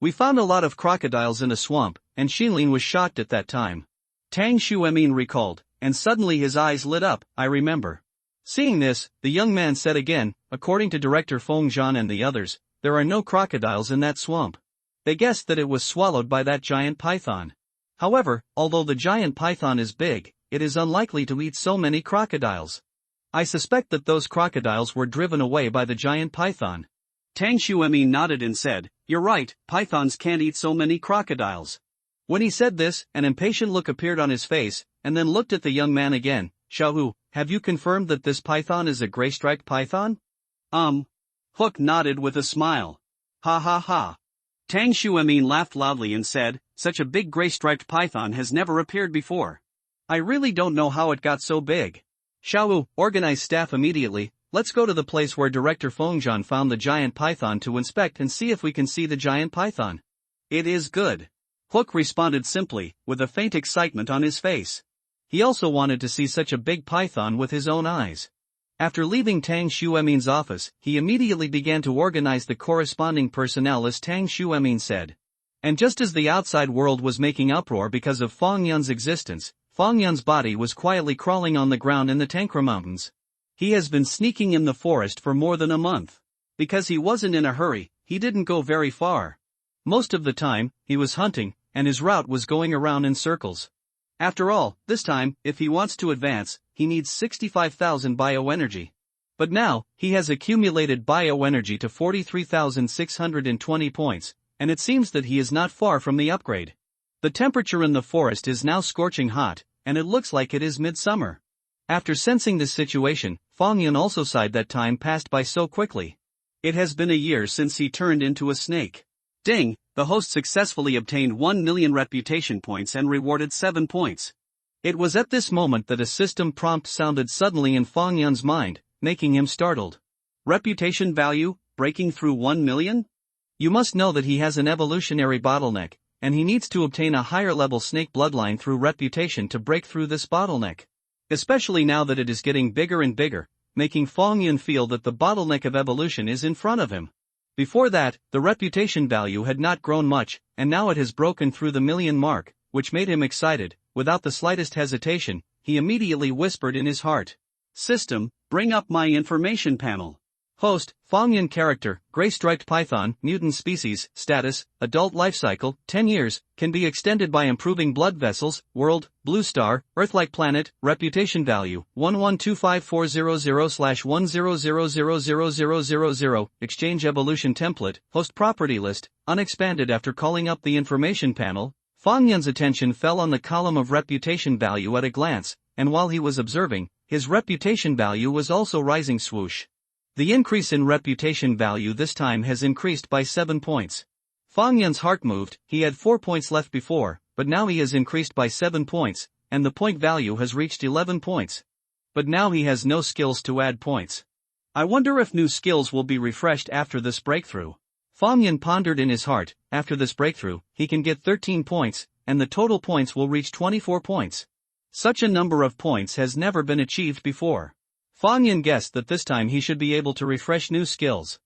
We found a lot of crocodiles in a swamp, and Xinlin was shocked at that time. Tang Xuemin recalled, and suddenly his eyes lit up, I remember. Seeing this, the young man said again, according to Director Feng Zhan and the others, there are no crocodiles in that swamp. They guessed that it was swallowed by that giant python. However, although the giant python is big, it is unlikely to eat so many crocodiles. I suspect that those crocodiles were driven away by the giant python. Tang Xuemin nodded and said, you're right, pythons can't eat so many crocodiles. When he said this, an impatient look appeared on his face, and then looked at the young man again. Xiaohu, have you confirmed that this python is a gray-striped python? Hook nodded with a smile. Ha ha ha. Tang Xuemin laughed loudly and said, such a big gray-striped python has never appeared before. I really don't know how it got so big. Xiaohu, organize staff immediately, let's go to the place where Director Feng Zhan found the giant python to inspect and see if we can see the giant python. It is good. Hook responded simply, with a faint excitement on his face. He also wanted to see such a big python with his own eyes. After leaving Tang Xuemin's office, he immediately began to organize the corresponding personnel as Tang Xuemin said. And just as the outside world was making uproar because of Feng Yun's existence, Feng Yun's body was quietly crawling on the ground in the Tankra Mountains. He has been sneaking in the forest for more than a month. Because he wasn't in a hurry, he didn't go very far. Most of the time, he was hunting, and his route was going around in circles. After all, this time, if he wants to advance, he needs 65,000 bioenergy. But now, he has accumulated bioenergy to 43,620 points, and it seems that he is not far from the upgrade. The temperature in the forest is now scorching hot, and it looks like it is midsummer. After sensing this situation, Fang Yun also sighed that time passed by so quickly. It has been a year since he turned into a snake. Ding, the host successfully obtained 1 million reputation points and rewarded 7 points. It was at this moment that a system prompt sounded suddenly in Fang Yun's mind, making him startled. Reputation value, breaking through 1 million? You must know that he has an evolutionary bottleneck, and he needs to obtain a higher level snake bloodline through reputation to break through this bottleneck. Especially now that it is getting bigger and bigger, making Fang Yun feel that the bottleneck of evolution is in front of him. Before that, the reputation value had not grown much, and now it has broken through the million mark, which made him excited. Without the slightest hesitation, he immediately whispered in his heart. System, bring up my information panel. Host, Fang Yun character, gray-striped python, mutant species, status, adult life cycle, 10 years, can be extended by improving blood vessels, world, blue star, Earth-like planet, reputation value, 1125400010000000, exchange evolution template, host property list, unexpanded. After calling up the information panel, Fang Yun's attention fell on the column of reputation value at a glance, and while he was observing, his reputation value was also rising. Swoosh. The increase in reputation value this time has increased by 7 points. Fang Yun's heart moved. He had 4 points left before, but now he has increased by 7 points, and the point value has reached 11 points. But now he has no skills to add points. I wonder if new skills will be refreshed after this breakthrough. Fang Yun pondered in his heart. After this breakthrough, he can get 13 points, and the total points will reach 24 points. Such a number of points has never been achieved before. Fang Yun guessed that this time he should be able to refresh new skills.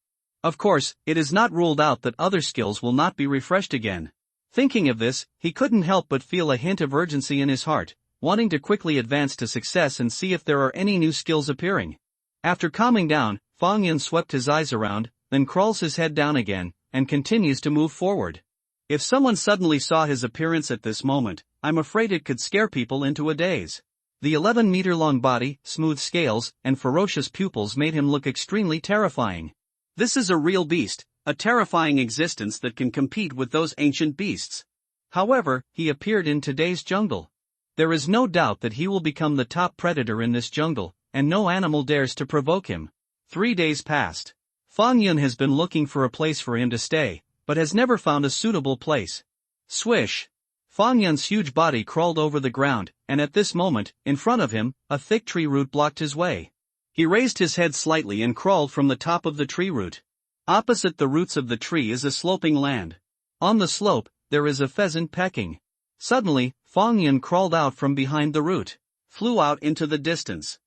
Of course, it is not ruled out that other skills will not be refreshed again. Thinking of this, he couldn't help but feel a hint of urgency in his heart, wanting to quickly advance to success and see if there are any new skills appearing. After calming down, Fang Yun swept his eyes around, then crawls his head down again, and continues to move forward. If someone suddenly saw his appearance at this moment, I'm afraid it could scare people into a daze. The 11-meter-long body, smooth scales, and ferocious pupils made him look extremely terrifying. This is a real beast, a terrifying existence that can compete with those ancient beasts. However, he appeared in today's jungle. There is no doubt that he will become the top predator in this jungle, and no animal dares to provoke him. 3 days passed. Fang Yun has been looking for a place for him to stay, but has never found a suitable place. Swish! Fang Yun's huge body crawled over the ground, and at this moment, in front of him, a thick tree root blocked his way. He raised his head slightly and crawled from the top of the tree root. Opposite the roots of the tree is a sloping land. On the slope, there is a pheasant pecking. Suddenly, Fang Yun crawled out from behind the root, flew out into the distance.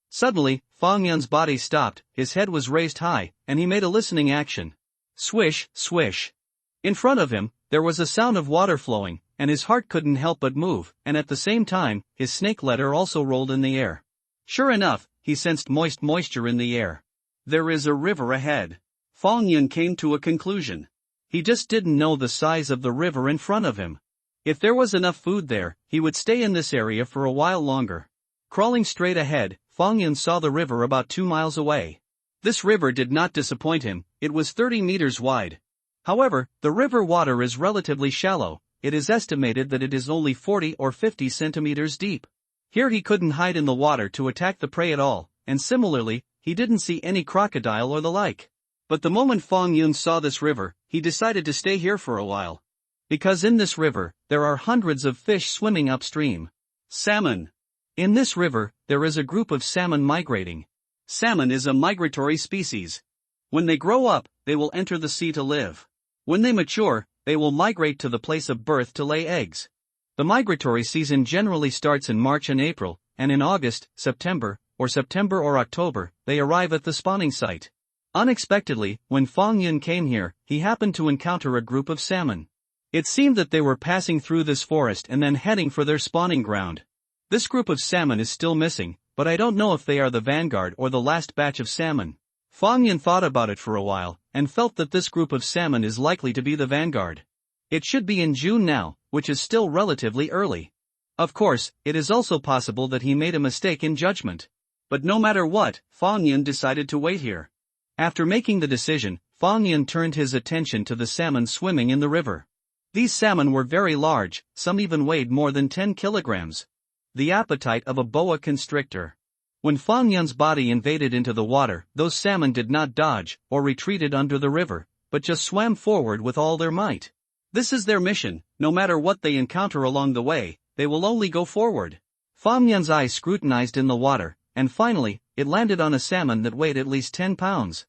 Suddenly, Fang Yun's body stopped, his head was raised high, and he made a listening action. Swish, swish. In front of him, there was a sound of water flowing, and his heart couldn't help but move, and at the same time, his snake letter also rolled in the air. Sure enough, he sensed moisture in the air. There is a river ahead. Fang Yun came to a conclusion. He just didn't know the size of the river in front of him. If there was enough food there, he would stay in this area for a while longer. Crawling straight ahead, Fang Yun saw the river about 2 miles away. This river did not disappoint him. It was 30 meters wide. However, the river water is relatively shallow. It is estimated that it is only 40 or 50 centimeters deep. Here he couldn't hide in the water to attack the prey at all, and similarly, he didn't see any crocodile or the like. But the moment Fang Yun saw this river, he decided to stay here for a while. Because in this river, there are hundreds of fish swimming upstream. Salmon. In this river, there is a group of salmon migrating. Salmon is a migratory species. When they grow up, they will enter the sea to live. When they mature, they will migrate to the place of birth to lay eggs. The migratory season generally starts in March and April, and in August, September or October, they arrive at the spawning site. Unexpectedly, when Fang Yun came here, he happened to encounter a group of salmon. It seemed that they were passing through this forest and then heading for their spawning ground. This group of salmon is still missing, but I don't know if they are the vanguard or the last batch of salmon. Fang Yun thought about it for a while, and felt that this group of salmon is likely to be the vanguard. It should be in June now, which is still relatively early. Of course, it is also possible that he made a mistake in judgment. But no matter what, Fang Yun decided to wait here. After making the decision, Fang Yun turned his attention to the salmon swimming in the river. These salmon were very large, some even weighed more than 10 kilograms. The appetite of a boa constrictor. When Fang Yun's body invaded into the water, those salmon did not dodge or retreated under the river, but just swam forward with all their might. This is their mission. No matter what they encounter along the way, they will only go forward. Fang Yun's eyes scrutinized in the water, and finally, it landed on a salmon that weighed at least 10 pounds.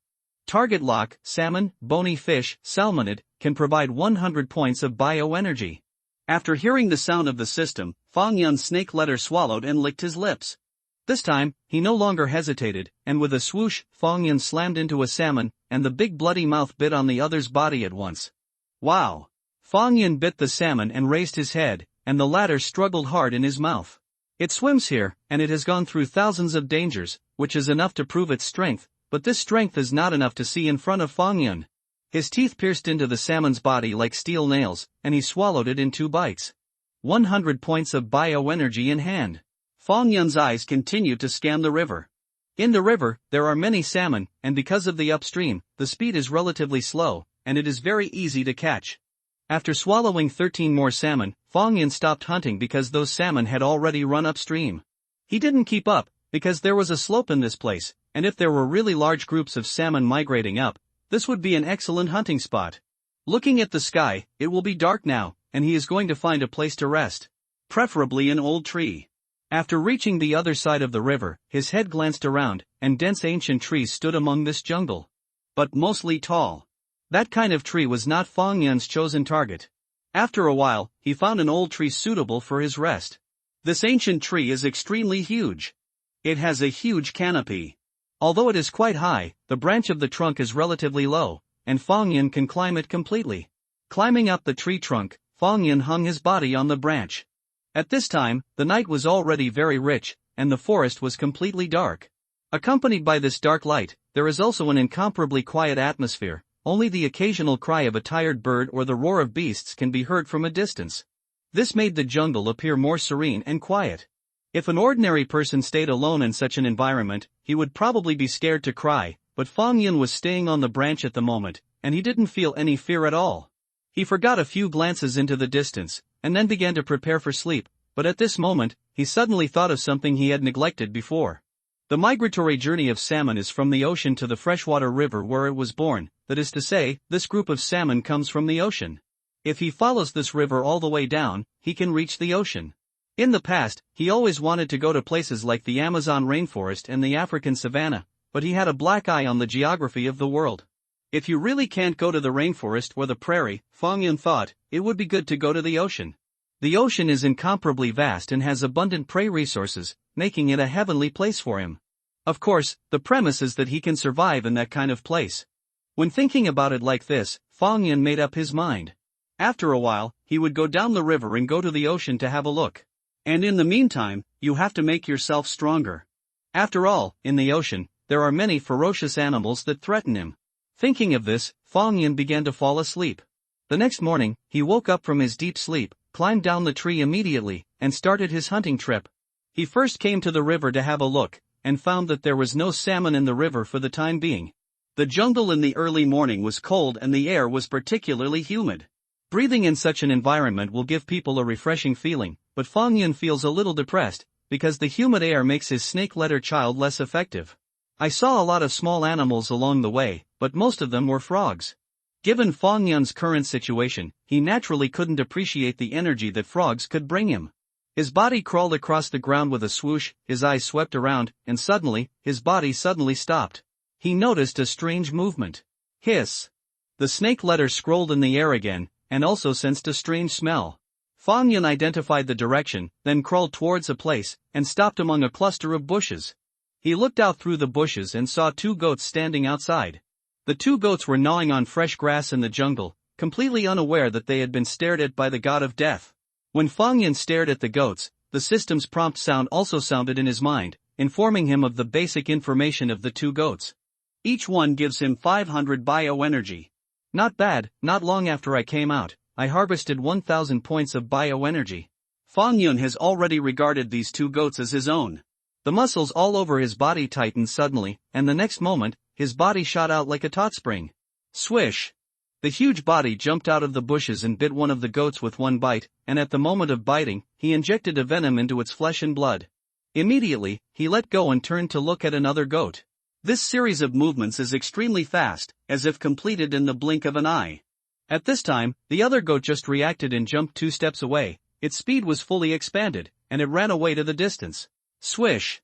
Target lock: salmon, bony fish, salmonid, can provide 100 points of bioenergy. After hearing the sound of the system, Fang Yun's snake letter swallowed and licked his lips. This time, he no longer hesitated, and with a swoosh, Fang Yun slammed into a salmon, and the big bloody mouth bit on the other's body at once. Wow! Fang Yun bit the salmon and raised his head, and the latter struggled hard in his mouth. It swims here, and it has gone through thousands of dangers, which is enough to prove its strength, but this strength is not enough to see in front of Fang Yun. His teeth pierced into the salmon's body like steel nails, and he swallowed it in 2 bites. 100 points of bioenergy in hand. Fang Yun's eyes continued to scan the river. In the river, there are many salmon, and because of the upstream, the speed is relatively slow, and it is very easy to catch. After swallowing 13 more salmon, Fang Yun stopped hunting because those salmon had already run upstream. He didn't keep up, because there was a slope in this place, and if there were really large groups of salmon migrating up, this would be an excellent hunting spot. Looking at the sky, it will be dark now, and he is going to find a place to rest. Preferably an old tree. After reaching the other side of the river, his head glanced around, and dense ancient trees stood among this jungle. But mostly tall. That kind of tree was not Fang Yun's chosen target. After a while, he found an old tree suitable for his rest. This ancient tree is extremely huge. It has a huge canopy. Although it is quite high, the branch of the trunk is relatively low, and Fang Yun can climb it completely. Climbing up the tree trunk, Fang Yun hung his body on the branch. At this time, the night was already very rich, and the forest was completely dark. Accompanied by this dark light, there is also an incomparably quiet atmosphere. Only the occasional cry of a tired bird or the roar of beasts can be heard from a distance. This made the jungle appear more serene and quiet. If an ordinary person stayed alone in such an environment, he would probably be scared to cry, but Fang Yun was staying on the branch at the moment, and he didn't feel any fear at all. He forgot a few glances into the distance, and then began to prepare for sleep, but at this moment, he suddenly thought of something he had neglected before. The migratory journey of salmon is from the ocean to the freshwater river where it was born, that is to say, this group of salmon comes from the ocean. If he follows this river all the way down, he can reach the ocean. In the past, he always wanted to go to places like the Amazon rainforest and the African savanna, but he had a black eye on the geography of the world. If you really can't go to the rainforest or the prairie, Fang Yun thought, it would be good to go to the ocean. The ocean is incomparably vast and has abundant prey resources, making it a heavenly place for him. Of course, the premise is that he can survive in that kind of place. When thinking about it like this, Fang Yun made up his mind. After a while, he would go down the river and go to the ocean to have a look. And in the meantime, you have to make yourself stronger. After all, in the ocean, there are many ferocious animals that threaten him. Thinking of this, Fang Yun began to fall asleep. The next morning, he woke up from his deep sleep, climbed down the tree immediately, and started his hunting trip. He first came to the river to have a look, and found that there was no salmon in the river for the time being. The jungle in the early morning was cold and the air was particularly humid. Breathing in such an environment will give people a refreshing feeling, but Fang Yun feels a little depressed, because the humid air makes his snake-letter child less effective. I saw a lot of small animals along the way, but most of them were frogs. Given Fang Yun's current situation, he naturally couldn't appreciate the energy that frogs could bring him. His body crawled across the ground with a swoosh, his eyes swept around, and suddenly, his body suddenly stopped. He noticed a strange movement. Hiss! The snake letter scrolled in the air again, and also sensed a strange smell. Fang Yun identified the direction, then crawled towards a place, and stopped among a cluster of bushes. He looked out through the bushes and saw 2 goats standing outside. The 2 goats were gnawing on fresh grass in the jungle, completely unaware that they had been stared at by the god of death. When Fang Yun stared at the goats, the system's prompt sound also sounded in his mind, informing him of the basic information of the 2 goats. Each one gives him 500 bioenergy. Not bad. Not long after I came out, I harvested 1,000 points of bioenergy. Fang Yun has already regarded these 2 goats as his own. The muscles all over his body tightened suddenly, and the next moment, his body shot out like a taut spring. Swish! The huge body jumped out of the bushes and bit one of the goats with one bite, and at the moment of biting, he injected a venom into its flesh and blood. Immediately, he let go and turned to look at another goat. This series of movements is extremely fast, as if completed in the blink of an eye. At this time, the other goat just reacted and jumped 2 steps away. Its speed was fully expanded, and it ran away to the distance. Swish!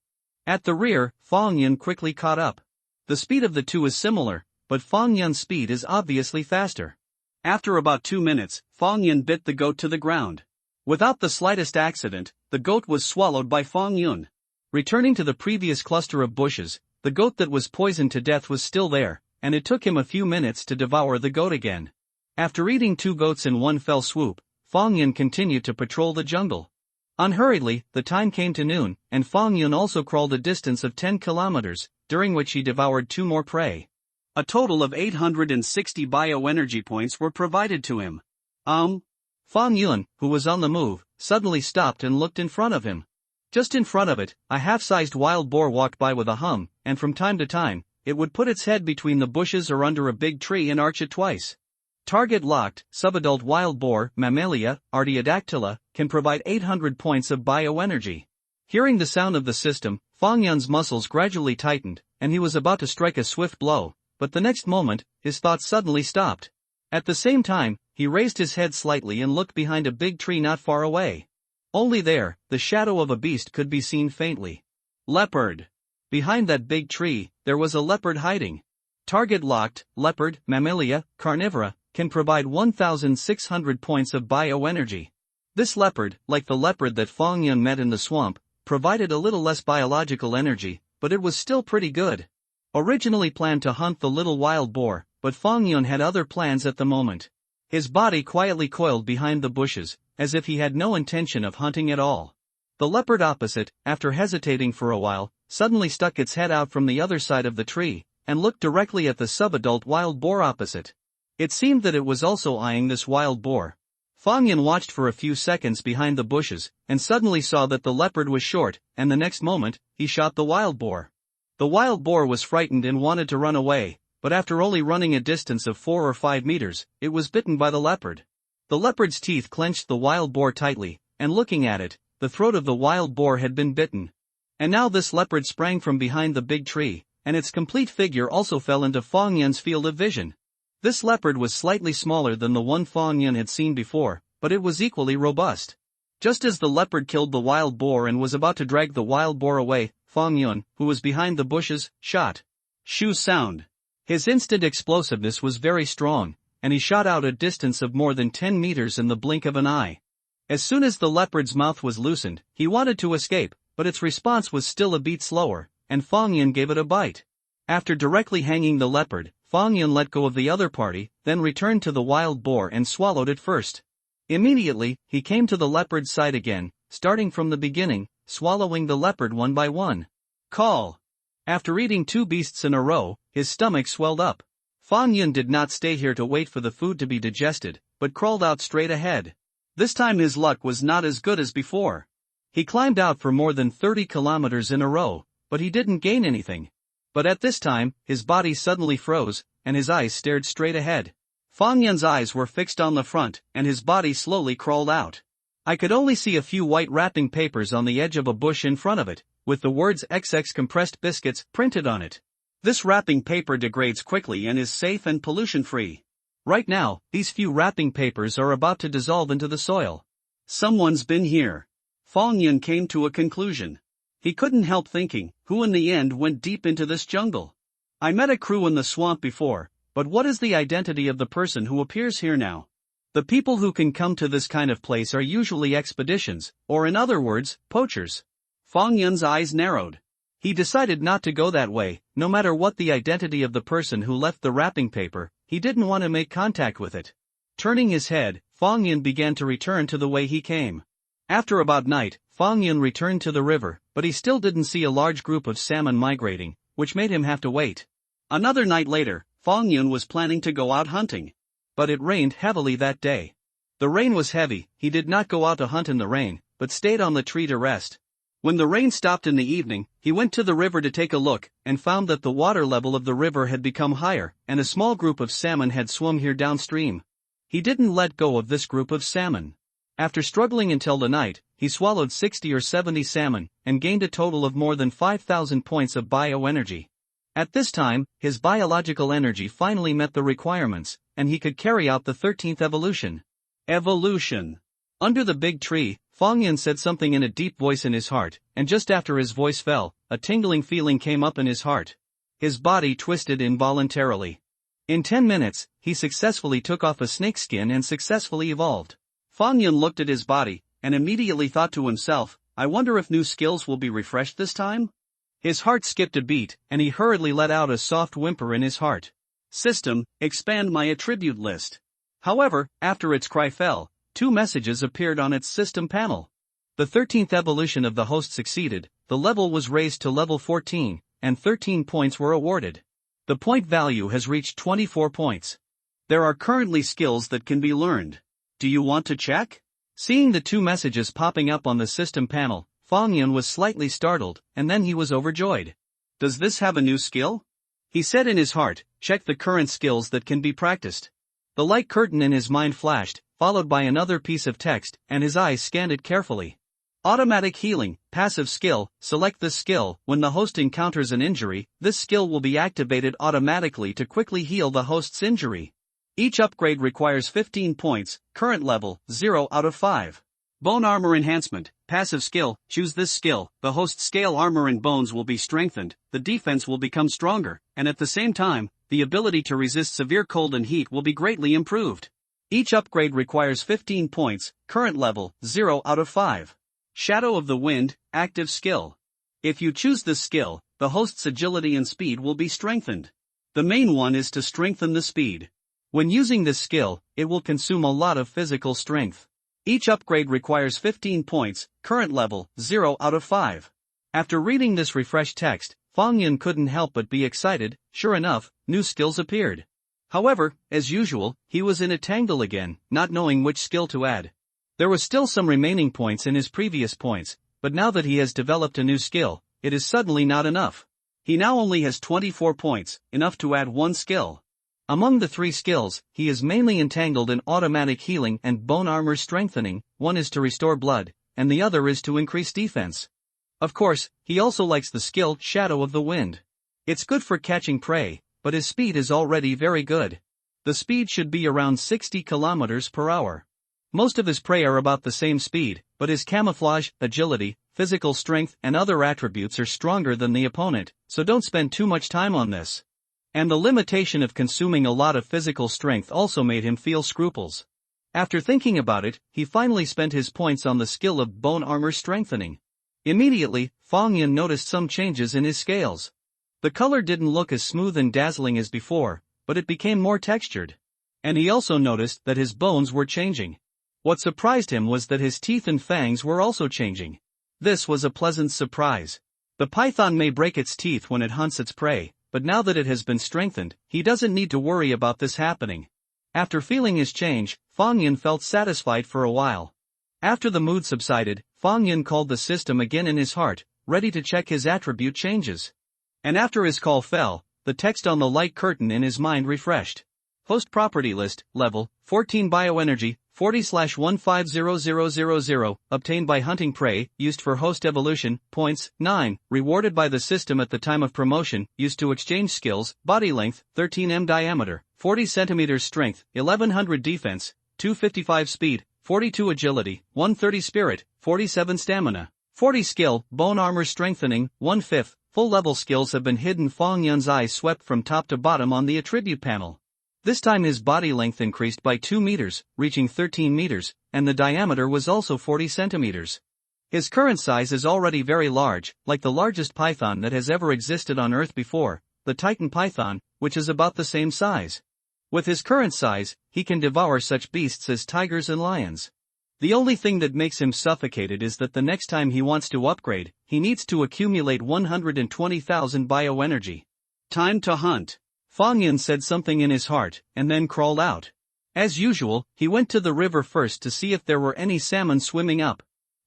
At the rear, Fong Yun quickly caught up. The speed of the two is similar, but Fong Yun's speed is obviously faster. After about 2 minutes, Fong Yun bit the goat to the ground. Without the slightest accident, the goat was swallowed by Fong Yun. Returning to the previous cluster of bushes, the goat that was poisoned to death was still there, and it took him a few minutes to devour the goat again. After eating 2 goats in one fell swoop, Fong Yun continued to patrol the jungle. Unhurriedly, the time came to noon, and Fong Yun also crawled a distance of 10 kilometers, during which he devoured 2 more prey. A total of 860 bioenergy points were provided to him. Fong Yun, who was on the move, suddenly stopped and looked in front of him. Just in front of it, a half-sized wild boar walked by with a hum, and from time to time, it would put its head between the bushes or under a big tree and arch it twice. Target locked, subadult wild boar, Mammalia, Artiodactyla, can provide 800 points of bioenergy. Hearing the sound of the system, Fong Yun's muscles gradually tightened, and he was about to strike a swift blow, but the next moment, his thoughts suddenly stopped. At the same time, he raised his head slightly and looked behind a big tree not far away. Only there, the shadow of a beast could be seen faintly. Leopard. Behind that big tree, there was a leopard hiding. Target locked, leopard, Mammalia, carnivora, can provide 1,600 points of bioenergy. This leopard, like the leopard that Fong Yun met in the swamp, provided a little less biological energy, but it was still pretty good. Originally planned to hunt the little wild boar, but Fong Yun had other plans at the moment. His body quietly coiled behind the bushes, as if he had no intention of hunting at all. The leopard opposite, after hesitating for a while, suddenly stuck its head out from the other side of the tree, and looked directly at the subadult wild boar opposite. It seemed that it was also eyeing this wild boar. Fong Yun watched for a few seconds behind the bushes, and suddenly saw that the leopard was short, and the next moment, he shot the wild boar. The wild boar was frightened and wanted to run away, but after only running a distance of 4 or 5 meters, it was bitten by the leopard. The leopard's teeth clenched the wild boar tightly, and looking at it, the throat of the wild boar had been bitten. And now this leopard sprang from behind the big tree, and its complete figure also fell into Fong Yun's field of vision. This leopard was slightly smaller than the one Fong Yun had seen before, but it was equally robust. Just as the leopard killed the wild boar and was about to drag the wild boar away, Fong Yun, who was behind the bushes, shot. Shoo sound. His instant explosiveness was very strong, and he shot out a distance of more than 10 meters in the blink of an eye. As soon as the leopard's mouth was loosened, he wanted to escape, but its response was still a beat slower, and Fong Yun gave it a bite. After directly hanging the leopard, Fong Yun let go of the other party, then returned to the wild boar and swallowed it first. Immediately, he came to the leopard's side again, starting from the beginning, swallowing the leopard one by one. Call. After eating 2 beasts in a row, his stomach swelled up. Fong Yun did not stay here to wait for the food to be digested, but crawled out straight ahead. This time his luck was not as good as before. He climbed out for more than 30 kilometers in a row, but he didn't gain anything. But at this time, his body suddenly froze, and his eyes stared straight ahead. Fong Yun's eyes were fixed on the front, and his body slowly crawled out. I could only see a few white wrapping papers on the edge of a bush in front of it, with the words XX compressed biscuits printed on it. This wrapping paper degrades quickly and is safe and pollution-free. Right now, these few wrapping papers are about to dissolve into the soil. Someone's been here. Fong Yun came to a conclusion. He couldn't help thinking, who in the end went deep into this jungle? I met a crew in the swamp before, but what is the identity of the person who appears here now? The people who can come to this kind of place are usually expeditions, or in other words, poachers. Fong Yun's eyes narrowed. He decided not to go that way, no matter what the identity of the person who left the wrapping paper, he didn't want to make contact with it. Turning his head, Fong Yun began to return to the way he came. After about night, Fong Yun returned to the river, but he still didn't see a large group of salmon migrating, which made him have to wait. Another night later, Fong Yun was planning to go out hunting. But it rained heavily that day. The rain was heavy, he did not go out to hunt in the rain, but stayed on the tree to rest. When the rain stopped in the evening, he went to the river to take a look, and found that the water level of the river had become higher, and a small group of salmon had swum here downstream. He didn't let go of this group of salmon. After struggling until the night, he swallowed 60 or 70 salmon, and gained a total of more than 5,000 points of bioenergy. At this time, his biological energy finally met the requirements, and he could carry out the 13th evolution. Evolution. Under the big tree, Fong Yun said something in a deep voice in his heart, and just after his voice fell, a tingling feeling came up in his heart. His body twisted involuntarily. In 10 minutes, he successfully took off a snake skin and successfully evolved. Fong Yun looked at his body, and immediately thought to himself, I wonder if new skills will be refreshed this time? His heart skipped a beat, and he hurriedly let out a soft whimper in his heart. System, expand my attribute list. However, after its cry fell, 2 messages appeared on its system panel. The 13th evolution of the host succeeded, the level was raised to level 14, and 13 points were awarded. The point value has reached 24 points. There are currently skills that can be learned. Do you want to check? Seeing the 2 messages popping up on the system panel, Fong Yun was slightly startled, and then he was overjoyed. Does this have a new skill? He said in his heart, check the current skills that can be practiced. The light curtain in his mind flashed, followed by another piece of text, and his eyes scanned it carefully. Automatic healing, passive skill, select this skill. When the host encounters an injury, this skill will be activated automatically to quickly heal the host's injury. Each upgrade requires 15 points, current level, 0 out of 5. Bone armor enhancement, passive skill, choose this skill, the host's scale armor and bones will be strengthened, the defense will become stronger, and at the same time, the ability to resist severe cold and heat will be greatly improved. Each upgrade requires 15 points, current level, 0 out of 5. Shadow of the Wind, active skill. If you choose this skill, the host's agility and speed will be strengthened. The main one is to strengthen the speed. When using this skill, it will consume a lot of physical strength. Each upgrade requires 15 points, current level, 0 out of 5. After reading this refreshed text, Fong Yun couldn't help but be excited. Sure enough, new skills appeared. However, as usual, he was in a tangle again, not knowing which skill to add. There was still some remaining points in his previous points, but now that he has developed a new skill, it is suddenly not enough. He now only has 24 points, enough to add 1 skill. Among the 3 skills, he is mainly entangled in automatic healing and bone armor strengthening. One is to restore blood, and the other is to increase defense. Of course, he also likes the skill Shadow of the Wind. It's good for catching prey, but his speed is already very good. The speed should be around 60 kilometers per hour. Most of his prey are about the same speed, but his camouflage, agility, physical strength and other attributes are stronger than the opponent, so don't spend too much time on this. And the limitation of consuming a lot of physical strength also made him feel scruples. After thinking about it, he finally spent his points on the skill of bone armor strengthening. Immediately, Fong Yun noticed some changes in his scales. The color didn't look as smooth and dazzling as before, but it became more textured. And he also noticed that his bones were changing. What surprised him was that his teeth and fangs were also changing. This was a pleasant surprise. The python may break its teeth when it hunts its prey, but now that it has been strengthened, he doesn't need to worry about this happening. After feeling his change, Fong Yun felt satisfied for a while. After the mood subsided, Fong Yun called the system again in his heart, ready to check his attribute changes. And after his call fell, the text on the light curtain in his mind refreshed. Host property list, level, 14 bioenergy, 40/150000, obtained by hunting prey, used for host evolution, points, 9, rewarded by the system at the time of promotion, used to exchange skills, body length, 13 m diameter, 40 cm strength, 1100 defense, 255 speed, 42 agility, 130 spirit, 47 stamina, 40 skill, bone armor strengthening, 1/5, full level skills have been hidden. Fong Yun's eyes swept from top to bottom on the attribute panel. This time his body length increased by 2 meters, reaching 13 meters, and the diameter was also 40 centimeters. His current size is already very large, like the largest python that has ever existed on Earth before, the Titan python, which is about the same size. With his current size, he can devour such beasts as tigers and lions. The only thing that makes him suffocated is that the next time he wants to upgrade, he needs to accumulate 120,000 bioenergy. Time to hunt. Fong Yun said something in his heart, and then crawled out. As usual, he went to the river first to see if there were any salmon swimming up.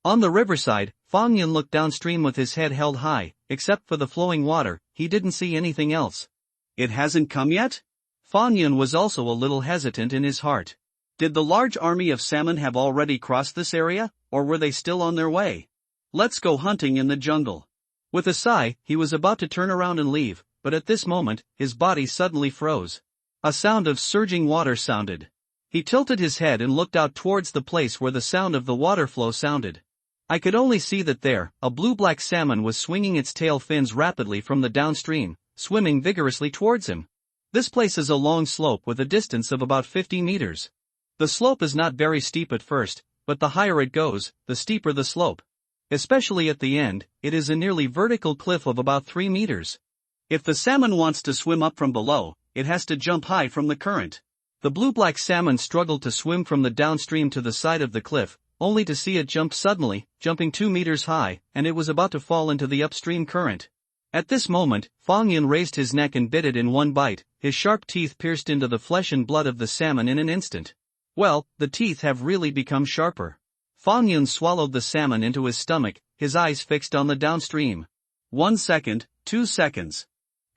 On the riverside, Fang Yun looked downstream with his head held high. Except for the flowing water, he didn't see anything else. It hasn't come yet? Fang Yun was also a little hesitant in his heart. Did the large army of salmon have already crossed this area, or were they still on their way? Let's go hunting in the jungle. With a sigh, he was about to turn around and leave, but at this moment, his body suddenly froze. A sound of surging water sounded. He tilted his head and looked out towards the place where the sound of the water flow sounded. I could only see that there, a blue-black salmon was swinging its tail fins rapidly from the downstream, swimming vigorously towards him. This place is a long slope with a distance of about 50 meters. The slope is not very steep at first, but the higher it goes, the steeper the slope. Especially at the end, it is a nearly vertical cliff of about 3 meters. If the salmon wants to swim up from below, it has to jump high from the current. The blue-black salmon struggled to swim from the downstream to the side of the cliff, only to see it jump suddenly, jumping 2 meters high, and it was about to fall into the upstream current. At this moment, Fang Yun raised his neck and bit it in one bite. His sharp teeth pierced into the flesh and blood of the salmon in an instant. Well, the teeth have really become sharper. Fang Yun swallowed the salmon into his stomach, his eyes fixed on the downstream. 1 second, 2 seconds.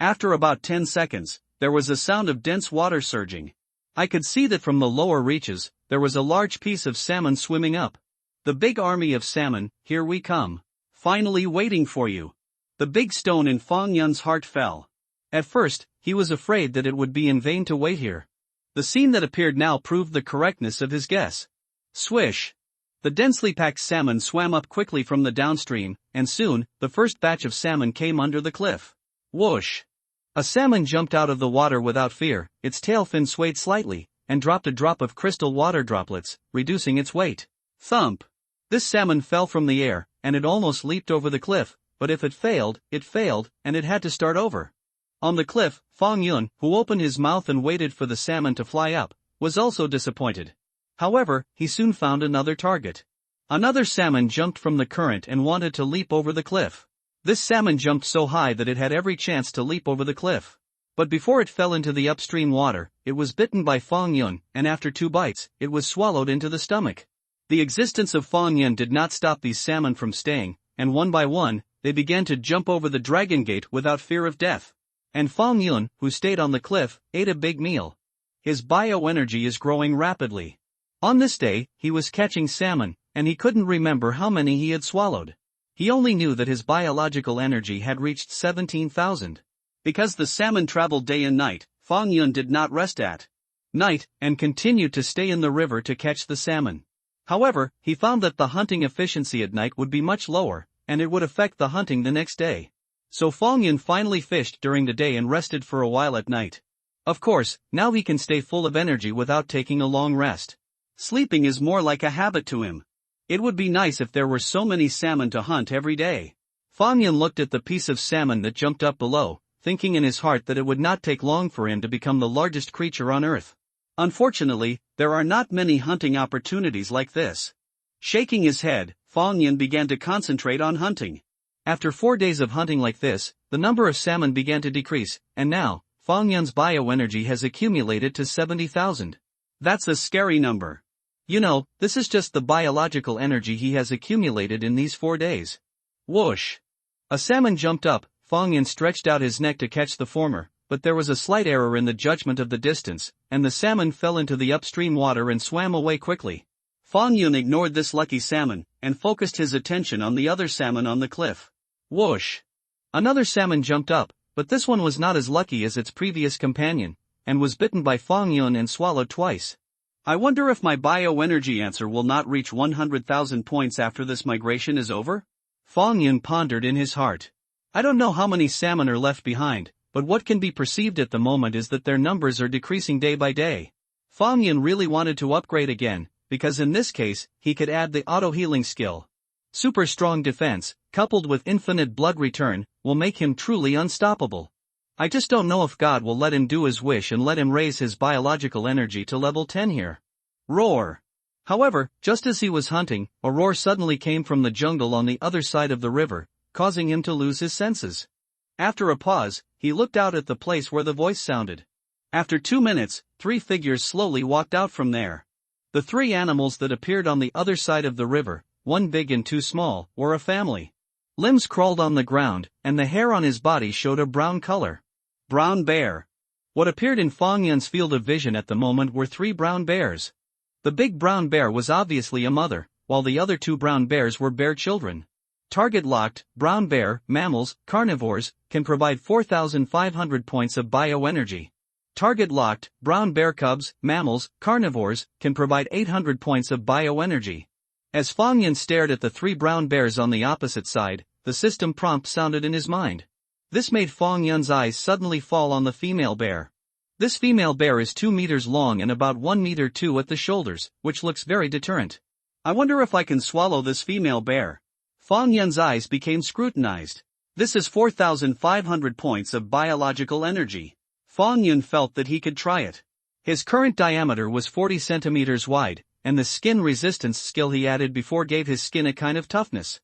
After about 10 seconds, there was a sound of dense water surging. I could see that from the lower reaches, there was a large piece of salmon swimming up. The big army of salmon, here we come. Finally waiting for you. The big stone in Fang Yun's heart fell. At first, he was afraid that it would be in vain to wait here. The scene that appeared now proved the correctness of his guess. Swish! The densely packed salmon swam up quickly from the downstream, and soon, the first batch of salmon came under the cliff. Whoosh! A salmon jumped out of the water without fear, its tail fin swayed slightly, and dropped a drop of crystal water droplets, reducing its weight. Thump! This salmon fell from the air, and it almost leaped over the cliff, but if it failed, and it had to start over. On the cliff, Fang Yun, who opened his mouth and waited for the salmon to fly up, was also disappointed. However, he soon found another target. Another salmon jumped from the current and wanted to leap over the cliff. This salmon jumped so high that it had every chance to leap over the cliff. But before it fell into the upstream water, it was bitten by Fang Yun, and after 2 bites, it was swallowed into the stomach. The existence of Fang Yun did not stop these salmon from staying, and one by one, they began to jump over the dragon gate without fear of death. And Fang Yun, who stayed on the cliff, ate a big meal. His bioenergy is growing rapidly. On this day, he was catching salmon, and he couldn't remember how many he had swallowed. He only knew that his biological energy had reached 17,000. Because the salmon traveled day and night, Fang Yun did not rest at night, and continued to stay in the river to catch the salmon. However, he found that the hunting efficiency at night would be much lower, and it would affect the hunting the next day. So Fang Yun finally fished during the day and rested for a while at night. Of course, now he can stay full of energy without taking a long rest. Sleeping is more like a habit to him. It would be nice if there were so many salmon to hunt every day. Fang Yun looked at the piece of salmon that jumped up below, thinking in his heart that it would not take long for him to become the largest creature on earth. Unfortunately, there are not many hunting opportunities like this. Shaking his head, Fang Yun began to concentrate on hunting. After 4 days of hunting like this, the number of salmon began to decrease, and now, Fang Yun's bioenergy has accumulated to 70,000. That's a scary number. You know, this is just the biological energy he has accumulated in these 4 days. Whoosh! A salmon jumped up. Fang Yun stretched out his neck to catch the former, but there was a slight error in the judgment of the distance, and the salmon fell into the upstream water and swam away quickly. Fang Yun ignored this lucky salmon, and focused his attention on the other salmon on the cliff. Whoosh! Another salmon jumped up, but this one was not as lucky as its previous companion, and was bitten by Fang Yun and swallowed twice. I wonder if my bioenergy answer will not reach 100,000 points after this migration is over? Fang Yun pondered in his heart. I don't know how many salmon are left behind, but what can be perceived at the moment is that their numbers are decreasing day by day. Fang Yun really wanted to upgrade again, because in this case, he could add the auto-healing skill. Super strong defense, coupled with infinite blood return, will make him truly unstoppable. I just don't know if God will let him do his wish and let him raise his biological energy to level 10 here. Roar! However, just as he was hunting, a roar suddenly came from the jungle on the other side of the river, causing him to lose his senses. After a pause, he looked out at the place where the voice sounded. After 2 minutes, 3 figures slowly walked out from there. The 3 animals that appeared on the other side of the river, one big and two small, were a family. Limbs crawled on the ground, and the hair on his body showed a brown color. Brown bear. What appeared in Fang Yun's field of vision at the moment were three brown bears. The big brown bear was obviously a mother, while the other two brown bears were bear children. Target locked, brown bear, mammals, carnivores, can provide 4,500 points of bioenergy. Target locked, brown bear cubs, mammals, carnivores, can provide 800 points of bioenergy. As Fang Yun stared at the three brown bears on the opposite side, the system prompt sounded in his mind. This made Fang Yun's eyes suddenly fall on the female bear. This female bear is 2 meters long and about 1 meter 2 at the shoulders, which looks very deterrent. I wonder if I can swallow this female bear. Fang Yun's eyes became scrutinized. This is 4,500 points of biological energy. Fang Yun felt that he could try it. His current diameter was 40 centimeters wide, and the skin resistance skill he added before gave his skin a kind of toughness.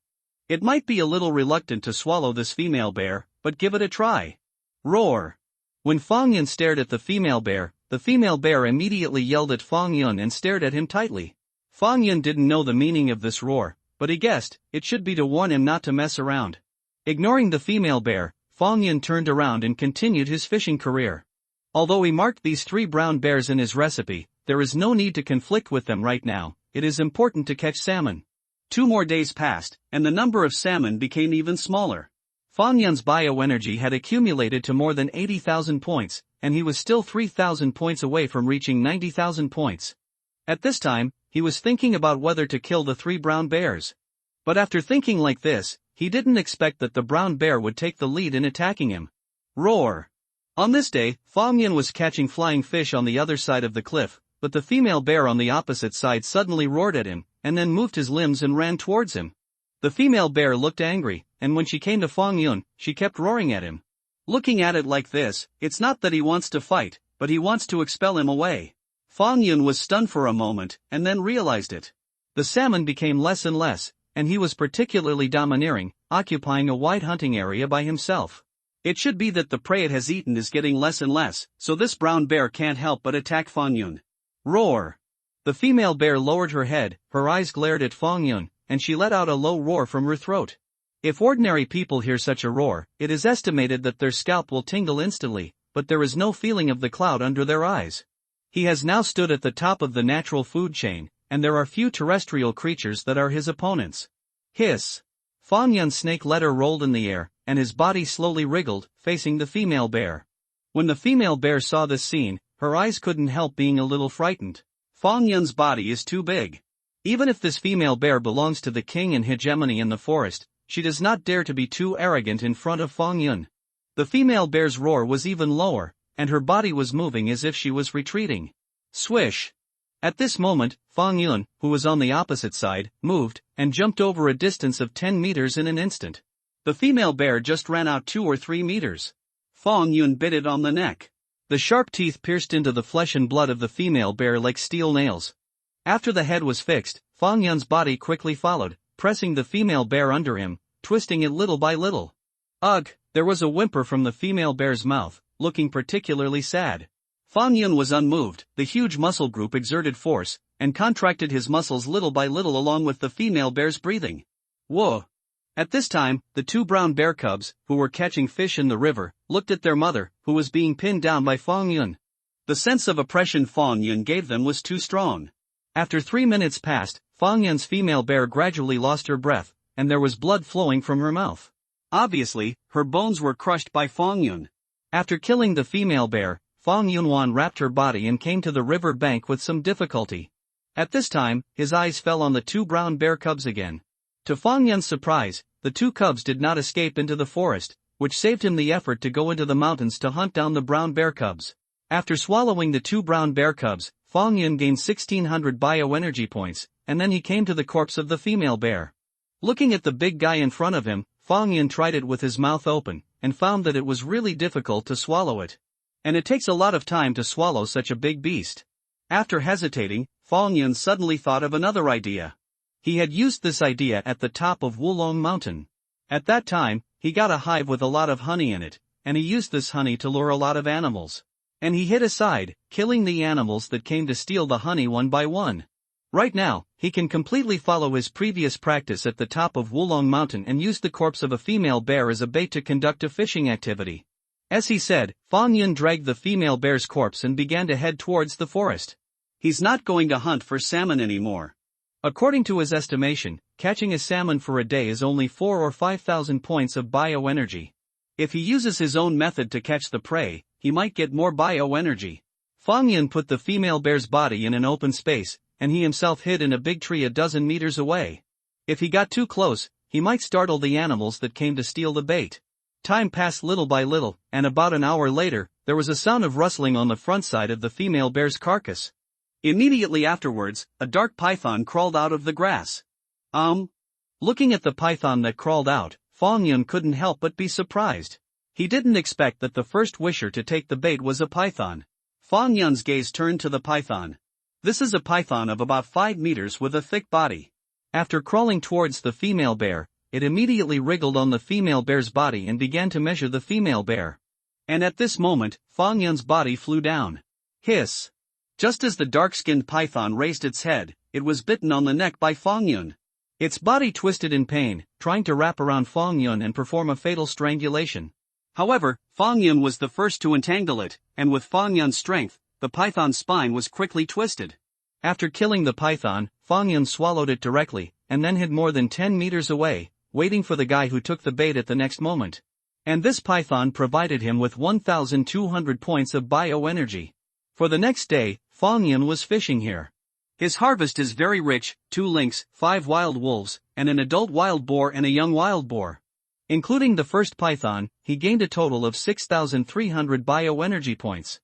It might be a little reluctant to swallow this female bear, but give it a try. Roar! When Fang Yun stared at the female bear immediately yelled at Fang Yun and stared at him tightly. Fang Yun didn't know the meaning of this roar, but he guessed it should be to warn him not to mess around. Ignoring the female bear, Fang Yun turned around and continued his fishing career. Although he marked these three brown bears in his recipe, there is no need to conflict with them right now. It is important to catch salmon. 2 more days passed, and the number of salmon became even smaller. Fang Yun's bioenergy had accumulated to more than 80,000 points, and he was still 3,000 points away from reaching 90,000 points. At this time, he was thinking about whether to kill the three brown bears. But after thinking like this, he didn't expect that the brown bear would take the lead in attacking him. Roar! On this day, Fang Yun was catching flying fish on the other side of the cliff, but the female bear on the opposite side suddenly roared at him, and then moved his limbs and ran towards him. The female bear looked angry, and when she came to Fang Yun, she kept roaring at him. Looking at it like this, it's not that he wants to fight, but he wants to expel him away. Fang Yun was stunned for a moment, and then realized it. The salmon became less and less, and he was particularly domineering, occupying a wide hunting area by himself. It should be that the prey it has eaten is getting less and less, so this brown bear can't help but attack Fang Yun. Roar! The female bear lowered her head, her eyes glared at Fang Yun, and she let out a low roar from her throat. If ordinary people hear such a roar, it is estimated that their scalp will tingle instantly, but there is no feeling of the cloud under their eyes. He has now stood at the top of the natural food chain, and there are few terrestrial creatures that are his opponents. Hiss! Fang Yun's snake letter rolled in the air, and his body slowly wriggled, facing the female bear. When the female bear saw this scene, her eyes couldn't help being a little frightened. Fang Yun's body is too big. Even if this female bear belongs to the king and hegemony in the forest, she does not dare to be too arrogant in front of Fang Yun. The female bear's roar was even lower, and her body was moving as if she was retreating. Swish! At this moment, Fang Yun, who was on the opposite side, moved, and jumped over a distance of 10 meters in an instant. The female bear just ran out 2 or 3 meters. Fang Yun bit it on the neck. The sharp teeth pierced into the flesh and blood of the female bear like steel nails. After the head was fixed, Fang Yun's body quickly followed, pressing the female bear under him, twisting it little by little. Ugh! There was a whimper from the female bear's mouth, looking particularly sad. Fang Yun was unmoved. The huge muscle group exerted force, and contracted his muscles little by little along with the female bear's breathing. Whoa! At this time, the 2 brown bear cubs, who were catching fish in the river, looked at their mother, who was being pinned down by Fang Yun. The sense of oppression Fang Yun gave them was too strong. After 3 minutes passed, Fang Yun's female bear gradually lost her breath, and there was blood flowing from her mouth. Obviously, her bones were crushed by Fang Yun. After killing the female bear, Fang Yunwan wrapped her body and came to the river bank with some difficulty. At this time, his eyes fell on the 2 brown bear cubs again. To Fang Yun's surprise, the 2 cubs did not escape into the forest, which saved him the effort to go into the mountains to hunt down the brown bear cubs. After swallowing the 2 brown bear cubs, Fang Yun gained 1,600 bioenergy points, and then he came to the corpse of the female bear. Looking at the big guy in front of him, Fang Yun tried it with his mouth open, and found that it was really difficult to swallow it. And it takes a lot of time to swallow such a big beast. After hesitating, Fang Yun suddenly thought of another idea. He had used this idea at the top of Wulong Mountain. At that time, he got a hive with a lot of honey in it, and he used this honey to lure a lot of animals. And he hid aside, killing the animals that came to steal the honey one by one. Right now, he can completely follow his previous practice at the top of Wulong Mountain and use the corpse of a female bear as a bait to conduct a fishing activity. As he said, Fang Yun dragged the female bear's corpse and began to head towards the forest. He's not going to hunt for salmon anymore. According to his estimation, catching a salmon for a day is only 4 or 5,000 points of bioenergy. If he uses his own method to catch the prey, he might get more bioenergy. Fang Yun put the female bear's body in an open space, and he himself hid in a big tree a dozen meters away. If he got too close, he might startle the animals that came to steal the bait. Time passed little by little, and about an hour later, there was a sound of rustling on the front side of the female bear's carcass. Immediately afterwards, a dark python crawled out of the grass. Looking at the python that crawled out, Fang Yun couldn't help but be surprised. He didn't expect that the first wisher to take the bait was a python. Fang Yun's gaze turned to the python. This is a python of about 5 meters with a thick body. After crawling towards the female bear, it immediately wriggled on the female bear's body and began to measure the female bear. And at this moment, Fang Yun's body flew down. Hiss! Just as the dark-skinned python raised its head, it was bitten on the neck by Fang Yun. Its body twisted in pain, trying to wrap around Fang Yun and perform a fatal strangulation. However, Fang Yun was the first to entangle it, and with Fang Yun's strength, the python's spine was quickly twisted. After killing the python, Fang Yun swallowed it directly, and then hid more than 10 meters away, waiting for the guy who took the bait at the next moment. And this python provided him with 1,200 points of bioenergy. For the next day, Fang Yun was fishing here. His harvest is very rich: 2 lynx, 5 wild wolves, and an adult wild boar and a young wild boar. Including the first python, he gained a total of 6,300 bioenergy points.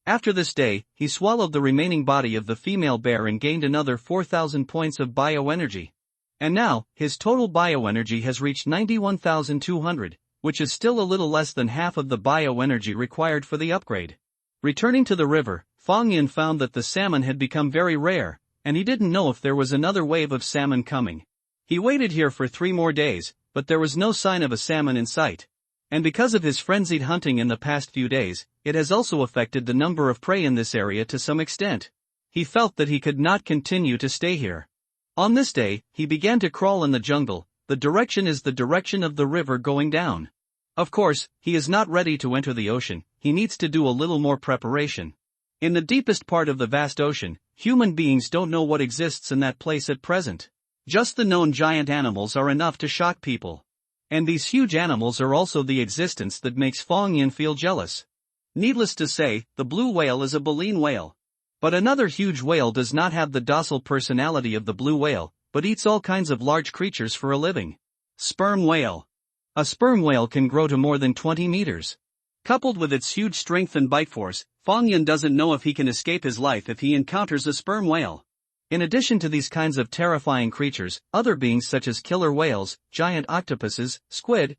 After this day, he swallowed the remaining body of the female bear and gained another 4,000 points of bioenergy. And now, his total bioenergy has reached 91,200, which is still a little less than half of the bioenergy required for the upgrade. Returning to the river, Fang Yun found that the salmon had become very rare, and he didn't know if there was another wave of salmon coming. He waited here for 3 more days, but there was no sign of a salmon in sight. And because of his frenzied hunting in the past few days, it has also affected the number of prey in this area to some extent. He felt that he could not continue to stay here. On this day, he began to crawl in the jungle. The direction is the direction of the river going down. Of course, he is not ready to enter the ocean. He needs to do a little more preparation. In the deepest part of the vast ocean, human beings don't know what exists in that place at present. Just the known giant animals are enough to shock people. And these huge animals are also the existence that makes Fang Yun feel jealous. Needless to say, the blue whale is a baleen whale. But another huge whale does not have the docile personality of the blue whale, but eats all kinds of large creatures for a living. Sperm whale. A sperm whale can grow to more than 20 meters. Coupled with its huge strength and bite force, Fang Yun doesn't know if he can escape his life if he encounters a sperm whale. In addition to these kinds of terrifying creatures, other beings such as killer whales, giant octopuses, squid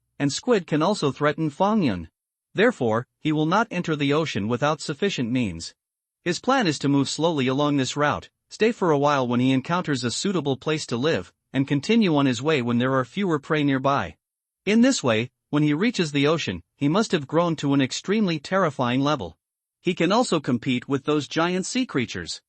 can also threaten Fang Yun. Therefore, he will not enter the ocean without sufficient means. His plan is to move slowly along this route, stay for a while when he encounters a suitable place to live, and continue on his way when there are fewer prey nearby. In this way, when he reaches the ocean, he must have grown to an extremely terrifying level. He can also compete with those giant sea creatures.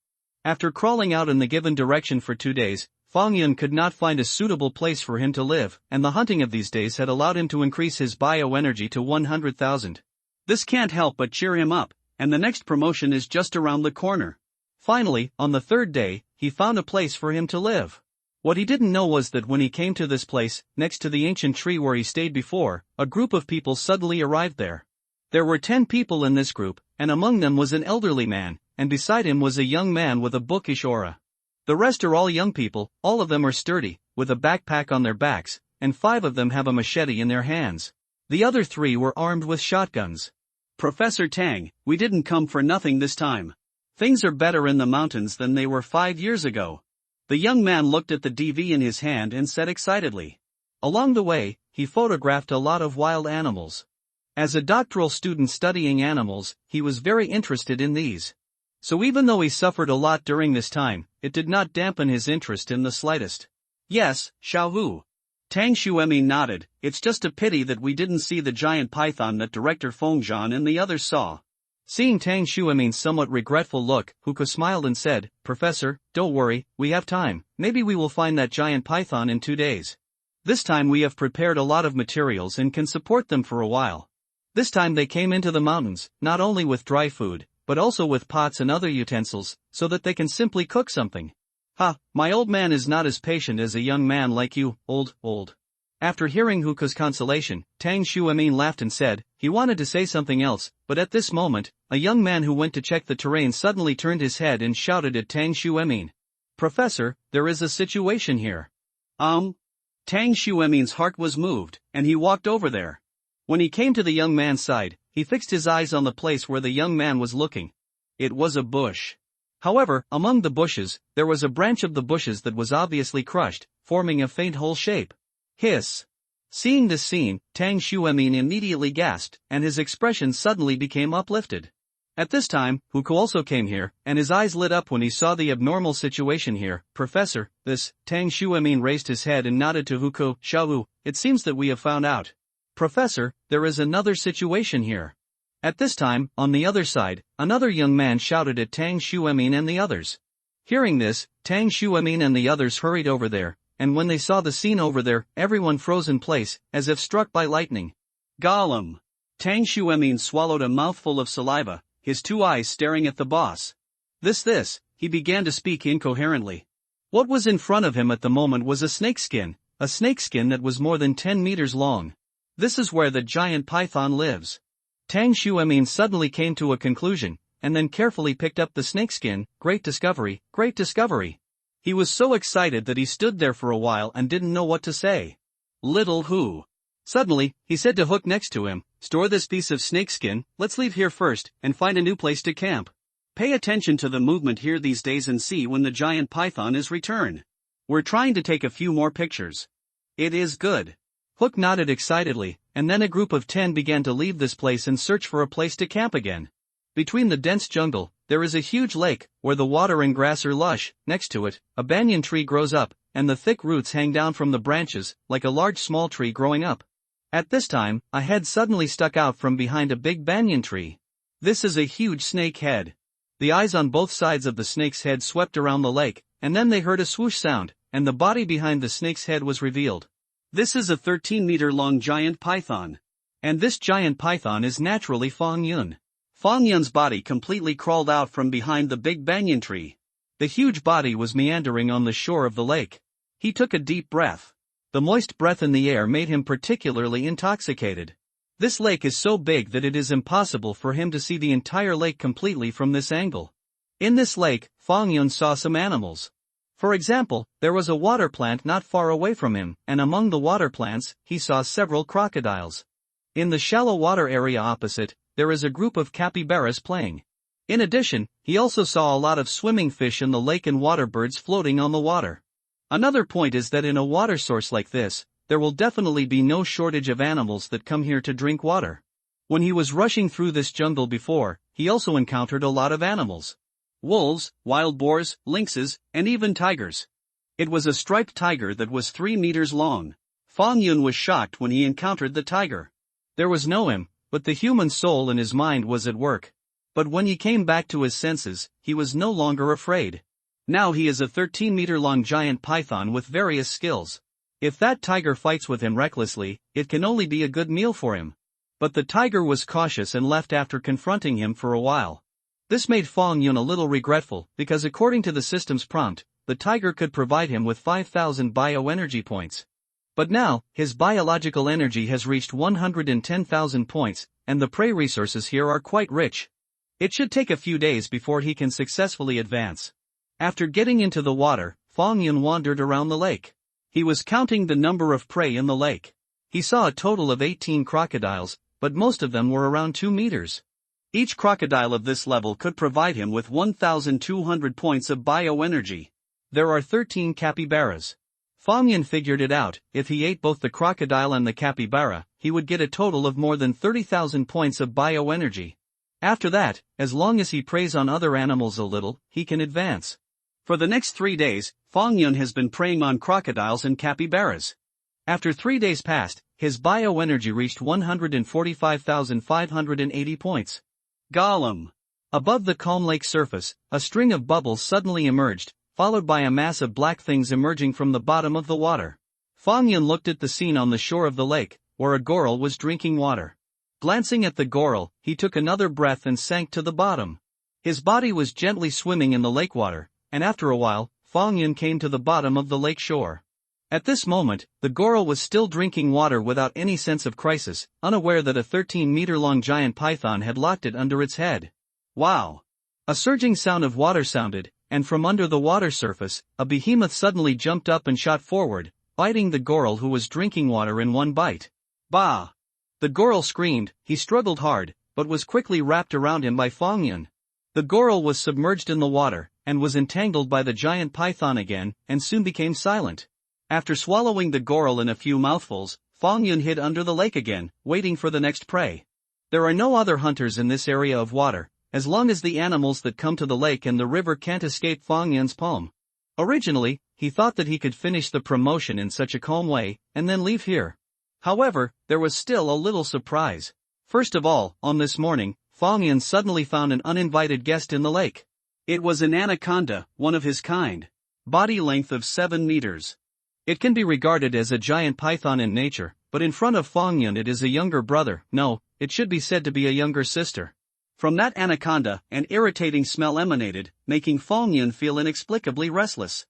After crawling out in the given direction for 2 days, Fang Yun could not find a suitable place for him to live, and the hunting of these days had allowed him to increase his bioenergy to 100,000. This can't help but cheer him up, and the next promotion is just around the corner. Finally, on the 3rd day, he found a place for him to live. What he didn't know was that when he came to this place, next to the ancient tree where he stayed before, a group of people suddenly arrived there. There were 10 people in this group, and among them was an elderly man, and beside him was a young man with a bookish aura. The rest are all young people, all of them are sturdy, with a backpack on their backs, and 5 of them have a machete in their hands. The other 3 were armed with shotguns. Professor Tang, we didn't come for nothing this time. Things are better in the mountains than they were 5 years ago. The young man looked at the DV in his hand and said excitedly. Along the way, he photographed a lot of wild animals. As a doctoral student studying animals, he was very interested in these. So even though he suffered a lot during this time, it did not dampen his interest in the slightest. Yes, Xiaohu. Tang Xuemi nodded. It's just a pity that we didn't see the giant python that Director Fengzhan and the others saw. Seeing Tang Xuemin's somewhat regretful look, Huko smiled and said, "Professor, don't worry, we have time, maybe we will find that giant python in 2 days. This time we have prepared a lot of materials and can support them for a while." This time they came into the mountains, not only with dry food, but also with pots and other utensils, so that they can simply cook something. "Ha, my old man is not as patient as a young man like you, old." After hearing Huko's consolation, Tang Xuemin laughed and said, he wanted to say something else, but at this moment, a young man who went to check the terrain suddenly turned his head and shouted at Tang Xuemin. "Professor, there is a situation here." Tang Xuemin's heart was moved, and he walked over there. When he came to the young man's side, he fixed his eyes on the place where the young man was looking. It was a bush. However, among the bushes, there was a branch of the bushes that was obviously crushed, forming a faint hole shape. Hiss. Seeing this scene, Tang Xuemin immediately gasped, and his expression suddenly became uplifted. At this time, Huko also came here, and his eyes lit up when he saw the abnormal situation here. "Professor, this," Tang Xuemin raised his head and nodded to Huko. "Xiaowu, it seems that we have found out. Professor, there is another situation here." At this time, on the other side, another young man shouted at Tang Xuemin and the others. Hearing this, Tang Xuemin and the others hurried over there, and when they saw the scene over there, everyone froze in place, as if struck by lightning. Gollum. Tang Xuemin swallowed a mouthful of saliva, his 2 eyes staring at the boss. This, he began to speak incoherently. What was in front of him at the moment was a snakeskin that was more than 10 meters long. This is where the giant python lives. Tang Xuemin suddenly came to a conclusion, and then carefully picked up the snakeskin. Great discovery, great discovery. He was so excited that he stood there for a while and didn't know what to say. "Little Hu." Suddenly, he said to Hook next to him, "Store this piece of snakeskin, let's leave here first, and find a new place to camp. Pay attention to the movement here these days and see when the giant python is returned. We're trying to take a few more pictures." "It is good." Hook nodded excitedly, and then a group of 10 began to leave this place and search for a place to camp again. Between the dense jungle, there is a huge lake, where the water and grass are lush. Next to it, a banyan tree grows up, and the thick roots hang down from the branches, like a large small tree growing up. At this time, a head suddenly stuck out from behind a big banyan tree. This is a huge snake head. The eyes on both sides of the snake's head swept around the lake, and then they heard a swoosh sound, and the body behind the snake's head was revealed. This is a 13-meter-long giant python. And this giant python is naturally Fang Yun. Fang Yun's body completely crawled out from behind the big banyan tree. The huge body was meandering on the shore of the lake. He took a deep breath. The moist breath in the air made him particularly intoxicated. This lake is so big that it is impossible for him to see the entire lake completely from this angle. In this lake, Fang Yun saw some animals. For example, there was a water plant not far away from him, and among the water plants, he saw several crocodiles. In the shallow water area opposite, there is a group of capybaras playing. In addition, he also saw a lot of swimming fish in the lake and water birds floating on the water. Another point is that in a water source like this, there will definitely be no shortage of animals that come here to drink water. When he was rushing through this jungle before, he also encountered a lot of animals. Wolves, wild boars, lynxes, and even tigers. It was a striped tiger that was 3 meters long. Fang Yun was shocked when he encountered the tiger. There was no him, but the human soul in his mind was at work. But when he came back to his senses, he was no longer afraid. Now he is a 13-meter-long giant python with various skills. If that tiger fights with him recklessly, it can only be a good meal for him. But the tiger was cautious and left after confronting him for a while. This made Fang Yun a little regretful, because according to the system's prompt, the tiger could provide him with 5,000 bioenergy points. But now, his biological energy has reached 110,000 points, and the prey resources here are quite rich. It should take a few days before he can successfully advance. After getting into the water, Fang Yun wandered around the lake. He was counting the number of prey in the lake. He saw a total of 18 crocodiles, but most of them were around 2 meters. Each crocodile of this level could provide him with 1,200 points of bioenergy. There are 13 capybaras. Fang Yun figured it out: if he ate both the crocodile and the capybara, he would get a total of more than 30,000 points of bioenergy. After that, as long as he preys on other animals a little, he can advance. For the next 3 days, Fang Yun has been preying on crocodiles and capybaras. After 3 days passed, his bioenergy reached 145,580 points. Golem. Above the calm lake surface, a string of bubbles suddenly emerged, followed by a mass of black things emerging from the bottom of the water. Fang Yun looked at the scene on the shore of the lake, where a goril was drinking water. Glancing at the goril, he took another breath and sank to the bottom. His body was gently swimming in the lake water, and after a while, Fang Yun came to the bottom of the lake shore. At this moment, the goril was still drinking water without any sense of crisis, unaware that a 13-meter-long giant python had locked it under its head. Wow! A surging sound of water sounded, and from under the water surface, a behemoth suddenly jumped up and shot forward, biting the goril who was drinking water in one bite. Bah! The goril screamed. He struggled hard, but was quickly wrapped around him by Fang Yun. The goril was submerged in the water, and was entangled by the giant python again, and soon became silent. After swallowing the goril in a few mouthfuls, Fang Yun hid under the lake again, waiting for the next prey. There are no other hunters in this area of water, as long as the animals that come to the lake and the river can't escape Fang Yun's palm. Originally, he thought that he could finish the promotion in such a calm way, and then leave here. However, there was still a little surprise. First of all, on this morning, Fang Yun suddenly found an uninvited guest in the lake. It was an anaconda, one of his kind. Body length of 7 meters. It can be regarded as a giant python in nature, but in front of Fang Yun it is a younger brother, no, it should be said to be a younger sister. From that anaconda, an irritating smell emanated, making Fang Yun feel inexplicably restless.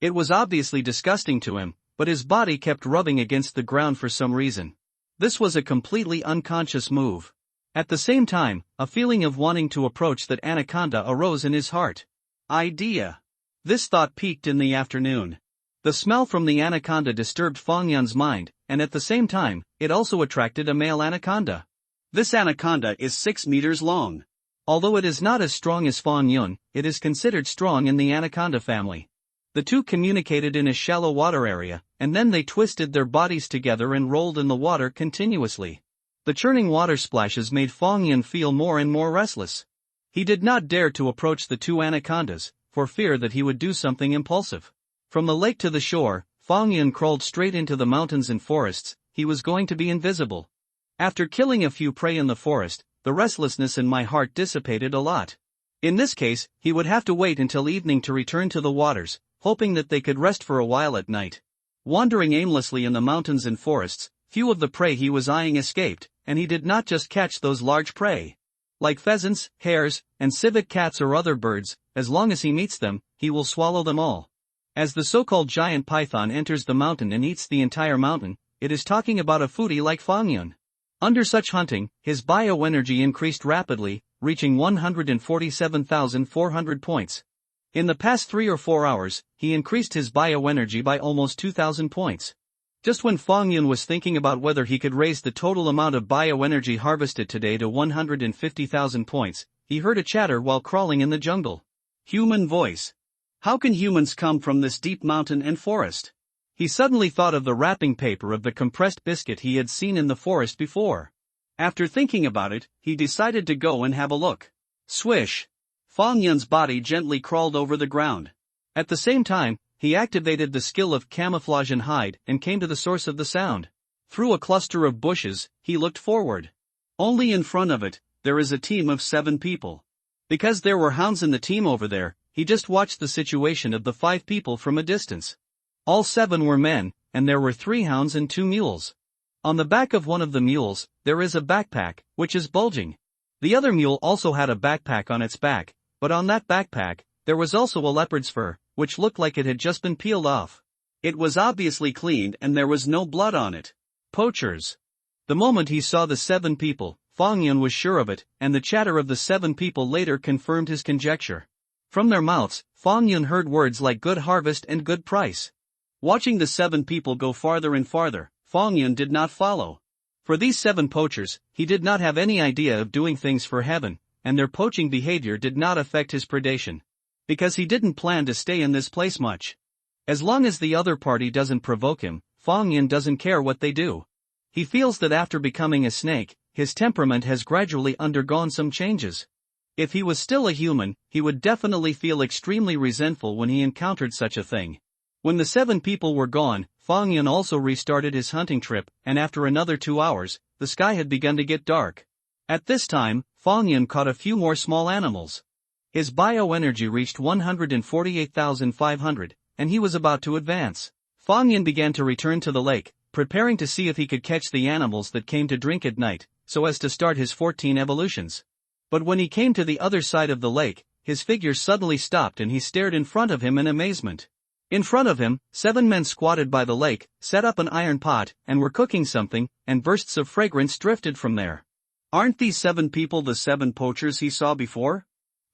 It was obviously disgusting to him, but his body kept rubbing against the ground for some reason. This was a completely unconscious move. At the same time, a feeling of wanting to approach that anaconda arose in his heart. Idea. This thought peaked in the afternoon. The smell from the anaconda disturbed Fang Yun's mind, and at the same time, it also attracted a male anaconda. This anaconda is 6 meters long. Although it is not as strong as Fang Yun, it is considered strong in the anaconda family. The two communicated in a shallow water area, and then they twisted their bodies together and rolled in the water continuously. The churning water splashes made Fang Yun feel more and more restless. He did not dare to approach the two anacondas, for fear that he would do something impulsive. From the lake to the shore, Fang Yun crawled straight into the mountains and forests. He was going to be invisible. After killing a few prey in the forest, the restlessness in my heart dissipated a lot. In this case, he would have to wait until evening to return to the waters, hoping that they could rest for a while at night. Wandering aimlessly in the mountains and forests, few of the prey he was eyeing escaped, and he did not just catch those large prey. Like pheasants, hares, and civet cats or other birds, as long as he meets them, he will swallow them all. As the so-called giant python enters the mountain and eats the entire mountain, it is talking about a foodie like Fang Yun. Under such hunting, his bioenergy increased rapidly, reaching 147,400 points. In the past 3 or 4 hours, he increased his bioenergy by almost 2,000 points. Just when Fang Yun was thinking about whether he could raise the total amount of bioenergy harvested today to 150,000 points, he heard a chatter while crawling in the jungle. Human voice. How can humans come from this deep mountain and forest? He suddenly thought of the wrapping paper of the compressed biscuit he had seen in the forest before. After thinking about it, he decided to go and have a look. Swish! Fang Yun's body gently crawled over the ground. At the same time, he activated the skill of camouflage and hide and came to the source of the sound. Through a cluster of bushes, he looked forward. Only in front of it, there is a team of 7 people. Because there were hounds in the team over there, he just watched the situation of the 5 people from a distance. All 7 were men, and there were 3 hounds and 2 mules. On the back of one of the mules, there is a backpack, which is bulging. The other mule also had a backpack on its back, but on that backpack, there was also a leopard's fur, which looked like it had just been peeled off. It was obviously cleaned and there was no blood on it. Poachers. The moment he saw the 7 people, Fang Yun was sure of it, and the chatter of the 7 people later confirmed his conjecture. From their mouths, Fang Yun heard words like good harvest and good price. Watching the 7 people go farther and farther, Fang Yun did not follow. For these 7 poachers, he did not have any idea of doing things for heaven, and their poaching behavior did not affect his predation. Because he didn't plan to stay in this place much. As long as the other party doesn't provoke him, Fang Yun doesn't care what they do. He feels that after becoming a snake, his temperament has gradually undergone some changes. If he was still a human, he would definitely feel extremely resentful when he encountered such a thing. When the 7 people were gone, Fang Yun also restarted his hunting trip, and after another 2 hours, the sky had begun to get dark. At this time, Fang Yun caught a few more small animals. His bioenergy reached 148,500, and he was about to advance. Fang Yun began to return to the lake, preparing to see if he could catch the animals that came to drink at night, so as to start his 14 evolutions. But when he came to the other side of the lake, his figure suddenly stopped and he stared in front of him in amazement. In front of him, 7 men squatted by the lake, set up an iron pot, and were cooking something, and bursts of fragrance drifted from there. Aren't these 7 people the 7 poachers he saw before?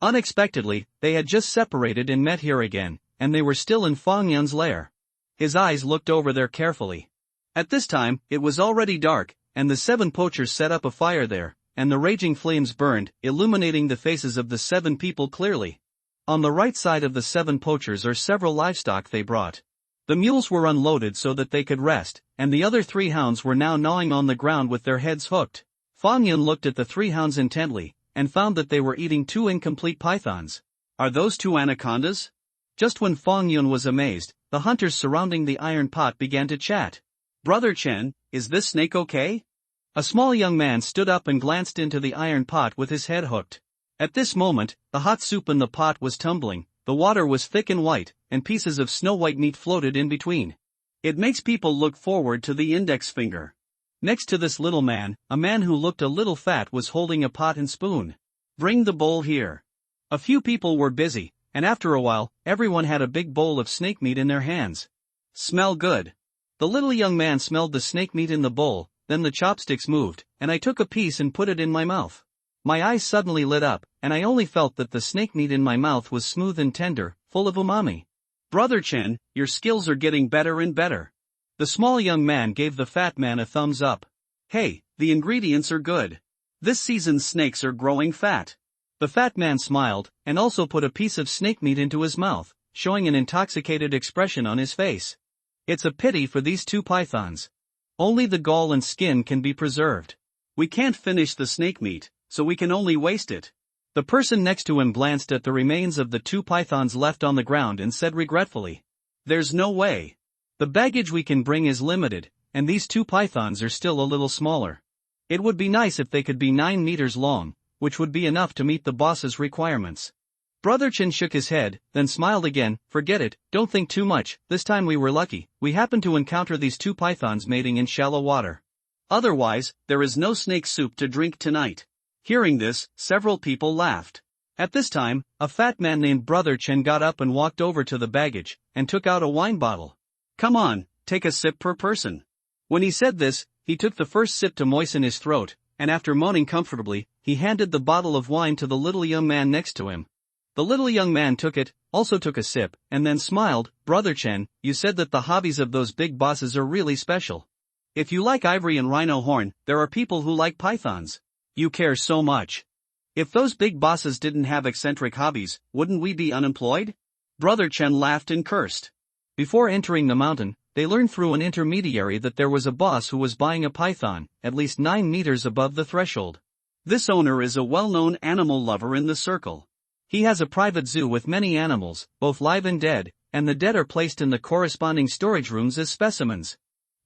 Unexpectedly, they had just separated and met here again, and they were still in Fang Yun's lair. His eyes looked over there carefully. At this time, it was already dark, and the 7 poachers set up a fire there, and the raging flames burned, illuminating the faces of the 7 people clearly. On the right side of the 7 poachers are several livestock they brought. The mules were unloaded so that they could rest, and the other 3 hounds were now gnawing on the ground with their heads hooked. Fang Yun looked at the 3 hounds intently, and found that they were eating 2 incomplete pythons. Are those 2 anacondas? Just when Fang Yun was amazed, the hunters surrounding the iron pot began to chat. Brother Chen, is this snake okay? A small young man stood up and glanced into the iron pot with his head hooked. At this moment, the hot soup in the pot was tumbling, the water was thick and white, and pieces of snow-white meat floated in between. It makes people look forward to the index finger. Next to this little man, a man who looked a little fat was holding a pot and spoon. Bring the bowl here. A few people were busy, and after a while, everyone had a big bowl of snake meat in their hands. Smell good. The little young man smelled the snake meat in the bowl, then the chopsticks moved, and I took a piece and put it in my mouth. My eyes suddenly lit up, and I only felt that the snake meat in my mouth was smooth and tender, full of umami. Brother Chen, your skills are getting better and better. The small young man gave the fat man a thumbs up. Hey, the ingredients are good. This season's snakes are growing fat. The fat man smiled, and also put a piece of snake meat into his mouth, showing an intoxicated expression on his face. It's a pity for these 2 pythons. Only the gall and skin can be preserved. We can't finish the snake meat, so we can only waste it. The person next to him glanced at the remains of the 2 pythons left on the ground and said regretfully, "There's no way. The baggage we can bring is limited, and these 2 pythons are still a little smaller. It would be nice if they could be 9 meters long, which would be enough to meet the boss's requirements." Brother Chen shook his head, then smiled again. "Forget it, don't think too much, this time we were lucky, we happened to encounter these 2 pythons mating in shallow water. Otherwise, there is no snake soup to drink tonight." Hearing this, several people laughed. At this time, a fat man named Brother Chen got up and walked over to the baggage, and took out a wine bottle. "Come on, take a sip per person." When he said this, he took the first sip to moisten his throat, and after moaning comfortably, he handed the bottle of wine to the little young man next to him. The little young man took it, also took a sip, and then smiled. "Brother Chen, you said that the hobbies of those big bosses are really special. If you like ivory and rhino horn, there are people who like pythons. You care so much. If those big bosses didn't have eccentric hobbies, wouldn't we be unemployed?" Brother Chen laughed and cursed. Before entering the mountain, they learned through an intermediary that there was a boss who was buying a python, at least 9 meters above the threshold. This owner is a well-known animal lover in the circle. He has a private zoo with many animals, both live and dead, and the dead are placed in the corresponding storage rooms as specimens.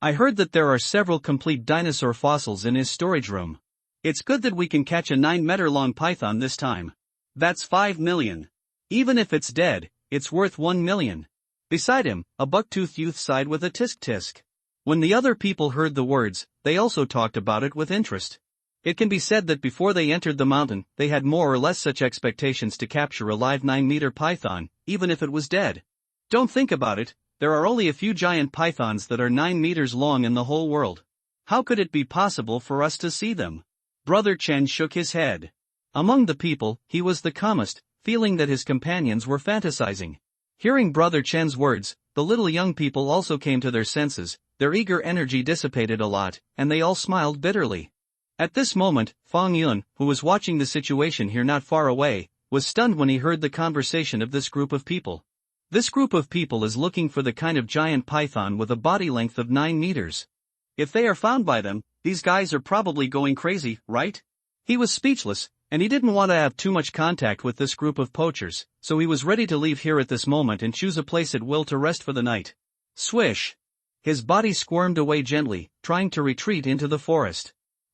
I heard that there are several complete dinosaur fossils in his storage room. It's good that we can catch a 9-meter-long python this time. That's 5 million. Even if it's dead, it's worth 1 million. Beside him, a buck-toothed youth sighed with a tisk-tisk. When the other people heard the words, they also talked about it with interest. It can be said that before they entered the mountain, they had more or less such expectations to capture a live 9-meter python, even if it was dead. Don't think about it, there are only a few giant pythons that are 9 meters long in the whole world. How could it be possible for us to see them? Brother Chen shook his head. Among the people, he was the calmest, feeling that his companions were fantasizing. Hearing Brother Chen's words, the little young people also came to their senses, their eager energy dissipated a lot, and they all smiled bitterly. At this moment, Fang Yun, who was watching the situation here not far away, was stunned when he heard the conversation of this group of people. This group of people is looking for the kind of giant python with a body length of 9 meters. If they are found by them, these guys are probably going crazy, right? He was speechless, and he didn't want to have too much contact with this group of poachers, so he was ready to leave here at this moment and choose a place at will to rest for the night. Swish! His body squirmed away gently, trying to retreat into the forest.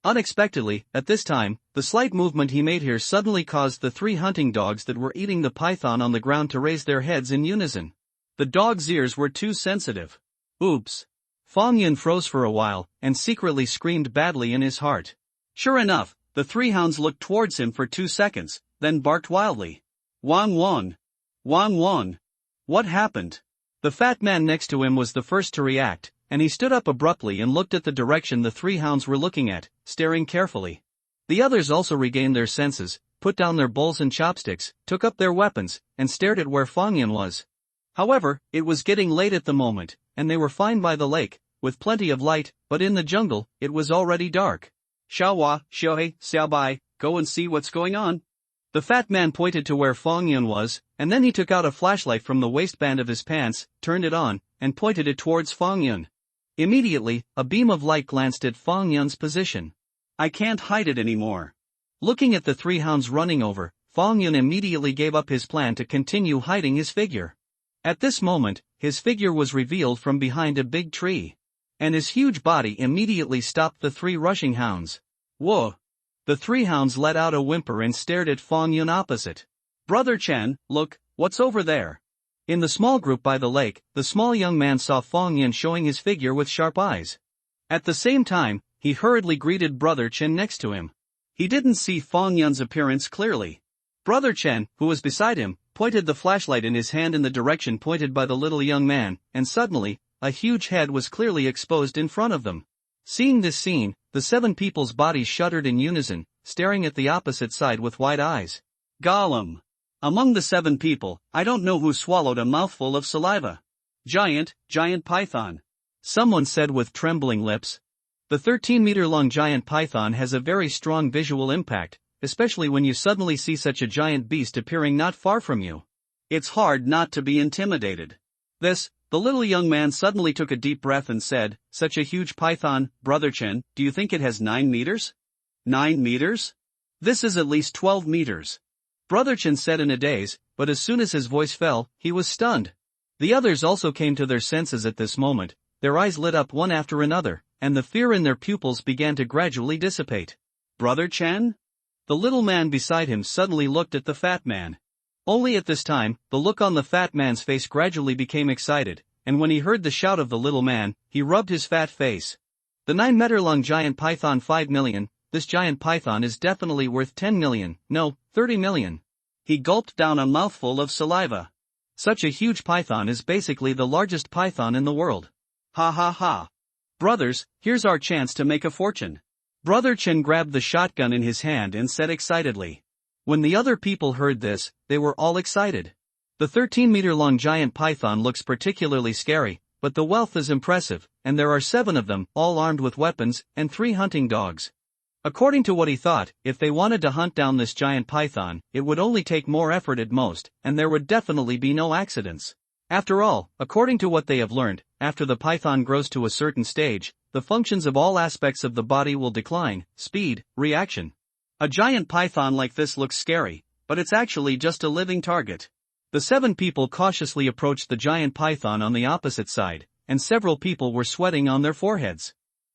Unexpectedly, at this time, the slight movement he made here suddenly caused the 3 hunting dogs that were eating the python on the ground to raise their heads in unison. The dogs' ears were too sensitive. Oops. Fong Yun froze for a while, and secretly screamed badly in his heart. Sure enough, the 3 hounds looked towards him for 2 seconds, then barked wildly. Wang Wang! Wang Wang! What happened? The fat man next to him was the first to react, and he stood up abruptly and looked at the direction the 3 hounds were looking at, staring carefully. The others also regained their senses, put down their bowls and chopsticks, took up their weapons, and stared at where Fong Yun was. However, it was getting late at the moment, and they were fine by the lake, with plenty of light, but in the jungle, it was already dark. Xiaohua, Xiaohei, Xiaobai, go and see what's going on. The fat man pointed to where Fong Yun was, and then he took out a flashlight from the waistband of his pants, turned it on, and pointed it towards Fong Yun. Immediately, a beam of light glanced at Fong Yun's position. I can't hide it anymore. Looking at the 3 hounds running over, Fong Yun immediately gave up his plan to continue hiding his figure. At this moment, his figure was revealed from behind a big tree. And his huge body immediately stopped the 3 rushing hounds. Whoa! The 3 hounds let out a whimper and stared at Fong Yun opposite. Brother Chen, look, what's over there? In the small group by the lake, the small young man saw Fong Yun showing his figure with sharp eyes. At the same time, he hurriedly greeted Brother Chen next to him. He didn't see Fong Yun's appearance clearly. Brother Chen, who was beside him, pointed the flashlight in his hand in the direction pointed by the little young man, and suddenly, a huge head was clearly exposed in front of them. Seeing this scene, the 7 people's bodies shuddered in unison, staring at the opposite side with wide eyes. Gollum! Among the 7 people, I don't know who swallowed a mouthful of saliva. Giant python. Someone said with trembling lips. The 13-meter-long giant python has a very strong visual impact, especially when you suddenly see such a giant beast appearing not far from you. It's hard not to be intimidated. The little young man suddenly took a deep breath and said, such a huge python, Brother Chen, do you think it has 9 meters? 9 meters? This is at least 12 meters. Brother Chen said in a daze, but as soon as his voice fell, he was stunned. The others also came to their senses at this moment, their eyes lit up one after another, and the fear in their pupils began to gradually dissipate. Brother Chen? The little man beside him suddenly looked at the fat man. Only at this time, the look on the fat man's face gradually became excited, and when he heard the shout of the little man, he rubbed his fat face. The 9-meter-long giant python 5 million, this giant python is definitely worth 10 million, no, 30 million. He gulped down a mouthful of saliva. Such a huge python is basically the largest python in the world. Ha ha ha. Brothers, here's our chance to make a fortune. Brother Chen grabbed the shotgun in his hand and said excitedly. When the other people heard this, they were all excited. The 13-meter-long giant python looks particularly scary, but the wealth is impressive, and there are 7 of them, all armed with weapons, and 3 hunting dogs. According to what he thought, if they wanted to hunt down this giant python, it would only take more effort at most, and there would definitely be no accidents. After all, according to what they have learned, after the python grows to a certain stage, the functions of all aspects of the body will decline: speed, reaction. A giant python like this looks scary, but it's actually just a living target. The 7 people cautiously approached the giant python on the opposite side, and several people were sweating on their foreheads.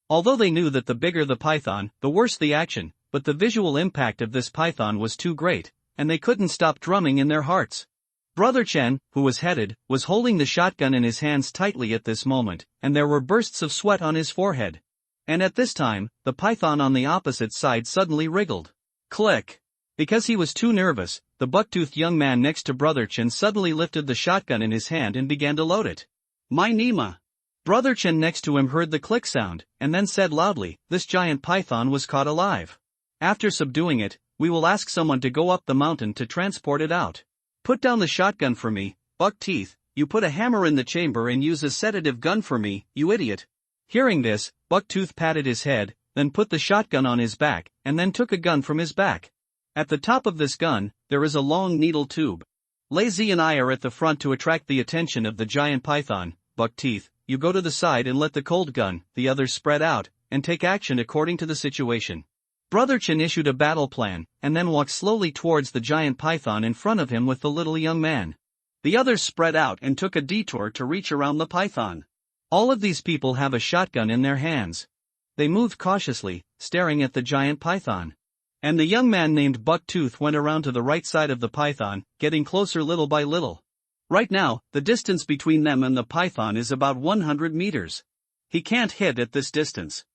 Although they knew that the bigger the python, the worse the action, but the visual impact of this python was too great, and they couldn't stop drumming in their hearts. Brother Chen, who was headed, was holding the shotgun in his hands tightly at this moment, and there were bursts of sweat on his forehead. And at this time, the python on the opposite side suddenly wriggled. Click! Because he was too nervous, the buck-toothed young man next to Brother Chen suddenly lifted the shotgun in his hand and began to load it. My Nima! Brother Chen next to him heard the click sound, and then said loudly, this giant python was caught alive. After subduing it, we will ask someone to go up the mountain to transport it out. Put down the shotgun for me, buck teeth, you put a hammer in the chamber and use a sedative gun for me, you idiot. Hearing this, Bucktooth patted his head, then put the shotgun on his back, and then took a gun from his back. At the top of this gun, there is a long needle tube. Lazy and I are at the front to attract the attention of the giant python. Buckteeth, you go to the side and let the cold gun, the others spread out, and take action according to the situation. Brother Chen issued a battle plan, and then walked slowly towards the giant python in front of him with the little young man. The others spread out and took a detour to reach around the python. All of these people have a shotgun in their hands. They moved cautiously, staring at the giant python. And the young man named Bucktooth went around to the right side of the python, getting closer little by little. Right now, the distance between them and the python is about 100 meters. He can't hit at this distance.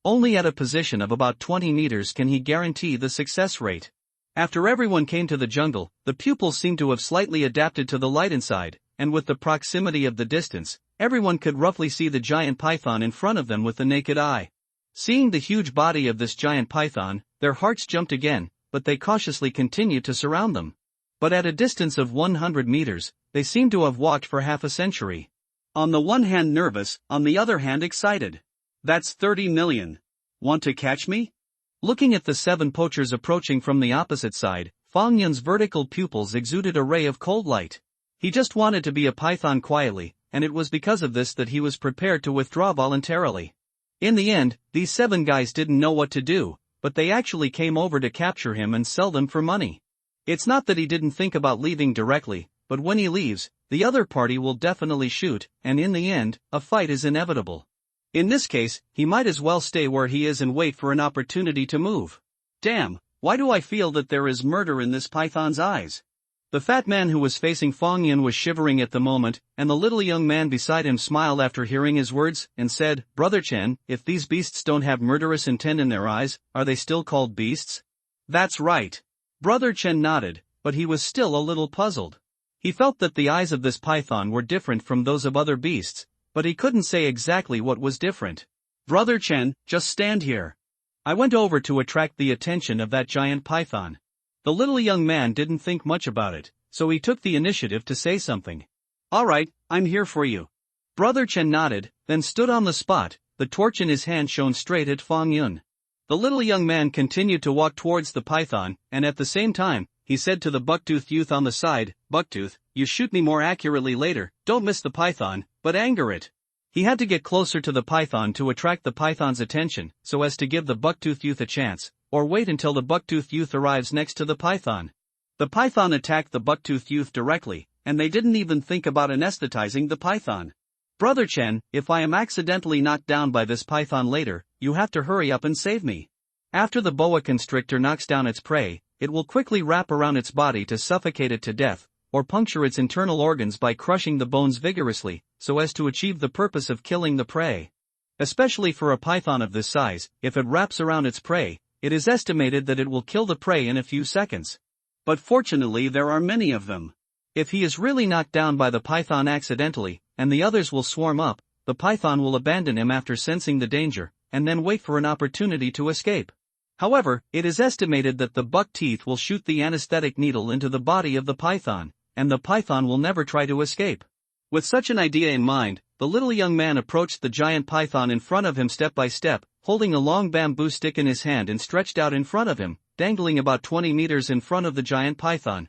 Only at a position of about 20 meters can he guarantee the success rate. After everyone came to the jungle, the pupils seemed to have slightly adapted to the light inside, and with the proximity of the distance, everyone could roughly see the giant python in front of them with the naked eye. Seeing the huge body of this giant python, their hearts jumped again, but they cautiously continued to surround them. But at a distance of 100 meters, they seemed to have walked for half a century. On the one hand nervous, on the other hand excited. That's 30 million. Want to catch me? Looking at the 7 poachers approaching from the opposite side, Fang Yun's vertical pupils exuded a ray of cold light. He just wanted to be a python quietly, and it was because of this that he was prepared to withdraw voluntarily. In the end, these 7 guys didn't know what to do, but they actually came over to capture him and sell them for money. It's not that he didn't think about leaving directly, but when he leaves, the other party will definitely shoot, and in the end, a fight is inevitable. In this case, he might as well stay where he is and wait for an opportunity to move. Damn, why do I feel that there is murder in this python's eyes? The fat man who was facing Fang Yun was shivering at the moment, and the little young man beside him smiled after hearing his words, and said, "Brother Chen, if these beasts don't have murderous intent in their eyes, are they still called beasts?" That's right. Brother Chen nodded, but he was still a little puzzled. He felt that the eyes of this python were different from those of other beasts, but he couldn't say exactly what was different. Brother Chen, just stand here. I went over to attract the attention of that giant python. The little young man didn't think much about it, so he took the initiative to say something. All right, I'm here for you. Brother Chen nodded, then stood on the spot, the torch in his hand shone straight at Fang Yun. The little young man continued to walk towards the python, and at the same time, he said to the Bucktooth youth on the side, "Bucktooth, you shoot me more accurately later, don't miss the python, but anger it." He had to get closer to the python to attract the python's attention, so as to give the Bucktooth youth a chance, or wait until the Bucktooth youth arrives next to the python. The python attacked the Bucktooth youth directly, and they didn't even think about anesthetizing the python. "Brother Chen, if I am accidentally knocked down by this python later, you have to hurry up and save me. After the boa constrictor knocks down its prey, it will quickly wrap around its body to suffocate it to death, or puncture its internal organs by crushing the bones vigorously, so as to achieve the purpose of killing the prey. Especially for a python of this size, if it wraps around its prey, it is estimated that it will kill the prey in a few seconds. But fortunately there are many of them. If he is really knocked down by the python accidentally, and the others will swarm up, the python will abandon him after sensing the danger, and then wait for an opportunity to escape. However, it is estimated that the buck teeth will shoot the anesthetic needle into the body of the python, and the python will never try to escape. With such an idea in mind, the little young man approached the giant python in front of him step by step, holding a long bamboo stick in his hand and stretched out in front of him, dangling about 20 meters in front of the giant python.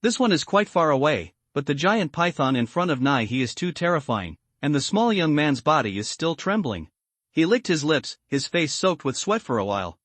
This one is quite far away, but the giant python in front of he is too terrifying, and the small young man's body is still trembling. He licked his lips, his face soaked with sweat for a while.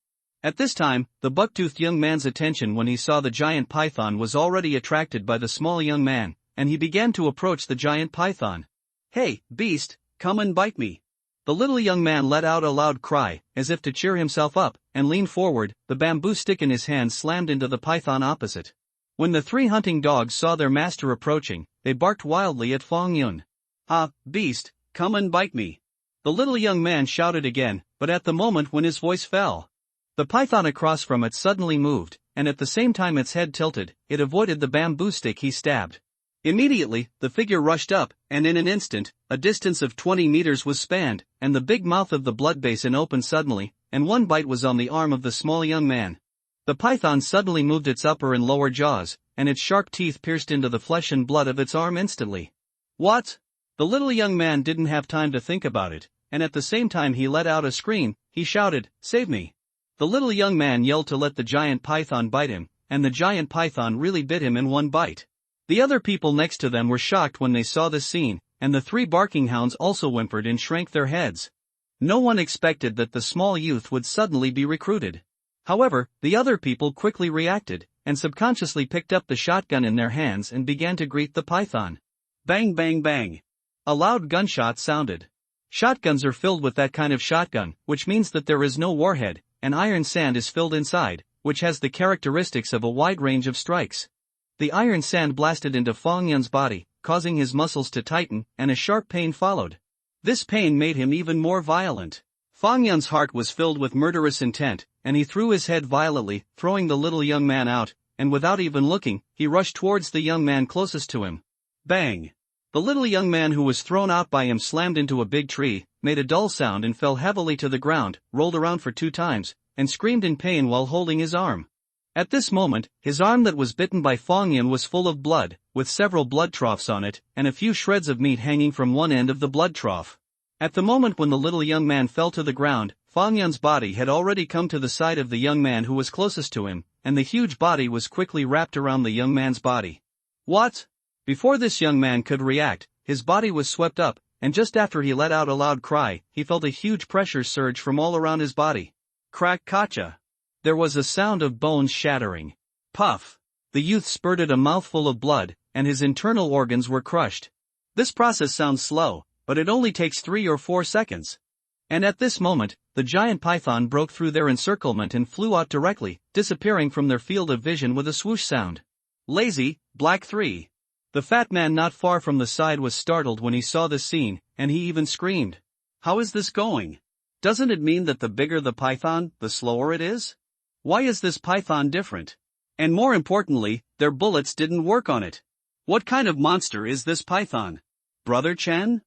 At this time, the buck-toothed young man's attention when he saw the giant python was already attracted by the small young man, and he began to approach the giant python. "Hey, beast, come and bite me." The little young man let out a loud cry, as if to cheer himself up, and leaned forward, the bamboo stick in his hand slammed into the python opposite. When the 3 hunting dogs saw their master approaching, they barked wildly at Fang Yun. "Ah, beast, come and bite me." The little young man shouted again, but at the moment when his voice fell, the python across from it suddenly moved, and at the same time its head tilted, it avoided the bamboo stick he stabbed. Immediately, the figure rushed up, and in an instant, a distance of 20 meters was spanned, and the big mouth of the blood basin opened suddenly, and one bite was on the arm of the small young man. The python suddenly moved its upper and lower jaws, and its sharp teeth pierced into the flesh and blood of its arm instantly. "What?" The little young man didn't have time to think about it, and at the same time he let out a scream. He shouted, "Save me!" The little young man yelled to let the giant python bite him, and the giant python really bit him in one bite. The other people next to them were shocked when they saw this scene, and the 3 barking hounds also whimpered and shrank their heads. No one expected that the small youth would suddenly be recruited. However, the other people quickly reacted, and subconsciously picked up the shotgun in their hands and began to greet the python. Bang bang bang. A loud gunshot sounded. Shotguns are filled with that kind of shotgun, which means that there is no warhead, and iron sand is filled inside, which has the characteristics of a wide range of strikes. The iron sand blasted into Fong Yun's body, causing his muscles to tighten, and a sharp pain followed. This pain made him even more violent. Fong Yun's heart was filled with murderous intent, and he threw his head violently, throwing the little young man out, and without even looking, he rushed towards the young man closest to him. Bang! The little young man who was thrown out by him slammed into a big tree, made a dull sound and fell heavily to the ground, rolled around for 2 times, and screamed in pain while holding his arm. At this moment, his arm that was bitten by Fong Yun was full of blood, with several blood troughs on it, and a few shreds of meat hanging from one end of the blood trough. At the moment when the little young man fell to the ground, Fong Yun's body had already come to the side of the young man who was closest to him, and the huge body was quickly wrapped around the young man's body. What? Before this young man could react, his body was swept up, and just after he let out a loud cry, he felt a huge pressure surge from all around his body. Crack kacha. There was a sound of bones shattering. Puff. The youth spurted a mouthful of blood, and his internal organs were crushed. This process sounds slow, but it only takes 3 or 4 seconds. And at this moment, the giant python broke through their encirclement and flew out directly, disappearing from their field of vision with a swoosh sound. Lazy, Black 3. The fat man not far from the side was startled when he saw this scene, and he even screamed. How is this going? Doesn't it mean that the bigger the python, the slower it is? Why is this python different? And more importantly, their bullets didn't work on it. What kind of monster is this python? Brother Chen?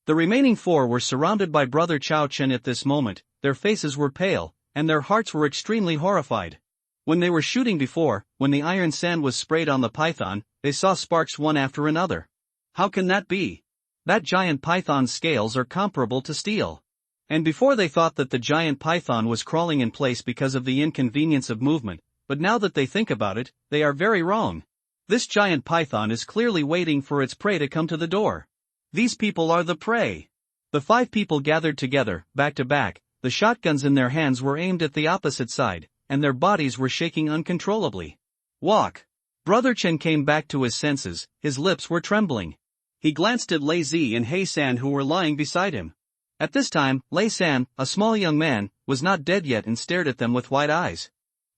The remaining 4 were surrounded by Brother Chao Chen at this moment. Their faces were pale, and their hearts were extremely horrified. When they were shooting before, when the iron sand was sprayed on the python, they saw sparks one after another. How can that be? That giant python's scales are comparable to steel. And before they thought that the giant python was crawling in place because of the inconvenience of movement, but now that they think about it, they are very wrong. This giant python is clearly waiting for its prey to come to the door. These people are the prey. The 5 people gathered together, back to back, the shotguns in their hands were aimed at the opposite side, and their bodies were shaking uncontrollably. Walk. Brother Chen came back to his senses, his lips were trembling. He glanced at Lei Zi and Hei San who were lying beside him. At this time, Lei San, a small young man, was not dead yet and stared at them with wide eyes.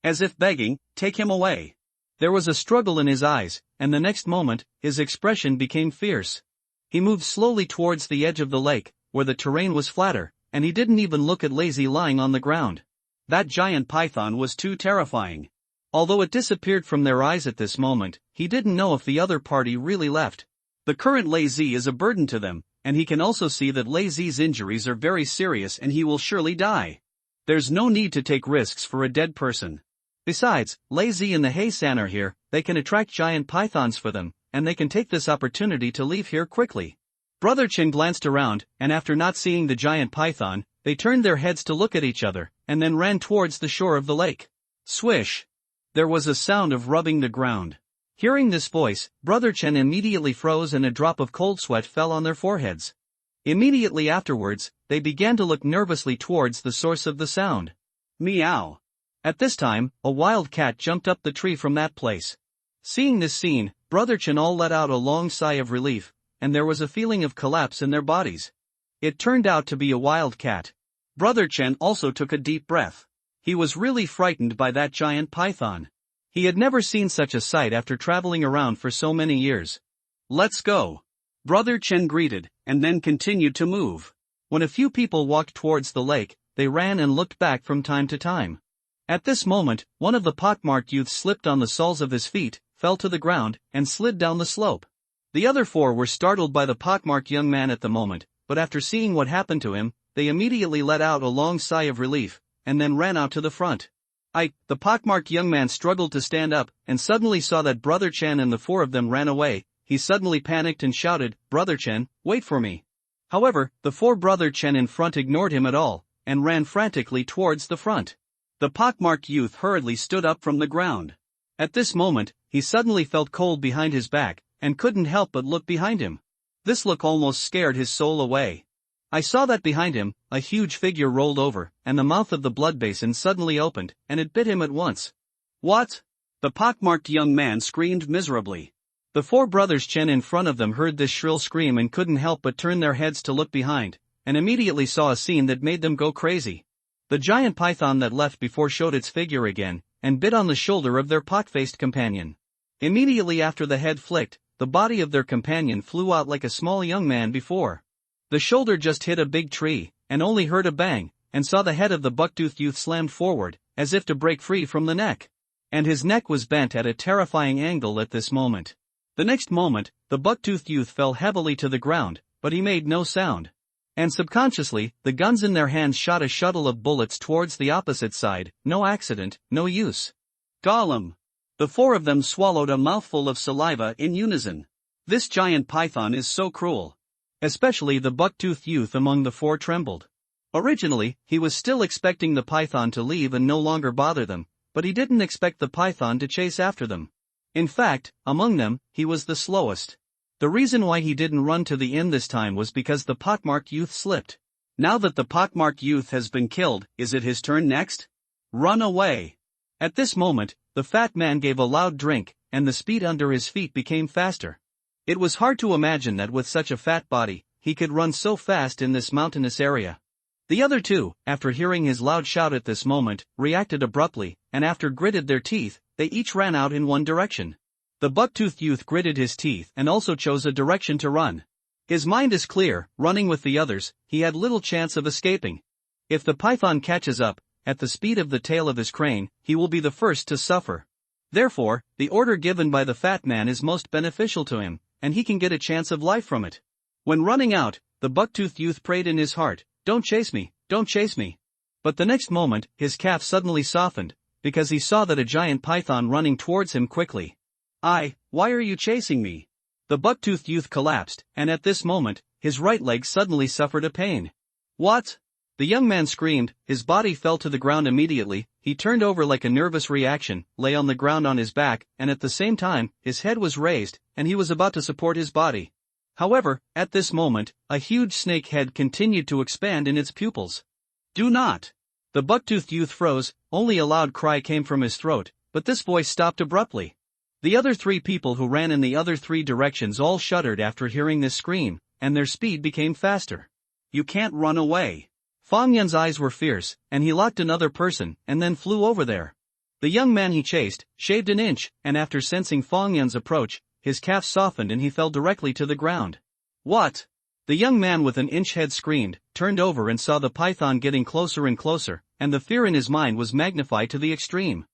As if begging, take him away. There was a struggle in his eyes, and the next moment, his expression became fierce. He moved slowly towards the edge of the lake, where the terrain was flatter, and he didn't even look at Lazy lying on the ground. That giant python was too terrifying. Although it disappeared from their eyes at this moment, he didn't know if the other party really left. The current Lazy is a burden to them, and he can also see that Lazy's injuries are very serious and he will surely die. There's no need to take risks for a dead person. Besides, Lazy and the Hei-san are here, they can attract giant pythons for them, and they can take this opportunity to leave here quickly. Brother Chen glanced around, and after not seeing the giant python, they turned their heads to look at each other, and then ran towards the shore of the lake. Swish! There was a sound of rubbing the ground. Hearing this voice, Brother Chen immediately froze and a drop of cold sweat fell on their foreheads. Immediately afterwards, they began to look nervously towards the source of the sound. Meow! At this time, a wild cat jumped up the tree from that place. Seeing this scene, Brother Chen all let out a long sigh of relief, and there was a feeling of collapse in their bodies. It turned out to be a wild cat. Brother Chen also took a deep breath. He was really frightened by that giant python. He had never seen such a sight after traveling around for so many years. Let's go. Brother Chen greeted, and then continued to move. When a few people walked towards the lake, they ran and looked back from time to time. At this moment, one of the pockmarked youths slipped on the soles of his feet, fell to the ground, and slid down the slope. The other 4 were startled by the pockmarked young man at the moment, but after seeing what happened to him, they immediately let out a long sigh of relief, and then ran out to the front. The pockmarked young man struggled to stand up, and suddenly saw that Brother Chen and the 4 of them ran away. He suddenly panicked and shouted, "Brother Chen, wait for me." However, the 4 Brother Chen in front ignored him at all, and ran frantically towards the front. The pockmarked youth hurriedly stood up from the ground. At this moment, he suddenly felt cold behind his back, and couldn't help but look behind him. This look almost scared his soul away. I saw that behind him, a huge figure rolled over, and the mouth of the blood basin suddenly opened, and it bit him at once. What? The pockmarked young man screamed miserably. The 4 brothers Chen in front of them heard this shrill scream and couldn't help but turn their heads to look behind, and immediately saw a scene that made them go crazy. The giant python that left before showed its figure again, and bit on the shoulder of their pot-faced companion. Immediately after the head flicked, the body of their companion flew out like a small young man before. The shoulder just hit a big tree, and only heard a bang, and saw the head of the buck-toothed youth slammed forward, as if to break free from the neck. And his neck was bent at a terrifying angle at this moment. The next moment, the buck-toothed youth fell heavily to the ground, but he made no sound. And subconsciously, the guns in their hands shot a shuttle of bullets towards the opposite side. No accident, no use. Gollum. The four of them swallowed a mouthful of saliva in unison. This giant python is so cruel. Especially the buck-toothed youth among the four trembled. Originally, he was still expecting the python to leave and no longer bother them, but he didn't expect the python to chase after them. In fact, among them, he was the slowest. The reason why he didn't run to the inn this time was because the pockmarked youth slipped. Now that the pockmarked youth has been killed, is it his turn next? Run away! At this moment, the fat man gave a loud drink, and the speed under his feet became faster. It was hard to imagine that with such a fat body, he could run so fast in this mountainous area. The other two, after hearing his loud shout at this moment, reacted abruptly, and after gritted their teeth, they each ran out in one direction. The buck-toothed youth gritted his teeth and also chose a direction to run. His mind is clear, running with the others, he had little chance of escaping. If the python catches up, at the speed of the tail of his crane, he will be the first to suffer. Therefore, the order given by the fat man is most beneficial to him, and he can get a chance of life from it. When running out, the buck-toothed youth prayed in his heart, "Don't chase me, don't chase me." But the next moment, his calf suddenly softened, because he saw that a giant python running towards him quickly. Why are you chasing me? The buck-toothed youth collapsed, and at this moment, his right leg suddenly suffered a pain. What? The young man screamed, his body fell to the ground immediately, he turned over like a nervous reaction, lay on the ground on his back, and at the same time, his head was raised, and he was about to support his body. However, at this moment, a huge snake head continued to expand in its pupils. Do not! The buck-toothed youth froze, only a loud cry came from his throat, but this voice stopped abruptly. The other three people who ran in the other three directions all shuddered after hearing this scream, and their speed became faster. You can't run away. Fang Yun's eyes were fierce, and he locked another person, and then flew over there. The young man he chased, shaved an inch, and after sensing Fang Yun's approach, his calf softened and he fell directly to the ground. What? The young man with an inch head screamed, turned over and saw the python getting closer and closer, and the fear in his mind was magnified to the extreme.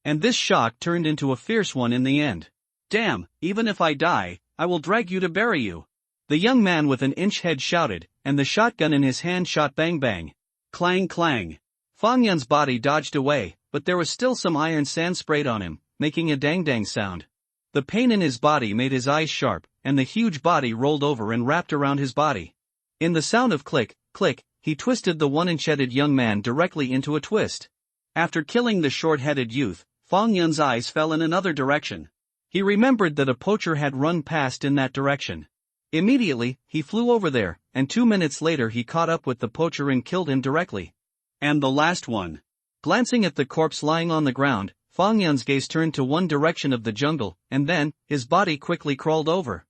And this shock turned into a fierce one in the end. Damn, even if I die, I will drag you to bury you. The young man with an inch head shouted, and the shotgun in his hand shot bang bang. Clang clang. Fang Yun's body dodged away, but there was still some iron sand sprayed on him, making a dang dang sound. The pain in his body made his eyes sharp, and the huge body rolled over and wrapped around his body. In the sound of click, click, he twisted the one-inch-headed young man directly into a twist. After killing the short-headed youth, Fang Yun's eyes fell in another direction. He remembered that a poacher had run past in that direction. Immediately, he flew over there, and 2 minutes later he caught up with the poacher and killed him directly. And the last one. Glancing at the corpse lying on the ground, Fang Yun's gaze turned to one direction of the jungle, and then, his body quickly crawled over.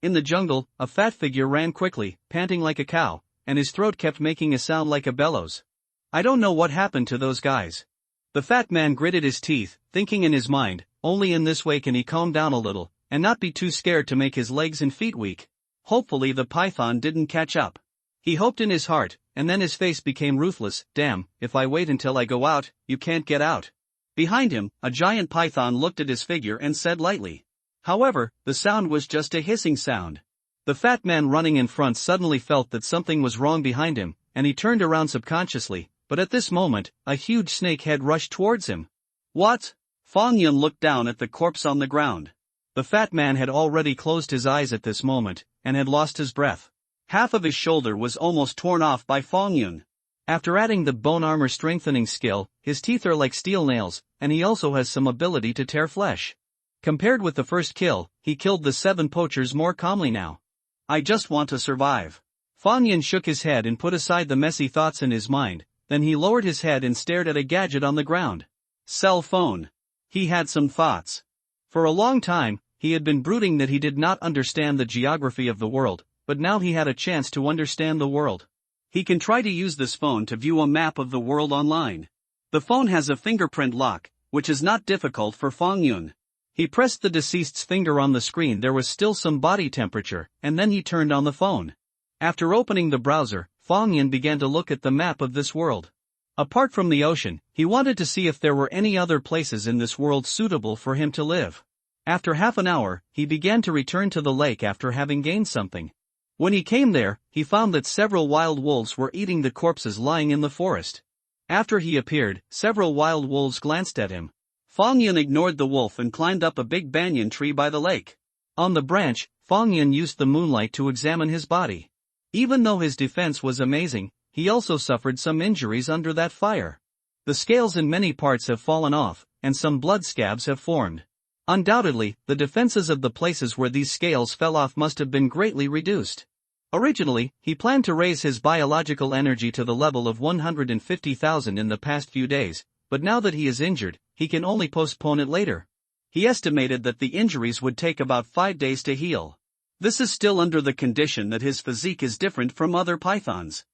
In the jungle, a fat figure ran quickly, panting like a cow, and his throat kept making a sound like a bellows. I don't know what happened to those guys. The fat man gritted his teeth, thinking in his mind, only in this way can he calm down a little, and not be too scared to make his legs and feet weak. Hopefully the python didn't catch up. He hoped in his heart, and then his face became ruthless. Damn, if I wait until I go out, you can't get out. Behind him, a giant python looked at his figure and said lightly. However, the sound was just a hissing sound. The fat man running in front suddenly felt that something was wrong behind him, and he turned around subconsciously, but at this moment, a huge snake head rushed towards him. What? Fang Yun looked down at the corpse on the ground. The fat man had already closed his eyes at this moment, and had lost his breath. Half of his shoulder was almost torn off by Fang Yun. After adding the bone armor strengthening skill, his teeth are like steel nails, and he also has some ability to tear flesh. Compared with the first kill, he killed the 7 poachers more calmly now. I just want to survive. Fang Yun shook his head and put aside the messy thoughts in his mind, then he lowered his head and stared at a gadget on the ground. Cell phone. He had some thoughts. For a long time, he had been brooding that he did not understand the geography of the world, but now he had a chance to understand the world. He can try to use this phone to view a map of the world online. The phone has a fingerprint lock, which is not difficult for Fong Yun. He pressed the deceased's finger on the screen. There was still some body temperature, and then he turned on the phone. After opening the browser, Fong Yun began to look at the map of this world. Apart from the ocean, he wanted to see if there were any other places in this world suitable for him to live. After half an hour, he began to return to the lake after having gained something. When he came there, he found that several wild wolves were eating the corpses lying in the forest. After he appeared, several wild wolves glanced at him. Fong Yun ignored the wolf and climbed up a big banyan tree by the lake. On the branch, Fong Yun used the moonlight to examine his body. Even though his defense was amazing, he also suffered some injuries under that fire. The scales in many parts have fallen off, and some blood scabs have formed. Undoubtedly, the defenses of the places where these scales fell off must have been greatly reduced. Originally, he planned to raise his biological energy to the level of 150,000 in the past few days, but now that he is injured, he can only postpone it later. He estimated that the injuries would take about 5 days to heal. This is still under the condition that his physique is different from other pythons.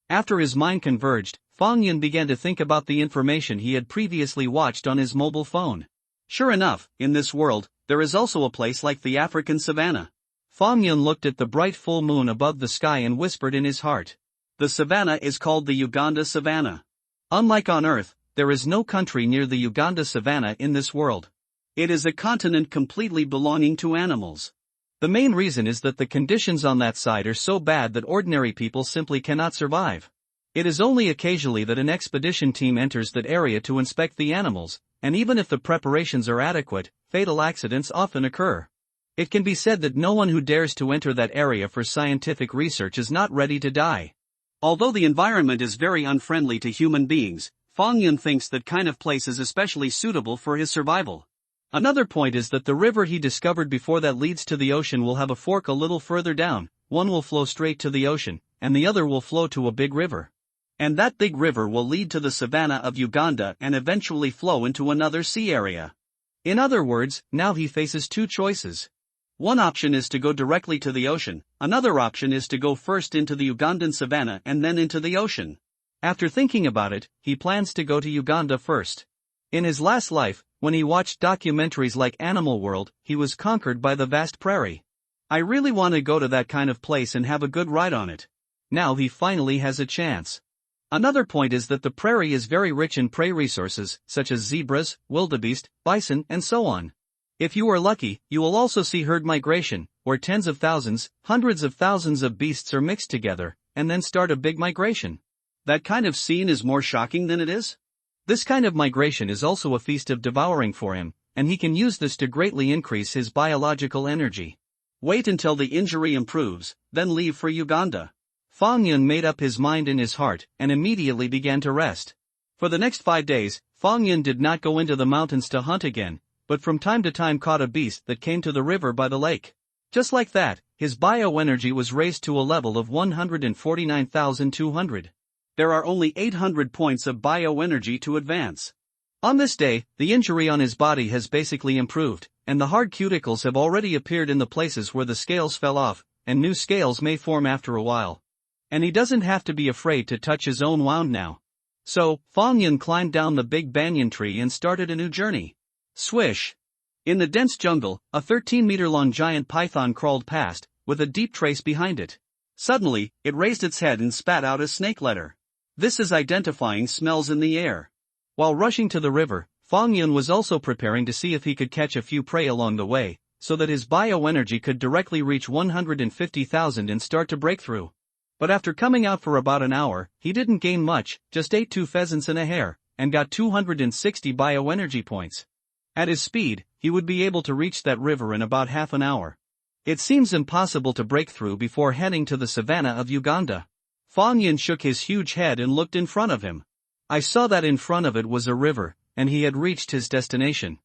After his mind converged, Fong Yun began to think about the information he had previously watched on his mobile phone. Sure enough, in this world, there is also a place like the African savanna. Fong Yun looked at the bright full moon above the sky and whispered in his heart. The savanna is called the Uganda savanna. Unlike on Earth, there is no country near the Uganda savanna in this world. It is a continent completely belonging to animals. The main reason is that the conditions on that side are so bad that ordinary people simply cannot survive. It is only occasionally that an expedition team enters that area to inspect the animals, and even if the preparations are adequate, fatal accidents often occur. It can be said that no one who dares to enter that area for scientific research is not ready to die. Although the environment is very unfriendly to human beings, Fong Yun thinks that kind of place is especially suitable for his survival. Another point is that the river he discovered before that leads to the ocean will have a fork a little further down. One will flow straight to the ocean, and the other will flow to a big river. And that big river will lead to the savanna of Uganda and eventually flow into another sea area. In other words, now he faces two choices. One option is to go directly to the ocean, another option is to go first into the Ugandan savanna and then into the ocean. After thinking about it, he plans to go to Uganda first. In his last life, when he watched documentaries like Animal World, he was conquered by the vast prairie. I really want to go to that kind of place and have a good ride on it. Now he finally has a chance. Another point is that the prairie is very rich in prey resources, such as zebras, wildebeest, bison, and so on. If you are lucky, you will also see herd migration, where tens of thousands, hundreds of thousands of beasts are mixed together, and then start a big migration. That kind of scene is more shocking than it is? This kind of migration is also a feast of devouring for him, and he can use this to greatly increase his biological energy. Wait until the injury improves, then leave for Uganda. Fong Yun made up his mind in his heart, and immediately began to rest. For the next 5 days, Fong Yun did not go into the mountains to hunt again, but from time to time caught a beast that came to the river by the lake. Just like that, his bioenergy was raised to a level of 149,200. There are only 800 points of bioenergy to advance. On this day, the injury on his body has basically improved, and the hard cuticles have already appeared in the places where the scales fell off, and new scales may form after a while. And he doesn't have to be afraid to touch his own wound now. So, Fong Yun climbed down the big banyan tree and started a new journey. Swish! In the dense jungle, a 13-meter-long giant python crawled past, with a deep trace behind it. Suddenly, it raised its head and spat out a snake letter. This is identifying smells in the air. While rushing to the river, Fong Yun was also preparing to see if he could catch a few prey along the way, so that his bioenergy could directly reach 150,000 and start to break through. But after coming out for about an hour, he didn't gain much, just ate 2 pheasants and a hare, and got 260 bioenergy points. At his speed, he would be able to reach that river in about half an hour. It seems impossible to break through before heading to the savanna of Uganda. Fong Yun shook his huge head and looked in front of him. I saw that in front of it was a river, and he had reached his destination.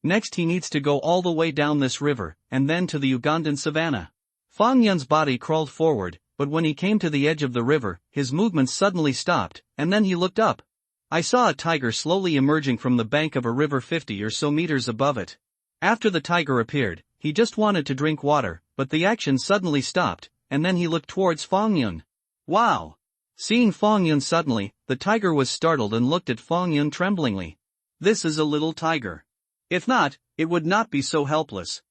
Next he needs to go all the way down this river, and then to the Ugandan savanna. Fong Yun's body crawled forward, but when he came to the edge of the river, his movements suddenly stopped, and then he looked up. I saw a tiger slowly emerging from the bank of a river 50 or so meters above it. After the tiger appeared, he just wanted to drink water, but the action suddenly stopped, and then he looked towards Fong Yun. Wow! Seeing Fong Yun suddenly, the tiger was startled and looked at Fong Yun tremblingly. This is a little tiger. If not, it would not be so helpless.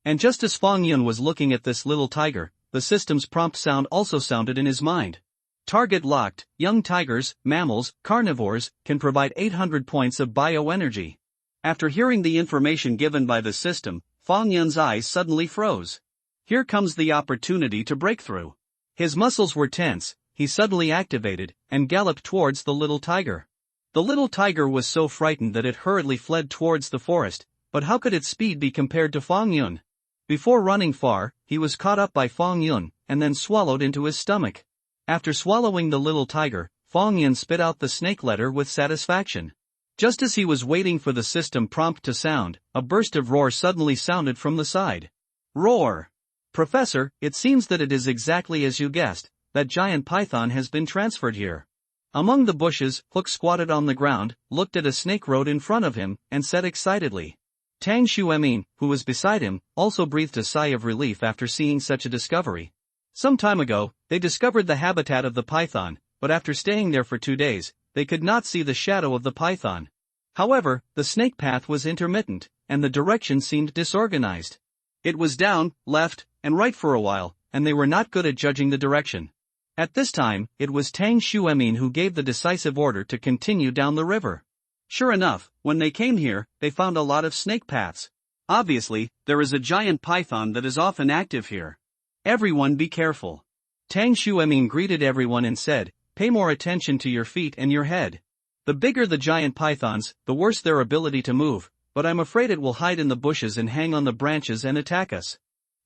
And just as Fong Yun was looking at this little tiger, the system's prompt sound also sounded in his mind. Target locked, young tigers, mammals, carnivores, can provide 800 points of bioenergy. After hearing the information given by the system, Fong Yun's eyes suddenly froze. Here comes the opportunity to break through. His muscles were tense, he suddenly activated, and galloped towards the little tiger. The little tiger was so frightened that it hurriedly fled towards the forest, but how could its speed be compared to Fong Yun? Before running far, he was caught up by Fong Yun, and then swallowed into his stomach. After swallowing the little tiger, Fong Yun spit out the snake letter with satisfaction. Just as he was waiting for the system prompt to sound, a burst of roar suddenly sounded from the side. Roar! Professor, it seems that it is exactly as you guessed, that giant python has been transferred here. Among the bushes, Hook squatted on the ground, looked at a snake road in front of him, and said excitedly. Tang Xuemin, who was beside him, also breathed a sigh of relief after seeing such a discovery. Some time ago, they discovered the habitat of the python, but after staying there for 2 days, they could not see the shadow of the python. However, the snake path was intermittent, and the direction seemed disorganized. It was down, left, and right for a while, and they were not good at judging the direction. At this time, it was Tang Xuemin who gave the decisive order to continue down the river. Sure enough, when they came here, they found a lot of snake paths. Obviously, there is a giant python that is often active here. Everyone be careful. Tang Xuemin greeted everyone and said, pay more attention to your feet and your head. The bigger the giant pythons, the worse their ability to move, but I'm afraid it will hide in the bushes and hang on the branches and attack us.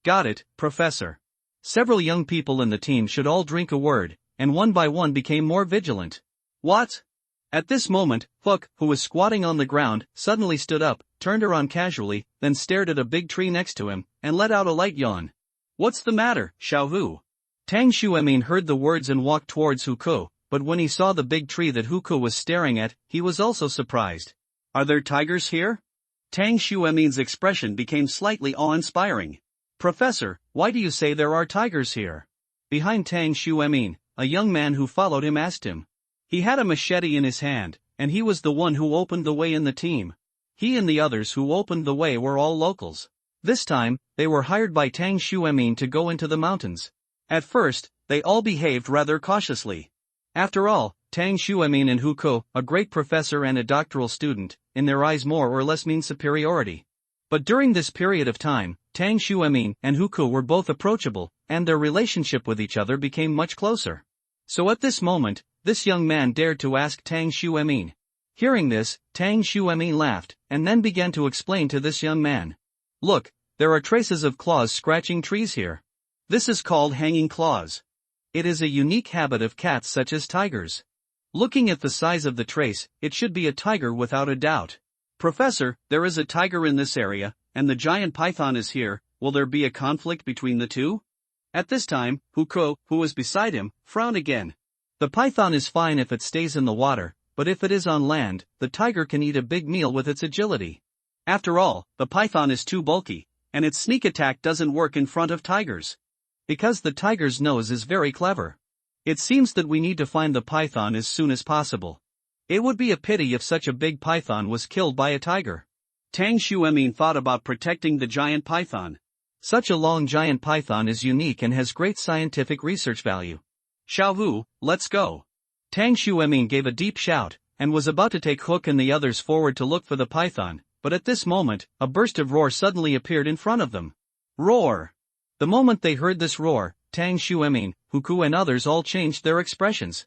Got it, Professor. Several young people in the team should all drink a word, and one by one became more vigilant. What? At this moment, Hook, who was squatting on the ground, suddenly stood up, turned around casually, then stared at a big tree next to him, and let out a light yawn. What's the matter, Xiaohu? Tang Xuemin heard the words and walked towards Hukou, but when he saw the big tree that Hukou was staring at, he was also surprised. Are there tigers here? Tang Xuemin's expression became slightly awe-inspiring. Professor, why do you say there are tigers here? Behind Tang Xuemin, a young man who followed him asked him. He had a machete in his hand, and he was the one who opened the way in the team. He and the others who opened the way were all locals. This time, they were hired by Tang Xuemin to go into the mountains. At first, they all behaved rather cautiously. After all, Tang Xuemin and Hukou, a great professor and a doctoral student, in their eyes more or less mean superiority. But during this period of time, Tang Xuemin and Hukou were both approachable, and their relationship with each other became much closer. So at this moment, this young man dared to ask Tang Xuemin. Hearing this, Tang Xuemin laughed, and then began to explain to this young man. Look, there are traces of claws scratching trees here. This is called hanging claws. It is a unique habit of cats such as tigers. Looking at the size of the trace, it should be a tiger without a doubt. Professor, there is a tiger in this area, and the giant python is here. Will there be a conflict between the two? At this time, Hukou, who was beside him, frowned again. The python is fine if it stays in the water, but if it is on land, the tiger can eat a big meal with its agility. After all, the python is too bulky, and its sneak attack doesn't work in front of tigers. Because the tiger's nose is very clever. It seems that we need to find the python as soon as possible. It would be a pity if such a big python was killed by a tiger. Tang Xuemin thought about protecting the giant python. Such a long giant python is unique and has great scientific research value. Xiaohu, let's go. Tang Xuemin gave a deep shout, and was about to take Hook and the others forward to look for the python, but at this moment, a burst of roar suddenly appeared in front of them. Roar! The moment they heard this roar, Tang Xuemin, Hukou and others all changed their expressions.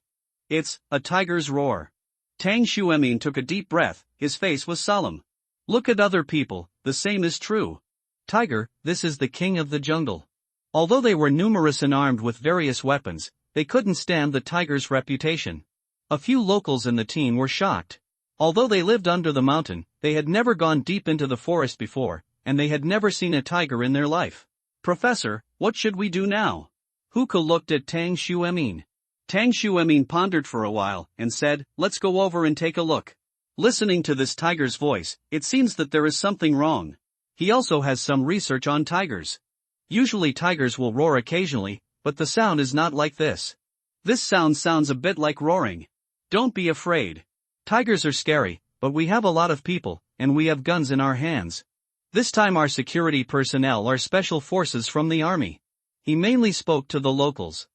It's a tiger's roar. Tang Xuemin took a deep breath, his face was solemn. Look at other people, the same is true. Tiger, this is the king of the jungle. Although they were numerous and armed with various weapons, they couldn't stand the tiger's reputation. A few locals in the team were shocked. Although they lived under the mountain, they had never gone deep into the forest before, and they had never seen a tiger in their life. Professor, what should we do now? Hukou looked at Tang Xuemin. Tang Xuemin pondered for a while, and said, let's go over and take a look. Listening to this tiger's voice, it seems that there is something wrong. He also has some research on tigers. Usually tigers will roar occasionally, but the sound is not like this. This sounds a bit like roaring. Don't be afraid. Tigers are scary, but we have a lot of people, and we have guns in our hands. This time our security personnel are special forces from the army. He mainly spoke to the locals.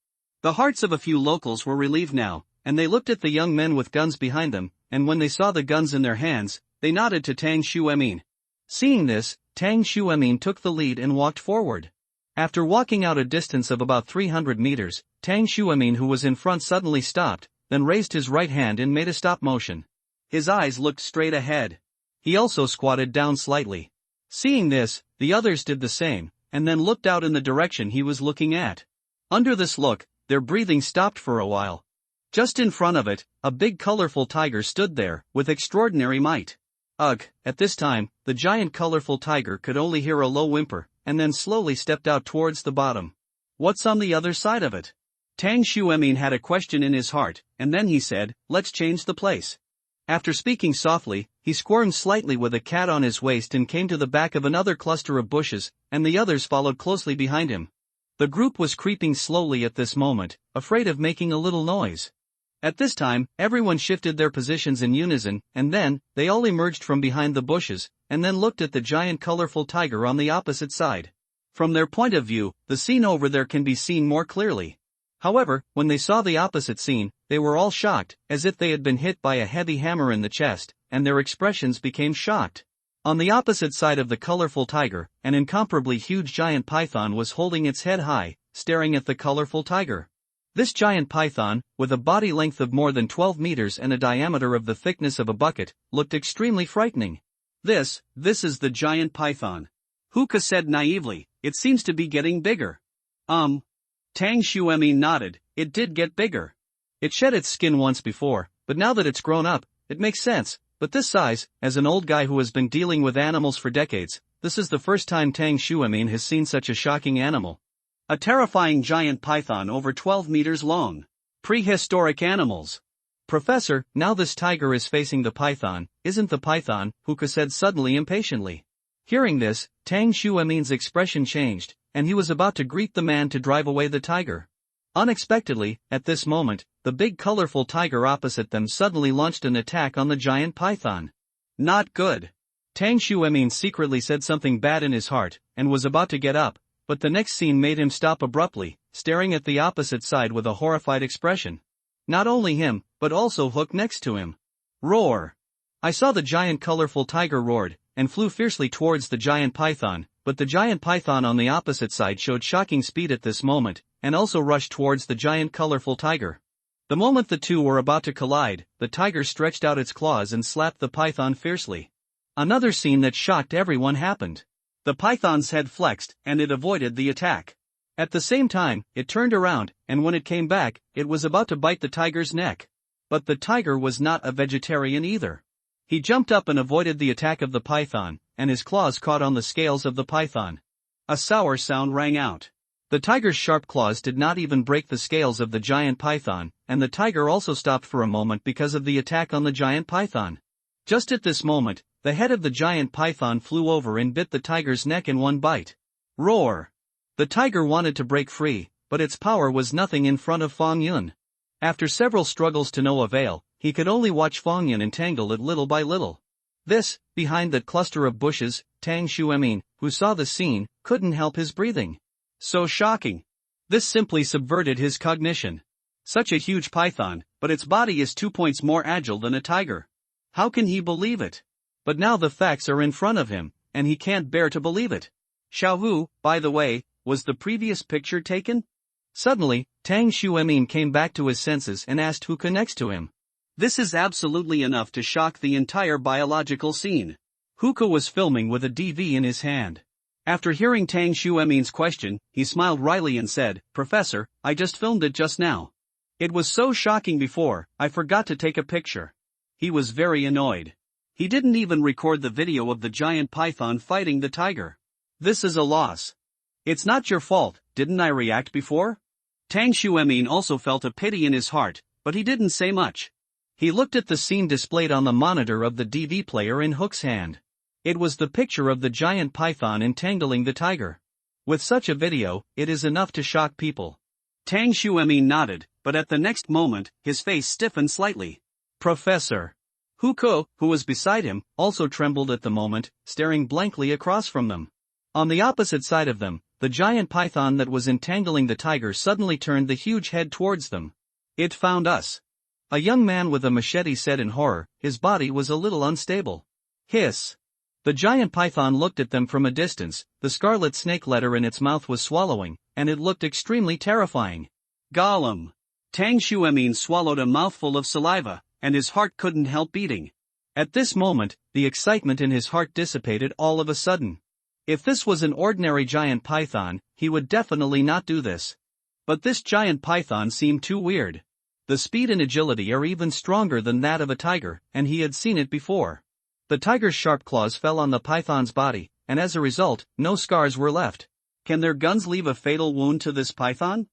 The hearts of a few locals were relieved now, and they looked at the young men with guns behind them, and when they saw the guns in their hands, they nodded to Tang Xuemin. Seeing this, Tang Xuemin took the lead and walked forward. After walking out a distance of about 300 meters, Tang Xuemin, who was in front, suddenly stopped, then raised his right hand and made a stop motion. His eyes looked straight ahead. He also squatted down slightly. Seeing this, the others did the same, and then looked out in the direction he was looking at. Under this look, their breathing stopped for a while. Just in front of it, a big colorful tiger stood there, with extraordinary might. Ugh! At this time, the giant colorful tiger could only hear a low whimper, and then slowly stepped out towards the bottom. What's on the other side of it? Tang Xuemin had a question in his heart, and then he said, let's change the place. After speaking softly, he squirmed slightly with a cat on his waist and came to the back of another cluster of bushes, and the others followed closely behind him. The group was creeping slowly at this moment, afraid of making a little noise. At this time, everyone shifted their positions in unison, and then, they all emerged from behind the bushes, and then looked at the giant colorful tiger on the opposite side. From their point of view, the scene over there can be seen more clearly. However, when they saw the opposite scene, they were all shocked, as if they had been hit by a heavy hammer in the chest, and their expressions became shocked. On the opposite side of the colorful tiger, an incomparably huge giant python was holding its head high, staring at the colorful tiger. This giant python, with a body length of more than 12 meters and a diameter of the thickness of a bucket, looked extremely frightening. This is the giant python. Huka said naively, it seems to be getting bigger. Tang Xuemin nodded, it did get bigger. It shed its skin once before, but now that it's grown up, it makes sense, but this size, as an old guy who has been dealing with animals for decades, this is the first time Tang Xuemin has seen such a shocking animal. A terrifying giant python over 12 meters long. Prehistoric animals. Professor, now this tiger is facing the python, isn't the python? Huka said suddenly impatiently. Hearing this, Tang Xuemin's expression changed, and he was about to greet the man to drive away the tiger. Unexpectedly, at this moment, the big colorful tiger opposite them suddenly launched an attack on the giant python. Not good. Tang Xuemin secretly said something bad in his heart, and was about to get up, but the next scene made him stop abruptly, staring at the opposite side with a horrified expression. Not only him, but also Hook next to him. Roar! I saw the giant colorful tiger roared, and flew fiercely towards the giant python, but the giant python on the opposite side showed shocking speed at this moment, and also rushed towards the giant colorful tiger. The moment the two were about to collide, the tiger stretched out its claws and slapped the python fiercely. Another scene that shocked everyone happened. The python's head flexed, and it avoided the attack. At the same time, it turned around, and when it came back, it was about to bite the tiger's neck. But the tiger was not a vegetarian either. He jumped up and avoided the attack of the python, and his claws caught on the scales of the python. A sour sound rang out. The tiger's sharp claws did not even break the scales of the giant python, and the tiger also stopped for a moment because of the attack on the giant python. Just at this moment, the head of the giant python flew over and bit the tiger's neck in one bite. Roar! The tiger wanted to break free, but its power was nothing in front of Fang Yun. After several struggles to no avail, he could only watch Fang Yun entangle it little by little. This, behind that cluster of bushes, Tang Xuemin, who saw the scene, couldn't help his breathing. So shocking. This simply subverted his cognition. Such a huge python, but its body is 2 points more agile than a tiger. How can he believe it? But now the facts are in front of him, and he can't bear to believe it. Xiaohu, by the way, was the previous picture taken? Suddenly, Tang Xuemin came back to his senses and asked who connects to him. This is absolutely enough to shock the entire biological scene. Huka was filming with a DV in his hand. After hearing Tang Xuemin's question, he smiled wryly and said, Professor, I just filmed it just now. It was so shocking before, I forgot to take a picture. He was very annoyed. He didn't even record the video of the giant python fighting the tiger. This is a loss. It's not your fault, didn't I react before? Tang Xuemin also felt a pity in his heart, but he didn't say much. He looked at the scene displayed on the monitor of the DV player in Hook's hand. It was the picture of the giant python entangling the tiger. With such a video, it is enough to shock people. Tang Xuemin nodded, but at the next moment, his face stiffened slightly. Professor. Huko, who was beside him, also trembled at the moment, staring blankly across from them. On the opposite side of them, the giant python that was entangling the tiger suddenly turned the huge head towards them. It found us. A young man with a machete said in horror, his body was a little unstable. Hiss. The giant python looked at them from a distance, the scarlet snake letter in its mouth was swallowing, and it looked extremely terrifying. Gollum. Tang Xuemin swallowed a mouthful of saliva, and his heart couldn't help beating. At this moment, the excitement in his heart dissipated all of a sudden. If this was an ordinary giant python, he would definitely not do this. But this giant python seemed too weird. The speed and agility are even stronger than that of a tiger, and he had seen it before. The tiger's sharp claws fell on the python's body, and as a result, no scars were left. Can their guns leave a fatal wound to this python?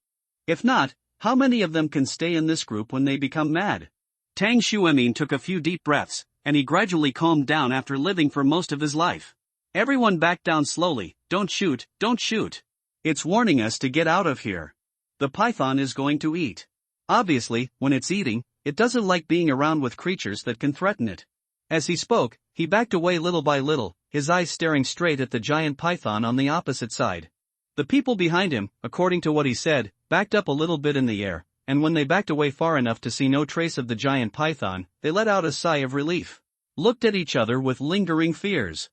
If not, how many of them can stay in this group when they become mad? Tang Xuemin took a few deep breaths, and he gradually calmed down after living for most of his life. Everyone back down slowly, don't shoot, don't shoot. It's warning us to get out of here. The python is going to eat. Obviously, when it's eating, it doesn't like being around with creatures that can threaten it. As he spoke, he backed away little by little, his eyes staring straight at the giant python on the opposite side. The people behind him, according to what he said, backed up a little bit in the air, and when they backed away far enough to see no trace of the giant python, they let out a sigh of relief. Looked at each other with lingering fears.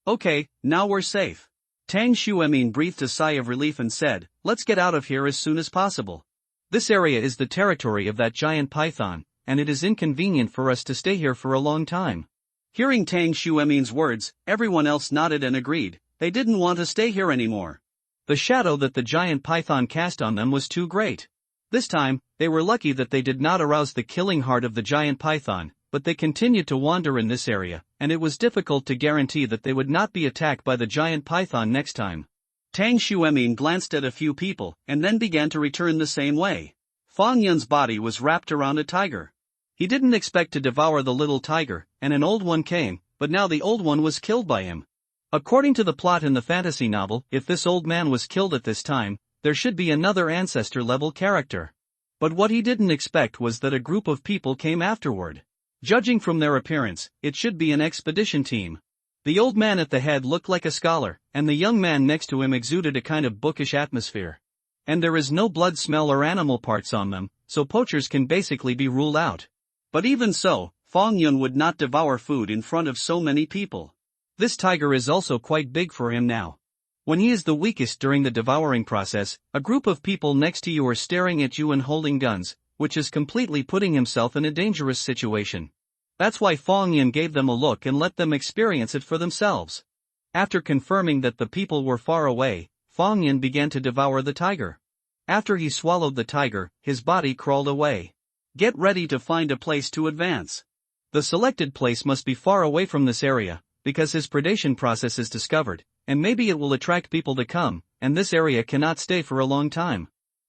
Okay, now we're safe. Tang Xuemin breathed a sigh of relief and said, let's get out of here as soon as possible. This area is the territory of that giant python, and it is inconvenient for us to stay here for a long time. Hearing Tang Xuemin's words, everyone else nodded and agreed, they didn't want to stay here anymore. The shadow that the giant python cast on them was too great. This time, they were lucky that they did not arouse the killing heart of the giant python, but they continued to wander in this area, and it was difficult to guarantee that they would not be attacked by the giant python next time. Tang Xuemin glanced at a few people, and then began to return the same way. Fang Yun's body was wrapped around a tiger. He didn't expect to devour the little tiger, and an old one came, but now the old one was killed by him. According to the plot in the fantasy novel, if this old man was killed at this time, there should be another ancestor-level character. But what he didn't expect was that a group of people came afterward. Judging from their appearance, it should be an expedition team. The old man at the head looked like a scholar, and the young man next to him exuded a kind of bookish atmosphere. And there is no blood smell or animal parts on them, so poachers can basically be ruled out. But even so, Fang Yun would not devour food in front of so many people. This tiger is also quite big for him now. When he is the weakest during the devouring process, a group of people next to you are staring at you and holding guns, which is completely putting himself in a dangerous situation. That's why Fang Yun gave them a look and let them experience it for themselves. After confirming that the people were far away, Fang Yun began to devour the tiger. After he swallowed the tiger, his body crawled away. Get ready to find a place to advance. The selected place must be far away from this area, because his predation process is discovered, and maybe it will attract people to come, and this area cannot stay for a long time.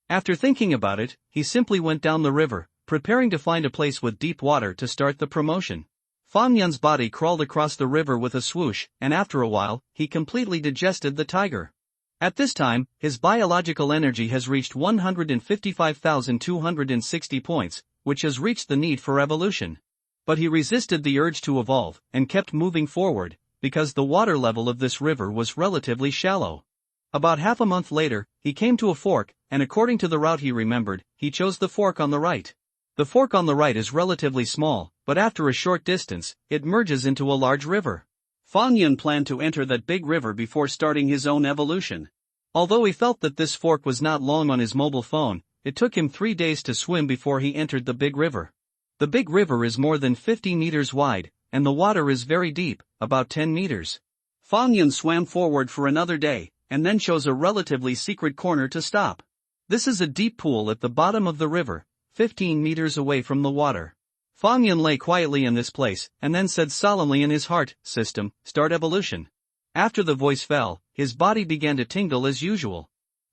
After thinking about it, he simply went down the river, preparing to find a place with deep water to start the promotion. Fang Yun's body crawled across the river with a swoosh, and after a while, he completely digested the tiger. At this time, his biological energy has reached 155,260 points, which has reached the need for evolution. But he resisted the urge to evolve, and kept moving forward, because the water level of this river was relatively shallow. About half a month later, he came to a fork, and according to the route he remembered, he chose the fork on the right. The fork on the right is relatively small, but after a short distance, it merges into a large river. Fang Yun planned to enter that big river before starting his own evolution. Although he felt that this fork was not long on his mobile phone, it took him 3 days to swim before he entered the big river. The big river is more than 50 meters wide, and the water is very deep, about 10 meters. Fang Yun swam forward for another day, and then chose a relatively secret corner to stop. This is a deep pool at the bottom of the river, 15 meters away from the water. Fang Yun lay quietly in this place, and then said solemnly in his heart, "System, start evolution." After the voice fell, his body began to tingle as usual.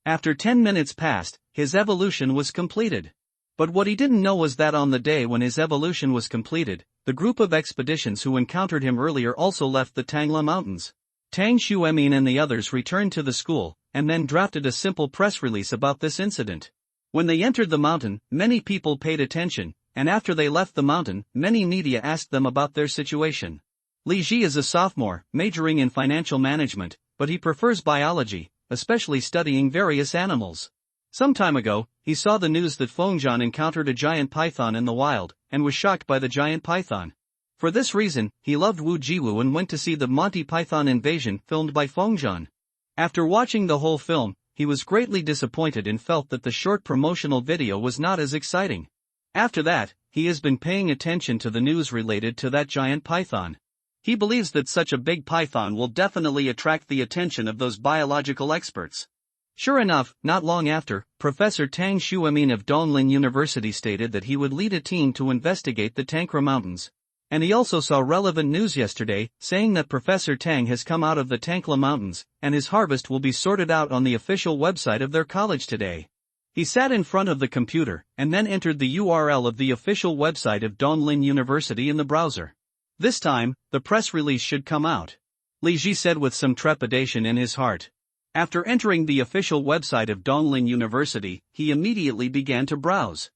After 10 minutes passed, his evolution was completed. But what he didn't know was that on the day when his evolution was completed, the group of expeditions who encountered him earlier also left the Tangla Mountains. Tang Xuemin and the others returned to the school, and then drafted a simple press release about this incident. When they entered the mountain, many people paid attention, and after they left the mountain, many media asked them about their situation. Li Ji is a sophomore, majoring in financial management, but he prefers biology, especially studying various animals. Some time ago, he saw the news that Fengjian encountered a giant python in the wild, and was shocked by the giant python. For this reason, he loved Wu Jiwu and went to see the Monty Python invasion filmed by Fengjian. After watching the whole film, he was greatly disappointed and felt that the short promotional video was not as exciting. After that, he has been paying attention to the news related to that giant python. He believes that such a big python will definitely attract the attention of those biological experts. Sure enough, not long after, Professor Tang Xuemin of Donglin University stated that he would lead a team to investigate the Tankra Mountains. And he also saw relevant news yesterday, saying that Professor Tang has come out of the Tankla Mountains, and his harvest will be sorted out on the official website of their college today. He sat in front of the computer, and then entered the URL of the official website of Donglin University in the browser. This time, the press release should come out. Li Ji said with some trepidation in his heart. After entering the official website of Donglin University, he immediately began to browse.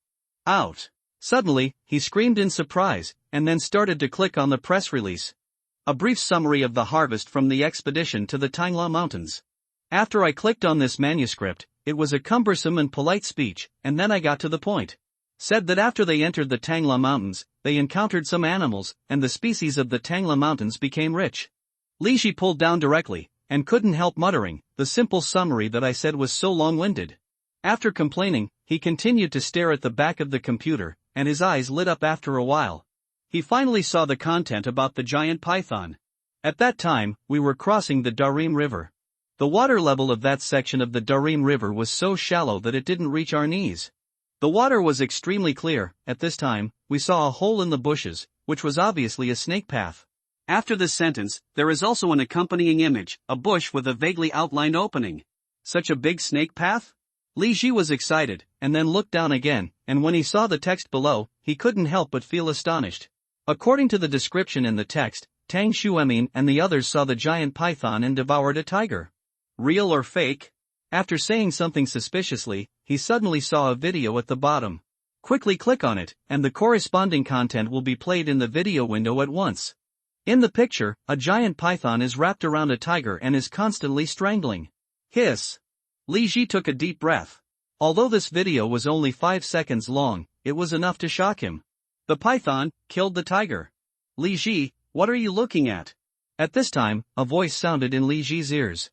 Out! Suddenly, he screamed in surprise, and then started to click on the press release. A brief summary of the harvest from the expedition to the Tangla Mountains. After I clicked on this manuscript, it was a cumbersome and polite speech, and then I got to the point. Said that after they entered the Tangla Mountains, they encountered some animals, and the species of the Tangla Mountains became rich. Li Ji pulled down directly, and couldn't help muttering, the simple summary that I said was so long-winded. After complaining, he continued to stare at the back of the computer, and his eyes lit up after a while. He finally saw the content about the giant python. At that time, we were crossing the Darim River. The water level of that section of the Darim River was so shallow that it didn't reach our knees. The water was extremely clear. At this time, we saw a hole in the bushes, which was obviously a snake path. After this sentence, there is also an accompanying image, a bush with a vaguely outlined opening. Such a big snake path? Li Ji was excited, and then looked down again, and when he saw the text below, he couldn't help but feel astonished. According to the description in the text, Tang Xuemin and the others saw the giant python and devoured a tiger. Real or fake? After saying something suspiciously, he suddenly saw a video at the bottom. Quickly click on it, and the corresponding content will be played in the video window at once. In the picture, a giant python is wrapped around a tiger and is constantly strangling. Hiss! Li Ji took a deep breath. Although this video was only 5 seconds long, it was enough to shock him. The python killed the tiger. Li Ji, what are you looking at? At this time, a voice sounded in Li Ji's ears.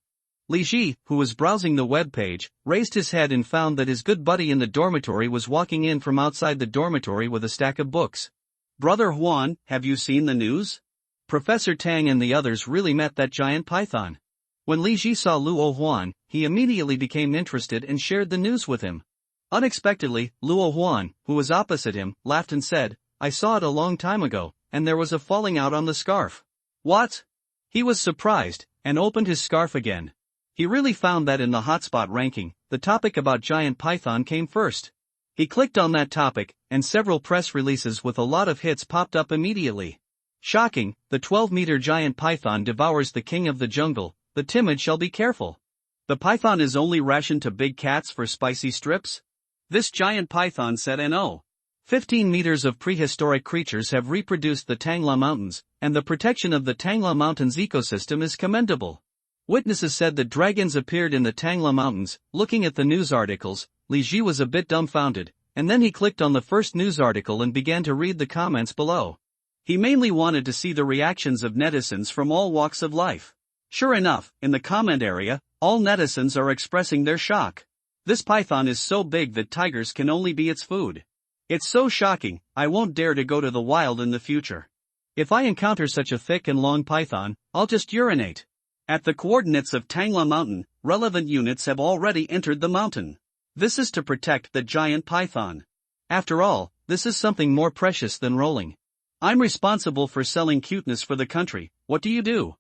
Li Ji, who was browsing the web page, raised his head and found that his good buddy in the dormitory was walking in from outside the dormitory with a stack of books. Brother Huan, have you seen the news? Professor Tang and the others really met that giant python. When Li Ji saw Luo Huan, he immediately became interested and shared the news with him. Unexpectedly, Luo Huan, who was opposite him, laughed and said, I saw it a long time ago, and there was a falling out on the scarf. What? He was surprised, and opened his scarf again. He really found that in the hotspot ranking, the topic about giant python came first. He clicked on that topic, and several press releases with a lot of hits popped up immediately. Shocking, the 12-meter giant python devours the king of the jungle, the timid shall be careful. The python is only rationed to big cats for spicy strips? This giant python said no. 15 meters of prehistoric creatures have reproduced the Tangla Mountains, and the protection of the Tangla Mountains ecosystem is commendable. Witnesses said that dragons appeared in the Tangla Mountains. Looking at the news articles, Li Ji was a bit dumbfounded, and then he clicked on the first news article and began to read the comments below. He mainly wanted to see the reactions of netizens from all walks of life. Sure enough, in the comment area, all netizens are expressing their shock. This python is so big that tigers can only be its food. It's so shocking, I won't dare to go to the wild in the future. If I encounter such a thick and long python, I'll just urinate. At the coordinates of Tangla Mountain, relevant units have already entered the mountain. This is to protect the giant python. After all, this is something more precious than rolling. I'm responsible for selling cuteness for the country. What do you do?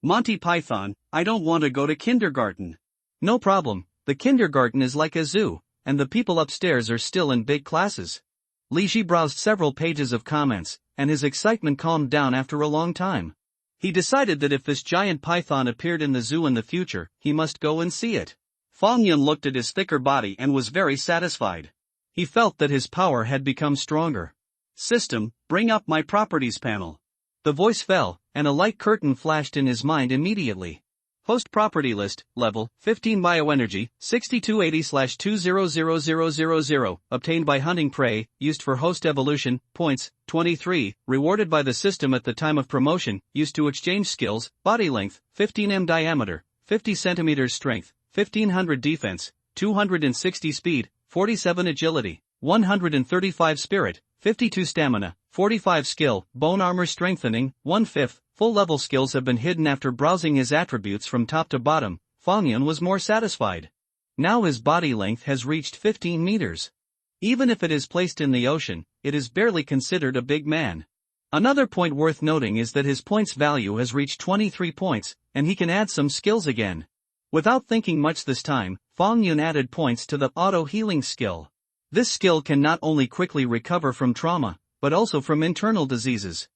Monty Python, I don't want to go to kindergarten. No problem, the kindergarten is like a zoo, and the people upstairs are still in big classes. Li Ji browsed several pages of comments, and his excitement calmed down after a long time. He decided that if this giant python appeared in the zoo in the future, he must go and see it. Fong Yun looked at his thicker body and was very satisfied. He felt that his power had become stronger. System, bring up my properties panel. The voice fell, and a light curtain flashed in his mind immediately. Host property list, level, 15 bioenergy, 6280/200000, obtained by hunting prey, used for host evolution, points, 23, rewarded by the system at the time of promotion, used to exchange skills, body length, 15 m diameter, 50 cm strength, 1500 defense, 260 speed, 47 agility, 135 spirit, 52 stamina, 45 skill, bone armor strengthening, 1/5, full level skills have been hidden. After browsing his attributes from top to bottom, Fong Yun was more satisfied. Now his body length has reached 15 meters. Even if it is placed in the ocean, it is barely considered a big man. Another point worth noting is that his points value has reached 23 points, and he can add some skills again. Without thinking much this time, Fong Yun added points to the auto-healing skill. This skill can not only quickly recover from trauma, but also from internal diseases.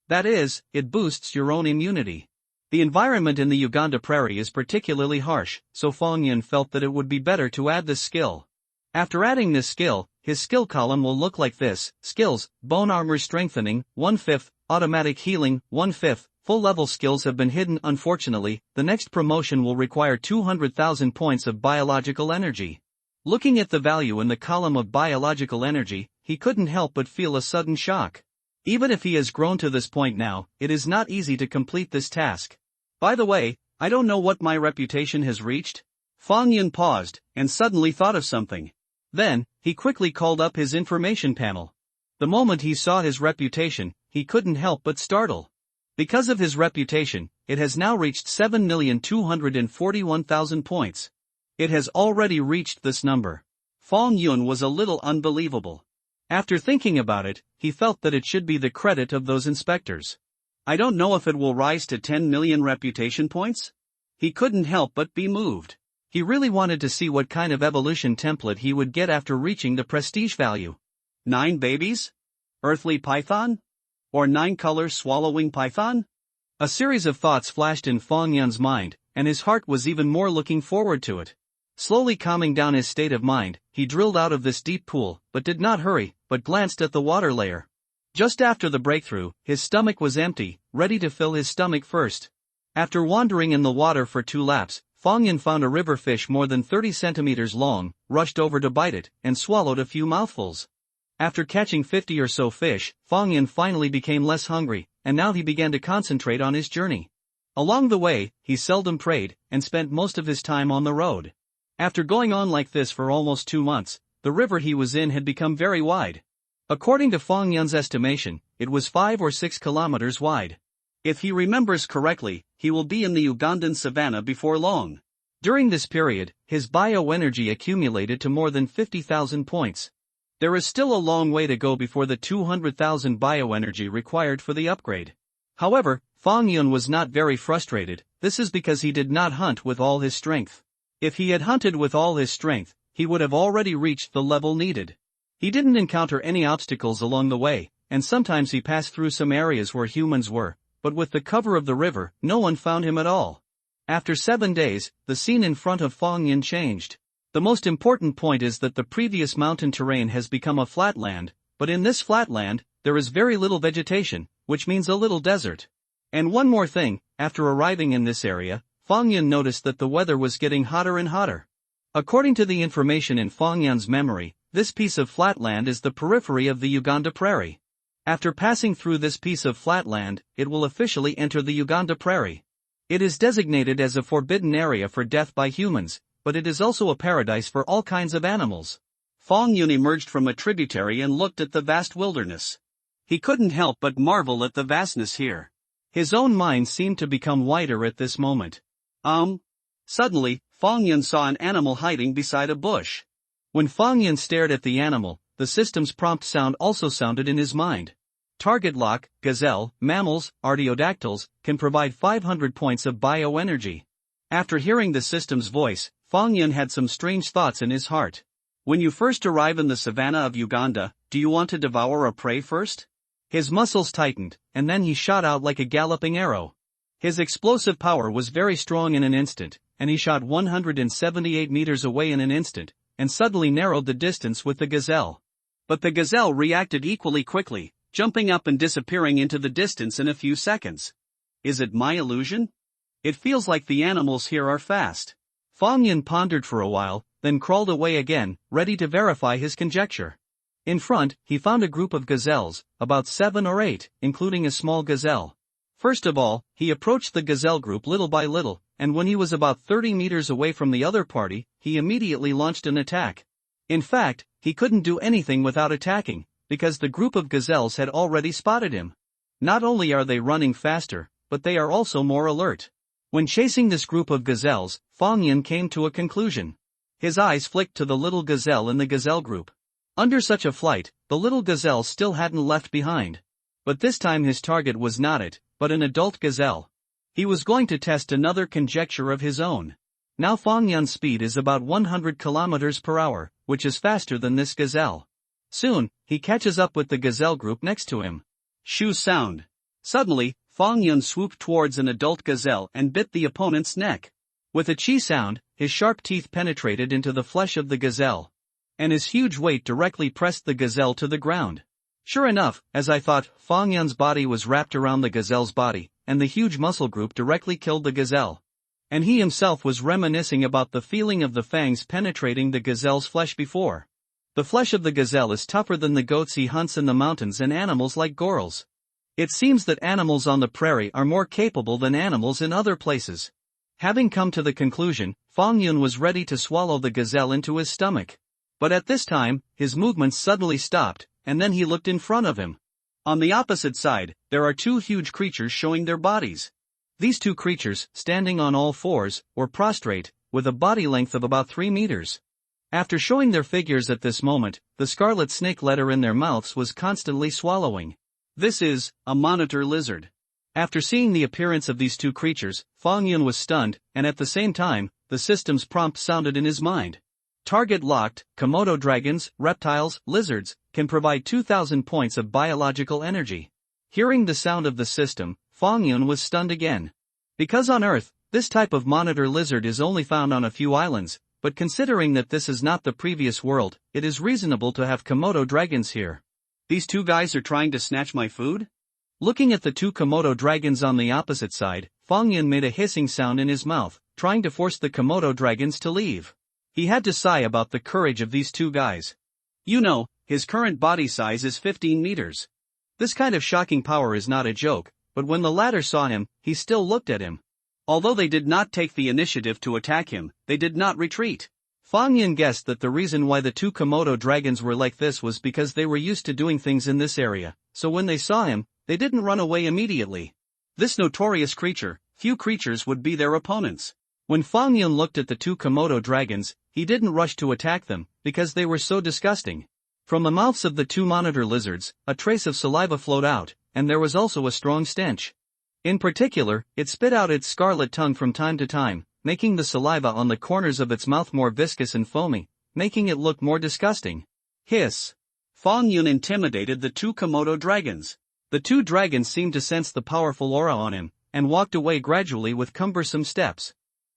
That is, it boosts your own immunity. The environment in the Uganda prairie is particularly harsh, so Fong Yun felt that it would be better to add this skill. After adding this skill, his skill column will look like this: skills, bone armor strengthening, 1/5, automatic healing, 1/5, full level skills have been hidden. Unfortunately, the next promotion will require 200,000 points of biological energy. Looking at the value in the column of biological energy, he couldn't help but feel a sudden shock. Even if he has grown to this point now, it is not easy to complete this task. By the way, I don't know what my reputation has reached. Fong Yun paused, and suddenly thought of something. Then, he quickly called up his information panel. The moment he saw his reputation, he couldn't help but startle. Because of his reputation, it has now reached 7,241,000 points. It has already reached this number. Fong Yun was a little unbelievable. After thinking about it, he felt that it should be the credit of those inspectors. I don't know if it will rise to 10 million reputation points? He couldn't help but be moved. He really wanted to see what kind of evolution template he would get after reaching the prestige value. 9 babies? Earthly python? Or 9 colors swallowing python? A series of thoughts flashed in Fong Yun's mind, and his heart was even more looking forward to it. Slowly calming down his state of mind, he drilled out of this deep pool, but did not hurry, but glanced at the water layer. Just after the breakthrough, his stomach was empty, ready to fill his stomach first. After wandering in the water for 2 laps, Fong Yun found a river fish more than 30 centimeters long, rushed over to bite it, and swallowed a few mouthfuls. After catching 50 or so fish, Fong Yun finally became less hungry, and now he began to concentrate on his journey. Along the way, he seldom prayed, and spent most of his time on the road. After going on like this for almost 2 months, the river he was in had become very wide. According to Fong Yun's estimation, it was 5 or 6 kilometers wide. If he remembers correctly, he will be in the Ugandan savannah before long. During this period, his bioenergy accumulated to more than 50,000 points. There is still a long way to go before the 200,000 bioenergy required for the upgrade. However, Fong Yun was not very frustrated. This is because he did not hunt with all his strength. If he had hunted with all his strength, he would have already reached the level needed. He didn't encounter any obstacles along the way, and sometimes he passed through some areas where humans were, but with the cover of the river, no one found him at all. After 7 days, the scene in front of Fong Yun changed. The most important point is that the previous mountain terrain has become a flatland, but in this flatland, there is very little vegetation, which means a little desert. And one more thing, after arriving in this area, Fong Yun noticed that the weather was getting hotter and hotter. According to the information in Fong Yun's memory, this piece of flatland is the periphery of the Uganda prairie. After passing through this piece of flatland, it will officially enter the Uganda prairie. It is designated as a forbidden area for death by humans, but it is also a paradise for all kinds of animals. Fong Yun emerged from a tributary and looked at the vast wilderness. He couldn't help but marvel at the vastness here. His own mind seemed to become wider at this moment. Suddenly, Fong Yun saw an animal hiding beside a bush. When Fong Yun stared at the animal, the system's prompt sound also sounded in his mind. Target lock, gazelle, mammals, artiodactyls, can provide 500 points of bioenergy. After hearing the system's voice, Fong Yun had some strange thoughts in his heart. When you first arrive in the savannah of Uganda, do you want to devour a prey first? His muscles tightened, and then he shot out like a galloping arrow. His explosive power was very strong in an instant, and he shot 178 meters away in an instant, and suddenly narrowed the distance with the gazelle. But the gazelle reacted equally quickly, jumping up and disappearing into the distance in a few seconds. Is it my illusion? It feels like the animals here are fast. Fang Yun pondered for a while, then crawled away again, ready to verify his conjecture. In front, he found a group of gazelles, about 7 or 8, including a small gazelle. First of all, he approached the gazelle group little by little, and when he was about 30 meters away from the other party, he immediately launched an attack. In fact, he couldn't do anything without attacking, because the group of gazelles had already spotted him. Not only are they running faster, but they are also more alert. When chasing this group of gazelles, Fang Yun came to a conclusion. His eyes flicked to the little gazelle in the gazelle group. Under such a flight, the little gazelle still hadn't left behind. But this time his target was not it, but an adult gazelle. He was going to test another conjecture of his own. Now Fang Yun's speed is about 100 kilometers per hour, which is faster than this gazelle. Soon, he catches up with the gazelle group next to him. Shoo sound. Suddenly, Fang Yun swooped towards an adult gazelle and bit the opponent's neck. With a chi sound, his sharp teeth penetrated into the flesh of the gazelle, and his huge weight directly pressed the gazelle to the ground. Sure enough, as I thought, Fang Yun's body was wrapped around the gazelle's body, and the huge muscle group directly killed the gazelle. And he himself was reminiscing about the feeling of the fangs penetrating the gazelle's flesh before. The flesh of the gazelle is tougher than the goats he hunts in the mountains and animals like gorals. It seems that animals on the prairie are more capable than animals in other places. Having come to the conclusion, Fang Yun was ready to swallow the gazelle into his stomach. But at this time, his movements suddenly stopped, and then he looked in front of him. On the opposite side, there are 2 huge creatures showing their bodies. These 2 creatures, standing on all fours, or prostrate, with a body length of about 3 meters. After showing their figures at this moment, the scarlet snake letter in their mouths was constantly swallowing. This is a monitor lizard. After seeing the appearance of these 2 creatures, Fang Yun was stunned, and at the same time, the system's prompt sounded in his mind. Target locked, Komodo dragons, reptiles, lizards, can provide 2,000 points of biological energy. Hearing the sound of the system, Fang Yun was stunned again. Because on Earth, this type of monitor lizard is only found on a few islands, but considering that this is not the previous world, it is reasonable to have Komodo dragons here. These 2 guys are trying to snatch my food? Looking at the 2 Komodo dragons on the opposite side, Fang Yun made a hissing sound in his mouth, trying to force the Komodo dragons to leave. He had to sigh about the courage of these 2 guys. You know, his current body size is 15 meters. This kind of shocking power is not a joke, but when the latter saw him, he still looked at him. Although they did not take the initiative to attack him, they did not retreat. Fang Yun guessed that the reason why the 2 Komodo dragons were like this was because they were used to doing things in this area, so when they saw him, they didn't run away immediately. This notorious creature, few creatures would be their opponents. When Fang Yun looked at the 2 Komodo dragons, he didn't rush to attack them, because they were so disgusting. From the mouths of the 2 monitor lizards, a trace of saliva flowed out, and there was also a strong stench. In particular, it spit out its scarlet tongue from time to time, making the saliva on the corners of its mouth more viscous and foamy, making it look more disgusting. Hiss! Fang Yun intimidated the 2 Komodo dragons. The 2 dragons seemed to sense the powerful aura on him, and walked away gradually with cumbersome steps.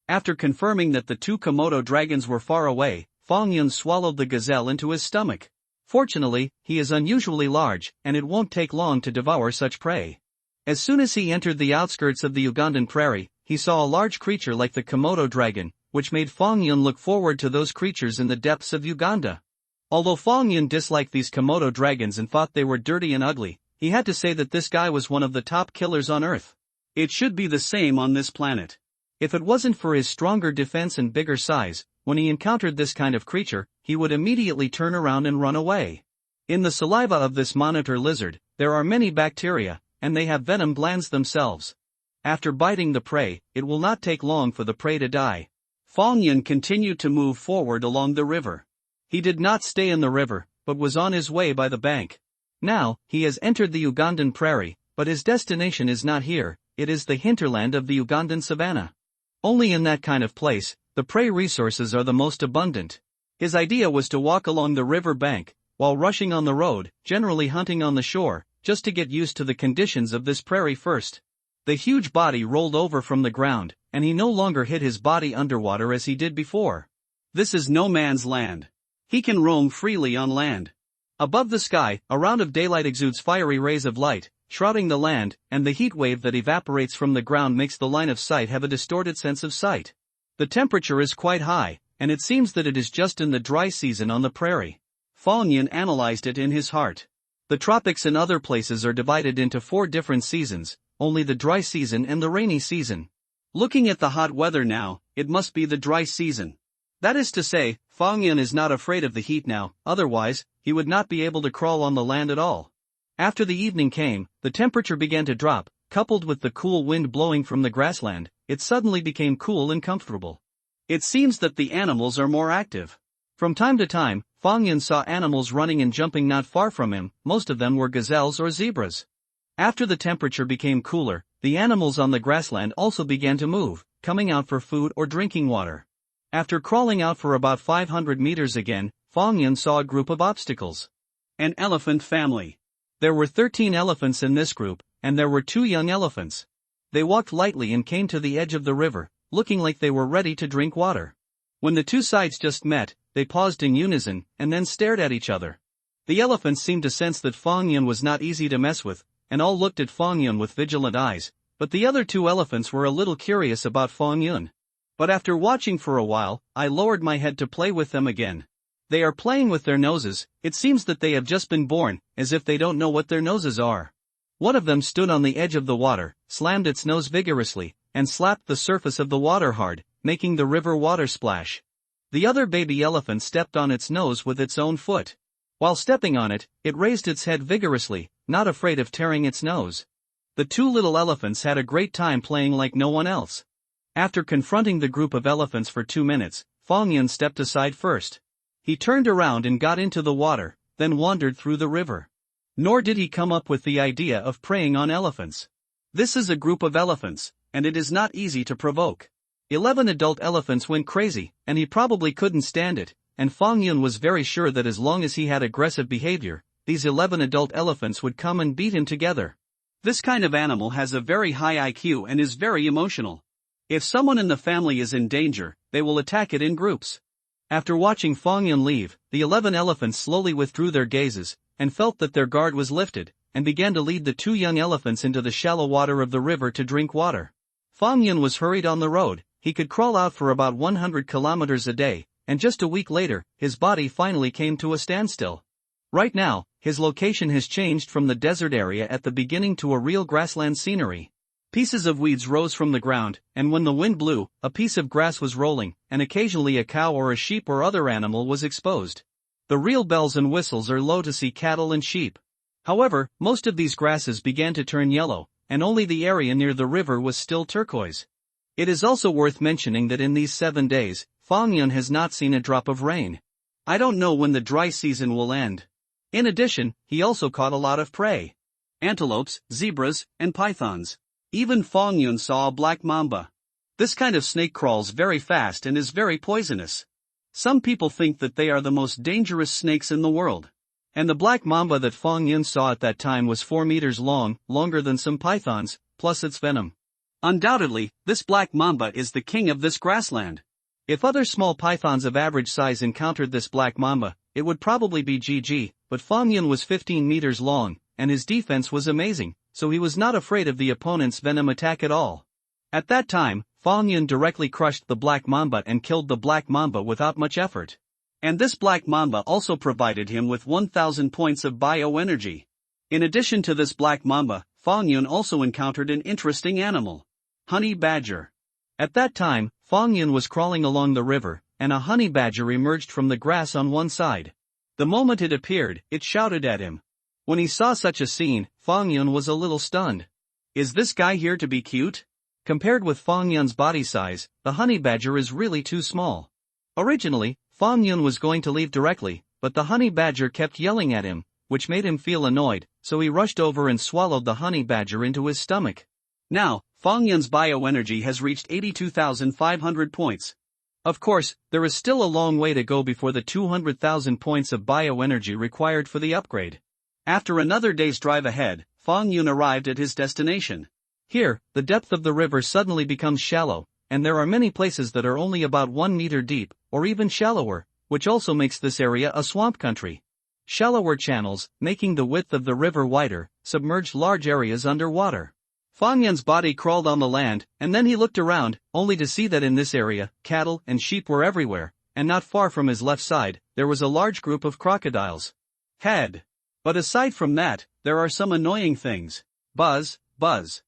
After confirming that the 2 Komodo dragons were far away, Fang Yun swallowed the gazelle into his stomach. Fortunately, he is unusually large, and it won't take long to devour such prey. As soon as he entered the outskirts of the Ugandan prairie, he saw a large creature like the Komodo dragon, which made Fang Yun look forward to those creatures in the depths of Uganda. Although Fang Yun disliked these Komodo dragons and thought they were dirty and ugly, he had to say that this guy was one of the top killers on Earth. It should be the same on this planet. If it wasn't for his stronger defense and bigger size, when he encountered this kind of creature, he would immediately turn around and run away. In the saliva of this monitor lizard, there are many bacteria, and they have venom glands themselves. After biting the prey, it will not take long for the prey to die. Fang Yun continued to move forward along the river. He did not stay in the river, but was on his way by the bank. Now, he has entered the Ugandan prairie, but his destination is not here, it is the hinterland of the Ugandan savanna. Only in that kind of place, the prey resources are the most abundant. His idea was to walk along the river bank, while rushing on the road, generally hunting on the shore, just to get used to the conditions of this prairie first. The huge body rolled over from the ground, and he no longer hid his body underwater as he did before. This is no man's land. He can roam freely on land. Above the sky, a round of daylight exudes fiery rays of light, shrouding the land, and the heat wave that evaporates from the ground makes the line of sight have a distorted sense of sight. The temperature is quite high, and it seems that it is just in the dry season on the prairie. Fong Yun analyzed it in his heart. The tropics and other places are divided into 4 different seasons, only the dry season and the rainy season. Looking at the hot weather now, it must be the dry season. That is to say, Fong Yun is not afraid of the heat now, otherwise, he would not be able to crawl on the land at all. After the evening came, the temperature began to drop, coupled with the cool wind blowing from the grassland, it suddenly became cool and comfortable. It seems that the animals are more active. From time to time, Fong Yun saw animals running and jumping not far from him, most of them were gazelles or zebras. After the temperature became cooler, the animals on the grassland also began to move, coming out for food or drinking water. After crawling out for about 500 meters again, Fong Yun saw a group of obstacles. An elephant family. There were 13 elephants in this group, and there were 2 young elephants. They walked lightly and came to the edge of the river, looking like they were ready to drink water. When the 2 sides just met, they paused in unison, and then stared at each other. The elephants seemed to sense that Fong Yun was not easy to mess with, and all looked at Fong Yun with vigilant eyes, but the other 2 elephants were a little curious about Fong Yun. But after watching for a while, I lowered my head to play with them again. They are playing with their noses, it seems that they have just been born, as if they don't know what their noses are. One of them stood on the edge of the water, slammed its nose vigorously, and slapped the surface of the water hard, making the river water splash. The other baby elephant stepped on its nose with its own foot. While stepping on it, it raised its head vigorously, not afraid of tearing its nose. The 2 little elephants had a great time playing like no one else. After confronting the group of elephants for 2 minutes, Fong Yun stepped aside first. He turned around and got into the water, then wandered through the river. Nor did he come up with the idea of preying on elephants. This is a group of elephants, and it is not easy to provoke. 11 adult elephants went crazy, and he probably couldn't stand it, and Fong Yun was very sure that as long as he had aggressive behavior, these 11 adult elephants would come and beat him together. This kind of animal has a very high IQ and is very emotional. If someone in the family is in danger, they will attack it in groups. After watching Fong Yun leave, the 11 elephants slowly withdrew their gazes, and felt that their guard was lifted, and began to lead the 2 young elephants into the shallow water of the river to drink water. Fong Yun was hurried on the road, he could crawl out for about 100 kilometers a day, and just a week later, his body finally came to a standstill. Right now, his location has changed from the desert area at the beginning to a real grassland scenery. Pieces of weeds rose from the ground, and when the wind blew, a piece of grass was rolling, and occasionally a cow or a sheep or other animal was exposed. The real bells and whistles are low to see cattle and sheep. However, most of these grasses began to turn yellow, and only the area near the river was still turquoise. It is also worth mentioning that in these 7 days, Fong Yun has not seen a drop of rain. I don't know when the dry season will end. In addition, he also caught a lot of prey. Antelopes, zebras, and pythons. Even Fong Yun saw a black mamba. This kind of snake crawls very fast and is very poisonous. Some people think that they are the most dangerous snakes in the world. And the black mamba that Fong Yun saw at that time was 4 meters long, longer than some pythons, plus its venom. Undoubtedly, this black mamba is the king of this grassland. If other small pythons of average size encountered this black mamba, it would probably be GG, but Fong Yun was 15 meters long, and his defense was amazing, so he was not afraid of the opponent's venom attack at all. At that time, Fong Yun directly crushed the black mamba and killed the black mamba without much effort. And this black mamba also provided him with 1,000 points of bioenergy. In addition to this black mamba, Fong Yun also encountered an interesting animal. Honey badger. At that time, Fong Yun was crawling along the river, and a honey badger emerged from the grass on one side. The moment it appeared, it shouted at him. When he saw such a scene, Fong Yun was a little stunned. Is this guy here to be cute? Compared with Fong Yun's body size, the honey badger is really too small. Originally, Fong Yun was going to leave directly, but the honey badger kept yelling at him, which made him feel annoyed, so he rushed over and swallowed the honey badger into his stomach. Now, Fong Yun's bioenergy has reached 82,500 points. Of course, there is still a long way to go before the 200,000 points of bioenergy required for the upgrade. After another day's drive ahead, Fong Yun arrived at his destination. Here, the depth of the river suddenly becomes shallow, and there are many places that are only about 1 meter deep, or even shallower, which also makes this area a swamp country. Shallower channels, making the width of the river wider, submerged large areas underwater. Fang Yun's body crawled on the land, and then he looked around, only to see that in this area, cattle and sheep were everywhere, and not far from his left side, there was a large group of crocodiles. But aside from that, there are some annoying things. Buzz, buzz.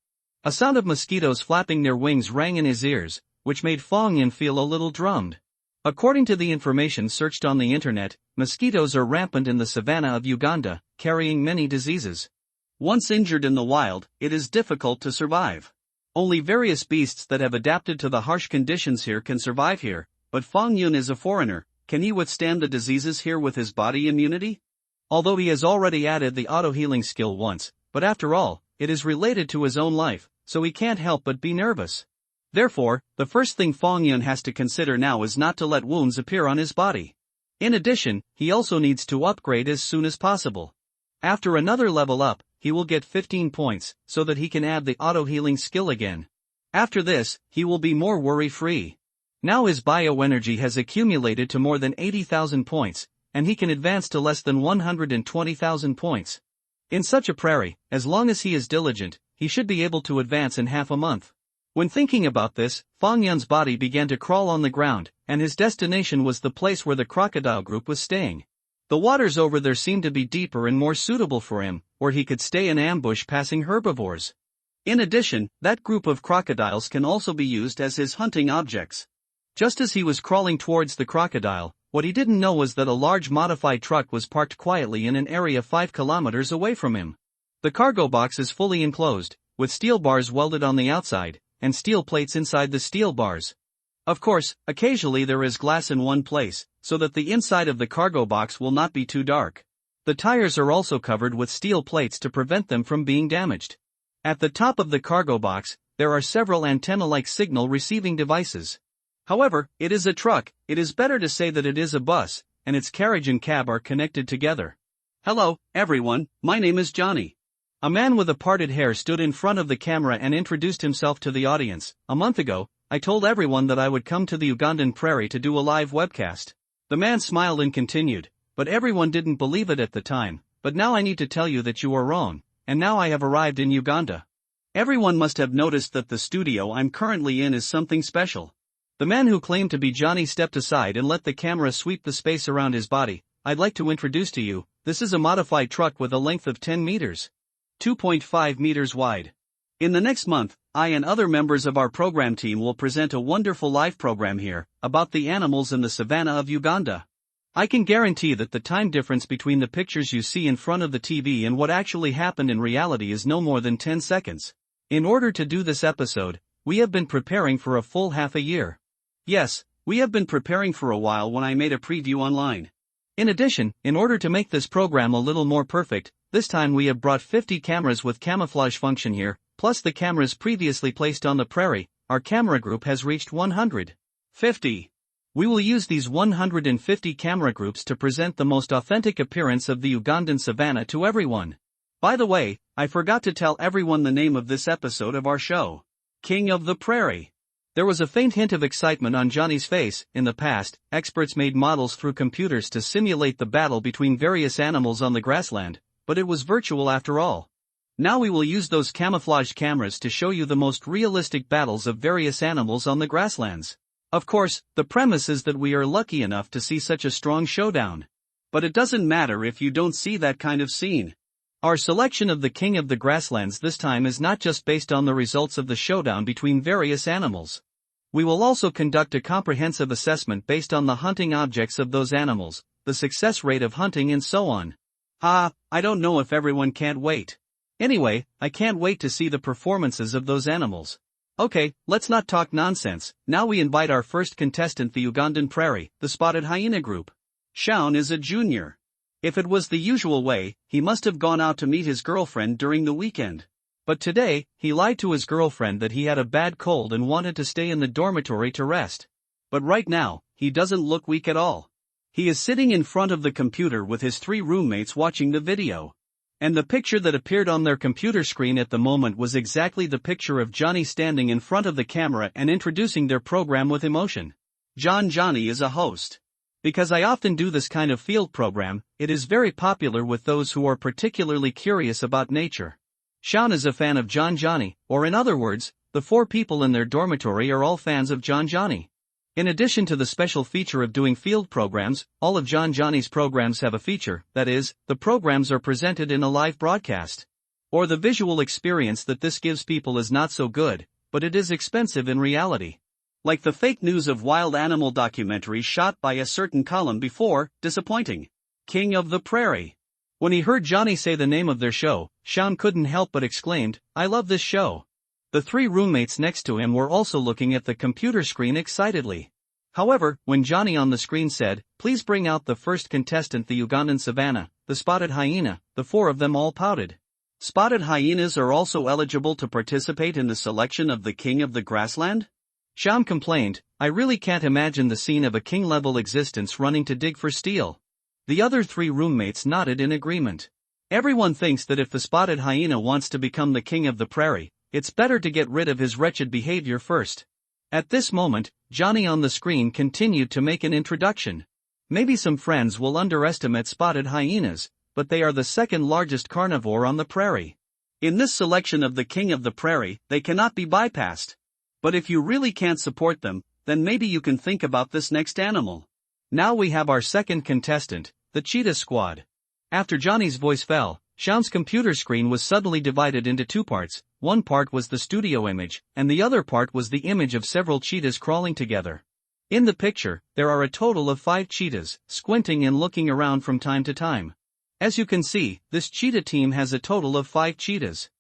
A sound of mosquitoes flapping their wings rang in his ears, which made Fang Yun feel a little drummed. According to the information searched on the internet, mosquitoes are rampant in the savanna of Uganda, carrying many diseases. Once injured in the wild, it is difficult to survive. Only various beasts that have adapted to the harsh conditions here can survive here, but Fang Yun is a foreigner. Can he withstand the diseases here with his body immunity? Although he has already added the auto-healing skill once, but after all, it is related to his own life, so he can't help but be nervous. Therefore, the first thing Fang Yun has to consider now is not to let wounds appear on his body. In addition, he also needs to upgrade as soon as possible. After another level up, he will get 15 points, so that he can add the auto-healing skill again. After this, he will be more worry-free. Now his bioenergy has accumulated to more than 80,000 points, and he can advance to less than 120,000 points. In such a prairie, as long as he is diligent, he should be able to advance in half a month. When thinking about this, Fang Yun's body began to crawl on the ground, and his destination was the place where the crocodile group was staying. The waters over there seemed to be deeper and more suitable for him, where he could stay in ambush passing herbivores. In addition, that group of crocodiles can also be used as his hunting objects. Just as he was crawling towards the crocodile, what he didn't know was that a large modified truck was parked quietly in an area 5 kilometers away from him. The cargo box is fully enclosed, with steel bars welded on the outside, and steel plates inside the steel bars. Of course, occasionally there is glass in one place, so that the inside of the cargo box will not be too dark. The tires are also covered with steel plates to prevent them from being damaged. At the top of the cargo box, there are several antenna-like signal receiving devices. However, it is a truck, it is better to say that it is a bus, and its carriage and cab are connected together. Hello, everyone, my name is Johnny. A man with a parted hair stood in front of the camera and introduced himself to the audience. A month ago, I told everyone that I would come to the Ugandan prairie to do a live webcast. The man smiled and continued, but everyone didn't believe it at the time, but now I need to tell you that you are wrong, and now I have arrived in Uganda. Everyone must have noticed that the studio I'm currently in is something special. The man who claimed to be Johnny stepped aside and let the camera sweep the space around his body. I'd like to introduce to you, this is a modified truck with a length of 10 meters. 2.5 meters wide. In the next month, I and other members of our program team will present a wonderful live program here, about the animals in the savanna of Uganda. I can guarantee that the time difference between the pictures you see in front of the TV and what actually happened in reality is no more than 10 seconds. In order to do this episode, we have been preparing for a full half a year. Yes, we have been preparing for a while when I made a preview online. In addition, in order to make this program a little more perfect, this time we have brought 50 cameras with camouflage function here, plus the cameras previously placed on the prairie. Our camera group has reached 150. We will use these 150 camera groups to present the most authentic appearance of the Ugandan savanna to everyone. By the way, I forgot to tell everyone the name of this episode of our show. King of the Prairie. There was a faint hint of excitement on Johnny's face. In the past, experts made models through computers to simulate the battle between various animals on the grassland, but it was virtual after all. Now we will use those camouflage cameras to show you the most realistic battles of various animals on the grasslands. Of course, the premise is that we are lucky enough to see such a strong showdown. But it doesn't matter if you don't see that kind of scene. Our selection of the king of the grasslands this time is not just based on the results of the showdown between various animals. We will also conduct a comprehensive assessment based on the hunting objects of those animals, the success rate of hunting and so on. I don't know if everyone can't wait. Anyway, I can't wait to see the performances of those animals. Okay, let's not talk nonsense. Now we invite our first contestant, the Ugandan prairie, the spotted hyena group. Shaun is a junior. If it was the usual way, he must have gone out to meet his girlfriend during the weekend. But today, he lied to his girlfriend that he had a bad cold and wanted to stay in the dormitory to rest. But right now, he doesn't look weak at all. He is sitting in front of the computer with his 3 roommates watching the video. And the picture that appeared on their computer screen at the moment was exactly the picture of Johnny standing in front of the camera and introducing their program with emotion. Johnny is a host. Because I often do this kind of field program, it is very popular with those who are particularly curious about nature. Sean is a fan of Johnny, or in other words, the 4 people in their dormitory are all fans of Johnny. In addition to the special feature of doing field programs, all of Johnny's programs have a feature, that is, the programs are presented in a live broadcast. Or the visual experience that this gives people is not so good, but it is expensive in reality. Like the fake news of wild animal documentary shot by a certain column before, disappointing. King of the Prairie. When he heard Johnny say the name of their show, Sean couldn't help but exclaimed, "I love this show." The 3 roommates next to him were also looking at the computer screen excitedly. However, when Johnny on the screen said, "Please bring out the first contestant, the Ugandan savannah, the spotted hyena," the 4 of them all pouted. Spotted hyenas are also eligible to participate in the selection of the king of the grassland? Sean complained, "I really can't imagine the scene of a king-level existence running to dig for steel." The other 3 roommates nodded in agreement. Everyone thinks that if the spotted hyena wants to become the king of the prairie, it's better to get rid of his wretched behavior first. At this moment, Johnny on the screen continued to make an introduction. Maybe some friends will underestimate spotted hyenas, but they are the 2nd largest carnivore on the prairie. In this selection of the king of the prairie, they cannot be bypassed. But if you really can't support them, then maybe you can think about this next animal. Now we have our 2nd contestant, the cheetah squad. After Johnny's voice fell, Sean's computer screen was suddenly divided into 2 parts. One part was the studio image, and the other part was the image of several cheetahs crawling together. In the picture, there are a total of 5 cheetahs, squinting and looking around from time to time. As you can see, this cheetah team has a total of 5 cheetahs.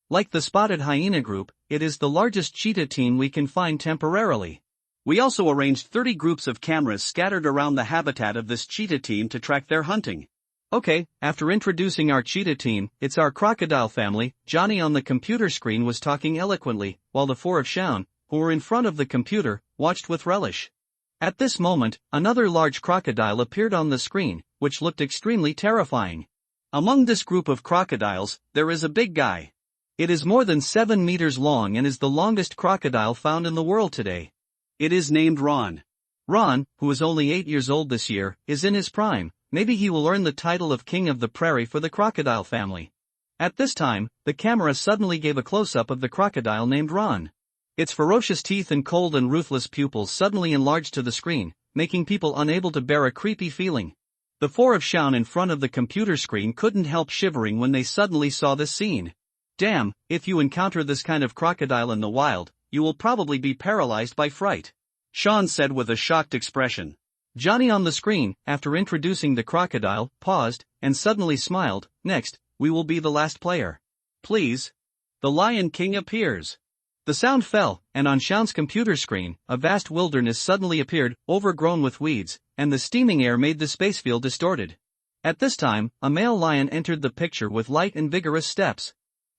Like the spotted hyena group, it is the largest cheetah team we can find temporarily. We also arranged 30 groups of cameras scattered around the habitat of this cheetah team to track their hunting. Okay, after introducing our cheetah team, it's our crocodile family. Johnny on the computer screen was talking eloquently, while the 4 of Sean, who were in front of the computer, watched with relish. At this moment, another large crocodile appeared on the screen, which looked extremely terrifying. Among this group of crocodiles, there is a big guy. It is more than 7 meters long and is the longest crocodile found in the world today. It is named Ron. Ron, who is only 8 years old this year, is in his prime. Maybe he will earn the title of King of the Prairie for the crocodile family. At this time, the camera suddenly gave a close-up of the crocodile named Ron. Its ferocious teeth and cold and ruthless pupils suddenly enlarged to the screen, making people unable to bear a creepy feeling. The 4 of Sean in front of the computer screen couldn't help shivering when they suddenly saw this scene. Damn, if you encounter this kind of crocodile in the wild, you will probably be paralyzed by fright. Sean said with a shocked expression. Johnny on the screen, after introducing the crocodile, paused, and suddenly smiled. Next, we will be the last player. Please. The Lion King appears. The sound fell, and on Sean's computer screen, a vast wilderness suddenly appeared, overgrown with weeds, and the steaming air made the space feel distorted. At this time, a male lion entered the picture with light and vigorous steps.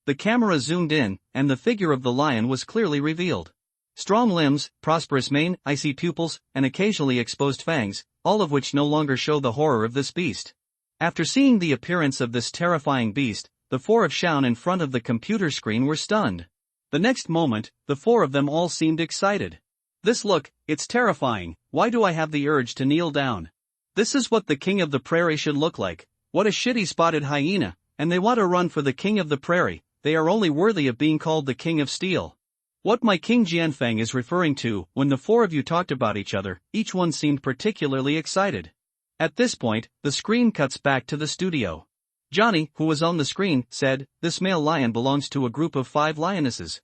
The camera zoomed in, and the figure of the lion was clearly revealed. Strong limbs, prosperous mane, icy pupils, and occasionally exposed fangs, all of which no longer show the horror of this beast. After seeing the appearance of this terrifying beast, the 4 of Sean in front of the computer screen were stunned. The next moment, the 4 of them all seemed excited. This look, it's terrifying. Why do I have the urge to kneel down? This is what the king of the prairie should look like. What a shitty spotted hyena, and they want to run for the king of the prairie. They are only worthy of being called the king of steel. What my King Jianfeng is referring to, when the 4 of you talked about each other, each one seemed particularly excited. At this point, the screen cuts back to the studio. Johnny, who was on the screen, said, "This male lion belongs to a group of 5 lionesses.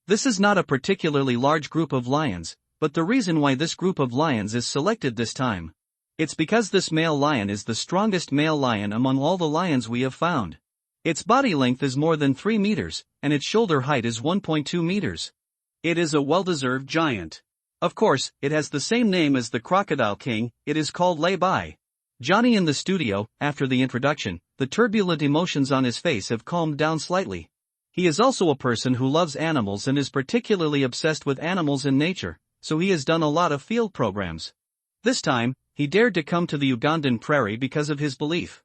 This is not a particularly large group of lions, but the reason why this group of lions is selected this time. It's because this male lion is the strongest male lion among all the lions we have found. Its body length is more than 3 meters, and its shoulder height is 1.2 meters. It is a well-deserved giant. Of course, it has the same name as the Crocodile King. It is called Lay Bai." Johnny in the studio, after the introduction, the turbulent emotions on his face have calmed down slightly. He is also a person who loves animals and is particularly obsessed with animals in nature, so he has done a lot of field programs. This time, he dared to come to the Ugandan prairie because of his belief.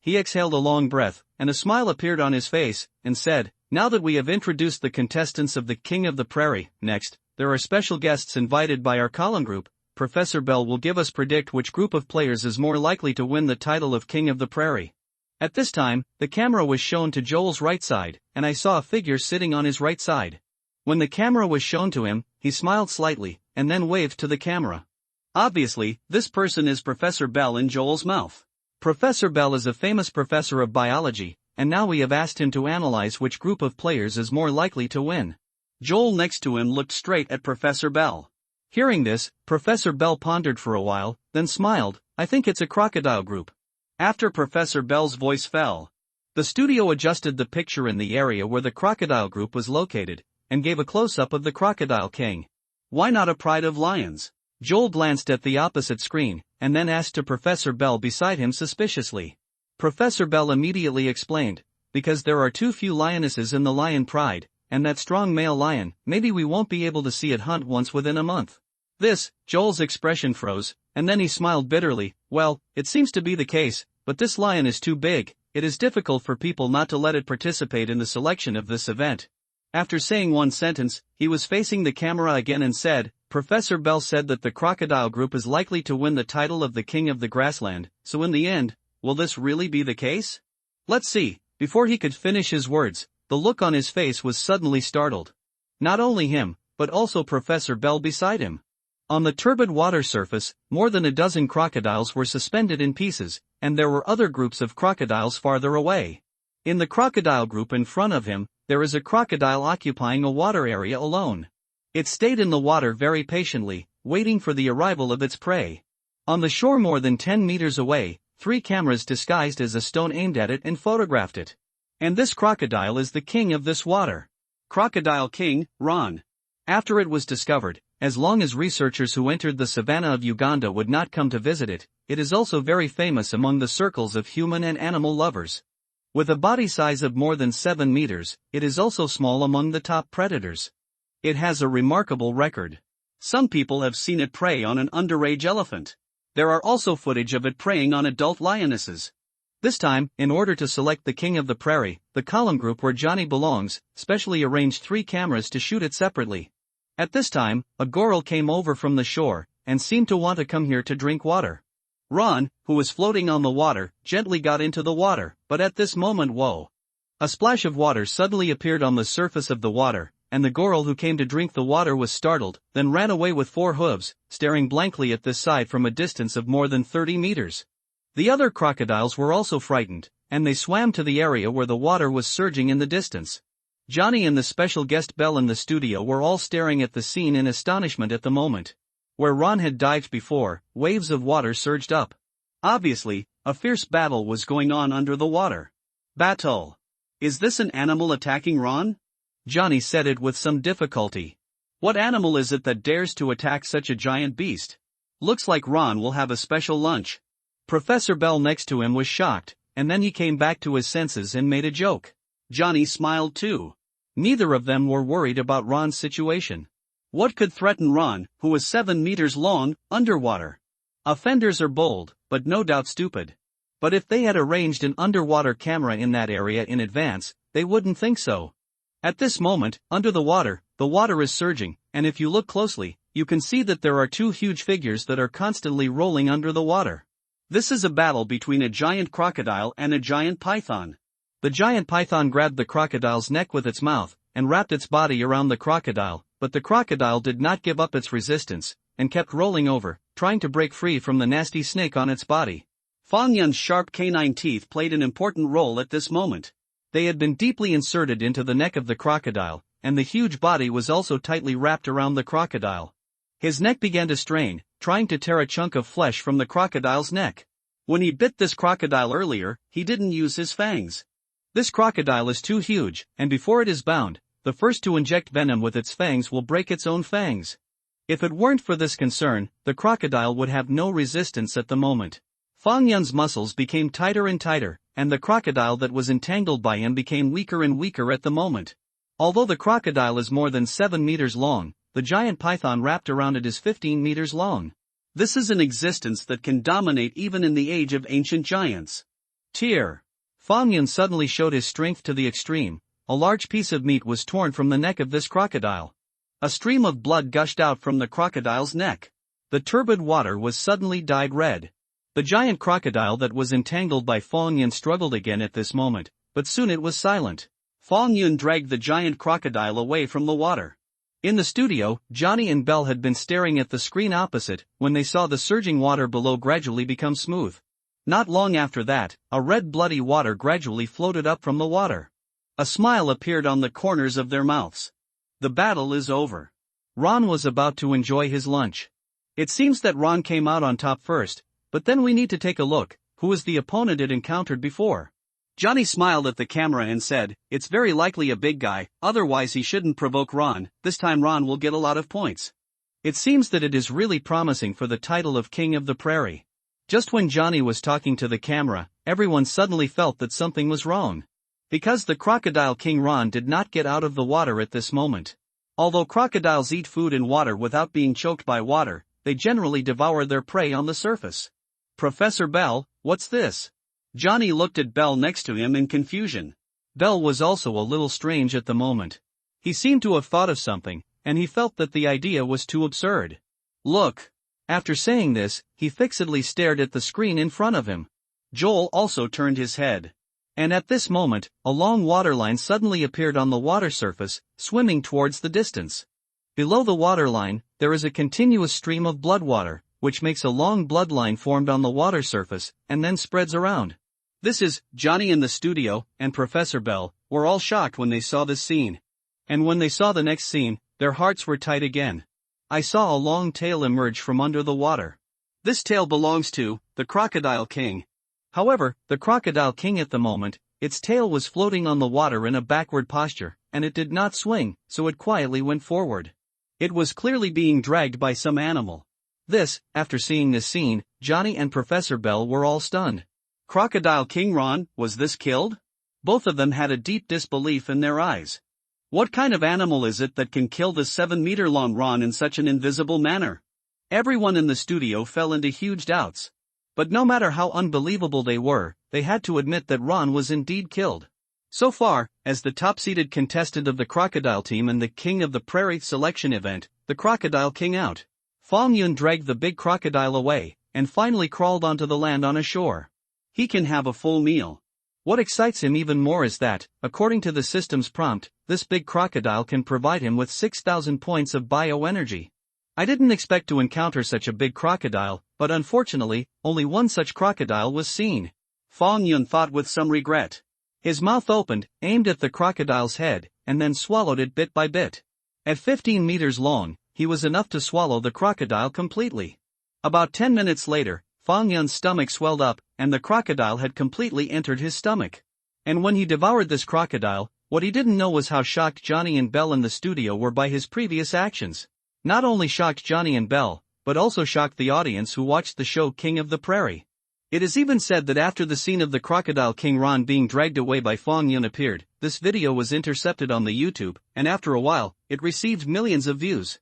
He exhaled a long breath, and a smile appeared on his face, and said, "Now that we have introduced the contestants of the King of the Prairie, next, there are special guests invited by our column group. Professor Bell will give us predict which group of players is more likely to win the title of King of the Prairie." At this time, the camera was shown to Joel's right side, and I saw a figure sitting on his right side. When the camera was shown to him, he smiled slightly, and then waved to the camera. Obviously, this person is Professor Bell in Joel's mouth. Professor Bell is a famous professor of biology, and now we have asked him to analyze which group of players is more likely to win. Joel next to him looked straight at Professor Bell. Hearing this, Professor Bell pondered for a while, then smiled. "I think it's a crocodile group." After Professor Bell's voice fell, the studio adjusted the picture in the area where the crocodile group was located, and gave a close-up of the Crocodile King. "Why not a pride of lions?" Joel glanced at the opposite screen, and then asked to Professor Bell beside him suspiciously. Professor Bell immediately explained, "Because there are too few lionesses in the lion pride, and that strong male lion, maybe we won't be able to see it hunt once within a month." Joel's expression froze, and then he smiled bitterly. "Well, it seems to be the case, but this lion is too big. It is difficult for people not to let it participate in the selection of this event." After saying one sentence, he was facing the camera again and said, "Professor Bell said that the crocodile group is likely to win the title of the King of the Grassland, so in the end, will this really be the case? Let's see." Before he could finish his words, the look on his face was suddenly startled. Not only him, but also Professor Bell beside him. On the turbid water surface, more than a dozen crocodiles were suspended in pieces, and there were other groups of crocodiles farther away. In the crocodile group in front of him, there is a crocodile occupying a water area alone. It stayed in the water very patiently, waiting for the arrival of its prey. On the shore more than 10 meters away, 3 cameras disguised as a stone aimed at it and photographed it. And this crocodile is the king of this water. Crocodile King, Ron. After it was discovered, as long as researchers who entered the savannah of Uganda would not come to visit it, it is also very famous among the circles of human and animal lovers. With a body size of more than 7 meters, it is also small among the top predators. It has a remarkable record. Some people have seen it prey on an underage elephant. There are also footage of it preying on adult lionesses. This time, in order to select the King of the Prairie, the column group where Johnny belongs, specially arranged 3 cameras to shoot it separately. At this time, a goril came over from the shore, and seemed to want to come here to drink water. Ron, who was floating on the water, gently got into the water, but at this moment a splash of water suddenly appeared on the surface of the water, and the goril who came to drink the water was startled, then ran away with 4 hooves, staring blankly at this side from a distance of more than 30 meters. The other crocodiles were also frightened, and they swam to the area where the water was surging in the distance. Johnny and the special guest Bell in the studio were all staring at the scene in astonishment at the moment. Where Ron had dived before, waves of water surged up. Obviously, a fierce battle was going on under the water. Battle. Is this an animal attacking Ron? Johnny said it with some difficulty. What animal is it that dares to attack such a giant beast? Looks like Ron will have a special lunch. Professor Bell next to him was shocked, and then he came back to his senses and made a joke. Johnny smiled too. Neither of them were worried about Ron's situation. What could threaten Ron, who was 7 meters long, underwater? Offenders are bold, but no doubt stupid. But if they had arranged an underwater camera in that area in advance, they wouldn't think so. At this moment, under the water is surging, and if you look closely, you can see that there are 2 huge figures that are constantly rolling under the water. This is a battle between a giant crocodile and a giant python. The giant python grabbed the crocodile's neck with its mouth, and wrapped its body around the crocodile, but the crocodile did not give up its resistance, and kept rolling over, trying to break free from the nasty snake on its body. Fang Yun's sharp canine teeth played an important role at this moment. They had been deeply inserted into the neck of the crocodile, and the huge body was also tightly wrapped around the crocodile. His neck began to strain, trying to tear a chunk of flesh from the crocodile's neck. When he bit this crocodile earlier, he didn't use his fangs. This crocodile is too huge, and before it is bound, the first to inject venom with its fangs will break its own fangs. If it weren't for this concern, the crocodile would have no resistance at the moment. Fang Yun's muscles became tighter and tighter, and the crocodile that was entangled by him became weaker and weaker at the moment. Although the crocodile is more than 7 meters long, the giant python wrapped around it is 15 meters long. This is an existence that can dominate even in the age of ancient giants. Tear. Fang Yun suddenly showed his strength to the extreme. A large piece of meat was torn from the neck of this crocodile. A stream of blood gushed out from the crocodile's neck. The turbid water was suddenly dyed red. The giant crocodile that was entangled by Fang Yun struggled again at this moment, but soon it was silent. Fang Yun dragged the giant crocodile away from the water. In the studio, Johnny and Belle had been staring at the screen opposite when they saw the surging water below gradually become smooth. Not long after that, a red bloody water gradually floated up from the water. A smile appeared on the corners of their mouths. The battle is over. Ron was about to enjoy his lunch. It seems that Ron came out on top first, but then we need to take a look. Who is the opponent it encountered before? Johnny smiled at the camera and said, "It's very likely a big guy, otherwise he shouldn't provoke Ron. This time Ron will get a lot of points." It seems that it is really promising for the title of King of the Prairie. Just when Johnny was talking to the camera, everyone suddenly felt that something was wrong. Because the Crocodile King Ron did not get out of the water at this moment. Although crocodiles eat food in water without being choked by water, they generally devour their prey on the surface. "Professor Bell, what's this?" Johnny looked at Bell next to him in confusion. Bell was also a little strange at the moment. He seemed to have thought of something, and he felt that the idea was too absurd. "Look." After saying this, he fixedly stared at the screen in front of him. Joel also turned his head. And at this moment, a long waterline suddenly appeared on the water surface, swimming towards the distance. Below the waterline, there is a continuous stream of blood water, which makes a long bloodline formed on the water surface, and then spreads around. This is, Johnny in the studio, and Professor Bell, were all shocked when they saw this scene. And when they saw the next scene, their hearts were tight again. I saw a long tail emerge from under the water. This tail belongs to the Crocodile King. However, the Crocodile King at the moment, its tail was floating on the water in a backward posture, and it did not swing, so it quietly went forward. It was clearly being dragged by some animal. After seeing this scene, Johnny and Professor Bell were all stunned. Crocodile King Ron, was this killed? Both of them had a deep disbelief in their eyes. What kind of animal is it that can kill the 7-meter-long Ron in such an invisible manner? Everyone in the studio fell into huge doubts. But no matter how unbelievable they were, they had to admit that Ron was indeed killed. So far, as the top-seeded contestant of the Crocodile team in the King of the Prairie selection event, the Crocodile King out. Fang Yun dragged the big crocodile away, and finally crawled onto the land on a shore. He can have a full meal. What excites him even more is that, according to the system's prompt, this big crocodile can provide him with 6,000 points of bioenergy. I didn't expect to encounter such a big crocodile, but unfortunately, only one such crocodile was seen. Fang Yun thought with some regret. His mouth opened, aimed at the crocodile's head, and then swallowed it bit by bit. At 15 meters long, he was enough to swallow the crocodile completely. About 10 minutes later, Fang Yun's stomach swelled up, and the crocodile had completely entered his stomach. And when he devoured this crocodile, what he didn't know was how shocked Johnny and Belle in the studio were by his previous actions. Not only shocked Johnny and Belle, but also shocked the audience who watched the show King of the Prairie. It is even said that after the scene of the Crocodile King Ron being dragged away by Fang Yun appeared, this video was intercepted on the YouTube, and after a while, it received millions of views.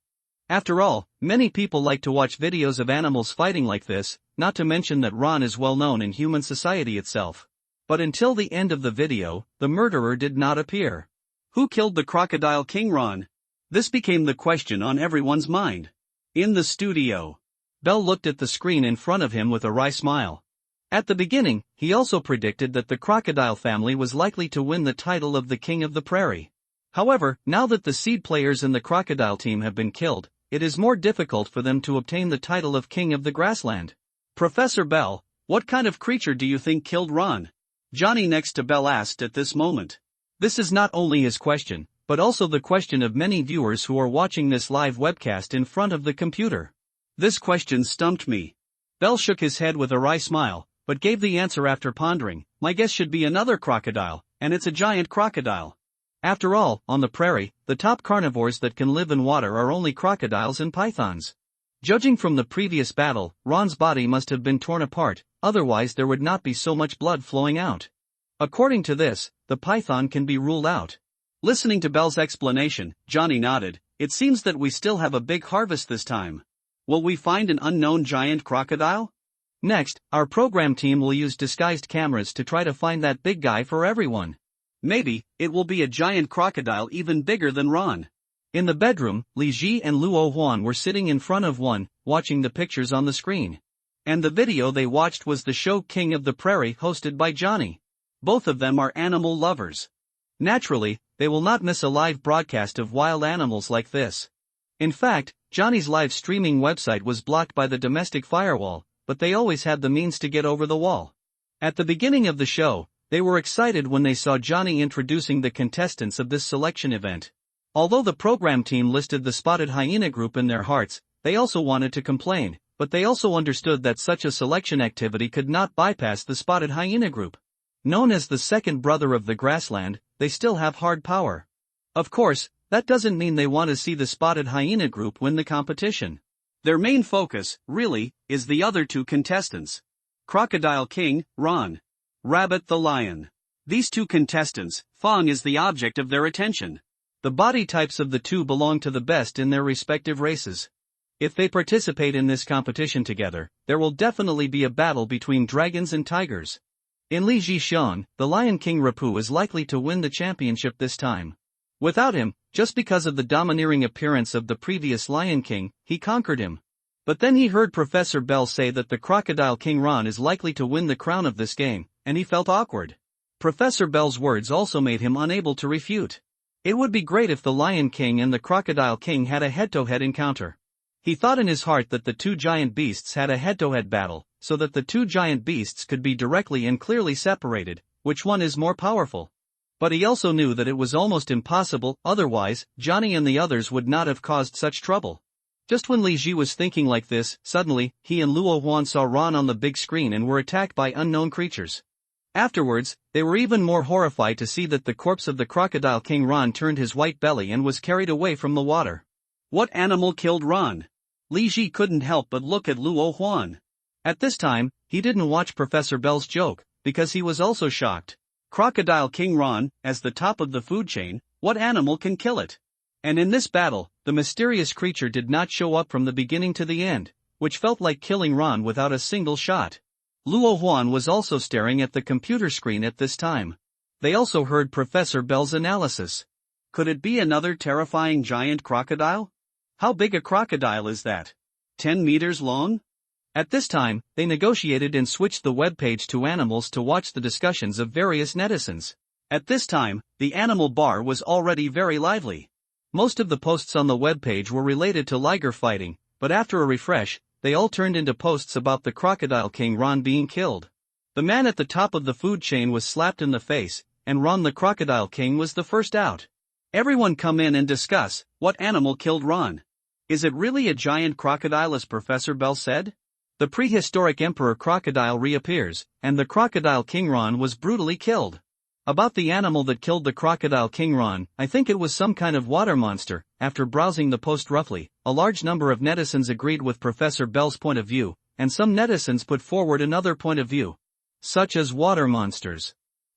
After all, many people like to watch videos of animals fighting like this, not to mention that Ron is well known in human society itself. But until the end of the video, the murderer did not appear. Who killed the Crocodile King Ron? This became the question on everyone's mind. In the studio, Bell looked at the screen in front of him with a wry smile. At the beginning, he also predicted that the Crocodile family was likely to win the title of the King of the Prairie. However, now that the seed players in the Crocodile team have been killed, it is more difficult for them to obtain the title of King of the Grassland. Professor Bell, what kind of creature do you think killed Ron? Johnny next to Bell asked at this moment. This is not only his question, but also the question of many viewers who are watching this live webcast in front of the computer. This question stumped me. Bell shook his head with a wry smile, but gave the answer after pondering. My guess should be another crocodile, and it's a giant crocodile. After all, on the prairie, the top carnivores that can live in water are only crocodiles and pythons. Judging from the previous battle, Ron's body must have been torn apart, otherwise there would not be so much blood flowing out. According to this, the python can be ruled out. Listening to Bell's explanation, Johnny nodded. It seems that we still have a big harvest this time. Will we find an unknown giant crocodile? Next, our program team will use disguised cameras to try to find that big guy for everyone. Maybe, it will be a giant crocodile even bigger than Ron. In the bedroom, Li Ji and Luo Huan were sitting in front of one, watching the pictures on the screen. And the video they watched was the show King of the Prairie hosted by Johnny. Both of them are animal lovers. Naturally, they will not miss a live broadcast of wild animals like this. In fact, Johnny's live streaming website was blocked by the domestic firewall, but they always had the means to get over the wall. At the beginning of the show, they were excited when they saw Johnny introducing the contestants of this selection event. Although the program team listed the Spotted Hyena group in their hearts, they also wanted to complain, but they also understood that such a selection activity could not bypass the Spotted Hyena group. Known as the second brother of the grassland, they still have hard power. Of course, that doesn't mean they want to see the Spotted Hyena group win the competition. Their main focus, really, is the other two contestants. Crocodile King, Ron. Rabbit the Lion. These two contestants, Fong is the object of their attention. The body types of the two belong to the best in their respective races. If they participate in this competition together, there will definitely be a battle between dragons and tigers. In Li Jishan, the Lion King Rapu is likely to win the championship this time. Without him, just because of the domineering appearance of the previous Lion King, he conquered him. But then he heard Professor Bell say that the Crocodile King Ron is likely to win the crown of this game, and he felt awkward. Professor Bell's words also made him unable to refute. It would be great if the Lion King and the Crocodile King had a head-to-head encounter. He thought in his heart that the two giant beasts had a head-to-head battle, so that the two giant beasts could be directly and clearly separated, which one is more powerful. But he also knew that it was almost impossible, otherwise, Johnny and the others would not have caused such trouble. Just when Li Ji was thinking like this, suddenly, he and Luo Huan saw Ron on the big screen and were attacked by unknown creatures. Afterwards, they were even more horrified to see that the corpse of the Crocodile King Ron turned his white belly and was carried away from the water. What animal killed Ron? Li Ji couldn't help but look at Luo Huan. At this time, he didn't watch Professor Bell's joke, because he was also shocked. Crocodile King Ron, as the top of the food chain, what animal can kill it? And in this battle, the mysterious creature did not show up from the beginning to the end, which felt like killing Ron without a single shot. Luo Huan was also staring at the computer screen at this time. They also heard Professor Bell's analysis. Could it be another terrifying giant crocodile? How big a crocodile is that? 10 meters long? At this time, they negotiated and switched the webpage to animals to watch the discussions of various netizens. At this time, the animal bar was already very lively. Most of the posts on the webpage were related to liger fighting, but after a refresh, they all turned into posts about the Crocodile King Ron being killed. The man at the top of the food chain was slapped in the face, and Ron the Crocodile King was the first out. Everyone come in and discuss, what animal killed Ron? Is it really a giant crocodile as Professor Bell said? The prehistoric Emperor Crocodile reappears, and the Crocodile King Ron was brutally killed. About the animal that killed the Crocodile King Ron, I think it was some kind of water monster. After browsing the post roughly, a large number of netizens agreed with Professor Bell's point of view, and some netizens put forward another point of view. Such as water monsters.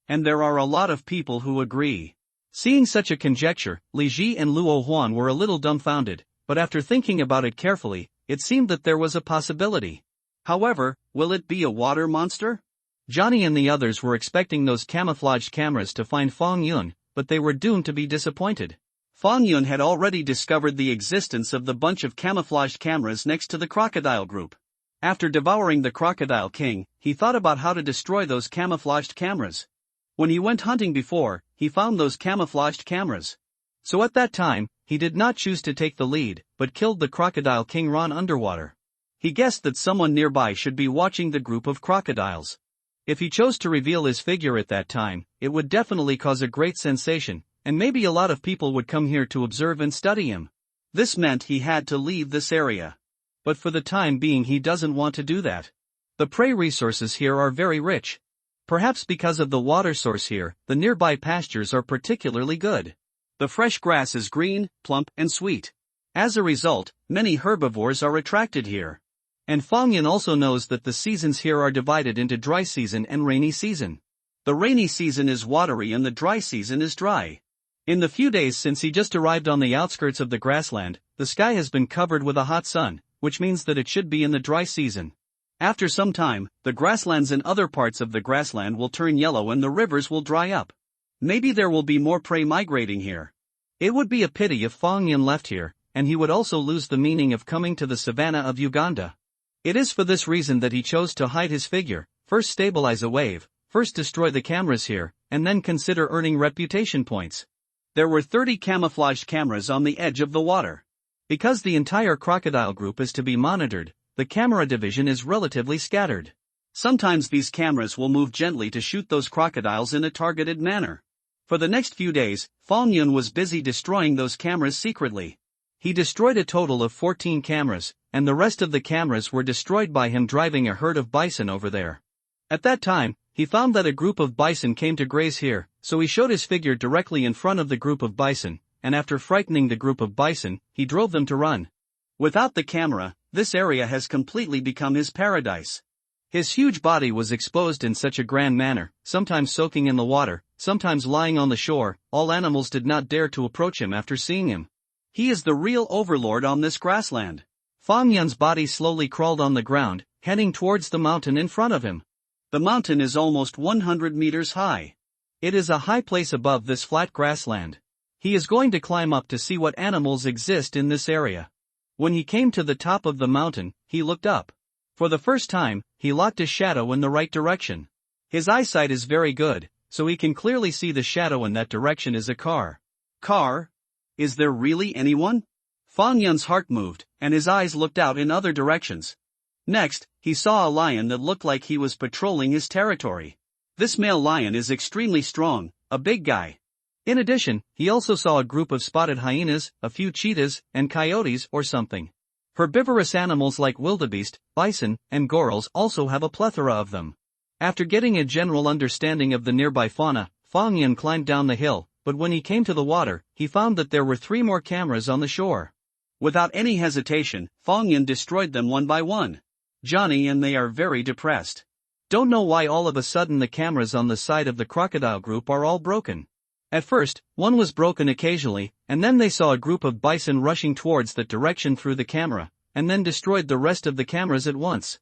And there are a lot of people who agree. Seeing such a conjecture, Li Ji and Luo Huan were a little dumbfounded, but after thinking about it carefully, it seemed that there was a possibility. However, will it be a water monster? Johnny and the others were expecting those camouflaged cameras to find Fong Yun, but they were doomed to be disappointed. Fong Yun had already discovered the existence of the bunch of camouflaged cameras next to the crocodile group. After devouring the Crocodile King, he thought about how to destroy those camouflaged cameras. When he went hunting before, he found those camouflaged cameras. So at that time, he did not choose to take the lead, but killed the Crocodile King Ron underwater. He guessed that someone nearby should be watching the group of crocodiles. If he chose to reveal his figure at that time, it would definitely cause a great sensation, and maybe a lot of people would come here to observe and study him. This meant he had to leave this area. But for the time being he doesn't want to do that. The prey resources here are very rich. Perhaps because of the water source here, the nearby pastures are particularly good. The fresh grass is green, plump, and sweet. As a result, many herbivores are attracted here. And Fong Yun also knows that the seasons here are divided into dry season and rainy season. The rainy season is watery and the dry season is dry. In the few days since he just arrived on the outskirts of the grassland, the sky has been covered with a hot sun, which means that it should be in the dry season. After some time, the grasslands and other parts of the grassland will turn yellow and the rivers will dry up. Maybe there will be more prey migrating here. It would be a pity if Fong Yun left here, and he would also lose the meaning of coming to the savannah of Uganda. It is for this reason that he chose to hide his figure, first stabilize a wave, first destroy the cameras here, and then consider earning reputation points. There were 30 camouflaged cameras on the edge of the water. Because the entire crocodile group is to be monitored, the camera division is relatively scattered. Sometimes these cameras will move gently to shoot those crocodiles in a targeted manner. For the next few days, Fong Yun was busy destroying those cameras secretly. He destroyed a total of 14 cameras, and the rest of the cameras were destroyed by him driving a herd of bison over there. At that time, he found that a group of bison came to graze here, so he showed his figure directly in front of the group of bison, and after frightening the group of bison, he drove them to run. Without the camera, this area has completely become his paradise. His huge body was exposed in such a grand manner, sometimes soaking in the water, sometimes lying on the shore. All animals did not dare to approach him after seeing him. He is the real overlord on this grassland. Fong Yun's body slowly crawled on the ground, heading towards the mountain in front of him. The mountain is almost 100 meters high. It is a high place above this flat grassland. He is going to climb up to see what animals exist in this area. When he came to the top of the mountain, he looked up. For the first time, he locked his shadow in the right direction. His eyesight is very good, so he can clearly see the shadow in that direction is a car. Car? Is there really anyone? Fong Yun's heart moved, and his eyes looked out in other directions. Next, he saw a lion that looked like he was patrolling his territory. This male lion is extremely strong, a big guy. In addition, he also saw a group of spotted hyenas, a few cheetahs, and coyotes or something. Herbivorous animals like wildebeest, bison, and gorals also have a plethora of them. After getting a general understanding of the nearby fauna, Fong Yun climbed down the hill, but when he came to the water, he found that there were 3 more cameras on the shore. Without any hesitation, Fong Yun destroyed them one by one. Johnny and they are very depressed. Don't know why all of a sudden the cameras on the side of the crocodile group are all broken. At first, one was broken occasionally, and then they saw a group of bison rushing towards that direction through the camera, and then destroyed the rest of the cameras at once.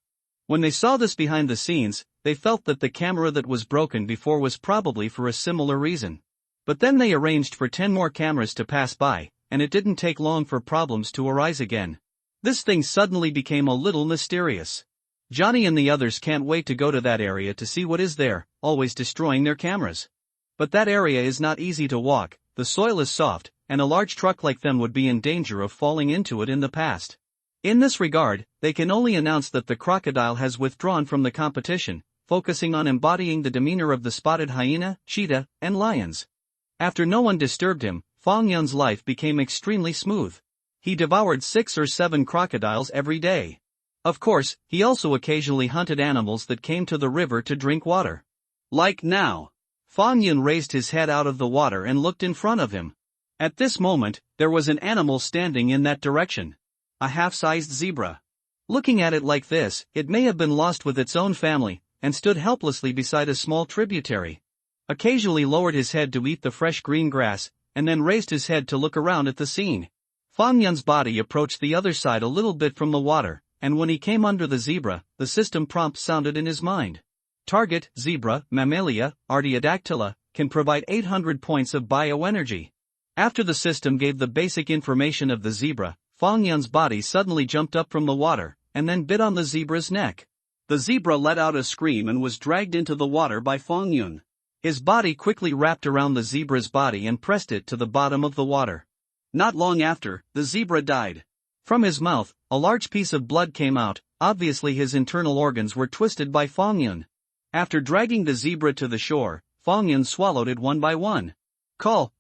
When they saw this behind the scenes, they felt that the camera that was broken before was probably for a similar reason. But then they arranged for 10 more cameras to pass by, and it didn't take long for problems to arise again. This thing suddenly became a little mysterious. Johnny and the others can't wait to go to that area to see what is there, always destroying their cameras. But that area is not easy to walk, the soil is soft, and a large truck like them would be in danger of falling into it in the past. In this regard, they can only announce that the crocodile has withdrawn from the competition, focusing on embodying the demeanor of the spotted hyena, cheetah, and lions. After no one disturbed him, Fong Yun's life became extremely smooth. He devoured 6 or 7 crocodiles every day. Of course, he also occasionally hunted animals that came to the river to drink water. Like now. Fong Yun raised his head out of the water and looked in front of him. At this moment, there was an animal standing in that direction. A half-sized zebra. Looking at it like this, it may have been lost with its own family, and stood helplessly beside a small tributary. Occasionally lowered his head to eat the fresh green grass, and then raised his head to look around at the scene. Fong Yun's body approached the other side a little bit from the water, and when he came under the zebra, the system prompt sounded in his mind. Target, zebra, mammalia, artiodactyla, can provide 800 points of bioenergy. After the system gave the basic information of the zebra, Fong Yun's body suddenly jumped up from the water, and then bit on the zebra's neck. The zebra let out a scream and was dragged into the water by Fong Yun. His body quickly wrapped around the zebra's body and pressed it to the bottom of the water. Not long after, the zebra died. From his mouth, a large piece of blood came out, obviously his internal organs were twisted by Fong Yun. After dragging the zebra to the shore, Fong Yun swallowed it one by one.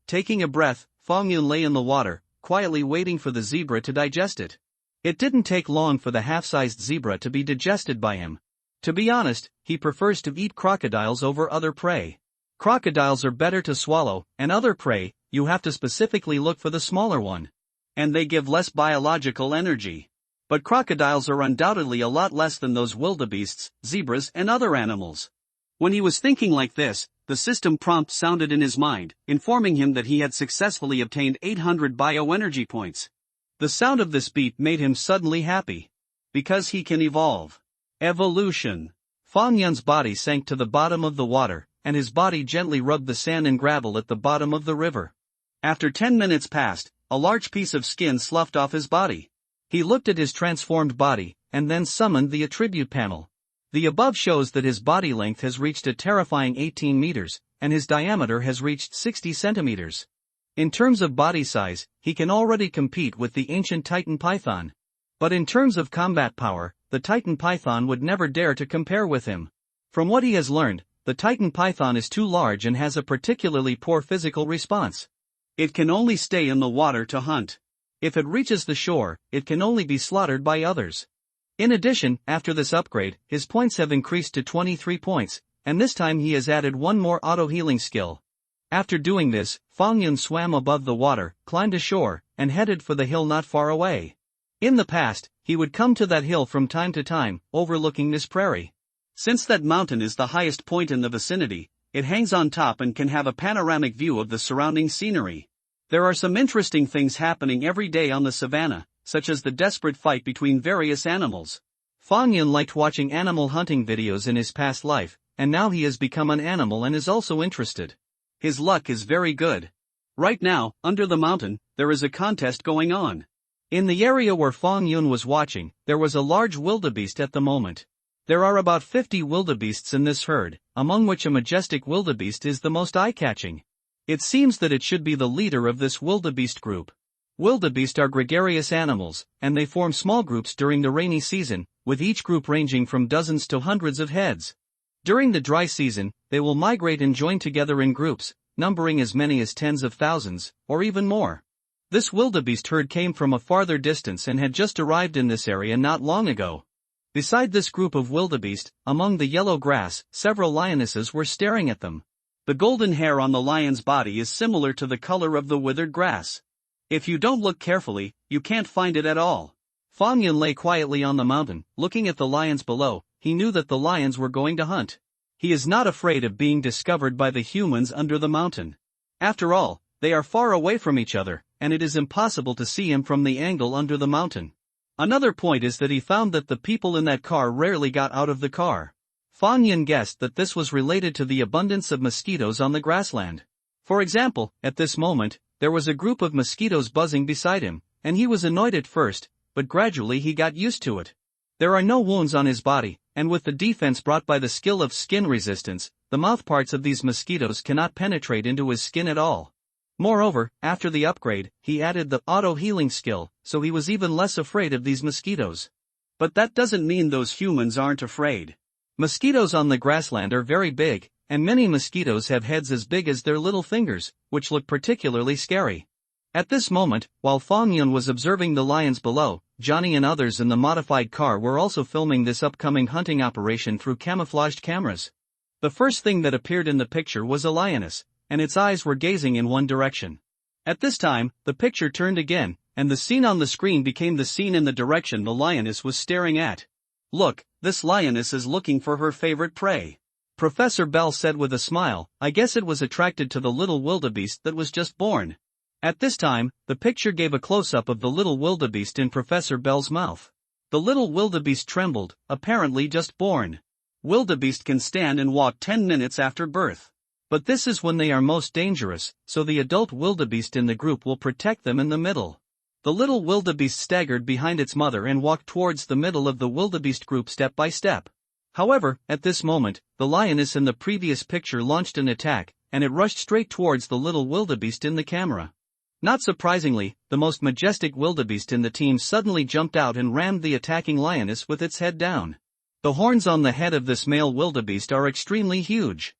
Taking a breath, Fong Yun lay in the water, quietly waiting for the zebra to digest it. It didn't take long for the half-sized zebra to be digested by him. To be honest, he prefers to eat crocodiles over other prey. Crocodiles are better to swallow, and other prey, you have to specifically look for the smaller one. And they give less biological energy. But crocodiles are undoubtedly a lot less than those wildebeests, zebras, and other animals. When he was thinking like this, the system prompt sounded in his mind, informing him that he had successfully obtained 800 bioenergy points. The sound of this beep made him suddenly happy. Because he can evolve. Evolution. Fang Yun's body sank to the bottom of the water, and his body gently rubbed the sand and gravel at the bottom of the river. After 10 minutes passed, a large piece of skin sloughed off his body. He looked at his transformed body, and then summoned the attribute panel. The above shows that his body length has reached a terrifying 18 meters, and his diameter has reached 60 centimeters. In terms of body size, he can already compete with the ancient Titan Python. But in terms of combat power, the Titan Python would never dare to compare with him. From what he has learned, the Titan Python is too large and has a particularly poor physical response. It can only stay in the water to hunt. If it reaches the shore, it can only be slaughtered by others. In addition, after this upgrade, his points have increased to 23 points, and this time he has added one more auto-healing skill. After doing this, Fang Yun swam above the water, climbed ashore, and headed for the hill not far away. In the past, he would come to that hill from time to time, overlooking this prairie. Since that mountain is the highest point in the vicinity, it hangs on top and can have a panoramic view of the surrounding scenery. There are some interesting things happening every day on the savannah, such as the desperate fight between various animals. Fang Yun liked watching animal hunting videos in his past life, and now he has become an animal and is also interested. His luck is very good. Right now, under the mountain, there is a contest going on. In the area where Fang Yun was watching, there was a large wildebeest at the moment. There are about 50 wildebeests in this herd, among which a majestic wildebeest is the most eye-catching. It seems that it should be the leader of this wildebeest group. Wildebeest are gregarious animals, and they form small groups during the rainy season, with each group ranging from dozens to hundreds of heads. During the dry season, they will migrate and join together in groups, numbering as many as tens of thousands, or even more. This wildebeest herd came from a farther distance and had just arrived in this area not long ago. Beside this group of wildebeest, among the yellow grass, several lionesses were staring at them. The golden hair on the lion's body is similar to the color of the withered grass. If you don't look carefully, you can't find it at all. Fang Yun lay quietly on the mountain, looking at the lions below. He knew that the lions were going to hunt. He is not afraid of being discovered by the humans under the mountain. After all, they are far away from each other, and it is impossible to see him from the angle under the mountain. Another point is that he found that the people in that car rarely got out of the car. Fang Yun guessed that this was related to the abundance of mosquitoes on the grassland. For example, at this moment, there was a group of mosquitoes buzzing beside him, and he was annoyed at first, but gradually he got used to it. There are no wounds on his body, and with the defense brought by the skill of skin resistance, the mouthparts of these mosquitoes cannot penetrate into his skin at all. Moreover, after the upgrade, he added the auto-healing skill, so he was even less afraid of these mosquitoes. But that doesn't mean those humans aren't afraid. Mosquitoes on the grassland are very big, and many mosquitoes have heads as big as their little fingers, which look particularly scary. At this moment, while Fang Yun was observing the lions below, Johnny and others in the modified car were also filming this upcoming hunting operation through camouflaged cameras. The first thing that appeared in the picture was a lioness, and its eyes were gazing in one direction. At this time, the picture turned again, and the scene on the screen became the scene in the direction the lioness was staring at. Look, this lioness is looking for her favorite prey. Professor Bell said with a smile. I guess it was attracted to the little wildebeest that was just born. At this time, the picture gave a close-up of the little wildebeest in Professor Bell's mouth. The little wildebeest trembled, apparently just born. Wildebeest can stand and walk 10 minutes after birth. But this is when they are most dangerous, so the adult wildebeest in the group will protect them in the middle. The little wildebeest staggered behind its mother and walked towards the middle of the wildebeest group step by step. However, at this moment, the lioness in the previous picture launched an attack, and it rushed straight towards the little wildebeest in the camera. Not surprisingly, the most majestic wildebeest in the team suddenly jumped out and rammed the attacking lioness with its head down. The horns on the head of this male wildebeest are extremely huge.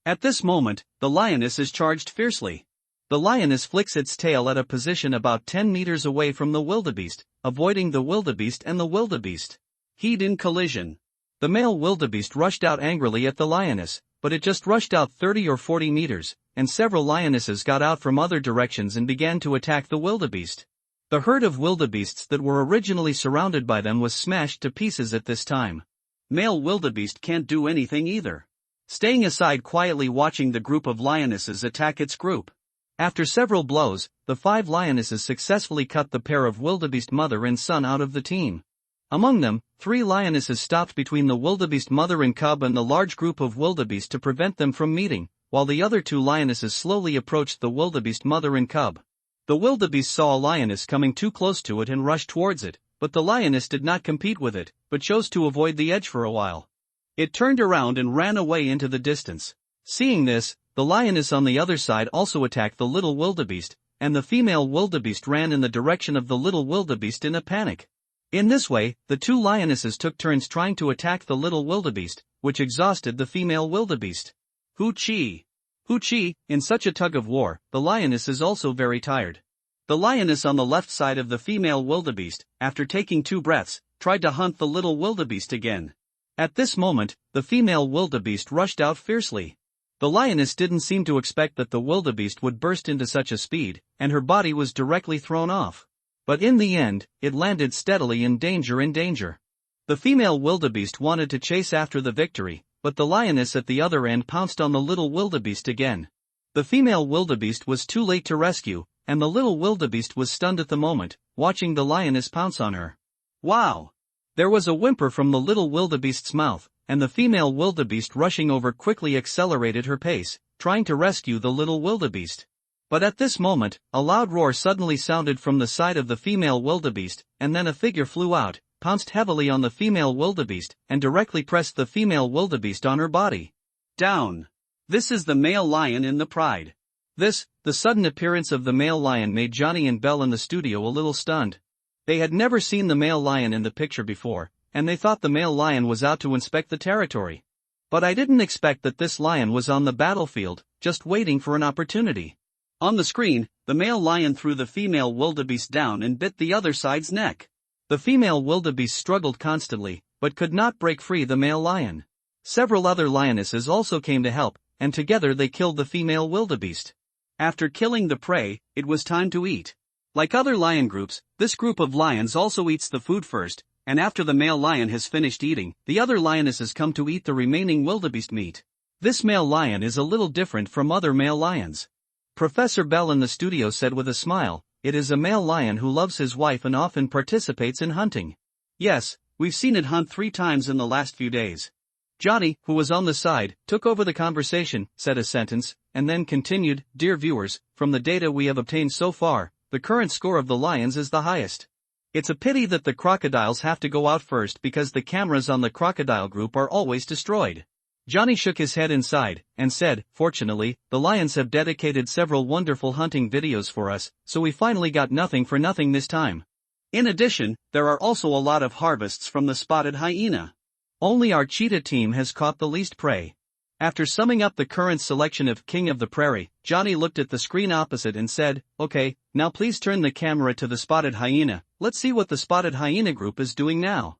At this moment, the lioness is charged fiercely. The lioness flicks its tail at a position about 10 meters away from the wildebeest, avoiding the wildebeest and the wildebeest. Head-in collision. The male wildebeest rushed out angrily at the lioness, but it just rushed out 30 or 40 meters, and several lionesses got out from other directions and began to attack the wildebeest. The herd of wildebeests that were originally surrounded by them was smashed to pieces at this time. Male wildebeest can't do anything either. Staying aside quietly watching the group of lionesses attack its group. After several blows, the 5 lionesses successfully cut the pair of wildebeest mother and son out of the team. Among them, 3 lionesses stopped between the wildebeest mother and cub and the large group of wildebeest to prevent them from meeting, while the other 2 lionesses slowly approached the wildebeest mother and cub. The wildebeest saw a lioness coming too close to it and rushed towards it, but the lioness did not compete with it, but chose to avoid the edge for a while. It turned around and ran away into the distance. Seeing this, the lioness on the other side also attacked the little wildebeest, and the female wildebeest ran in the direction of the little wildebeest in a panic. In this way, the 2 lionesses took turns trying to attack the little wildebeest, which exhausted the female wildebeest. Hoo-chee! Hoo-chee! In such a tug of war, the lioness is also very tired. The lioness on the left side of the female wildebeest, after taking 2 breaths, tried to hunt the little wildebeest again. At this moment, the female wildebeest rushed out fiercely. The lioness didn't seem to expect that the wildebeest would burst into such a speed, and her body was directly thrown off. But in the end, it landed steadily in danger. The female wildebeest wanted to chase after the victory, but the lioness at the other end pounced on the little wildebeest again. The female wildebeest was too late to rescue, and the little wildebeest was stunned at the moment, watching the lioness pounce on her. Wow! There was a whimper from the little wildebeest's mouth, and the female wildebeest rushing over quickly accelerated her pace, trying to rescue the little wildebeest. But at this moment, a loud roar suddenly sounded from the side of the female wildebeest, and then a figure flew out, pounced heavily on the female wildebeest, and directly pressed the female wildebeest on her body. Down! This is the male lion in the pride. The sudden appearance of the male lion made Johnny and Belle in the studio a little stunned. They had never seen the male lion in the picture before, and they thought the male lion was out to inspect the territory. But I didn't expect that this lion was on the battlefield, just waiting for an opportunity. On the screen, the male lion threw the female wildebeest down and bit the other side's neck. The female wildebeest struggled constantly, but could not break free the male lion. Several other lionesses also came to help, and together they killed the female wildebeest. After killing the prey, it was time to eat. Like other lion groups, this group of lions also eats the food first, and after the male lion has finished eating, the other lionesses come to eat the remaining wildebeest meat. This male lion is a little different from other male lions. Professor Bell in the studio said with a smile, "It is a male lion who loves his wife and often participates in hunting." Yes, we've seen it hunt 3 times in the last few days. Johnny, who was on the side, took over the conversation, said a sentence, and then continued, "Dear viewers, from the data we have obtained so far, the current score of the lions is the highest. It's a pity that the crocodiles have to go out first because the cameras on the crocodile group are always destroyed." Johnny shook his head inside, and said, "Fortunately, the lions have dedicated several wonderful hunting videos for us, so we finally got nothing for nothing this time. In addition, there are also a lot of harvests from the spotted hyena. Only our cheetah team has caught the least prey." After summing up the current selection of King of the Prairie, Johnny looked at the screen opposite and said, "Okay, now please turn the camera to the spotted hyena, let's see what the spotted hyena group is doing now."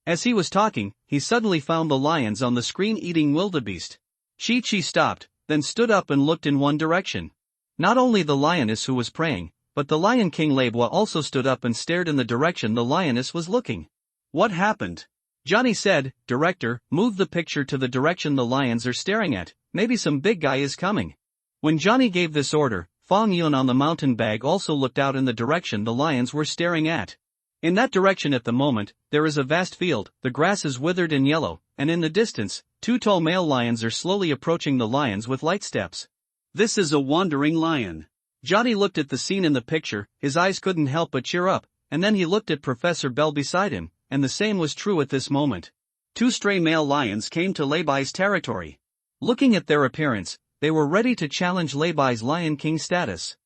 As he was talking, he suddenly found the lions on the screen eating wildebeest. Chi stopped, then stood up and looked in one direction. Not only the lioness who was praying, but the Lion King Lebwa also stood up and stared in the direction the lioness was looking. "What happened?" Johnny said, "Director, move the picture to the direction the lions are staring at, maybe some big guy is coming." When Johnny gave this order, Fong Yun on the mountain bag also looked out in the direction the lions were staring at. In that direction at the moment, there is a vast field, the grass is withered and yellow, and in the distance, 2 tall male lions are slowly approaching the lions with light steps. This is a wandering lion. Johnny looked at the scene in the picture, his eyes couldn't help but cheer up, and then he looked at Professor Bell beside him, and the same was true at this moment. 2 stray male lions came to Leibai's territory. Looking at their appearance, they were ready to challenge Leibai's Lion King status.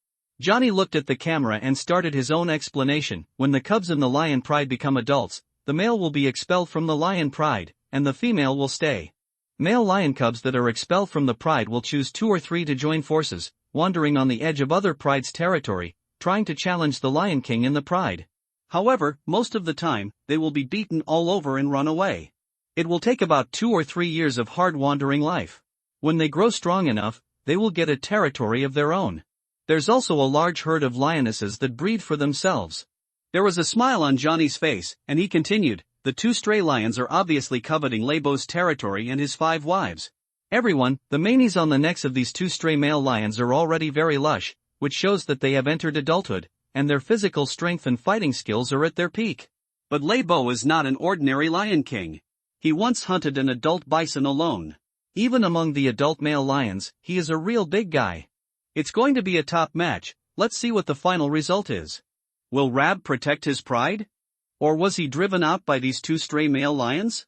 Johnny looked at the camera and started his own explanation. When the cubs in the lion pride become adults, the male will be expelled from the lion pride, and the female will stay. Male lion cubs that are expelled from the pride will choose 2 or 3 to join forces, wandering on the edge of other pride's territory, trying to challenge the Lion King in the pride. However, most of the time, they will be beaten all over and run away. It will take about 2 or 3 years of hard wandering life. When they grow strong enough, they will get a territory of their own. There's also a large herd of lionesses that breed for themselves. There was a smile on Johnny's face, and he continued, "The 2 stray lions are obviously coveting Leibo's territory and his 5 wives. Everyone, the manes on the necks of these 2 stray male lions are already very lush, which shows that they have entered adulthood, and their physical strength and fighting skills are at their peak. But Lebo is not an ordinary lion king. He once hunted an adult bison alone. Even among the adult male lions, he is a real big guy. It's going to be a top match. Let's see what the final result is. Will Rab protect his pride? Or was he driven out by these two stray male lions?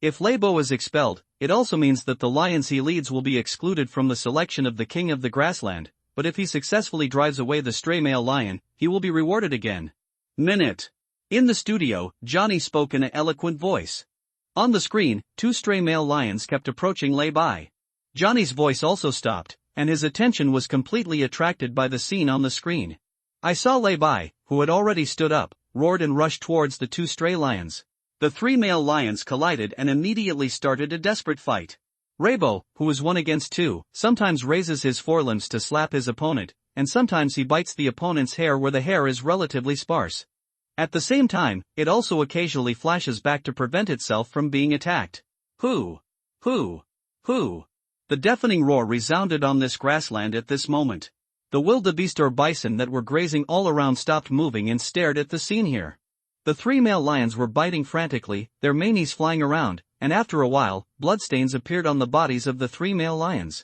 If Lebo is expelled, it also means that the lions he leads will be excluded from the selection of the king of the grassland, but if he successfully drives away the stray male lion, he will be rewarded again. Minute. In the studio, Johnny spoke in an eloquent voice. On the screen, two stray male lions kept approaching Lebo. Johnny's voice also stopped, and his attention was completely attracted by the scene on the screen. I saw Lebo, who had already stood up, roared and rushed towards the two stray lions. The three male lions collided and immediately started a desperate fight. Lebo, who is 1 against 2, sometimes raises his forelimbs to slap his opponent, and sometimes he bites the opponent's hair where the hair is relatively sparse. At the same time, it also occasionally flashes back to prevent itself from being attacked. Hoo! Hoo! Hoo! The deafening roar resounded on this grassland at this moment. The wildebeest or bison that were grazing all around stopped moving and stared at the scene here. The three male lions were biting frantically, their manes flying around, and after a while, bloodstains appeared on the bodies of the three male lions.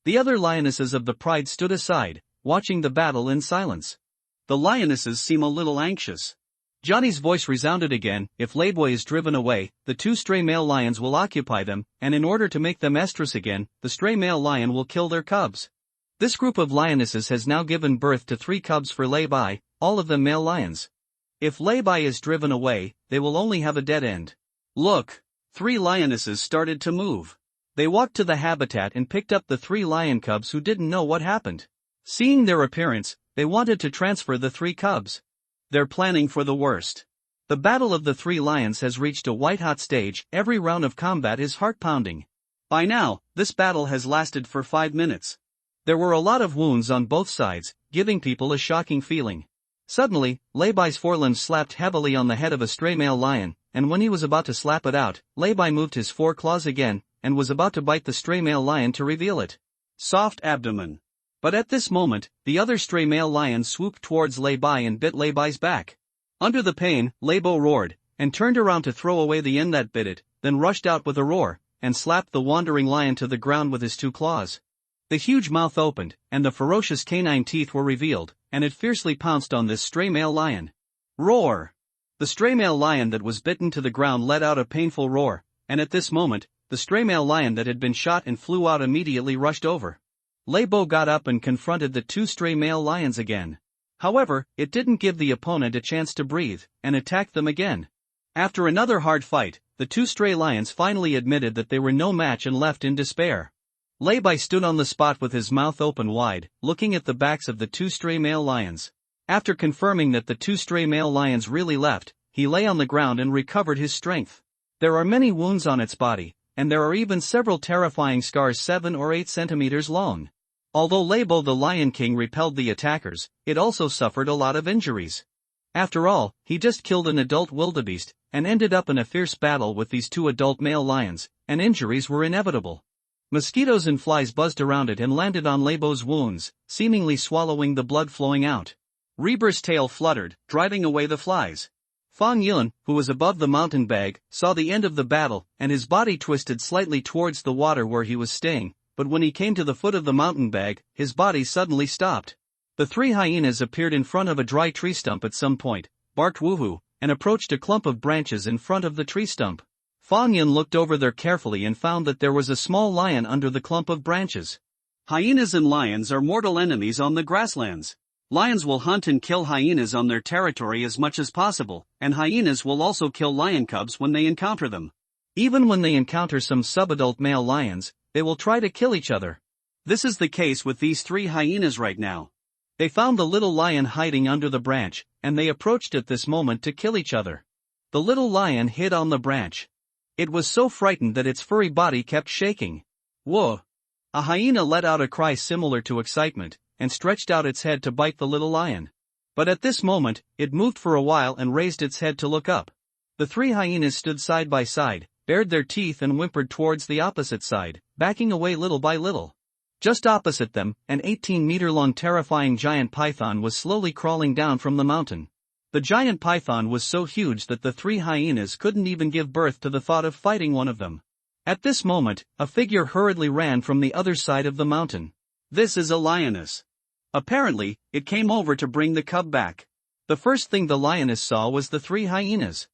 The other lionesses of the pride stood aside, watching the battle in silence. The lionesses seem a little anxious. Johnny's voice resounded again. If Lebo is driven away, the two stray male lions will occupy them, and in order to make them estrus again, the stray male lion will kill their cubs. This group of lionesses has now given birth to 3 cubs for Lebo, all of them male lions. If Lebo is driven away, they will only have a dead end. Look! 3 lionesses started to move. They walked to the habitat and picked up the 3 lion cubs who didn't know what happened. Seeing their appearance, they wanted to transfer the 3 cubs. They're planning for the worst. The battle of the 3 lions has reached a white-hot stage. Every round of combat is heart-pounding. By now, this battle has lasted for 5 minutes. There were a lot of wounds on both sides, giving people a shocking feeling. Suddenly, Lebo's forelimbs slapped heavily on the head of a stray male lion, and when he was about to slap it out, Lebo moved his 4 claws again, and was about to bite the stray male lion to reveal it. Soft abdomen. But at this moment, the other stray male lion swooped towards Lebo and bit Lebo's back. Under the pain, Lebo roared, and turned around to throw away the end that bit it, then rushed out with a roar, and slapped the wandering lion to the ground with his 2 claws. The huge mouth opened, and the ferocious canine teeth were revealed, and it fiercely pounced on this stray male lion. Roar! The stray male lion that was bitten to the ground let out a painful roar, and at this moment, the stray male lion that had been shot and flew out immediately rushed over. Lebo got up and confronted the 2 stray male lions again. However, it didn't give the opponent a chance to breathe, and attacked them again. After another hard fight, the 2 stray lions finally admitted that they were no match and left in despair. Lebo stood on the spot with his mouth open wide, looking at the backs of the 2 stray male lions. After confirming that the 2 stray male lions really left, he lay on the ground and recovered his strength. There are many wounds on its body, and there are even several terrifying scars 7 or 8 centimeters long. Although Lebo the Lion King repelled the attackers, it also suffered a lot of injuries. After all, he just killed an adult wildebeest, and ended up in a fierce battle with these 2 adult male lions, and injuries were inevitable. Mosquitoes and flies buzzed around it and landed on Lebo's wounds, seemingly swallowing the blood flowing out. Reborn's tail fluttered, driving away the flies. Fang Yun, who was above the mountain bag, saw the end of the battle, and his body twisted slightly towards the water where he was staying, but when he came to the foot of the mountain bag, his body suddenly stopped. The 3 hyenas appeared in front of a dry tree stump at some point, barked woohoo, and approached a clump of branches in front of the tree stump. Fang Yun looked over there carefully and found that there was a small lion under the clump of branches. Hyenas and lions are mortal enemies on the grasslands. Lions will hunt and kill hyenas on their territory as much as possible, and hyenas will also kill lion cubs when they encounter them. Even when they encounter some subadult male lions, they will try to kill each other. This is the case with these 3 hyenas right now. They found the little lion hiding under the branch, and they approached at this moment to kill each other. The little lion hid on the branch. It was so frightened that its furry body kept shaking. Whoa! A hyena let out a cry similar to excitement, and stretched out its head to bite the little lion. But at this moment, it moved for a while and raised its head to look up. The 3 hyenas stood side by side, bared their teeth and whimpered towards the opposite side, backing away little by little. Just opposite them, an 18-meter-long terrifying giant python was slowly crawling down from the mountain. The giant python was so huge that the three hyenas couldn't even give birth to the thought of fighting one of them. At this moment, a figure hurriedly ran from the other side of the mountain. This is a lioness. Apparently, it came over to bring the cub back. The first thing the lioness saw was the three hyenas.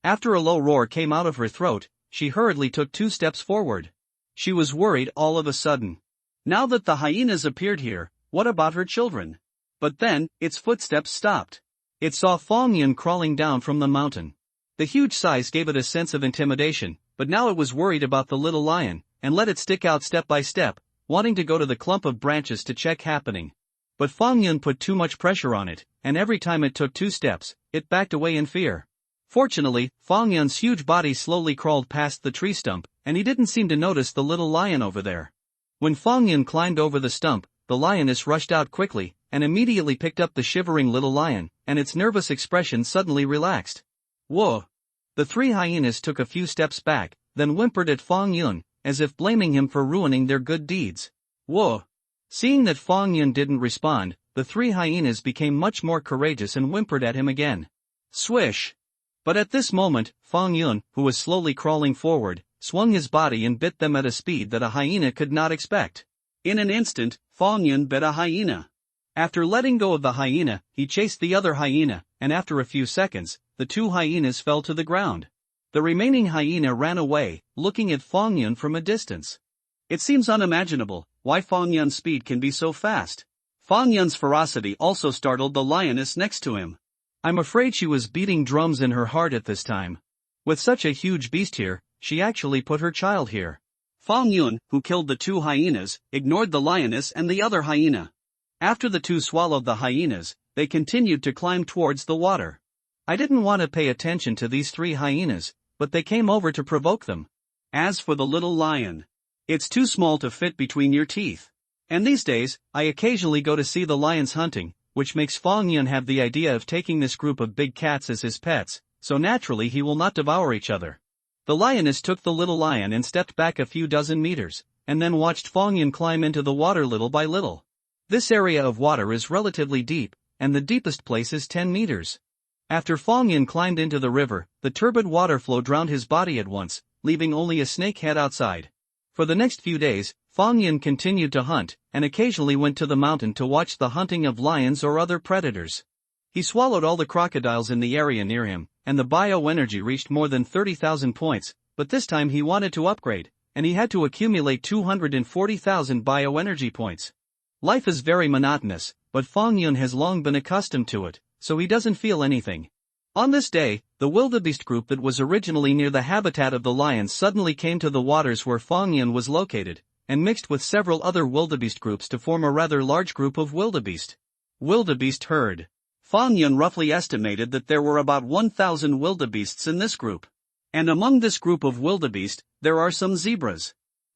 After a low roar came out of her throat, she hurriedly took 2 steps forward. She was worried all of a sudden. Now that the hyenas appeared here, what about her children? But then, its footsteps stopped. It saw Fong Yun crawling down from the mountain. The huge size gave it a sense of intimidation, but now it was worried about the little lion, and let it stick out step by step, wanting to go to the clump of branches to check happening. But Fong Yun put too much pressure on it, and every time it took 2 steps, it backed away in fear. Fortunately, Fong Yun's huge body slowly crawled past the tree stump, and he didn't seem to notice the little lion over there. When Fong Yun climbed over the stump, the lioness rushed out quickly, and immediately picked up the shivering little lion, and its nervous expression suddenly relaxed. Whoa! The three hyenas took a few steps back, then whimpered at Fong Yun, as if blaming him for ruining their good deeds. Whoa! Seeing that Fong Yun didn't respond, the three hyenas became much more courageous and whimpered at him again. Swish! But at this moment, Fong Yun, who was slowly crawling forward, swung his body and bit them at a speed that a hyena could not expect. In an instant, Fong Yun bit a hyena. After letting go of the hyena, he chased the other hyena, and after a few seconds, the 2 hyenas fell to the ground. The remaining hyena ran away, looking at Fong Yun from a distance. It seems unimaginable why Fong Yun's speed can be so fast. Fong Yun's ferocity also startled the lioness next to him. I'm afraid she was beating drums in her heart at this time. With such a huge beast here, she actually put her child here. Fong Yun, who killed the 2 hyenas, ignored the lioness and the other hyena. After the 2 swallowed the hyenas, they continued to climb towards the water. I didn't want to pay attention to these 3 hyenas, but they came over to provoke them. As for the little lion, it's too small to fit between your teeth. And these days, I occasionally go to see the lions hunting, which makes Fong Yun have the idea of taking this group of big cats as his pets, so naturally he will not devour each other. The lioness took the little lion and stepped back a few dozen meters, and then watched Fong Yun climb into the water little by little. This area of water is relatively deep, and the deepest place is 10 meters. After Fong Yun climbed into the river, the turbid water flow drowned his body at once, leaving only a snake head outside. For the next few days, Fong Yun continued to hunt, and occasionally went to the mountain to watch the hunting of lions or other predators. He swallowed all the crocodiles in the area near him, and the bioenergy reached more than 30,000 points, but this time he wanted to upgrade, and he had to accumulate 240,000 bioenergy points. Life is very monotonous, but Fong Yun has long been accustomed to it, so he doesn't feel anything. On this day, the wildebeest group that was originally near the habitat of the lions suddenly came to the waters where Fong Yun was located, and mixed with several other wildebeest groups to form a rather large group of wildebeest. Wildebeest herd. Fong Yun roughly estimated that there were about 1,000 wildebeests in this group. And among this group of wildebeest, there are some zebras.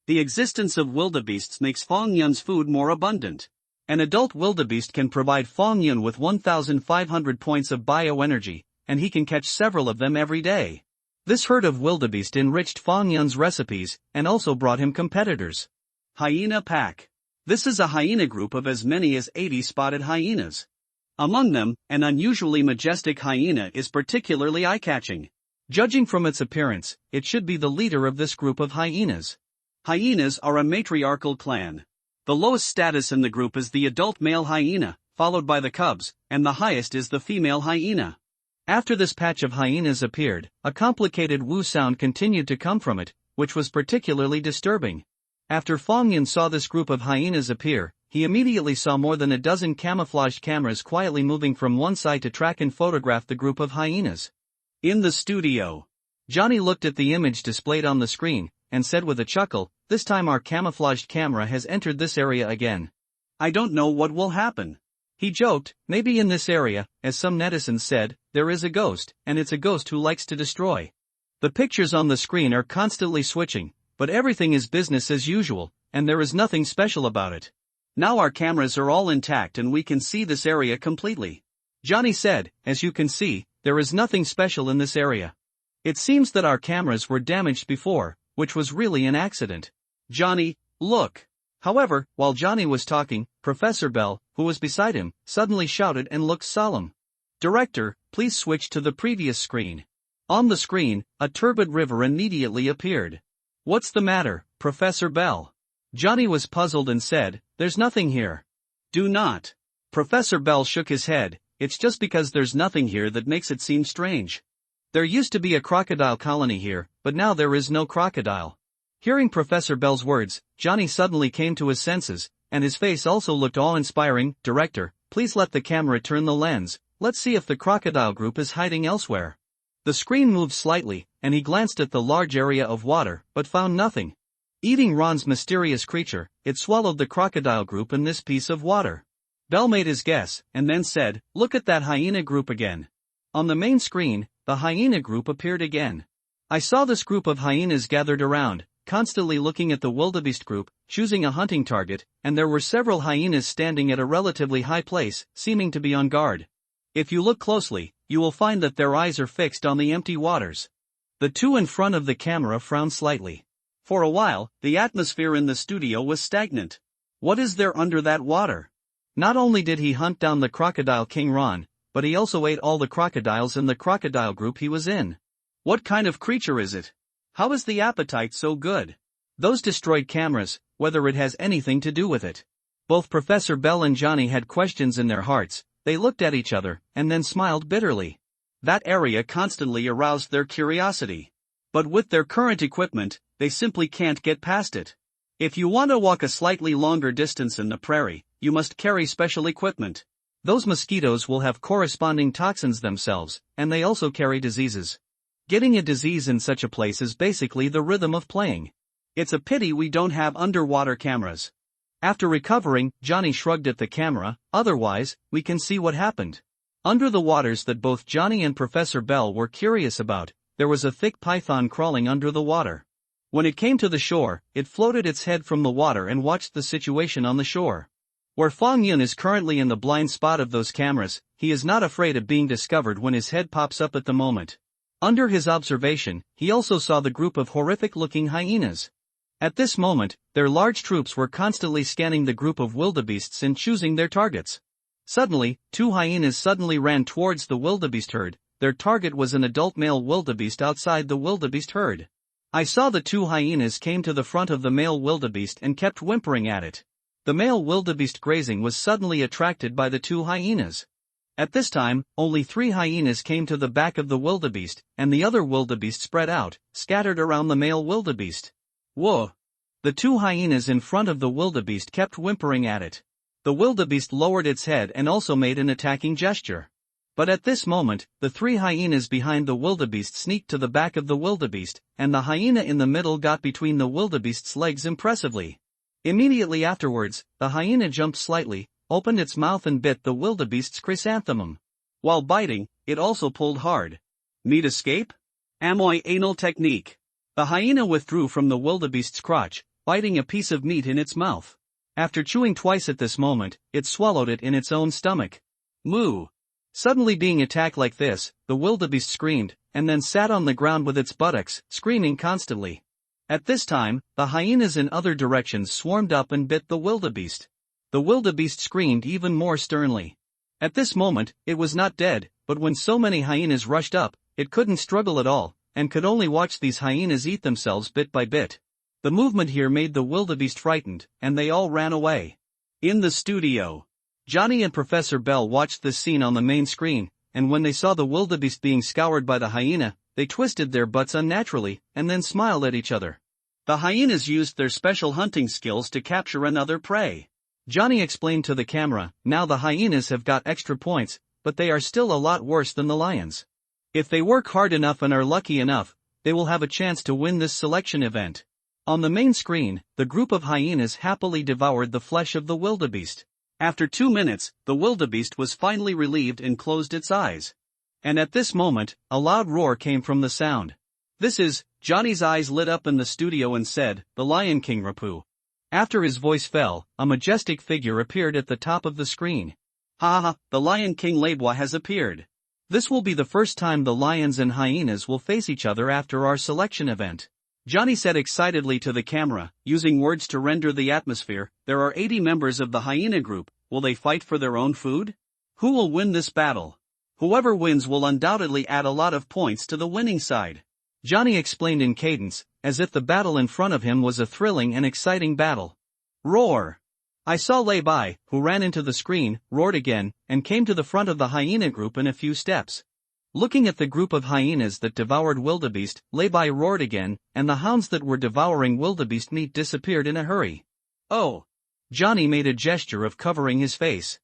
The existence of wildebeests makes Fong Yun's food more abundant. An adult wildebeest can provide Fong Yun with 1,500 points of bioenergy, and he can catch several of them every day. This herd of wildebeest enriched Fong Yun's recipes, and also brought him competitors. Hyena pack. This is a hyena group of as many as 80 spotted hyenas. Among them, an unusually majestic hyena is particularly eye-catching. Judging from its appearance, it should be the leader of this group of hyenas. Hyenas are a matriarchal clan. The lowest status in the group is the adult male hyena, followed by the cubs, and the highest is the female hyena. After this patch of hyenas appeared, a complicated woo sound continued to come from it, which was particularly disturbing. After Fong Yun saw this group of hyenas appear, he immediately saw more than a dozen camouflaged cameras quietly moving from one side to track and photograph the group of hyenas. In the studio, Johnny looked at the image displayed on the screen, and said with a chuckle, "This time our camouflaged camera has entered this area again. I don't know what will happen." He joked, "Maybe in this area, as some netizens said, there is a ghost, and it's a ghost who likes to destroy." The pictures on the screen are constantly switching, but everything is business as usual, and there is nothing special about it. Now our cameras are all intact and we can see this area completely. Johnny said, "As you can see, there is nothing special in this area. It seems that our cameras were damaged before, which was really an accident." Johnny, look. However, while Johnny was talking, Professor Bell, who was beside him, suddenly shouted and looked solemn. Director, please switch to the previous screen. On the screen, a turbid river immediately appeared. What's the matter, Professor Bell? Johnny was puzzled and said, there's nothing here. Do not. Professor Bell shook his head, it's just because there's nothing here that makes it seem strange. There used to be a crocodile colony here, but now there is no crocodile. Hearing Professor Bell's words, Johnny suddenly came to his senses, and his face also looked awe-inspiring. Director, please let the camera turn the lens, let's see if the crocodile group is hiding elsewhere. The screen moved slightly, and he glanced at the large area of water, but found nothing. Eating Ron's mysterious creature, it swallowed the crocodile group in this piece of water. Bell made his guess, and then said, look at that hyena group again. On the main screen, the hyena group appeared again. I saw this group of hyenas gathered around, constantly looking at the wildebeest group, choosing a hunting target, and there were several hyenas standing at a relatively high place, seeming to be on guard. If you look closely, you will find that their eyes are fixed on the empty waters. The two in front of the camera frowned slightly. For a while, the atmosphere in the studio was stagnant. What is there under that water? Not only did he hunt down the crocodile King Ron, but he also ate all the crocodiles in the crocodile group he was in. What kind of creature is it? How is the appetite so good? Those destroyed cameras, whether it has anything to do with it. Both Professor Bell and Johnny had questions in their hearts. They looked at each other, and then smiled bitterly. That area constantly aroused their curiosity. But with their current equipment, they simply can't get past it. If you want to walk a slightly longer distance in the prairie, you must carry special equipment. Those mosquitoes will have corresponding toxins themselves, and they also carry diseases. Getting a disease in such a place is basically the rhythm of playing. It's a pity we don't have underwater cameras. After recovering, Johnny shrugged at the camera, otherwise, we can see what happened. Under the waters that both Johnny and Professor Bell were curious about, there was a thick python crawling under the water. When it came to the shore, it floated its head from the water and watched the situation on the shore. Where Fong Yun is currently in the blind spot of those cameras, he is not afraid of being discovered when his head pops up at the moment. Under his observation, he also saw the group of horrific-looking hyenas. At this moment, their large troops were constantly scanning the group of wildebeests and choosing their targets. Suddenly, two hyenas suddenly ran towards the wildebeest herd. Their target was an adult male wildebeest outside the wildebeest herd. I saw the two hyenas came to the front of the male wildebeest and kept whimpering at it. The male wildebeest grazing was suddenly attracted by the two hyenas. At this time, only 3 hyenas came to the back of the wildebeest, and the other wildebeest spread out, scattered around the male wildebeest. Whoa! The 2 hyenas in front of the wildebeest kept whimpering at it. The wildebeest lowered its head and also made an attacking gesture. But at this moment, the 3 hyenas behind the wildebeest sneaked to the back of the wildebeest, and the hyena in the middle got between the wildebeest's legs impressively. Immediately afterwards, the hyena jumped slightly, opened its mouth and bit the wildebeest's chrysanthemum. While biting, it also pulled hard. Meat escape? Amoy anal technique. The hyena withdrew from the wildebeest's crotch, biting a piece of meat in its mouth. After chewing twice at this moment, it swallowed it in its own stomach. Moo! Suddenly being attacked like this, the wildebeest screamed, and then sat on the ground with its buttocks, screaming constantly. At this time, the hyenas in other directions swarmed up and bit the wildebeest. The wildebeest screamed even more sternly. At this moment, it was not dead, but when so many hyenas rushed up, it couldn't struggle at all, and could only watch these hyenas eat themselves bit by bit. The movement here made the wildebeest frightened, and they all ran away. In the studio, Johnny and Professor Bell watched this scene on the main screen, and when they saw the wildebeest being scoured by the hyena, they twisted their butts unnaturally, and then smiled at each other. The hyenas used their special hunting skills to capture another prey. Johnny explained to the camera, now the hyenas have got extra points, but they are still a lot worse than the lions. If they work hard enough and are lucky enough, they will have a chance to win this selection event. On the main screen, the group of hyenas happily devoured the flesh of the wildebeest. After 2 minutes, the wildebeest was finally relieved and closed its eyes. And at this moment, a loud roar came from the sound. This is, Johnny's eyes lit up in the studio and said, the Lion King Rapu. After his voice fell, a majestic figure appeared at the top of the screen. Ha ha, the Lion King Labwa has appeared. This will be the first time the lions and hyenas will face each other after our selection event. Johnny said excitedly to the camera, using words to render the atmosphere, there are 80 members of the hyena group, will they fight for their own food? Who will win this battle? Whoever wins will undoubtedly add a lot of points to the winning side. Johnny explained in cadence, as if the battle in front of him was a thrilling and exciting battle. Roar! I saw Lay Bai, who ran into the screen, roared again, and came to the front of the hyena group in a few steps. Looking at the group of hyenas that devoured wildebeest, Lay Bai roared again, and the hounds that were devouring wildebeest meat disappeared in a hurry. Oh! Johnny made a gesture of covering his face.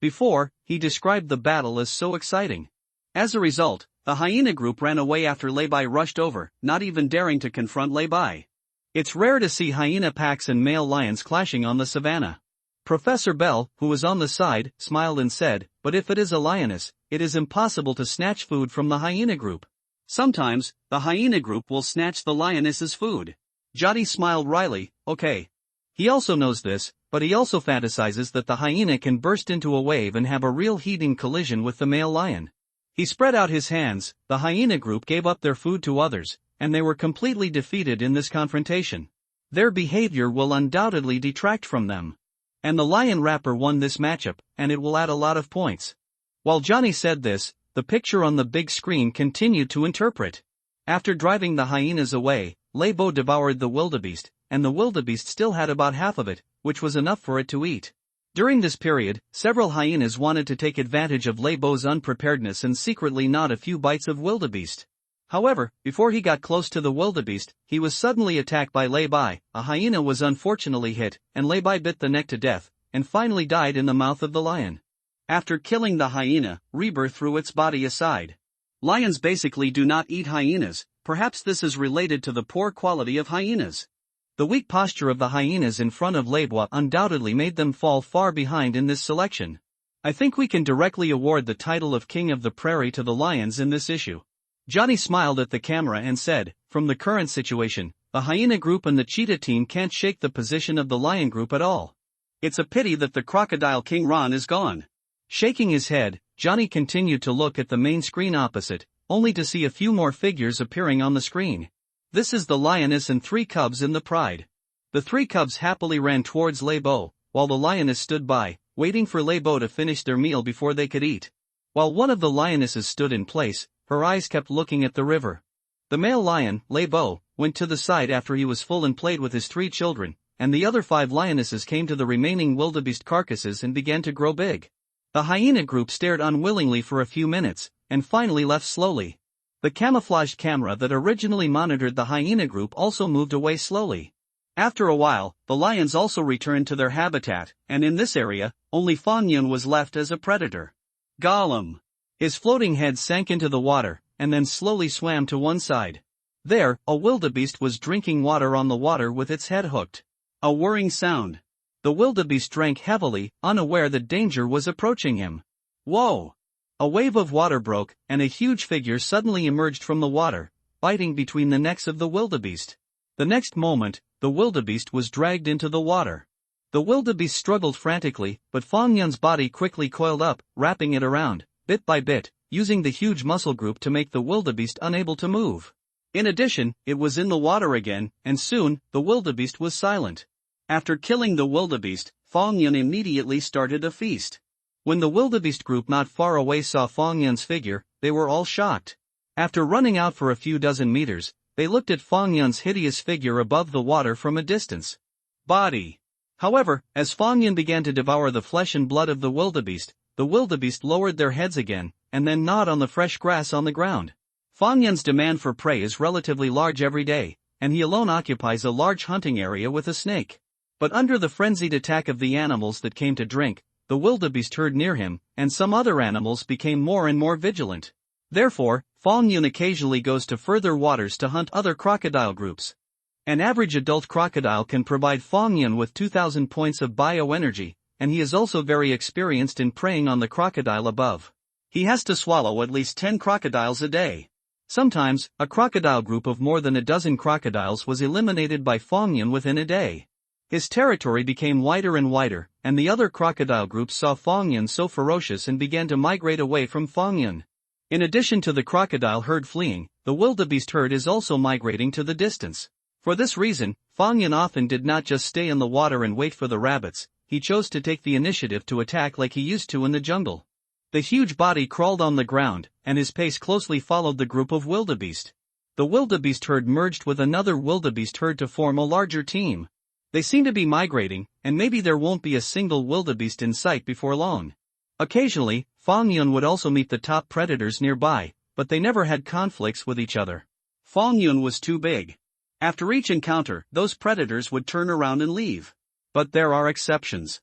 Before, he described the battle as so exciting. As a result, the hyena group ran away after Lay Bai rushed over, not even daring to confront Lay Bai. It's rare to see hyena packs and male lions clashing on the savannah. Professor Bell, who was on the side, smiled and said, but if it is a lioness, it is impossible to snatch food from the hyena group. Sometimes, the hyena group will snatch the lioness's food. Johnny smiled wryly, okay. He also knows this, but he also fantasizes that the hyena can burst into a wave and have a real heating collision with the male lion. He spread out his hands, the hyena group gave up their food to others, and they were completely defeated in this confrontation. Their behavior will undoubtedly detract from them. And the lion rapper won this matchup, and it will add a lot of points. While Johnny said this, the picture on the big screen continued to interpret. After driving the hyenas away, Lay Bai devoured the wildebeest, and the wildebeest still had about half of it, which was enough for it to eat. During this period, several hyenas wanted to take advantage of Lay Bai's unpreparedness and secretly gnawed a few bites of wildebeest. However, before he got close to the wildebeest, he was suddenly attacked by Lay Bai. A hyena was unfortunately hit, and Lay Bai bit the neck to death, and finally died in the mouth of the lion. After killing the hyena, Reborn threw its body aside. Lions basically do not eat hyenas, perhaps this is related to the poor quality of hyenas. The weak posture of the hyenas in front of Lay Bai undoubtedly made them fall far behind in this selection. I think we can directly award the title of King of the Prairie to the lions in this issue. Johnny smiled at the camera and said, from the current situation, the hyena group and the cheetah team can't shake the position of the lion group at all. It's a pity that the crocodile king Ron is gone. Shaking his head, Johnny continued to look at the main screen opposite, only to see a few more figures appearing on the screen. This is the lioness and 3 cubs in the pride. The 3 cubs happily ran towards Lay Bai, while the lioness stood by, waiting for Lay Bai to finish their meal before they could eat. While one of the lionesses stood in place, her eyes kept looking at the river. The male lion, Lay Bai, went to the side after he was full and played with his 3 children, and the other 5 lionesses came to the remaining wildebeest carcasses and began to grow big. The hyena group stared unwillingly for a few minutes, and finally left slowly. The camouflaged camera that originally monitored the hyena group also moved away slowly. After a while, the lions also returned to their habitat, and in this area, only Fong Yun was left as a predator. Gollum! His floating head sank into the water, and then slowly swam to one side. There, a wildebeest was drinking water on the water with its head hooked. A whirring sound. The wildebeest drank heavily, unaware that danger was approaching him. Whoa! A wave of water broke, and a huge figure suddenly emerged from the water, biting between the necks of the wildebeest. The next moment, the wildebeest was dragged into the water. The wildebeest struggled frantically, but Fong Yun's body quickly coiled up, wrapping it around, bit by bit, using the huge muscle group to make the wildebeest unable to move. In addition, it was in the water again, and soon, the wildebeest was silent. After killing the wildebeest, Fong Yun immediately started a feast. When the wildebeest group not far away saw Fong Yun's figure, they were all shocked. After running out for a few dozen meters, they looked at Fong Yun's hideous figure above the water from a distance. Body. However, as Fong Yun began to devour the flesh and blood of the wildebeest lowered their heads again, and then gnawed on the fresh grass on the ground. Fong Yun's demand for prey is relatively large every day, and he alone occupies a large hunting area with a snake. But under the frenzied attack of the animals that came to drink, the wildebeest herd near him, and some other animals became more and more vigilant. Therefore, Fong Yun occasionally goes to further waters to hunt other crocodile groups. An average adult crocodile can provide Fong Yun with 2,000 points of bioenergy, and he is also very experienced in preying on the crocodile above. He has to swallow at least 10 crocodiles a day. Sometimes, a crocodile group of more than a dozen crocodiles was eliminated by Fong Yun within a day. His territory became wider and wider, and the other crocodile groups saw Fong Yun so ferocious and began to migrate away from Fong Yun. In addition to the crocodile herd fleeing, the wildebeest herd is also migrating to the distance. For this reason, Fong Yun often did not just stay in the water and wait for the rabbits, he chose to take the initiative to attack like he used to in the jungle. The huge body crawled on the ground, and his pace closely followed the group of wildebeest. The wildebeest herd merged with another wildebeest herd to form a larger team. They seem to be migrating, and maybe there won't be a single wildebeest in sight before long. Occasionally, Fong Yun would also meet the top predators nearby, but they never had conflicts with each other. Fong Yun was too big. After each encounter, those predators would turn around and leave. But there are exceptions.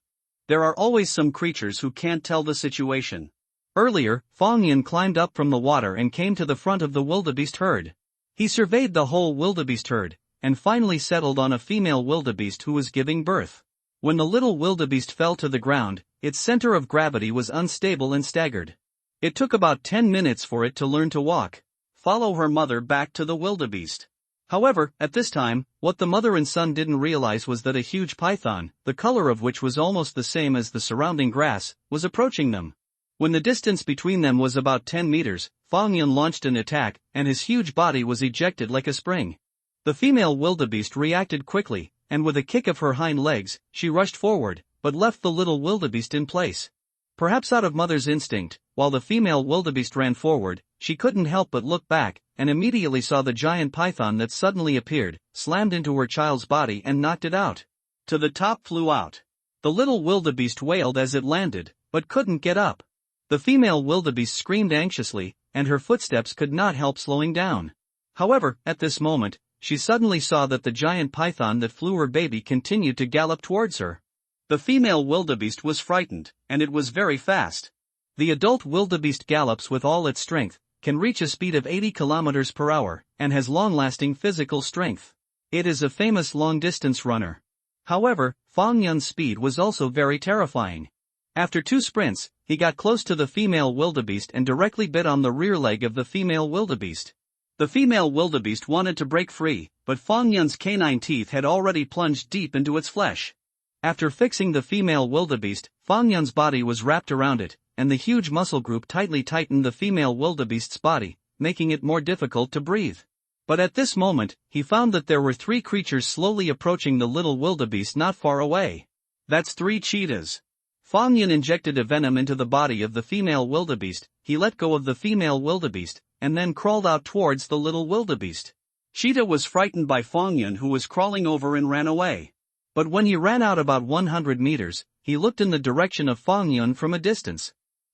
There are always some creatures who can't tell the situation. Earlier, Fong Yun climbed up from the water and came to the front of the wildebeest herd. He surveyed the whole wildebeest herd, and finally settled on a female wildebeest who was giving birth. When the little wildebeest fell to the ground, its center of gravity was unstable and staggered. It took about 10 minutes for it to learn to walk. Follow her mother back to the wildebeest. However, at this time, what the mother and son didn't realize was that a huge python, the color of which was almost the same as the surrounding grass, was approaching them. When the distance between them was about 10 meters, Fong Yun launched an attack, and his huge body was ejected like a spring. The female wildebeest reacted quickly, and with a kick of her hind legs, she rushed forward, but left the little wildebeest in place. Perhaps out of mother's instinct, while the female wildebeest ran forward, she couldn't help but look back, and immediately saw the giant python that suddenly appeared, slammed into her child's body and knocked it out. To the top flew out. The little wildebeest wailed as it landed, but couldn't get up. The female wildebeest screamed anxiously, and her footsteps could not help slowing down. However, at this moment, she suddenly saw that the giant python that flew her baby continued to gallop towards her. The female wildebeest was frightened, and it was very fast. The adult wildebeest gallops with all its strength, can reach a speed of 80 kilometers per hour, and has long-lasting physical strength. It is a famous long-distance runner. However, Fong Yun's speed was also very terrifying. After 2 sprints, he got close to the female wildebeest and directly bit on the rear leg of the female wildebeest. The female wildebeest wanted to break free, but Fong Yun's canine teeth had already plunged deep into its flesh. After fixing the female wildebeest, Fong Yun's body was wrapped around it, and the huge muscle group tightly tightened the female wildebeest's body, making it more difficult to breathe. But at this moment, he found that there were 3 creatures slowly approaching the little wildebeest not far away. That's 3 cheetahs. Fong Yun injected a venom into the body of the female wildebeest. He let go of the female wildebeest, and then crawled out towards the little wildebeest. Cheetah was frightened by Fong Yun, who was crawling over, and ran away. But when he ran out about 100 meters, he looked in the direction of Fong Yun from a distance.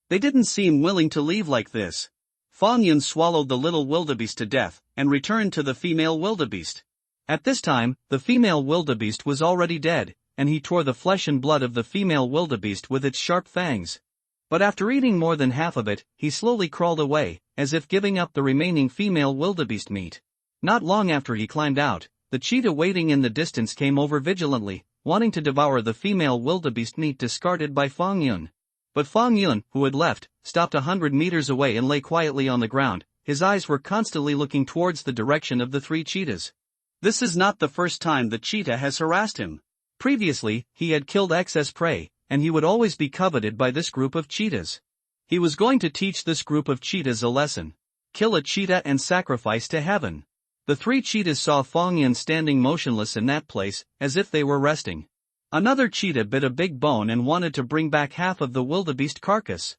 They didn't seem willing to leave like this. Fong Yun swallowed the little wildebeest to death, and returned to the female wildebeest. At this time, the female wildebeest was already dead, and he tore the flesh and blood of the female wildebeest with its sharp fangs. But after eating more than half of it, he slowly crawled away, as if giving up the remaining female wildebeest meat. Not long after he climbed out, the cheetah waiting in the distance came over vigilantly, wanting to devour the female wildebeest meat discarded by Fong Yun. But Fong Yun, who had left, stopped 100 meters away and lay quietly on the ground. His eyes were constantly looking towards the direction of the 3 cheetahs. This is not the first time the cheetah has harassed him. Previously, he had killed excess prey, and he would always be coveted by this group of cheetahs. He was going to teach this group of cheetahs a lesson. Kill a cheetah and sacrifice to heaven. The 3 cheetahs saw Fong Yun standing motionless in that place, as if they were resting. Another cheetah bit a big bone and wanted to bring back half of the wildebeest carcass.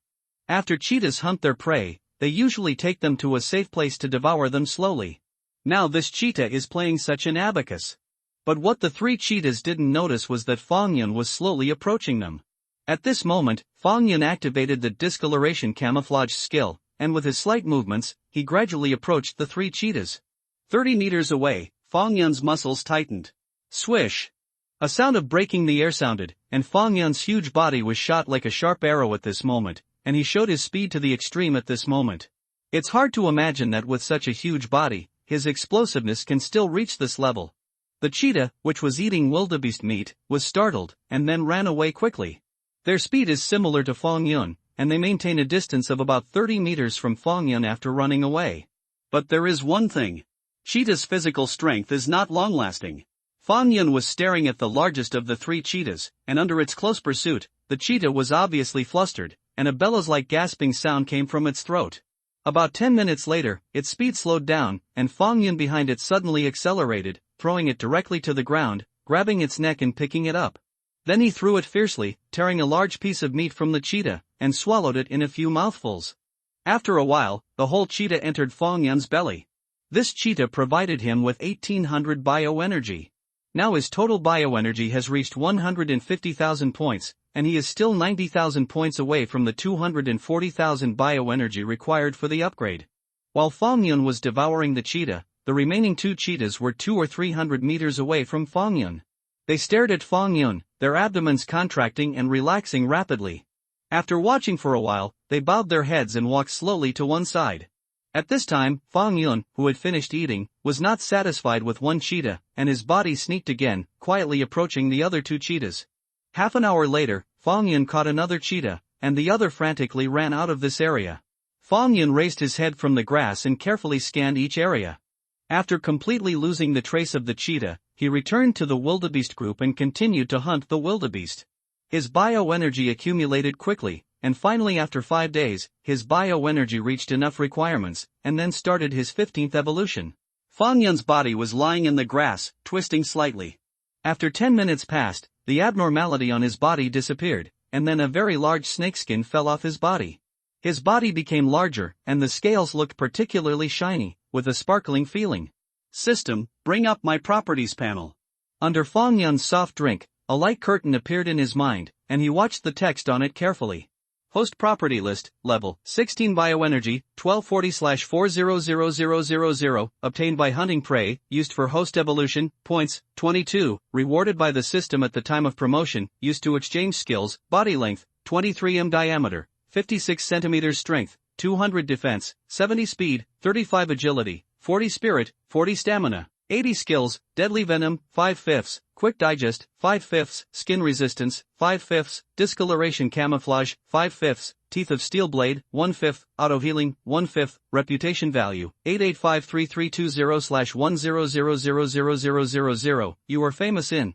After cheetahs hunt their prey, they usually take them to a safe place to devour them slowly. Now this cheetah is playing such an abacus. But what the 3 cheetahs didn't notice was that Fong Yun was slowly approaching them. At this moment, Fong Yun activated the discoloration camouflage skill, and with his slight movements, he gradually approached the 3 cheetahs. 30 meters away, Fong Yun's muscles tightened. Swish! A sound of breaking the air sounded, and Fong Yun's huge body was shot like a sharp arrow at this moment, and he showed his speed to the extreme at this moment. It's hard to imagine that with such a huge body, his explosiveness can still reach this level. The cheetah, which was eating wildebeest meat, was startled, and then ran away quickly. Their speed is similar to Fong Yun, and they maintain a distance of about 30 meters from Fong Yun after running away. But there is one thing. Cheetah's physical strength is not long-lasting. Fong Yun was staring at the largest of the 3 cheetahs, and under its close pursuit, the cheetah was obviously flustered, and a bellows-like gasping sound came from its throat. About 10 minutes later, its speed slowed down, and Fong Yun behind it suddenly accelerated, throwing it directly to the ground, grabbing its neck and picking it up. Then he threw it fiercely, tearing a large piece of meat from the cheetah, and swallowed it in a few mouthfuls. After a while, the whole cheetah entered Fong Yun's belly. This cheetah provided him with 1800 bioenergy. Now his total bioenergy has reached 150,000 points, and he is still 90,000 points away from the 240,000 bioenergy required for the upgrade. While Fong Yun was devouring the cheetah, the remaining two cheetahs were 200 or 300 meters away from Fong Yun. They stared at Fong Yun, their abdomens contracting and relaxing rapidly. After watching for a while, they bowed their heads and walked slowly to one side. At this time, Fong Yun, who had finished eating, was not satisfied with one cheetah, and his body sneaked again, quietly approaching the other two cheetahs. Half an hour later, Fong Yun caught another cheetah, and the other frantically ran out of this area. Fong Yun raised his head from the grass and carefully scanned each area. After completely losing the trace of the cheetah, he returned to the wildebeest group and continued to hunt the wildebeest. His bioenergy accumulated quickly, and finally after 5 days, his bioenergy reached enough requirements, and then started his 15th evolution. Fong Yun's body was lying in the grass, twisting slightly. After 10 minutes passed, the abnormality on his body disappeared, and then a very large snakeskin fell off his body. His body became larger, and the scales looked particularly shiny, with a sparkling feeling. System, bring up my properties panel. Under Fong Yun's soft drink, a light curtain appeared in his mind, and he watched the text on it carefully. Host property list, level 16 bioenergy, 1240/400000, obtained by hunting prey, used for host evolution, points, 22, rewarded by the system at the time of promotion, used to exchange skills, body length, 23 m diameter, 56 centimeters strength, 200 defense, 70 speed, 35 agility, 40 spirit, 40 stamina, 80 skills, deadly venom, 5/5, quick digest, 5/5, skin resistance, 5/5, discoloration camouflage, 5/5, teeth of steel blade, 1/5, auto healing, 1/5, reputation value, 8853320/10000000. You are famous in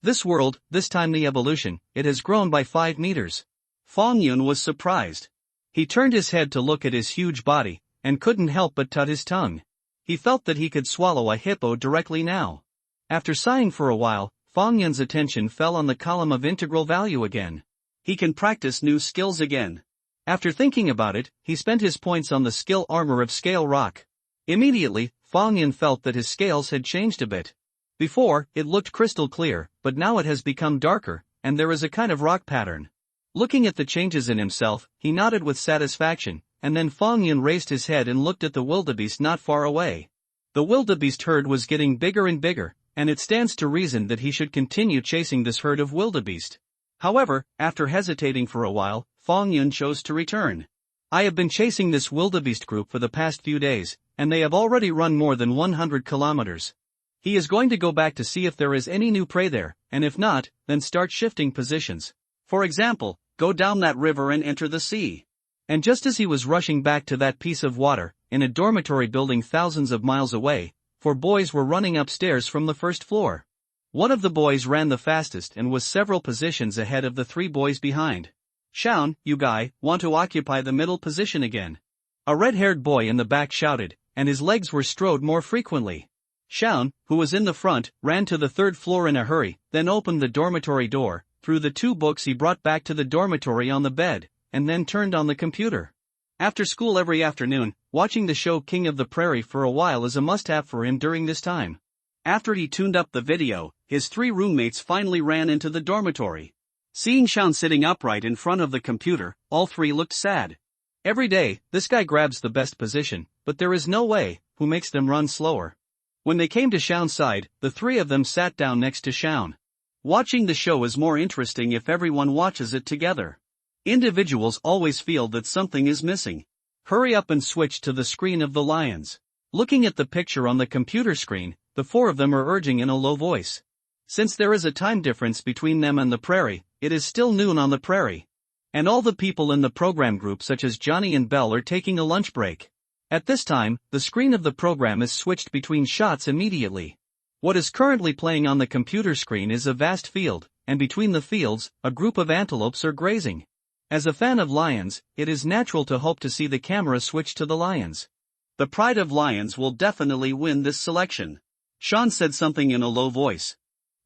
this world. This time the evolution, it has grown by 5 meters. Fong Yun was surprised. He turned his head to look at his huge body, and couldn't help but tut his tongue. He felt that he could swallow a hippo directly now. After sighing for a while, Fong Yun's attention fell on the column of integral value again. He can practice new skills again. After thinking about it, he spent his points on the skill armor of scale rock. Immediately, Fong Yun felt that his scales had changed a bit. Before, it looked crystal clear, but now it has become darker, and there is a kind of rock pattern. Looking at the changes in himself, he nodded with satisfaction, and then Fong Yun raised his head and looked at the wildebeest not far away. The wildebeest herd was getting bigger and bigger, and it stands to reason that he should continue chasing this herd of wildebeest. However, after hesitating for a while, Fong Yun chose to return. I have been chasing this wildebeest group for the past few days, and they have already run more than 100 kilometers. He is going to go back to see if there is any new prey there, and if not, then start shifting positions. For example, go down that river and enter the sea. And just as he was rushing back to that piece of water, in a dormitory building thousands of miles away, 4 boys were running upstairs from the first floor. One of the boys ran the fastest and was several positions ahead of the 3 boys behind. Shaun, you guy, want to occupy the middle position again? A red-haired boy in the back shouted, and his legs were strode more frequently. Shaun, who was in the front, ran to the 3rd floor in a hurry, then opened the dormitory door, threw the 2 books he brought back to the dormitory on the bed, and then turned on the computer. After school every afternoon, watching the show King of the Prairie for a while is a must-have for him during this time. After he tuned up the video, his 3 roommates finally ran into the dormitory. Seeing Shaun sitting upright in front of the computer, all 3 looked sad. Every day, this guy grabs the best position, but there is no way, who makes them run slower. When they came to Shaun's side, the 3 of them sat down next to Shaun. Watching the show is more interesting if everyone watches it together. Individuals always feel that something is missing. Hurry up and switch to the screen of the lions. Looking at the picture on the computer screen, the 4 of them are urging in a low voice. Since there is a time difference between them and the prairie, it is still noon on the prairie. And all the people in the program group such as Johnny and Belle are taking a lunch break. At this time, the screen of the program is switched between shots immediately. What is currently playing on the computer screen is a vast field, and between the fields, a group of antelopes are grazing. As a fan of lions, it is natural to hope to see the camera switch to the lions. The Pride of Lions will definitely win this selection. Shaun said something in a low voice.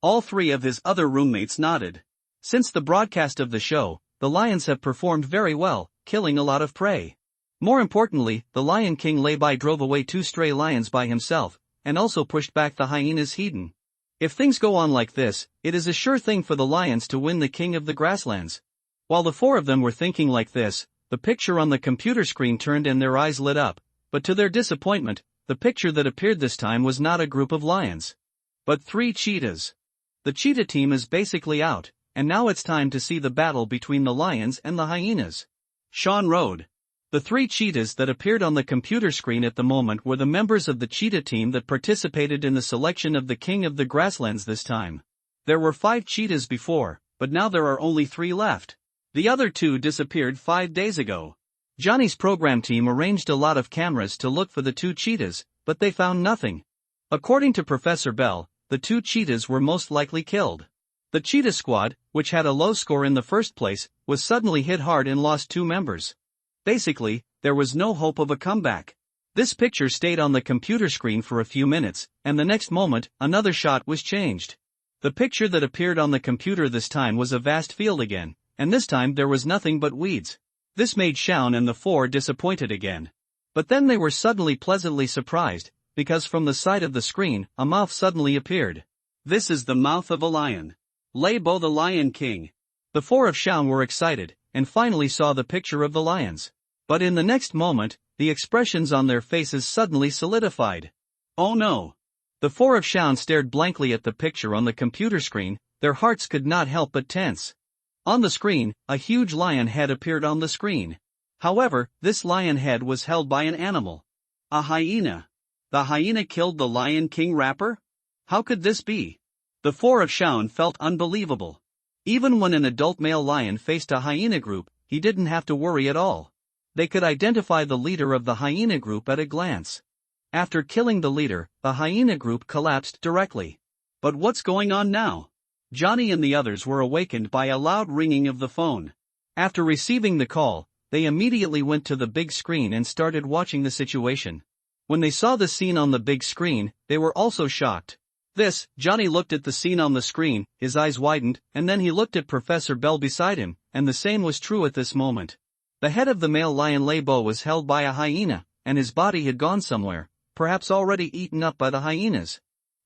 All 3 of his other roommates nodded. Since the broadcast of the show, the lions have performed very well, killing a lot of prey. More importantly, the Lion King Labai drove away 2 stray lions by himself, and also pushed back the hyenas hidden. If things go on like this, it is a sure thing for the lions to win the king of the grasslands. While the 4 of them were thinking like this, the picture on the computer screen turned and their eyes lit up, but to their disappointment, the picture that appeared this time was not a group of lions, but 3 cheetahs. The cheetah team is basically out, and now it's time to see the battle between the lions and the hyenas. Sean Road. The 3 cheetahs that appeared on the computer screen at the moment were the members of the cheetah team that participated in the selection of the king of the grasslands this time. There were 5 cheetahs before, but now there are only 3 left. The other 2 disappeared 5 days ago. Johnny's program team arranged a lot of cameras to look for the 2 cheetahs, but they found nothing. According to Professor Bell, the 2 cheetahs were most likely killed. The cheetah squad, which had a low score in the first place, was suddenly hit hard and lost 2 members. Basically, there was no hope of a comeback. This picture stayed on the computer screen for a few minutes, and the next moment, another shot was changed. The picture that appeared on the computer this time was a vast field again, and this time there was nothing but weeds. This made Shaun and the 4 disappointed again. But then they were suddenly pleasantly surprised, because from the side of the screen, a mouth suddenly appeared. This is the mouth of a lion. Lebo the Lion King. The 4 of Shaun were excited, and finally saw the picture of the lions. But in the next moment, the expressions on their faces suddenly solidified. Oh no! The 4 of Shaun stared blankly at the picture on the computer screen, their hearts could not help but tense. On the screen, a huge lion head appeared on the screen. However, this lion head was held by an animal. A hyena. The hyena killed the Lion King rapper? How could this be? The 4 of Shaun felt unbelievable. Even when an adult male lion faced a hyena group, he didn't have to worry at all. They could identify the leader of the hyena group at a glance. After killing the leader, the hyena group collapsed directly. But what's going on now? Johnny and the others were awakened by a loud ringing of the phone. After receiving the call, they immediately went to the big screen and started watching the situation. When they saw the scene on the big screen, they were also shocked. Johnny looked at the scene on the screen, his eyes widened, and then he looked at Professor Bell beside him, and the same was true at this moment. The head of the male lion Lebo was held by a hyena, and his body had gone somewhere, perhaps already eaten up by the hyenas.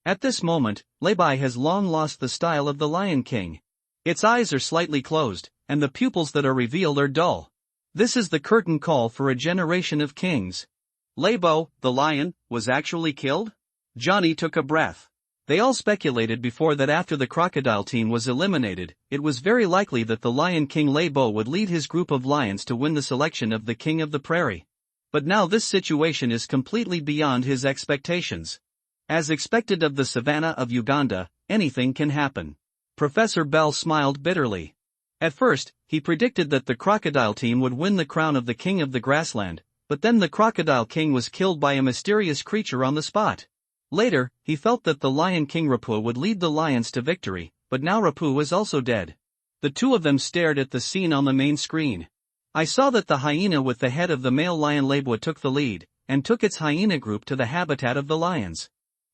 At this moment, Labai has long lost the style of the Lion King. Its eyes are slightly closed, and the pupils that are revealed are dull. This is the curtain call for a generation of kings. Lebo, the lion, was actually killed? Johnny took a breath. They all speculated before that after the crocodile team was eliminated, it was very likely that the Lion King Lebo would lead his group of lions to win the selection of the King of the Prairie. But now this situation is completely beyond his expectations. As expected of the savannah of Uganda, anything can happen. Professor Bell smiled bitterly. At first, he predicted that the crocodile team would win the crown of the King of the Grassland, but then the crocodile king was killed by a mysterious creature on the spot. Later, he felt that the Lion King Rapu would lead the lions to victory, but now Rapu is also dead. The 2 of them stared at the scene on the main screen. I saw that the hyena with the head of the male lion Lebo took the lead, and took its hyena group to the habitat of the lions.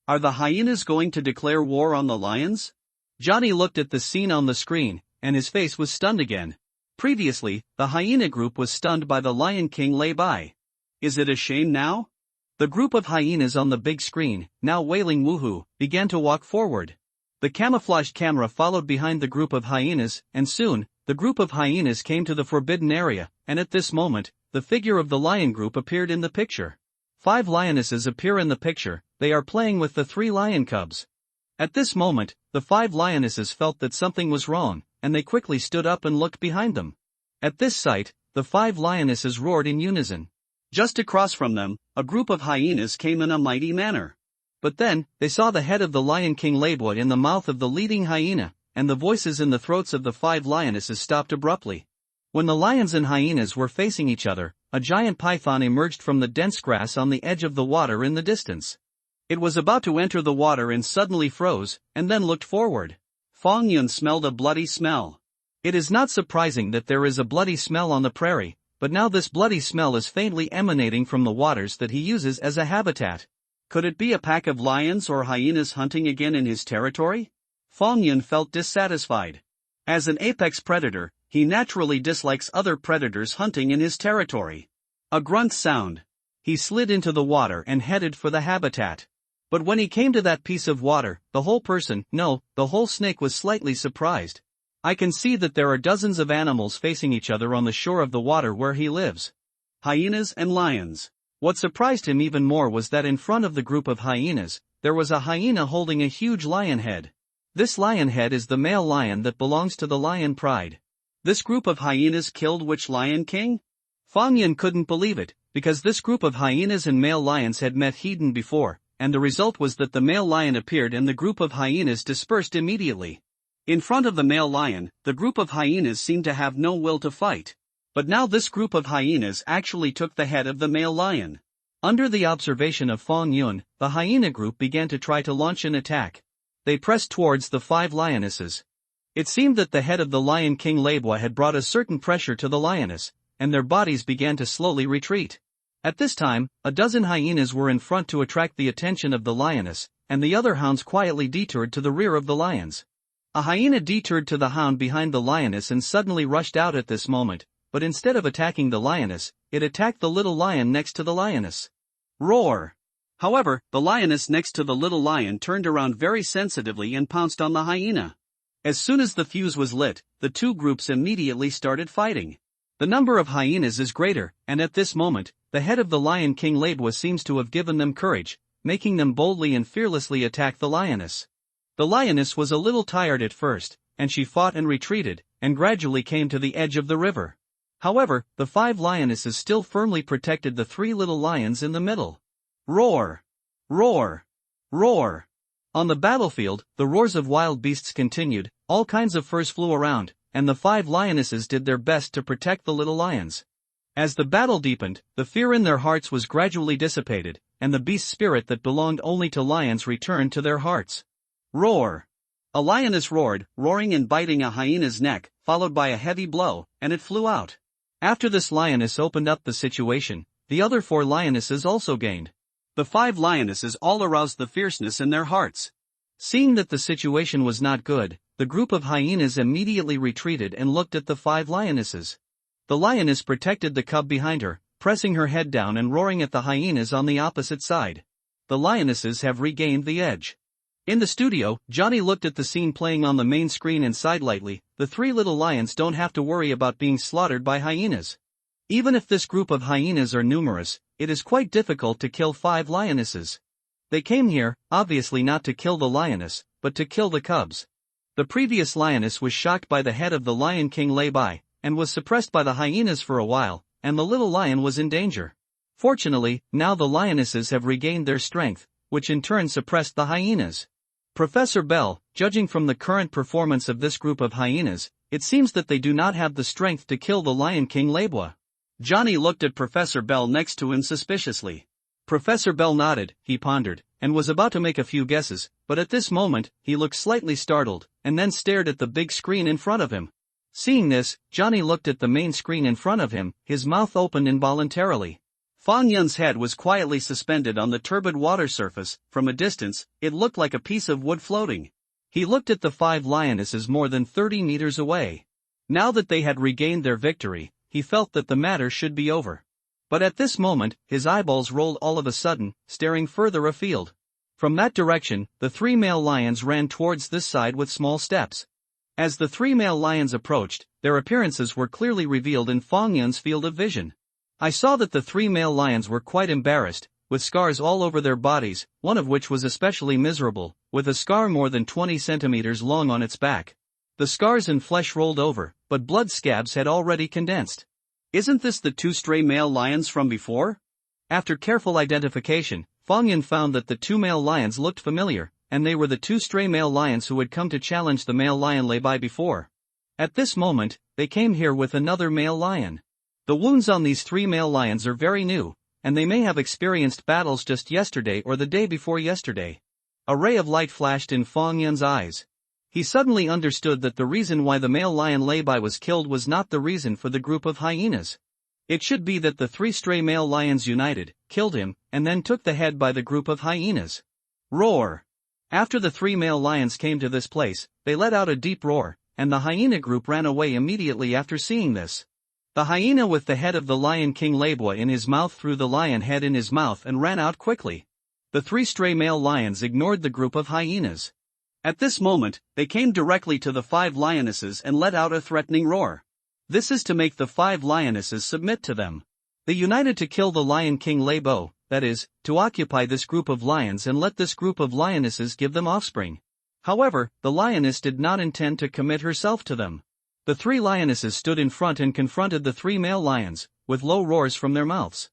Are the hyenas going to declare war on the lions? Johnny looked at the scene on the screen, and his face was stunned again. Previously, the hyena group was stunned by the Lion King Labai. Is it a shame now? The group of hyenas on the big screen, now wailing woohoo, began to walk forward. The camouflaged camera followed behind the group of hyenas, and soon, the group of hyenas came to the forbidden area, and at this moment, the figure of the lion group appeared in the picture. 5 lionesses appear in the picture, they are playing with the 3 lion cubs. At this moment, the 5 lionesses felt that something was wrong, and they quickly stood up and looked behind them. At this sight, the 5 lionesses roared in unison. Just across from them, a group of hyenas came in a mighty manner. But then, they saw the head of the Lion King Lebo in the mouth of the leading hyena, and the voices in the throats of the 5 lionesses stopped abruptly. When the lions and hyenas were facing each other, a giant python emerged from the dense grass on the edge of the water in the distance. It was about to enter the water and suddenly froze, and then looked forward. Fong Yun smelled a bloody smell. It is not surprising that there is a bloody smell on the prairie, but now this bloody smell is faintly emanating from the waters that he uses as a habitat. Could it be a pack of lions or hyenas hunting again in his territory? Fong Yun felt dissatisfied. As an apex predator, he naturally dislikes other predators hunting in his territory. A grunt sound. He slid into the water and headed for the habitat. But when he came to that piece of water, the whole snake was slightly surprised. I can see that there are dozens of animals facing each other on the shore of the water where he lives. Hyenas and lions. What surprised him even more was that in front of the group of hyenas, there was a hyena holding a huge lion head. This lion head is the male lion that belongs to the lion pride. This group of hyenas killed which lion king? Fang Yun couldn't believe it, because this group of hyenas and male lions had met hidden before, and the result was that the male lion appeared and the group of hyenas dispersed immediately. In front of the male lion, the group of hyenas seemed to have no will to fight. But now this group of hyenas actually took the head of the male lion. Under the observation of Fang Yun, the hyena group began to try to launch an attack. They pressed towards the 5 lionesses. It seemed that the head of the Lion King Labwa had brought a certain pressure to the lioness, and their bodies began to slowly retreat. At this time, a dozen hyenas were in front to attract the attention of the lioness, and the other hounds quietly detoured to the rear of the lions. A hyena detoured to the hound behind the lioness and suddenly rushed out at this moment, but instead of attacking the lioness, it attacked the little lion next to the lioness. Roar! However, the lioness next to the little lion turned around very sensitively and pounced on the hyena. As soon as the fuse was lit, the two groups immediately started fighting. The number of hyenas is greater, and at this moment, the head of the Lion King Labwa seems to have given them courage, making them boldly and fearlessly attack the lioness. The lioness was a little tired at first, and she fought and retreated, and gradually came to the edge of the river. However, the 5 lionesses still firmly protected the 3 little lions in the middle. Roar! Roar! Roar! On the battlefield, the roars of wild beasts continued, all kinds of furs flew around, and the 5 lionesses did their best to protect the little lions. As the battle deepened, the fear in their hearts was gradually dissipated, and the beast spirit that belonged only to lions returned to their hearts. Roar! A lioness roared, roaring and biting a hyena's neck, followed by a heavy blow, and it flew out. After this lioness opened up the situation, the other 4 lionesses also gained. The 5 lionesses all aroused the fierceness in their hearts. Seeing that the situation was not good, the group of hyenas immediately retreated and looked at the 5 lionesses. The lioness protected the cub behind her, pressing her head down and roaring at the hyenas on the opposite side. The lionesses have regained the edge. In the studio, Johnny looked at the scene playing on the main screen and sighed lightly. The 3 little lions don't have to worry about being slaughtered by hyenas. Even if this group of hyenas are numerous, it is quite difficult to kill 5 lionesses. They came here, obviously not to kill the lioness, but to kill the cubs. The previous lioness was shocked by the head of the Lion King Labai, and was suppressed by the hyenas for a while, and the little lion was in danger. Fortunately, now the lionesses have regained their strength, which in turn suppressed the hyenas. Professor Bell, judging from the current performance of this group of hyenas, it seems that they do not have the strength to kill the Lion King Labwa. Johnny looked at Professor Bell next to him suspiciously. Professor Bell nodded, he pondered, and was about to make a few guesses, but at this moment, he looked slightly startled, and then stared at the big screen in front of him. Seeing this, Johnny looked at the main screen in front of him, his mouth opened involuntarily. Fang Yun's head was quietly suspended on the turbid water surface. From a distance, it looked like a piece of wood floating. He looked at the 5 lionesses more than 30 meters away. Now that they had regained their victory, he felt that the matter should be over. But at this moment, his eyeballs rolled all of a sudden, staring further afield. From that direction, the 3 male lions ran towards this side with small steps. As the 3 male lions approached, their appearances were clearly revealed in Fang Yun's field of vision. I saw that the 3 male lions were quite embarrassed, with scars all over their bodies, one of which was especially miserable, with a scar more than 20 centimeters long on its back. The scars and flesh rolled over, but blood scabs had already condensed. Isn't this the 2 stray male lions from before? After careful identification, Fang Yun found that the 2 male lions looked familiar, and they were the 2 stray male lions who had come to challenge the male lion Labai before. At this moment, they came here with another male lion. The wounds on these 3 male lions are very new, and they may have experienced battles just yesterday or the day before yesterday. A ray of light flashed in Fang Yun's eyes. He suddenly understood that the reason why the male lion Labai was killed was not the reason for the group of hyenas. It should be that the 3 stray male lions united, killed him, and then took the head by the group of hyenas. Roar! After the 3 male lions came to this place, they let out a deep roar, and the hyena group ran away immediately after seeing this. The hyena with the head of the Lion King Labwa in his mouth threw the lion head in his mouth and ran out quickly. The 3 stray male lions ignored the group of hyenas. At this moment, they came directly to the 5 lionesses and let out a threatening roar. This is to make the 5 lionesses submit to them. They united to kill the Lion King Labo, that is, to occupy this group of lions and let this group of lionesses give them offspring. However, the lioness did not intend to commit herself to them. The 3 lionesses stood in front and confronted the 3 male lions, with low roars from their mouths.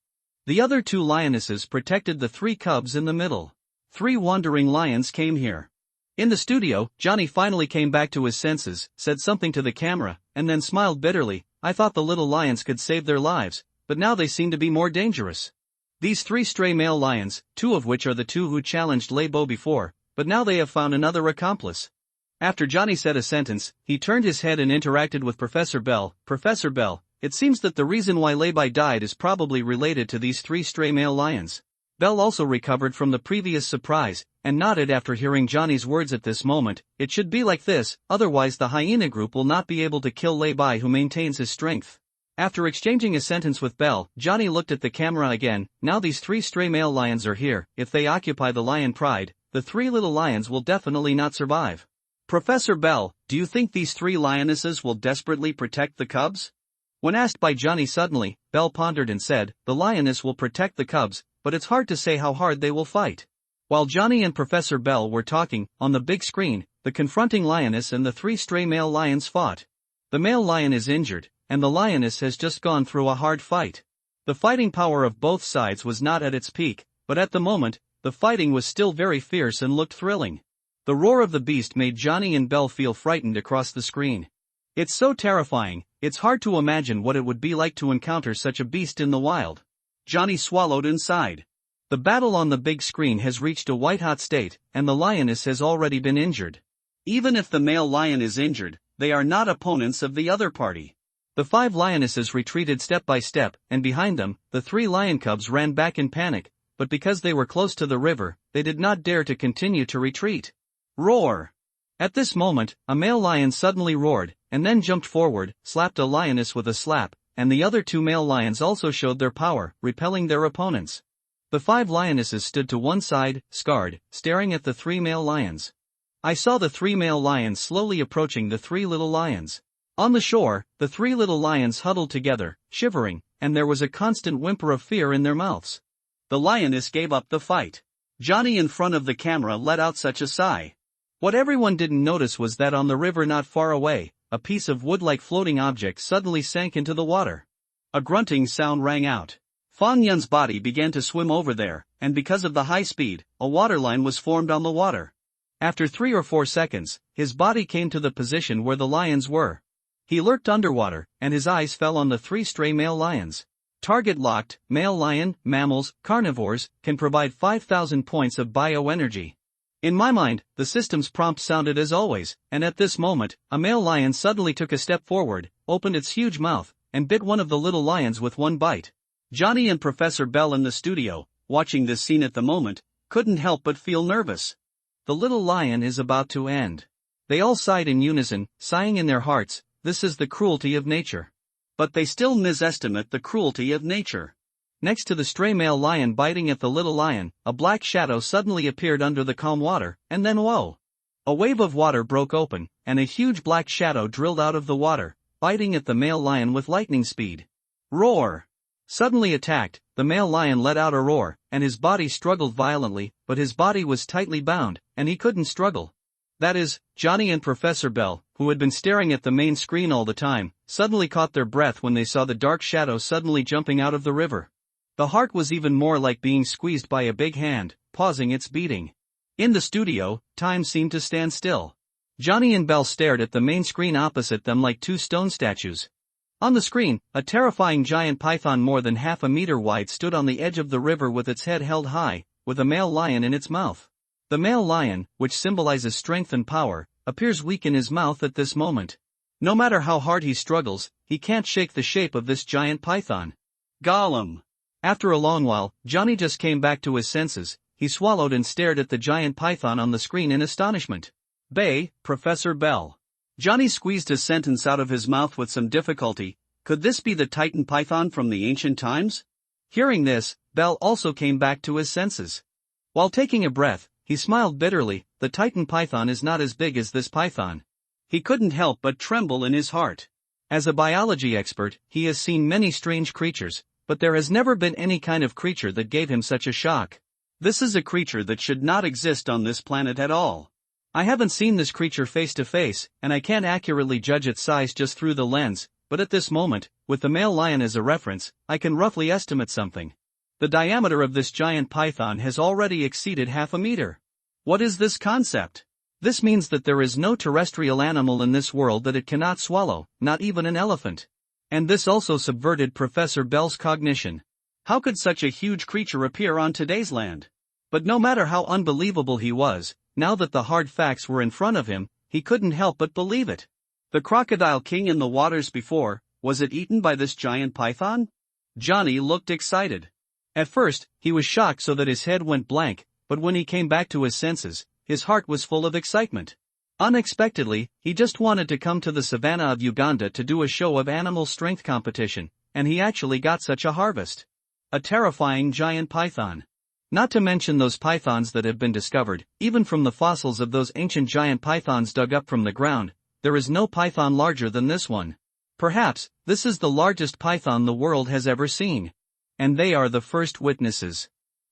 The other 2 lionesses protected the 3 cubs in the middle. 3 wandering lions came here. In the studio, Johnny finally came back to his senses, said something to the camera, and then smiled bitterly. I thought the little lions could save their lives, but now they seem to be more dangerous. These 3 stray male lions, 2 of which are the 2 who challenged Labo before, but now they have found another accomplice. After Johnny said a sentence, he turned his head and interacted with Professor Bell. Professor Bell, it seems that the reason why Labai died is probably related to these 3 stray male lions. Bell also recovered from the previous surprise, and nodded after hearing Johnny's words at this moment. It should be like this, otherwise the hyena group will not be able to kill Labai, who maintains his strength. After exchanging a sentence with Bell, Johnny looked at the camera again. Now these 3 stray male lions are here. If they occupy the lion pride, the 3 little lions will definitely not survive. Professor Bell, do you think these 3 lionesses will desperately protect the cubs? When asked by Johnny suddenly, Bell pondered and said, the lioness will protect the cubs, but it's hard to say how hard they will fight. While Johnny and Professor Bell were talking, on the big screen, the confronting lioness and the 3 stray male lions fought. The male lion is injured, and the lioness has just gone through a hard fight. The fighting power of both sides was not at its peak, but at the moment, the fighting was still very fierce and looked thrilling. The roar of the beast made Johnny and Bell feel frightened across the screen. It's so terrifying, it's hard to imagine what it would be like to encounter such a beast in the wild. Johnny swallowed inside. The battle on the big screen has reached a white-hot state, and the lioness has already been injured. Even if the male lion is injured, they are not opponents of the other party. The 5 lionesses retreated step by step, and behind them, the 3 lion cubs ran back in panic, but because they were close to the river, they did not dare to continue to retreat. Roar! At this moment, a male lion suddenly roared, and then jumped forward, slapped a lioness with a slap, and the other 2 male lions also showed their power, repelling their opponents. The 5 lionesses stood to one side, scarred, staring at the 3 male lions. I saw the 3 male lions slowly approaching the 3 little lions. On the shore, the 3 little lions huddled together, shivering, and there was a constant whimper of fear in their mouths. The lioness gave up the fight. Johnny in front of the camera let out such a sigh. What everyone didn't notice was that on the river not far away, a piece of wood-like floating object suddenly sank into the water. A grunting sound rang out. Fang Yun's body began to swim over there, and because of the high speed, a waterline was formed on the water. After 3 or 4 seconds, his body came to the position where the lions were. He lurked underwater, and his eyes fell on the 3 stray male lions. Target locked, male lion, mammals, carnivores, can provide 5,000 points of bioenergy. In my mind, the system's prompt sounded as always, and at this moment, a male lion suddenly took a step forward, opened its huge mouth, and bit one of the little lions with one bite. Johnny and Professor Bell in the studio, watching this scene at the moment, couldn't help but feel nervous. The little lion is about to end. They all sighed in unison, sighing in their hearts, this is the cruelty of nature. But they still misestimate the cruelty of nature. Next to the stray male lion biting at the little lion, a black shadow suddenly appeared under the calm water, and then whoa! A wave of water broke open, and a huge black shadow drilled out of the water, biting at the male lion with lightning speed. Roar! Suddenly attacked, the male lion let out a roar, and his body struggled violently, but his body was tightly bound, and he couldn't struggle. That is, Johnny and Professor Bell, who had been staring at the main screen all the time, suddenly caught their breath when they saw the dark shadow suddenly jumping out of the river. The heart was even more like being squeezed by a big hand, pausing its beating. In the studio, time seemed to stand still. Johnny and Bell stared at the main screen opposite them like 2 stone statues. On the screen, a terrifying giant python more than half a meter wide stood on the edge of the river with its head held high, with a male lion in its mouth. The male lion, which symbolizes strength and power, appears weak in his mouth at this moment. No matter how hard he struggles, he can't shake the shape of this giant python. Gollum! After a long while, Johnny just came back to his senses. He swallowed and stared at the giant python on the screen in astonishment. Professor Bell. Johnny squeezed a sentence out of his mouth with some difficulty. Could this be the Titan python from the ancient times? Hearing this, Bell also came back to his senses. While taking a breath, he smiled bitterly. The Titan python is not as big as this python. He couldn't help but tremble in his heart. As a biology expert, he has seen many strange creatures, but there has never been any kind of creature that gave him such a shock. This is a creature that should not exist on this planet at all. I haven't seen this creature face to face, and I can't accurately judge its size just through the lens, but at this moment, with the male lion as a reference, I can roughly estimate something. The diameter of this giant python has already exceeded 1/2 meter. What is this concept? This means that there is no terrestrial animal in this world that it cannot swallow, not even an elephant. And this also subverted Professor Bell's cognition. How could such a huge creature appear on today's land? But no matter how unbelievable he was, now that the hard facts were in front of him, he couldn't help but believe it. The crocodile king in the waters before, was it eaten by this giant python? Johnny looked excited. At first, he was shocked so that his head went blank, but when he came back to his senses, his heart was full of excitement. Unexpectedly, he just wanted to come to the savannah of Uganda to do a show of animal strength competition, and he actually got such a harvest. A terrifying giant python. Not to mention those pythons that have been discovered, even from the fossils of those ancient giant pythons dug up from the ground, there is no python larger than this one. Perhaps, this is the largest python the world has ever seen. And they are the first witnesses.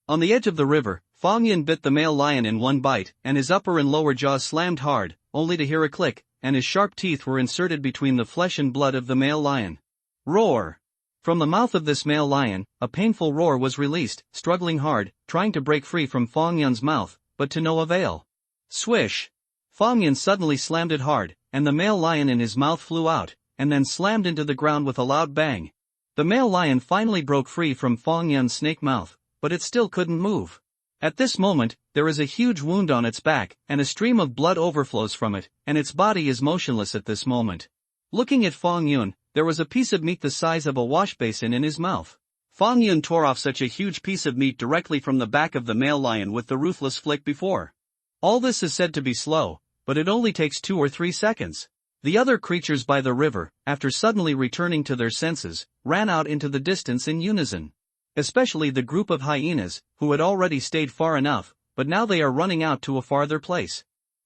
On the edge of the river, Fong Yun bit the male lion in one bite, and his upper and lower jaws slammed hard, only to hear a click, and his sharp teeth were inserted between the flesh and blood of the male lion. Roar! From the mouth of this male lion, a painful roar was released, struggling hard, trying to break free from Fong Yun's mouth, but to no avail. Swish! Fong Yun suddenly slammed it hard, and the male lion in his mouth flew out, and then slammed into the ground with a loud bang. The male lion finally broke free from Fong Yun's snake mouth, but it still couldn't move. At this moment, there is a huge wound on its back, and a stream of blood overflows from it, and its body is motionless at this moment. Looking at Fong Yun, there was a piece of meat the size of a wash basin in his mouth. Fong Yun tore off such a huge piece of meat directly from the back of the male lion with the ruthless flick before. All this is said to be slow, but it only takes 2 or 3 seconds. The other creatures by the river, after suddenly returning to their senses, ran out into the distance in unison. Especially the group of hyenas, who had already stayed far enough, but now they are running out to a farther place.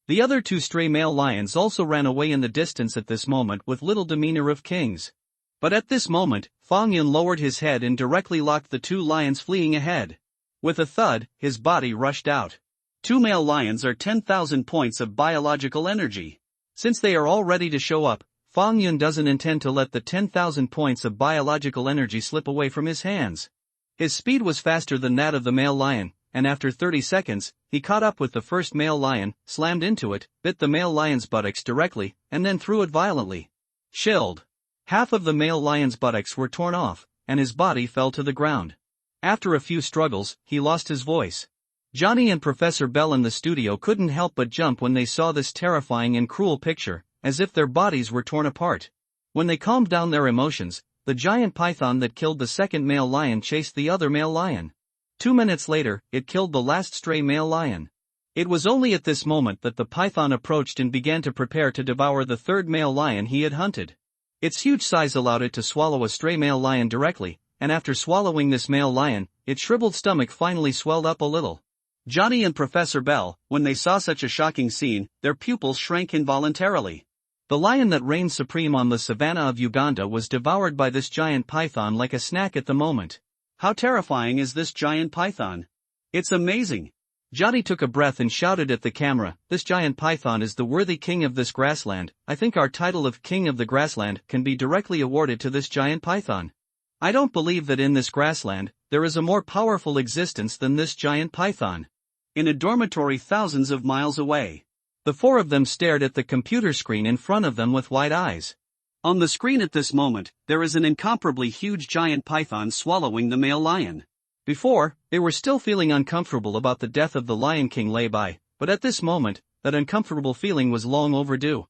The other 2 stray male lions also ran away in the distance at this moment with little demeanor of kings. But at this moment, Fong Yun lowered his head and directly locked the 2 lions fleeing ahead. With a thud, his body rushed out. 2 male lions are 10,000 points of biological energy. Since they are all ready to show up, Fong Yun doesn't intend to let the 10,000 points of biological energy slip away from his hands. His speed was faster than that of the male lion, and after 30 seconds, he caught up with the first male lion, slammed into it, bit the male lion's buttocks directly, and then threw it violently. Chilled. Half of the male lion's buttocks were torn off, and his body fell to the ground. After a few struggles, he lost his voice. Johnny and Professor Bell in the studio couldn't help but jump when they saw this terrifying and cruel picture, as if their bodies were torn apart. When they calmed down their emotions, the giant python that killed the second male lion chased the other male lion. 2 minutes later, it killed the last stray male lion. It was only at this moment that the python approached and began to prepare to devour the third male lion he had hunted. Its huge size allowed it to swallow a stray male lion directly, and after swallowing this male lion, its shriveled stomach finally swelled up a little. Johnny and Professor Bell, when they saw such a shocking scene, their pupils shrank involuntarily. The lion that reigned supreme on the savannah of Uganda was devoured by this giant python like a snack at the moment. How terrifying is this giant python? It's amazing. Johnny took a breath and shouted at the camera, "This giant python is the worthy king of this grassland. I think our title of king of the grassland can be directly awarded to this giant python. I don't believe that in this grassland, there is a more powerful existence than this giant python." In a dormitory thousands of miles away, the 4 of them stared at the computer screen in front of them with wide eyes. On the screen at this moment, there is an incomparably huge giant python swallowing the male lion. Before, they were still feeling uncomfortable about the death of the Lion King Labai, but at this moment, that uncomfortable feeling was long overdue.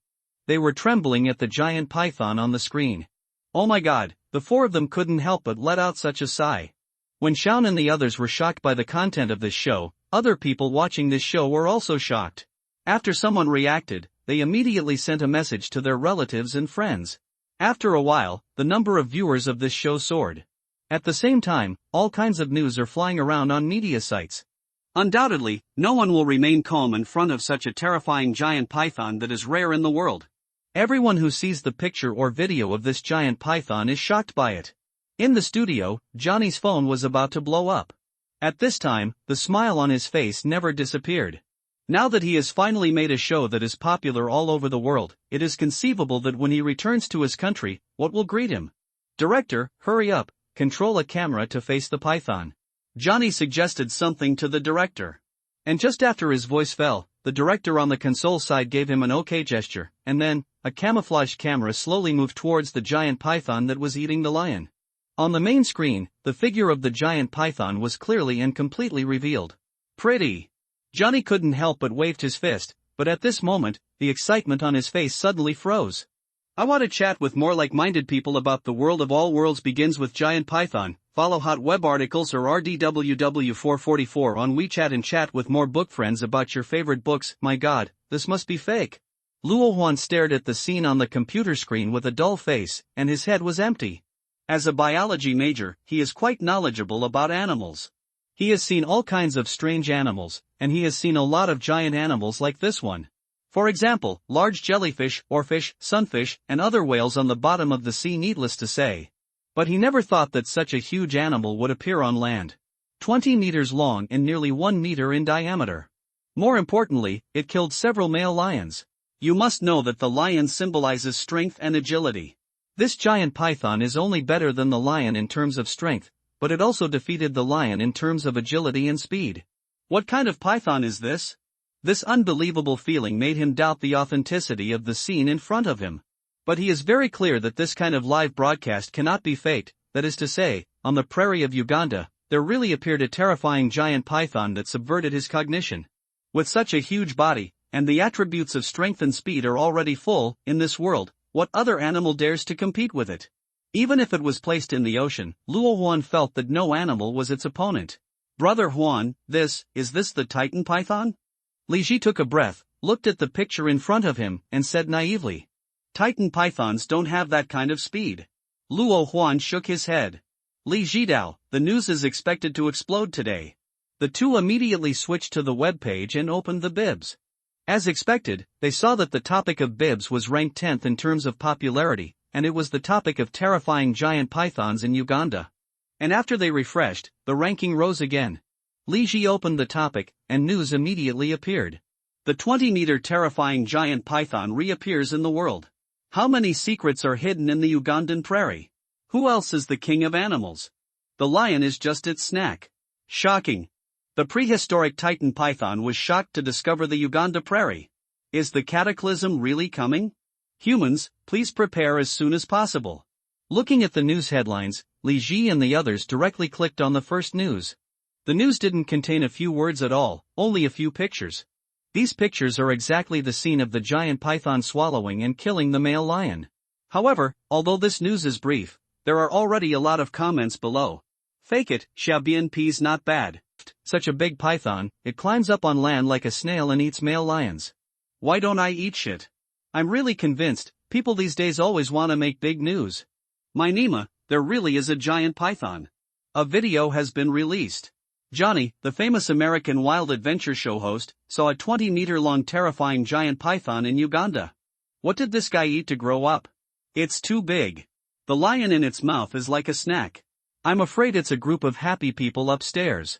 They were trembling at the giant python on the screen. Oh my god, the 4 of them couldn't help but let out such a sigh. When Shaun and the others were shocked by the content of this show, other people watching this show were also shocked. After someone reacted, they immediately sent a message to their relatives and friends. After a while, the number of viewers of this show soared. At the same time, all kinds of news are flying around on media sites. Undoubtedly, no one will remain calm in front of such a terrifying giant python that is rare in the world. Everyone who sees the picture or video of this giant python is shocked by it. In the studio, Johnny's phone was about to blow up. At this time, the smile on his face never disappeared. Now that he has finally made a show that is popular all over the world, it is conceivable that when he returns to his country, what will greet him? Director, hurry up, control a camera to face the python. Johnny suggested something to the director. And just after his voice fell, the director on the console side gave him an OK gesture, and then, a camouflage camera slowly moved towards the giant python that was eating the lion. On the main screen, the figure of the giant python was clearly and completely revealed. Pretty. Johnny couldn't help but waved his fist, but at this moment, the excitement on his face suddenly froze. I want to chat with more like-minded people about the world of all worlds begins with giant python. Follow hot web articles or RDWW444 on WeChat and chat with more book friends about your favorite books. My god, this must be fake. Luo Huan stared at the scene on the computer screen with a dull face, and his head was empty. As a biology major, he is quite knowledgeable about animals. He has seen all kinds of strange animals, and he has seen a lot of giant animals like this one. For example, large jellyfish, oarfish, sunfish, and other whales on the bottom of the sea, needless to say. But he never thought that such a huge animal would appear on land. 20 meters long and nearly 1 meter in diameter. More importantly, it killed several male lions. You must know that the lion symbolizes strength and agility. This giant python is only better than the lion in terms of strength, but it also defeated the lion in terms of agility and speed. What kind of python is this? This unbelievable feeling made him doubt the authenticity of the scene in front of him. But he is very clear that this kind of live broadcast cannot be faked, that is to say, on the prairie of Uganda, there really appeared a terrifying giant python that subverted his cognition. With such a huge body, and the attributes of strength and speed are already full, in this world, what other animal dares to compete with it? Even if it was placed in the ocean, Luo Huan felt that no animal was its opponent. Brother Huan, is this the Titan python? Li Ji took a breath, looked at the picture in front of him, and said naively. Titan pythons don't have that kind of speed. Luo Huan shook his head. Li Jidao, the news is expected to explode today. The two immediately switched to the web page and opened the bibs. As expected, they saw that the topic of bibs was ranked 10th in terms of popularity, and it was the topic of terrifying giant pythons in Uganda. And after they refreshed, the ranking rose again. Li Ji opened the topic, and news immediately appeared. The 20-meter terrifying giant python reappears in the world. How many secrets are hidden in the Ugandan prairie? Who else is the king of animals? The lion is just its snack. Shocking. The prehistoric Titan python was shocked to discover the Uganda prairie. Is the cataclysm really coming? Humans, please prepare as soon as possible. Looking at the news headlines, Li Ji and the others directly clicked on the first news. The news didn't contain a few words at all, only a few pictures. These pictures are exactly the scene of the giant python swallowing and killing the male lion. However, although this news is brief, there are already a lot of comments below. Fake it, Xiaobian peas not bad. Such a big python, it climbs up on land like a snail and eats male lions. Why don't I eat shit? I'm really convinced, people these days always want to make big news. My Nima, there really is a giant python. A video has been released. Johnny, the famous American wild adventure show host, saw a 20-meter-long terrifying giant python in Uganda. What did this guy eat to grow up? It's too big. The lion in its mouth is like a snack. I'm afraid it's a group of happy people upstairs.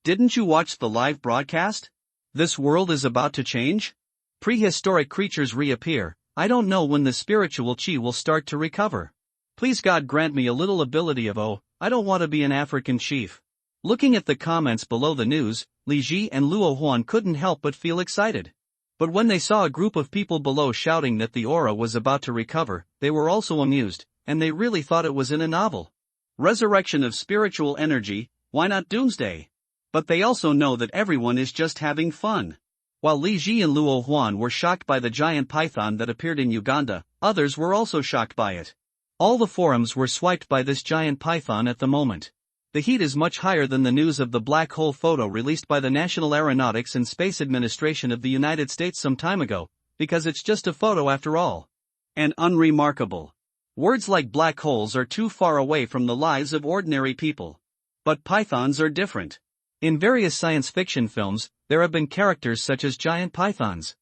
Didn't you watch the live broadcast? This world is about to change? Prehistoric creatures reappear. I don't know when the spiritual chi will start to recover. Please God grant me a little ability of I don't want to be an African chief. Looking at the comments below the news, Li Ji and Luo Huan couldn't help but feel excited. But when they saw a group of people below shouting that the aura was about to recover, they were also amused, and they really thought it was in a novel. Resurrection of spiritual energy, why not doomsday? But they also know that everyone is just having fun. While Li Ji and Luo Huan were shocked by the giant python that appeared in Uganda, others were also shocked by it. All the forums were swiped by this giant python at the moment. The heat is much higher than the news of the black hole photo released by the National Aeronautics and Space Administration of the United States some time ago. because it's just a photo after all. And unremarkable. Words like black holes are too far away from the lives of ordinary people. But pythons are different. In various science fiction films, there have been characters such as giant pythons.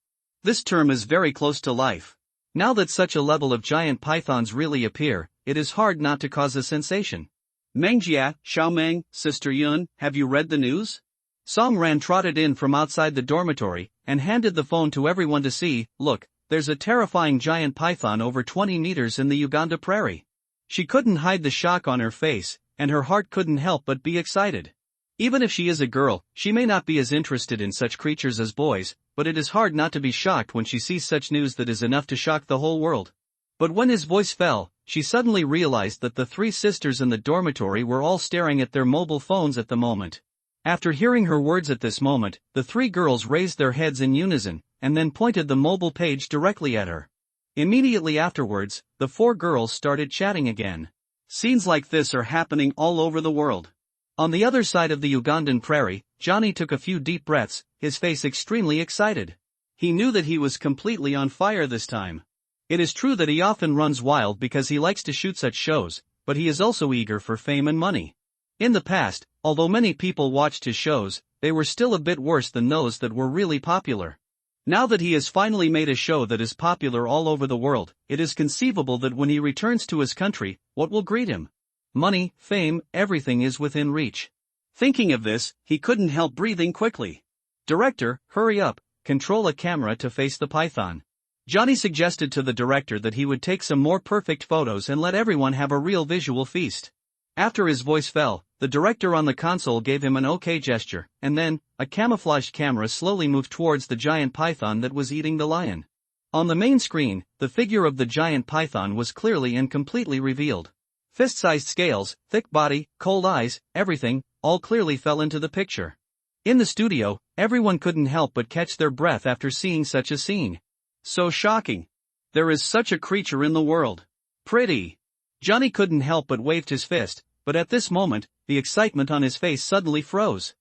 This term is very close to life. Now that such a level of giant pythons really appear, it is hard not to cause a sensation. Mangjia, Xiaomeng, Sister Yun, have you read the news? Song Ran trotted in from outside the dormitory, and handed the phone to everyone to see. Look, there's a terrifying giant python over 20 meters in the Uganda prairie. She couldn't hide the shock on her face, and her heart couldn't help but be excited. Even if she is a girl, she may not be as interested in such creatures as boys, but it is hard not to be shocked when she sees such news that is enough to shock the whole world. But when his voice fell, she suddenly realized that the three sisters in the dormitory were all staring at their mobile phones at the moment. After hearing her words at this moment, the three girls raised their heads in unison, and then pointed the mobile page directly at her. Immediately afterwards, the four girls started chatting again. Scenes like this are happening all over the world. On the other side of the Ugandan prairie, Johnny took a few deep breaths, his face extremely excited. He knew that he was completely on fire this time. It is true that he often runs wild because he likes to shoot such shows, but he is also eager for fame and money. In the past, although many people watched his shows, they were still a bit worse than those that were really popular. Now that he has finally made a show that is popular all over the world, it is conceivable that when he returns to his country, what will greet him? Money, fame, everything is within reach. Thinking of this, he couldn't help breathing quickly. Director, hurry up, control a camera to face the python. Johnny suggested to the director that he would take some more perfect photos and let everyone have a real visual feast. After his voice fell, the director on the console gave him an OK gesture, and then, a camouflaged camera slowly moved towards the giant python that was eating the lion. On the main screen, the figure of the giant python was clearly and completely revealed. Fist-sized scales, thick body, cold eyes, everything, all clearly fell into the picture. In the studio, everyone couldn't help but catch their breath after seeing such a scene. So shocking. There is such a creature in the world. Pretty. Johnny couldn't help but waved his fist, but at this moment, the excitement on his face suddenly froze.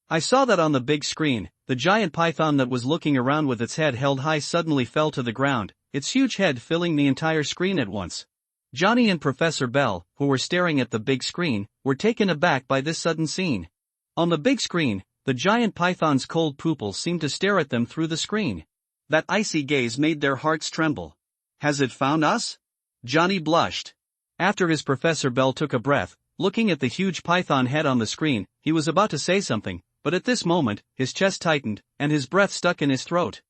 I saw that on the big screen. The giant python that was looking around with its head held high suddenly fell to the ground, its huge head filling the entire screen at once. Johnny and Professor Bell, who were staring at the big screen, were taken aback by this sudden scene. On the big screen, the giant python's cold pupils seemed to stare at them through the screen. That icy gaze made their hearts tremble. Has it found us? Johnny blushed. After his Professor Bell took a breath, looking at the huge python head on the screen, he was about to say something, but at this moment, his chest tightened, and his breath stuck in his throat.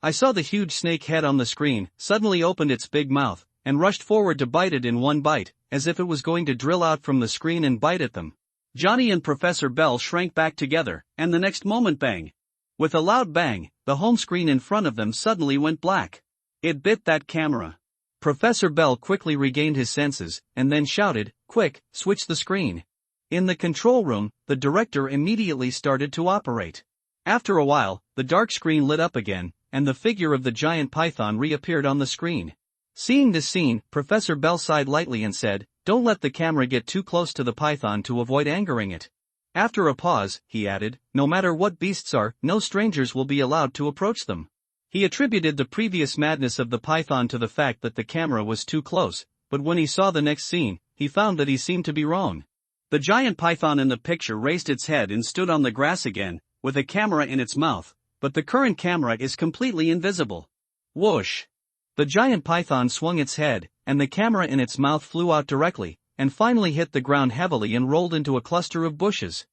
I saw the huge snake head on the screen, suddenly opened its big mouth, and rushed forward to bite it in one bite, as if it was going to drill out from the screen and bite at them. Johnny and Professor Bell shrank back together, and the next moment bang. With a loud bang, the home screen in front of them suddenly went black. It bit that camera. Professor Bell quickly regained his senses, and then shouted, "Quick, switch the screen." In the control room, the director immediately started to operate. After a while, the dark screen lit up again, and the figure of the giant python reappeared on the screen. Seeing this scene, Professor Bell sighed lightly and said, "Don't let the camera get too close to the python to avoid angering it." After a pause, he added, "No matter what beasts are, no strangers will be allowed to approach them." He attributed the previous madness of the python to the fact that the camera was too close, but when he saw the next scene, he found that he seemed to be wrong. The giant python in the picture raised its head and stood on the grass again, with a camera in its mouth, but the current camera is completely invisible. Whoosh! The giant python swung its head, and the camera in its mouth flew out directly, and finally hit the ground heavily and rolled into a cluster of bushes.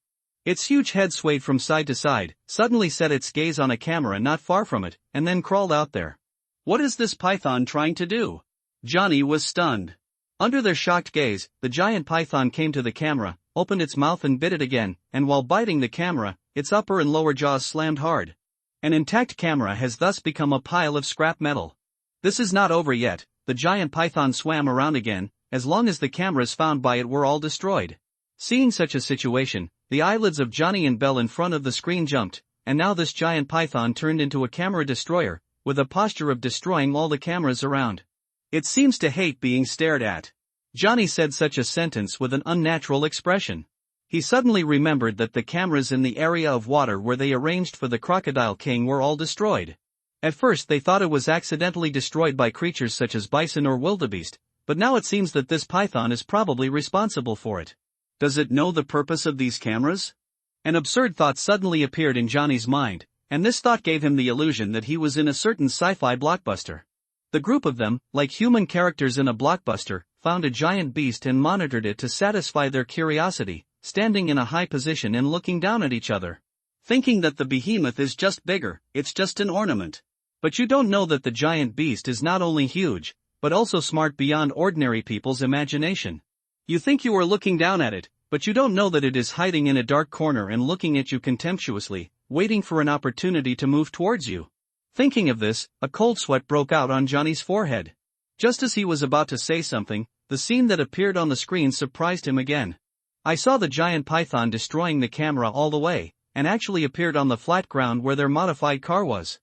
Its huge head swayed from side to side, suddenly set its gaze on a camera not far from it, and then crawled out there. What is this python trying to do? Johnny was stunned. Under their shocked gaze, the giant python came to the camera, opened its mouth and bit it again, and while biting the camera, its upper and lower jaws slammed hard. An intact camera has thus become a pile of scrap metal. This is not over yet. The giant python swam around again, as long as the cameras found by it were all destroyed. Seeing such a situation, the eyelids of Johnny and Bell in front of the screen jumped, and now this giant python turned into a camera destroyer, with a posture of destroying all the cameras around. It seems to hate being stared at. Johnny said such a sentence with an unnatural expression. He suddenly remembered that the cameras in the area of water where they arranged for the Crocodile King were all destroyed. At first they thought it was accidentally destroyed by creatures such as bison or wildebeest, but now it seems that this python is probably responsible for it. Does it know the purpose of these cameras? An absurd thought suddenly appeared in Johnny's mind, and this thought gave him the illusion that he was in a certain sci-fi blockbuster. The group of them, like human characters in a blockbuster, found a giant beast and monitored it to satisfy their curiosity, standing in a high position and looking down at each other. Thinking that the behemoth is just bigger, it's just an ornament. But you don't know that the giant beast is not only huge, but also smart beyond ordinary people's imagination. You think you are looking down at it, but you don't know that it is hiding in a dark corner and looking at you contemptuously, waiting for an opportunity to move towards you. Thinking of this, a cold sweat broke out on Johnny's forehead. Just as he was about to say something, the scene that appeared on the screen surprised him again. I saw the giant python destroying the camera all the way, and actually appeared on the flat ground where their modified car was.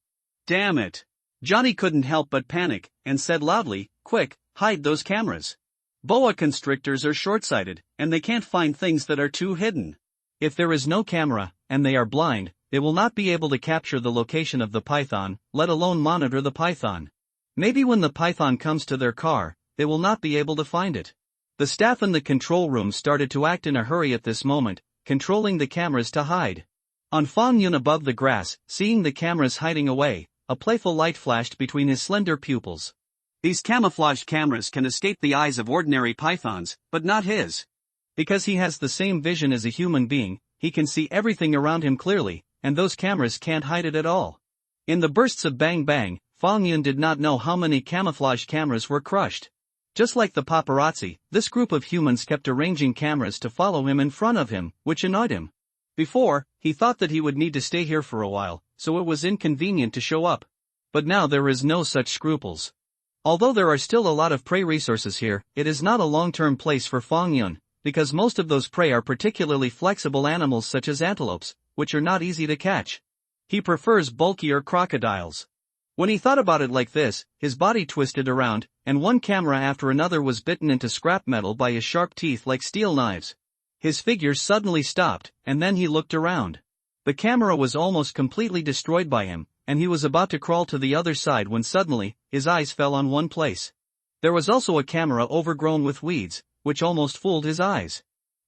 Damn it! Johnny couldn't help but panic, and said loudly, "Quick, hide those cameras. Boa constrictors are short-sighted, and they can't find things that are too hidden." If there is no camera, and they are blind, they will not be able to capture the location of the python, let alone monitor the python. Maybe when the python comes to their car, they will not be able to find it. The staff in the control room started to act in a hurry at this moment, controlling the cameras to hide. On Fong Yun above the grass, seeing the cameras hiding away, a playful light flashed between his slender pupils. These camouflaged cameras can escape the eyes of ordinary pythons, but not his. Because he has the same vision as a human being, he can see everything around him clearly, and those cameras can't hide it at all. In the bursts of bang bang, Fong Yun did not know how many camouflage cameras were crushed. Just like the paparazzi, this group of humans kept arranging cameras to follow him in front of him, which annoyed him. Before, he thought that he would need to stay here for a while, so it was inconvenient to show up. But now there is no such scruples. Although there are still a lot of prey resources here, it is not a long-term place for Fong Yun, because most of those prey are particularly flexible animals such as antelopes, which are not easy to catch. He prefers bulkier crocodiles. When he thought about it like this, his body twisted around, and one camera after another was bitten into scrap metal by his sharp teeth like steel knives. His figure suddenly stopped, and then he looked around. The camera was almost completely destroyed by him, and he was about to crawl to the other side when suddenly, his eyes fell on one place. There was also a camera overgrown with weeds, which almost fooled his eyes.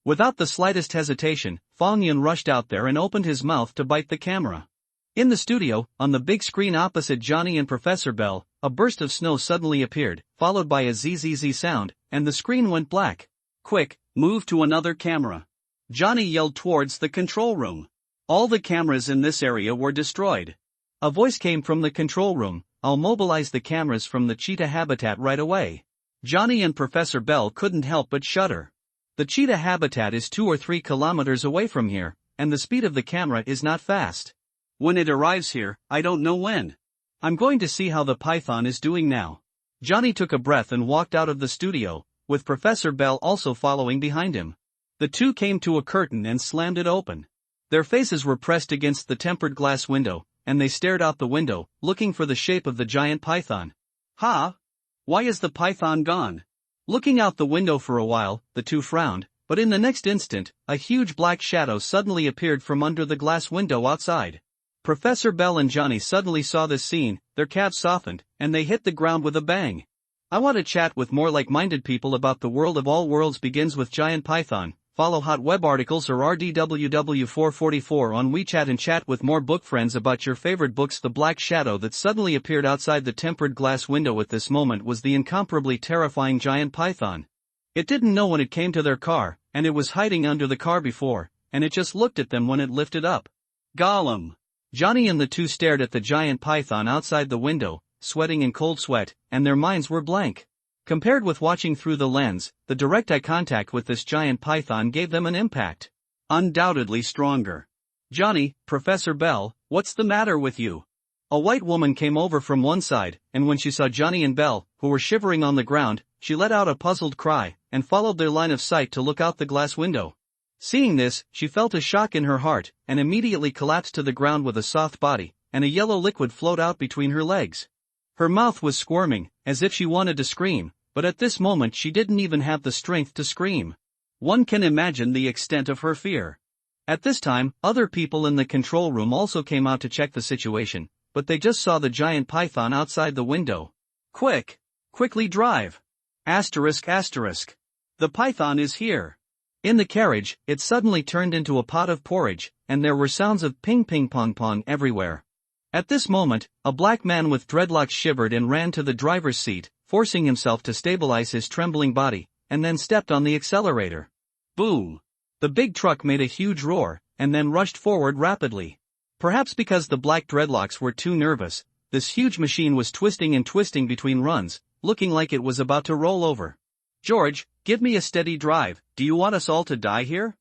Without the slightest hesitation, Fong Yun rushed out there and opened his mouth to bite the camera. In the studio, on the big screen opposite Johnny and Professor Bell, a burst of snow suddenly appeared, followed by a zzz sound, and the screen went black. "Quick, move to another camera." Johnny yelled towards the control room. All the cameras in this area were destroyed. A voice came from the control room, "I'll mobilize the cameras from the cheetah habitat right away." Johnny and Professor Bell couldn't help but shudder. The cheetah habitat is 2 or 3 kilometers away from here, and the speed of the camera is not fast. When it arrives here, I don't know when. I'm going to see how the python is doing now. Johnny took a breath and walked out of the studio, with Professor Bell also following behind him. The two came to a curtain and slammed it open. Their faces were pressed against the tempered glass window, and they stared out the window, looking for the shape of the giant python. "Ha! Why is the python gone?" Looking out the window for a while, the two frowned, but in the next instant, a huge black shadow suddenly appeared from under the glass window outside. Professor Bell and Johnny suddenly saw this scene, their calves softened, and they hit the ground with a bang. I want to chat with more like-minded people about the world of all worlds begins with giant python. Follow hot web articles or RDWW444 on WeChat and chat with more book friends about your favorite books. The black shadow that suddenly appeared outside the tempered glass window at this moment was the incomparably terrifying giant python. It didn't know when it came to their car, and it was hiding under the car before, and it just looked at them when it lifted up. Gollum! Johnny and the two stared at the giant python outside the window, sweating in cold sweat, and their minds were blank. Compared with watching through the lens, the direct eye contact with this giant python gave them an impact. Undoubtedly stronger. "Johnny, Professor Bell, what's the matter with you?" A white woman came over from one side, and when she saw Johnny and Bell, who were shivering on the ground, she let out a puzzled cry, and followed their line of sight to look out the glass window. Seeing this, she felt a shock in her heart, and immediately collapsed to the ground with a soft body, and a yellow liquid flowed out between her legs. Her mouth was squirming, as if she wanted to scream, but at this moment she didn't even have the strength to scream. One can imagine the extent of her fear. At this time, other people in the control room also came out to check the situation, but they just saw the giant python outside the window. Quick! Quickly drive! Asterisk asterisk. The python is here. In the carriage, it suddenly turned into a pot of porridge, and there were sounds of ping ping pong pong everywhere. At this moment, a black man with dreadlocks shivered and ran to the driver's seat, forcing himself to stabilize his trembling body, and then stepped on the accelerator. Boom! The big truck made a huge roar, and then rushed forward rapidly. Perhaps because the black dreadlocks were too nervous, this huge machine was twisting and twisting between runs, looking like it was about to roll over. George, give me a steady drive, do you want us all to die here?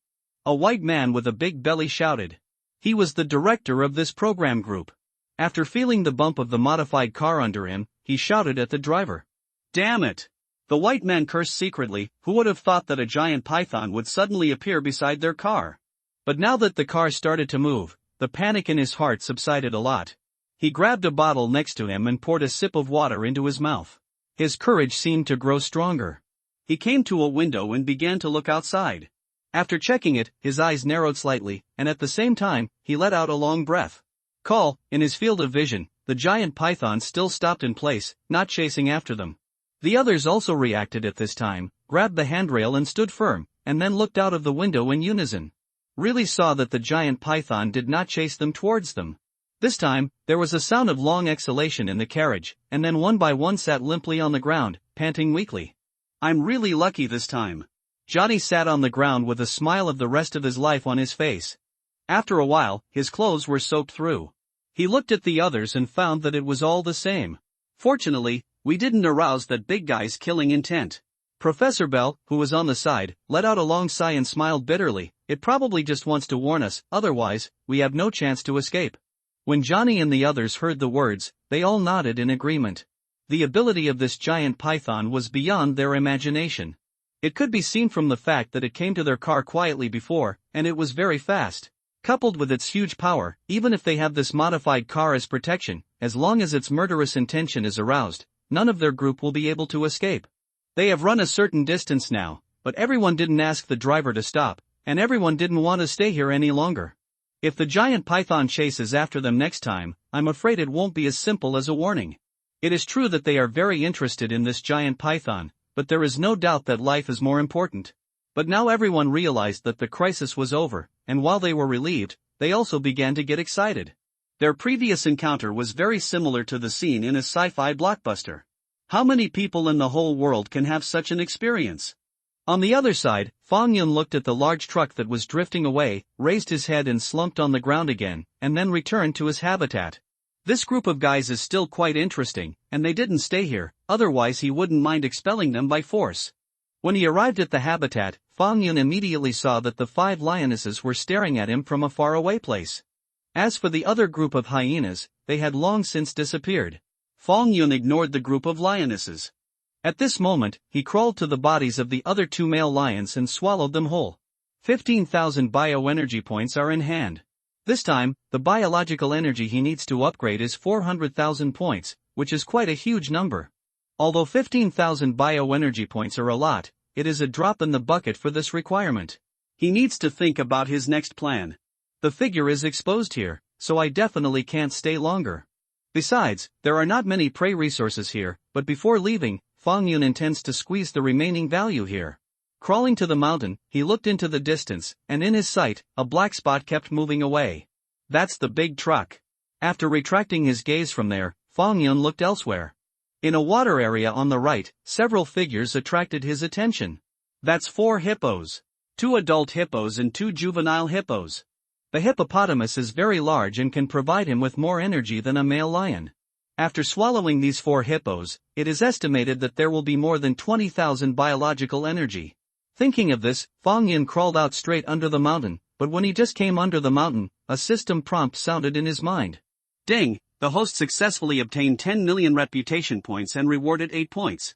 A white man with a big belly shouted. He was the director of this program group. After feeling the bump of the modified car under him, he shouted at the driver. Damn it! The white man cursed secretly. Who would have thought that a giant python would suddenly appear beside their car? But now that the car started to move, the panic in his heart subsided a lot. He grabbed a bottle next to him and poured a sip of water into his mouth. His courage seemed to grow stronger. He came to a window and began to look outside. After checking it, his eyes narrowed slightly, and at the same time, he let out a long breath. In his field of vision, the giant python still stopped in place, not chasing after them. The others also reacted at this time, grabbed the handrail and stood firm, and then looked out of the window in unison. Really saw that the giant python did not chase them towards them. This time, there was a sound of long exhalation in the carriage, and then one by one sat limply on the ground, panting weakly. I'm really lucky this time. Johnny sat on the ground with a smile of the rest of his life on his face. After a while, his clothes were soaked through. He looked at the others and found that it was all the same. Fortunately, we didn't arouse that big guy's killing intent. Professor Bell, who was on the side, let out a long sigh and smiled bitterly. It probably just wants to warn us, otherwise, we have no chance to escape. When Johnny and the others heard the words, they all nodded in agreement. The ability of this giant python was beyond their imagination. It could be seen from the fact that it came to their car quietly before, and it was very fast. Coupled with its huge power, even if they have this modified car as protection, as long as its murderous intention is aroused, none of their group will be able to escape. They have run a certain distance now, but everyone didn't ask the driver to stop, and everyone didn't want to stay here any longer. If the giant python chases after them next time, I'm afraid it won't be as simple as a warning. It is true that they are very interested in this giant python, but there is no doubt that life is more important. But now everyone realized that the crisis was over, and while they were relieved, they also began to get excited. Their previous encounter was very similar to the scene in a sci-fi blockbuster. How many people in the whole world can have such an experience? On the other side, Fong Yun looked at the large truck that was drifting away, raised his head and slumped on the ground again, and then returned to his habitat. This group of guys is still quite interesting, and they didn't stay here, otherwise he wouldn't mind expelling them by force. When he arrived at the habitat, Fong Yun immediately saw that the 5 lionesses were staring at him from a faraway place. As for the other group of hyenas, they had long since disappeared. Fong Yun ignored the group of lionesses. At this moment, he crawled to the bodies of the other 2 male lions and swallowed them whole. 15,000 bioenergy points are in hand. This time, the biological energy he needs to upgrade is 400,000 points, which is quite a huge number. Although 15,000 bioenergy points are a lot, it is a drop in the bucket for this requirement. He needs to think about his next plan. The figure is exposed here, so I definitely can't stay longer. Besides, there are not many prey resources here, but before leaving, Fong Yun intends to squeeze the remaining value here. Crawling to the mountain, he looked into the distance, and in his sight, a black spot kept moving away. That's the big truck. After retracting his gaze from there, Fong Yun looked elsewhere. In a water area on the right, several figures attracted his attention. That's 4 hippos. 2 adult hippos and 2 juvenile hippos. The hippopotamus is very large and can provide him with more energy than a male lion. After swallowing these 4 hippos, it is estimated that there will be more than 20,000 biological energy. Thinking of this, Fong Yun crawled out straight under the mountain, but when he just came under the mountain, a system prompt sounded in his mind. Ding! The host successfully obtained 10 million reputation points and rewarded 8 points.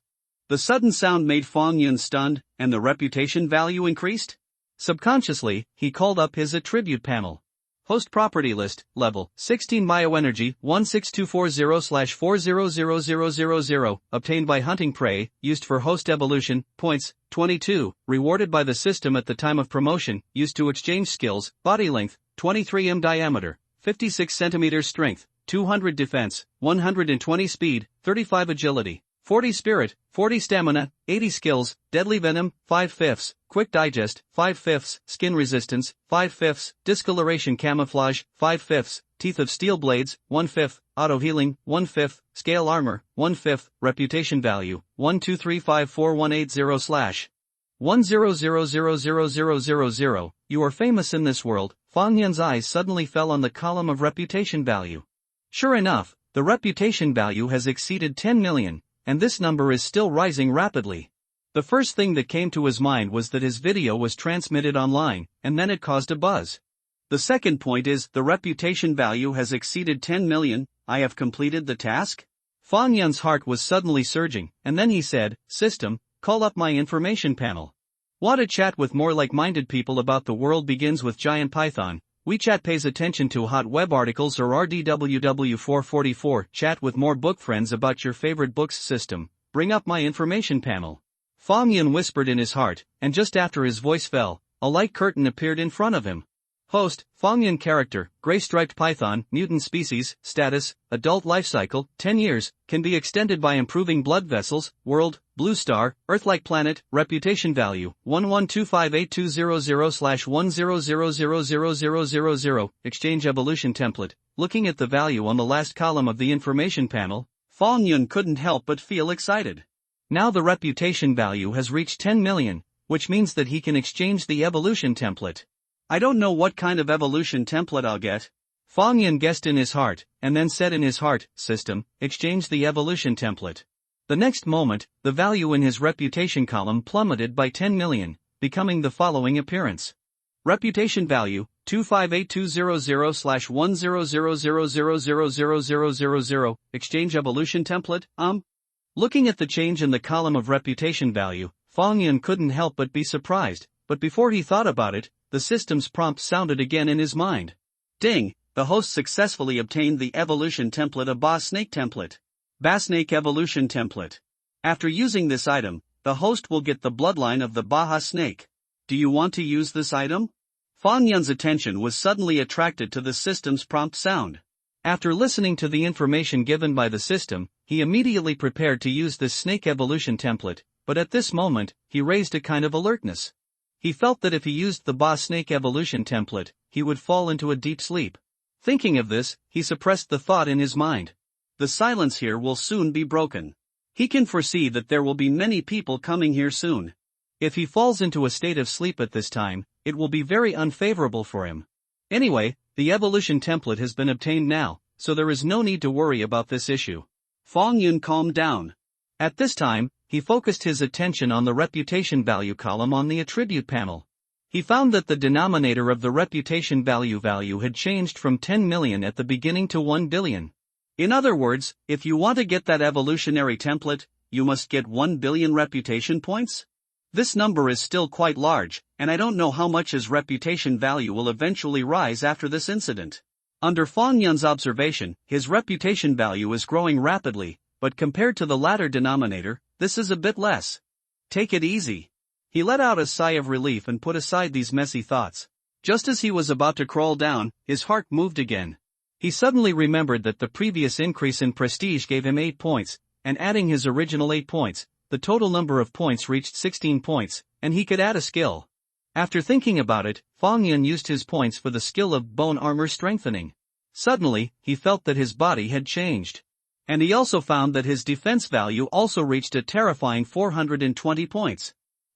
The sudden sound made Fong Yun stunned, and the reputation value increased? Subconsciously, he called up his attribute panel. Host property list, level 16 bioenergy 16240/400000, obtained by hunting prey, used for host evolution, points, 22, rewarded by the system at the time of promotion, used to exchange skills, body length, 23 m diameter, 56 cm strength, 200 defense, 120 speed, 35 agility, 40 spirit, 40 stamina, 80 skills, deadly venom, 5/5, quick digest, 5/5, skin resistance, 5/5, discoloration camouflage, 5/5, teeth of steel blades, 1/5, auto healing, 1/5, scale armor, 1/5, reputation value, 1235418//100000000. You are famous in this world. Fang Yun's eyes suddenly fell on the column of reputation value. Sure enough, the reputation value has exceeded 10 million, and this number is still rising rapidly. The first thing that came to his mind was that his video was transmitted online, and then it caused a buzz. The second point is, the reputation value has exceeded 10 million, I have completed the task? Fang Yun's heart was suddenly surging, and then he said, "System, call up my information panel. Want to chat with more like-minded people about the world begins with Giant Python. WeChat pays attention to hot web articles or RDWW444. Chat with more book friends about your favorite books. System, bring up my information panel." Fang Yun whispered in his heart, and just after his voice fell, a light curtain appeared in front of him. Host, Fang Yun character, gray-striped python, mutant species, status, adult life cycle, 10 years, can be extended by improving blood vessels, world, blue star, Earth-like planet, reputation value, 11258200/100000000. Exchange evolution template. Looking at the value on the last column of the information panel, Fang Yun couldn't help but feel excited. Now the reputation value has reached 10 million, which means that he can exchange the evolution template. I don't know what kind of evolution template I'll get. Fang Yun guessed in his heart, and then said in his heart, "System, exchange the evolution template." The next moment, the value in his reputation column plummeted by 10 million, becoming the following appearance. Reputation value, 2582000/10000000000. Exchange evolution template, Looking at the change in the column of reputation value, Fang Yun couldn't help but be surprised, but before he thought about it, the system's prompt sounded again in his mind. Ding! The host successfully obtained the evolution template, a Ba Snake template. Ba Snake evolution template. After using this item, the host will get the bloodline of the Baja snake. Do you want to use this item? Fang Yun's attention was suddenly attracted to the system's prompt sound. After listening to the information given by the system, he immediately prepared to use this snake evolution template, but at this moment, he raised a kind of alertness. He felt that if he used the Ba Snake evolution template, he would fall into a deep sleep. Thinking of this, he suppressed the thought in his mind. The silence here will soon be broken. He can foresee that there will be many people coming here soon. If he falls into a state of sleep at this time, it will be very unfavorable for him. Anyway, the evolution template has been obtained now, so there is no need to worry about this issue. Fang Yun calmed down. At this time, he focused his attention on the reputation value column on the attribute panel. He found that the denominator of the reputation value had changed from 10 million at the beginning to 1 billion. In other words, if you want to get that evolutionary template, you must get 1 billion reputation points? This number is still quite large, and I don't know how much his reputation value will eventually rise after this incident. Under Fang Yun's observation, his reputation value is growing rapidly, but compared to the latter denominator, this is a bit less. Take it easy. He let out a sigh of relief and put aside these messy thoughts. Just as he was about to crawl down, his heart moved again. He suddenly remembered that the previous increase in prestige gave him 8 points, and adding his original 8 points, the total number of points reached 16 points, and he could add a skill. After thinking about it, Fang Yun used his points for the skill of bone armor strengthening. Suddenly, he felt that his body had changed. And he also found that his defense value also reached a terrifying 420 points.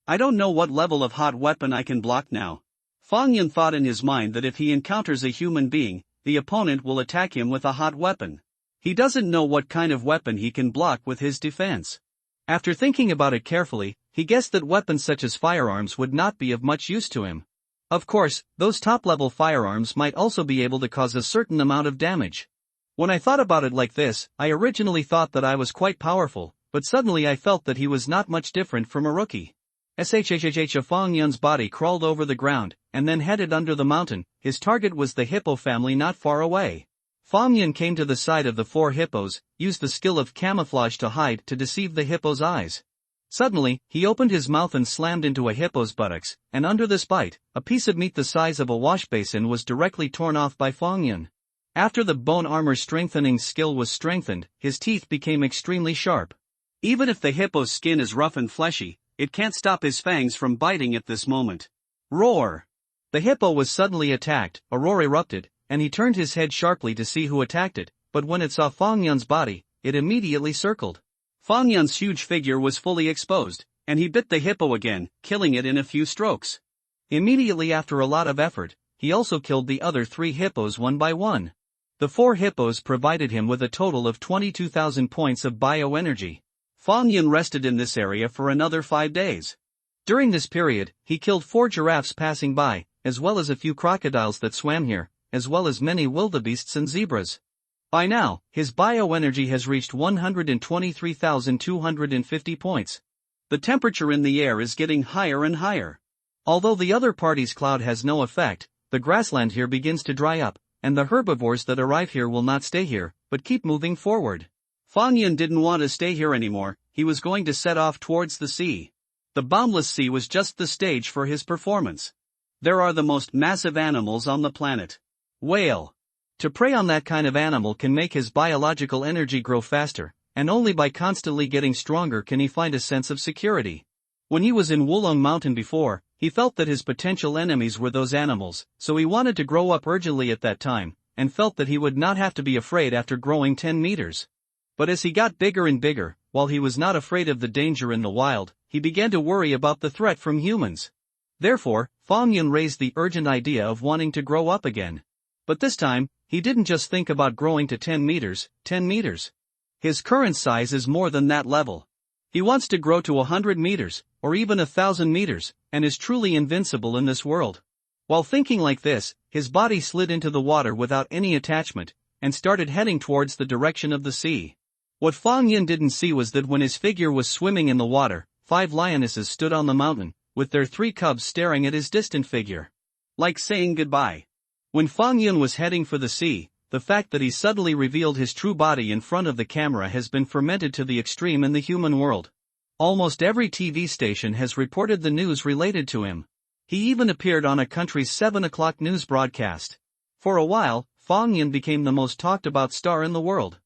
I don't know what level of hot weapon I can block now. Fang Yun thought in his mind that if he encounters a human being, the opponent will attack him with a hot weapon. He doesn't know what kind of weapon he can block with his defense. After thinking about it carefully, he guessed that weapons such as firearms would not be of much use to him. Of course, those top-level firearms might also be able to cause a certain amount of damage. When I thought about it like this, I originally thought that I was quite powerful, but suddenly I felt that he was not much different from a rookie. Fang Yun's body crawled over the ground, and then headed under the mountain. His target was the hippo family not far away. Fang Yun came to the side of the 4 hippos, used the skill of camouflage to hide to deceive the hippo's eyes. Suddenly, he opened his mouth and slammed into a hippo's buttocks, and under this bite, a piece of meat the size of a wash basin was directly torn off by Fang Yun. After the bone armor strengthening skill was strengthened, his teeth became extremely sharp. Even if the hippo's skin is rough and fleshy, it can't stop his fangs from biting at this moment. Roar! The hippo was suddenly attacked, a roar erupted, and he turned his head sharply to see who attacked it, but when it saw Fang Yun's body, it immediately circled. Fang Yun's huge figure was fully exposed, and he bit the hippo again, killing it in a few strokes. Immediately after a lot of effort, he also killed the other 3 hippos one by one. The 4 hippos provided him with a total of 22,000 points of bioenergy. Fang Yun rested in this area for another 5 days. During this period, he killed 4 giraffes passing by, as well as a few crocodiles that swam here, as well as many wildebeests and zebras. By now, his bioenergy has reached 123,250 points. The temperature in the air is getting higher and higher. Although the other party's cloud has no effect, the grassland here begins to dry up, and the herbivores that arrive here will not stay here, but keep moving forward. Fang Yun didn't want to stay here anymore, he was going to set off towards the sea. The boundless sea was just the stage for his performance. There are the most massive animals on the planet. Whale. To prey on that kind of animal can make his biological energy grow faster, and only by constantly getting stronger can he find a sense of security. When he was in Wulong Mountain before, he felt that his potential enemies were those animals, so he wanted to grow up urgently at that time, and felt that he would not have to be afraid after growing 10 meters. But as he got bigger and bigger, while he was not afraid of the danger in the wild, he began to worry about the threat from humans. Therefore, Fang Yun raised the urgent idea of wanting to grow up again. But this time, he didn't just think about growing to 10 meters. His current size is more than that level. He wants to grow to 100 meters, or even 1,000 meters, and is truly invincible in this world. While thinking like this, his body slid into the water without any attachment, and started heading towards the direction of the sea. What Fang Yun didn't see was that when his figure was swimming in the water, 5 lionesses stood on the mountain, with their 3 cubs staring at his distant figure. Like saying goodbye. When Fang Yun was heading for the sea, the fact that he suddenly revealed his true body in front of the camera has been fermented to the extreme in the human world. Almost every TV station has reported the news related to him. He even appeared on a country's 7 o'clock news broadcast. For a while, Fang Yun became the most talked about star in the world.